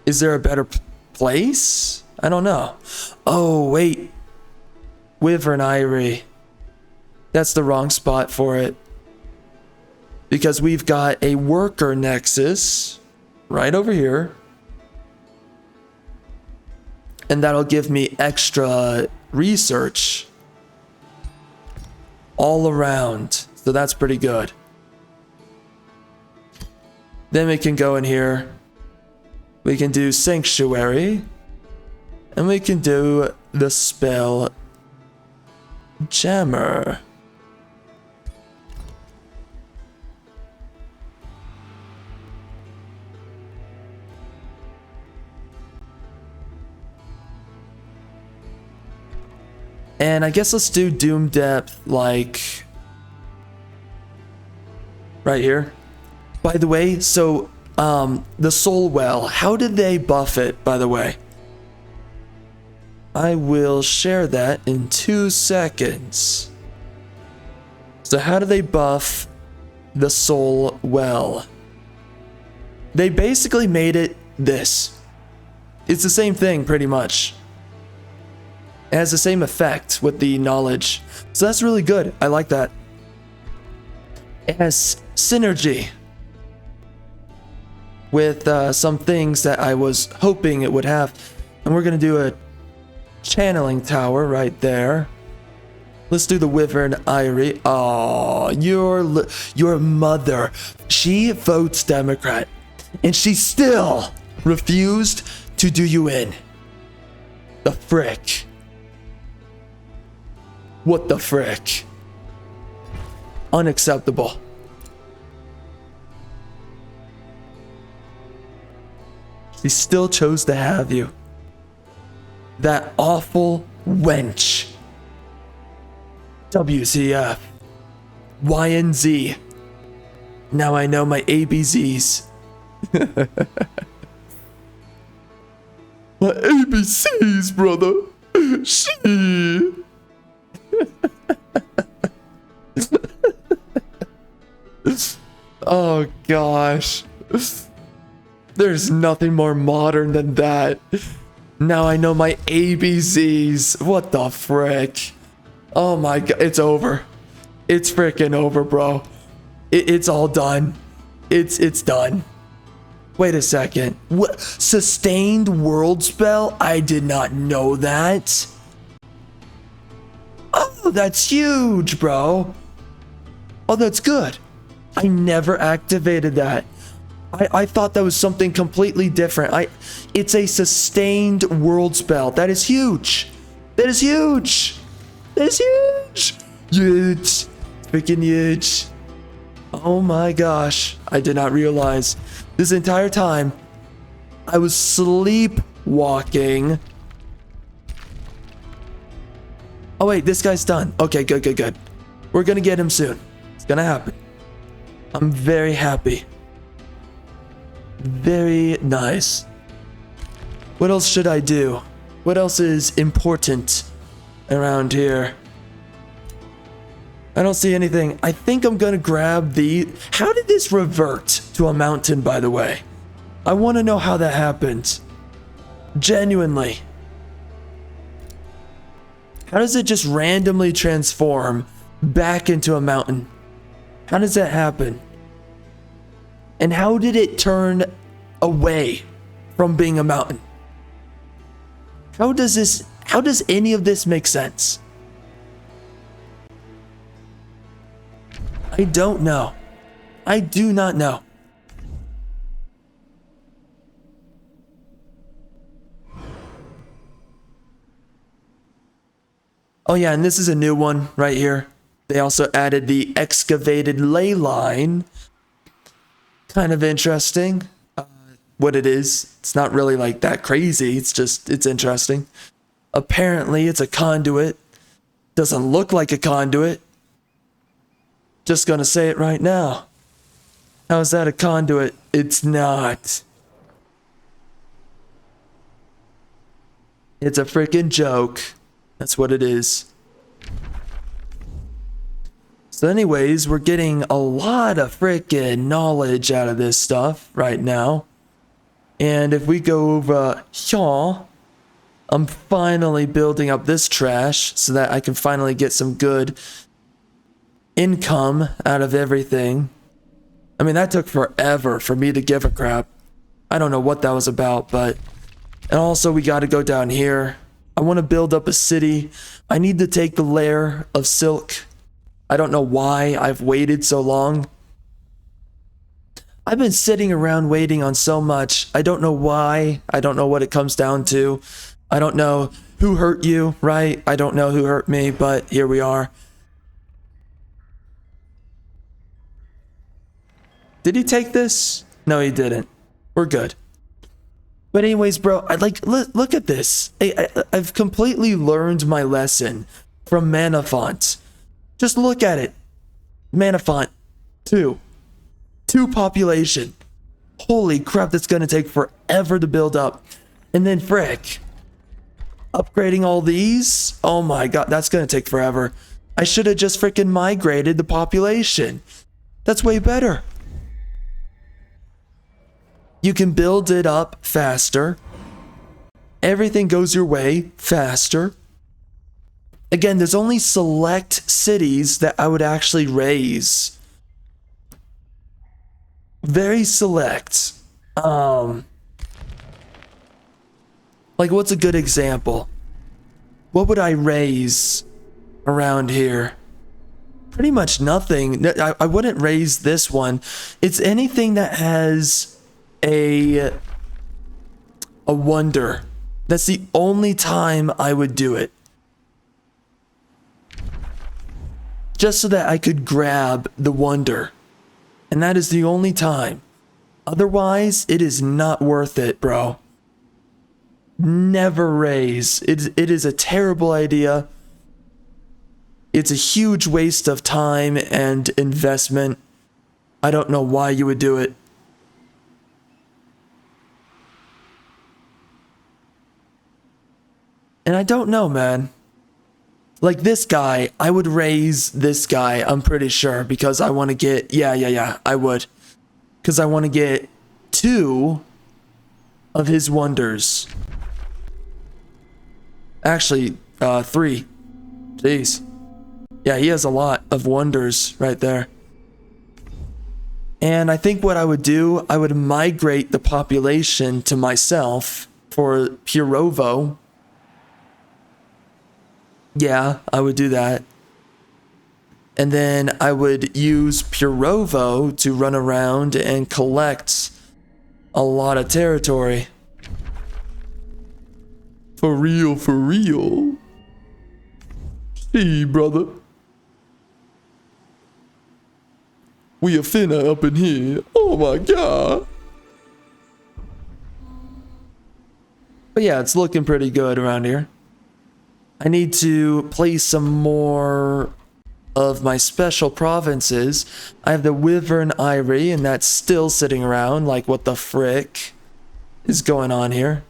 Is there a better place? I don't know. Oh, wait. Wyvern Eyrie. That's the wrong spot for it. Because we've got a worker nexus right over here. And that'll give me extra research all around. So that's pretty good. Then we can go in here. We can do Sanctuary. And we can do the spell Jammer. And I guess let's do Doom Depth like right here. By the way, so the Soul Well, how did they buff it, by the way? I will share that in 2 seconds. So how do they buff the Soul Well? They basically made it this. It's the same thing pretty much. It has the same effect with the knowledge. So that's really good. I like that. It has synergy. with some things that I was hoping it would have. And we're going to do a channeling tower right there. Let's do the Wyvern Eyrie. Oh, your mother. She votes Democrat. And she still refused to do you in. The frick. What the frick? Unacceptable. She still chose to have you. That awful wench. WCF. Y and Z. Now I know my ABZs. My ABCs, brother. She. Oh gosh. There's nothing more modern than that. Now I know my ABZs. What the frick? Oh my god, it's over. It's freaking over, bro. It's all done. It's done. Wait a second. What? Sustained world spell? I did not know that. Oh, that's huge, bro. Oh, that's good. I never activated that. I thought that was something completely different. It's a sustained world spell. That is huge. That is huge. That is huge. Huge. Freaking huge. Oh my gosh. I did not realize this entire time I was sleepwalking. Oh wait, this guy's done. Okay, good. We're gonna get him soon. It's gonna happen. I'm very happy. Very nice. What else should I do? What else is important around here? I don't see anything. I think I'm gonna grab the... How did this revert to a mountain, by the way? I want to know how that happened. Genuinely. How does it just randomly transform back into a mountain? How does that happen? And how did it turn away from being a mountain? How does any of this make sense? I don't know. I do not know. Oh yeah, and this is a new one right here. They also added the excavated ley line. Kind of interesting. What it is. It's not really like that crazy. It's interesting. Apparently it's a conduit. Doesn't look like a conduit. Just gonna say it right now. How is that a conduit? It's not. It's a freaking joke. That's what it is. So anyways, we're getting a lot of freaking knowledge out of this stuff right now. And if we go over here, I'm finally building up this trash so that I can finally get some good income out of everything. I mean, that took forever for me to give a crap. I don't know what that was about, but... And also, we got to go down here. I want to build up a city. I need to take the layer of silk. I don't know why I've waited so long. I've been sitting around waiting on so much. I don't know why. I don't know what it comes down to. I don't know who hurt you, right? I don't know who hurt me, but here we are. Did he take this? No, he didn't. We're good. But anyways, bro, look at this. I've completely learned my lesson from Mana Font. Just look at it. Mana Font 2. 2 population. Holy crap, that's gonna take forever to build up. And then frick. Upgrading all these? Oh my god, that's gonna take forever. I should have just freaking migrated the population. That's way better. You can build it up faster. Everything goes your way faster. Again, there's only select cities that I would actually raise. Very select. Like, what's a good example? What would I raise around here? Pretty much nothing. I wouldn't raise this one. It's anything that has a wonder. That's the only time I would do it. Just so that I could grab the wonder. And that is the only time. Otherwise, it is not worth it, bro. Never raise. It is a terrible idea. It's a huge waste of time and investment. I don't know why you would do it. And I don't know, man. Like this guy, I would raise this guy, I'm pretty sure, because I want to get... Yeah, I would. Because I want to get 2 of his wonders. Actually, 3. Jeez. Yeah, he has a lot of wonders right there. And I think what I would do, I would migrate the population to myself for Purovo. Yeah, I would do that. And then I would use Purovo to run around and collect a lot of territory. For real, for real. See, brother. We are finna up in here. Oh my god. But yeah, it's looking pretty good around here. I need to place some more of my special provinces. I have the Wyvern Eyrie, and that's still sitting around. Like, what the frick is going on here?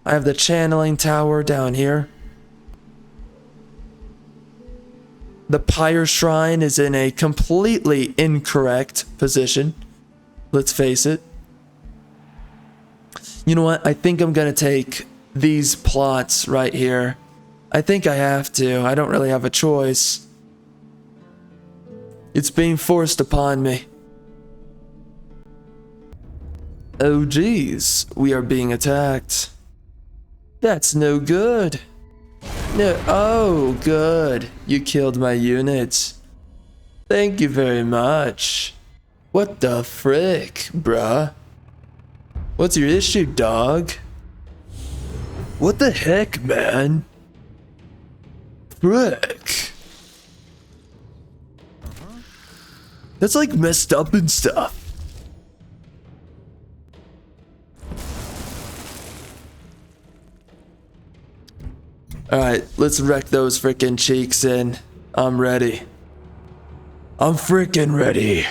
I have the Channeling Tower down here. The Pyre Shrine is in a completely incorrect position. Let's face it. You know what? I think I'm gonna take these plots right here. I think I have to. I don't really have a choice. It's being forced upon me. Oh geez, we are being attacked. That's no good. No, oh good. You killed my units. Thank you very much. What the frick, bruh? What's your issue, dog? What the heck, man? Frick. That's like messed up and stuff. Alright, let's wreck those frickin' cheeks in. I'm ready. I'm frickin' ready.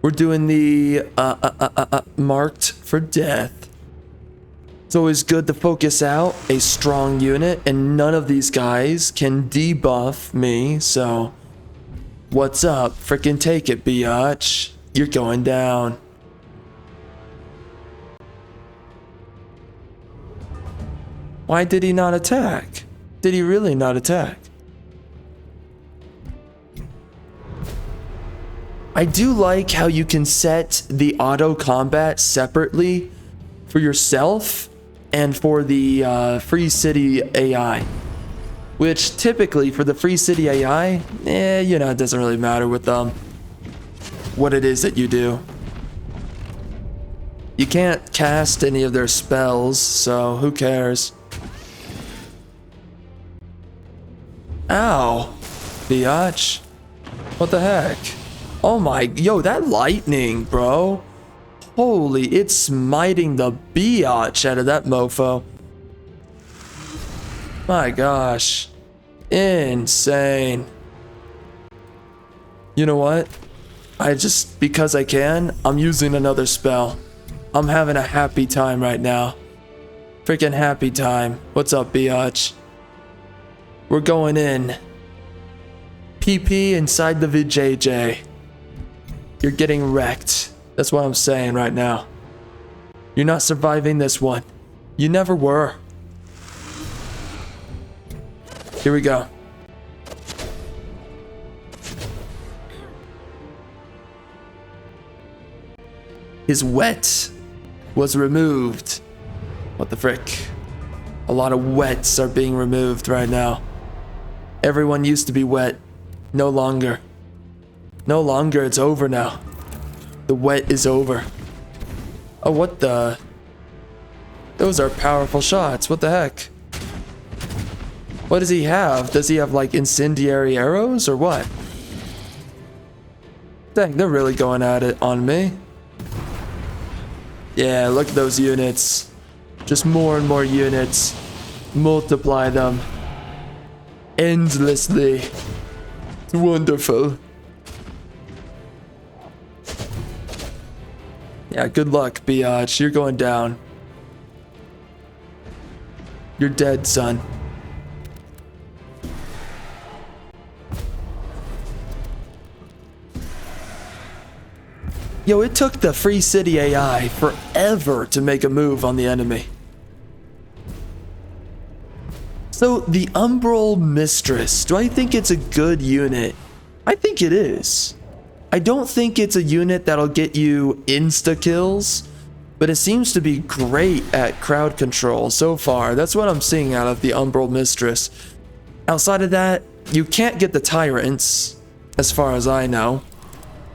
We're doing the marked for death. It's always good to focus out a strong unit, and none of these guys can debuff me, so what's up? Frickin' take it, biatch. You're going down. Why did he not attack? Did he really not attack? I do like how you can set the auto combat separately for yourself and for the Free City AI. Which typically for the Free City AI, you know, it doesn't really matter with what it is that you do. You can't cast any of their spells, so who cares? Ow, biatch. What the heck? Oh my, yo, that lightning, bro. Holy, it's smiting the biatch out of that mofo. My gosh. Insane. You know what? Because I can, I'm using another spell. I'm having a happy time right now. Freaking happy time. What's up, biatch? We're going in. PP inside the VJJ. You're getting wrecked. That's what I'm saying right now. You're not surviving this one. You never were. Here we go. his wet was removed. What the frick? A lot of wets are being removed right now. Everyone used to be wet. No longer. No longer, it's over now. The wet is over. Oh, what the? Those are powerful shots. What the heck? What does he have? Does he have like incendiary arrows or what? Dang, they're really going at it on me. Yeah, look at those units. Just more and more units. Multiply them. Endlessly. It's wonderful. Yeah, good luck, biatch. You're going down. You're dead, son. Yo, it took the Free City AI forever to make a move on the enemy. So, the Umbral Mistress, do I think it's a good unit? I think it is. I don't think it's a unit that'll get you insta-kills, but it seems to be great at crowd control so far. That's what I'm seeing out of the Umbral Mistress. Outside of that, you can't get the Tyrants, as far as I know.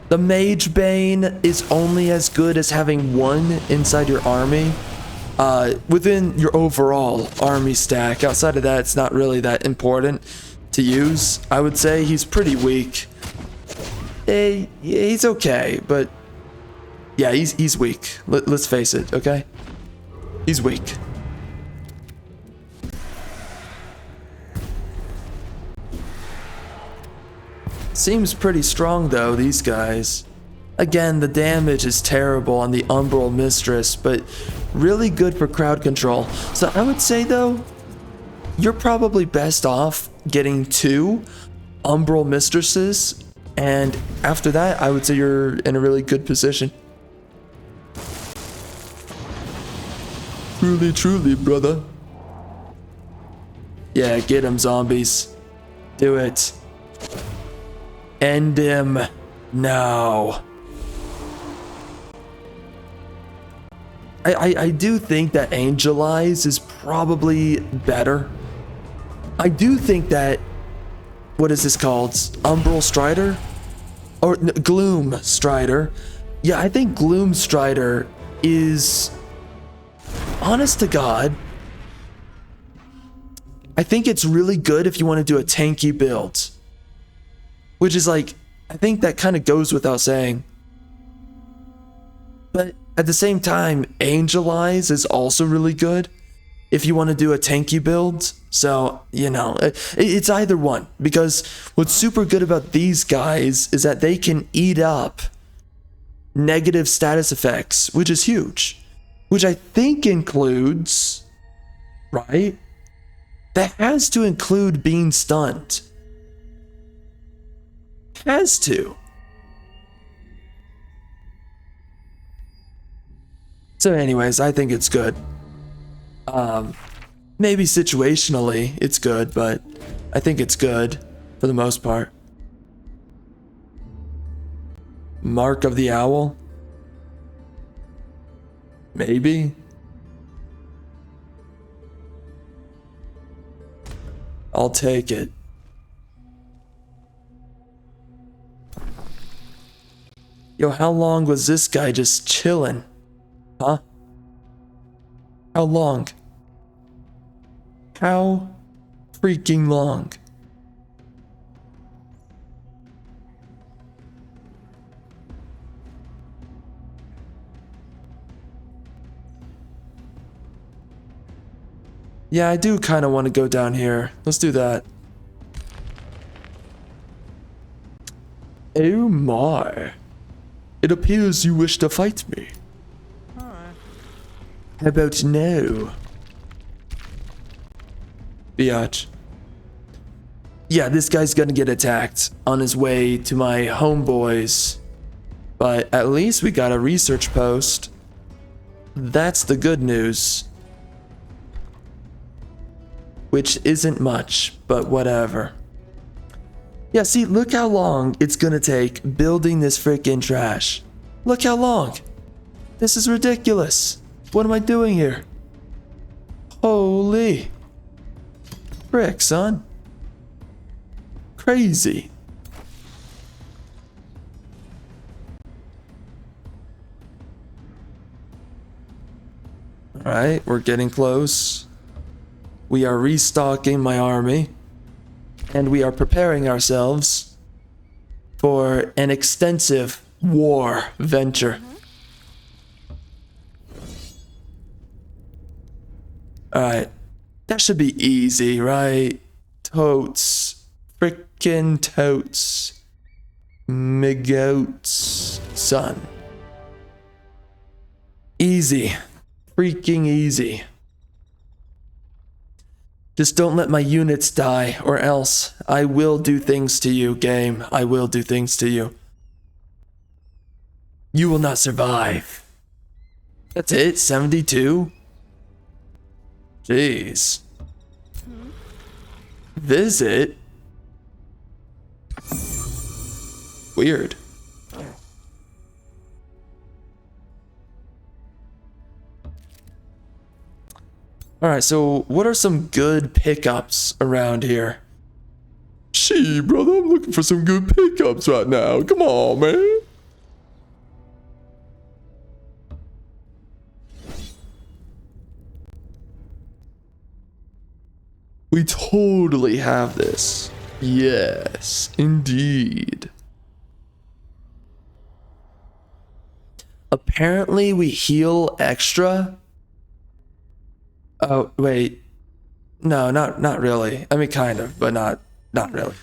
The Mage Bane is only as good as having one inside your army. Within your overall army stack. Outside of that, it's not really that important to use. I would say he's pretty weak. He's okay, but yeah, he's weak. Let's face it, okay? He's weak. Seems pretty strong though, these guys. Again, the damage is terrible on the Umbral Mistress, but really good for crowd control. So I would say though, you're probably best off getting 2 Umbral Mistresses, and after that, I would say you're in a really good position. Truly, truly, brother. Yeah, get him, zombies. Do it. End him now. I do think that Angelize is probably better. I do think that, what is this called? Umbral Strider? Or Gloom Strider. Yeah, I think Gloom Strider is, honest to God, I think it's really good if you want to do a tanky build. Which is like, I think that kind of goes without saying. But at the same time, Angelize is also really good if you want to do a tanky build. So, you know, it's either one. Because what's super good about these guys is that they can eat up negative status effects, which is huge. Which I think includes, right? That has to include being stunned. Has to. So anyways, I think it's good. Maybe situationally it's good, but I think it's good for the most part. Mark of the Owl? Maybe? I'll take it. Yo, how long was this guy just chilling? Huh? How long? How freaking long? Yeah, I do kind of want to go down here. Let's do that. Oh my. It appears you wish to fight me. Alright. How about no? Biatch. Yeah, this guy's gonna get attacked on his way to my homeboys. But at least we got a research post. That's the good news. Which isn't much, but whatever. Yeah, see, look how long it's gonna take building this freaking trash. Look how long. This is ridiculous. What am I doing here? Holy frick, son. Crazy. Alright, we're getting close. We are restocking my army. And we are preparing ourselves for an extensive war venture. Alright. That should be easy, right? Totes. Frickin' totes. Migoats. Son. Easy. Freaking easy. Just don't let my units die, or else I will do things to you, game. I will do things to you. You will not survive. That's it? 72? Jeez. Visit? Weird. Alright, so what are some good pickups around here? Gee, brother, I'm looking for some good pickups right now. Come on, man. We totally have this. Yes, indeed. Apparently we heal extra. Oh, wait. No, not really. I mean, kind of, but not really.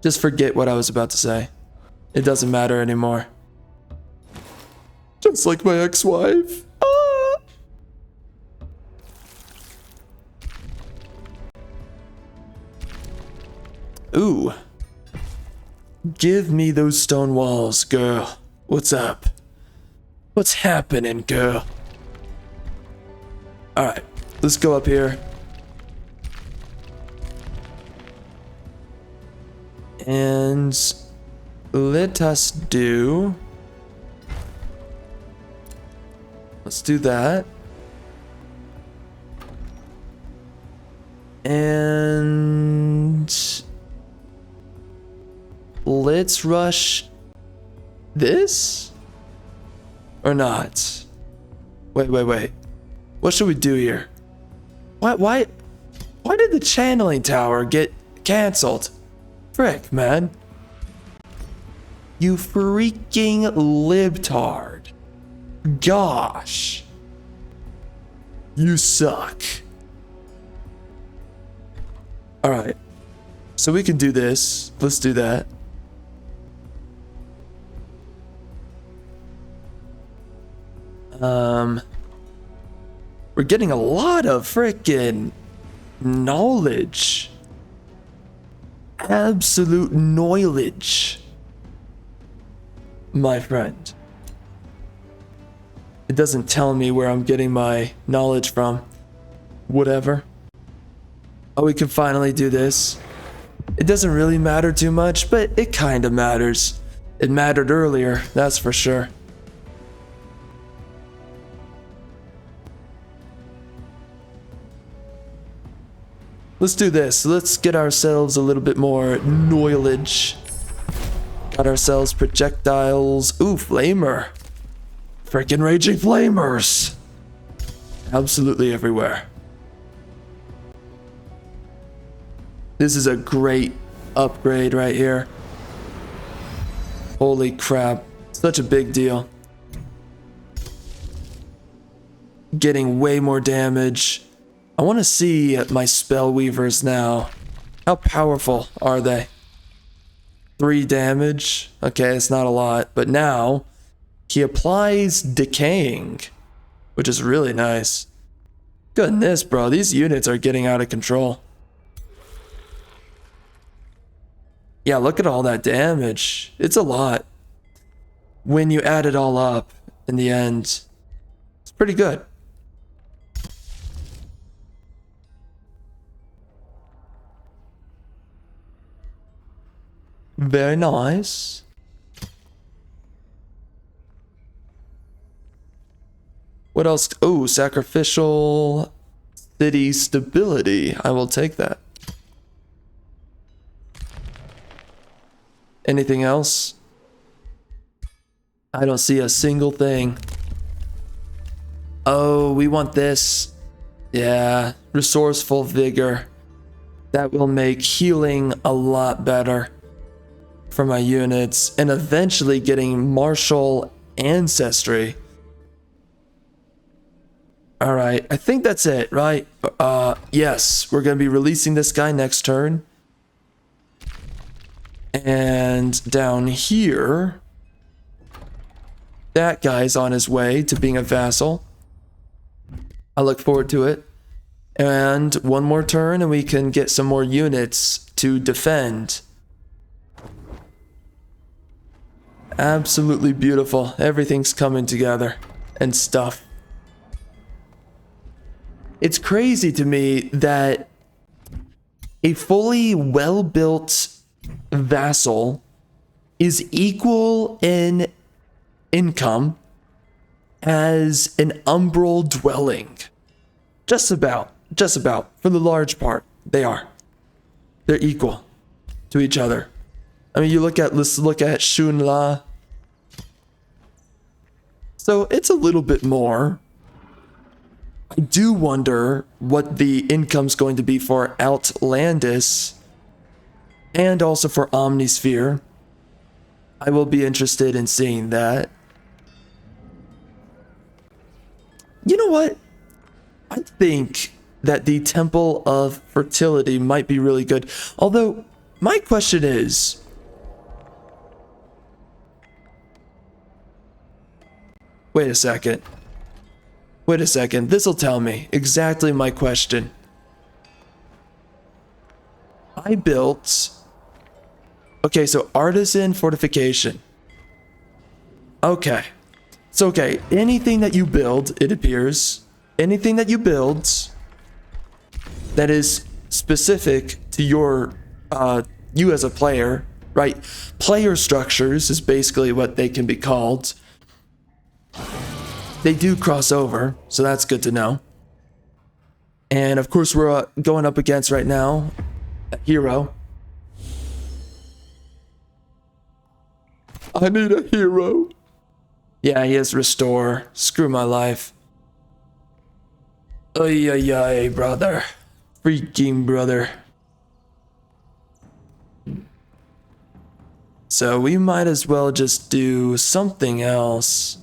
Just forget what I was about to say. It doesn't matter anymore. Just like my ex-wife. Ah! Ooh. Give me those stone walls, girl. What's up? What's happening, girl? Alright, let's go up here. And let us do... Let's do that. And... Let's rush this? Or not? Wait. What should we do here? Why did the channeling tower get cancelled? Frick, man. You freaking libtard. Gosh. You suck. Alright. So we can do this. Let's do that. We're getting a lot of frickin' knowledge. Absolute knowledge. My friend. It doesn't tell me where I'm getting my knowledge from. Whatever. Oh, we can finally do this. It doesn't really matter too much, but it kinda matters. It mattered earlier, that's for sure. Let's do this. Let's get ourselves a little bit more knowledge. Got ourselves projectiles. Ooh, flamer. Freaking raging flamers. Absolutely everywhere. This is a great upgrade right here. Holy crap. Such a big deal. Getting way more damage. I want to see my spell weavers now. How powerful are they? 3 damage. Okay, it's not a lot. But now, he applies decaying, which is really nice. Goodness, bro. These units are getting out of control. Yeah, look at all that damage. It's a lot. When you add it all up, in the end, it's pretty good. Very nice. What else? Oh, sacrificial city stability. I will take that. Anything else? I don't see a single thing. Oh, we want this. Yeah, resourceful vigor. That will make healing a lot better for my units, and eventually getting martial ancestry. All right, I think that's it, right? Yes, we're gonna be releasing this guy next turn. And down here, that guy's on his way to being a vassal. I look forward to it. And one more turn and we can get some more units to defend. Absolutely beautiful. Everything's coming together and stuff. It's crazy to me that a fully well-built vassal is equal in income as an umbral dwelling. Just about, for the large part, they are. They're equal to each other. I mean, let's look at Shunla. So it's a little bit more. I do wonder what the income's going to be for Outlandis and also for Omnisphere. I will be interested in seeing that. You know what? I think that the Temple of Fertility might be really good. Although, my question is... Wait a second. This'll tell me exactly my question. I built... Okay, so Artisan Fortification. Okay. So, okay, anything that you build, it appears... Anything that you build that is specific to your you as a player, right? Player structures is basically what they can be called. They do cross over, so that's good to know. And of course, we're going up against right now a hero. I need a hero. Yeah, he has restore. Screw my life. Ay, ay, ay, brother. Freaking brother. So we might as well just do something else.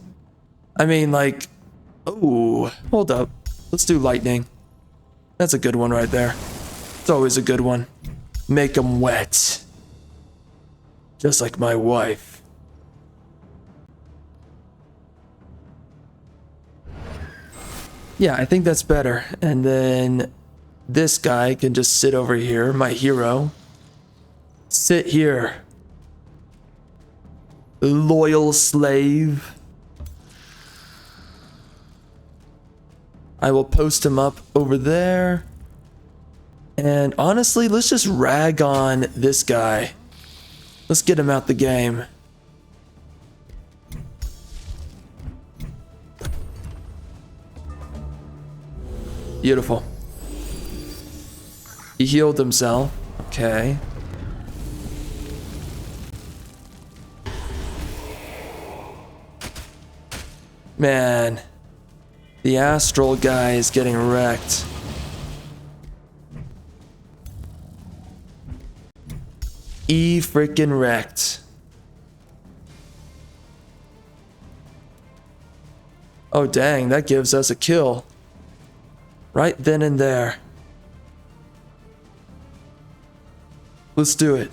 I mean, like... Oh, hold up. Let's do lightning. That's a good one right there. It's always a good one. Make them wet. Just like my wife. Yeah, I think that's better. And then this guy can just sit over here, my hero. Sit here. Loyal slave. I will post him up over there. And honestly, let's just rag on this guy. Let's get him out the game. Beautiful. He healed himself. Okay. Man. The astral guy is getting wrecked. Freaking wrecked. Oh dang, that gives us a kill. Right then and there. Let's do it.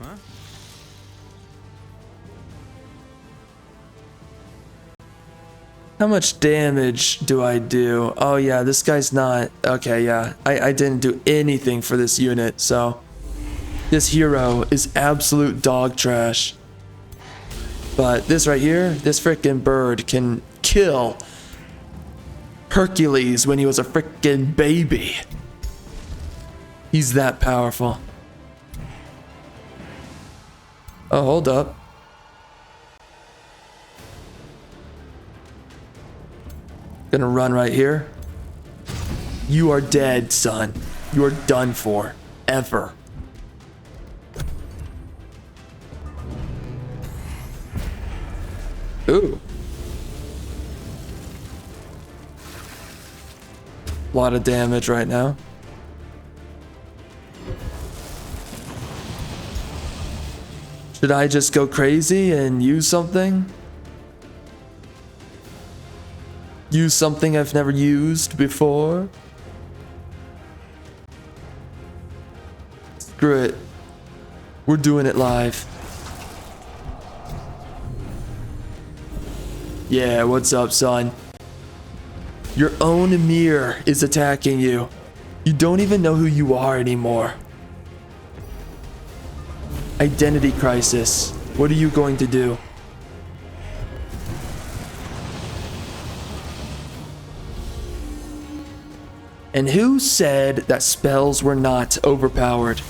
Huh? How much damage do I do? Oh yeah, this guy's not... Okay, yeah. I didn't do anything for this unit, so... This hero is absolute dog trash. But this right here, this frickin' bird can kill Hercules when he was a frickin' baby. He's that powerful. Oh, hold up. Gonna run right here. You are dead, son. You are done for. Ever. Ooh. A lot of damage right now. Should I just go crazy and use something? Use something I've never used before? Screw it. We're doing it live. Yeah, what's up, son? Your own mirror is attacking you. You don't even know who you are anymore. Identity crisis. What are you going to do? And who said that spells were not overpowered?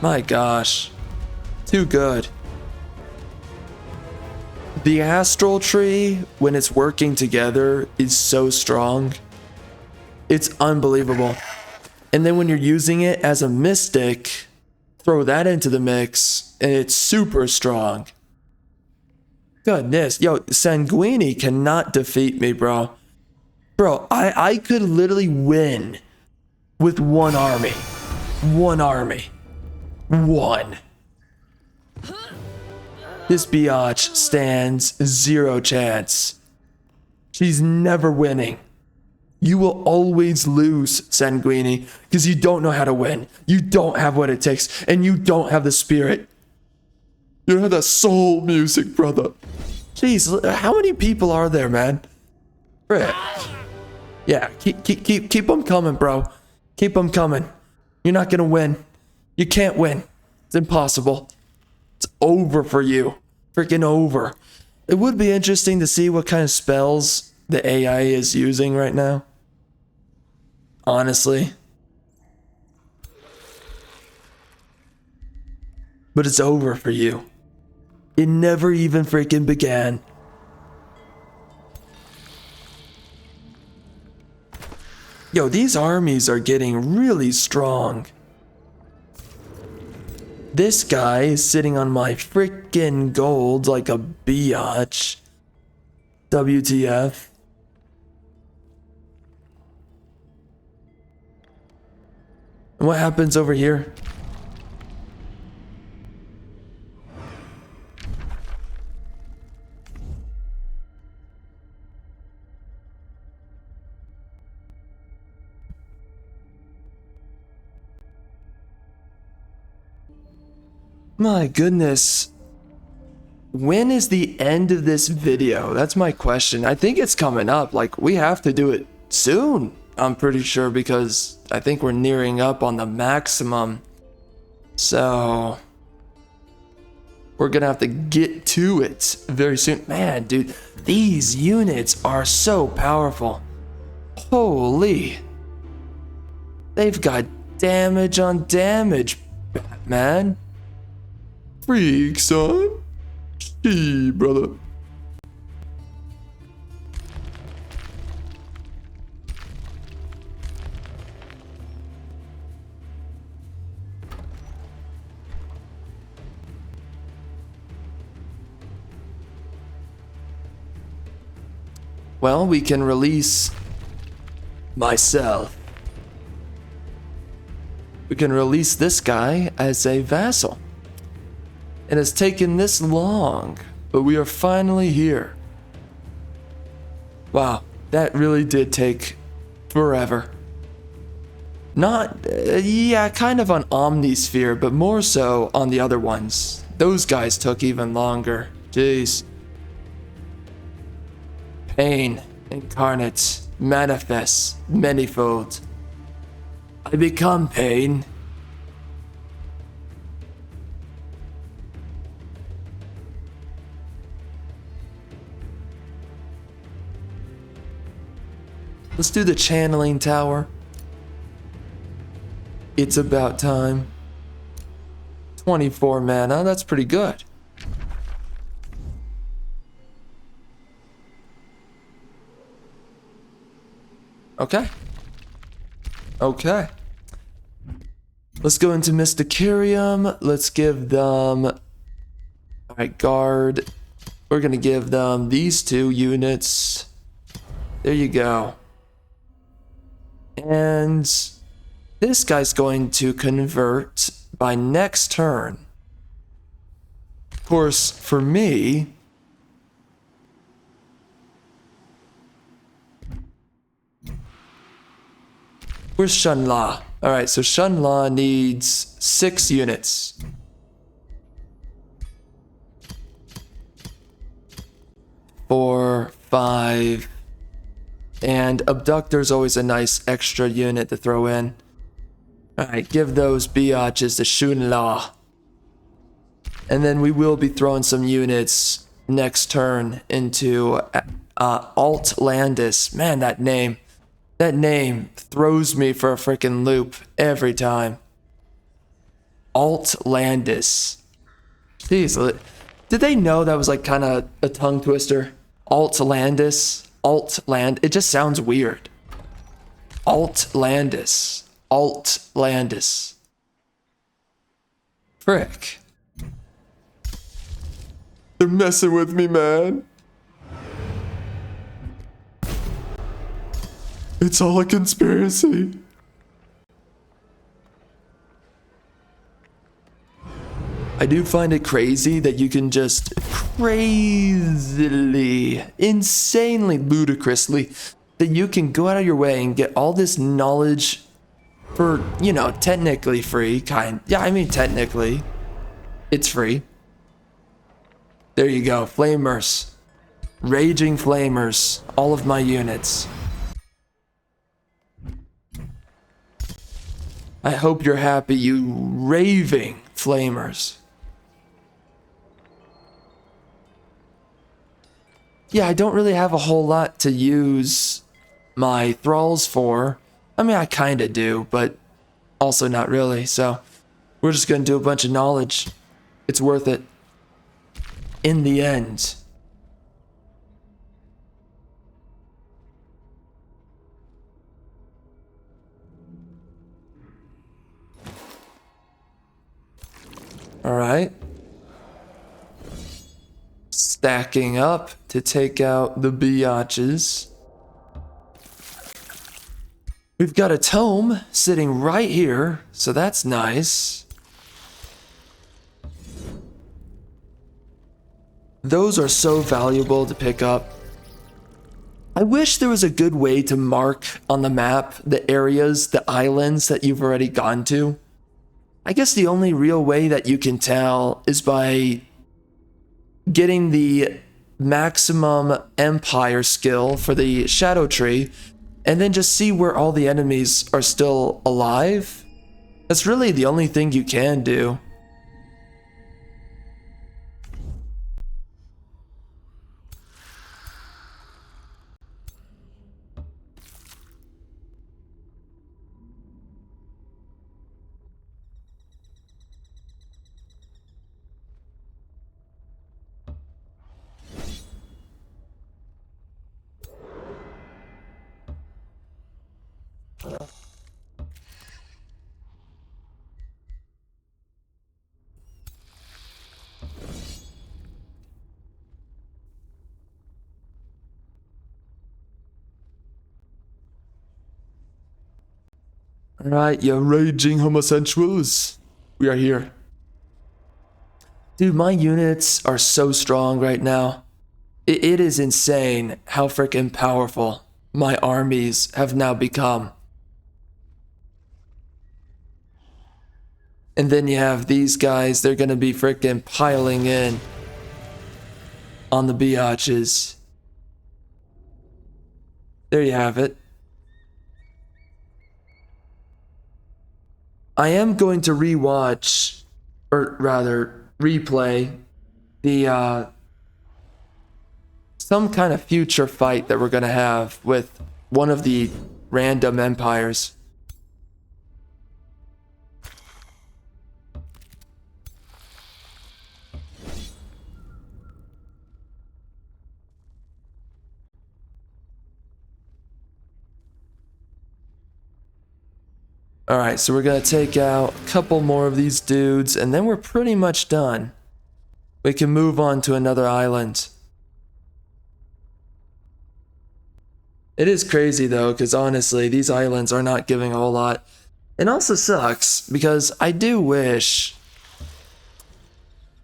My gosh. Too good. The astral tree, when it's working together, is so strong. It's unbelievable. And then when you're using it as a mystic, throw that into the mix, and it's super strong. Goodness. Yo, Sanguini cannot defeat me, bro. Bro, I could literally win with one army. One army. One. This biatch stands zero chance. She's never winning. You will always lose, Sanguini, because you don't know how to win. You don't have what it takes, and you don't have the spirit. You don't have that soul music, brother. Jeez, how many people are there, man? Frick. Yeah, keep them coming, bro. Keep them coming. You're not gonna win. You can't win. It's impossible. It's over for you. Freaking over. It would be interesting to see what kind of spells the AI is using right now. Honestly. But it's over for you. It never even freaking began. Yo, these armies are getting really strong. This guy is sitting on my freaking gold like a biatch. WTF. And what happens over here? My goodness. When is the end of this video? That's my question. I think it's coming up. Like, we have to do it soon. I'm pretty sure, because I think we're nearing up on the maximum. So we're gonna have to get to it very soon. Man, dude, these units are so powerful. Holy. They've got damage on damage, Batman. Freak, son. Gee, brother. Well, we can release myself. We can release this guy as a vassal. It has taken this long, but we are finally here. Wow, that really did take forever. Not, yeah, kind of on Omnisphere, but more so on the other ones. Those guys took even longer. Jeez. Pain incarnate manifests manifold. I become pain. Let's do the channeling tower. It's about time. 24 mana, that's pretty good. Okay. Okay. Let's go into Mysticarium. Let's give them... Alright, guard. We're gonna give them these 2 units. There you go. And this guy's going to convert by next turn. Of course, for me... Where's Shunla? Alright, so Shunla needs 6 units. 4, 5. And Abductor's always a nice extra unit to throw in. Alright, give those biatches to Shunla. And then we will be throwing some units next turn into Altlandis. Man, that name. That name throws me for a freaking loop every time. Altlandis. Jeez, did they know that was like kind of a tongue twister? Altlandis. Altland. It just sounds weird. Altlandis. Altlandis. Frick. They're messing with me, man. It's all a conspiracy. I do find it crazy that you can just crazily, insanely, ludicrously, that you can go out of your way and get all this knowledge for, you know, technically free, yeah, I mean, technically, it's free. There you go, Flamers. Raging Flamers, all of my units. I hope you're happy, you raving Flamers. Yeah, I don't really have a whole lot to use my thralls for. I mean, I kinda do, but also not really, so we're just gonna do a bunch of knowledge. It's worth it. In the end. Alright. Stacking up to take out the biatches. We've got a tome sitting right here, so that's nice. Those are so valuable to pick up. I wish there was a good way to mark on the map the areas, the islands that you've already gone to. I guess the only real way that you can tell is by getting the maximum empire skill for the shadow tree and then just see where all the enemies are still alive. That's really the only thing you can do. Alright, you raging homosexuals. We are here. Dude, my units are so strong right now. It is insane how freaking powerful my armies have now become. And then you have these guys, they're gonna be freaking piling in on the biatches. There you have it. I am going to rewatch, or rather, replay the, some kind of future fight that we're gonna have with one of the random empires. Alright, so we're gonna take out a couple more of these dudes, and then we're pretty much done. We can move on to another island. It is crazy though, because honestly, these islands are not giving a whole lot. It also sucks, because I do wish,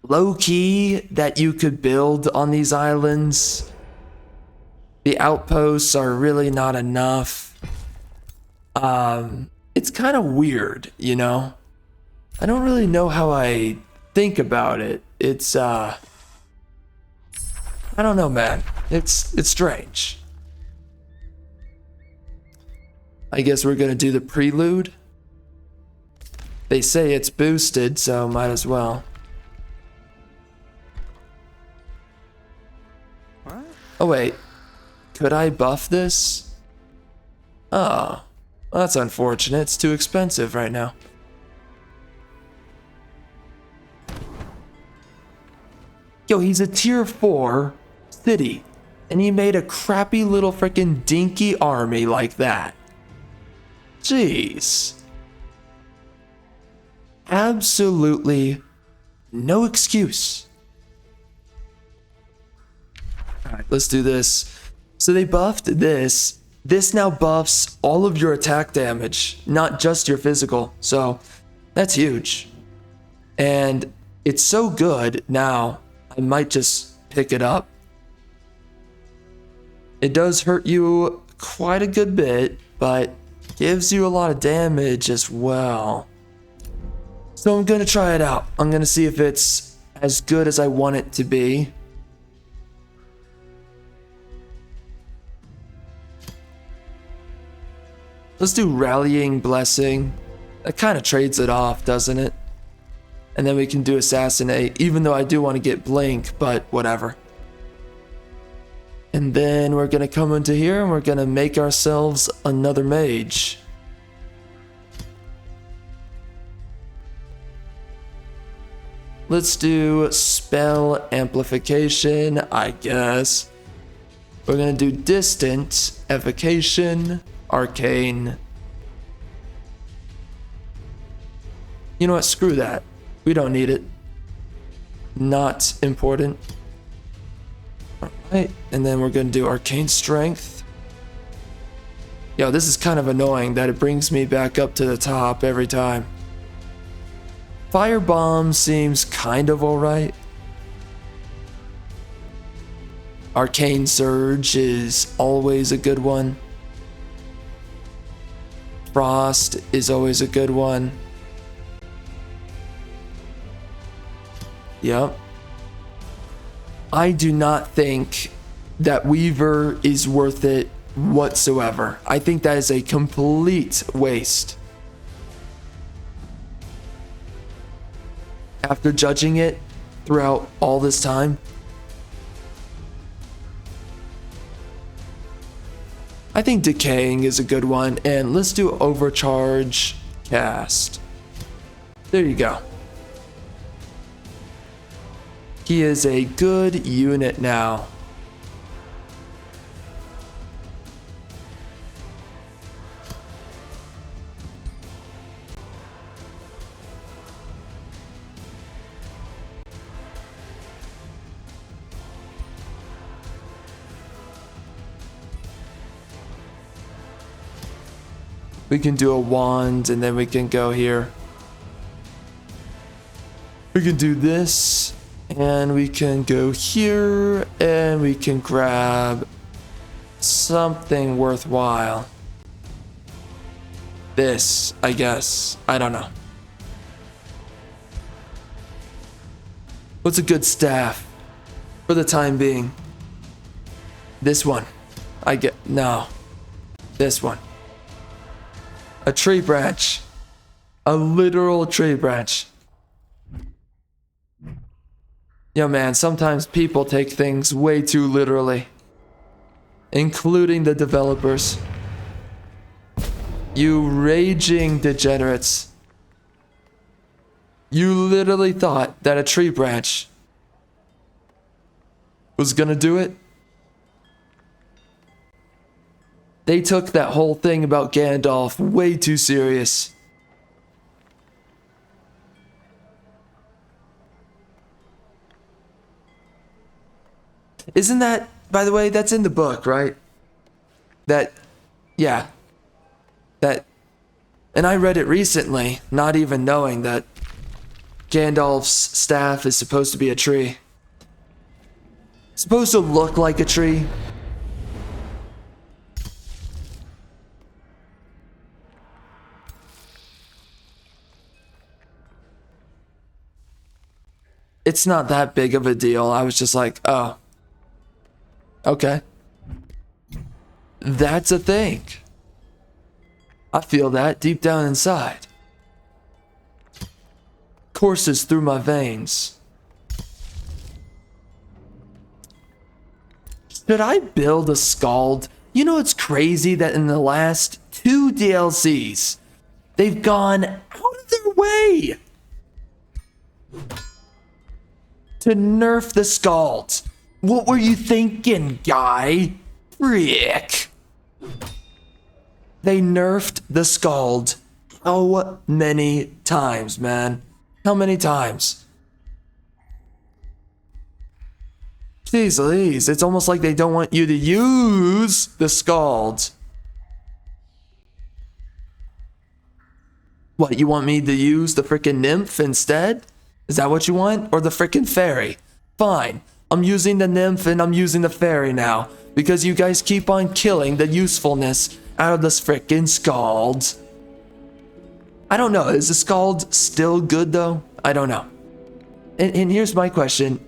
low-key, that you could build on these islands. The outposts are really not enough. It's kind of weird, you know? I don't really know how I think about it. It's, I don't know, man. It's strange. I guess we're gonna do the prelude. They say it's boosted, so might as well. What? Oh wait, could I buff this? Oh, well, that's unfortunate. It's too expensive right now. Yo, he's a tier 4 city, and he made a crappy little freaking dinky army like that. Jeez. Absolutely no excuse. Alright, let's do this. So they buffed this. This now buffs all of your attack damage, not just your physical. So that's huge. And it's so good now, I might just pick it up. It does hurt you quite a good bit, but gives you a lot of damage as well. So I'm gonna try it out. I'm gonna see if it's as good as I want it to be. Let's do Rallying Blessing. That kind of trades it off, doesn't it? And then we can do Assassinate, even though I do want to get Blink, but whatever. And then we're gonna come into here and we're gonna make ourselves another mage. Let's do Spell Amplification, I guess. We're gonna do Distant, Evocation, Arcane. You know what, screw that. We don't need it. Not important. Alright, and then we're gonna do Arcane Strength. Yo, this is kind of annoying that it brings me back up to the top every time. Firebomb seems kind of alright. Arcane Surge is always a good one. Frost is always a good one. Yep. I do not think that Weaver is worth it whatsoever. I think that is a complete waste. After judging it throughout all this time, I think Decaying is a good one, and let's do Overcharge Cast. There you go. He is a good unit now. We can do a wand and then we can go here. We can do this and we can go here and we can grab something worthwhile. This, I guess. I don't know. What's a good staff for the time being? This one. No. This one. A tree branch. A literal tree branch. Yo man, sometimes people take things way too literally. Including the developers. You raging degenerates. You literally thought that a tree branch was gonna do it? They took that whole thing about Gandalf way too serious. Isn't that, by the way, that's in the book, right? That, yeah. That, and I read it recently, not even knowing that Gandalf's staff is supposed to be a tree. Supposed to look like a tree. It's not that big of a deal. I was just like, oh. Okay. That's a thing. I feel that deep down inside. Courses through my veins. Should I build a Scald? You know, it's crazy that in the last 2 DLCs, they've gone out of their way to nerf the Scald. What were you thinking, guy? Frick. They nerfed the Scald. How many times, man? How many times? Jeez Louise, it's almost like they don't want you to use the Scald. What, you want me to use the frickin' nymph instead? Is that what you want? Or the frickin' fairy? Fine, I'm using the nymph and I'm using the fairy now, because you guys keep on killing the usefulness out of this frickin' Scald. I don't know, is the Scald still good though? I don't know. And here's my question.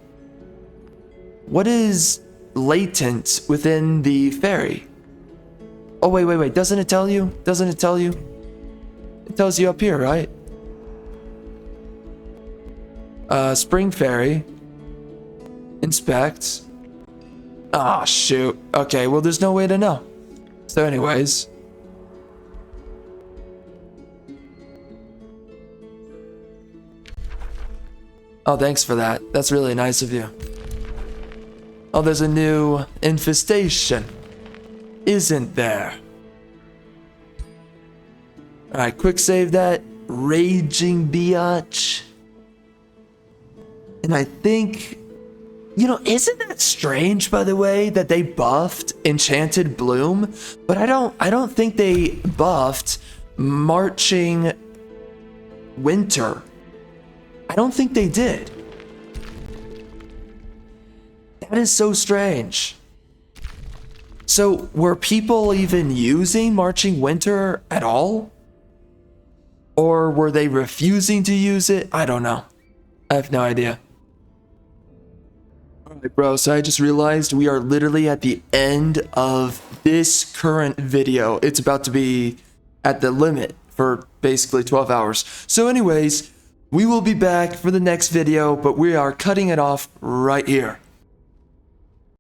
What is latent within the fairy? Oh, wait. Doesn't it tell you? Doesn't it tell you? It tells you up here, right? Spring fairy. Inspect. Ah, shoot. Okay, well, there's no way to know. So anyways. Oh, thanks for that. That's really nice of you. Oh, there's a new infestation, isn't there? Alright, quick save that. Raging biatch. And I think, you know, isn't that strange, by the way, that they buffed Enchanted Bloom? But I don't think they buffed Marching Winter. I don't think they did. That is so strange. So, were people even using Marching Winter at all? Or were they refusing to use it? I don't know. I have no idea. Alright, bro, so I just realized we are literally at the end of this current video. It's about to be at the limit for basically 12 hours. So anyways, we will be back for the next video, but we are cutting it off right here.